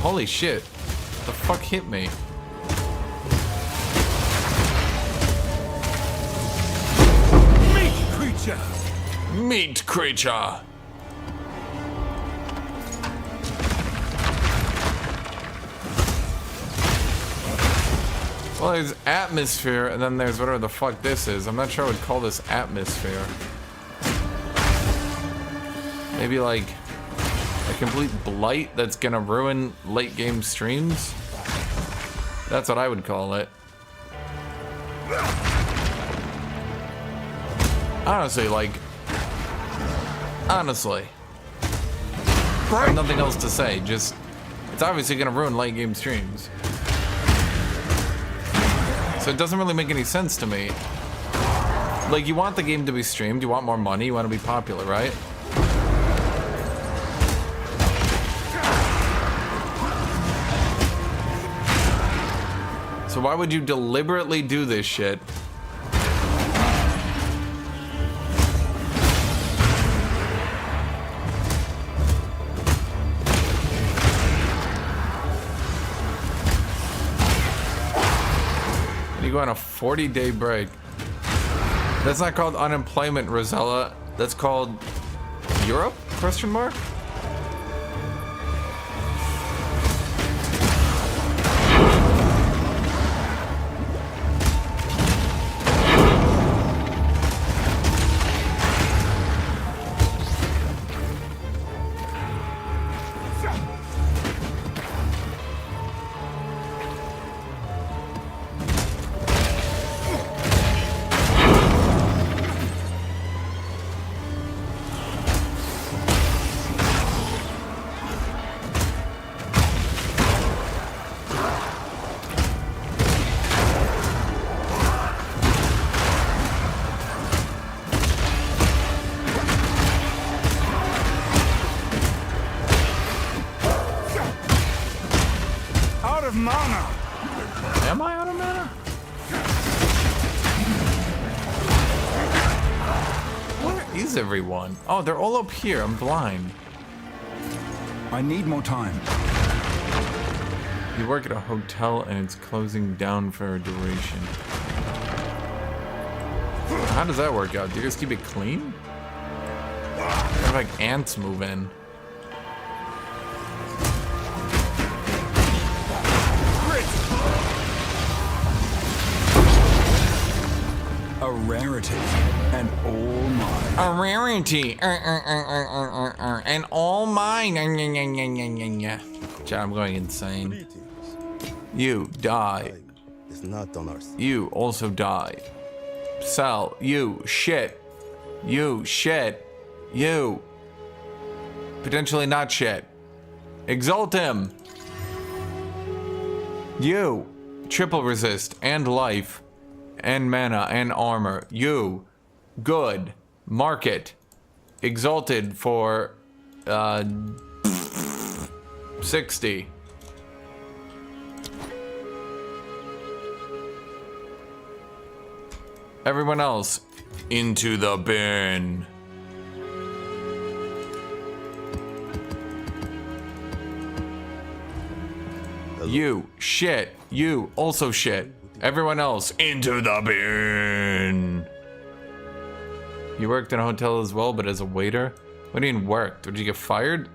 Holy shit. The fuck hit me? Meat creature! Meat creature! Well, there's atmosphere, and then there's whatever the fuck this is. I'm not sure I would call this atmosphere. Maybe like a complete blight that's gonna ruin late game streams? That's what I would call it. Honestly, like... Honestly. I have nothing else to say, just... It's obviously gonna ruin late game streams. So it doesn't really make any sense to me. Like, you want the game to be streamed, you want more money, you want to be popular, right? So why would you deliberately do this shit? You go on a 40-day break. That's not called unemployment, Rosella. That's called Europe? Question mark? mana. Am I out of mana? Where is everyone? Oh, they're all up here. I'm blind. I need more time. You work at a hotel and it's closing down for a duration. How does that work out? Do you guys keep it clean? Or like ants move in? A rarity and all mine. A rarity and all mine. Chad, I'm going insane. Greetings. You die. Time is not on our side. You also die. Sal, you shit. You shit. You. Potentially not shit. Exalt him. You. Triple resist and life and mana and armor. You. Good. Market. Exalted for 60. Everyone else, into the bin. You, shit. You, also shit. Everyone else, into the bin. You worked in a hotel as well, but as a waiter? What do you mean worked? Did you get fired?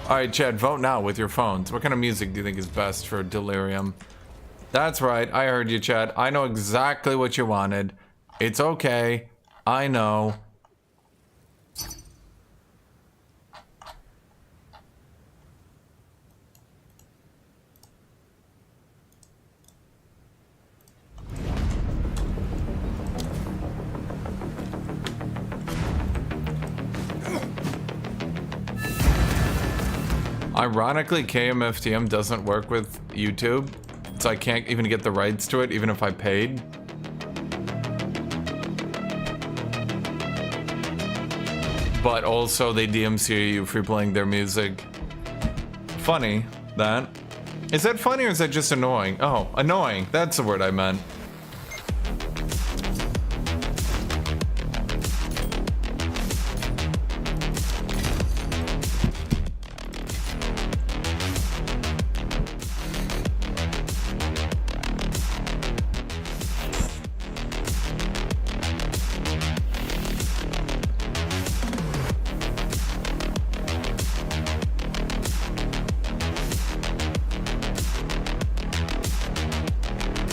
Alright, Chad, vote now with your phones. What kind of music do you think is best for Delirium? That's right, I heard you, Chad. I know exactly what you wanted. It's okay. I know. Ironically, KMFDM doesn't work with YouTube, so I can't even get the rights to it, even if I paid. But also, they DMCA you for playing their music. Funny, that. Is that funny or is that just annoying? Oh, annoying. That's the word I meant.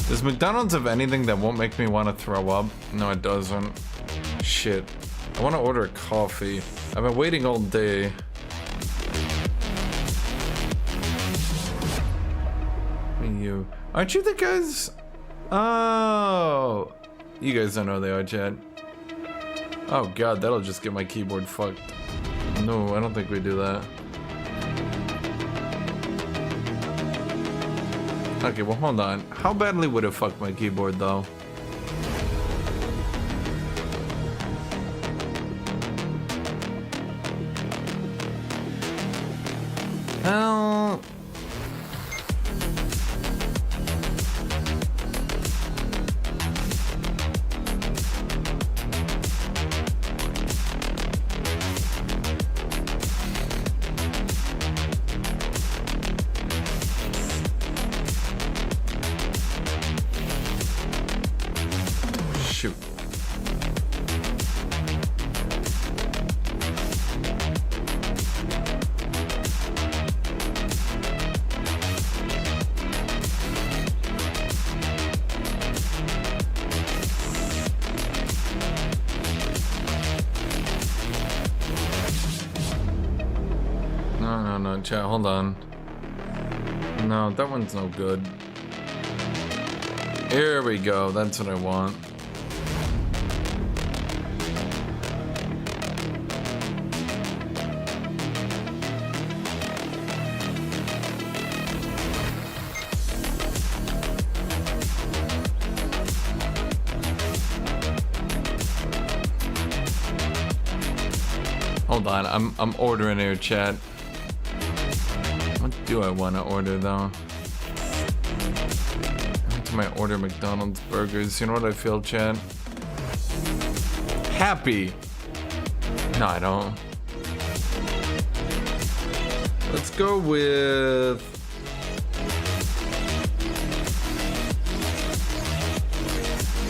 Does McDonald's have anything that won't make me want to throw up? No, it doesn't. Shit. I want to order a coffee. I've been waiting all day. You. Aren't you the guys? Oh. You guys don't know who they are, Chad. Oh god, that'll just get my keyboard fucked. No, I don't think we do that. Okay, well, hold on. How badly would it fuck my keyboard, though? Well... Shoot. No, chat, hold on. No, that one's no good. Here we go, that's what I want. Hold on, I'm ordering here, chat. What do I want to order though? I might order McDonald's burgers. You know what I feel, chat? Happy. No, I don't. Let's go with...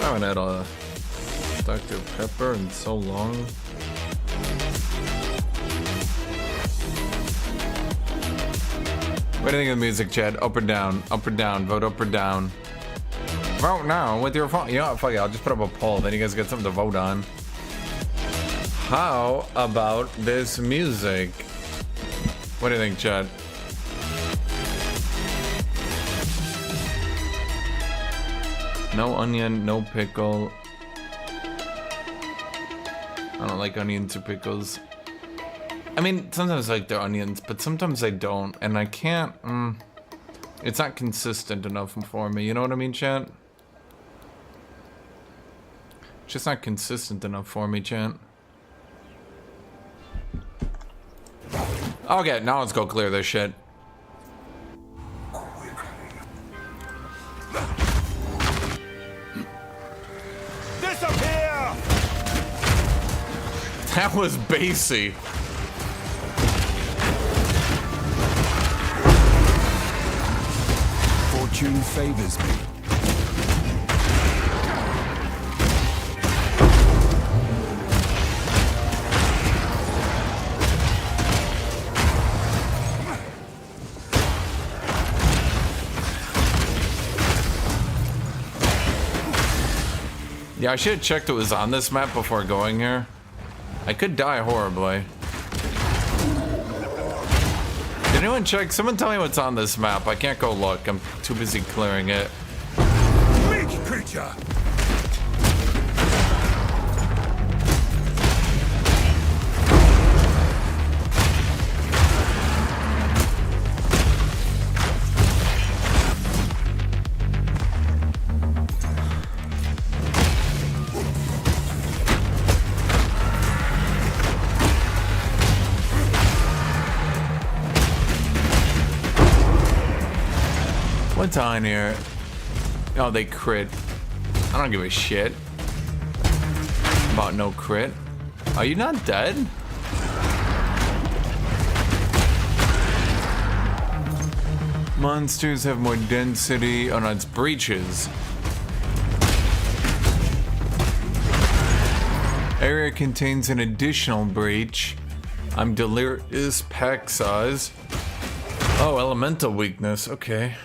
I haven't had a Dr. Pepper in so long. What do you think of the music, Chad? Up or down? Up or down? Vote up or down? Vote now with your phone. You know what? Fuck it. I'll just put up a poll. Then you guys get something to vote on. How about this music? What do you think, Chad? No onion, no pickle. I don't like onions or pickles. I mean, sometimes I like their onions, but sometimes I don't, and I can't. It's not consistent enough for me. You know what I mean, chat? It's just not consistent enough for me, chat. Okay, now let's go clear this shit. Disappear! That was bassy. Fortune favors me. Yeah, I should have checked it was on this map before going here. I could die horribly. Did anyone check? Someone tell me what's on this map. I can't go look. I'm too busy clearing it. Weak creature! What's on here? Oh, they crit. I don't give a shit about no crit. Are you not dead? Monsters have more density. Oh no, it's breaches. Area contains an additional breach. I'm delirious pack size. Oh, elemental weakness. Okay.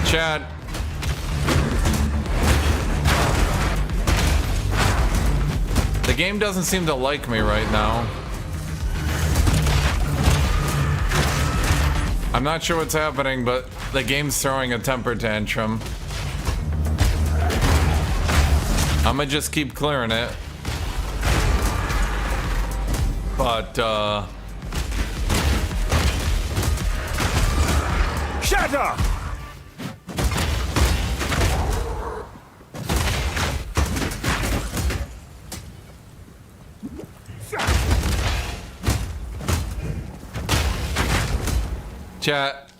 Chat. The game doesn't seem to like me right now. I'm not sure what's happening, but the game's throwing a temper tantrum. I'ma just keep clearing it. But, Shatter! Chat,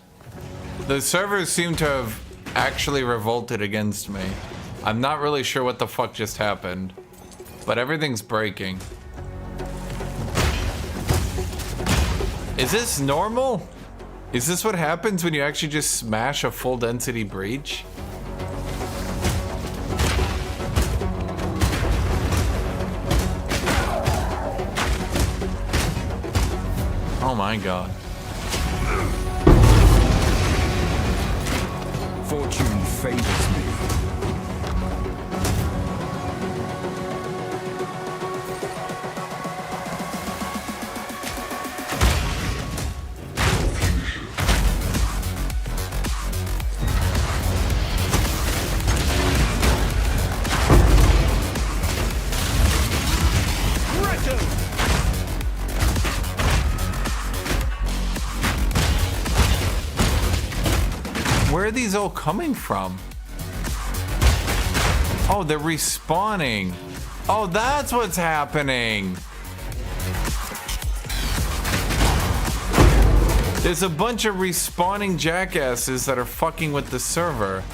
the servers seem to have actually revolted against me. I'm not really sure what the fuck just happened, but everything's breaking. Is this normal? Is this what happens when you actually just smash a full density breach? Oh my god. Fortune favors me. Where are these all coming from? Oh, they're respawning. Oh, that's what's happening. There's a bunch of respawning jackasses that are fucking with the server.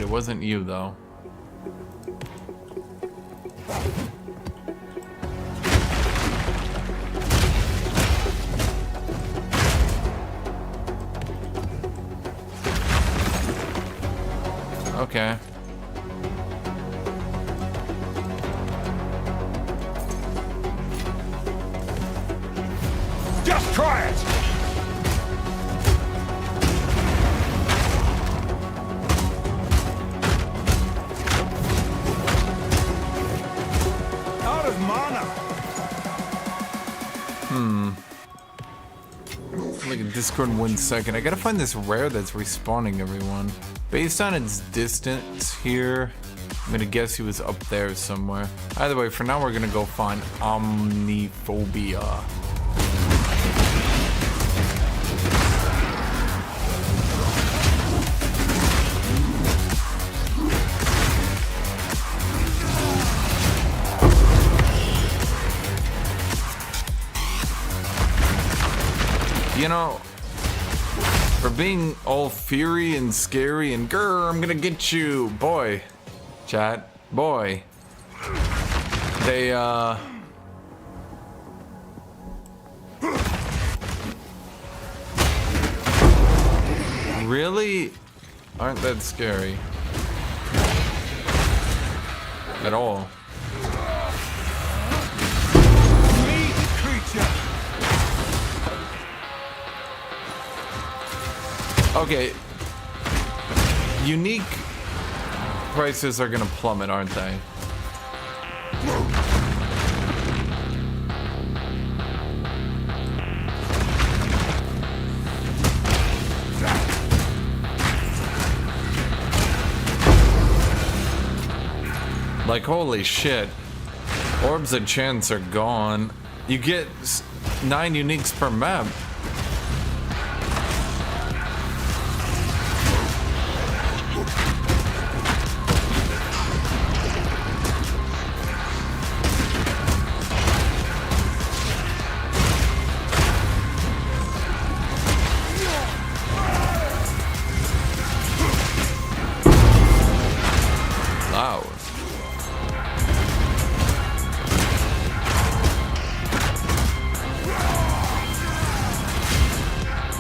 It wasn't you, though. Okay. Just try it! Look at Discord in 1 second. I gotta find this rare that's respawning everyone. Based on its distance here, I'm gonna guess he was up there somewhere. Either way, for now we're gonna go find Omniphobia. You know, for being all fiery and scary and grr, I'm gonna get you, boy, chat, boy. They, really aren't that scary at all. Okay, unique prices are gonna plummet, aren't they? Like, holy shit. Orbs of Chance are gone. You get 9 uniques per map.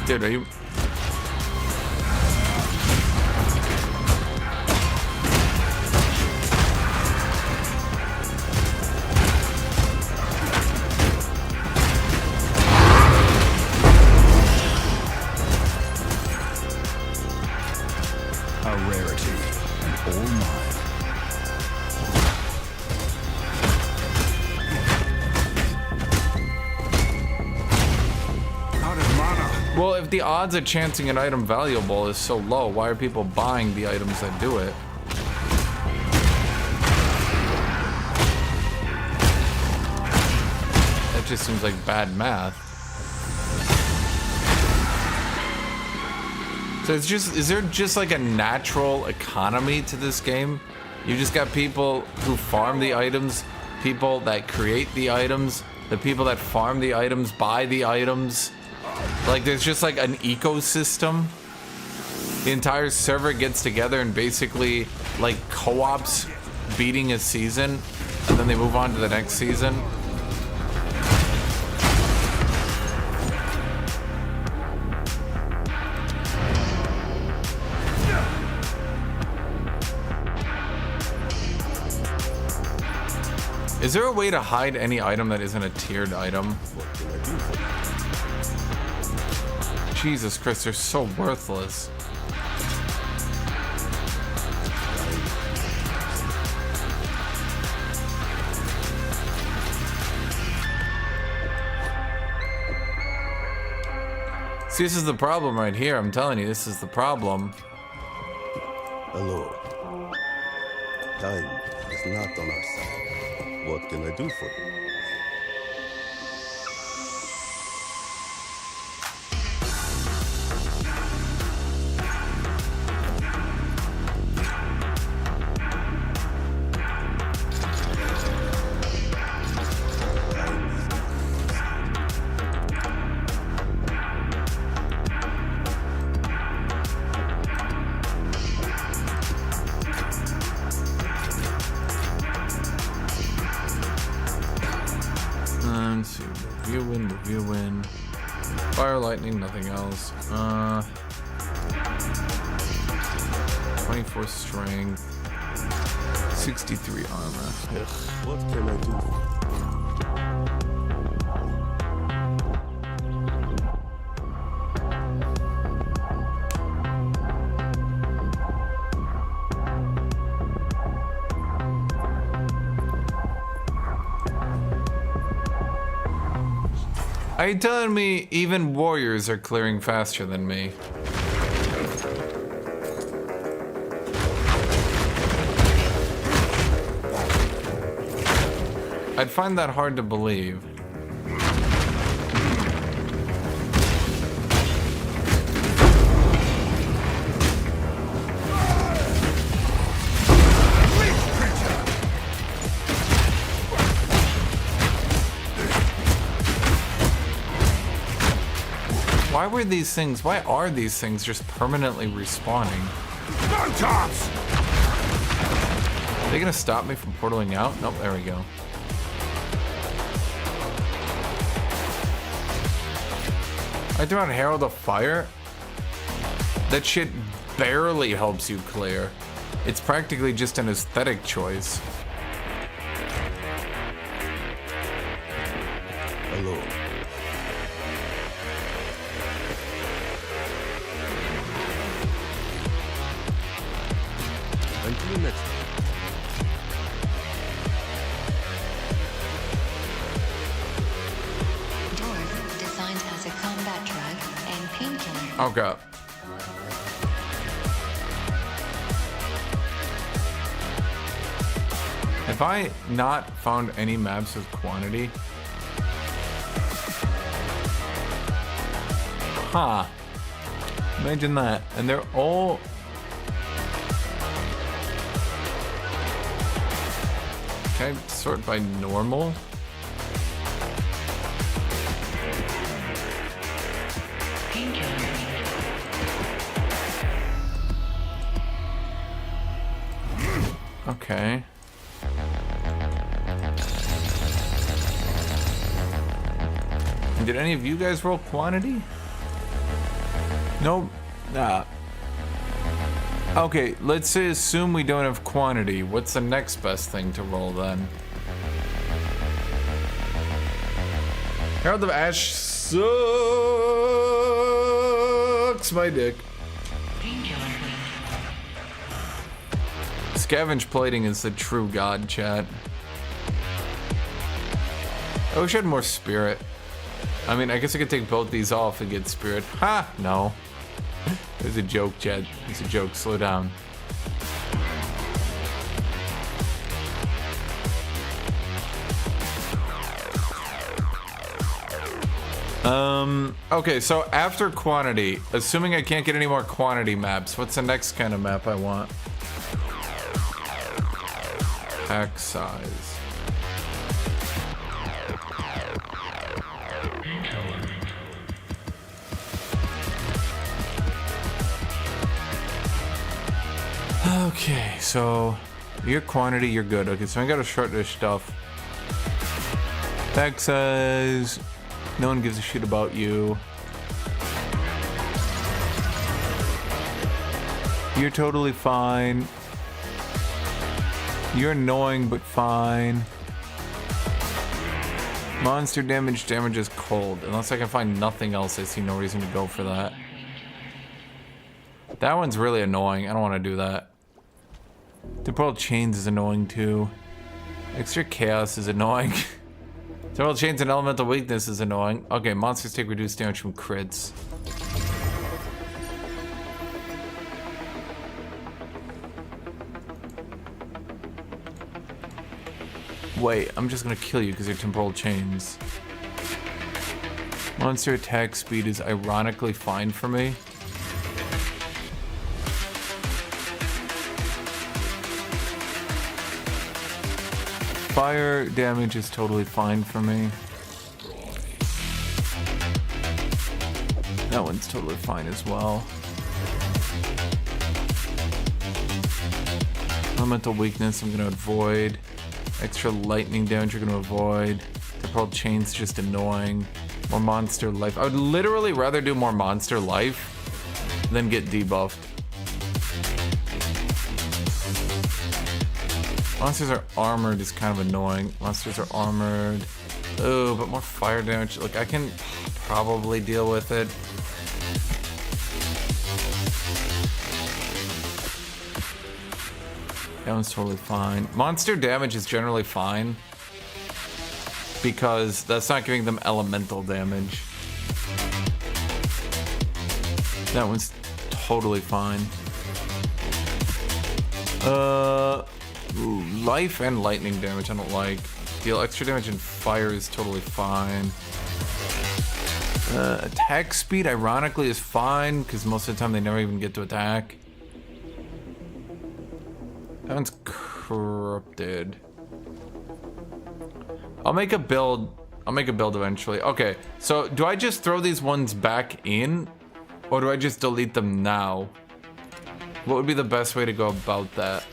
Dude, are you... A rarity, and all mine. Well, if the odds of chancing an item valuable is so low, why are people buying the items that do it? That just seems like bad math. So it's just, is there just like a natural economy to this game? You just got people who farm the items, people that create the items, the people that farm the items buy the items. Like there's just like an ecosystem. The entire server gets together and basically like co-ops beating a season, and then they move on to the next season. Is there a way to hide any item that isn't a tiered item? Jesus Christ, they're so worthless. See, this is the problem right here. I'm telling you, this is the problem. Hello. Time is not on our side. What can I do for you? Reviewing. Fire, lightning, nothing else. 24 strength. 63 armor. Ugh. What can I do? Are you telling me even warriors are clearing faster than me? I'd find that hard to believe. Why are these things just permanently respawning? Are they gonna stop me from portaling out? Nope, there we go. I threw out Herald of Fire? That shit barely helps you clear. It's practically just an aesthetic choice. Hello. Until next time. Dwarf designed as a combat drug and painkiller. Okay. Have I not found any maps with quantity? Huh. Imagine that. And they're all... Can I sort by normal? Okay. And did any of you guys roll quantity? Nope. Nah. Okay, let's say assume we don't have quantity. What's the next best thing to roll then? Herald of Ash sucks my dick. Scavenge plating is the true god, chat. I wish I had more spirit. I mean, I guess I could take both these off and get spirit. Ha! No. It's a joke, chat. It's a joke. Slow down. Okay, so after quantity, assuming I can't get any more quantity maps, what's the next kind of map I want? Pack size. Okay, so your quantity, you're good. Okay, so I got a short dish stuff. Pack size. No one gives a shit about you. You're totally fine. You're annoying, but fine. Monster damage is cold. Unless I can find nothing else, I see no reason to go for that. That one's really annoying. I don't want to do that. Temporal chains is annoying too. Extra chaos is annoying. Temporal chains and elemental weakness is annoying. Okay, monsters take reduced damage from crits. Wait, I'm just gonna kill you because you're temporal chains. Monster attack speed is ironically fine for me. Fire damage is totally fine for me. That one's totally fine as well. Elemental weakness I'm gonna avoid. Extra lightning damage you're gonna avoid. Temporal chains just annoying. More monster life. I would literally rather do more monster life than get debuffed. Monsters are armored is kind of annoying. Monsters are armored. Oh, but more fire damage. Look, I can probably deal with it. That one's totally fine. Monster damage is generally fine because that's not giving them elemental damage. That one's totally fine. Ooh, life and lightning damage I don't like. Deal extra damage and fire is totally fine. Attack speed ironically is fine because most of the time they never even get to attack. That one's corrupted. I'll make a build eventually. Okay, so do I just throw these ones back in or do I just delete them now? What would be the best way to go about that?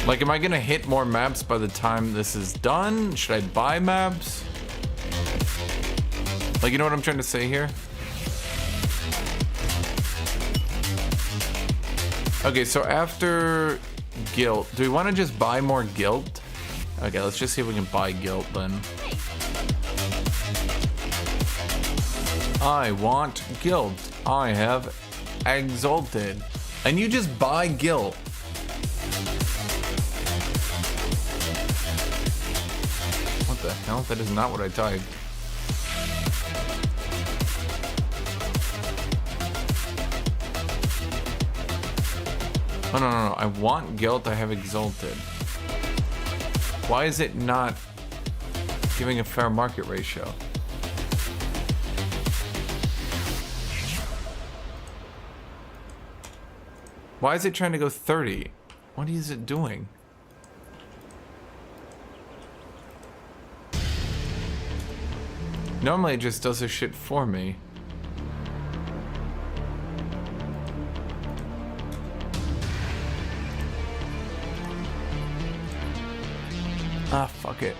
Like, am I gonna hit more maps by the time this is done? Should I buy maps? Like, you know what I'm trying to say here? Okay, so after guilt, do we want to just buy more guilt? Okay, let's just see if we can buy guilt then. I want guilt. I have exalted. And you just buy guilt. What the hell? That is not what I typed. Oh, no. I want guilt. I have exalted. Why is it not giving a fair market ratio? Why is it trying to go 30? What is it doing? Normally it just does this shit for me. Ah, fuck it.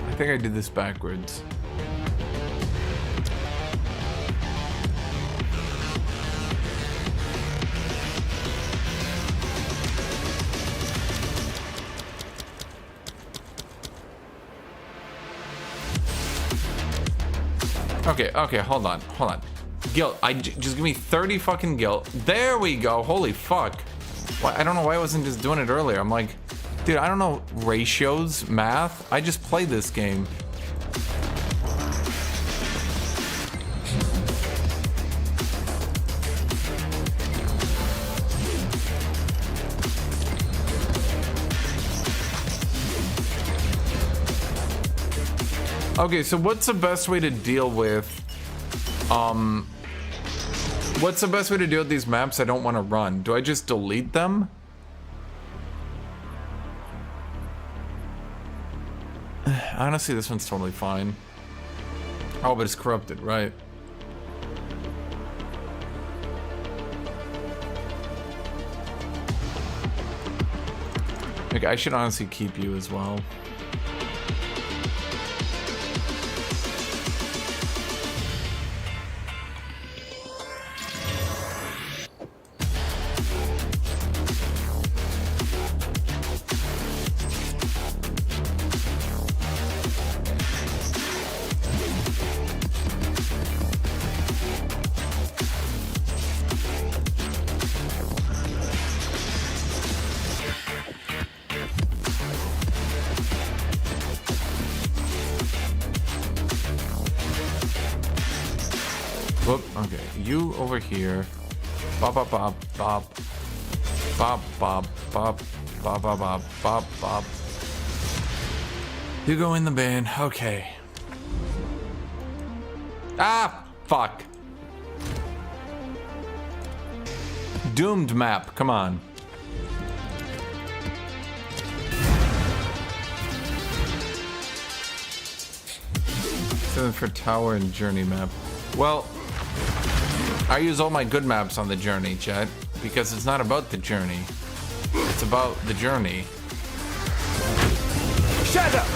I think I did this backwards. Okay, hold on. Guilt. Just give me 30 fucking guilt. There we go. Holy fuck. Why, I don't know why I wasn't just doing it earlier. I'm like, dude, I don't know ratios, math. I just played this game. Okay, so what's the best way to deal with what's the best way to deal with these maps I don't want to run? Do I just delete them? Honestly, this one's totally fine. Oh, but it's corrupted, right? Like, I should honestly keep you as well. Whoop, okay, you over here. Bop, bop, bop, bop. Bop, bop, bop. Bop, bop, bop, bop, bop. You go in the bin, okay. Ah, fuck. Doomed map, come on. Seven for tower and journey map. Well, I use all my good maps on the journey, chat, because it's not about the journey. It's about the journey. Shut up!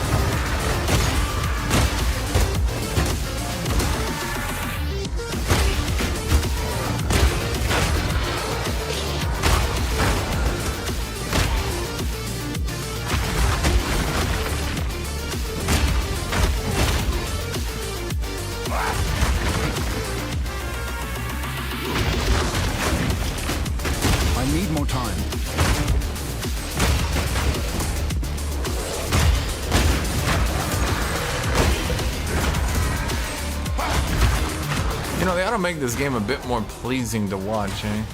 I need more time. You know, they ought to make this game a bit more pleasing to watch, eh?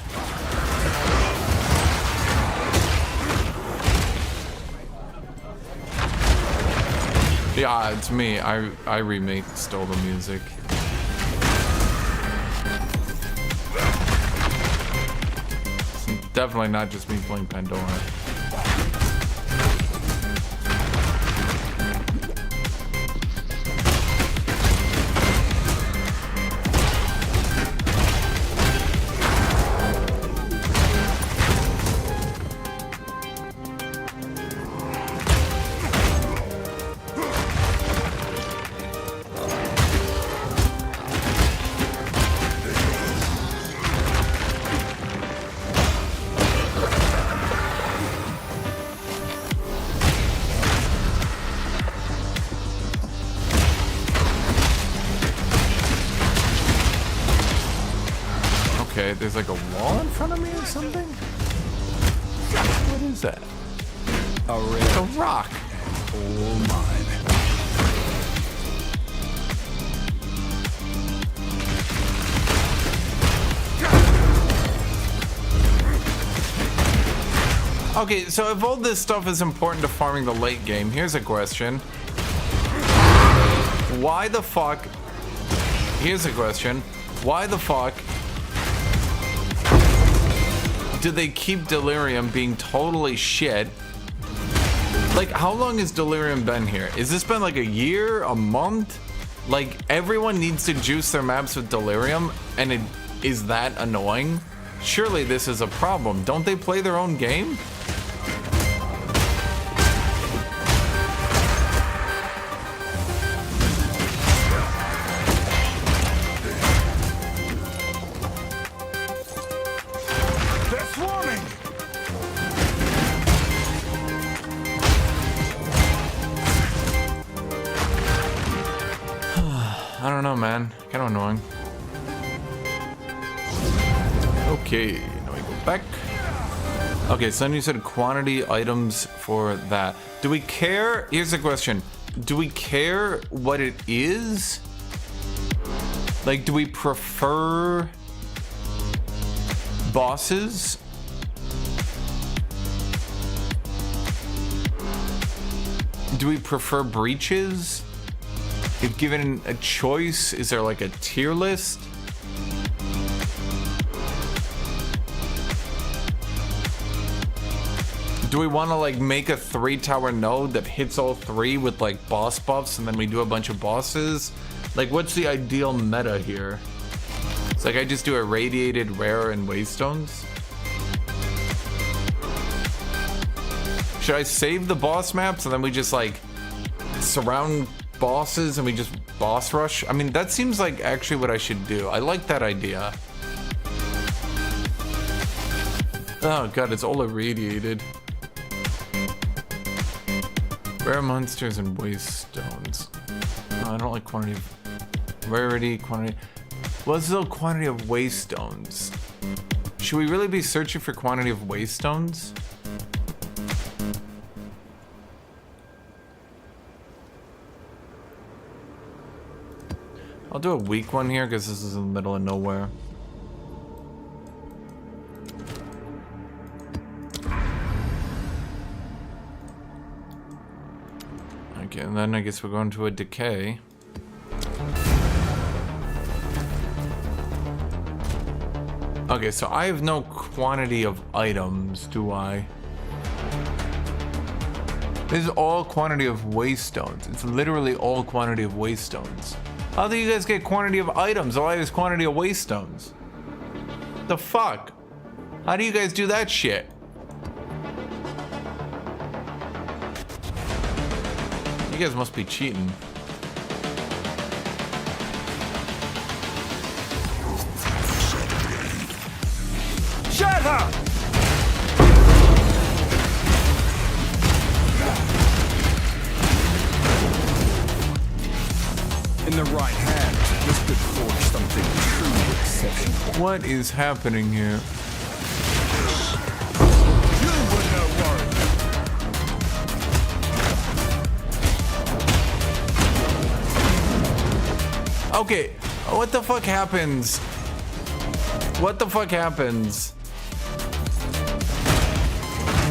Yeah, it's me. I remake stole the music. It's definitely not just me playing Pandora. Okay, there's like a wall in front of me or something? What is that? It's a rock. All mine. Okay, so if all this stuff is important to farming the late game, here's a question. Why the fuck... Here's a question. Why the fuck do they keep Delirium being totally shit? Like, how long has Delirium been here? Has this been like a year, a month? Like, everyone needs to juice their maps with Delirium, and it is that annoying? Surely this is a problem. Don't they play their own game? I don't know, man. Kind of annoying. Okay, now we go back. Okay, so then you said quantity items for that. Do we care? Here's the question. Do we care what it is? Like, do we prefer bosses? Do we prefer breaches? If given a choice, is there like a tier list? Do we want to like make a 3-tower node that hits all 3 with like boss buffs and then we do a bunch of bosses? Like, what's the ideal meta here? It's like I just do irradiated, rare, and waystones. Should I save the boss maps and then we just like surround bosses and we just boss rush? I mean, that seems like actually what I should do. I like that idea. Oh god, it's all irradiated. Rare monsters and waystones. No, I don't like quantity of rarity, quantity. What's the quantity of waystones? Should we really be searching for quantity of waystones? I'll do a weak one here because this is in the middle of nowhere. Okay, and then I guess we're going to a decay. Okay, so I have no quantity of items, do I? This is all quantity of waystones. It's literally all quantity of waystones. How do you guys get quantity of items? All I have is quantity of waystones. The fuck? How do you guys do that shit? You guys must be cheating. Shut up! In the right hand, this could forge something truly exceptional. What is happening here? You were no worry. Okay, what the fuck happens? What the fuck happens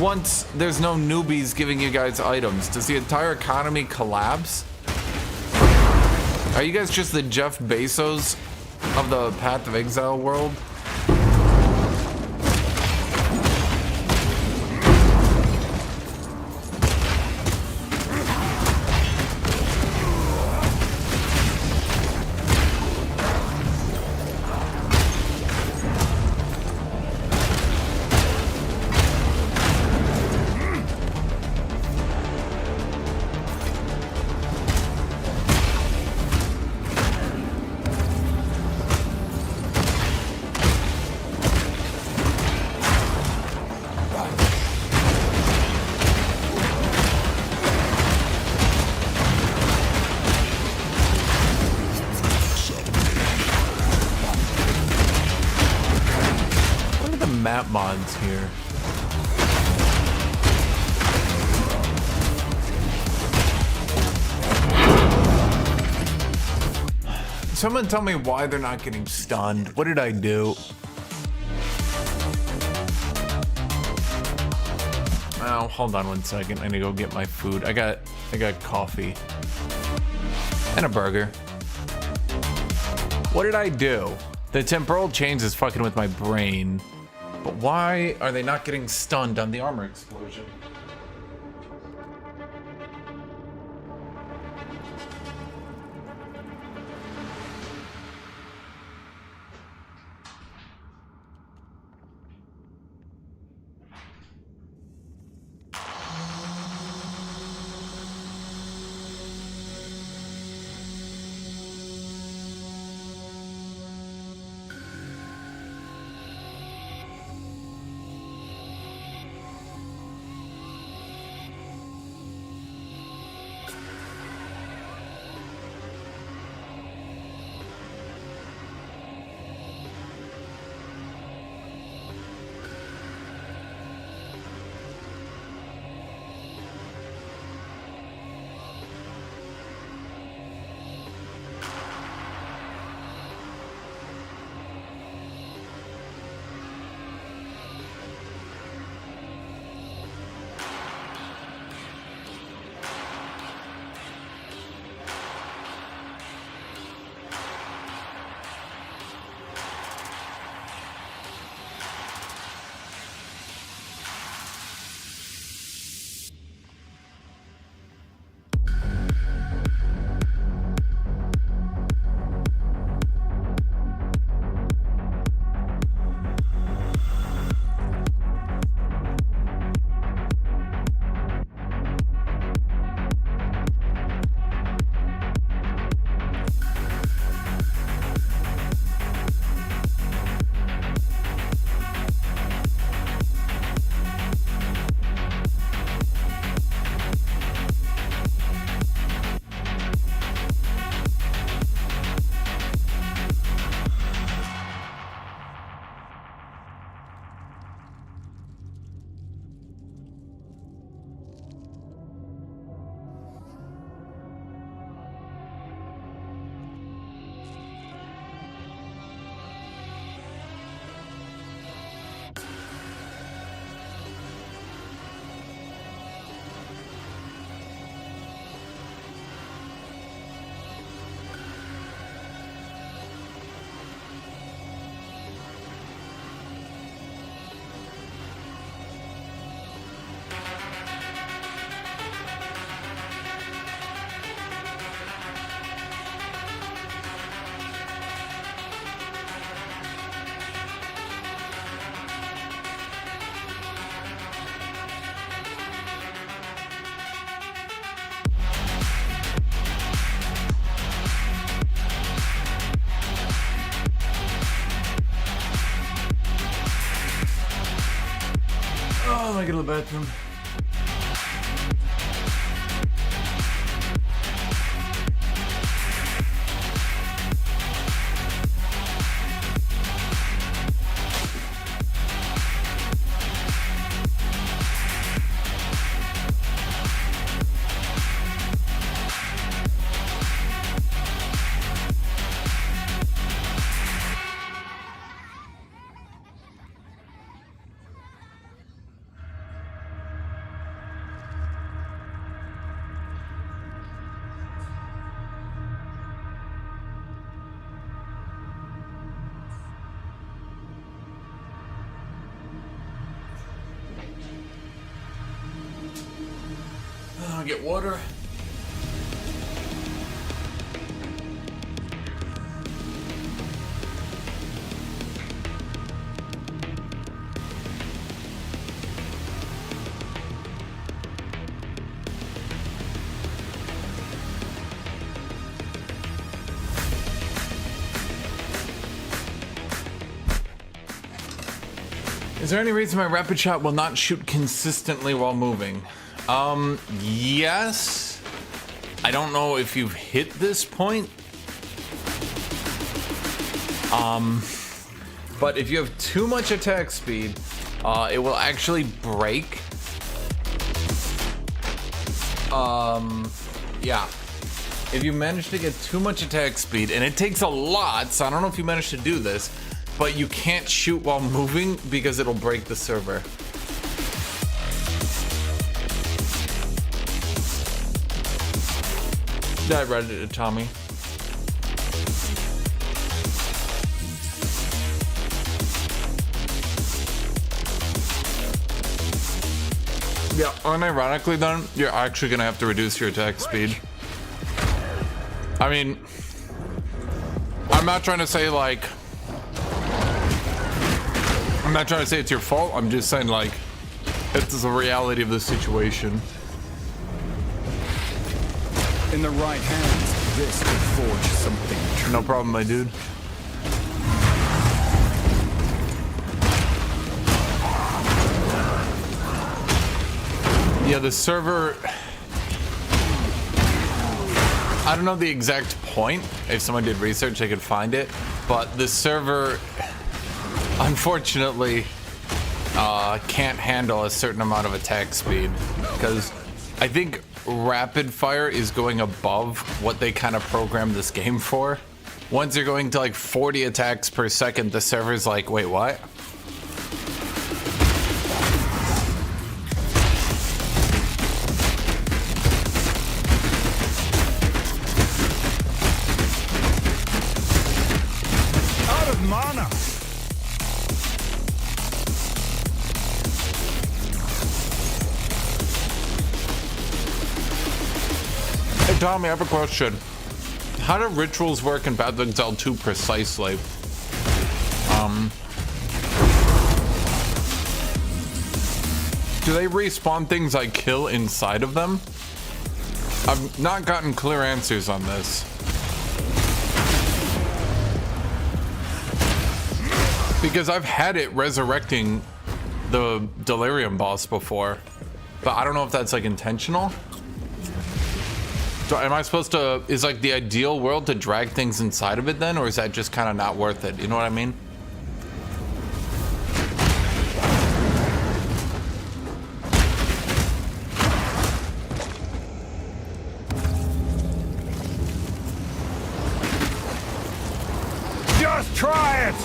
once there's no newbies giving you guys items? Does the entire economy collapse? Are you guys just the Jeff Bezos of the Path of Exile world? Map mods here. Someone tell me why they're not getting stunned. What did I do? Oh, hold on 1 second. I need to go get my food. I got coffee and a burger. What did I do? The temporal change is fucking with my brain. But why are they not getting stunned on the armor explosion? go to the bathroom. I'll get water. Is there any reason my rapid shot will not shoot consistently while moving? Yes. I don't know if you've hit this point. But if you have too much attack speed, it will actually break. Yeah. If you manage to get too much attack speed, and it takes a lot, so I don't know if you managed to do this, but you can't shoot while moving because it'll break the server. I read it to Tommy. Yeah, unironically then, you're actually gonna have to reduce your attack speed. I mean, I'm not trying to say like, I'm not trying to say it's your fault, I'm just saying like, it's the reality of the situation. In the right hands, this could forge something true. No problem, my dude. Yeah, the server... I don't know the exact point. If someone did research, they could find it. But the server, unfortunately, can't handle a certain amount of attack speed. Because I think rapid fire is going above what they kind of programmed this game for. Once you're going to like 40 attacks per second, the server's like, wait, what? Out of mana. Hey Tommy, I have a question. How do rituals work in Path of Exile 2 precisely? Do they respawn things I kill inside of them? I've not gotten clear answers on this. Because I've had it resurrecting the Delirium boss before, but I don't know if that's like intentional. So am I supposed to, is like the ideal world to drag things inside of it then, or is that just kind of not worth it? You know what I mean? Just try it!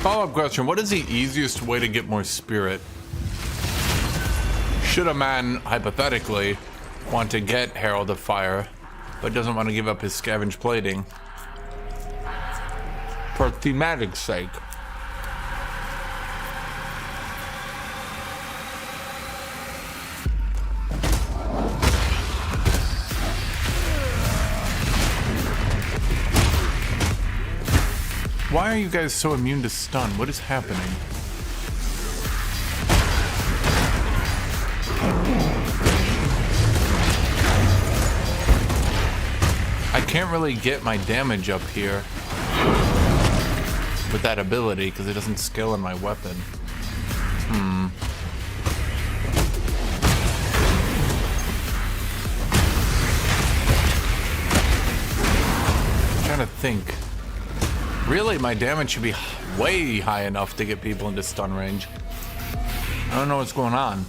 Follow-up question, what is the easiest way to get more spirit? Should a man, hypothetically, want to get Herald of Fire, but doesn't want to give up his scavenge plating? For thematic sake. Why are you guys so immune to stun? What is happening? can't really get my damage up here with that ability because it doesn't scale in my weapon. I'm trying to think. Really, my damage should be way high enough to get people into stun range. I don't know what's going on.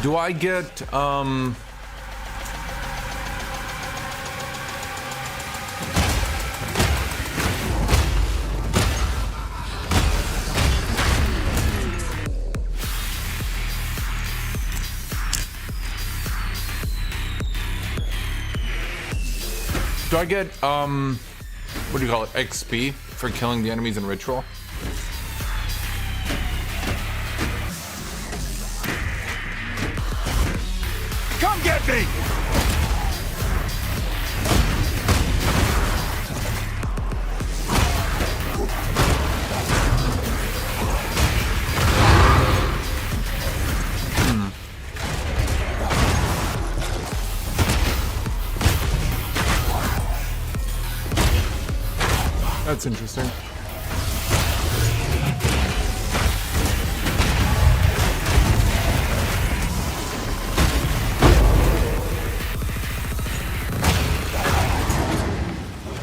Do I get, what do you call it, XP for killing the enemies in Ritual? Come get me! That's interesting.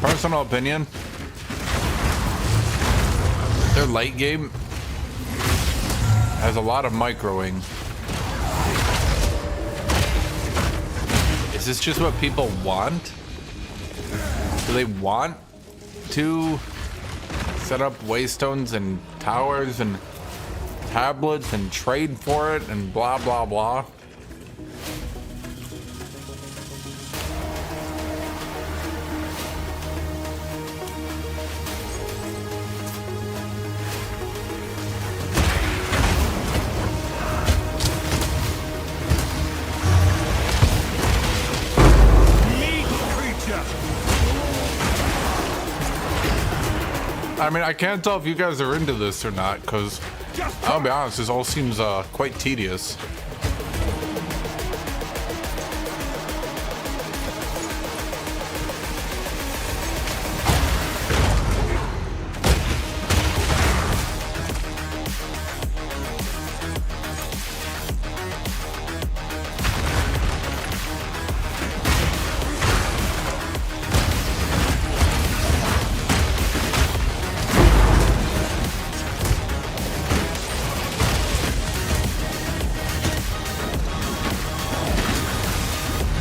Personal opinion, their late game has a lot of microing. Is this just what people want? Do they want to set up waystones and towers and tablets and trade for it and blah blah blah? I mean, I can't tell if you guys are into this or not, because I'll be honest, this all seems quite tedious.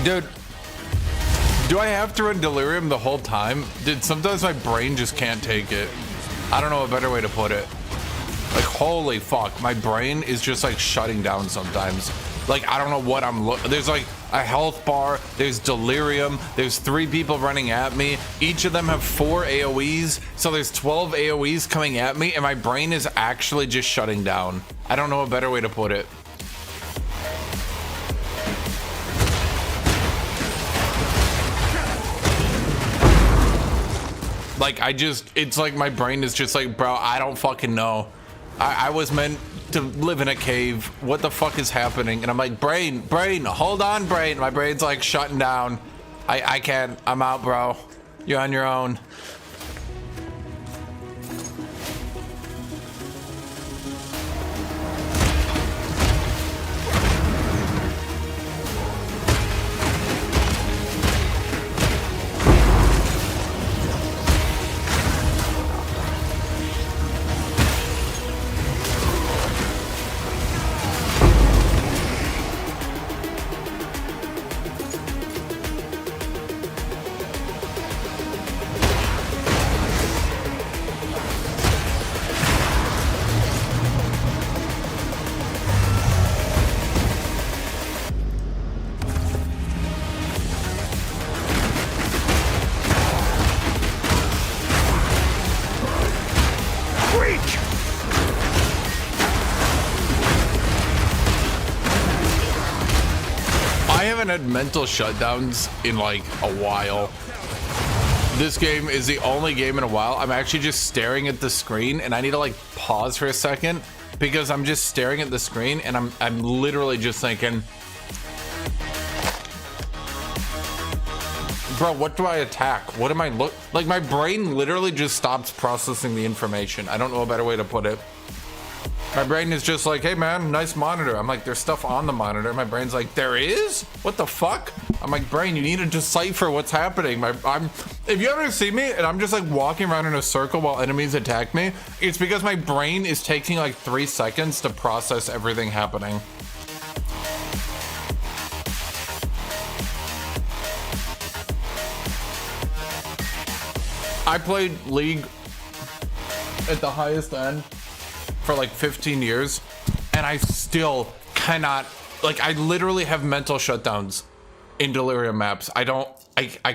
Dude, do I have to run Delirium the whole time? Dude, sometimes my brain just can't take it. I don't know a better way to put it. Like, holy fuck, my brain is just like shutting down sometimes. Like, I don't know what I'm there's like a health bar, there's Delirium, there's 3 people running at me. Each of them have 4 AoEs, so there's 12 AoEs coming at me, and my brain is actually just shutting down. I don't know a better way to put it. Like, it's like my brain is just like, bro, I don't fucking know. I was meant to live in a cave. What the fuck is happening? And I'm like, brain, hold on, brain. My brain's like shutting down. I can't, I'm out, bro. You're on your own. had mental shutdowns in like a while. This game is the only game in a while I'm actually just staring at the screen, and I need to like pause for a second because I'm just staring at the screen and I'm literally just thinking, bro, what do I attack? What am I like? My brain literally just stops processing the information. I don't know a better way to put it. My brain is just like, hey man, nice monitor. I'm like, there's stuff on the monitor. My brain's like, there is? What the fuck? I'm like, brain, you need to decipher what's happening. If you ever see me and I'm just like walking around in a circle while enemies attack me, it's because my brain is taking like 3 seconds to process everything happening. I played League at the highest end for like 15 years, and I still cannot, like, I literally have mental shutdowns in Delirium maps. I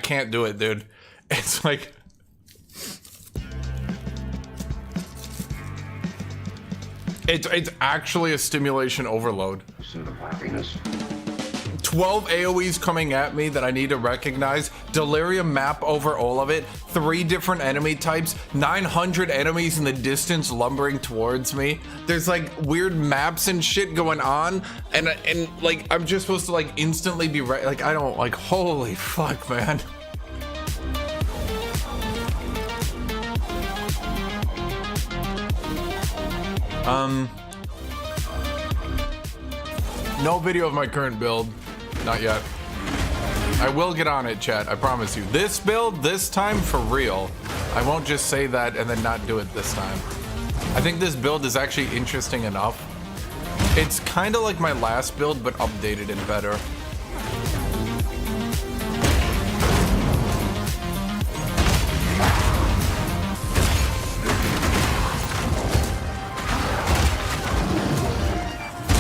can't do it, dude. It's like, it's actually a stimulation overload. 12 AoEs coming at me that I need to recognize, Delirium map over all of it, 3 different enemy types, 900 enemies in the distance lumbering towards me. There's like weird maps and shit going on, and like I'm just supposed to like instantly be right. Like I don't like, holy fuck, man. No video of my current build. Not yet. I will get on it, chat. I promise you. This build, this time, for real. I won't just say that and then not do it this time. I think this build is actually interesting enough. It's kind of like my last build, but updated and better.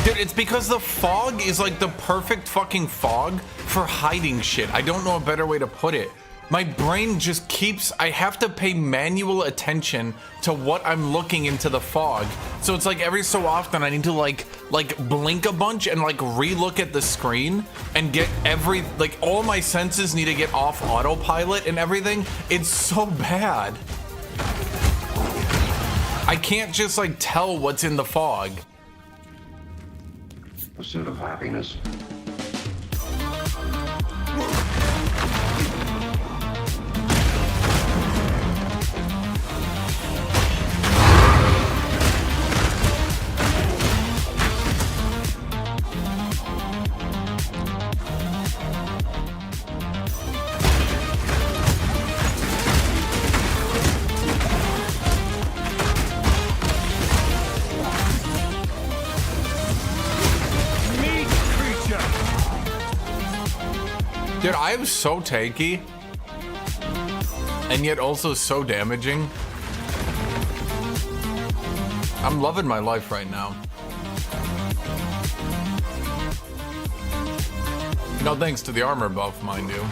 Dude, it's because the fog is like the perfect fucking fog for hiding shit. I don't know a better way to put it. My brain just keeps, I have to pay manual attention to what I'm looking into the fog. So it's like every so often I need to like blink a bunch and like re-look at the screen and get like all my senses need to get off autopilot and everything. It's so bad. I can't just like tell what's in the fog. Pursuit of happiness. Dude, I am so tanky, and yet also so damaging. I'm loving my life right now. No thanks to the armor buff, mind you.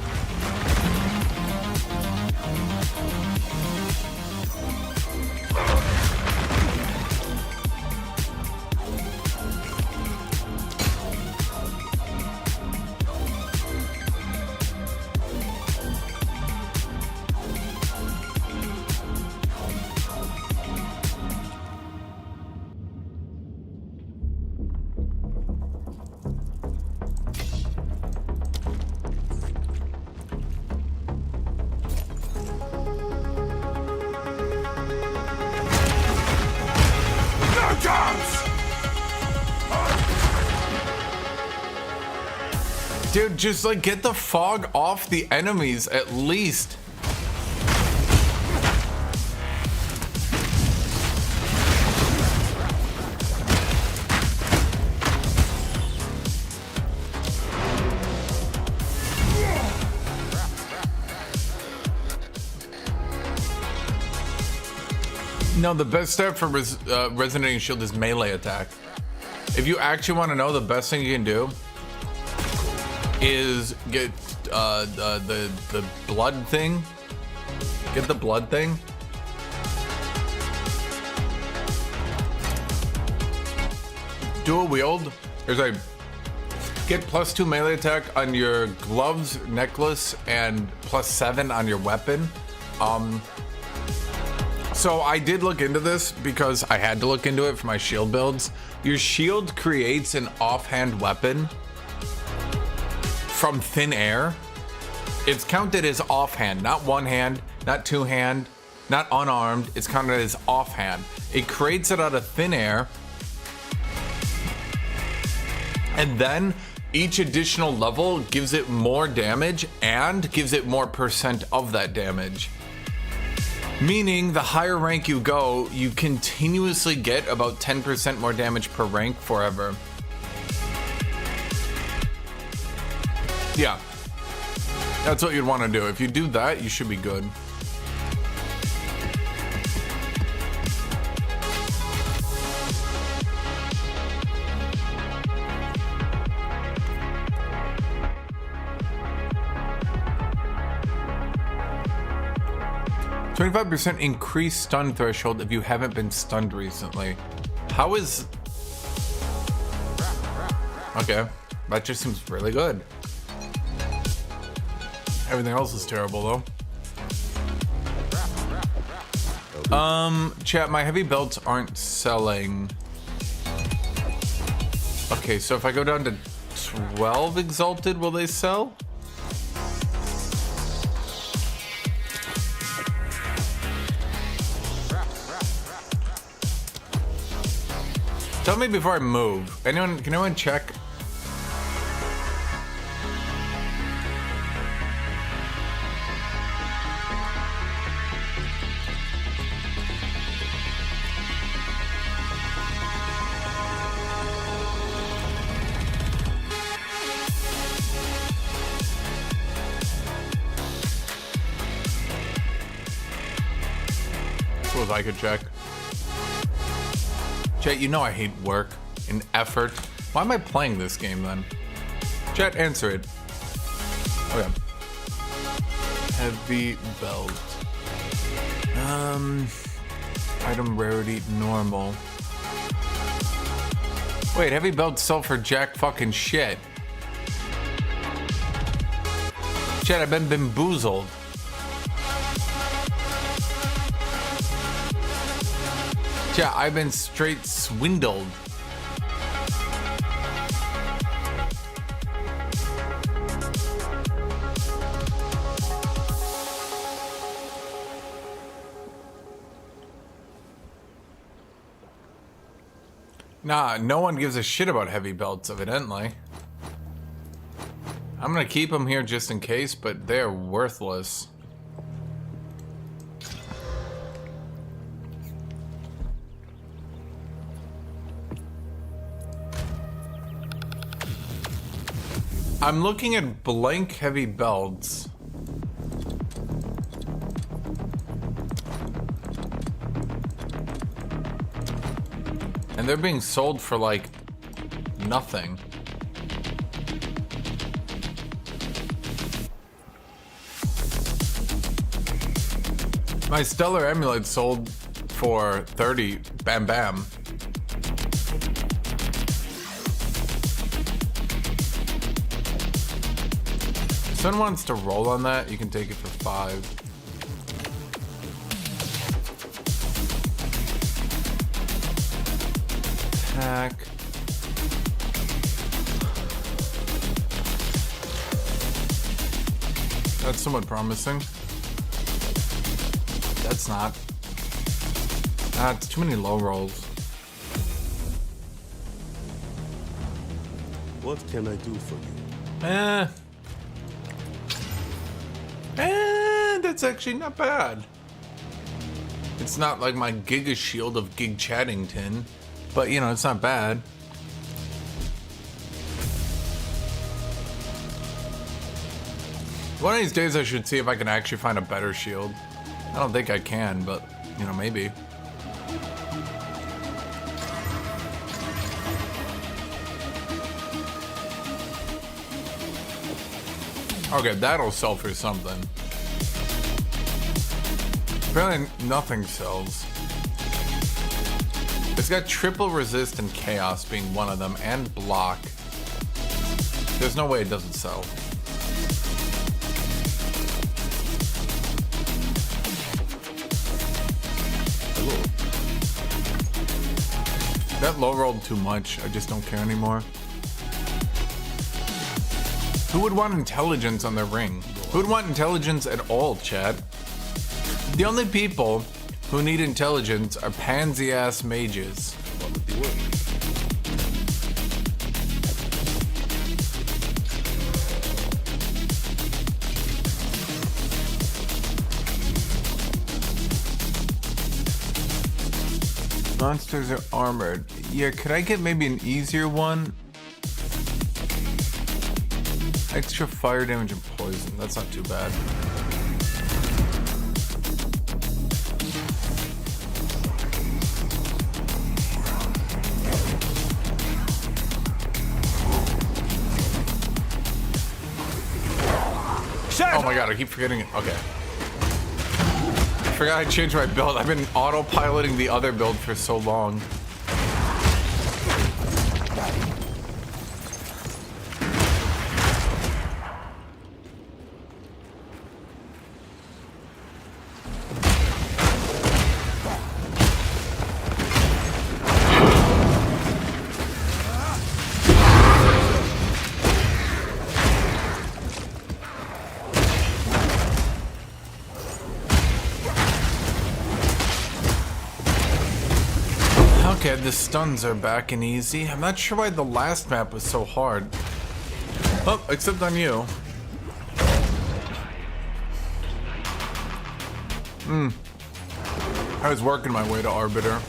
Dude, just like get the fog off the enemies at least. No, the best step for resonating shield is melee attack. If you actually want to know, the best thing you can do is get the blood thing. Get the blood thing. Dual wield. There's a Get +2 melee attack on your gloves, necklace, and +7 on your weapon. So I did look into this because I had to look into it for my shield builds. Your shield creates an offhand weapon from thin air. It's counted as offhand, not one hand, not two hand, not unarmed. It's counted as offhand. It creates it out of thin air. And then each additional level gives it more damage and gives it more % of that damage. Meaning the higher rank you go, you continuously get about 10% more damage per rank forever. Yeah. That's what you'd want to do. If you do that, you should be good. %25% increased stun threshold if you haven't been stunned recently. How is... Okay, that just seems really good. Everything else is terrible though. Chat, my heavy belts aren't selling. Okay, so if I go down to 12 exalted, will they sell? Tell me before I move. Can anyone check? Suppose I could check. Chat, you know I hate work and effort. Why am I playing this game then? Chat, answer it. Okay. Heavy belt. Item rarity normal. Wait, heavy belts sell for jack fucking shit. Chat, I've been bamboozled. Yeah, I've been straight swindled. Nah, no one gives a shit about heavy belts, evidently. I'm gonna keep them here just in case, but they're worthless. I'm looking at blank heavy belts. And they're being sold for like nothing. My stellar amulet sold for 30. Bam bam. If someone wants to roll on that, you can take it for 5. Attack. That's somewhat promising. That's not. It's too many low rolls. What can I do for you? That's actually not bad. It's not like my Giga Shield of Gig Chattington, but you know, it's not bad. One of these days I should see if I can actually find a better shield. I don't think I can, but you know, maybe. Okay, that'll sell for something. Apparently nothing sells. It's got triple resist and chaos being one of them, and block. There's no way it doesn't sell. Hello. That low rolled too much. I just don't care anymore. Who would want intelligence on their ring? Who would want intelligence at all, chat? The only people who need intelligence are pansy-ass mages. Monsters are armored. Yeah, could I get maybe an easier one? Extra fire damage and poison. That's not too bad. Oh my god, I keep forgetting it. Okay. I forgot I changed my build. I've been autopiloting the other build for so long. Okay, the stuns are back and easy. I'm not sure why the last map was so hard. Oh, except on you. I was working my way to Arbiter.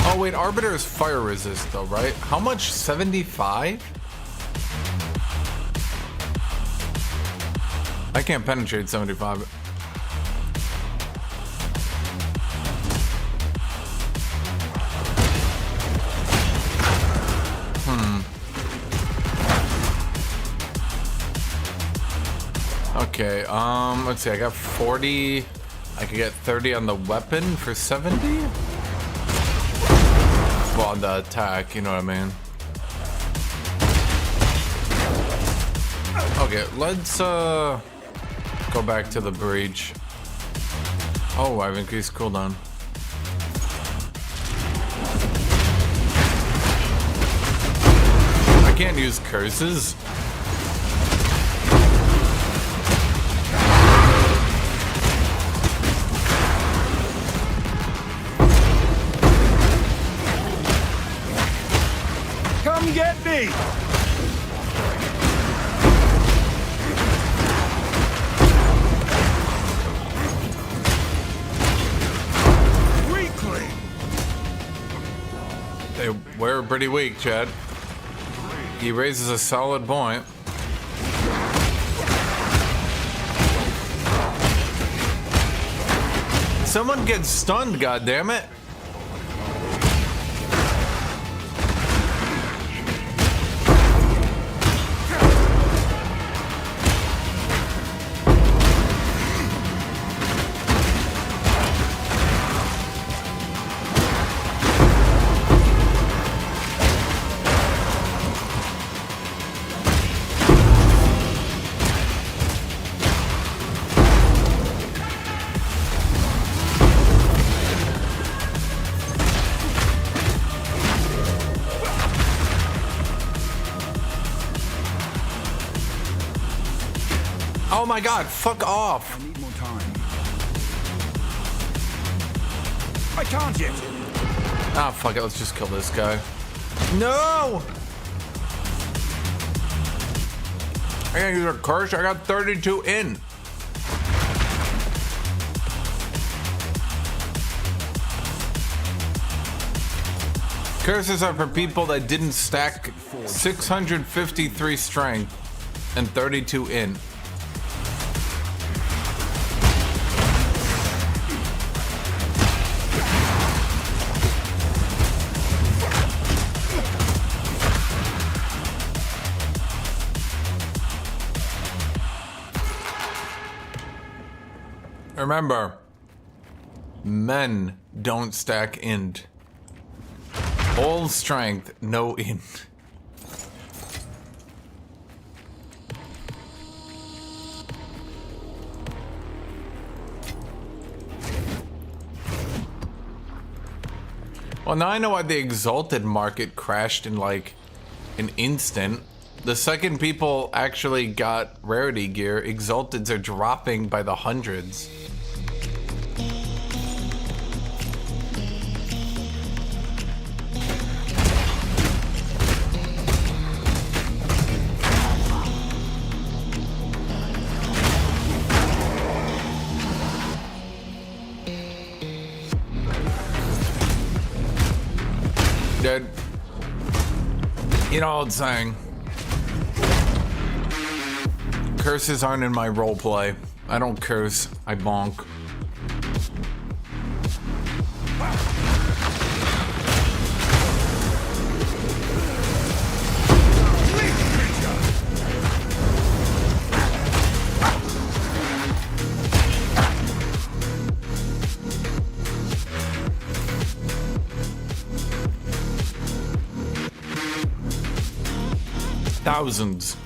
Oh wait, Arbiter is fire resist though, right? How much? 75? I can't penetrate 75. Okay, let's see, I got 40. I could get 30 on the weapon for 70? Well, on the attack, you know what I mean? Okay, let's go back to the breach. Oh, I've increased cooldown. I can't use curses. Come get me! Weakling! They were pretty weak, Chad. He raises a solid point. Someone gets stunned, goddammit. Oh my god, fuck off. I need more time. I can't yet. Ah, fuck it, let's just kill this guy. No! I gotta use a curse, I got 32 in. Curses are for people that didn't stack 653 strength and 32 in. Remember, men don't stack int. All strength, no int. Well, now I know why the Exalted market crashed in like an instant. The second people actually got rarity gear, Exalteds are dropping by the hundreds. Dude, you know what I'm saying? Curses aren't in my roleplay. I don't curse, I bonk. Thousands.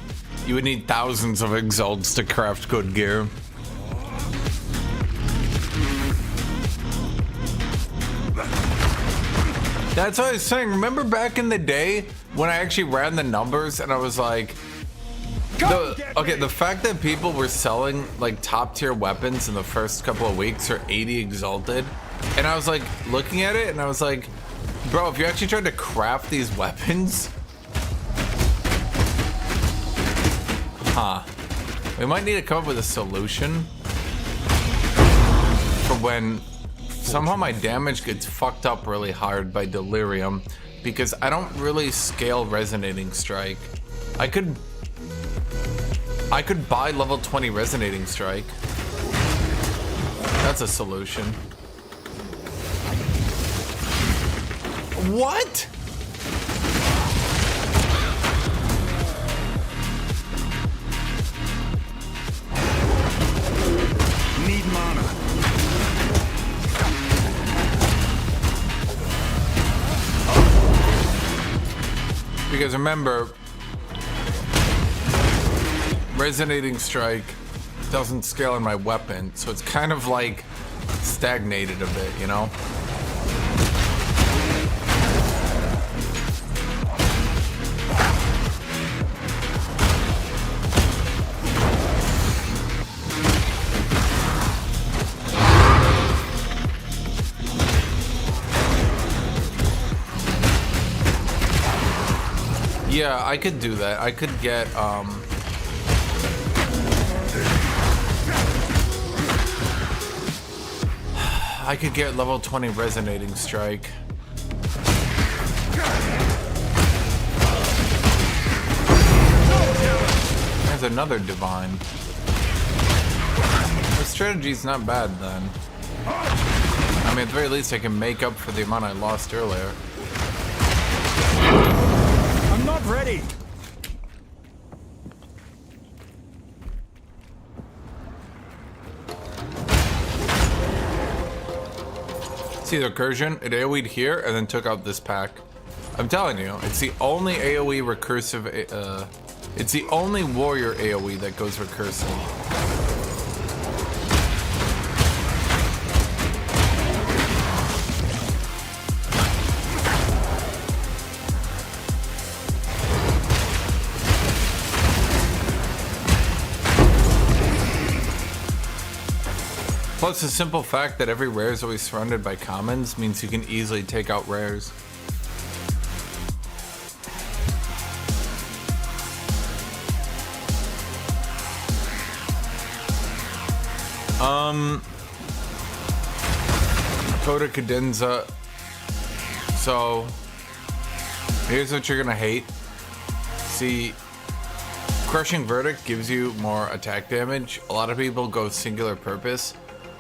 You would need thousands of exalts to craft good gear. That's what I was saying. Remember back in the day when I actually ran the numbers and I was like, the fact that people were selling like top tier weapons in the first couple of weeks are 80 exalted, and I was like looking at it and I was like, bro, if you actually tried to craft these weapons, we might need to come up with a solution for when somehow my damage gets fucked up really hard by delirium, because I don't really scale resonating strike. I could buy level 20 resonating strike. That's a solution. What? Need mana. Because remember, resonating strike doesn't scale in my weapon, so it's kind of like stagnated a bit, you know? Yeah, I could do that. I could get, I could get level 20 resonating strike. There's another divine. The strategy's not bad then. I mean, at the very least, I can make up for the amount I lost earlier. I'm not ready. See the recursion? It AoE'd here and then took out this pack. I'm telling you, it's the only AoE recursive, it's the only warrior AoE that goes recursive. Plus, the simple fact that every rare is always surrounded by commons means you can easily take out rares. Coda Cadenza. So, here's what you're gonna hate. See, Crushing Verdict gives you more attack damage. A lot of people go singular purpose.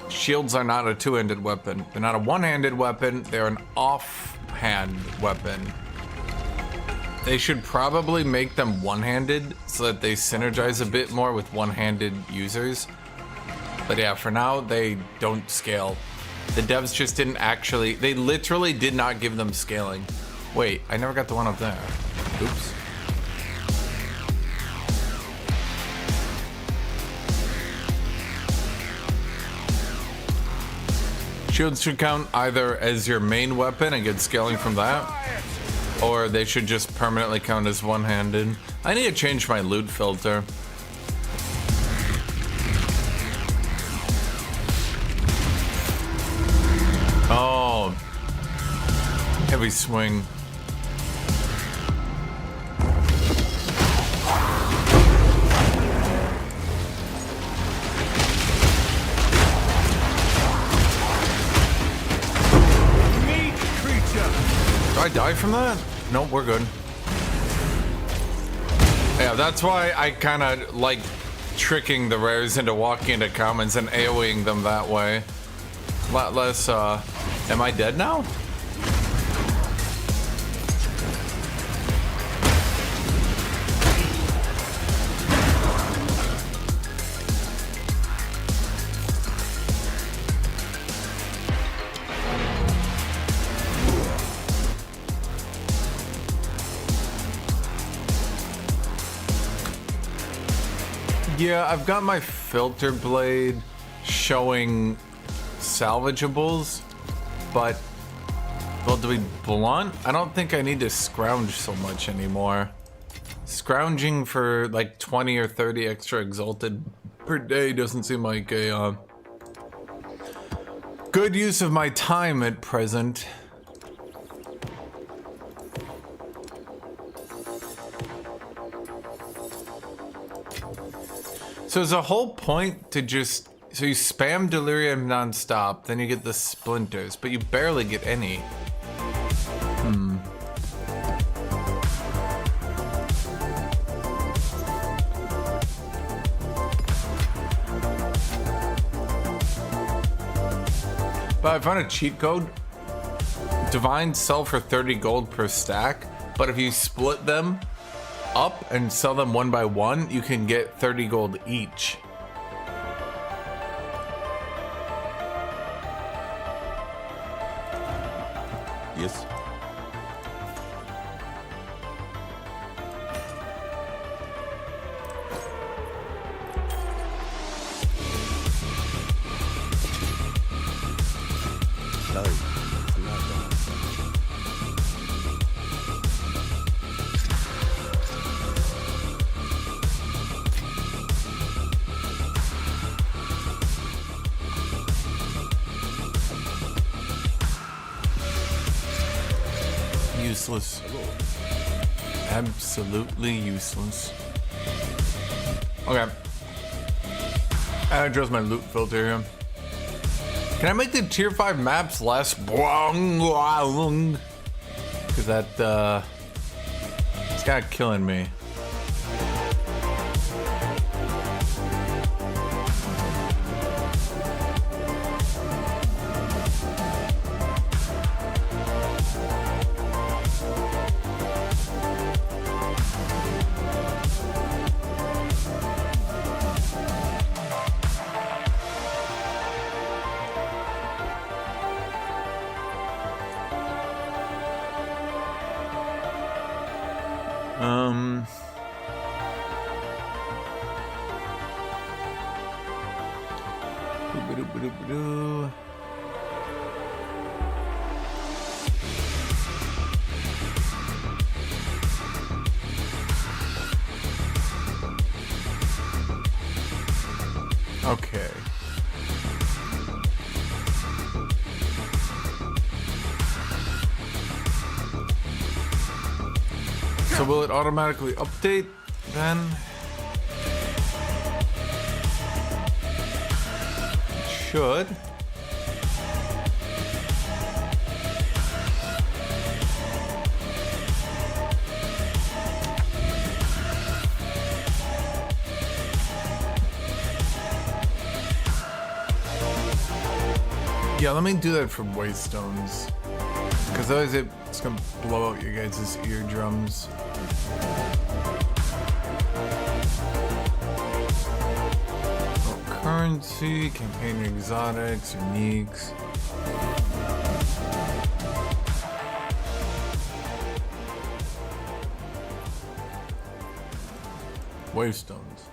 Shields are not a two-handed weapon. They're not a one-handed weapon. They're an off-hand weapon. They should probably make them one-handed so that they synergize a bit more with one-handed users. But yeah, for now, they don't scale. The devs just didn't actually, they literally did not give them scaling. Wait, I never got the one up there. Oops. Shields should count either as your main weapon and get scaling from that, or they should just permanently count as one-handed. I need to change my loot filter. Oh, heavy swing. Do I die from that? Nope, we're good. Yeah, that's why I kind of like tricking the rares into walking into commons and AoEing them that way. A lot less, am I dead now? Yeah, I've got my filter blade showing salvageables, but, well, to be blunt, I don't think I need to scrounge so much anymore. Scrounging for like 20 or 30 extra exalted per day doesn't seem like a good use of my time at present. So there's a whole point to just, so you spam delirium nonstop, then you get the splinters, but you barely get any. But I found a cheat code. Divines sell for 30 gold per stack, but if you split them up and sell them one by one, you can get 30 gold each. Yes. Useless. Absolutely useless. Okay. I adjust my loot filter here. Can I make the tier 5 maps less? Because that, it's kind of killing me. Okay. So will it automatically update then? It should. Yeah, let me do that for Waystones. Because otherwise it's gonna blow out your guys' eardrums. currency, campaign exotics, uniques. Wavestones.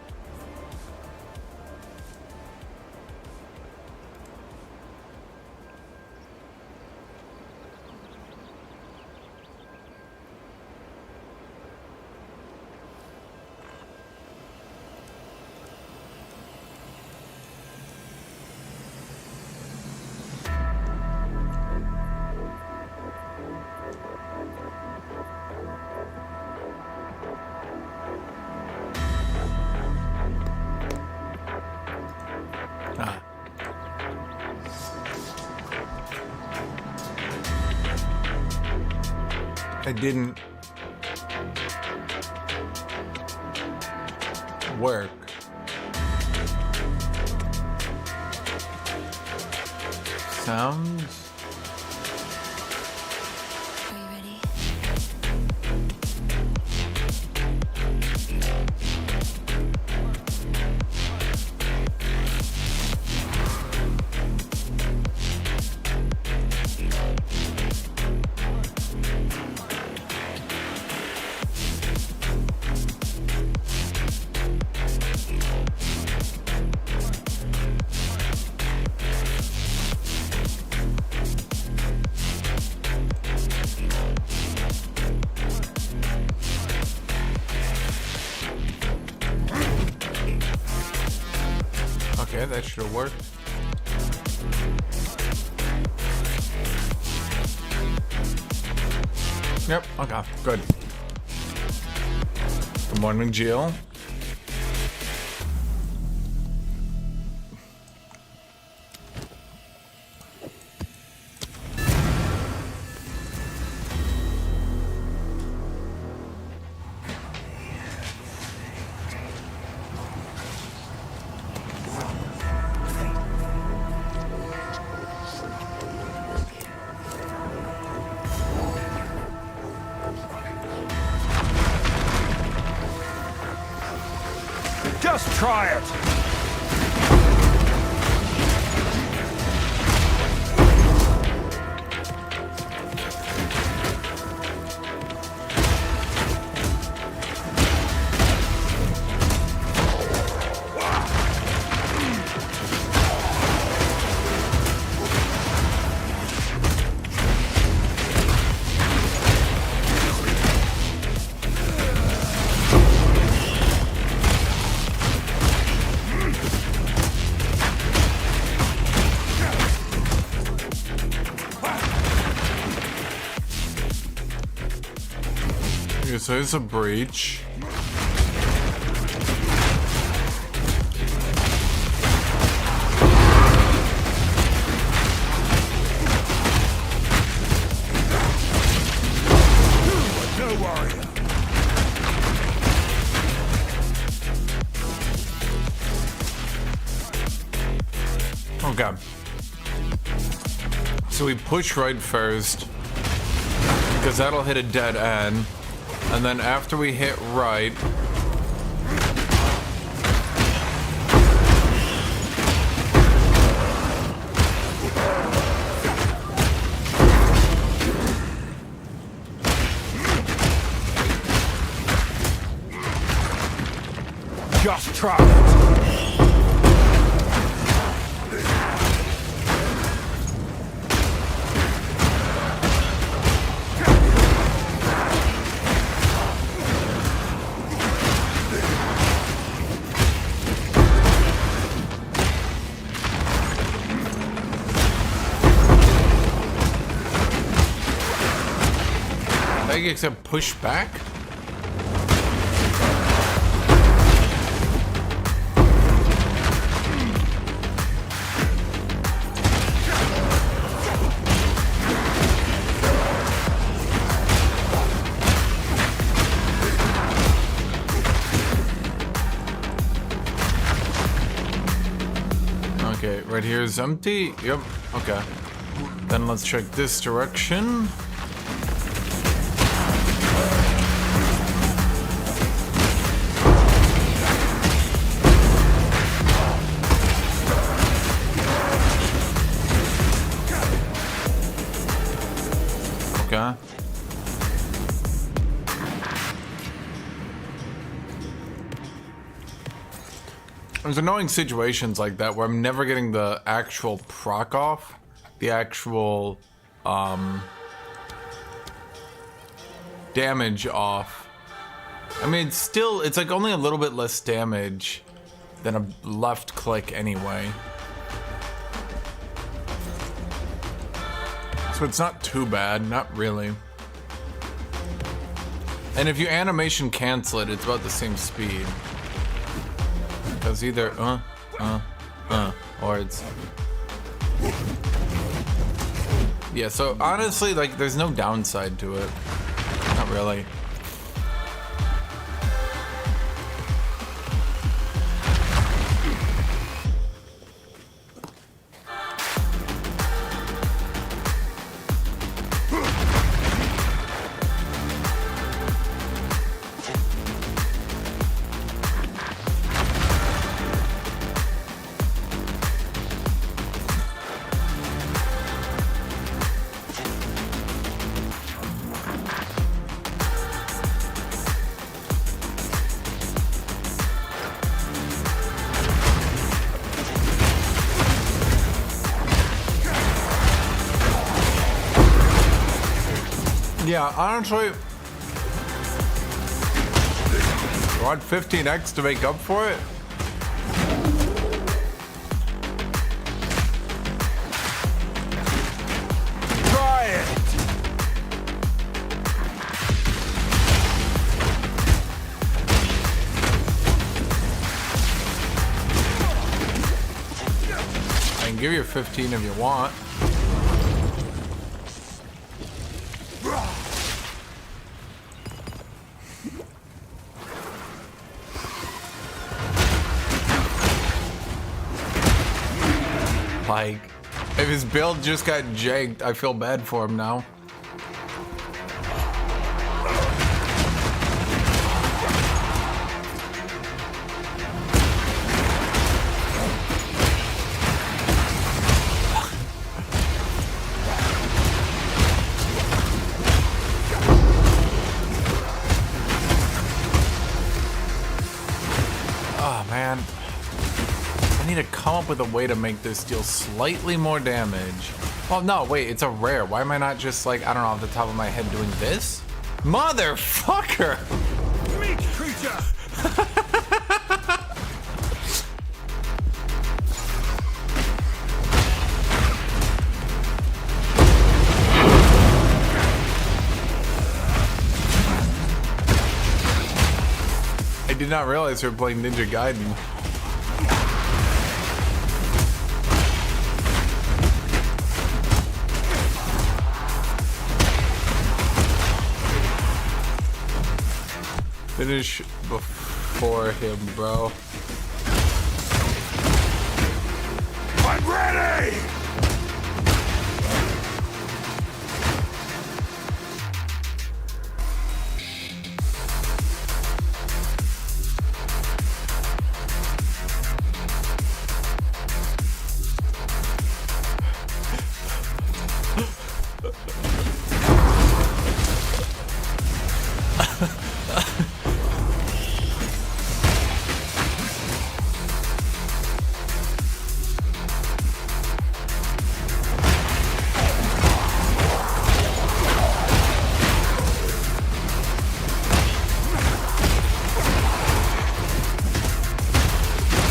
I didn't work. Sounds. Are you ready? Okay, that should have worked. Yep, okay, good. Good morning, Jill. Just try it! Okay, so it's a breach. No warrior. Okay. So we push right first, because that'll hit a dead end. And then after we hit right, just try it! except push back? Okay, right here is empty. Yep, okay. Then let's check this direction. Okay. There's annoying situations like that where I'm never getting the actual proc off, the actual damage off. I mean, it's like only a little bit less damage than a left click anyway. So it's not too bad, not really. And if you animation cancel it, it's about the same speed. Because either or it's... Yeah, so honestly, like, there's no downside to it. Not really. Yeah, honestly, you want 15x to make up for it? Try it! I can give you 15 if you want. Like, if his build just got janked, I feel bad for him now. Oh, man. I need to come up with a way to make this deal slightly more damage. Well, no, wait, it's a rare. Why am I not just like, I don't know, off the top of my head doing this? Motherfucker! Meat creature! I did not realize we were playing Ninja Gaiden. Finish before him, bro. I'm ready!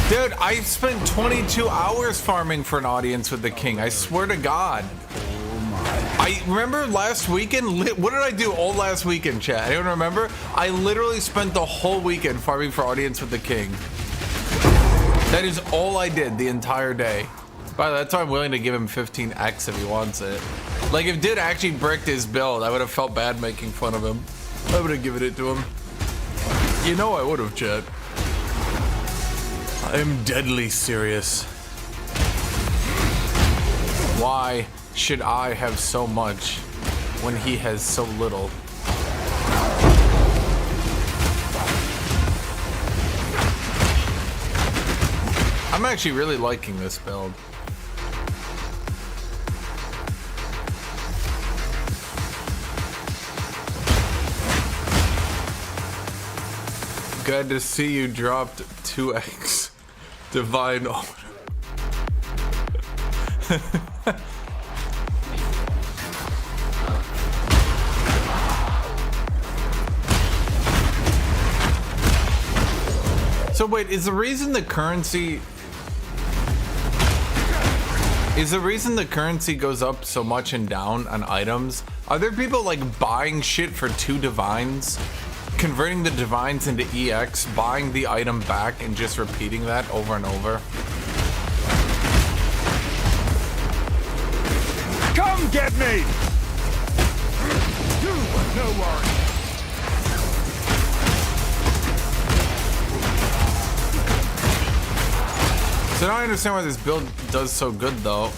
Dude, I spent 22 hours farming for an audience with the king. I swear to God. I remember last weekend. What did I do all last weekend, chat? Anyone remember? I literally spent the whole weekend farming for audience with the king. That is all I did the entire day. By the way, that's why I'm willing to give him 15x if he wants it. Like, if Did actually bricked his build, I would have felt bad making fun of him. I would have given it to him. You know I would have, chat. I am deadly serious. Why should I have so much when he has so little? I'm actually really liking this build. Glad to see you dropped 2x divine. So wait, is the reason the currency goes up so much and down on items? Are there people like buying shit for 2 divines, converting the divines into EX, buying the item back, and just repeating that over and over? Come get me! No worries. So now I understand why this build does so good though.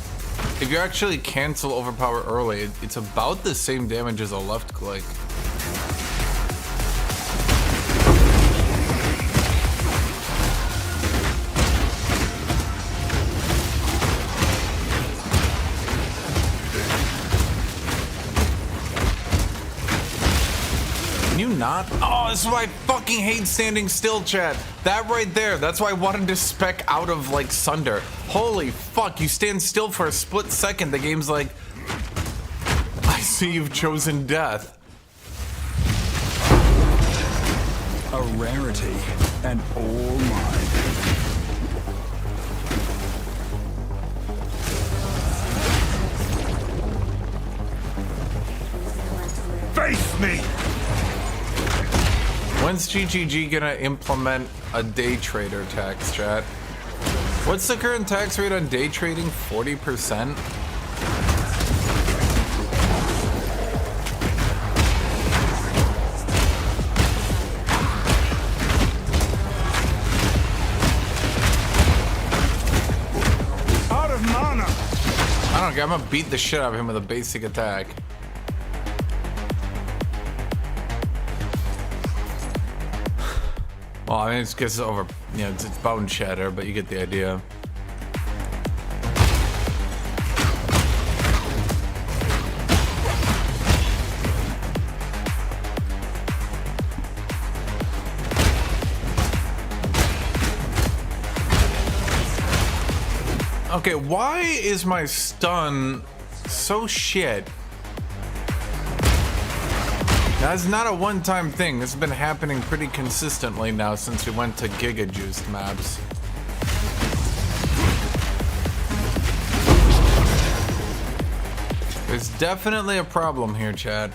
If you actually cancel overpower early, it's about the same damage as a left click. Can you not? Oh, this is why I fucking hate standing still, chat. That right there, that's why I wanted to spec out of like Sunder. Holy fuck, you stand still for a split second, the game's like, I see you've chosen death. A rarity, and all mine. Face me! When's GGG gonna implement a day trader tax, chat? What's the current tax rate on day trading? 40%? Out of mana! I don't care, I'm gonna beat the shit out of him with a basic attack. Well, I mean, it's because it's over, you know, it's bone shatter, but you get the idea. Okay, why is my stun so shit? That's not a one-time thing. This has been happening pretty consistently now since we went to Giga-Juiced maps. There's definitely a problem here, Chad.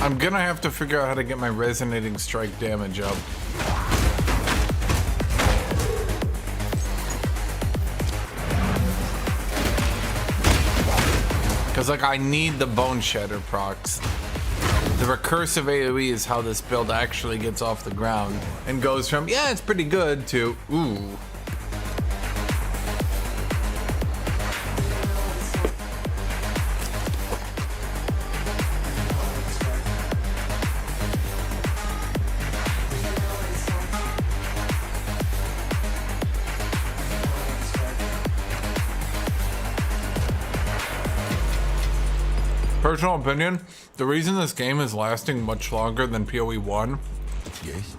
I'm gonna have to figure out how to get my resonating strike damage up. Because, like, I need the Bone Shatter procs. The Recursive AOE is how this build actually gets off the ground and goes from, yeah, it's pretty good, to, ooh. Personal opinion, the reason this game is lasting much longer than PoE 1 Yes.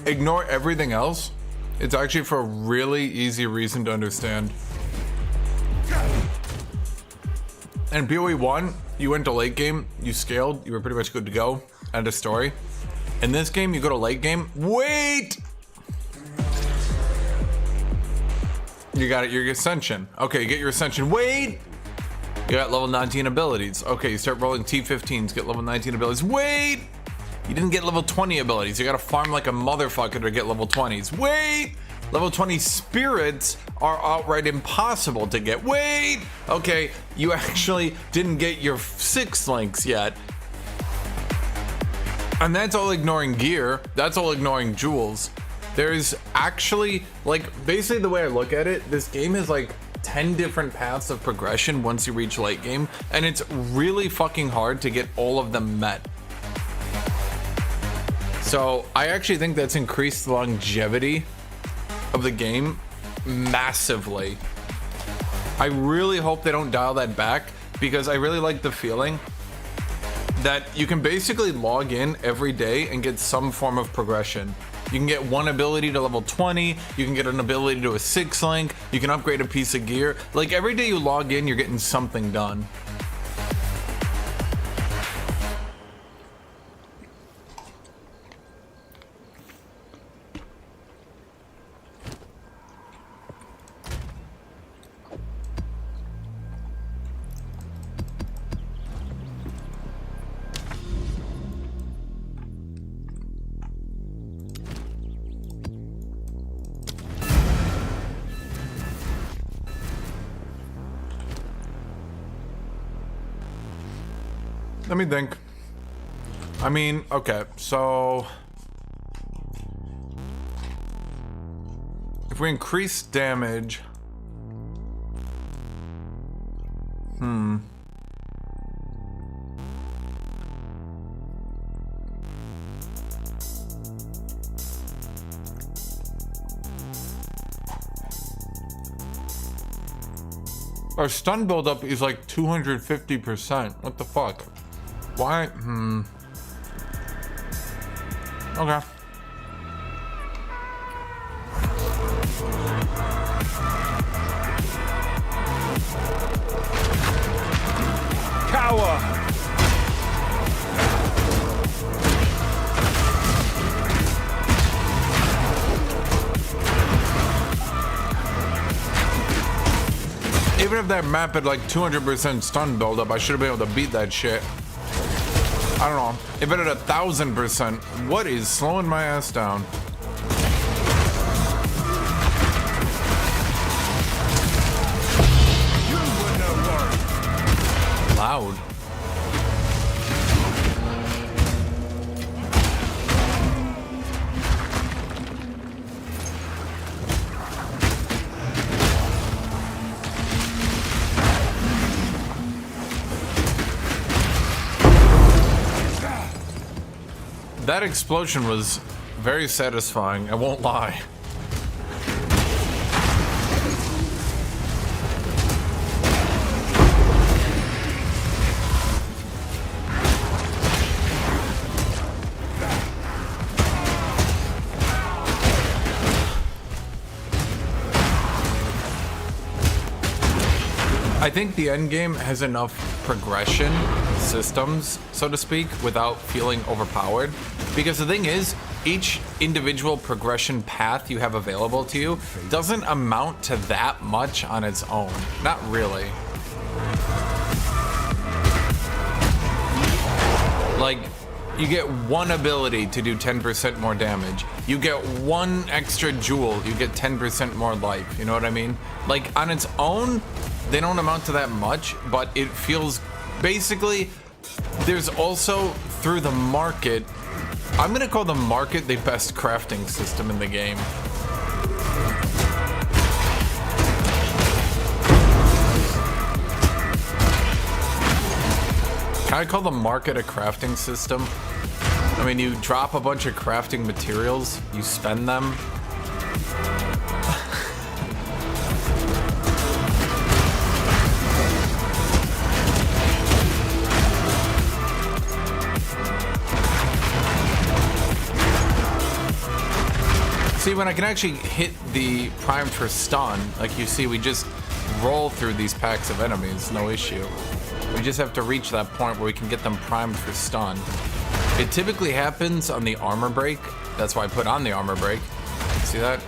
ignore everything else, it's actually for a really easy reason to understand. In PoE 1, you went to late game, you scaled, you were pretty much good to go, end of story. In this game, you go to late game, wait! You got it, your Ascension. Okay, you get your Ascension. Wait! You got level 19 abilities. Okay, you start rolling T15s, get level 19 abilities. Wait! You didn't get level 20 abilities. You gotta farm like a motherfucker to get level 20s. Wait! Level 20 spirits are outright impossible to get. Wait! Okay, you actually didn't get your 6 links yet. And that's all ignoring gear. That's all ignoring jewels. There's actually, like, basically the way I look at it, this game has like 10 different paths of progression once you reach late game, and it's really fucking hard to get all of them met. So I actually think that's increased longevity of the game massively. I really hope they don't dial that back, because I really like the feeling that you can basically log in every day and get some form of progression. You can get one ability to level 20, you can get an ability to a 6 link, you can upgrade a piece of gear. Like every day you log in, you're getting something done. Let me think. I mean, okay, so if we increase damage, our stun buildup is like 250%. What the fuck? Why? Okay. Cower! Even if that map had like 200% stun buildup, I should have been able to beat that shit. I don't know. If it had 1,000%, what is slowing my ass down? Loud. That explosion was very satisfying, I won't lie. I think the endgame has enough progression systems, so to speak, without feeling overpowered. Because the thing is, each individual progression path you have available to you doesn't amount to that much on its own. Not really. Like, you get one ability to do 10% more damage. You get one extra jewel, you get 10% more life. You know what I mean? Like, on its own, they don't amount to that much, but it feels basically, there's also through the market, I'm gonna call the market the best crafting system in the game. Can I call the market a crafting system? I mean, you drop a bunch of crafting materials, you spend them. See, when I can actually hit the primed for stun, like you see, we just roll through these packs of enemies, no issue. We just have to reach that point where we can get them primed for stun. It typically happens on the armor break. That's why I put on the armor break. See that?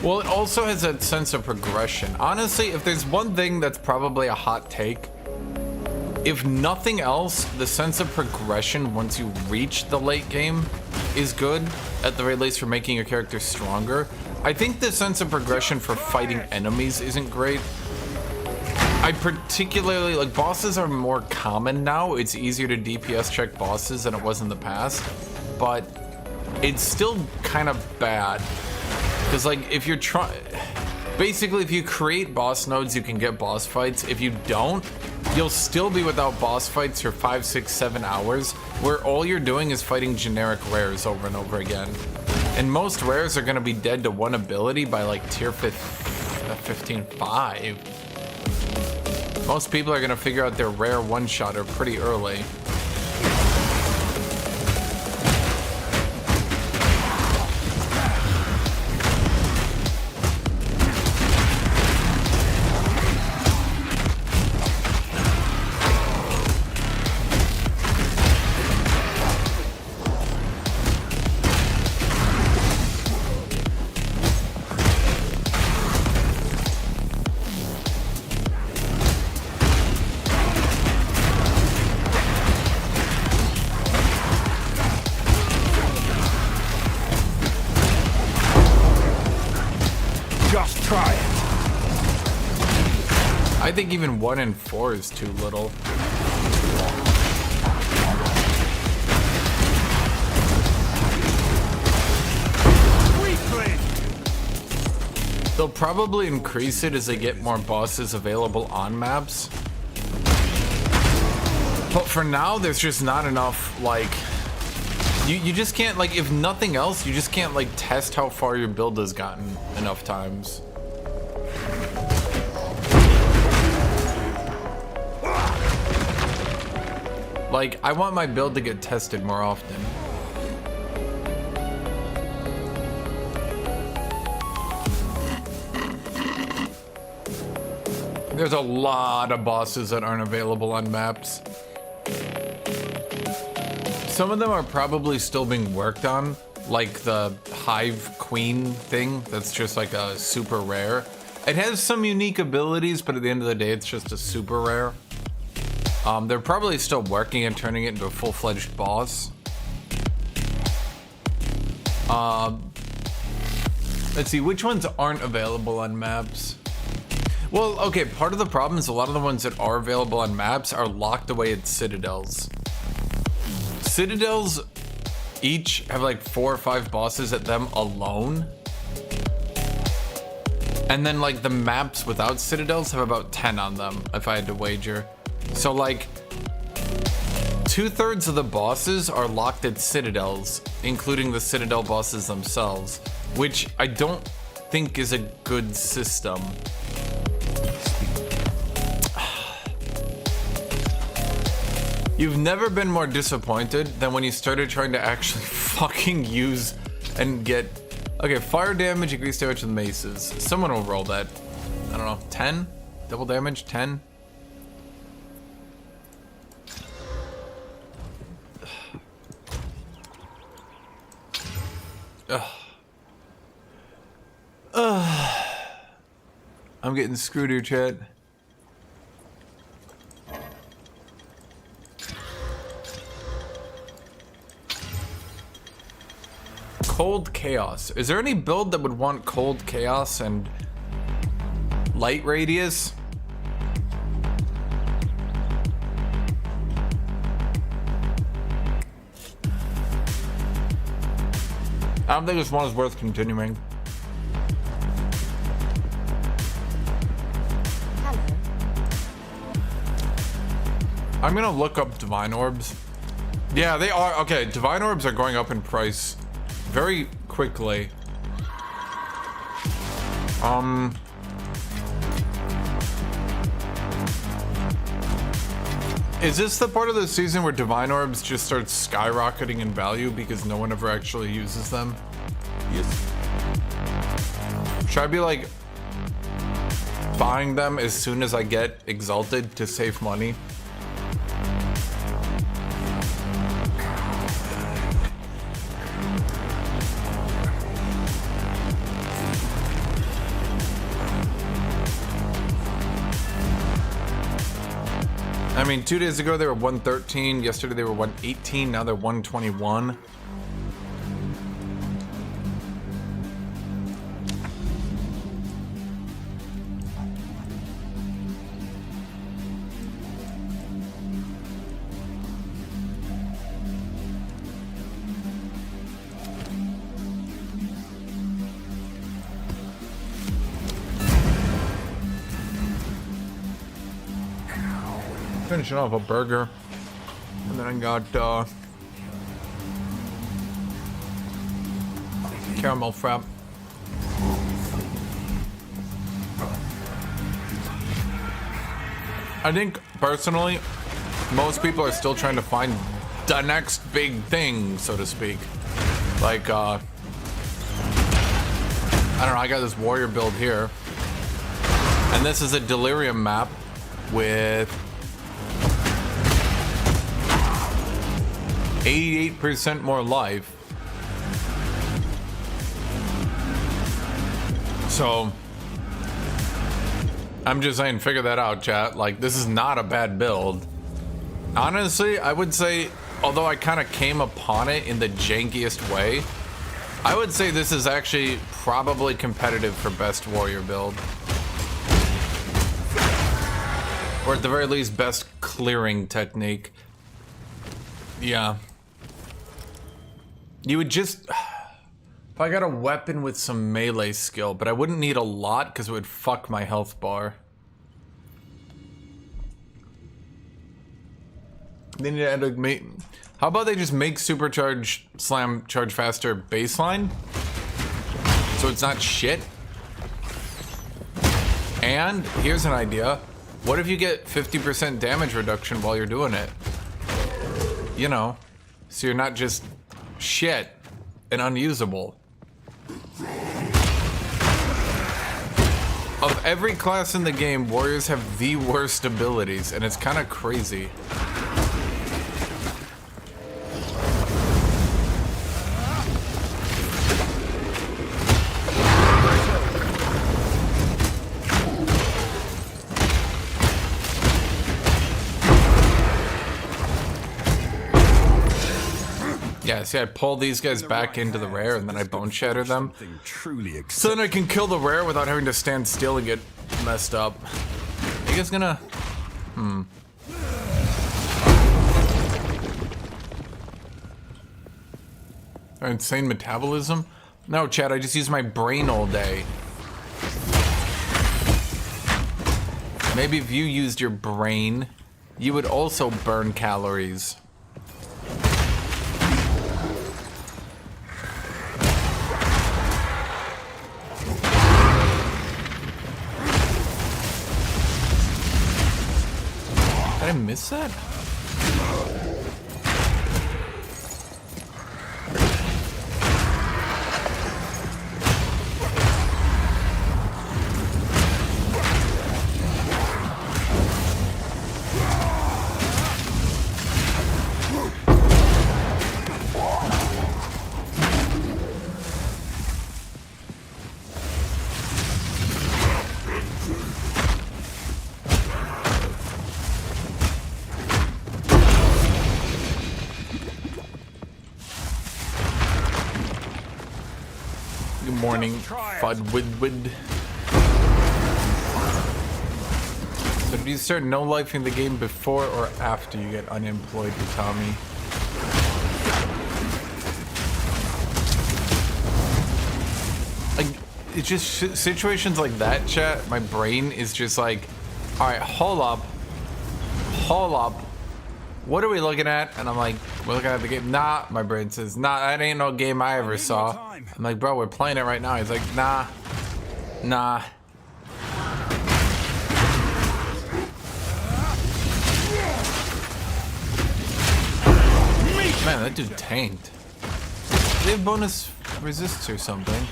Well, it also has that sense of progression. Honestly, if there's one thing that's probably a hot take, if nothing else, the sense of progression once you reach the late game is good, at the very least for making your character stronger. I think the sense of progression for fighting enemies isn't great. I particularly, like, bosses are more common now. It's easier to DPS check bosses than it was in the past, but it's still kind of bad. Because like if you're trying, basically if you create boss nodes, you can get boss fights. If you don't, you'll still be without boss fights for 5, 6, 7 hours, where all you're doing is fighting generic rares over and over again. And most rares are gonna be dead to one ability by like tier 15-5. Most people are gonna figure out their rare one-shotter pretty early. I think even 1 and 4 is too little. They'll probably increase it as they get more bosses available on maps. But for now, there's just not enough, like... You just can't, like, if nothing else, you just can't, like, test how far your build has gotten enough times. Like, I want my build to get tested more often. There's a lot of bosses that aren't available on maps. Some of them are probably still being worked on, like the Hive Queen thing, that's just like a super rare. It has some unique abilities, but at the end of the day, it's just a super rare. They're probably still working and turning it into a full-fledged boss. Let's see, which ones aren't available on maps? Well, okay, part of the problem is a lot of the ones that are available on maps are locked away at citadels. Citadels each have like 4 or 5 bosses at them alone. And then like the maps without citadels have about 10 on them, if I had to wager. So like 2/3 of the bosses are locked at citadels, including the citadel bosses themselves, which I don't think is a good system. You've never been more disappointed than when you started trying to actually fucking use and get... Okay, fire damage, increased damage with Mesas. Someone will roll that. I don't know, 10? Double damage, 10? I'm getting screwed here, chat. Cold Chaos. Is there any build that would want Cold Chaos and Light Radius? I don't think this one is worth continuing. Hello. I'm gonna look up Divine Orbs. Yeah, they are. Okay, Divine Orbs are going up in price very quickly. Is this the part of the season where Divine Orbs just start skyrocketing in value because no one ever actually uses them? Yes. Should I be like buying them as soon as I get Exalted to save money? I mean, 2 days ago they were 113, yesterday they were 118, now they're 121. finishing off a burger. And then I got caramel frap. I think personally, most people are still trying to find the next big thing, so to speak. Like, I don't know, I got this warrior build here. And this is a delirium map with 88% more life. So I'm just saying, figure that out, chat. Like, this is not a bad build. Honestly, I would say, although I kind of came upon it in the jankiest way, I would say this is actually probably competitive for best warrior build. Or at the very least, best clearing technique. Yeah. You would just... If I got a weapon with some melee skill, but I wouldn't need a lot because it would fuck my health bar. They need to add a... How about they just make supercharge slam charge faster baseline? So it's not shit? And here's an idea. What if you get 50% damage reduction while you're doing it? You know, so you're not just shit and unusable. Of every class in the game, warriors have the worst abilities, and it's kind of crazy. Yeah, see, I pull these guys back into the rare and then I bone shatter them. So then I can kill the rare without having to stand still and get messed up. Are you guys gonna... Insane metabolism? No, Chad, I just use my brain all day. Maybe if you used your brain, you would also burn calories. Did I miss that? Morning, Fudwidwid. So do you start no-lifing the game before or after you get unemployed, Tommy? Like, it's just situations like that, chat. My brain is just like, all right, hold up. What are we looking at? And I'm like, we're looking at the game. Nah, my brain says, nah, that ain't no game I ever saw. I'm like, bro, we're playing it right now. He's like, nah. Man, that dude tanked. They have bonus resists or something.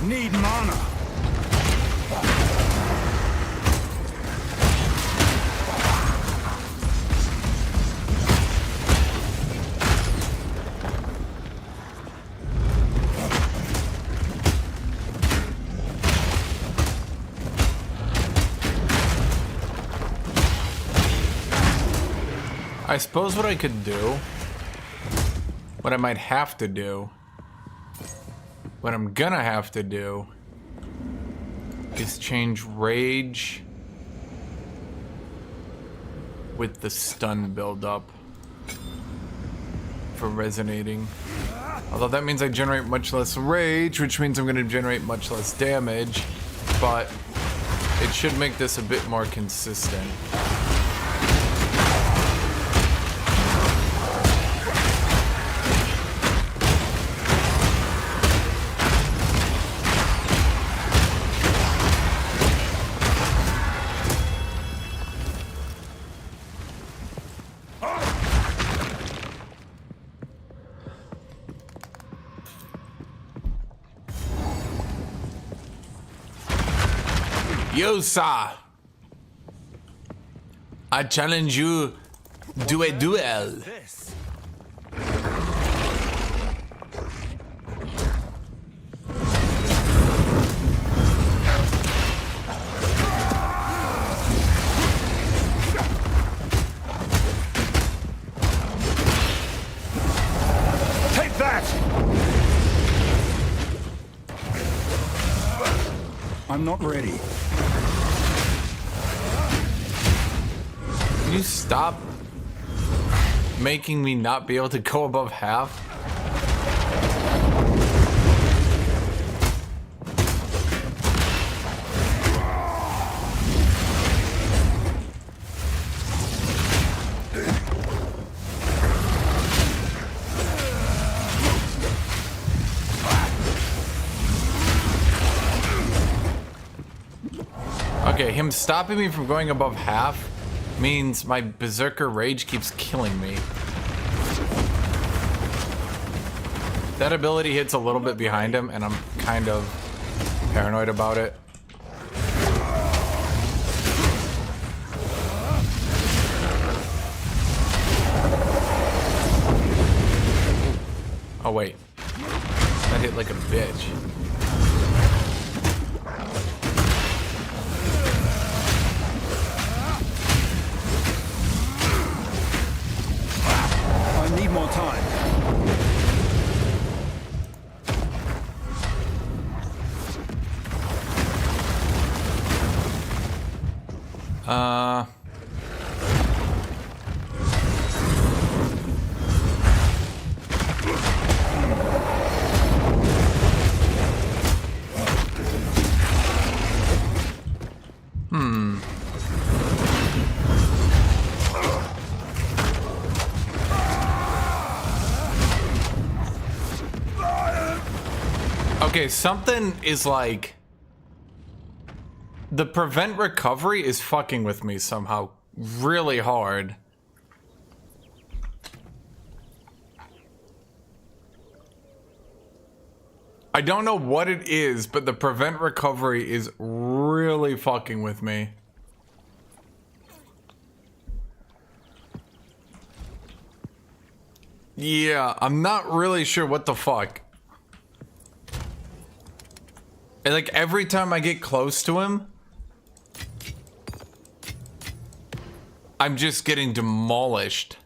Need mana. I suppose what I could do, what I might have to do, what I'm gonna have to do, is change rage with the stun build up for resonating. Although that means I generate much less rage, which means I'm gonna generate much less damage, but it should make this a bit more consistent. Yo, sir. I challenge you to a duel. Take that! I'm not ready. Can you stop making me not be able to go above half? Okay, him stopping me from going above half means my Berserker Rage keeps killing me. That ability hits a little bit behind him, and I'm kind of paranoid about it. Oh wait, that hit like a bitch. Need more time. Okay, something is like... The prevent recovery is fucking with me somehow really hard. I don't know what it is, but the prevent recovery is really fucking with me. Yeah, I'm not really sure what the fuck. And like every time I get close to him, I'm just getting demolished.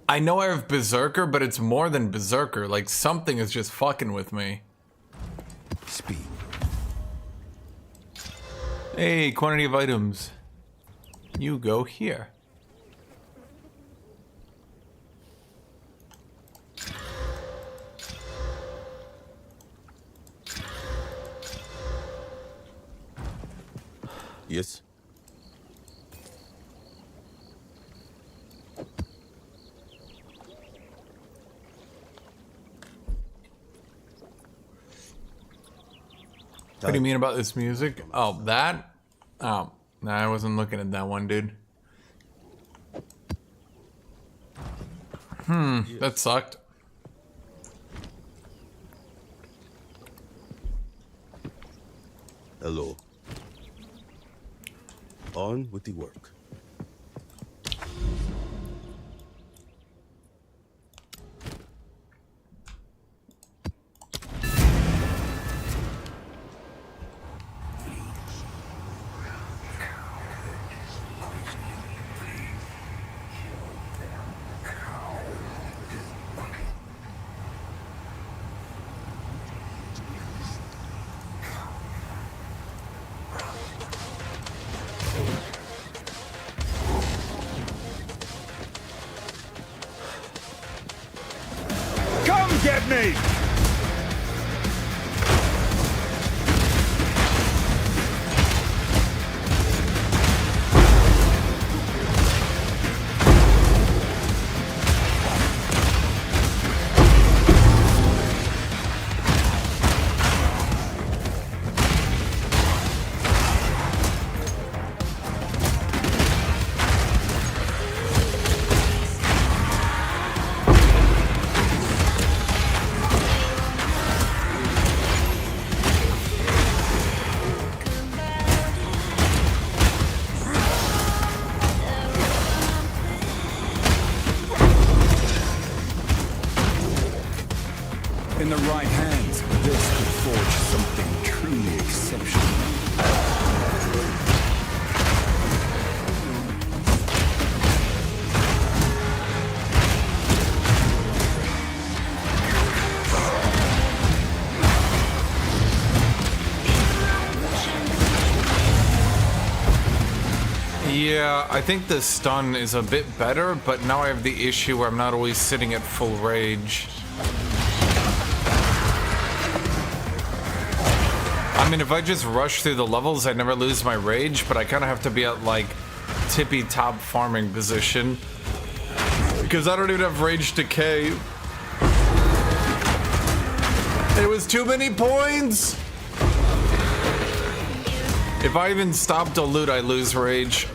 I know I have Berserker, but it's more than Berserker. Like something is just fucking with me. Speed. Hey, quantity of items. You go here. Yes. What do you mean about this music? Oh, that? Oh, no, I wasn't looking at that one, dude. That sucked. Hello. On with the work. Get me! In the right hands, this could forge something truly exceptional. Yeah, I think the stun is a bit better, but now I have the issue where I'm not always sitting at full rage. I mean, if I just rush through the levels, I never lose my rage, but I kind of have to be at, like, tippy top farming position. Because I don't even have rage decay. It was too many points! If I even stop to loot, I lose rage.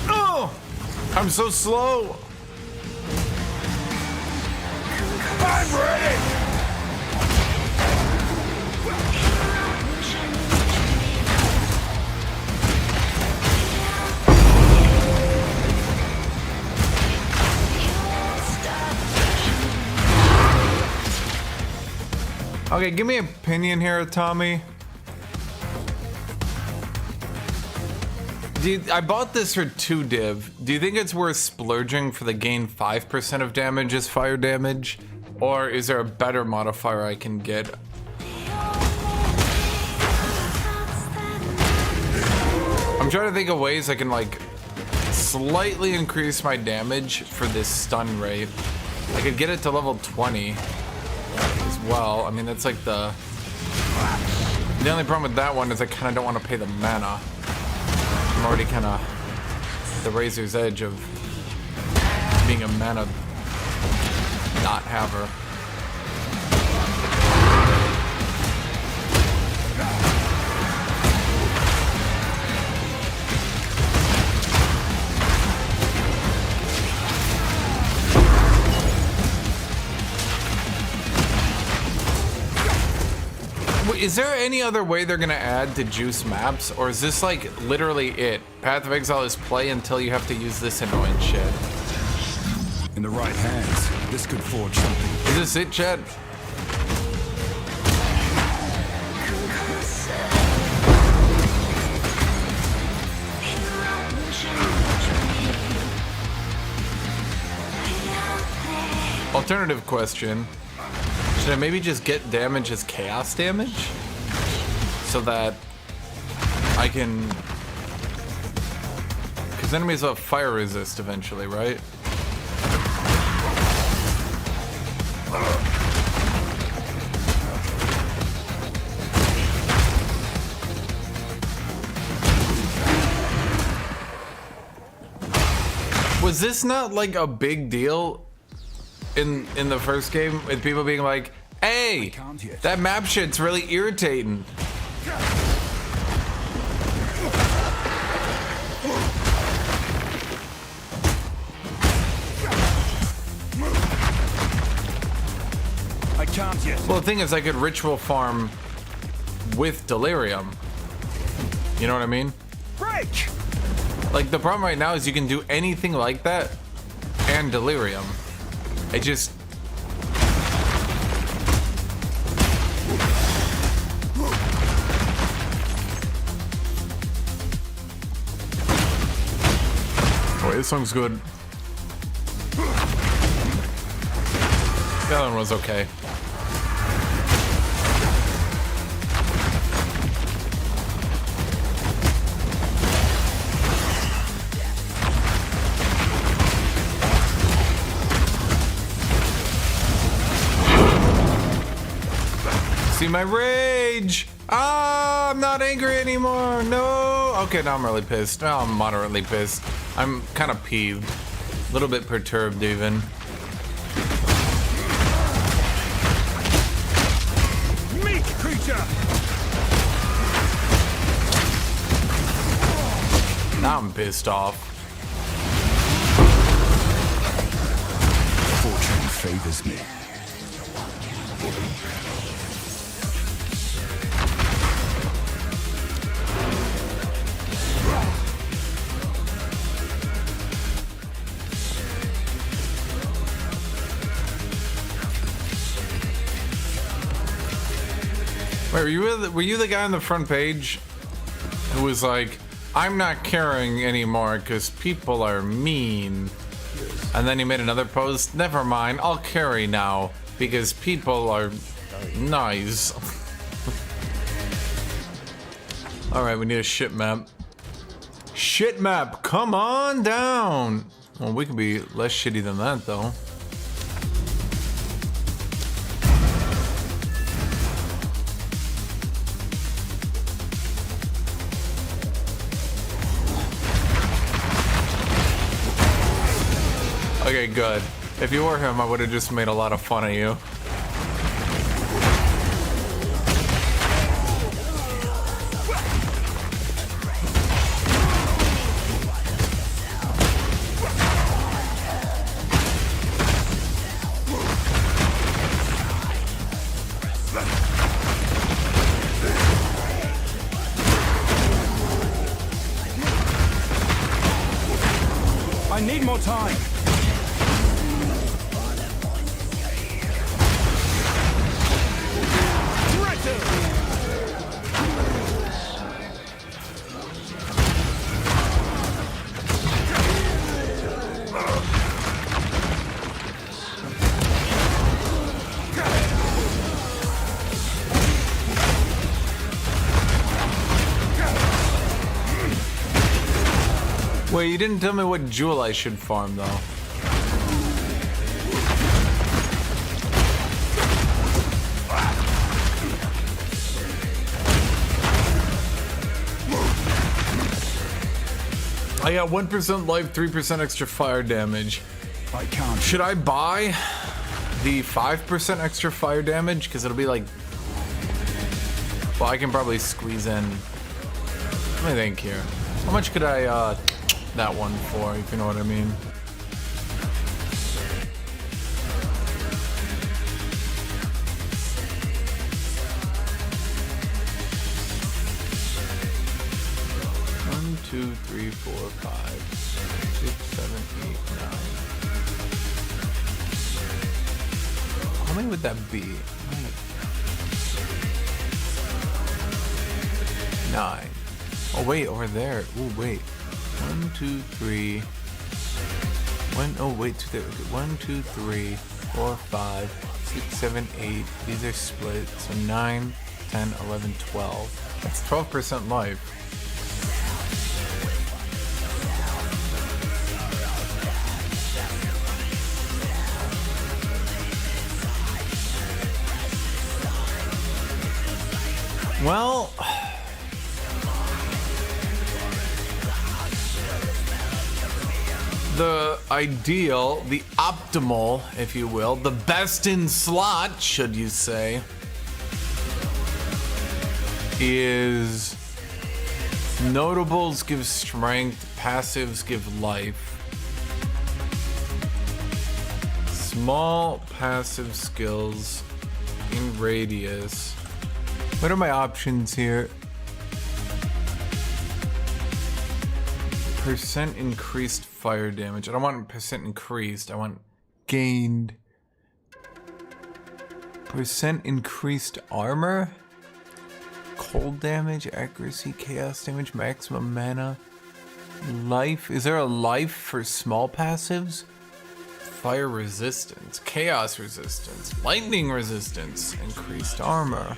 Oh! I'm so slow! I'm ready! Okay, give me an opinion here, Tommy. I bought this for 2 div. Do you think it's worth splurging for the gain 5% of damage as fire damage? Or is there a better modifier I can get? I'm trying to think of ways I can, like, slightly increase my damage for this stun rate. I could get it to level 20. As well. I mean, that's like the only problem with that one is I kind of don't want to pay the mana. I'm already kind of the razor's edge of being a mana not haver. Is there any other way they're gonna add to juice maps, or is this like literally it? Path of Exile is play until you have to use this annoying shit. In the right hands, this could forge something. Is this it, chat? Alternative question. Should I maybe just get damage as chaos damage? So that I can... Because enemies will have fire resist eventually, right? Was this not like a big deal in the first game with people being like, hey, that map shit's really irritating? I can't yet. Well, the thing is, I could ritual farm with delirium. You know what I mean? Break! Like, the problem right now is you can do anything like that and delirium. I just... Oh, this song's good. The other one was okay. See my rage! Ah, I'm not angry anymore. No. Okay, now I'm really pissed. Now I'm moderately pissed. I'm kind of peeved. A little bit perturbed even. Meat creature! Now I'm pissed off. Fortune favors me. Wait, were you the guy on the front page who was like, I'm not caring anymore because people are mean? And then he made another post, never mind, I'll carry now because people are nice. Alright, we need a ship map. Shit map, come on down! Well, we can be less shitty than that though. Okay, good. If you were him, I would have just made a lot of fun of you. I need more time. Wait, you didn't tell me what jewel I should farm, though. I got 1% life, 3% extra fire damage. I can't. Should I buy the 5% extra fire damage? Because it'll be like... Well, I can probably squeeze in... Let me think here. How much could I, that one for, if you know what I mean? One, 2, 3, 4, 5, 6, 7, 8, 9. How many would that be? 9. Oh wait, over there. Ooh, wait. 1, 2, 3. 1. Oh wait, 2, 3. Okay. 1, 2, 3, 4, 5, 6, 7, 8. These are split. So 9, 10, 11, 12. That's 12% life. Well. The ideal, the optimal, if you will, the best in slot, should you say, is notables give strength, passives give life. Small passive skills in radius. What are my options here? Percent increased fire damage. I don't want percent increased. I want gained. Percent increased armor. Cold damage, accuracy, chaos damage, maximum mana. Life. Is there a life for small passives? Fire resistance, chaos resistance, lightning resistance, increased armor.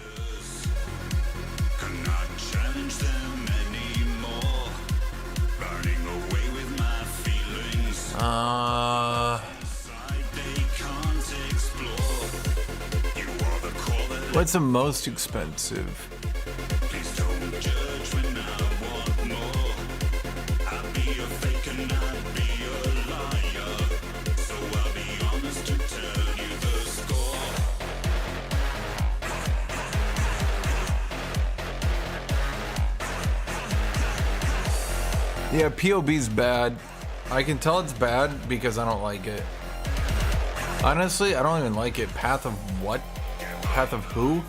What's the most expensive? Yeah, POB's bad. I can tell it's bad because I don't like it. Honestly, I don't even like it. Path of what? Path of who?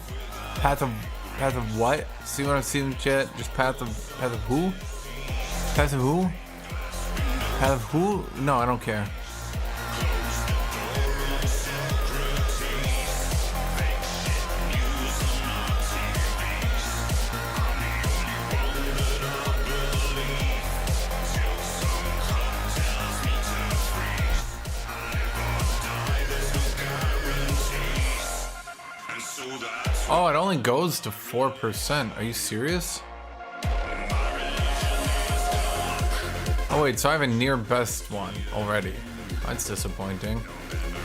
Path of what? See what I'm seeing in chat? Just path of who? Path of who? Path of who? No, I don't care. Oh, it only goes to 4%. Are you serious? Oh wait, so I have a near best one already. That's disappointing.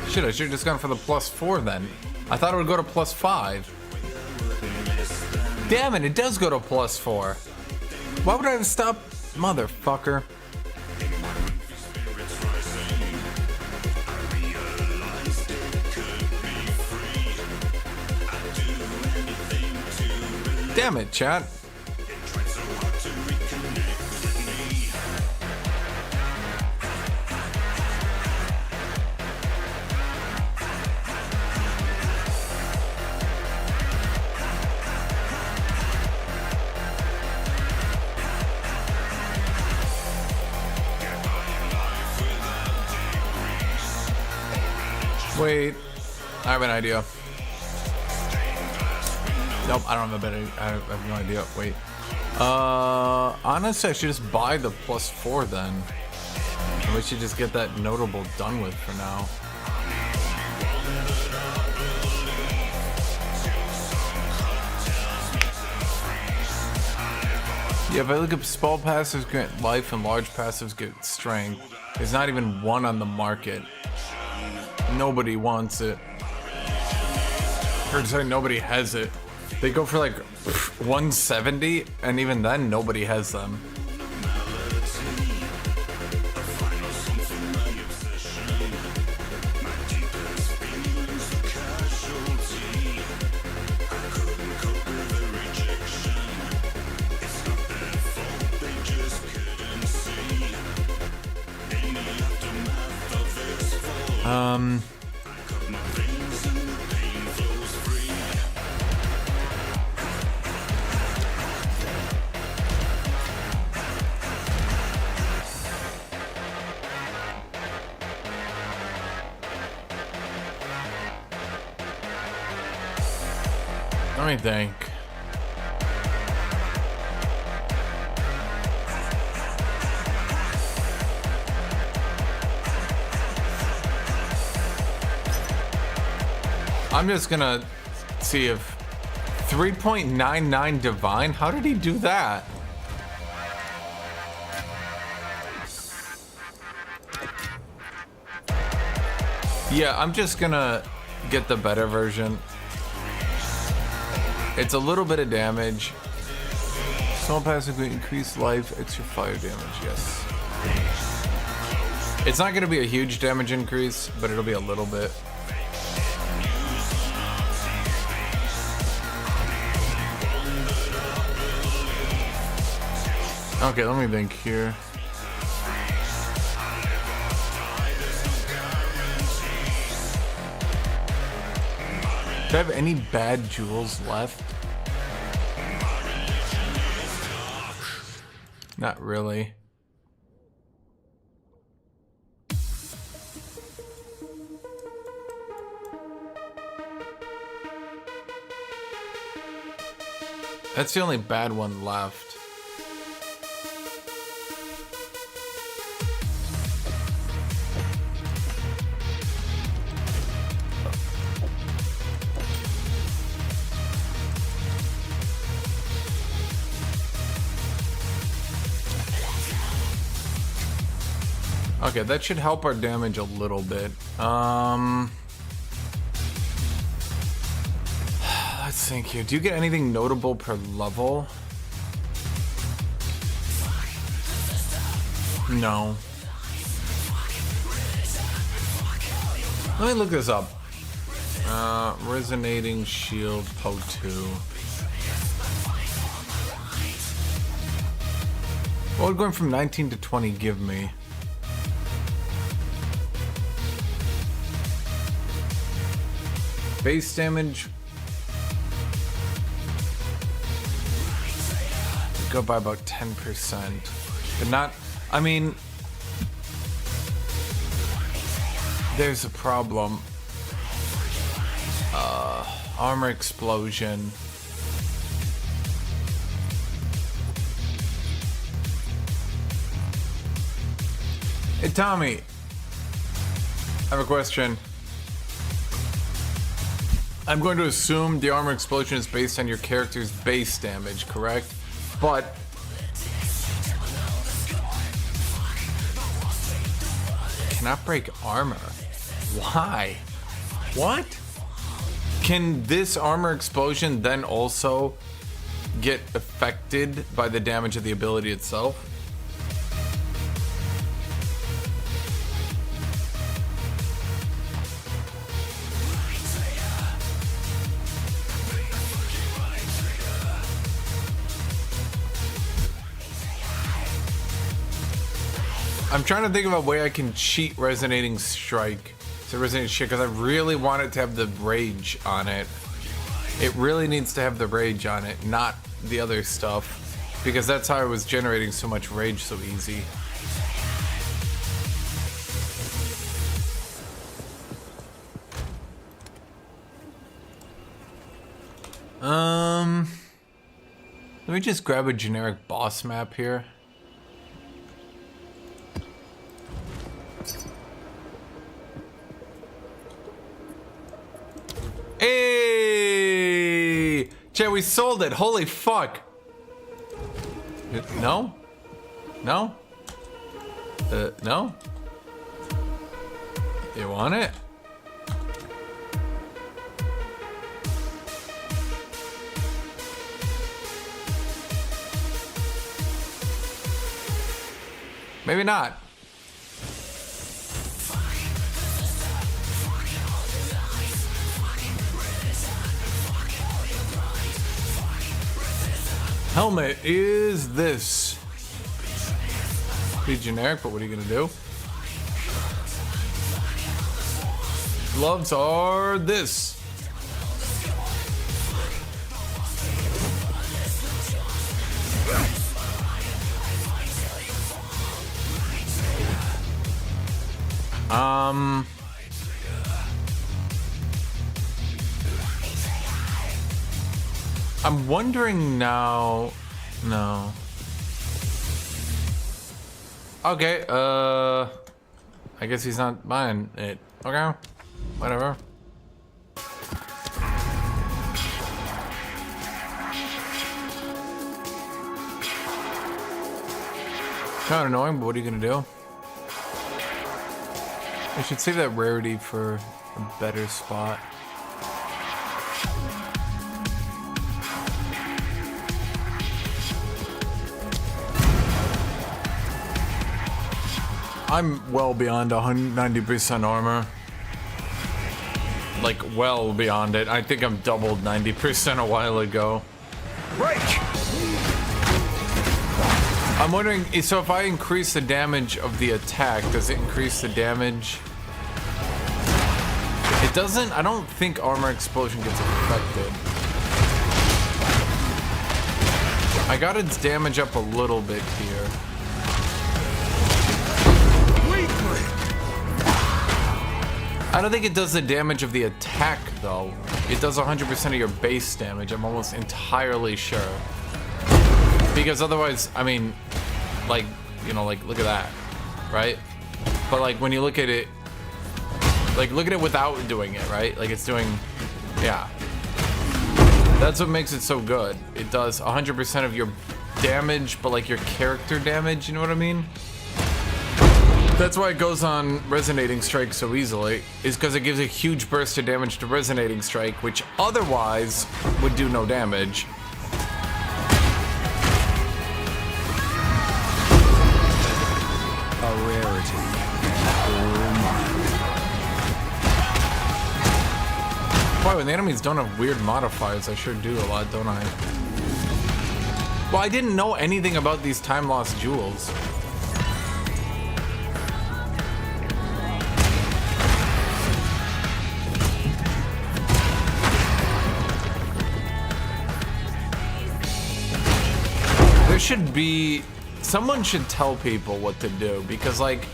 Shit, I should have just gone for the +4 then. I thought it would go to +5. Damn it, it does go to +4. Why would I have stopped? Motherfucker. Damn it, chat. Wait, I have an idea. Nope, I don't have a better. I have no idea. Wait. Honestly, I should just buy the +4 then. And we should just get that notable done with for now. Yeah, if I look at small passives get life and large passives get strength, there's not even one on the market. Nobody wants it. Or sorry, nobody has it. They go for like 170, and even then, nobody has them. Let me think. I'm just gonna see if 3.99 divine. How did he do that? Yeah, I'm just gonna get the better version. It's a little bit of damage. Small passive will increase life, extra fire damage, yes. It's not gonna be a huge damage increase, but it'll be a little bit. Okay, let me think here. Do I have any bad jewels left? Not really. That's the only bad one left. Okay, that should help our damage a little bit. Let's think here. Do you get anything notable per level? No. Let me look this up. Resonating Shield Po2. What would going from 19 to 20 give me? Base damage. Go by about 10%. But not, I mean, there's a problem. Armor explosion. Hey Tommy, I have a question. I'm going to assume the armor explosion is based on your character's base damage, correct? But cannot break armor. Why? What? Can this armor explosion then also get affected by the damage of the ability itself? I'm trying to think of a way I can cheat Resonating Strike. So Resonating Strike, because I really want it to have the rage on it. It really needs to have the rage on it, not the other stuff. Because that's how I was generating so much rage so easy. Let me just grab a generic boss map here. Hey! Chat, we sold it. Holy fuck. No? No? No? You want it? Maybe not. Helmet is this. Pretty generic, but what are you gonna do? Gloves are this. I'm wondering now. No. Okay, I guess he's not buying it. Okay, whatever. Kind of annoying, but what are you gonna do? I should save that rarity for a better spot. I'm well beyond 190% armor. Like, well beyond it. I think I'm doubled 90% a while ago. Break! I'm wondering, so if I increase the damage of the attack, does it increase the damage? It doesn't. I don't think armor explosion gets affected. I got its damage up a little bit here. I don't think it does the damage of the attack, though. It does 100% of your base damage, I'm almost entirely sure. Because otherwise, I mean, like, you know, like, look at that, right? But, like, when you look at it, like, look at it without doing it, right? Like, it's doing, yeah. That's what makes it so good. It does 100% of your damage, but, like, your character damage, you know what I mean? That's why it goes on Resonating Strike so easily, is because it gives a huge burst of damage to Resonating Strike, which otherwise would do no damage. A rarity. Boy, when the enemies don't have weird modifiers, I sure do a lot, don't I? Well, I didn't know anything about these time-lost jewels. There should be... someone should tell people what to do, because, like...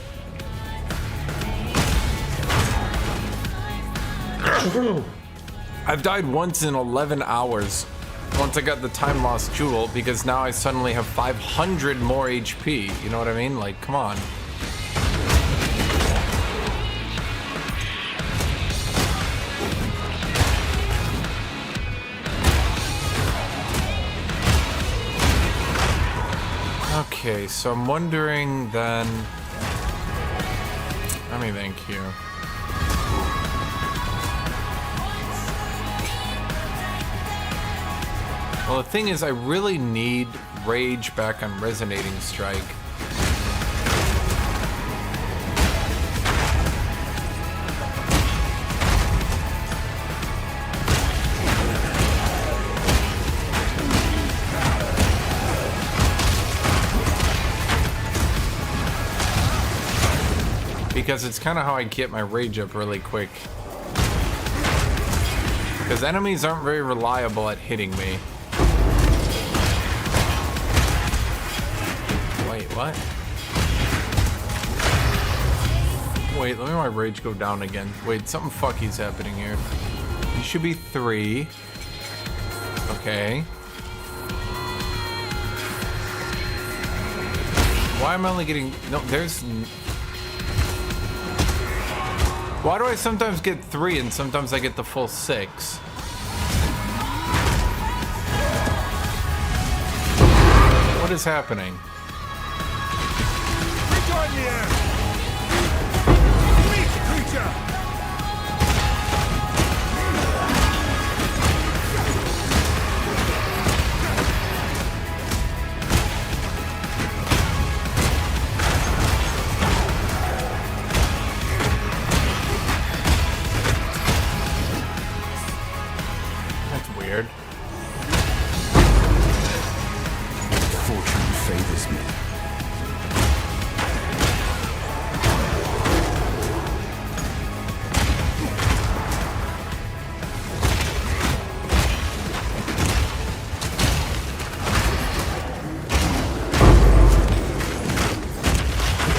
I've died once in 11 hours once I got the time lost jewel, because now I suddenly have 500 more HP. You know what I mean? Like, come on. Okay, so I'm wondering then. Let me think here. Well, the thing is, I really need rage back on Resonating Strike. Because it's kind of how I get my rage up really quick. Because enemies aren't very reliable at hitting me. Wait, what? Wait, let me my rage go down again. Wait, something fucky's happening here. It should be 3. Okay. Why am I only getting... No, there's... Why do I sometimes get 3 and sometimes I get the full 6? What is happening? Rejoin the air! Meet the creature! That's weird. Fortune favors me.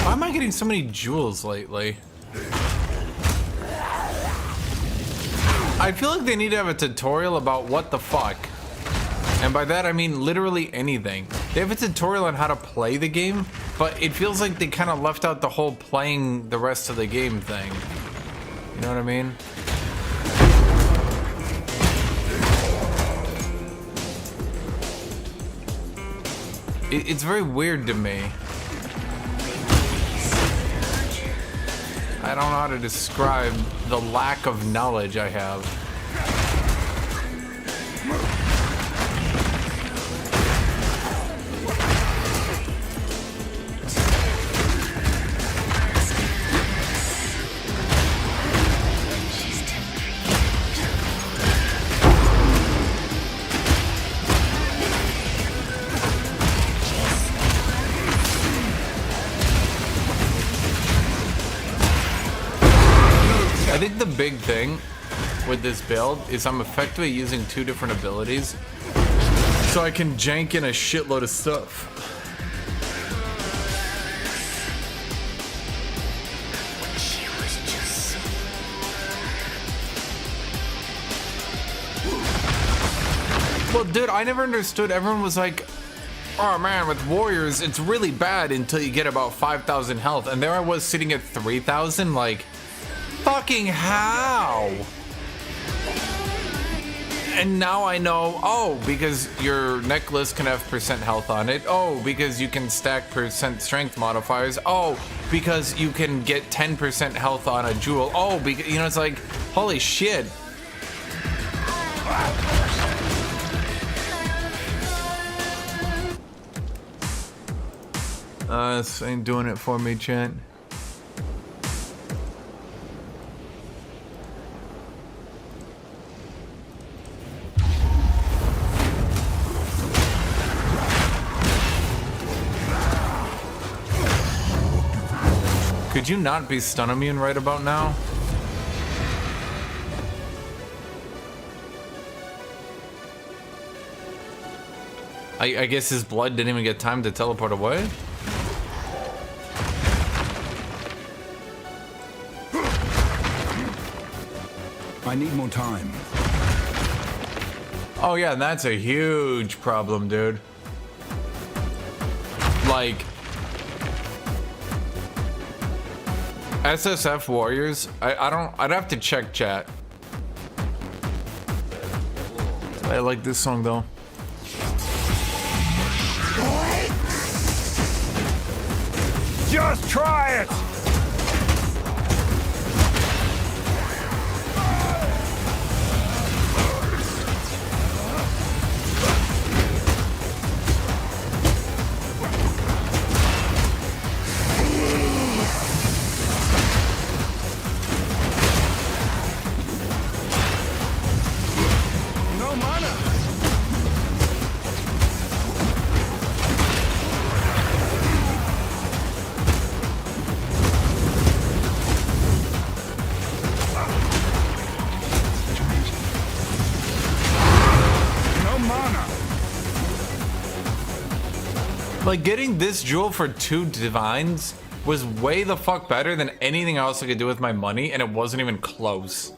Why am I getting so many jewels lately? I feel like they need to have a tutorial about what the fuck. And by that I mean literally anything. They have a tutorial on how to play the game, but it feels like they kind of left out the whole playing the rest of the game thing. You know what I mean? It's very weird to me. I don't know how to describe the lack of knowledge I have. I think the big thing with this build is I'm effectively using 2 different abilities, so I can jank in a shitload of stuff. Well, dude, I never understood. Everyone was like, oh man, with warriors, it's really bad until you get about 5,000 health. And there I was sitting at 3,000, like, fucking how? And now I know, oh, because your necklace can have % health on it. Oh, because you can stack % strength modifiers. Oh, because you can get 10% health on a jewel. Oh, because, you know, it's like, holy shit. This ain't doing it for me, chat. Could you not be stun immune right about now? I guess his blood didn't even get time to teleport away? I need more time. Oh yeah, that's a huge problem, dude. Like, SSF warriors, I'd have to check chat. I like this song though. Just try it! No mana! Like, getting this jewel for 2 divines was way the fuck better than anything else I could do with my money, and it wasn't even close.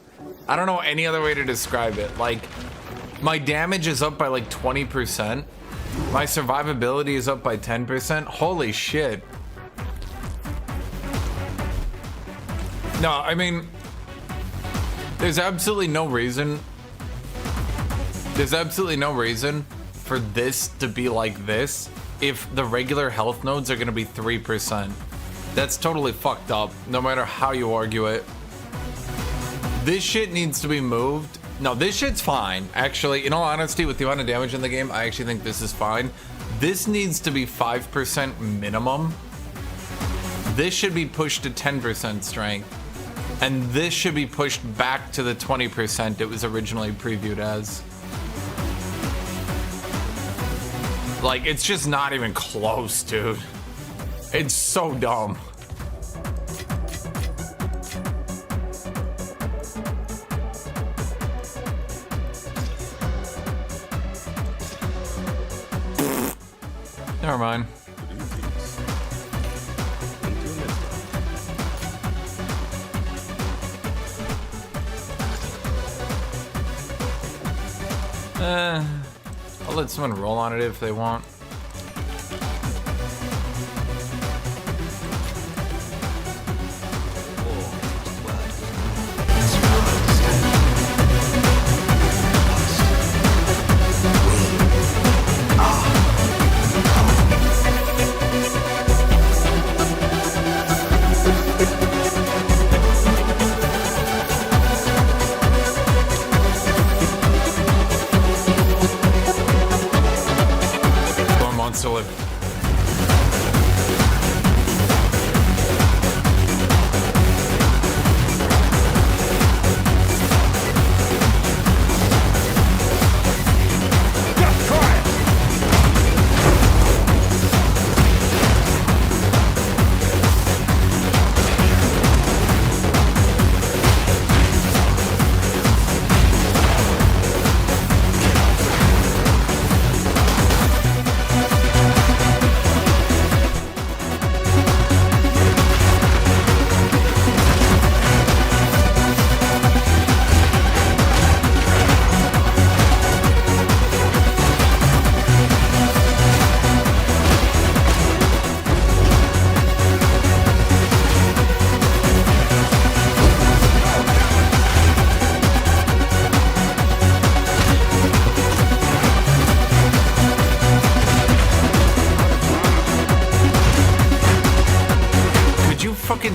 I don't know any other way to describe it. Like, my damage is up by like 20%. My survivability is up by 10%. Holy shit. No, I mean, there's absolutely no reason for this to be like this if the regular health nodes are gonna be 3%. That's totally fucked up, no matter how you argue it. This shit needs to be moved. No, this shit's fine. Actually, in all honesty, with the amount of damage in the game, I actually think this is fine. This needs to be 5% minimum. This should be pushed to 10% strength. And this should be pushed back to the 20% it was originally previewed as. Like, it's just not even close, dude. It's so dumb. Never mind. I'll let someone roll on it if they want.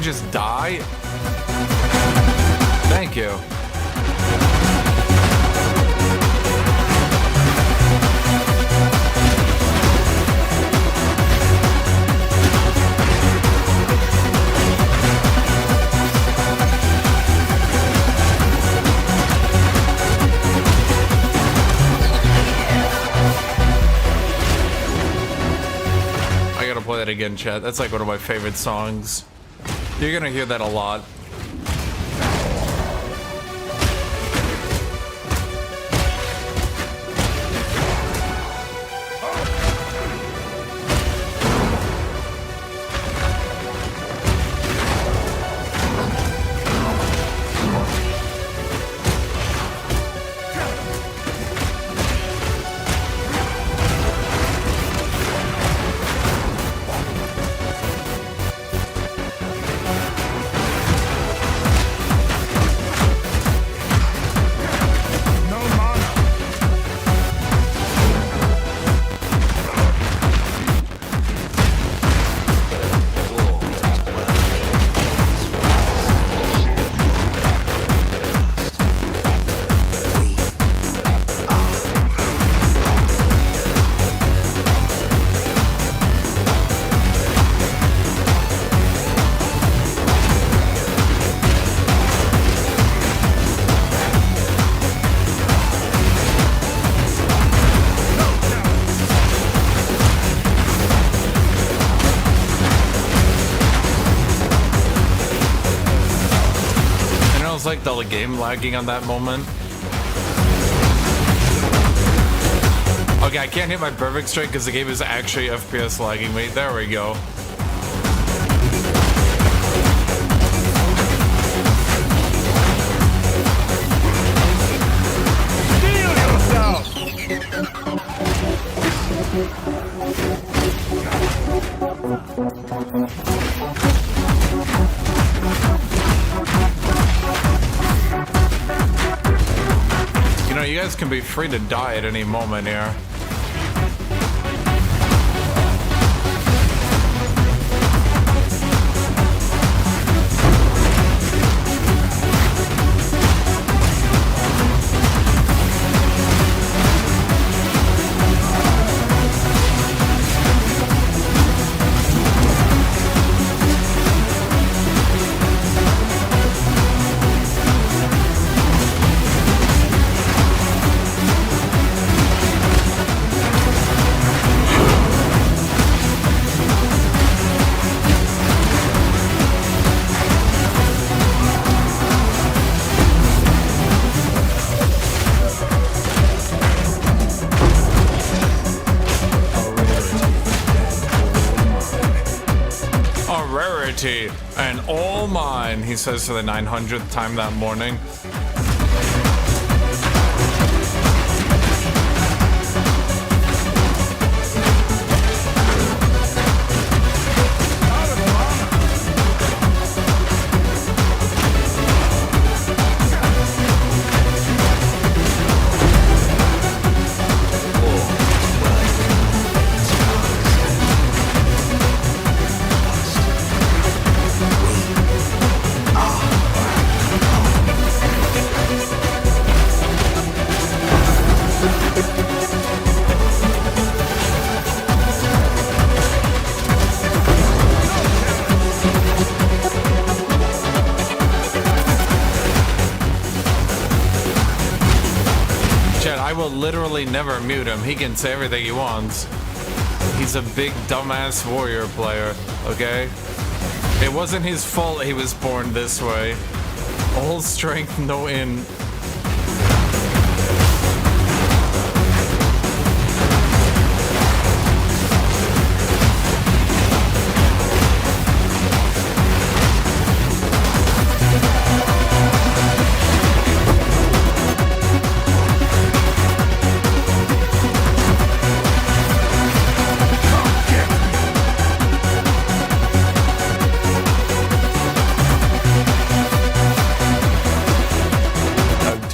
Just die? Thank you. I gotta play that again, chat. That's like one of my favorite songs. You're gonna hear that a lot. game lagging on that moment. Okay, I can't hit my perfect strike because the game is actually FPS lagging me. There we go. Steal yourself! You know, you guys can be free to die at any moment here. And all mine, he says for the 900th time that morning. Literally never mute him. He can say everything he wants. He's a big dumbass warrior player, okay? It wasn't his fault he was born this way. All strength, no in.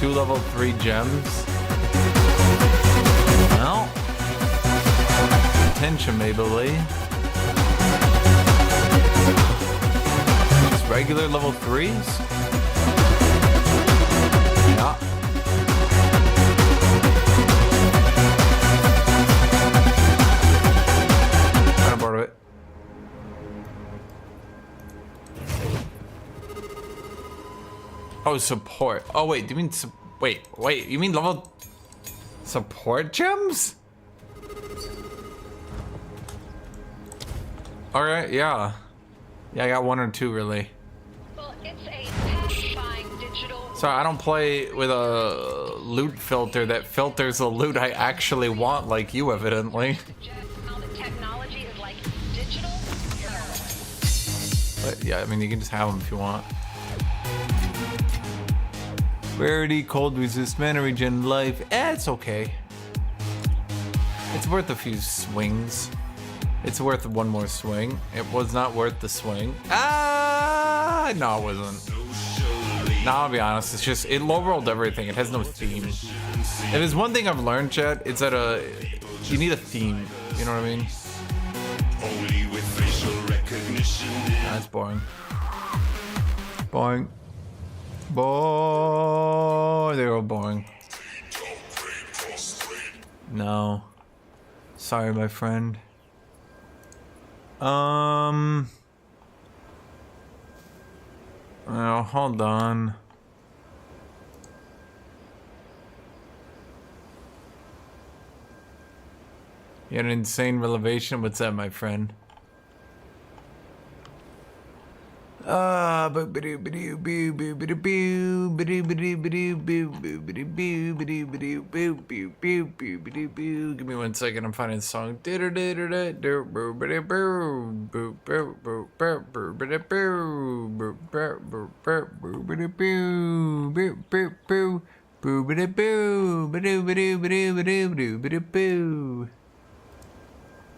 Level 3 gems. Well, attention, maybe. Just regular level 3s. Yeah. Kind of bored of it. Oh, support. Oh wait, do you mean Wait, you mean level support gems? Alright, yeah. Yeah, I got 1 or 2 really. Well, it's a pacifying digital. Sorry, I don't play with a loot filter that filters the loot I actually want like you evidently. Now the technology is like digital. But yeah, I mean you can just have them if you want. Rarity, cold resist, mana regen, life. It's okay. It's worth a few swings. It's worth one more swing. It was not worth the swing. No, it wasn't. No, I'll be honest. It's just, it low rolled everything. It has no theme. If there's one thing I've learned, chat, it's that you need a theme. You know what I mean? Only with facial recognition. That's boring. Boring. Boy, they're all boring. No. Sorry, my friend. Oh, hold on. You had an insane revelation? What's that, my friend? Give me 1 second, I'm finding the song.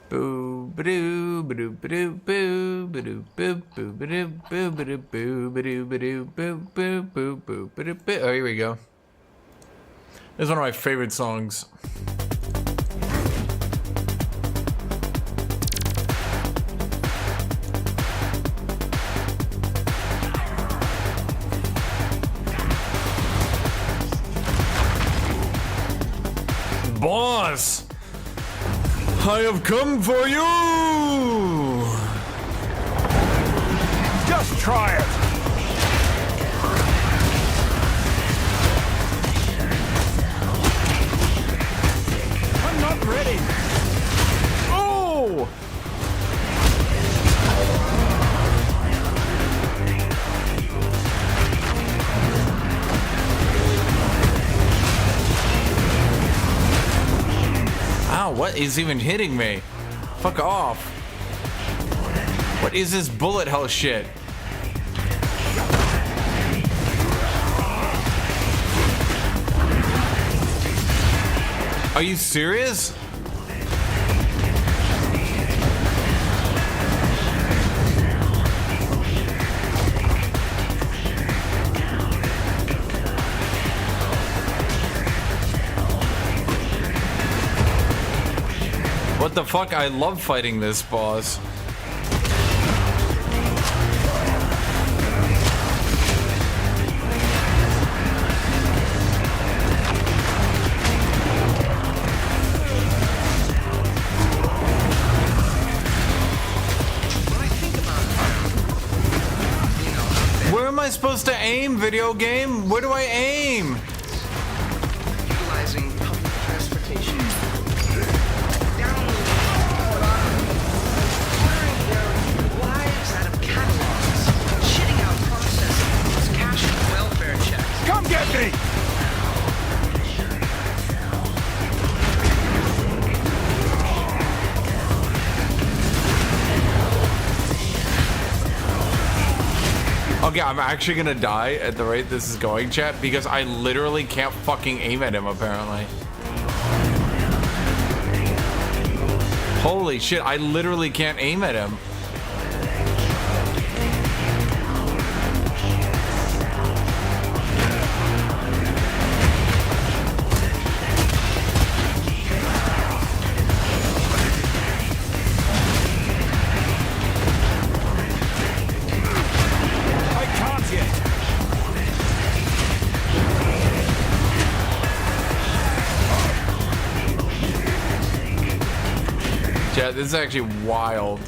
Oh, here we go. This is one of my favorite songs. Boss! I have come for you! Just try it! I'm not ready! Oh! Ow, what is even hitting me? Fuck off. What is this bullet hell shit? Are you serious? What the fuck? I love fighting this boss. Where am I supposed to aim, video game? Where do I aim? Utilizing public transportation. Come get me! Okay, I'm actually gonna die at the rate this is going, chat, because I literally can't fucking aim at him, apparently. Holy shit, I literally can't aim at him. Yeah, this is actually wild.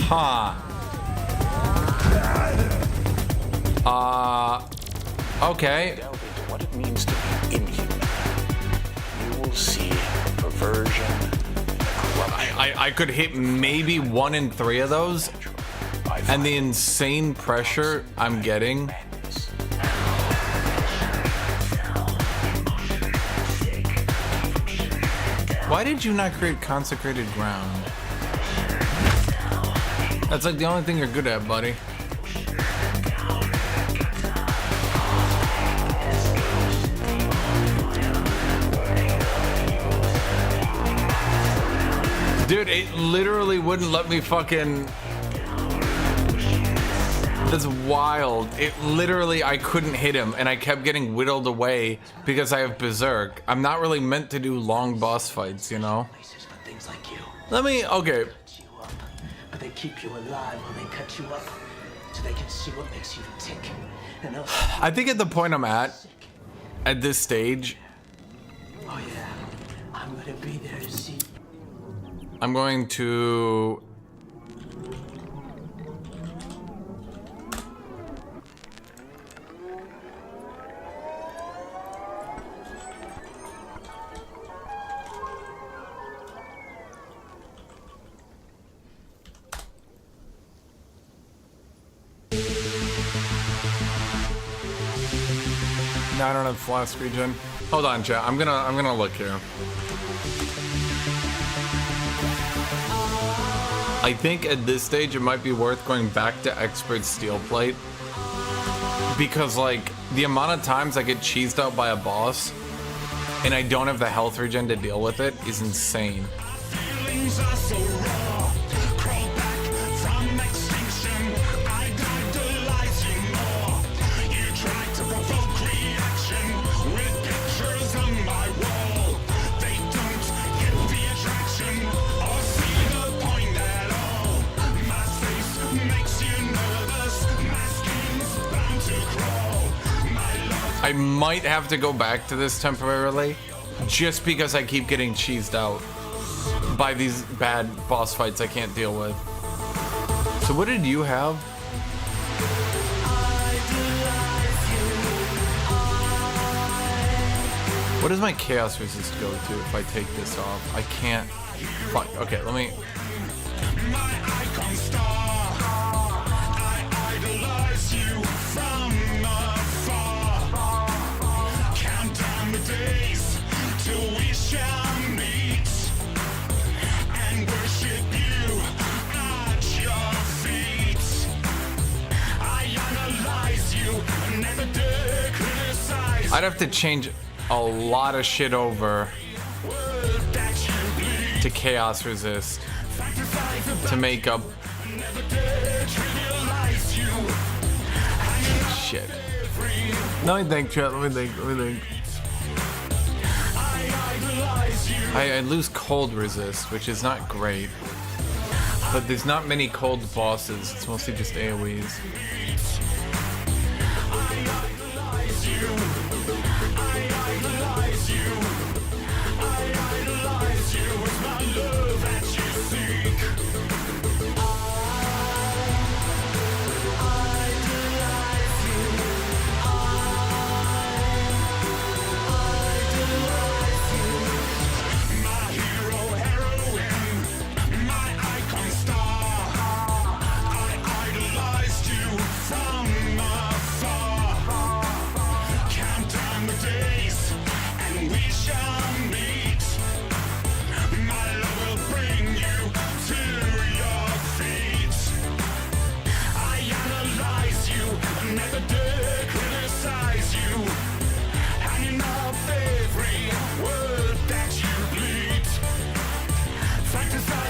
Huh. Okay. Delve into what it means to be inhuman. You will see perversion, corruption. I could hit maybe 1 in 3 of those, and the insane pressure I'm getting. Why did you not create consecrated ground? That's like the only thing you're good at, buddy. Dude, it literally wouldn't let me fucking... That's wild. It literally, I couldn't hit him, and I kept getting whittled away because I have Berserk. I'm not really meant to do long boss fights, you know? Let me, okay. But they keep you alive when they cut you up, so they can see what makes you tick. I think at the point I'm at, at this stage, Oh yeah, I'm gonna be there to see. I'm going to... No, I don't have flask regen. Hold on, chat. I'm gonna look here. I think at this stage it might be worth going back to expert steel plate, because like the amount of times I get cheesed out by a boss and I don't have the health regen to deal with it is insane. I might have to go back to this temporarily, just because I keep getting cheesed out by these bad boss fights I can't deal with. So what did you have? What does my chaos resist go to if I take this off? I can't. Fuck. Okay, let me. Days till we shall meet and worship you at your feet. I analyze you, never dare criticize. I'd have to change a lot of shit over to chaos resist to make up. Shit. Let me think, chat. Let me think. I lose cold resist, which is not great. But there's not many cold bosses. It's mostly just AoEs.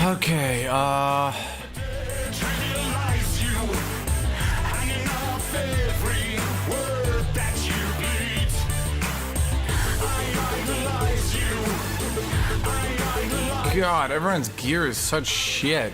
Okay, God, everyone's gear is such shit.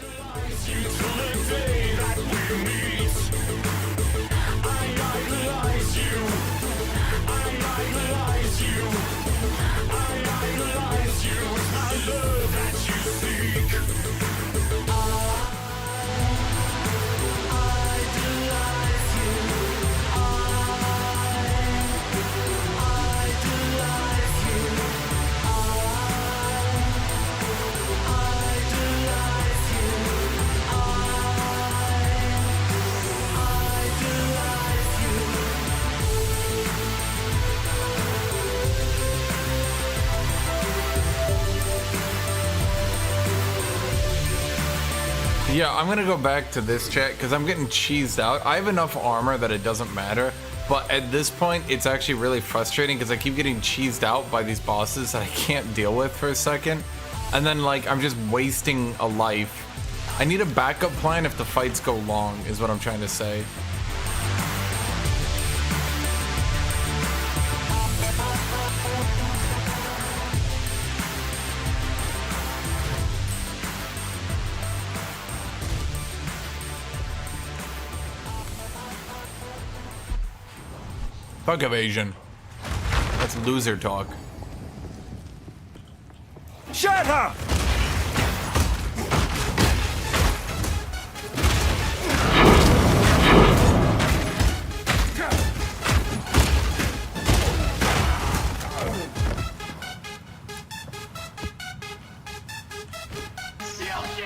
Yeah, I'm gonna go back to this chat because I'm getting cheesed out. I have enough armor that it doesn't matter, but at this point, it's actually really frustrating because I keep getting cheesed out by these bosses that I can't deal with for a second. And then, like, I'm just wasting a life. I need a backup plan if the fights go long, is what I'm trying to say. Fuck evasion. That's loser talk. Shut up!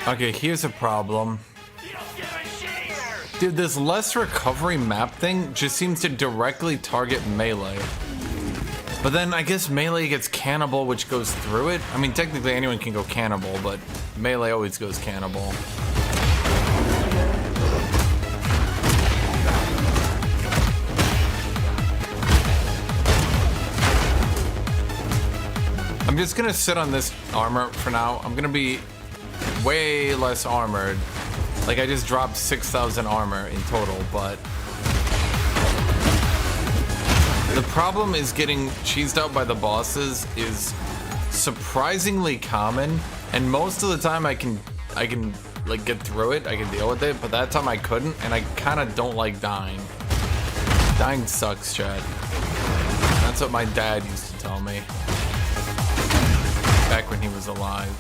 Okay, here's a problem. Dude, this less recovery map thing just seems to directly target melee. But then I guess melee gets cannibal, which goes through it. I mean, technically anyone can go cannibal, but melee always goes cannibal. I'm just gonna sit on this armor for now. I'm gonna be way less armored. Like, I just dropped 6,000 armor in total, but the problem is getting cheesed out by the bosses is surprisingly common, and most of the time I can like get through it, I can deal with it, but that time I couldn't, and I kind of don't like dying. Dying sucks, Chad. That's what my dad used to tell me back when he was alive.